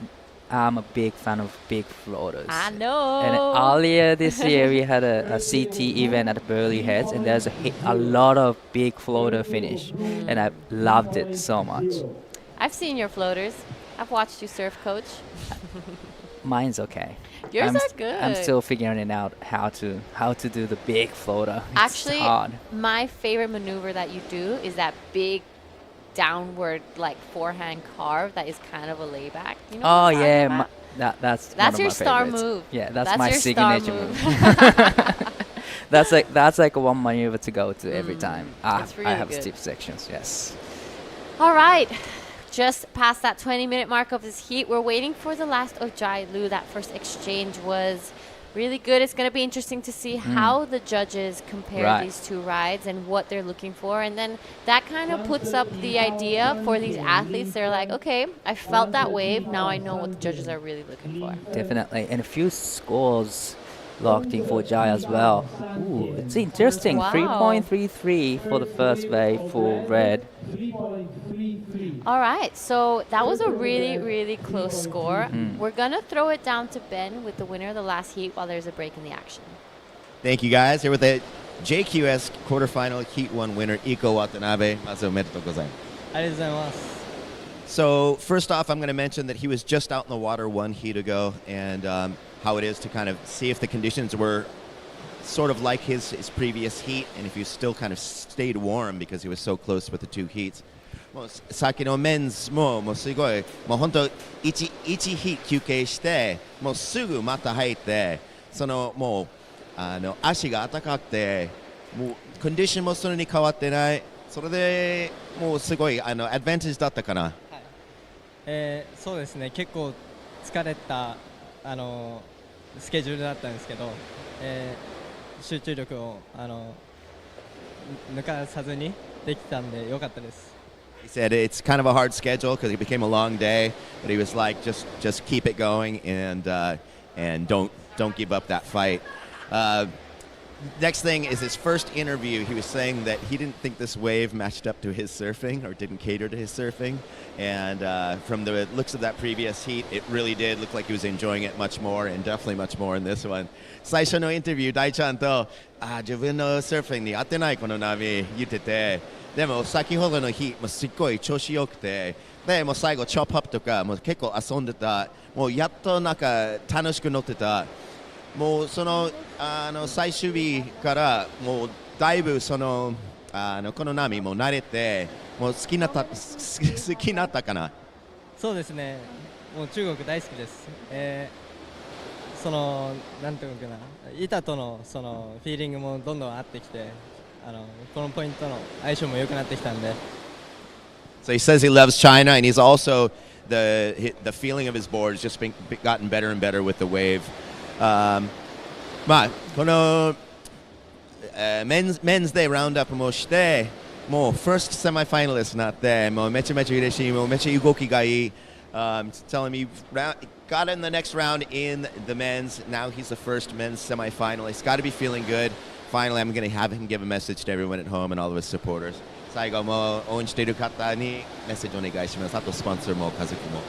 am a big fan of big floaters. I know. And earlier this year we had a CT event at Burley Heads, and there's a lot of big floater finish, and I loved it so much. I've seen your floaters. I've watched you surf, coach. Mine's okay. Yours are good. I'm still figuring it out how to do the big floater. It's Actually, hard. my favorite maneuver that you do is that big downward forehand carve that is kind of a layback. You know Oh yeah, that's one of your my star favorites. move. Yeah, that's my your signature star move. that's like one maneuver to go to every time. That's really I have good. steep sections. Yes. All right. Just past that 20-minute mark of this heat, we're waiting for the last of Jai Lu. That first exchange was really good. It's going to be interesting to see how the judges compare these two rides and what they're looking for. And then that kind of puts up the idea for these athletes. They're like, okay, I felt that wave. Now I know what the judges are really looking for. Definitely. And a few scores locked in for Jai as well. Ooh, it's interesting. Wow. 3.33 for the first wave for red. All right, so that was a really, really close score. We're going to throw it down to Ben with the winner of the last heat while there's a break in the action. Thank you, guys. Here with the JQS quarterfinal Heat 1 winner, Iko Watanabe. Mazu omedetou gozaimasu. So first off, I'm going to mention that he was just out in the water one heat ago, and how it is to kind of see if the conditions were sort of like his previous heat, and if he still kind of stayed warm because he was so close with the two heats. もうさっきのメンズもすごいもう本当1ヒート休憩してもうすぐまた入ってそのもう足が温かくてもうコンディションもそれに変わってないそれでもうすごいアドバンテージだったかな。そうですね結構疲れたスケジュールだったんですけど、集中力を抜かさずにできたんで良かったです。He said it's kind of a hard schedule because it became a long day, but he was like, just keep it going and don't give up that fight. Next thing is his first interview. He was saying that he didn't think this wave matched up to his surfing or didn't cater to his surfing. And from the looks of that previous heat, it really did look like he was enjoying it much more, and definitely much more in this one. 最初のインタビュー、大ちゃんと自分のサーフィンに合ってないこの波言ってて、でも先ほどの日もすっごい調子良くて、でもう最後チョップアップとかもう結構遊んでた、もうやっとなんか楽しく乗ってた。もうその最終日からもうだいぶそのこの波も慣れてもう好きになったかな。そうですね。もう中国大好きです。そのなんていうのかな、板とのそのフィーリングもどんどん合ってきて、このポイントの相性も良くなってきたんで。So he says he loves China, and he's also the feeling of his board has just gotten better and better with the wave. まあこのメンズでラウンドアップもしてもう first semi-finalist になってもうめちゃめちゃ嬉しいもうめっちゃ動きがいいtelling me got in the next round in the men's now he's the first men's semi-finalist got to be feeling good finally I'm going to have him give a message to everyone at home and all of his supporters 最後も応援している方にメッセージお願いしますあとスポンサーも家族も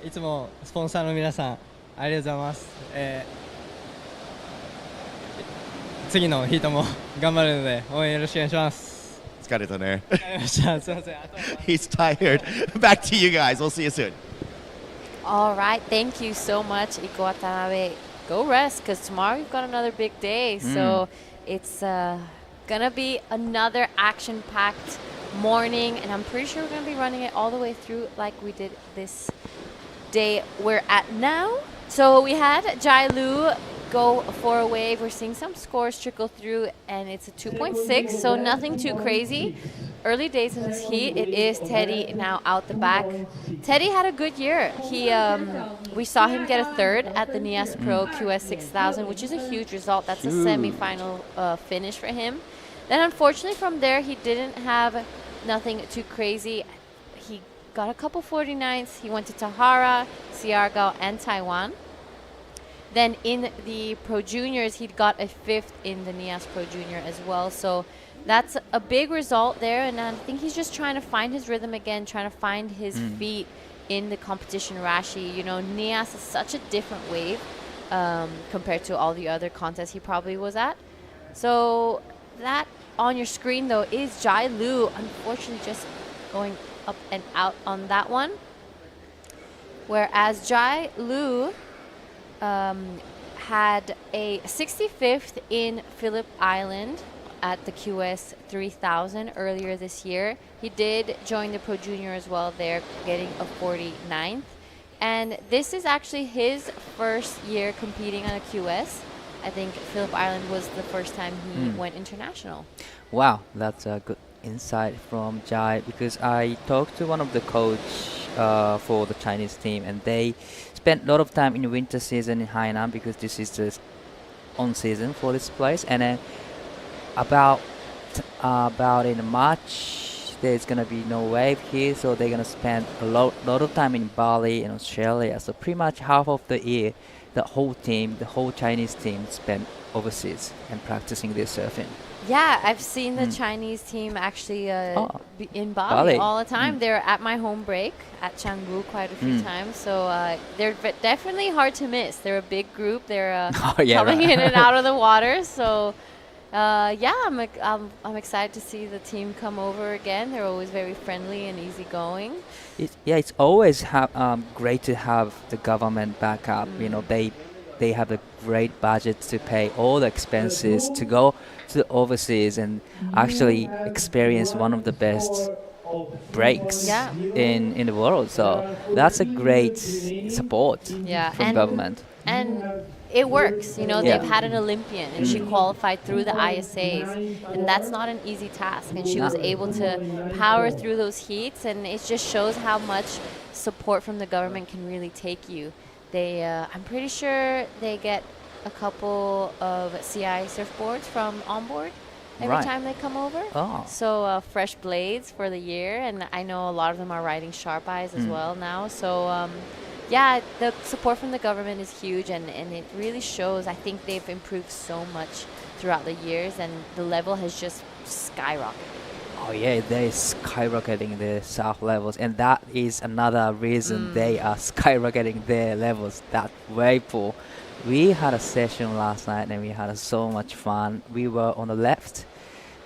いつもスポンサーの皆さんありがとうございます、次のヒートも頑張るので応援よろしくお願いしますお疲れたね. すいません。 He's tired. Back to you guys. We'll see you soon. All right, thank you so much, Iko Watanabe. Go rest, because tomorrow we've got another big day. So it's gonna be another action-packed morning, and I'm pretty sure we're gonna be running it all the way through like we did this day we're at now. So we had Jai Lu go for a wave. We're seeing some scores trickle through, and it's a 2.6, so nothing too crazy. Early days in this heat. It is Teddy now out the back. Teddy had a good year. We saw him get a third at the NIAS Pro QS 6000, which is a huge result. That's a semi-final finish for him. Then unfortunately from there he didn't have nothing too crazy. He got a couple 49s. He went to Tahara, Siargao, and Taiwan. Then in the Pro Juniors, he got a 5th in the NIAS Pro Junior as well. So that's a big result there, and I think he's just trying to find his rhythm again, trying to find his feet in the competition Rashi. You know, NIAS is such a different wave compared to all the other contests he probably was at. So that on your screen, though, is Jai Lu, unfortunately just going up and out on that one. Whereas Jai Lu had a 65th in Phillip Island at the QS 3000 earlier this year. He did join the Pro Junior as well there, getting a 49th. And this is actually his first year competing on a QS. I think Phillip Island was the first time he went international. Wow, that's a good insight from Jai, because I talked to one of the coach for the Chinese team, and they spent a lot of time in the winter season in Hainan because this is the on season for this place. And then about in March there's gonna be no wave here, so they're gonna spend a lot of time in Bali and Australia. So pretty much half of the year, the whole Chinese team spent overseas and practicing their surfing. Yeah, I've seen the Chinese team actually be in Bali all the time. They're at my home break at Canggu quite a few times, so they're definitely hard to miss. They're a big group. They're coming in and out of the water. So yeah, I'm excited to see the team come over again. They're always very friendly and easygoing. It's always great to have the government back up. You know, they have a great budget to pay all the expenses to go to overseas and actually experience one of the best breaks in the world. So that's a great support from government. And it works. You know, they've had an Olympian, and she qualified through the ISAs, and that's not an easy task. And she was able to power through those heats, and it just shows how much support from the government can really take you. I'm pretty sure they get a couple of CI surfboards from onboard every time they come over. So fresh blades for the year, and I know a lot of them are riding Sharp Eyes as well now. So yeah, the support from the government is huge, and it really shows. I think they've improved so much throughout the years, and the level has just skyrocketed. Oh yeah, they're skyrocketing their surf levels, and that is another reason they are skyrocketing their levels. That wave pool. We had a session last night, and we had so much fun. We were on the left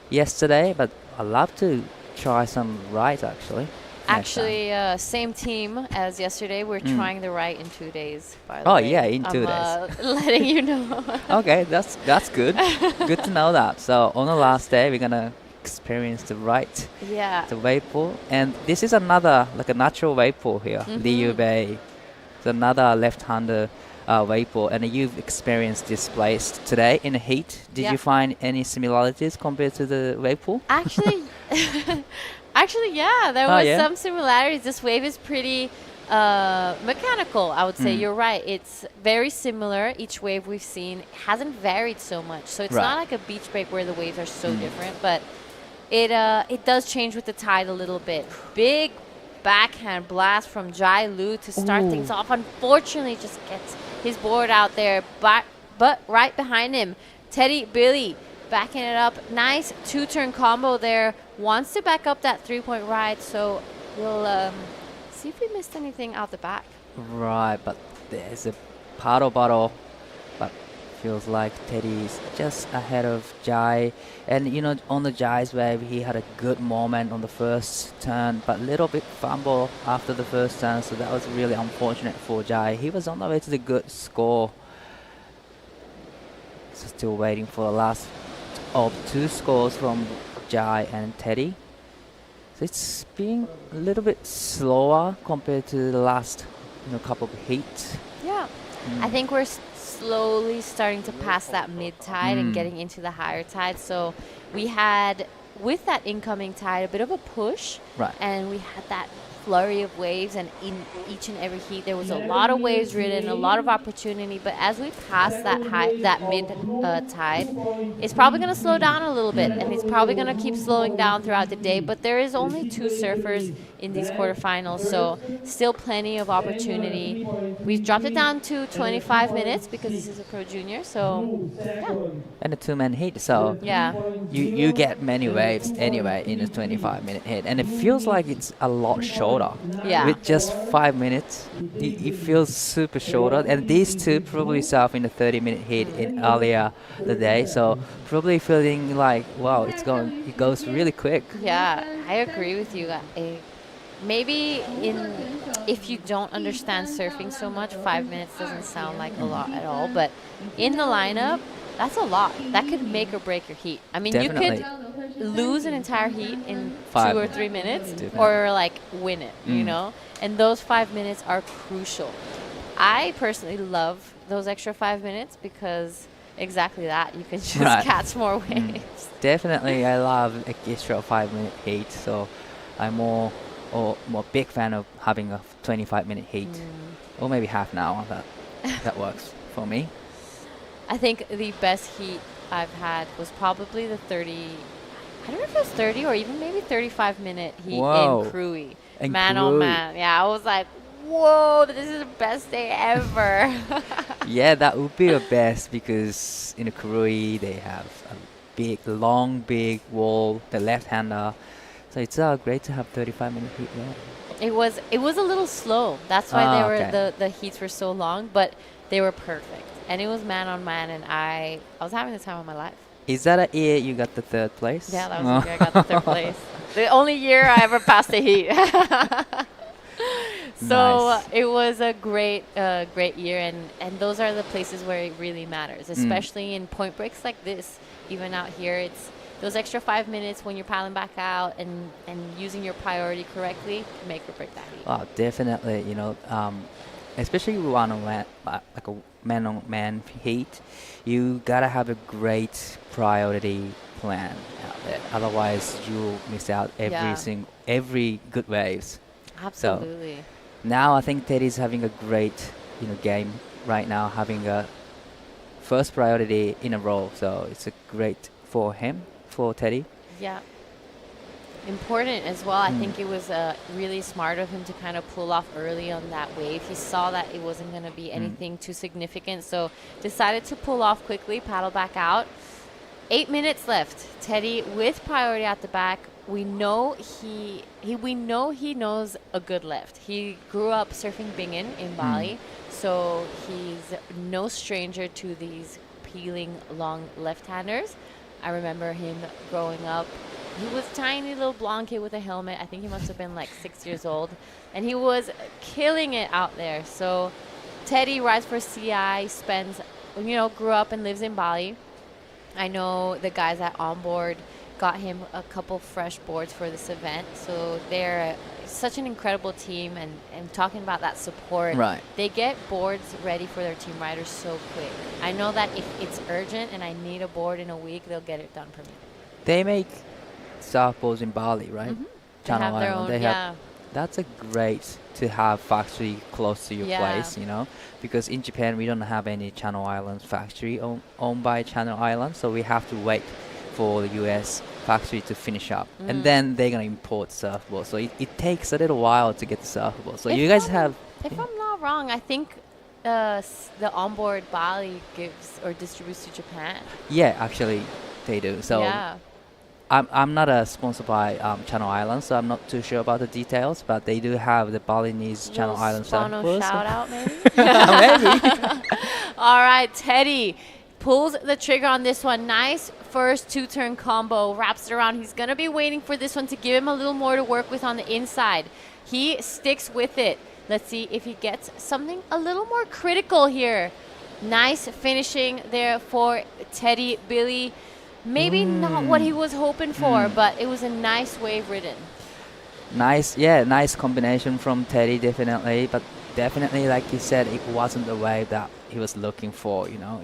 yesterday, but I'd love to try some rides actually. Actually, same team as yesterday. We're trying the right in 2 days. By the way. Oh yeah, in 2 days. Letting you know. Okay, that's good. Good to know that. So on the last day, we're gonna experience the right, the wave pool, and this is another like a natural wave pool here, Riyue Bay. It's another left-hander wave pool, and you've experienced this place today in the heat. Did you find any similarities compared to the wave pool? Actually, yeah, there was some similarities. This wave is pretty mechanical, I would say. You're right. It's very similar. Each wave we've seen hasn't varied so much, so it's not like a beach break where the waves are so different, but it does change with the tide a little bit. Big backhand blast from Jai Lu to start things off. Unfortunately, just gets his board out there, but right behind him, Teddy Billy backing it up. Nice two-turn combo there. Wants to back up that three-point ride, so we'll see if we missed anything out the back. Right, but there's a paddle bottle, but feels like Teddy's just ahead of Jai. And you know, on the Jai's wave, he had a good moment on the first turn, but a little bit fumble after the first turn, so that was really unfortunate for Jai. He was on the way to the good score. So still waiting for the last of 2 scores from Jai and Teddy. So it's been a little bit slower compared to the last couple of heats. Yeah. I think we're slowly starting to pass that mid-tide and getting into the higher tide. So we had, with that incoming tide, a bit of a push. Right. And we had that flurry of waves, and in each and every heat there was a lot of waves ridden, a lot of opportunity. But as we pass that mid tide, it's probably going to slow down a little bit, and it's probably going to keep slowing down throughout the day. But there is only 2 surfers in these quarterfinals, so still plenty of opportunity. We've dropped it down to 25 minutes because this is a pro junior, so yeah. And a 2-man heat, so Yeah. you get many waves anyway in a 25-minute heat, and it feels like it's a lot shorter. Yeah. With just 5 minutes, it feels super shorter. And these two probably surf in a 30-minute heat in earlier the day, so probably feeling like, wow, it goes really quick. Yeah, I agree with you. Maybe if you don't understand surfing so much, 5 minutes doesn't sound like a lot at all. But in the lineup, that's a lot. That could make or break your heat. I mean, Definitely. you could lose an entire heat in 5 2 or 3 minutes, Definitely. or like win it, you know? And those 5 minutes are crucial. I personally love those extra 5 minutes because exactly that. You can just catch more waves. Definitely, I love an extra 5-minute heat, so I'm more big fan of having a 25-minute heat, or maybe half an hour. That works for me. I think the best heat I've had was probably the 30. I don't know if it was 30 or even maybe 35-minute heat in Riyue. Man on man. Yeah, I was like, whoa, this is the best day ever. Yeah, that would be the best because in Riyue they have a long wall, the left-hander. So it's great to have 35-minute heat there. It was a little slow. That's why the heats were so long, but they were perfect. And it was man on man, and I was having the time of my life. Is that a year you got the 3rd place? Yeah, that was the year I got the 3rd place. The only year I ever passed the heat. So Nice. it was a great year, and those are the places where it really matters, especially in point breaks like this. Even out here, it's those extra 5 minutes when you're paddling back out and using your priority correctly can make or break that heat. Oh, definitely. Especially one-on-one, like a man-on-man heat, you gotta have a great priority plan out there. Otherwise, you'll miss out every good waves. Absolutely. So now I think Teddy's having a great game right now, having a first priority in a row. So it's a great for him, for Teddy. Yeah. Important as well. I think it was really smart of him to kind of pull off early on that wave. He saw that it wasn't going to be anything too significant, so decided to pull off quickly, paddle back out. 8 minutes left. Teddy with priority at the back. We know he knows a good left. He grew up surfing Bingin in Bali, so he's no stranger to these peeling long left-handers. I remember him growing up. He was a tiny little blonde kid with a helmet. I think he must have been like 6 years old. And he was killing it out there. So Teddy rides for CI, grew up and lives in Bali. I know the guys at Onboard got him a couple fresh boards for this event. So they're such an incredible team, and talking about that support, they get boards ready for their team riders so quick. I know that if it's urgent and I need a board in a week, they'll get it done for me. They make surfboards in Bali, right? They have their own, That's a great to have factory close to your place, because in Japan we don't have any Channel Islands factory owned by Channel Islands, so we have to wait for the US factory to finish up, and then they're gonna import surfboards. So it takes a little while to get the surfboard. So you guys have. If I'm not wrong, I think the Onboard Bali gives or distributes to Japan. Yeah, actually, they do. So. Yeah. I'm not sponsored by Channel Islands, so I'm not too sure about the details, but they do have the Balinese Channel Islands surfboards. Shout out, maybe? Maybe. All right, Teddy pulls the trigger on this one. Nice first two-turn combo, wraps it around. He's going to be waiting for this one to give him a little more to work with on the inside. He sticks with it. Let's see if he gets something a little more critical here. Nice finishing there for Teddy Billy. Maybe not what he was hoping for, but it was a nice wave ridden. Nice combination from Teddy, definitely. But definitely, like you said, it wasn't the wave that he was looking for. You know,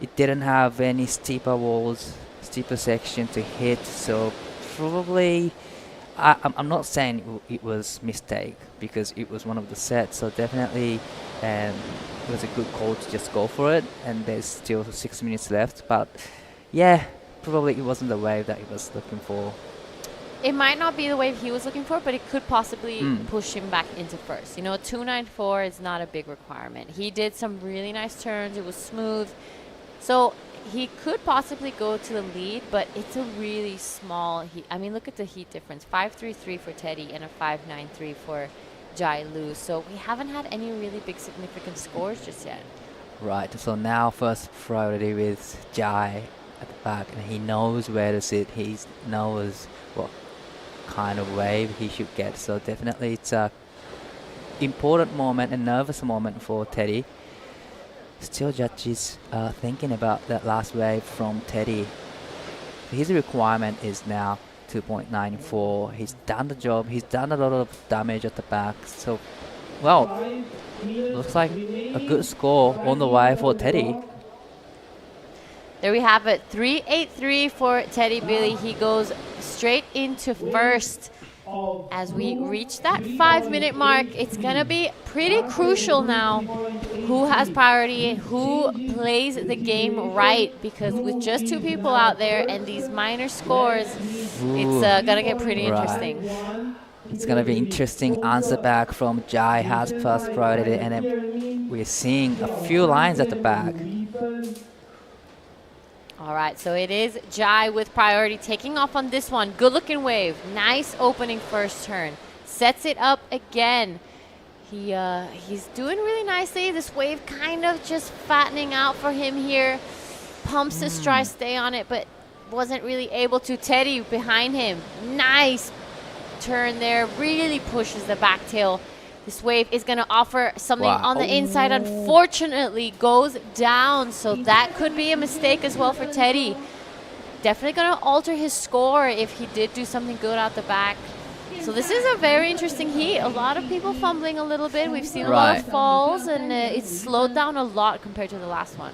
it didn't have any steeper walls, steeper section to hit. So probably, I'm not saying it was mistake because it was one of the sets. So definitely, it was a good call to just go for it. And there's still 6 minutes left. But yeah, probably it wasn't the wave that he was looking for. It might not be the wave he was looking for, but it could possibly push him back into first. You know, 294 is not a big requirement. He did some really nice turns. It was smooth. So he could possibly go to the lead, but it's a really small heat. I mean, look at the heat difference. 5.33 for Teddy and a 5.93 for Jai Lu. So we haven't had any really big significant scores just yet. Right, so now first priority with Jai at the back, and he knows where to sit. He knows what kind of wave he should get. So definitely it's a important moment and nervous moment for Teddy. Still judges thinking about that last wave from Teddy. His requirement is now 2.94. He's done the job. He's done a lot of damage at the back. So, well, looks like a good score on the way for Teddy. There we have it, 3.83 for Teddy Billy. He goes straight into first. As we reach that 5-minute mark, it's going to be pretty crucial now who has priority, who plays the game right, because with just two people out there and these minor scores, it's going to get pretty interesting. It's going to be interesting. Answer back from Jai has first priority, and then we're seeing a few lines at the back. All right, so it is Jai with priority taking off on this one. Good looking wave. Nice opening first turn. Sets it up again. He's doing really nicely. This wave kind of just fattening out for him here. Pumps the stride, stay on it, but wasn't really able to. Teddy behind him. Nice turn there. Really pushes the back tail. This wave is going to offer something on the inside. Unfortunately, goes down. So that could be a mistake as well for Teddy. Definitely going to alter his score if he did do something good out the back. So this is a very interesting heat. A lot of people fumbling a little bit. We've seen a lot of falls, and it's slowed down a lot compared to the last one.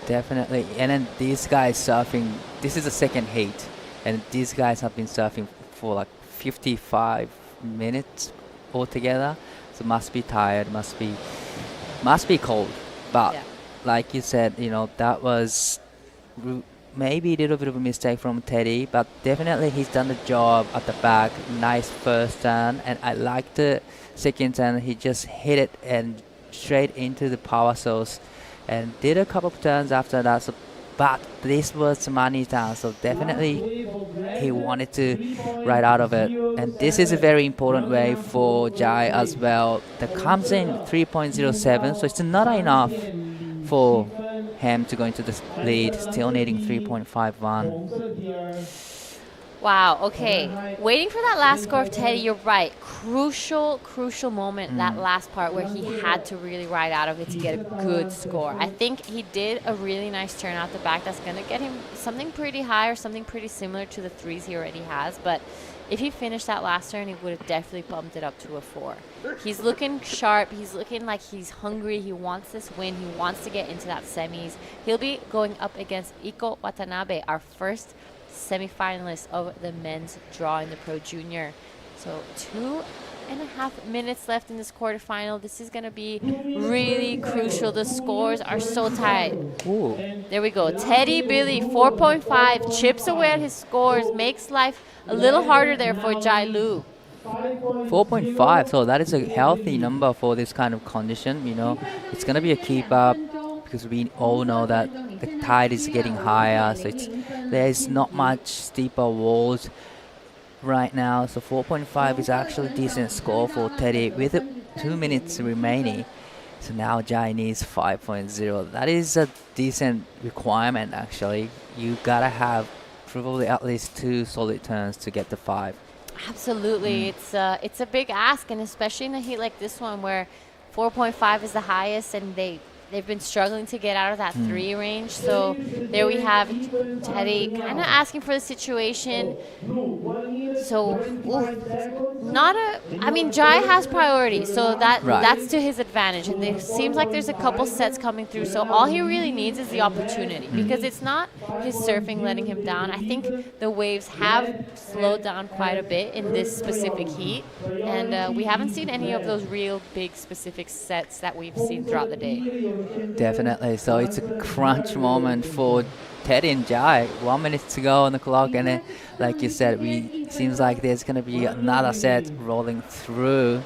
Definitely. And then these guys surfing. This is the second heat. And these guys have been surfing for like 55 minutes altogether. So must be tired, must be cold. But like you said, you know, that was maybe a little bit of a mistake from Teddy, but definitely he's done the job at the back. Nice first turn, and I like the second turn. He just hit it and straight into the power source, and did a couple of turns after that. So, but this was money down, so definitely he wanted to ride out of it. And this is a very important wave for Jai as well. That comes in 3.07, so it's not enough for him to go into the lead, still needing 3.51. Wow, okay. Waiting for that last score of Teddy, you're right. Crucial moment, that last part where he had to really ride out of it to get a good score. I think he did a really nice turn out the back that's going to get him something pretty high or something pretty similar to the threes he already has. But if he finished that last turn, he would have definitely bumped it up to a 4. He's looking sharp. He's looking like he's hungry. He wants this win. He wants to get into that semis. He'll be going up against Iko Watanabe, our first semifinalist of the men's draw in the Pro Junior. So 2.5 minutes left in this quarterfinal. This is going to be really crucial. The scores are so tight. Ooh. There we go. Teddy Billy, 4.5, chips away at his scores, makes life a little harder there for Jai Lu. 4.5, so that is a healthy number for this kind of condition. You know, it's going to be a keep up because we all know that the tide is getting higher, so there's not much steeper walls right now. So 4.5 is actually a decent score for Teddy with 2 minutes remaining. So now Jai needs 5.0. That is a decent requirement, actually. You gotta have probably at least 2 solid turns to get the 5. Absolutely. It's a big ask, and especially in a heat like this one where 4.5 is the highest, and they've been struggling to get out of that 3 range. So there we have Teddy kind of asking for the situation. So Jai has priority, so that's to his advantage. And it seems like there's a couple sets coming through. So all he really needs is the opportunity, because it's not his surfing letting him down. I think the waves have slowed down quite a bit in this specific heat, and we haven't seen any of those real big specific sets that we've seen throughout the day. Definitely. So it's a crunch moment for Teddy and Jai. 1 minute to go on the clock, and then, like you said, seems like there's going to be another set rolling through.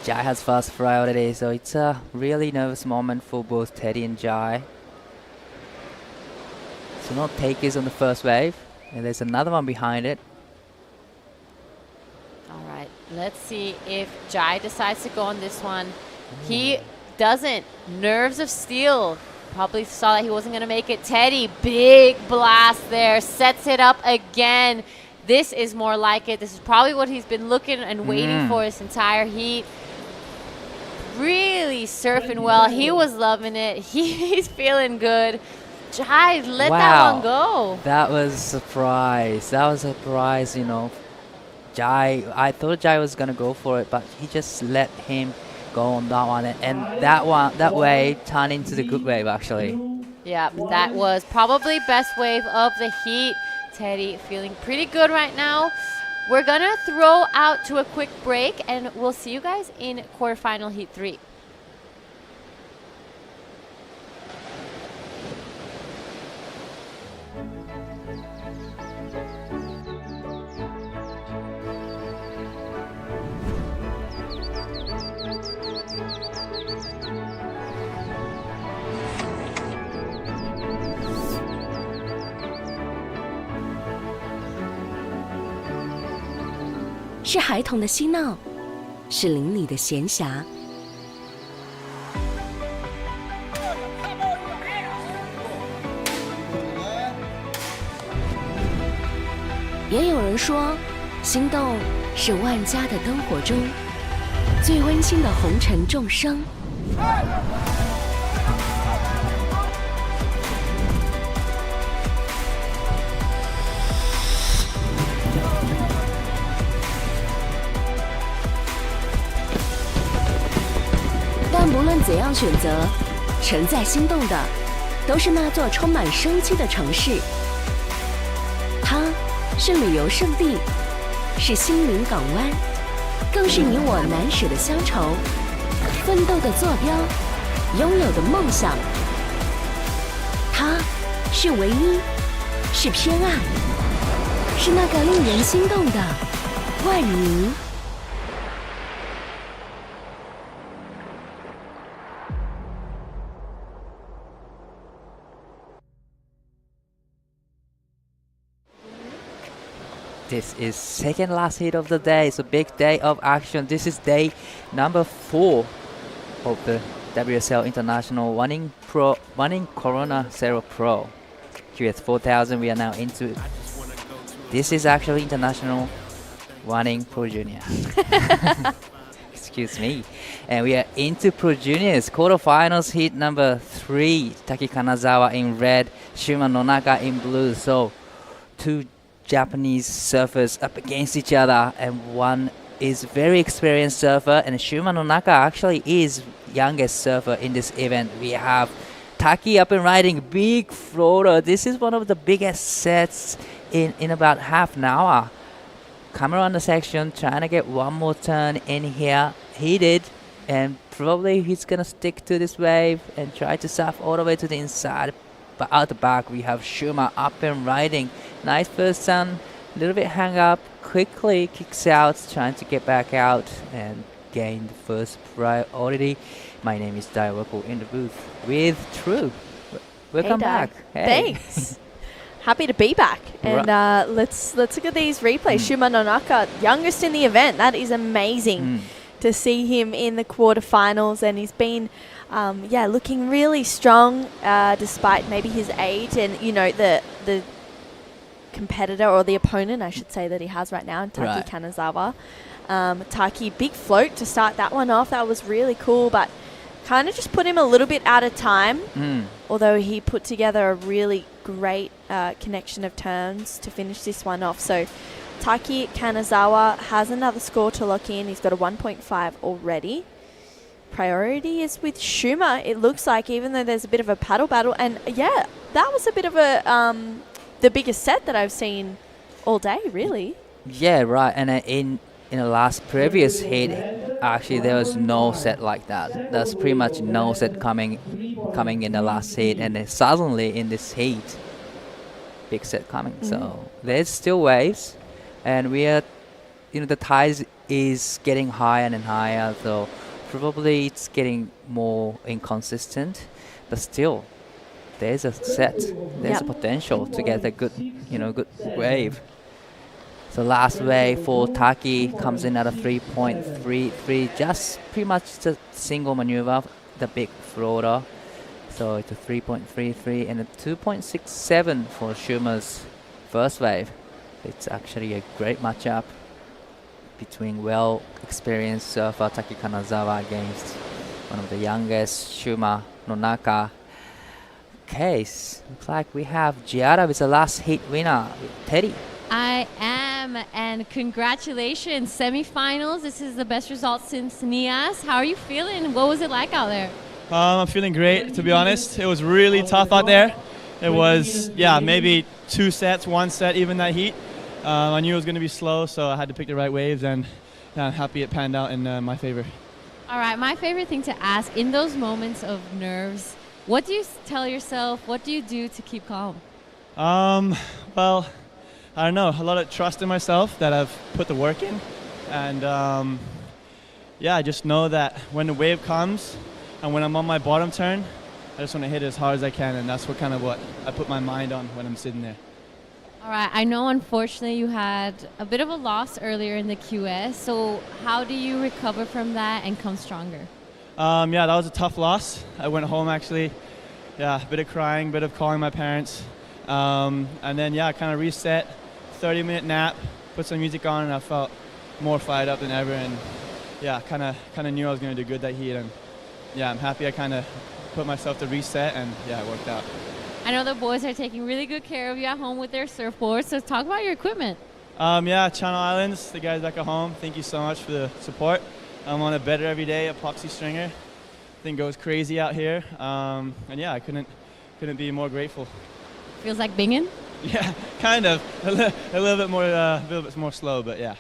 Jai has first priority, so it's a really nervous moment for both Teddy and Jai. So no takers on the first wave, and there's another one behind it. All right, let's see if Jai decides to go on this one. He doesn't. Nerves of steel. Probably saw that he wasn't going to make it. Teddy, big blast there. Sets it up again. This is more like it. This is probably what he's been looking and waiting for this entire heat. Really surfing well. He was loving it. He's feeling good. Jai, let that one go. That was a surprise. You know. Jai, I thought Jai was going to go for it, but he just let him go on that one, and that wave turned into the good wave, actually. Yeah, that was probably best wave of the heat. Teddy feeling pretty good right now. We're gonna throw out to a quick break, and we'll see you guys in quarterfinal heat 3.是孩童的嬉闹，是邻里的闲暇。也有人说，心动是万家的灯火中最温馨的红尘众生。但不论怎样选择，承载心动的都是那座充满生机的城市。它是旅游胜地，是心灵港湾，更是你我难舍的乡愁，奋斗的坐标，拥有的梦想。它是唯一，是偏爱，是那个令人心动的万宁。This is second last heat of the day. It's a big day of action. This is day number 4 of the WSL International Wanning Corona Cero Pro. QS 4000, we are now into it. This is actually International Wanning Pro Junior. Excuse me. And we are into Pro Juniors. Quarterfinals heat number 3. Taki Kanazawa in red, Shuma Nonaka in blue. So 2 Japanese surfers up against each other, and one is very experienced surfer, and Shuma Nonaka actually is youngest surfer in this event. We have Taki up and riding, big floater. This is one of the biggest sets in about half an hour. Camera on the section, trying to get one more turn in here. He did, and probably he's gonna stick to this wave and try to surf all the way to the inside. But out the back, we have Shuma up and riding. Nice first turn, a little bit hang up, quickly kicks out, trying to get back out and gain the first priority. My name is Dai Workle in the booth with True. Welcome back. Hey. Thanks. Happy to be back. And let's look at these replays. Shuma Nonaka, youngest in the event. That is amazing. to see him in the quarterfinals, and he's been, looking really strong despite maybe his age and the competitor or the opponent, I should say, that he has right now, Taki Right. Kanazawa. Taki, big float to start that one off. That was really cool, but kind of just put him a little bit out of time. Although he put together a really great connection of turns to finish this one off. So Taki Kanazawa has another score to lock in. He's got a 1.5 already. Priority is with Shuma, it looks like, even though there's a bit of a paddle battle. And yeah, that was a bit of the biggest set that I've seen all day, really. Yeah, right. And in the last previous heat, actually there was no set like that. There's pretty much no set coming in the last heat, and then suddenly in this heat, big set coming. So there's still waves, and we are, the tides is getting higher and higher. So probably it's getting more inconsistent, but still, there's a set. There's a potential to get a good, good wave. So last wave for Taki comes in at a 3.33, just pretty much the single maneuver, the big floater. So it's a 3.33 and a 2.67 for Shuma's first wave. It's actually a great matchup between well-experienced surfer Taki Kanazawa against one of the youngest, Shuma Nonaka. Case, looks like we have Giada with the last heat winner, Teddy. I am, and congratulations, semifinals. This is the best result since NIAS. How are you feeling? What was it like out there? I'm feeling great, to be honest. It was really tough out there. It was, maybe 2 sets, 1 set, even that heat. I knew it was going to be slow, so I had to pick the right waves, and I'm happy it panned out in my favor. All right, my favorite thing to ask in those moments of nerves, what do you tell yourself? What do you do to keep calm? Well, I don't know, a lot of trust in myself that I've put the work in. And I just know that when the wave comes and when I'm on my bottom turn, I just want to hit it as hard as I can. And that's what I put my mind on when I'm sitting there. All right, I know unfortunately you had a bit of a loss earlier in the QS. So how do you recover from that and come stronger? That was a tough loss. I went home actually, a bit of crying, a bit of calling my parents. And then, kind of reset, 30-minute nap, put some music on, and I felt more fired up than ever. And kind of knew I was going to do good that heat. And I'm happy I kind of put myself to reset, and it worked out. I know the boys are taking really good care of you at home with their surfboards. So talk about your equipment. Channel Islands, the guys back at home, thank you so much for the support. I'm on a better every day epoxy stringer. Thing goes crazy out here. I couldn't be more grateful. Feels like binging? Yeah, kind of. A little bit more slow, but yeah.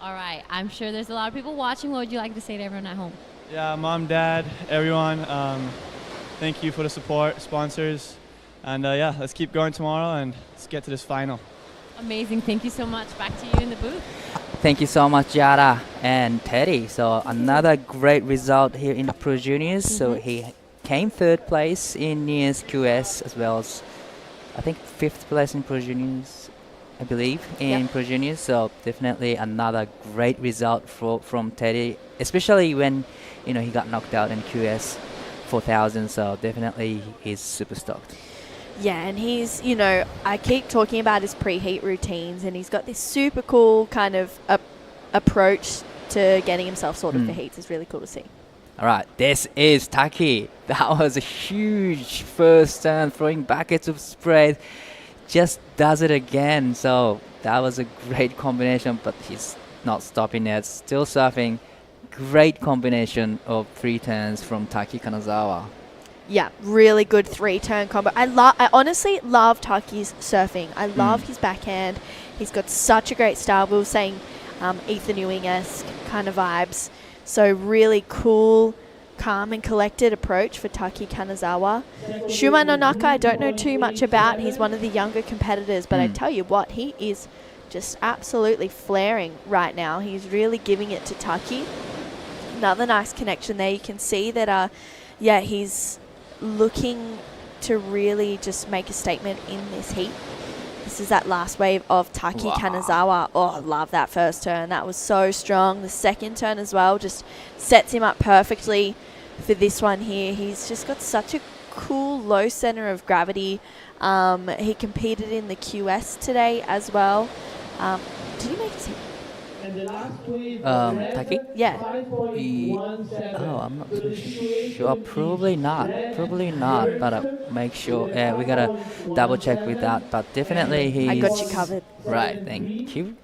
All right. I'm sure there's a lot of people watching. What would you like to say to everyone at home? Yeah, mom, dad, everyone. Thank you for the support, sponsors, and let's keep going tomorrow and let's get to this final. Amazing. Thank you so much. Back to you in the booth. Thank you so much, Giada and Teddy. So another great result here in the Pro Juniors. So he came 3rd place in NIAS QS, as well as I think 5th place in Pro Juniors, I believe, in Pro Juniors. So definitely another great result from Teddy, especially when he got knocked out in QS 4000. So definitely he's super stoked. Yeah, and he's, I keep talking about his pre-heat routines, and he's got this super cool kind of approach to getting himself sorted for heats. It's really cool to see. All right, this is Taki. That was a huge first turn, throwing buckets of spray. Just does it again. So that was a great combination, but he's not stopping it. Still surfing. Great combination of 3 turns from Taki Kanazawa. Yeah, really good 3-turn combo. I honestly love Taki's surfing. I love his backhand. He's got such a great style. We were saying Ethan Ewing-esque kind of vibes. So really cool, calm and collected approach for Taki Kanazawa. Shuma Nonaka, I don't know too much about. He's one of the younger competitors, but I tell you what, he is just absolutely flaring right now. He's really giving it to Taki. Another nice connection there. You can see that, he's looking to really just make a statement in this heat. This is that last wave of Taki Kanazawa. Oh, I love that first turn. That was so strong. The second turn as well just sets him up perfectly for this one here. He's just got such a cool low center of gravity. He competed in the QS today as well. Did he make it? Taki? Yeah. I'm not too sure. Probably not. Probably not. But make sure. Yeah, we gotta double check with that. But definitely he's. I got you covered. Right. Thank you.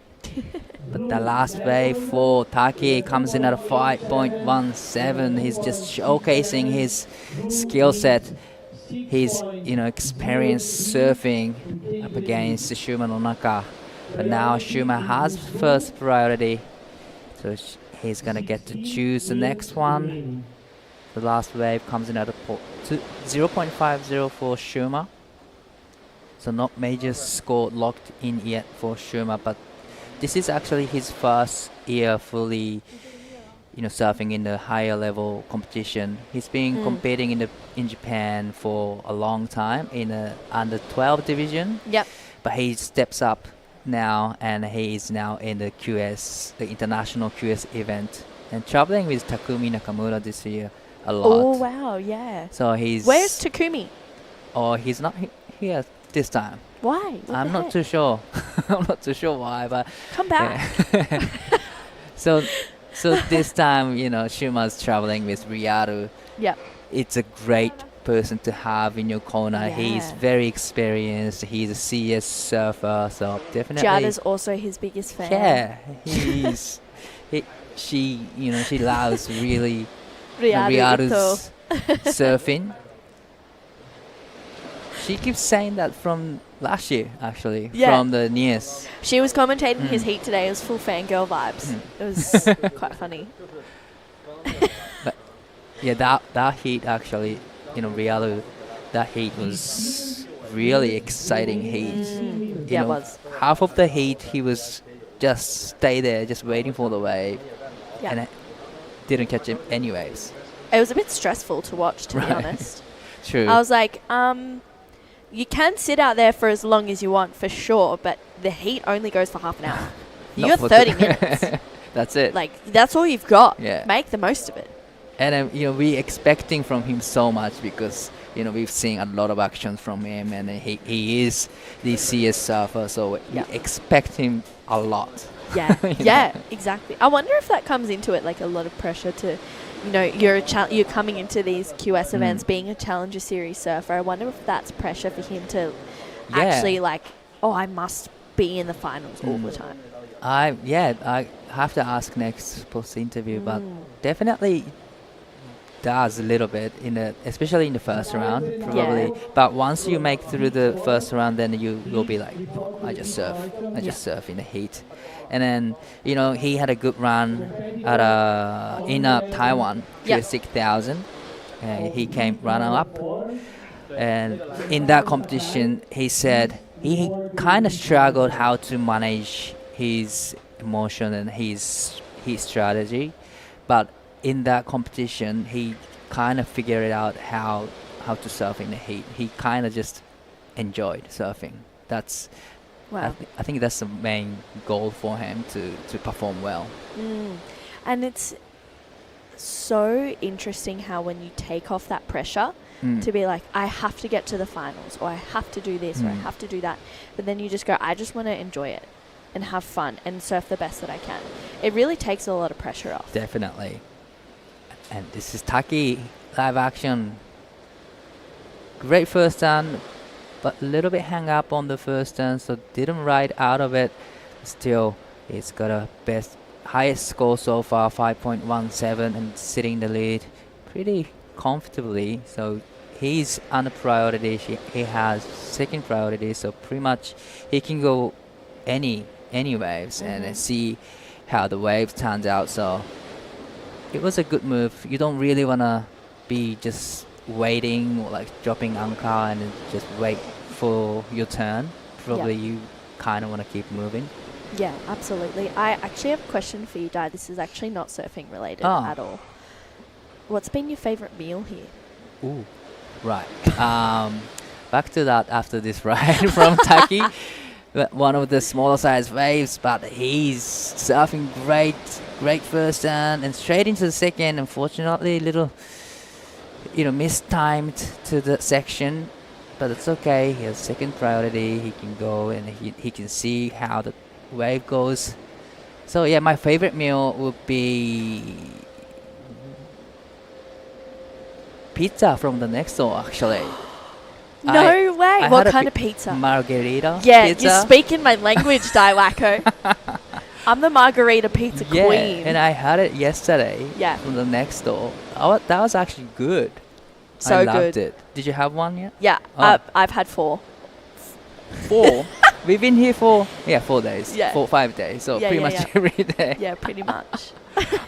But the last wave for Taki comes in at a 5.17. He's just showcasing his skill set. His experience surfing up against Shuma Nonaka. But now Shuma has first priority, so he's gonna get to choose the next one. The last wave comes in at a 0.50 for Shuma. So not major score locked in yet for Shuma, but this is actually his first year fully, surfing in the higher level competition. He's been competing in Japan for a long time in the under 12 division. Yep. But he steps up now, and he is now in the QS, the international QS event, and traveling with Takumi Nakamura this year a lot. Oh wow, yeah. So he's. Where's Takumi? Oh, he's not here this time. Why? I'm not too sure. I'm not too sure why, but come back. Yeah. So this time, Shuma's traveling with Riyue. Yep. It's a great person to have in your corner. Yeah. He's very experienced. He's a CS surfer, so definitely. Jada's also his biggest fan. Yeah, she loves really Riyue's surfing. She keeps saying that from last year, actually, from the NIS. She was commentating his heat today. It was full fangirl vibes. It was quite funny. But yeah, that heat actually, Riyue, that heat was really exciting heat. Yeah, it was. Half of the heat he was just stay there, just waiting for the wave, and it didn't catch him any waves. It was a bit stressful to watch, to be honest. True. I was like, you can sit out there for as long as you want, for sure, but the heat only goes for half an hour. You got 30 minutes. That's it. Like, that's all you've got. Yeah. Make the most of it. And we expecting from him so much because we've seen a lot of actions from him, and he is the CS surfer, so we expect him a lot. Yeah, yeah, exactly. I wonder if that comes into it, like a lot of pressure to, you're coming into these QS events being a Challenger Series surfer. I wonder if that's pressure for him to actually I must be in the finals all the time. I have to ask next post interview, but definitely does a little bit especially in the first round probably. Yeah. But once you make through the first round, then you will be like, I just surf in the heat. And then he had a good run at in Taiwan, 6000. He came runner up, and in that competition he said he kind of struggled how to manage his emotion and his strategy, but in that competition he kind of figured out how to surf in the heat. He kind of just enjoyed surfing. That's wow. I think that's the main goal for him, to perform well. And it's so interesting how when you take off that pressure to be like, I have to get to the finals, or I have to do this, or I have to do that, but then you just go, I just want to enjoy it and have fun and surf the best that I can. It really takes a lot of pressure off. Definitely. And this is Taki live action. Great first turn, but a little bit hang up on the first turn, so didn't ride out of it. Still, it's got a highest score so far, 5.17, and sitting in the lead pretty comfortably. So he's under priority. He has second priority, so pretty much he can go any waves and see how the wave turns out. So it was a good move. You don't really want to be just waiting or like dropping anchor and then just wait for your turn. Probably you kind of want to keep moving. Yeah, absolutely. I actually have a question for you, Dai. This is actually not surfing related at all. What's been your favorite meal here? Ooh, right. Back to that after this ride from Taki. one of the smaller size waves, but he's surfing great first turn and straight into the second. Unfortunately, a little, mistimed to the section, but it's okay. He has second priority. He can go and he can see how the wave goes. So yeah, my favorite meal would be pizza from the next door, actually. No way. I What had a kind of pizza? Margarita Yeah, pizza. you're speaking my language, Daiwako. I'm the margarita pizza queen. And I had it yesterday Yeah. from the next door. That was actually good. So I loved good. it. Did you have one yet? Yeah, Oh. I've had 4. 4? We've been here for 4 days. Yeah. 5 days. So Yeah, pretty yeah, much yeah. every day. Yeah, pretty much.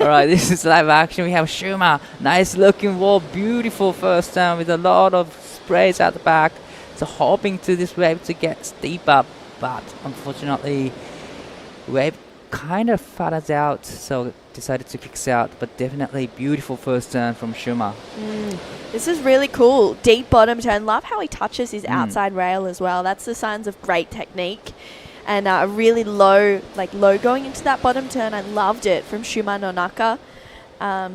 All right, this is live action. We have Shuma. Nice looking wall. Beautiful first turn with a lot of sprays at the back. So hoping to this wave to get steep up, but unfortunately, wave kind of fattens out, so decided to kicks out. But definitely beautiful first turn from Shuma. This is really cool. Deep bottom turn. Love how he touches his outside rail as well. That's the signs of great technique. And a really low going into that bottom turn. I loved it from Shuma Nonaka.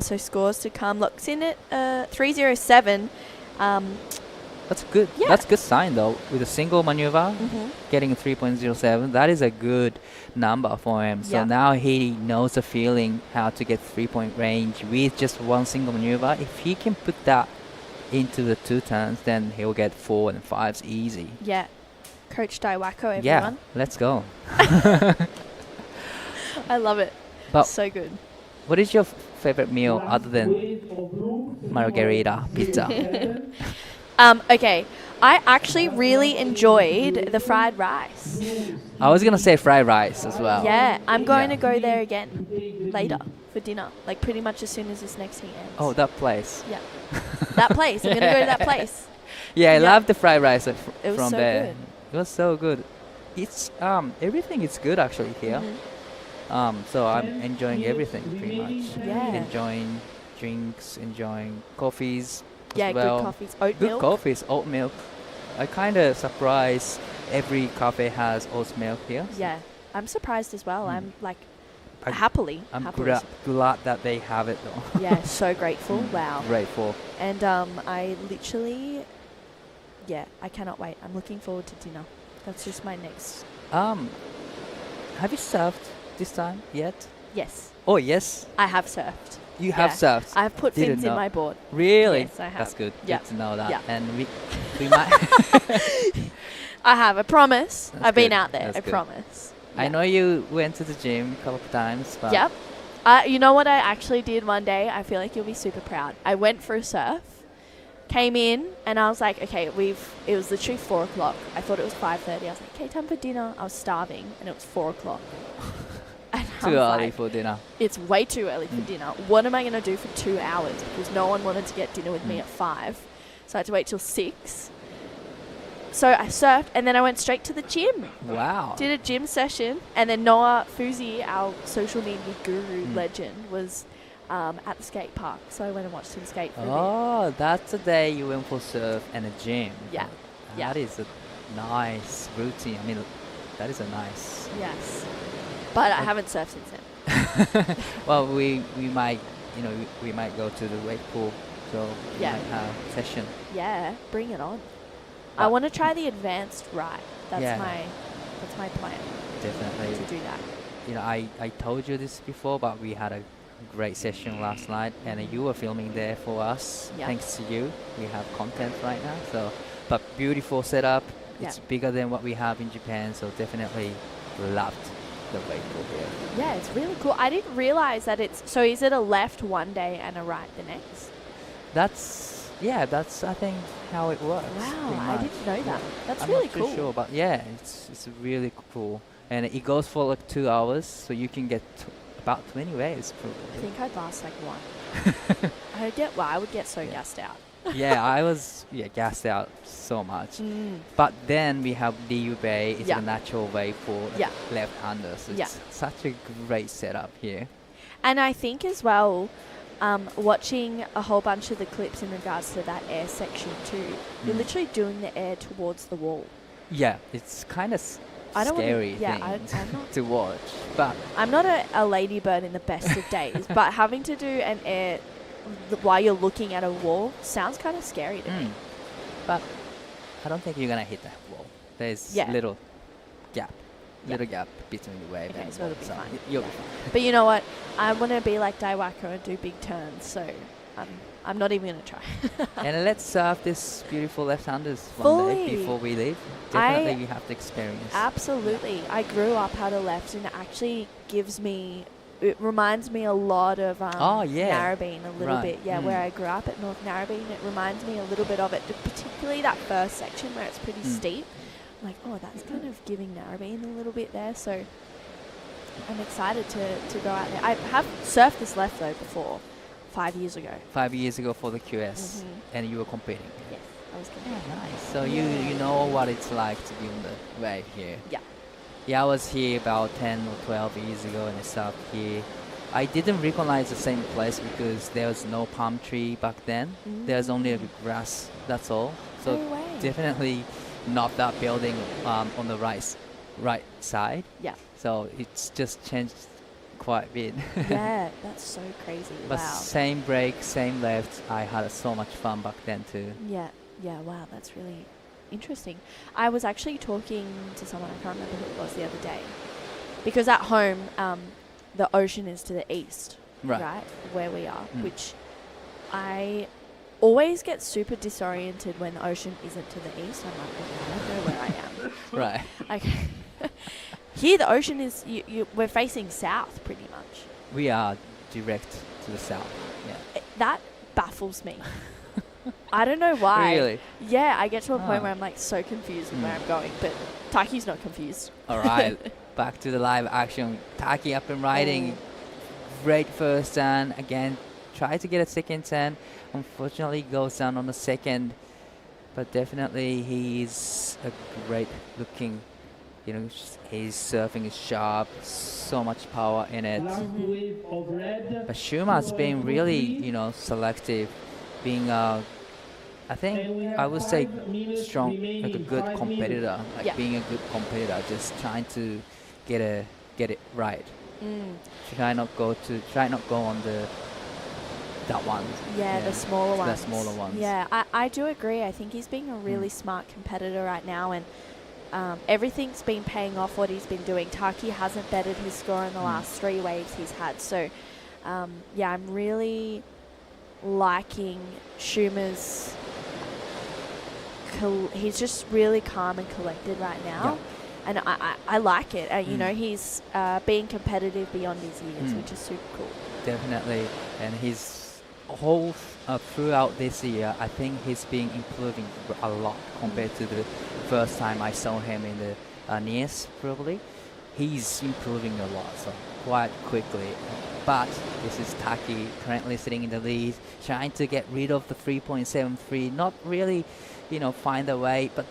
So scores to come. Looks in at 307. That's good. Yeah. That's a good sign though. With a single maneuver, getting a 3.07, that is a good number for him. So Yeah. now he knows the feeling how to get 3-point range with just one single maneuver. If he can put that into the 2 turns, then he'll get 4 and 5s easy. Yeah. Coach Daiwako, everyone. Yeah, let's go. I love it. But so good. What is your favorite meal other than margarita pizza? Okay. I actually really enjoyed the fried rice. I was gonna say fried rice as well. Yeah, I'm going to go there again later for dinner. Like pretty much as soon as this next thing ends. Oh, that place. Yeah. That place. I'm going to go to that place. Yeah, I love the fried rice It was from so there. good. It was so good. It's everything is good actually here. So I'm enjoying everything pretty much. Yeah. Enjoying drinks, enjoying coffees. As Yeah, well. good coffees. Oat Good milk. coffees, oat milk. I kind of surprised every cafe has oat milk here. Yeah. I'm surprised as well. I'm like I- happily. I'm happily glad that they have it though. Yeah, so grateful. Wow. Grateful. And I literally, I cannot wait. I'm looking forward to dinner. That's just my next. Have you surfed this time yet? Yes. Oh yes. I have surfed. You have surfed. I have put Didn't fins in know. my board. Really? Yes, I have. That's good. Yeah. Good to know that. Yeah. And we might. I have. I promise. That's I've been good. out there. That's I good. promise. I know you went to the gym a couple of times. But Yep. You know what I actually did one day? I feel like you'll be super proud. I went for a surf, came in, and I was like, okay, it was literally 4 o'clock. I thought it was 5:30. I was like, okay, time for dinner. I was starving, and it was 4 o'clock. And I Too was early like, for dinner. It's way too early for dinner. What am I going to do for 2 hours? Because no one wanted to get dinner with me at 5. So I had to wait till 6. So I surfed, and then I went straight to the gym. Wow. Did a gym session, and then Noah Fuzi, our social media guru legend, was at the skate park. So I went and watched him skate for a bit. Oh, that's the day you went for surf and a gym. Yeah. That is a nice routine. I mean, that is a nice. Yes. But I haven't surfed since then. Well, we might, we might go to the wave pool, so we Yeah. might have a session. Yeah, bring it on. I want to try the advanced ride. That's Yeah. my plan. Definitely. To do that. I told you this before, but we had a great session last night, and you were filming there for us. Yeah. Thanks to you, we have content right now. So, but beautiful setup. It's Yeah. bigger than what we have in Japan, so definitely loved the wave pool here. Yeah, it's really cool. I didn't realize that so is it a left one day and a right the next? That's I think how it works. Wow, pretty I much. didn't know that. That's I'm really not too cool. sure, but yeah, it's really cool, and it goes for like 2 hours, so you can get about 20 waves I probably. think I'd last like one. I would get so gassed out. Yeah, I was gassed out so much. But then we have Riyue Bay. It's Yeah. a natural wave for Yeah. left-handers. So Yeah. it's such a great setup here. And I think as well, watching a whole bunch of the clips in regards to that air section too, you're literally doing the air towards the wall. Yeah, it's kind of I don't scary wanna, thing I'm not, to watch. But I'm not a ladybird in the best of days, but having to do an air while you're looking at a wall sounds kind of scary to me. But I don't think you're gonna hit that wall. There's little gap between the wave and the so wall, it'll be fine. you'll be fine. But you know what? I want to be like Daiwaka and do big turns, so I'm not even going to try. And let's serve this beautiful left-handers one day before we leave. Definitely you have to experience. Absolutely. I grew up out of left, and it actually it reminds me a lot of Narrabeen a little bit. Yeah, where I grew up at North Narrabeen. It reminds me a little bit of it, particularly that first section where it's pretty steep. I'm like, oh, that's kind of giving Narrabeen a little bit there. So I'm excited to go out there. I have surfed this left, though, before, 5 years ago. 5 years ago for the QS, and you were competing. Yes, I was competing. Nice. So you know what it's like to be on the wave here. Yeah. Yeah, I was here about 10 or 12 years ago and I surfed here. I didn't recognize the same place because there was no palm tree back then. There's only grass, that's all. So definitely not that building on the right side. Yeah. So it's just changed quite a bit. Yeah, that's so crazy. But wow. same break, same left. I had so much fun back then too. Yeah, wow, that's really interesting. I was actually talking to someone, I can't remember who it was the other day, because at home the ocean is to the east, right where we are, which I always get super disoriented when the ocean isn't to the east. I'm like, okay, I don't know where I am. Right. Here the ocean is, we're facing south pretty much. We are direct to the south. Yeah. That baffles me. I don't know why. Really? Yeah, I get to a point where I'm like so confused with where I'm going, but Taki's not confused. All right, back to the live action. Taki up and riding. Great first turn. Again, try to get a second turn. Unfortunately, goes down on the second. But definitely he's a great looking, his surfing is sharp, so much power in it. But Shuma's been really, selective, being I think I would say strong, like a good competitor, being a good competitor, just trying to get it right. Try not go on that one. Yeah, the smaller ones. The smaller ones. Yeah, I do agree. I think he's being a really smart competitor right now, and everything's been paying off what he's been doing. Taki hasn't bettered his score in the last 3 waves he's had. So, I'm really liking Schumer's. He's just really calm and collected right now. And I like it. He's being competitive beyond his years, which is super cool. Definitely. And his whole throughout this year, I think he's been improving a lot compared to the first time I saw him in the NIS, probably. He's improving a lot, so quite quickly. But this is Taki currently sitting in the lead, trying to get rid of the 3.73, not really, find a way. But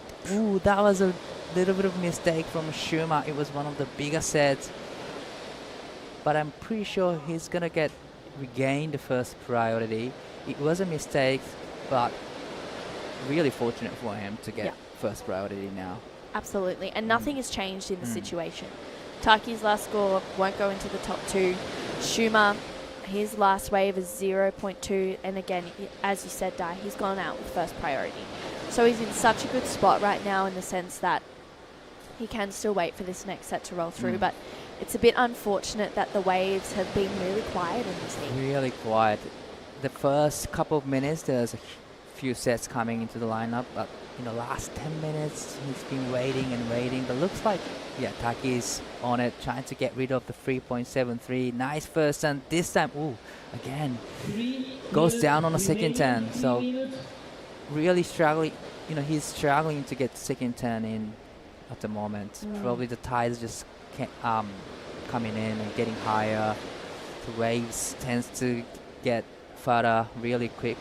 that was a little bit of mistake from Shuma. It was one of the bigger sets. But I'm pretty sure he's going to regain the first priority. It was a mistake, but really fortunate for him to get first priority now. Absolutely. And nothing has changed in the situation. Taki's last score won't go into the top 2. Shuma, his last wave is 0.2. And again, as you said, Dai, he's gone out with first priority. So he's in such a good spot right now in the sense that he can still wait for this next set to roll through. But it's a bit unfortunate that the waves have been really quiet in this heat. Really quiet. The first couple of minutes, there's a few sets coming into the lineup, but in the last 10 minutes, he's been waiting and waiting. But looks like, Taki's on it, trying to get rid of the 3.73. Nice first turn. This time, again, goes down on the second turn. So really struggling. He's struggling to get the second turn in at the moment. Probably the tides just coming in and getting higher. The waves tends to get further really quick.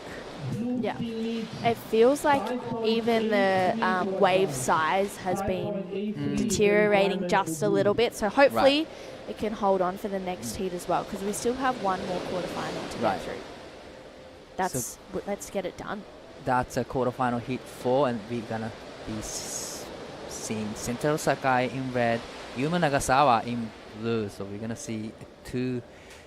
Yeah, it feels like even the wave size has been deteriorating just a little bit. So hopefully it can hold on for the next heat as well, because we still have one more quarterfinal to get through. Let's get it done. That's a quarterfinal heat 4, and we're gonna be seeing Sentaro Sakai in red, Yuma Nagasawa in blue. So we're gonna see two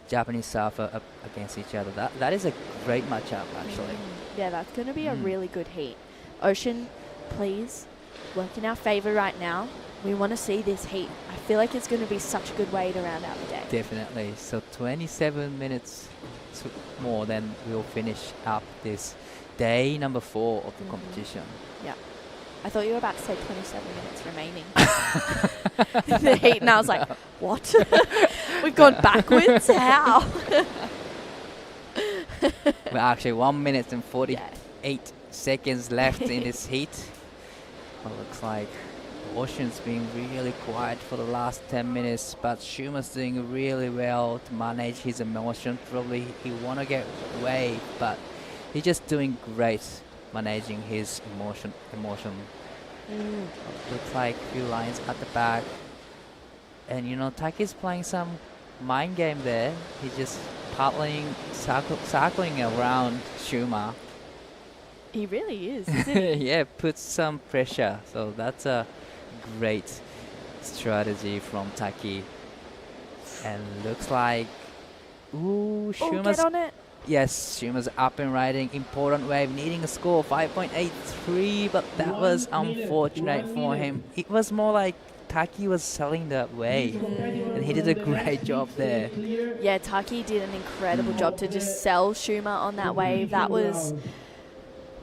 Japanese surfer up against each other. That is a great matchup, actually. Yeah, that's going to be a really good heat. Ocean, please work in our favor right now. We want to see this heat. I feel like it's going to be such a good way to round out the day. Definitely. So 27 minutes more, then we'll finish up this day number 4 of the competition. Yeah. I thought you were about to say 27 minutes remaining. The heat, and I was like, what? We've gone backwards? How? We're actually 1 minute and 48 seconds left in this heat. Well, looks like Ocean's been really quiet for the last 10 minutes, but Shuma's doing really well to manage his emotion. Probably he want to get away, but he's just doing great managing his emotion. Looks like a few lines at the back. And you know, Taki's playing some mind game there. He's just paddling, circling around Shuma. He really is, isn't he? Yeah, puts some pressure. So that's a great strategy from Taki. And looks like, ooh, Shuma's, get on it. yes, Shuma's up and riding. Important wave, needing a score 5.83, but that was unfortunate for him. It was more like Taki was selling that wave, and he did a great job there. Yeah, Taki did an incredible job to just sell Shuma on that wave. That was,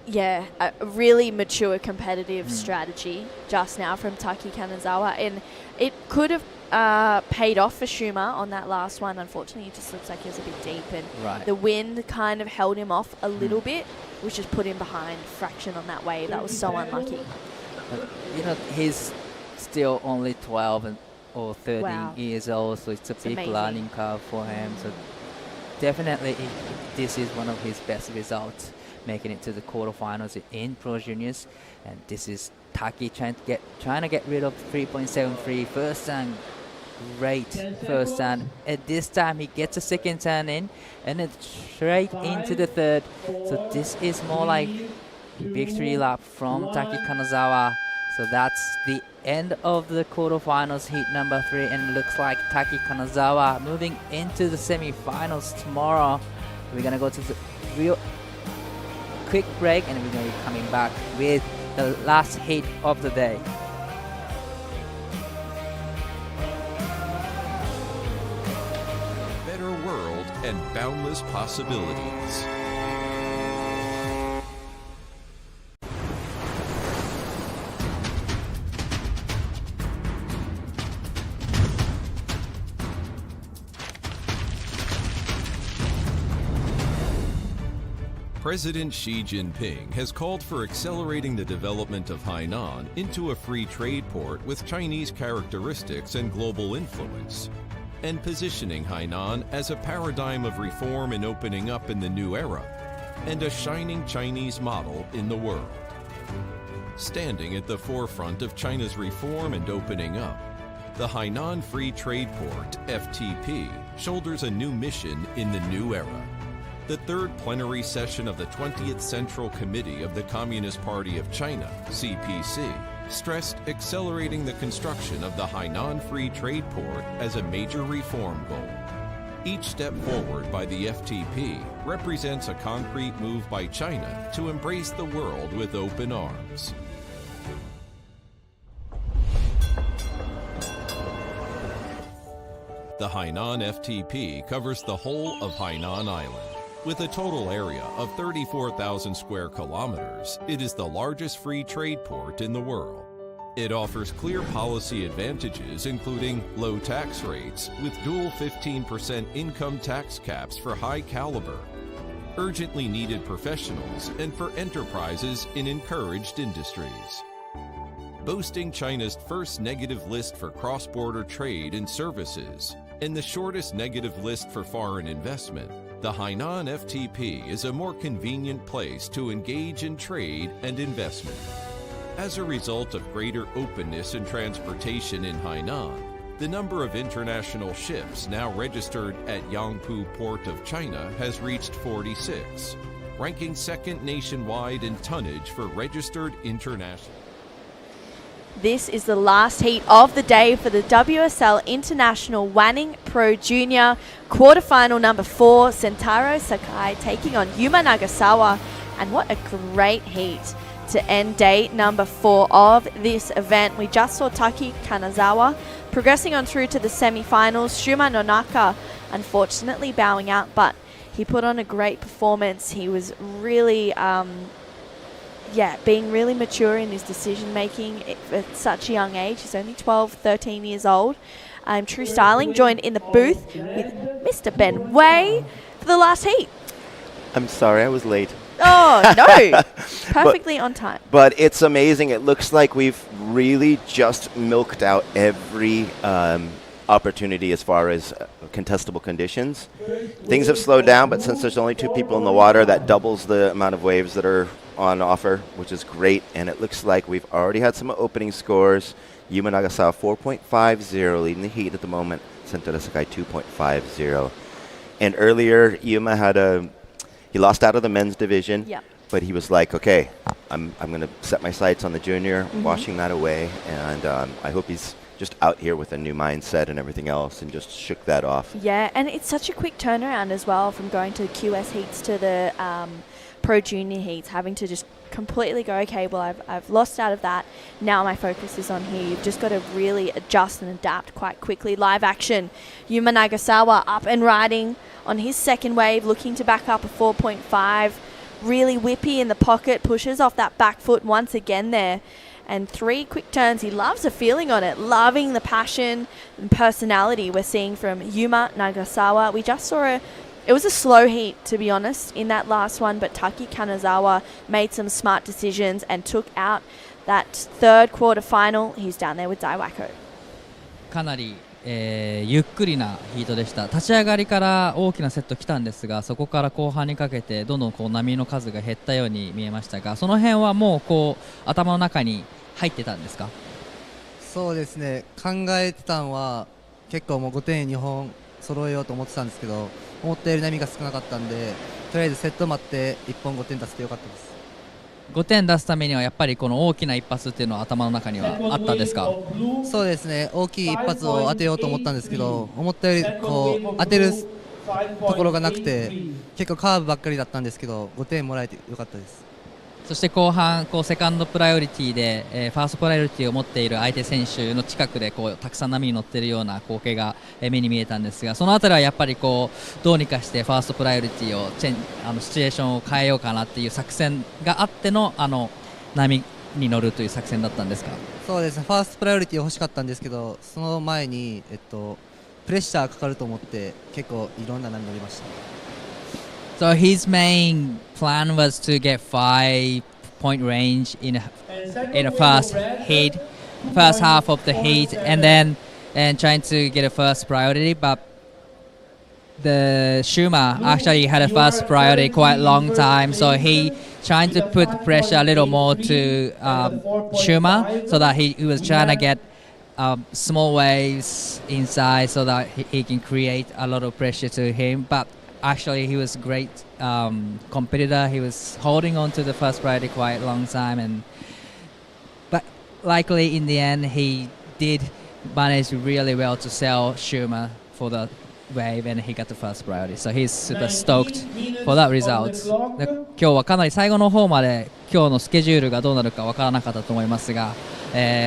yeah, a really mature competitive strategy just now from Taki Kanazawa, and it could have paid off for Shuma on that last one. Unfortunately, it just looks like he was a bit deep, and the wind kind of held him off a little bit, which just put him behind fraction on that wave. That was so unlucky. You know, he's still only 12 or 13 years old, so it's a big learning curve for him. So definitely this is one of his best results, making it to the quarterfinals in Pro Juniors. And this is Taki trying to get rid of 3.73 first turn. Great first turn. At this time he gets a second turn in, and then straight into the third. So this is more like victory lap from Taki Kanazawa. So that's the end of the quarterfinals, heat number 3, and looks like Taki Kanazawa moving into the semi-finals tomorrow. We're gonna go to the real quick break, and we're gonna be coming back with the last heat of the day. Better world and boundless possibilities. President Xi Jinping has called for accelerating the development of Hainan into a free trade port with Chinese characteristics and global influence, and positioning Hainan as a paradigm of reform and opening up in the new era, and a shining Chinese model in the world. Standing at the forefront of China's reform and opening up, the Hainan Free Trade Port, FTP, shoulders a new mission in the new era. The third plenary session of the 20th Central Committee of the Communist Party of China, CPC, stressed accelerating the construction of the Hainan Free Trade Port as a major reform goal. Each step forward by the FTP represents a concrete move by China to embrace the world with open arms. The Hainan FTP covers the whole of Hainan Island. With a total area of 34,000 square kilometers, it is the largest free trade port in the world. It offers clear policy advantages, including low tax rates with dual 15% income tax caps for high caliber, urgently needed professionals, and for enterprises in encouraged industries. Boasting China's first negative list for cross-border trade and services, and the shortest negative list for foreign investment, the Hainan FTP is a more convenient place to engage in trade and investment. As a result of greater openness in transportation in Hainan, the number of international ships now registered at Yangpu Port of China has reached 46, ranking second nationwide in tonnage for registered international. This is the last heat of the day for the WSL International Wanning Pro Junior Quarterfinal number 4. Sentaro Sakai taking on Yuma Nagasawa. And what a great heat to end day number 4 of this event. We just saw Taki Kanazawa progressing on through to the semi-finals. Shuma Nonaka unfortunately bowing out, but he put on a great performance. He was really being really mature in his decision making at such a young age. He's only 12, 13 years old. True Styling joined in the booth with Mr. Ben Way for the last heat. I'm sorry, I was late. Oh, no. Perfectly on time. But it's amazing. It looks like we've really just milked out every opportunity as far as contestable conditions. Things have slowed down, but since there's only 2 people in the water, that doubles the amount of waves that are on offer, which is great. And it looks like we've already had some opening scores. Yuma Nagasawa 4.50 leading the heat at the moment. Sentaro Sakai 2.50. And earlier, Yuma had he lost out of the men's division, but he was like, okay, I'm going to set my sights on the junior, washing that away. And I hope he's just out here with a new mindset and everything else and just shook that off. Yeah, and it's such a quick turnaround as well from going to the QS heats to the Pro Junior heats, having to just completely go, okay, well, I've lost out of that. Now my focus is on here. You've just got to really adjust and adapt quite quickly. Live action. Yuma Nagasawa up and riding on his second wave, looking to back up a 4.5. Really whippy in the pocket, pushes off that back foot once again there. And 3 quick turns. He loves the feeling on it, loving the passion and personality we're seeing from Yuma Nagasawa. We just saw it was a slow heat, to be honest, in that last one, but Taki Kanazawa made some smart decisions and took out that 3rd quarterfinal. He's down there with Daiwako. かなりゆっくりなヒートでした。立ち上がりから大きなセット来たんですが、そこから後半にかけてどんどんこう波の数が減ったように見えましたが、その辺はもうこう頭の中に入ってたんですか？そうですね、考えてたんは結構もう5点2本揃えようと思ってたんですけど、思ったより波が少なかったんで、とりあえずセット待って1本5点出せてよかったです。5点出すためにはやっぱりこの大きな一発っていうのは頭の中にはあったんですか？そうですね、大きい一発を当てようと思ったんですけど、思ったよりこう当てるところがなくて結構カーブばっかりだったんですけど、5点もらえてよかったです。そして後半こうセカンドプライオリティで、ファーストプライオリティを持っている相手選手の近くでこうたくさん波に乗っているような光景が、目に見えたんですが、そのあたりはやっぱりこうどうにかしてファーストプライオリティをシチュエーションを変えようかなっていう作戦があっての波に乗るという作戦だったんですか？そうですね、ファーストプライオリティ欲しかったんですけど、その前に、プレッシャーかかると思って結構いろんな波乗りました。So his main plan was to get 5-point range in a first half of the heat, and trying to get a first priority. But the Shuma actually had a first priority quite long time, so he trying to put pressure a little more to Shuma, so that he was trying to get small waves inside, so that he can create a lot of pressure to him. But actually, he was a great competitor. He was holding on to the first priority quite a long time, but likely in the end, he did manage really well to sell Shuma for the wave, and he got the first priority. So he's super stoked for that result. 今日はかなり最後の方まで今日のスケジュールがどうなるかわからなかったと思いますが、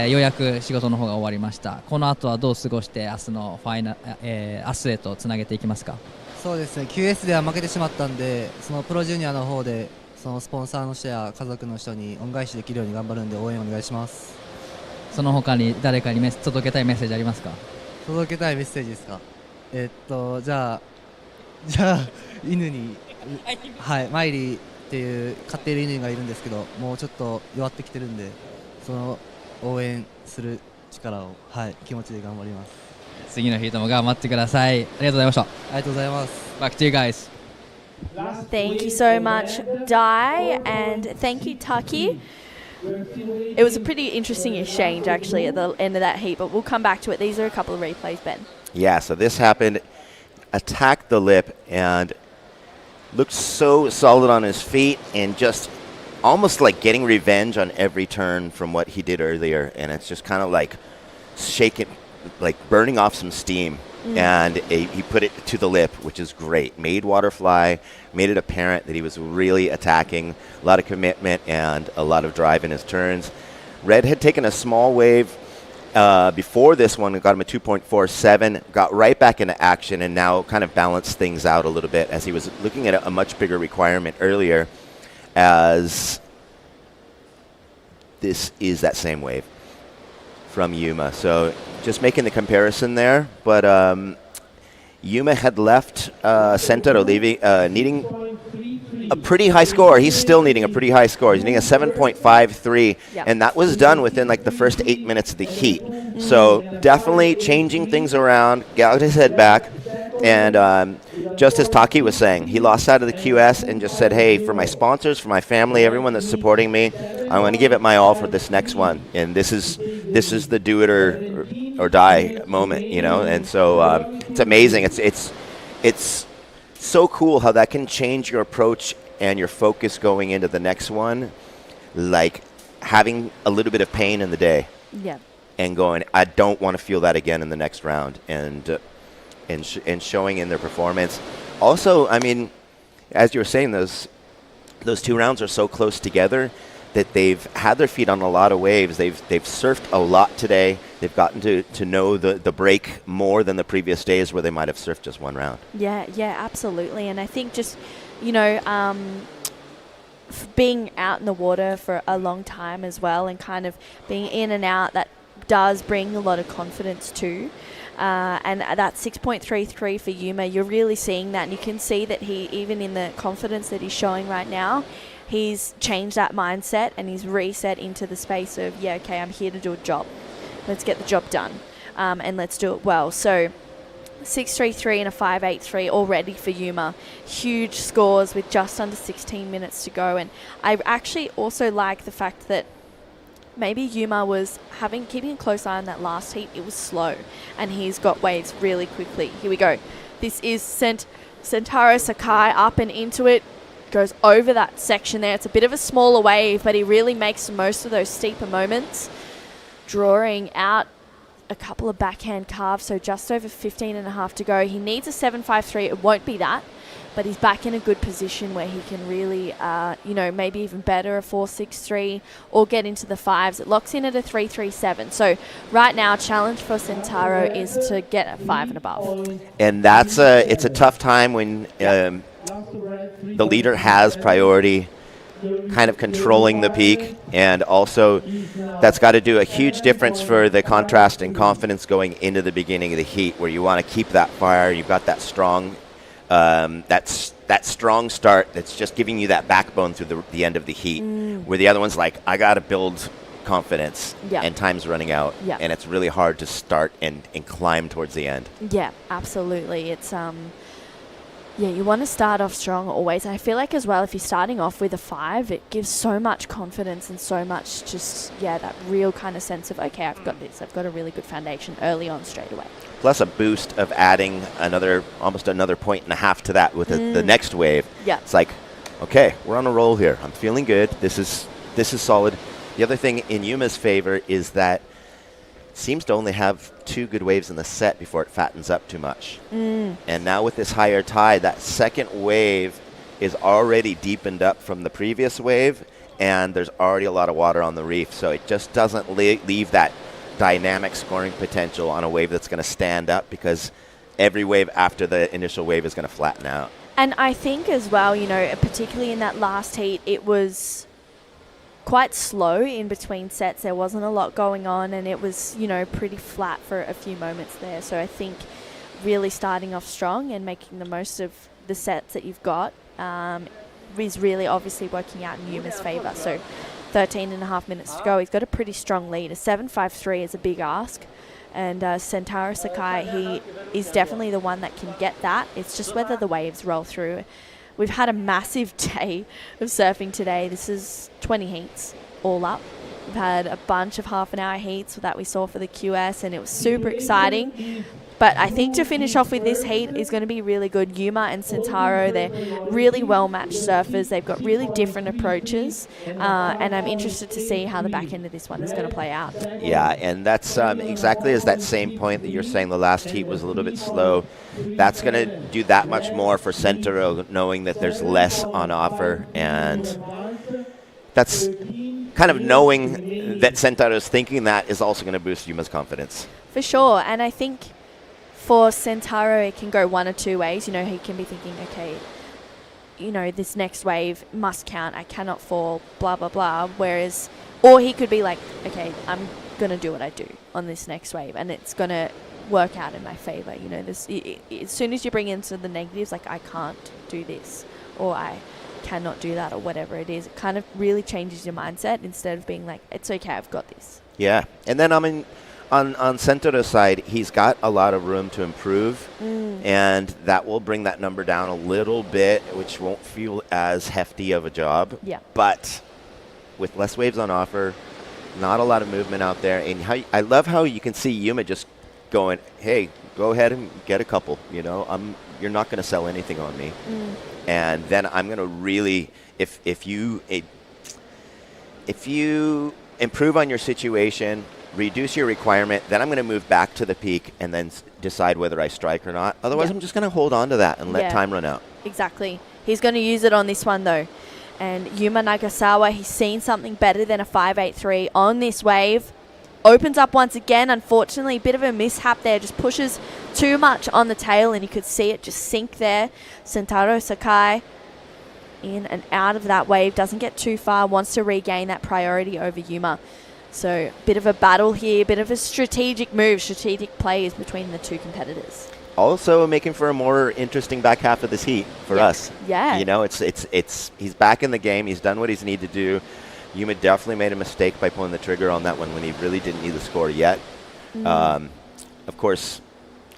ようやく仕事の方が終わりました。この後はどう過ごして明日の明日へとつなげていきますか？そうですね、QS では負けてしまったんで、そのプロジュニアの方でそのスポンサーの人や家族の人に恩返しできるように頑張るんで応援お願いします。その他に誰かに届けたいメッセージありますか？届けたいメッセージですか？じゃあ犬に、はい、マイリーっていう飼っている犬がいるんですけど、もうちょっと弱ってきてるんで、その応援する力を、はい、気持ちで頑張ります。次のヒートも頑張ってください。ありがとうございました。ありがとうございます。Back to you guys. Thank you so much, Dai, and thank you, Taki. It was a pretty interesting exchange, actually, at the end of that heat, but we'll come back to it. These are a couple of replays, Ben. Yeah, so this happened, attacked the lip, and looked so solid on his feet, and just almost like getting revenge on every turn from what he did earlier, and it's just kind of like shaking, like burning off some steam. And he put it to the lip, which is great. Made water fly, made it apparent that he was really attacking, a lot of commitment and a lot of drive in his turns. Red had taken a small wave before this one, got him a 2.47, got right back into action, and now kind of balanced things out a little bit as he was looking at a much bigger requirement earlier, as this is that same wave from Yuma. So just making the comparison there, but Yuma had left Cero needing a pretty high score. He's still needing a pretty high score. He's needing a 7.53, and that was done within like the first 8 minutes of the heat. So definitely changing things around, got his head back, and just as Taki was saying, he lost out of the QS and just said, hey, for my sponsors, for my family, everyone that's supporting me, I'm going to give it my all for this next one. And this is the do it or die moment, you know. And so it's amazing. It's so cool how that can change your approach and your focus going into the next one, like having a little bit of pain in the day. Yeah. And going, I don't want to feel that again in the next round, and showing in their performance. Also, I mean, as you were saying, those 2 rounds are so close together that they've had their feet on a lot of waves. They've surfed a lot today. They've gotten to know the break more than the previous days where they might have surfed just one round. Yeah, absolutely. And I think just, you know, being out in the water for a long time as well, and kind of being in and out, that does bring a lot of confidence too. And that 6.33 for Yuma, you're really seeing that, and you can see that he, even in the confidence that he's showing right now, he's changed that mindset and he's reset into the space of, yeah, okay, I'm here to do a job. Let's get the job done, and let's do it well. So 6.33 and a 5.83 already for Yuma. Huge scores with just under 16 minutes to go. And I actually also like the fact that maybe Yuma was keeping a close eye on that last heat. It was slow, and he's got waves really quickly. Here we go. This is Sentaro Sakai up and into it. Goes over that section there. It's a bit of a smaller wave, but he really makes the most of those steeper moments, drawing out a couple of backhand carves, so just over 15 and a half to go. He needs a 7.53. It won't be that, but he's back in a good position where he can really, maybe even better, a 4.63 or get into the fives. It locks in at a 3.37. So right now, challenge for Sentaro is to get a 5 and above. And it's a tough time when the leader has priority, kind of controlling the peak, and also that's got to do a huge difference for the contrast and confidence going into the beginning of the heat, where you want to keep that fire. You've got that strong that strong start that's just giving you that backbone through the end of the heat, where the other one's like, I got to build confidence, and time's running out, and it's really hard to start and climb towards the end. Yeah, absolutely. It's you want to start off strong always. And I feel like as well, if you're starting off with a 5, it gives so much confidence and so much just, that real kind of sense of, okay, I've got this. I've got a really good foundation early on straight away. Plus a boost of adding almost another 1.5 to that with the next wave. Yeah. It's like, okay, we're on a roll here. I'm feeling good. This is solid. The other thing in Yuma's favor is that it seems to only have 2 good waves in the set before it fattens up too much. And now with this higher tide, that second wave is already deepened up from the previous wave, and there's already a lot of water on the reef. So it just doesn't leave that dynamic scoring potential on a wave that's going to stand up, because every wave after the initial wave is going to flatten out. And I think as well, particularly in that last heat, it was quite slow in between sets. There wasn't a lot going on, and it was, pretty flat for a few moments there. So I think really starting off strong and making the most of the sets that you've got is really obviously working out in Yuma's favour. So 13 and a half minutes to go. He's got a pretty strong lead. A 7.53 is a big ask. And Sentaro Sakai, he is definitely the one that can get that. It's just whether the waves roll through. We've had a massive day of surfing today. This is 20 heats all up. We've had a bunch of half-an-hour heats that we saw for the QS, and it was super exciting. But I think to finish off with this heat is going to be really good. Yuma and Sentaro, they're really well-matched surfers. They've got really different approaches, and I'm interested to see how the back end of this one is going to play out. Yeah, and that's exactly as that same point that you're saying the last heat was a little bit slow. That's going to do that much more for Sentaro, knowing that there's less on offer, and that's kind of knowing that Sentaro's thinking that is also going to boost Yuma's confidence. For sure, and I think for Sentaro, it can go one or two ways. You know, he can be thinking, okay, you know, this next wave must count. I cannot fall, blah, blah, blah. Whereas, or he could be like, okay, I'm going to do what I do on this next wave, and it's going to work out in my favor. You know, this as soon as you bring into the negatives, like, I can't do this, or I cannot do that, or whatever it is, it kind of really changes your mindset instead of being like, it's okay, I've got this. Yeah, and then, I mean, on Sentaro's side, he's got a lot of room to improve, and that will bring that number down a little bit, which won't feel as hefty of a job. Yeah. But with less waves on offer, not a lot of movement out there, and I love how you can see Yuma just going, hey, go ahead and get a couple, you know, you're not going to sell anything on me. And then I'm going to really, if you improve on your situation, reduce your requirement, then I'm going to move back to the peak and then decide whether I strike or not. Otherwise, I'm just going to hold on to that and let time run out. Exactly. He's going to use it on this one, though. And Yuma Nagasawa, he's seen something better than a 5.83 on this wave. Opens up once again. Unfortunately, a bit of a mishap there. Just pushes too much on the tail, and you could see it just sink there. Sentaro Sakai in and out of that wave. Doesn't get too far. Wants to regain that priority over Yuma. So, bit of a battle here. Bit of a strategic move. Strategic plays between the two competitors. Also making for a more interesting back half of this heat for us. Yeah. You know, he's back in the game. He's done what he's needed to do. Yuma definitely made a mistake by pulling the trigger on that one when he really didn't need the score yet. Of course,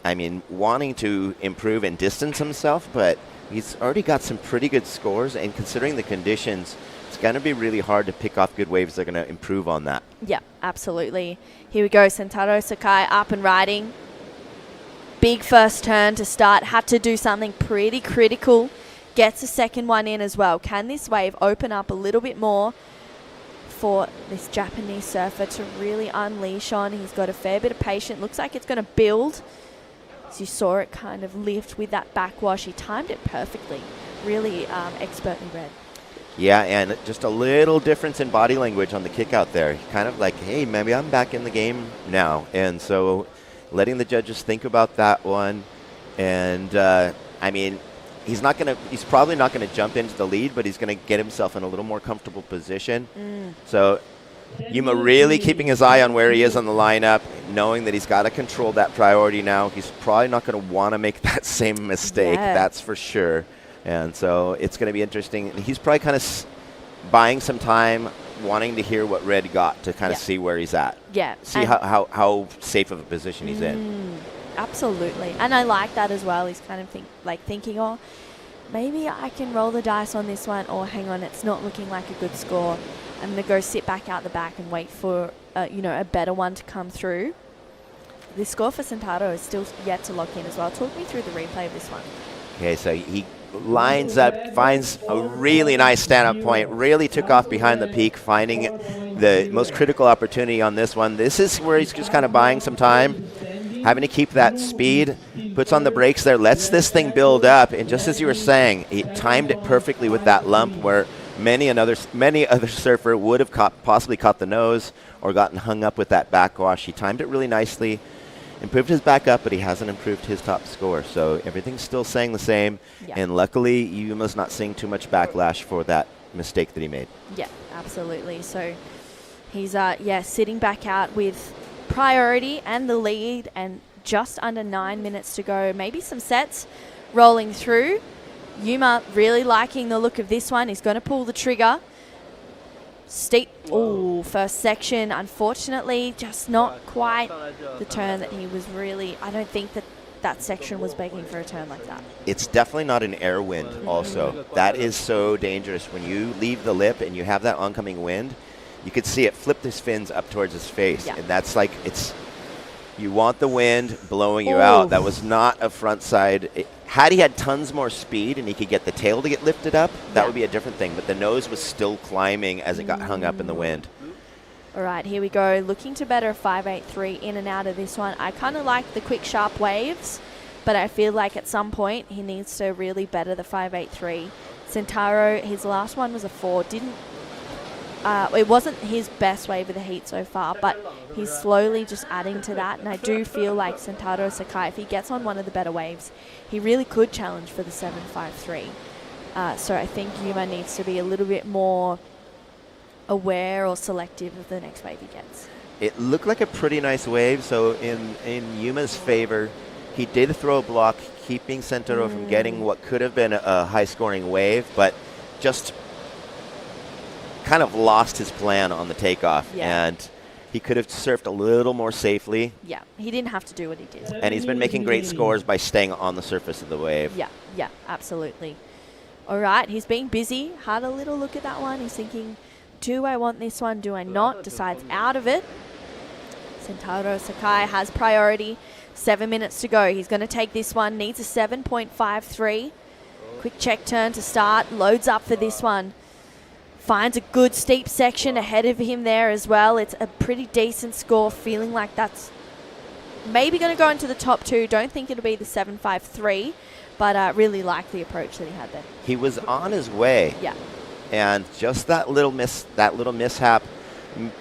I mean, wanting to improve and distance himself, but he's already got some pretty good scores, and considering the conditions, it's going to be really hard to pick off good waves that are going to improve on that. Yeah, absolutely. Here we go. Sentaro Sakai up and riding. Big first turn to start. Had to do something pretty critical. Gets a second one in as well. Can this wave open up a little bit more for this Japanese surfer to really unleash on? He's got a fair bit of patience. Looks like it's going to build. As you saw it kind of lift with that backwash. He timed it perfectly. Really expertly read. Yeah, and just a little difference in body language on the kick out there. Kind of like, hey, maybe I'm back in the game now. And so letting the judges think about that one. And, I mean, he's probably not going to jump into the lead, but he's going to get himself in a little more comfortable position. So Yuma really keeping his eye on where he is on the lineup, knowing that he's got to control that priority now. He's probably not going to want to make that same mistake, that's for sure. And so it's going to be interesting. He's probably kind of buying some time, wanting to hear what Red got to kind of see where he's at. Yeah. See how safe of a position he's in. Absolutely. And I like that as well. He's kind of thinking, oh, maybe I can roll the dice on this one, or hang on, it's not looking like a good score. I'm going to go sit back out the back and wait for a better one to come through. The score for Sentaro is still yet to lock in as well. Talk me through the replay of this one. Okay, so he lines up, finds a really nice stand-up point, really took off behind the peak, finding the most critical opportunity on this one. This is where he's just kind of buying some time, having to keep that speed, puts on the brakes there, lets this thing build up, and just as you were saying, he timed it perfectly with that lump where many other surfer would have possibly caught the nose or gotten hung up with that backwash. He timed it really nicely, improved his back up, but he hasn't improved his top score. So everything's still staying the same. Yeah. And luckily, Yuma's not seeing too much backlash for that mistake that he made. Yeah, absolutely. So he's sitting back out with priority and the lead, and just under 9 minutes to go. Maybe some sets rolling through. Yuma really liking the look of this one. He's going to pull the trigger. Steep, first section, unfortunately, just not quite the turn that he was really, I don't think that section was begging for a turn like that. It's definitely not an air wind also. That is so dangerous. When you leave the lip and you have that oncoming wind, you could see it flip his fins up towards his face. Yeah. And that's like, You want the wind blowing you out. That was not a front side. Had he had tons more speed and he could get the tail to get lifted up, that would be a different thing. But the nose was still climbing as it got hung up in the wind. All right, here we go. Looking to better a 5.83 in and out of this one. I kind of like the quick, sharp waves, but I feel like at some point he needs to really better the 5.83. Centauro, his last one was a 4. It wasn't his best wave of the heat so far, but he's slowly just adding to that. And I do feel like Centauro Sakai, if he gets on one of the better waves, he really could challenge for the 7.53. So I think Yuma needs to be a little bit more aware or selective of the next wave he gets. It looked like a pretty nice wave, so in Yuma's favor, he did throw a block, keeping Centauro from getting what could have been a high-scoring wave, but just kind of lost his plan on the takeoff, and he could have surfed a little more safely. Yeah, he didn't have to do what he did. And he's been making great scores by staying on the surface of the wave. Yeah, absolutely. All right, he's being busy. Had a little look at that one. He's thinking, do I want this one? Do I not? Decides out of it. Centauro Sakai has priority. 7 minutes to go. He's going to take this one. Needs a 7.53. Quick check turn to start. Loads up for this one. Finds a good steep section ahead of him there as well. It's a pretty decent score. Feeling like that's maybe going to go into the top 2. Don't think it'll be the 7.53, but really like the approach that he had there. He was on his way. Yeah. And just that little mishap,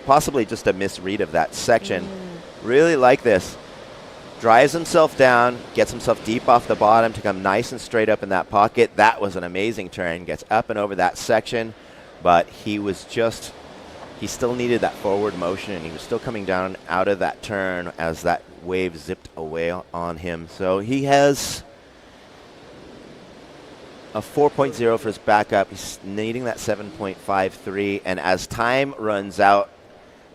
possibly just a misread of that section. Really like this. Drives himself down, gets himself deep off the bottom to come nice and straight up in that pocket. That was an amazing turn. Gets up and over that section. But he still needed that forward motion, and he was still coming down out of that turn as that wave zipped away on him. So he has a 4.0 for his backup. He's needing that 7.53, and as time runs out,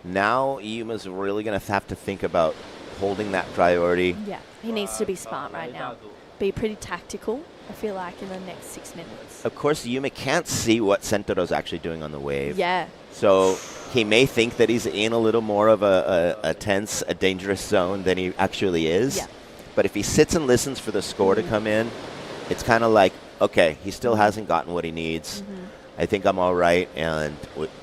now Yuma's really going to have to think about holding that priority. Yeah, he needs to be smart right now. Be pretty tactical, I feel like, in the next 6 minutes. Of course, Yuma can't see what Centauro's actually doing on the wave. Yeah. So he may think that he's in a little more of a tense, a dangerous zone than he actually is. Yeah. But if he sits and listens for the score to come in, it's kind of like, okay, he still hasn't gotten what he needs. I think I'm all right. And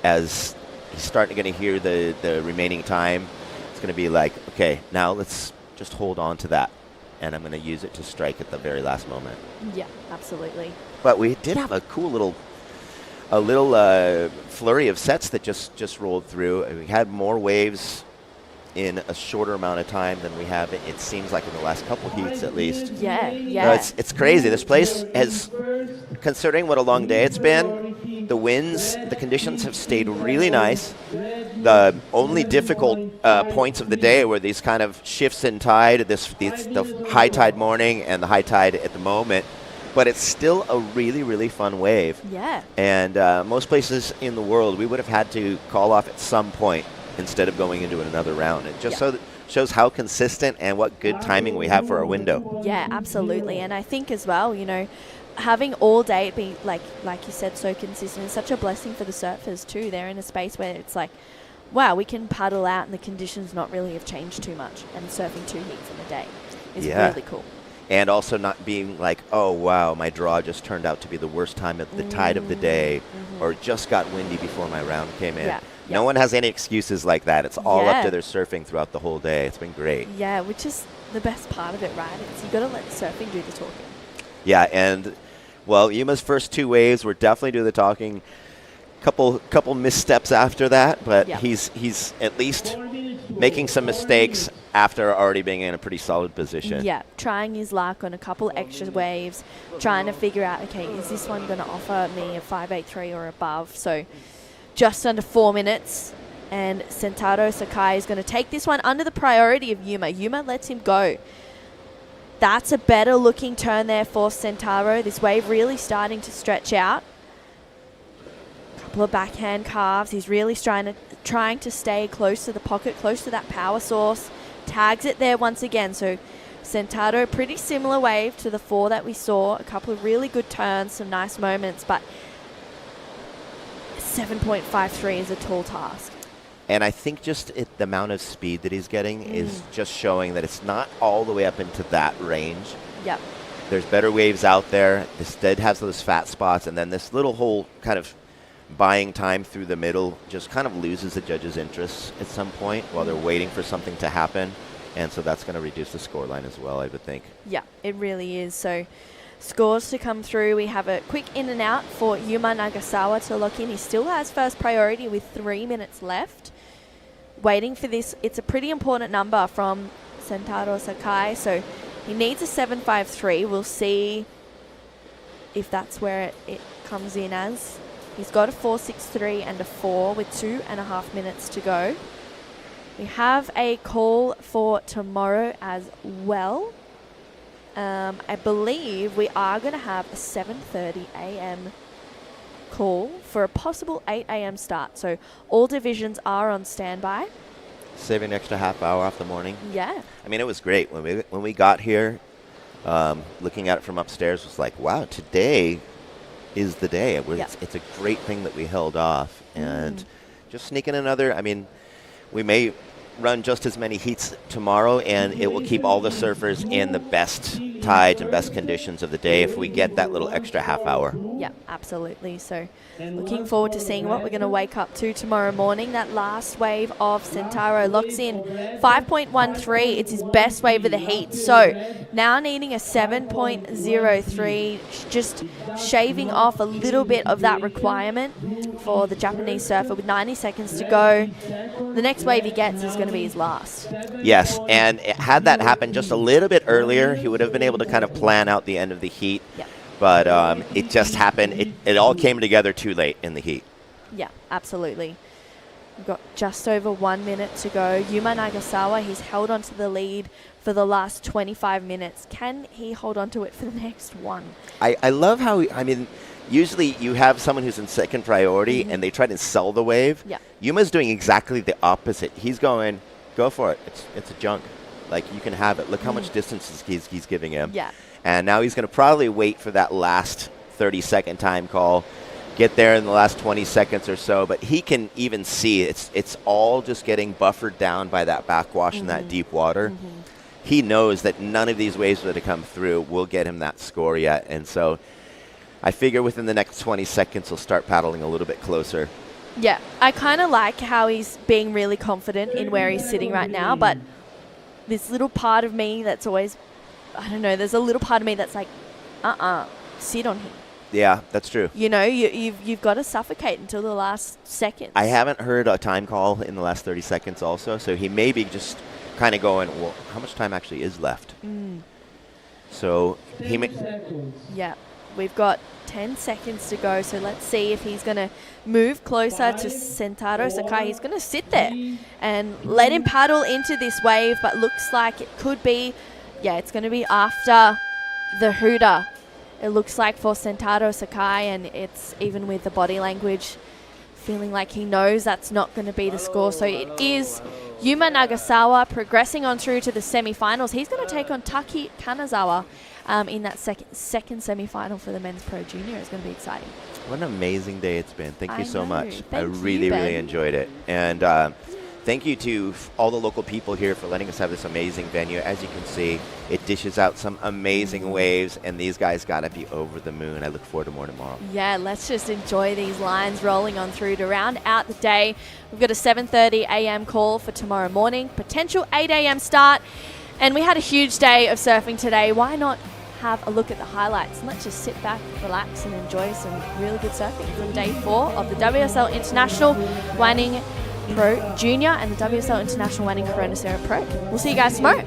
as he's starting to hear the remaining time, it's going to be like, okay, now let's just hold on to that. And I'm going to use it to strike at the very last moment. Yeah, absolutely. But we did have a cool little flurry of sets that just rolled through. We had more waves in a shorter amount of time than we have, it seems like, in the last couple heats at least. Yeah. It's crazy. This place has, considering what a long day it's been, the winds, the conditions have stayed really nice. The only difficult points of the day were these kind of shifts in tide, the high tide morning and the high tide at the moment. But it's still a really, really fun wave. Yeah. And most places in the world, we would have had to call off at some point instead of going into another round. It just shows how consistent and what good timing we have for our window. Yeah, absolutely. And I think as well, having all day be like you said, so consistent is such a blessing for the surfers too. They're in a space where it's like, wow, we can paddle out and the conditions not really have changed too much, and surfing 2 heats in a day is really cool. And also not being like, oh, wow, my draw just turned out to be the worst time at the tide of the day, or just got windy before my round came in. Yeah. No one has any excuses like that. It's all up to their surfing throughout the whole day. It's been great. Yeah, which is the best part of it, right? It's you got to let the surfing do the talking. Yeah, and, well, Yuma's first 2 waves were definitely do the talking. Couple missteps after that, but he's at least making some mistakes after already being in a pretty solid position. Yeah, trying his luck on a couple extra waves, trying to figure out, okay, is this one going to offer me a 5.83 or above? So just under 4 minutes, and Centauro Sakai is going to take this one under the priority of Yuma. Yuma lets him go. That's a better looking turn there for Centauro. This wave really starting to stretch out. Couple of backhand carves. He's really trying to stay close to the pocket, close to that power source. Tags it there once again. So Centauro, pretty similar wave to the 4 that we saw. A couple of really good turns, some nice moments, but 7.53 is a tall task. And I think just the amount of speed that he's getting is just showing that it's not all the way up into that range. Yep. There's better waves out there. This dead has those fat spots, and then this little whole kind of buying time through the middle just kind of loses the judges' interest at some point while they're waiting for something to happen. And so that's going to reduce the scoreline as well, I would think. Yeah, it really is. So scores to come through. We have a quick in and out for Yuma Nagasawa to lock in. He still has first priority with 3 minutes left. Waiting for this. It's a pretty important number from Sentaro Sakai. So he needs a 7.53. We'll see if that's where it comes in as. He's got a 4.63 and a 4 with 2.5 minutes to go. We have a call for tomorrow as well. I believe we are going to have a 7:30 a.m. call for a possible 8 a.m. start. So all divisions are on standby. Saving an extra half hour off the morning. Yeah. I mean, it was great. When we got here, looking at it from upstairs was like, wow, today is the day. It's a great thing that we held off. And just sneaking another, I mean, we may run just as many heats tomorrow, and it will keep all the surfers in the best tides and best conditions of the day if we get that little extra half hour. Yeah, absolutely. So looking forward to seeing what we're going to wake up to tomorrow morning. That last wave of Sentaro locks in 5.13. It's his best wave of the heat. So now needing a 7.03, just shaving off a little bit of that requirement for the Japanese surfer with 90 seconds to go. The next wave he gets is going to be his last. Yes, and had that happened just a little bit earlier, he would have been able to kind of plan out the end of the heat. Yeah. But it just happened. It all came together too late in the heat. Yeah, absolutely. We've got just over 1 minute to go. Yuma Nagasawa, he's held onto the lead for the last 25 minutes. Can he hold on to it for the next one? I love how, I mean, usually you have someone who's in second priority and they try to sell the wave. Yeah. Yuma's doing exactly the opposite. He's going, go for it. It's a junk. Like, you can have it. Look how much distance he's giving him. Yeah. And now he's going to probably wait for that last 30-second time call, get there in the last 20 seconds or so. But he can even see it's all just getting buffered down by that backwash and that deep water. He knows that none of these waves that have come through will get him that score yet. And so I figure within the next 20 seconds he'll start paddling a little bit closer. Yeah, I kind of like how he's being really confident in where he's sitting right now, but this little part of me that's always, I don't know, there's a little part of me that's like, sit on him. Yeah, that's true. You know, you've got to suffocate until the last second. I haven't heard a time call in the last 30 seconds also, so he may be just kind of going, well, how much time actually is left? So he may... Yeah, we've got 10 seconds to go, so let's see if he's going to move closer to Sentaro Sakai. He's going to sit there and let him paddle into this wave, but looks like it could be, yeah, it's going to be after the hooter. It looks like for Sentaro Sakai, and it's even with the body language, feeling like he knows that's not going to be the score. So it is Yuma Nagasawa progressing on through to the semi-finals. He's going to take on Taki Kanazawa in that second semi-final for the Men's Pro Junior. It's going to be exciting. What an amazing day it's been. Thank you so much. I Thank you, really Ben. enjoyed it. And thank you to all the local people here for letting us have this amazing venue. As you can see, it dishes out some amazing waves, and these guys got to be over the moon. I look forward to more tomorrow. Yeah, let's just enjoy these lines rolling on through to round out the day. We've got a 7:30 a.m. call for tomorrow morning, potential 8 a.m. start. And we had a huge day of surfing today. Why not have a look at the highlights? And let's just sit back, relax, and enjoy some really good surfing from day 4 of the WSL International Wanning Pro Junior and the WSL International Wanning Cero Pro. We'll see you guys tomorrow.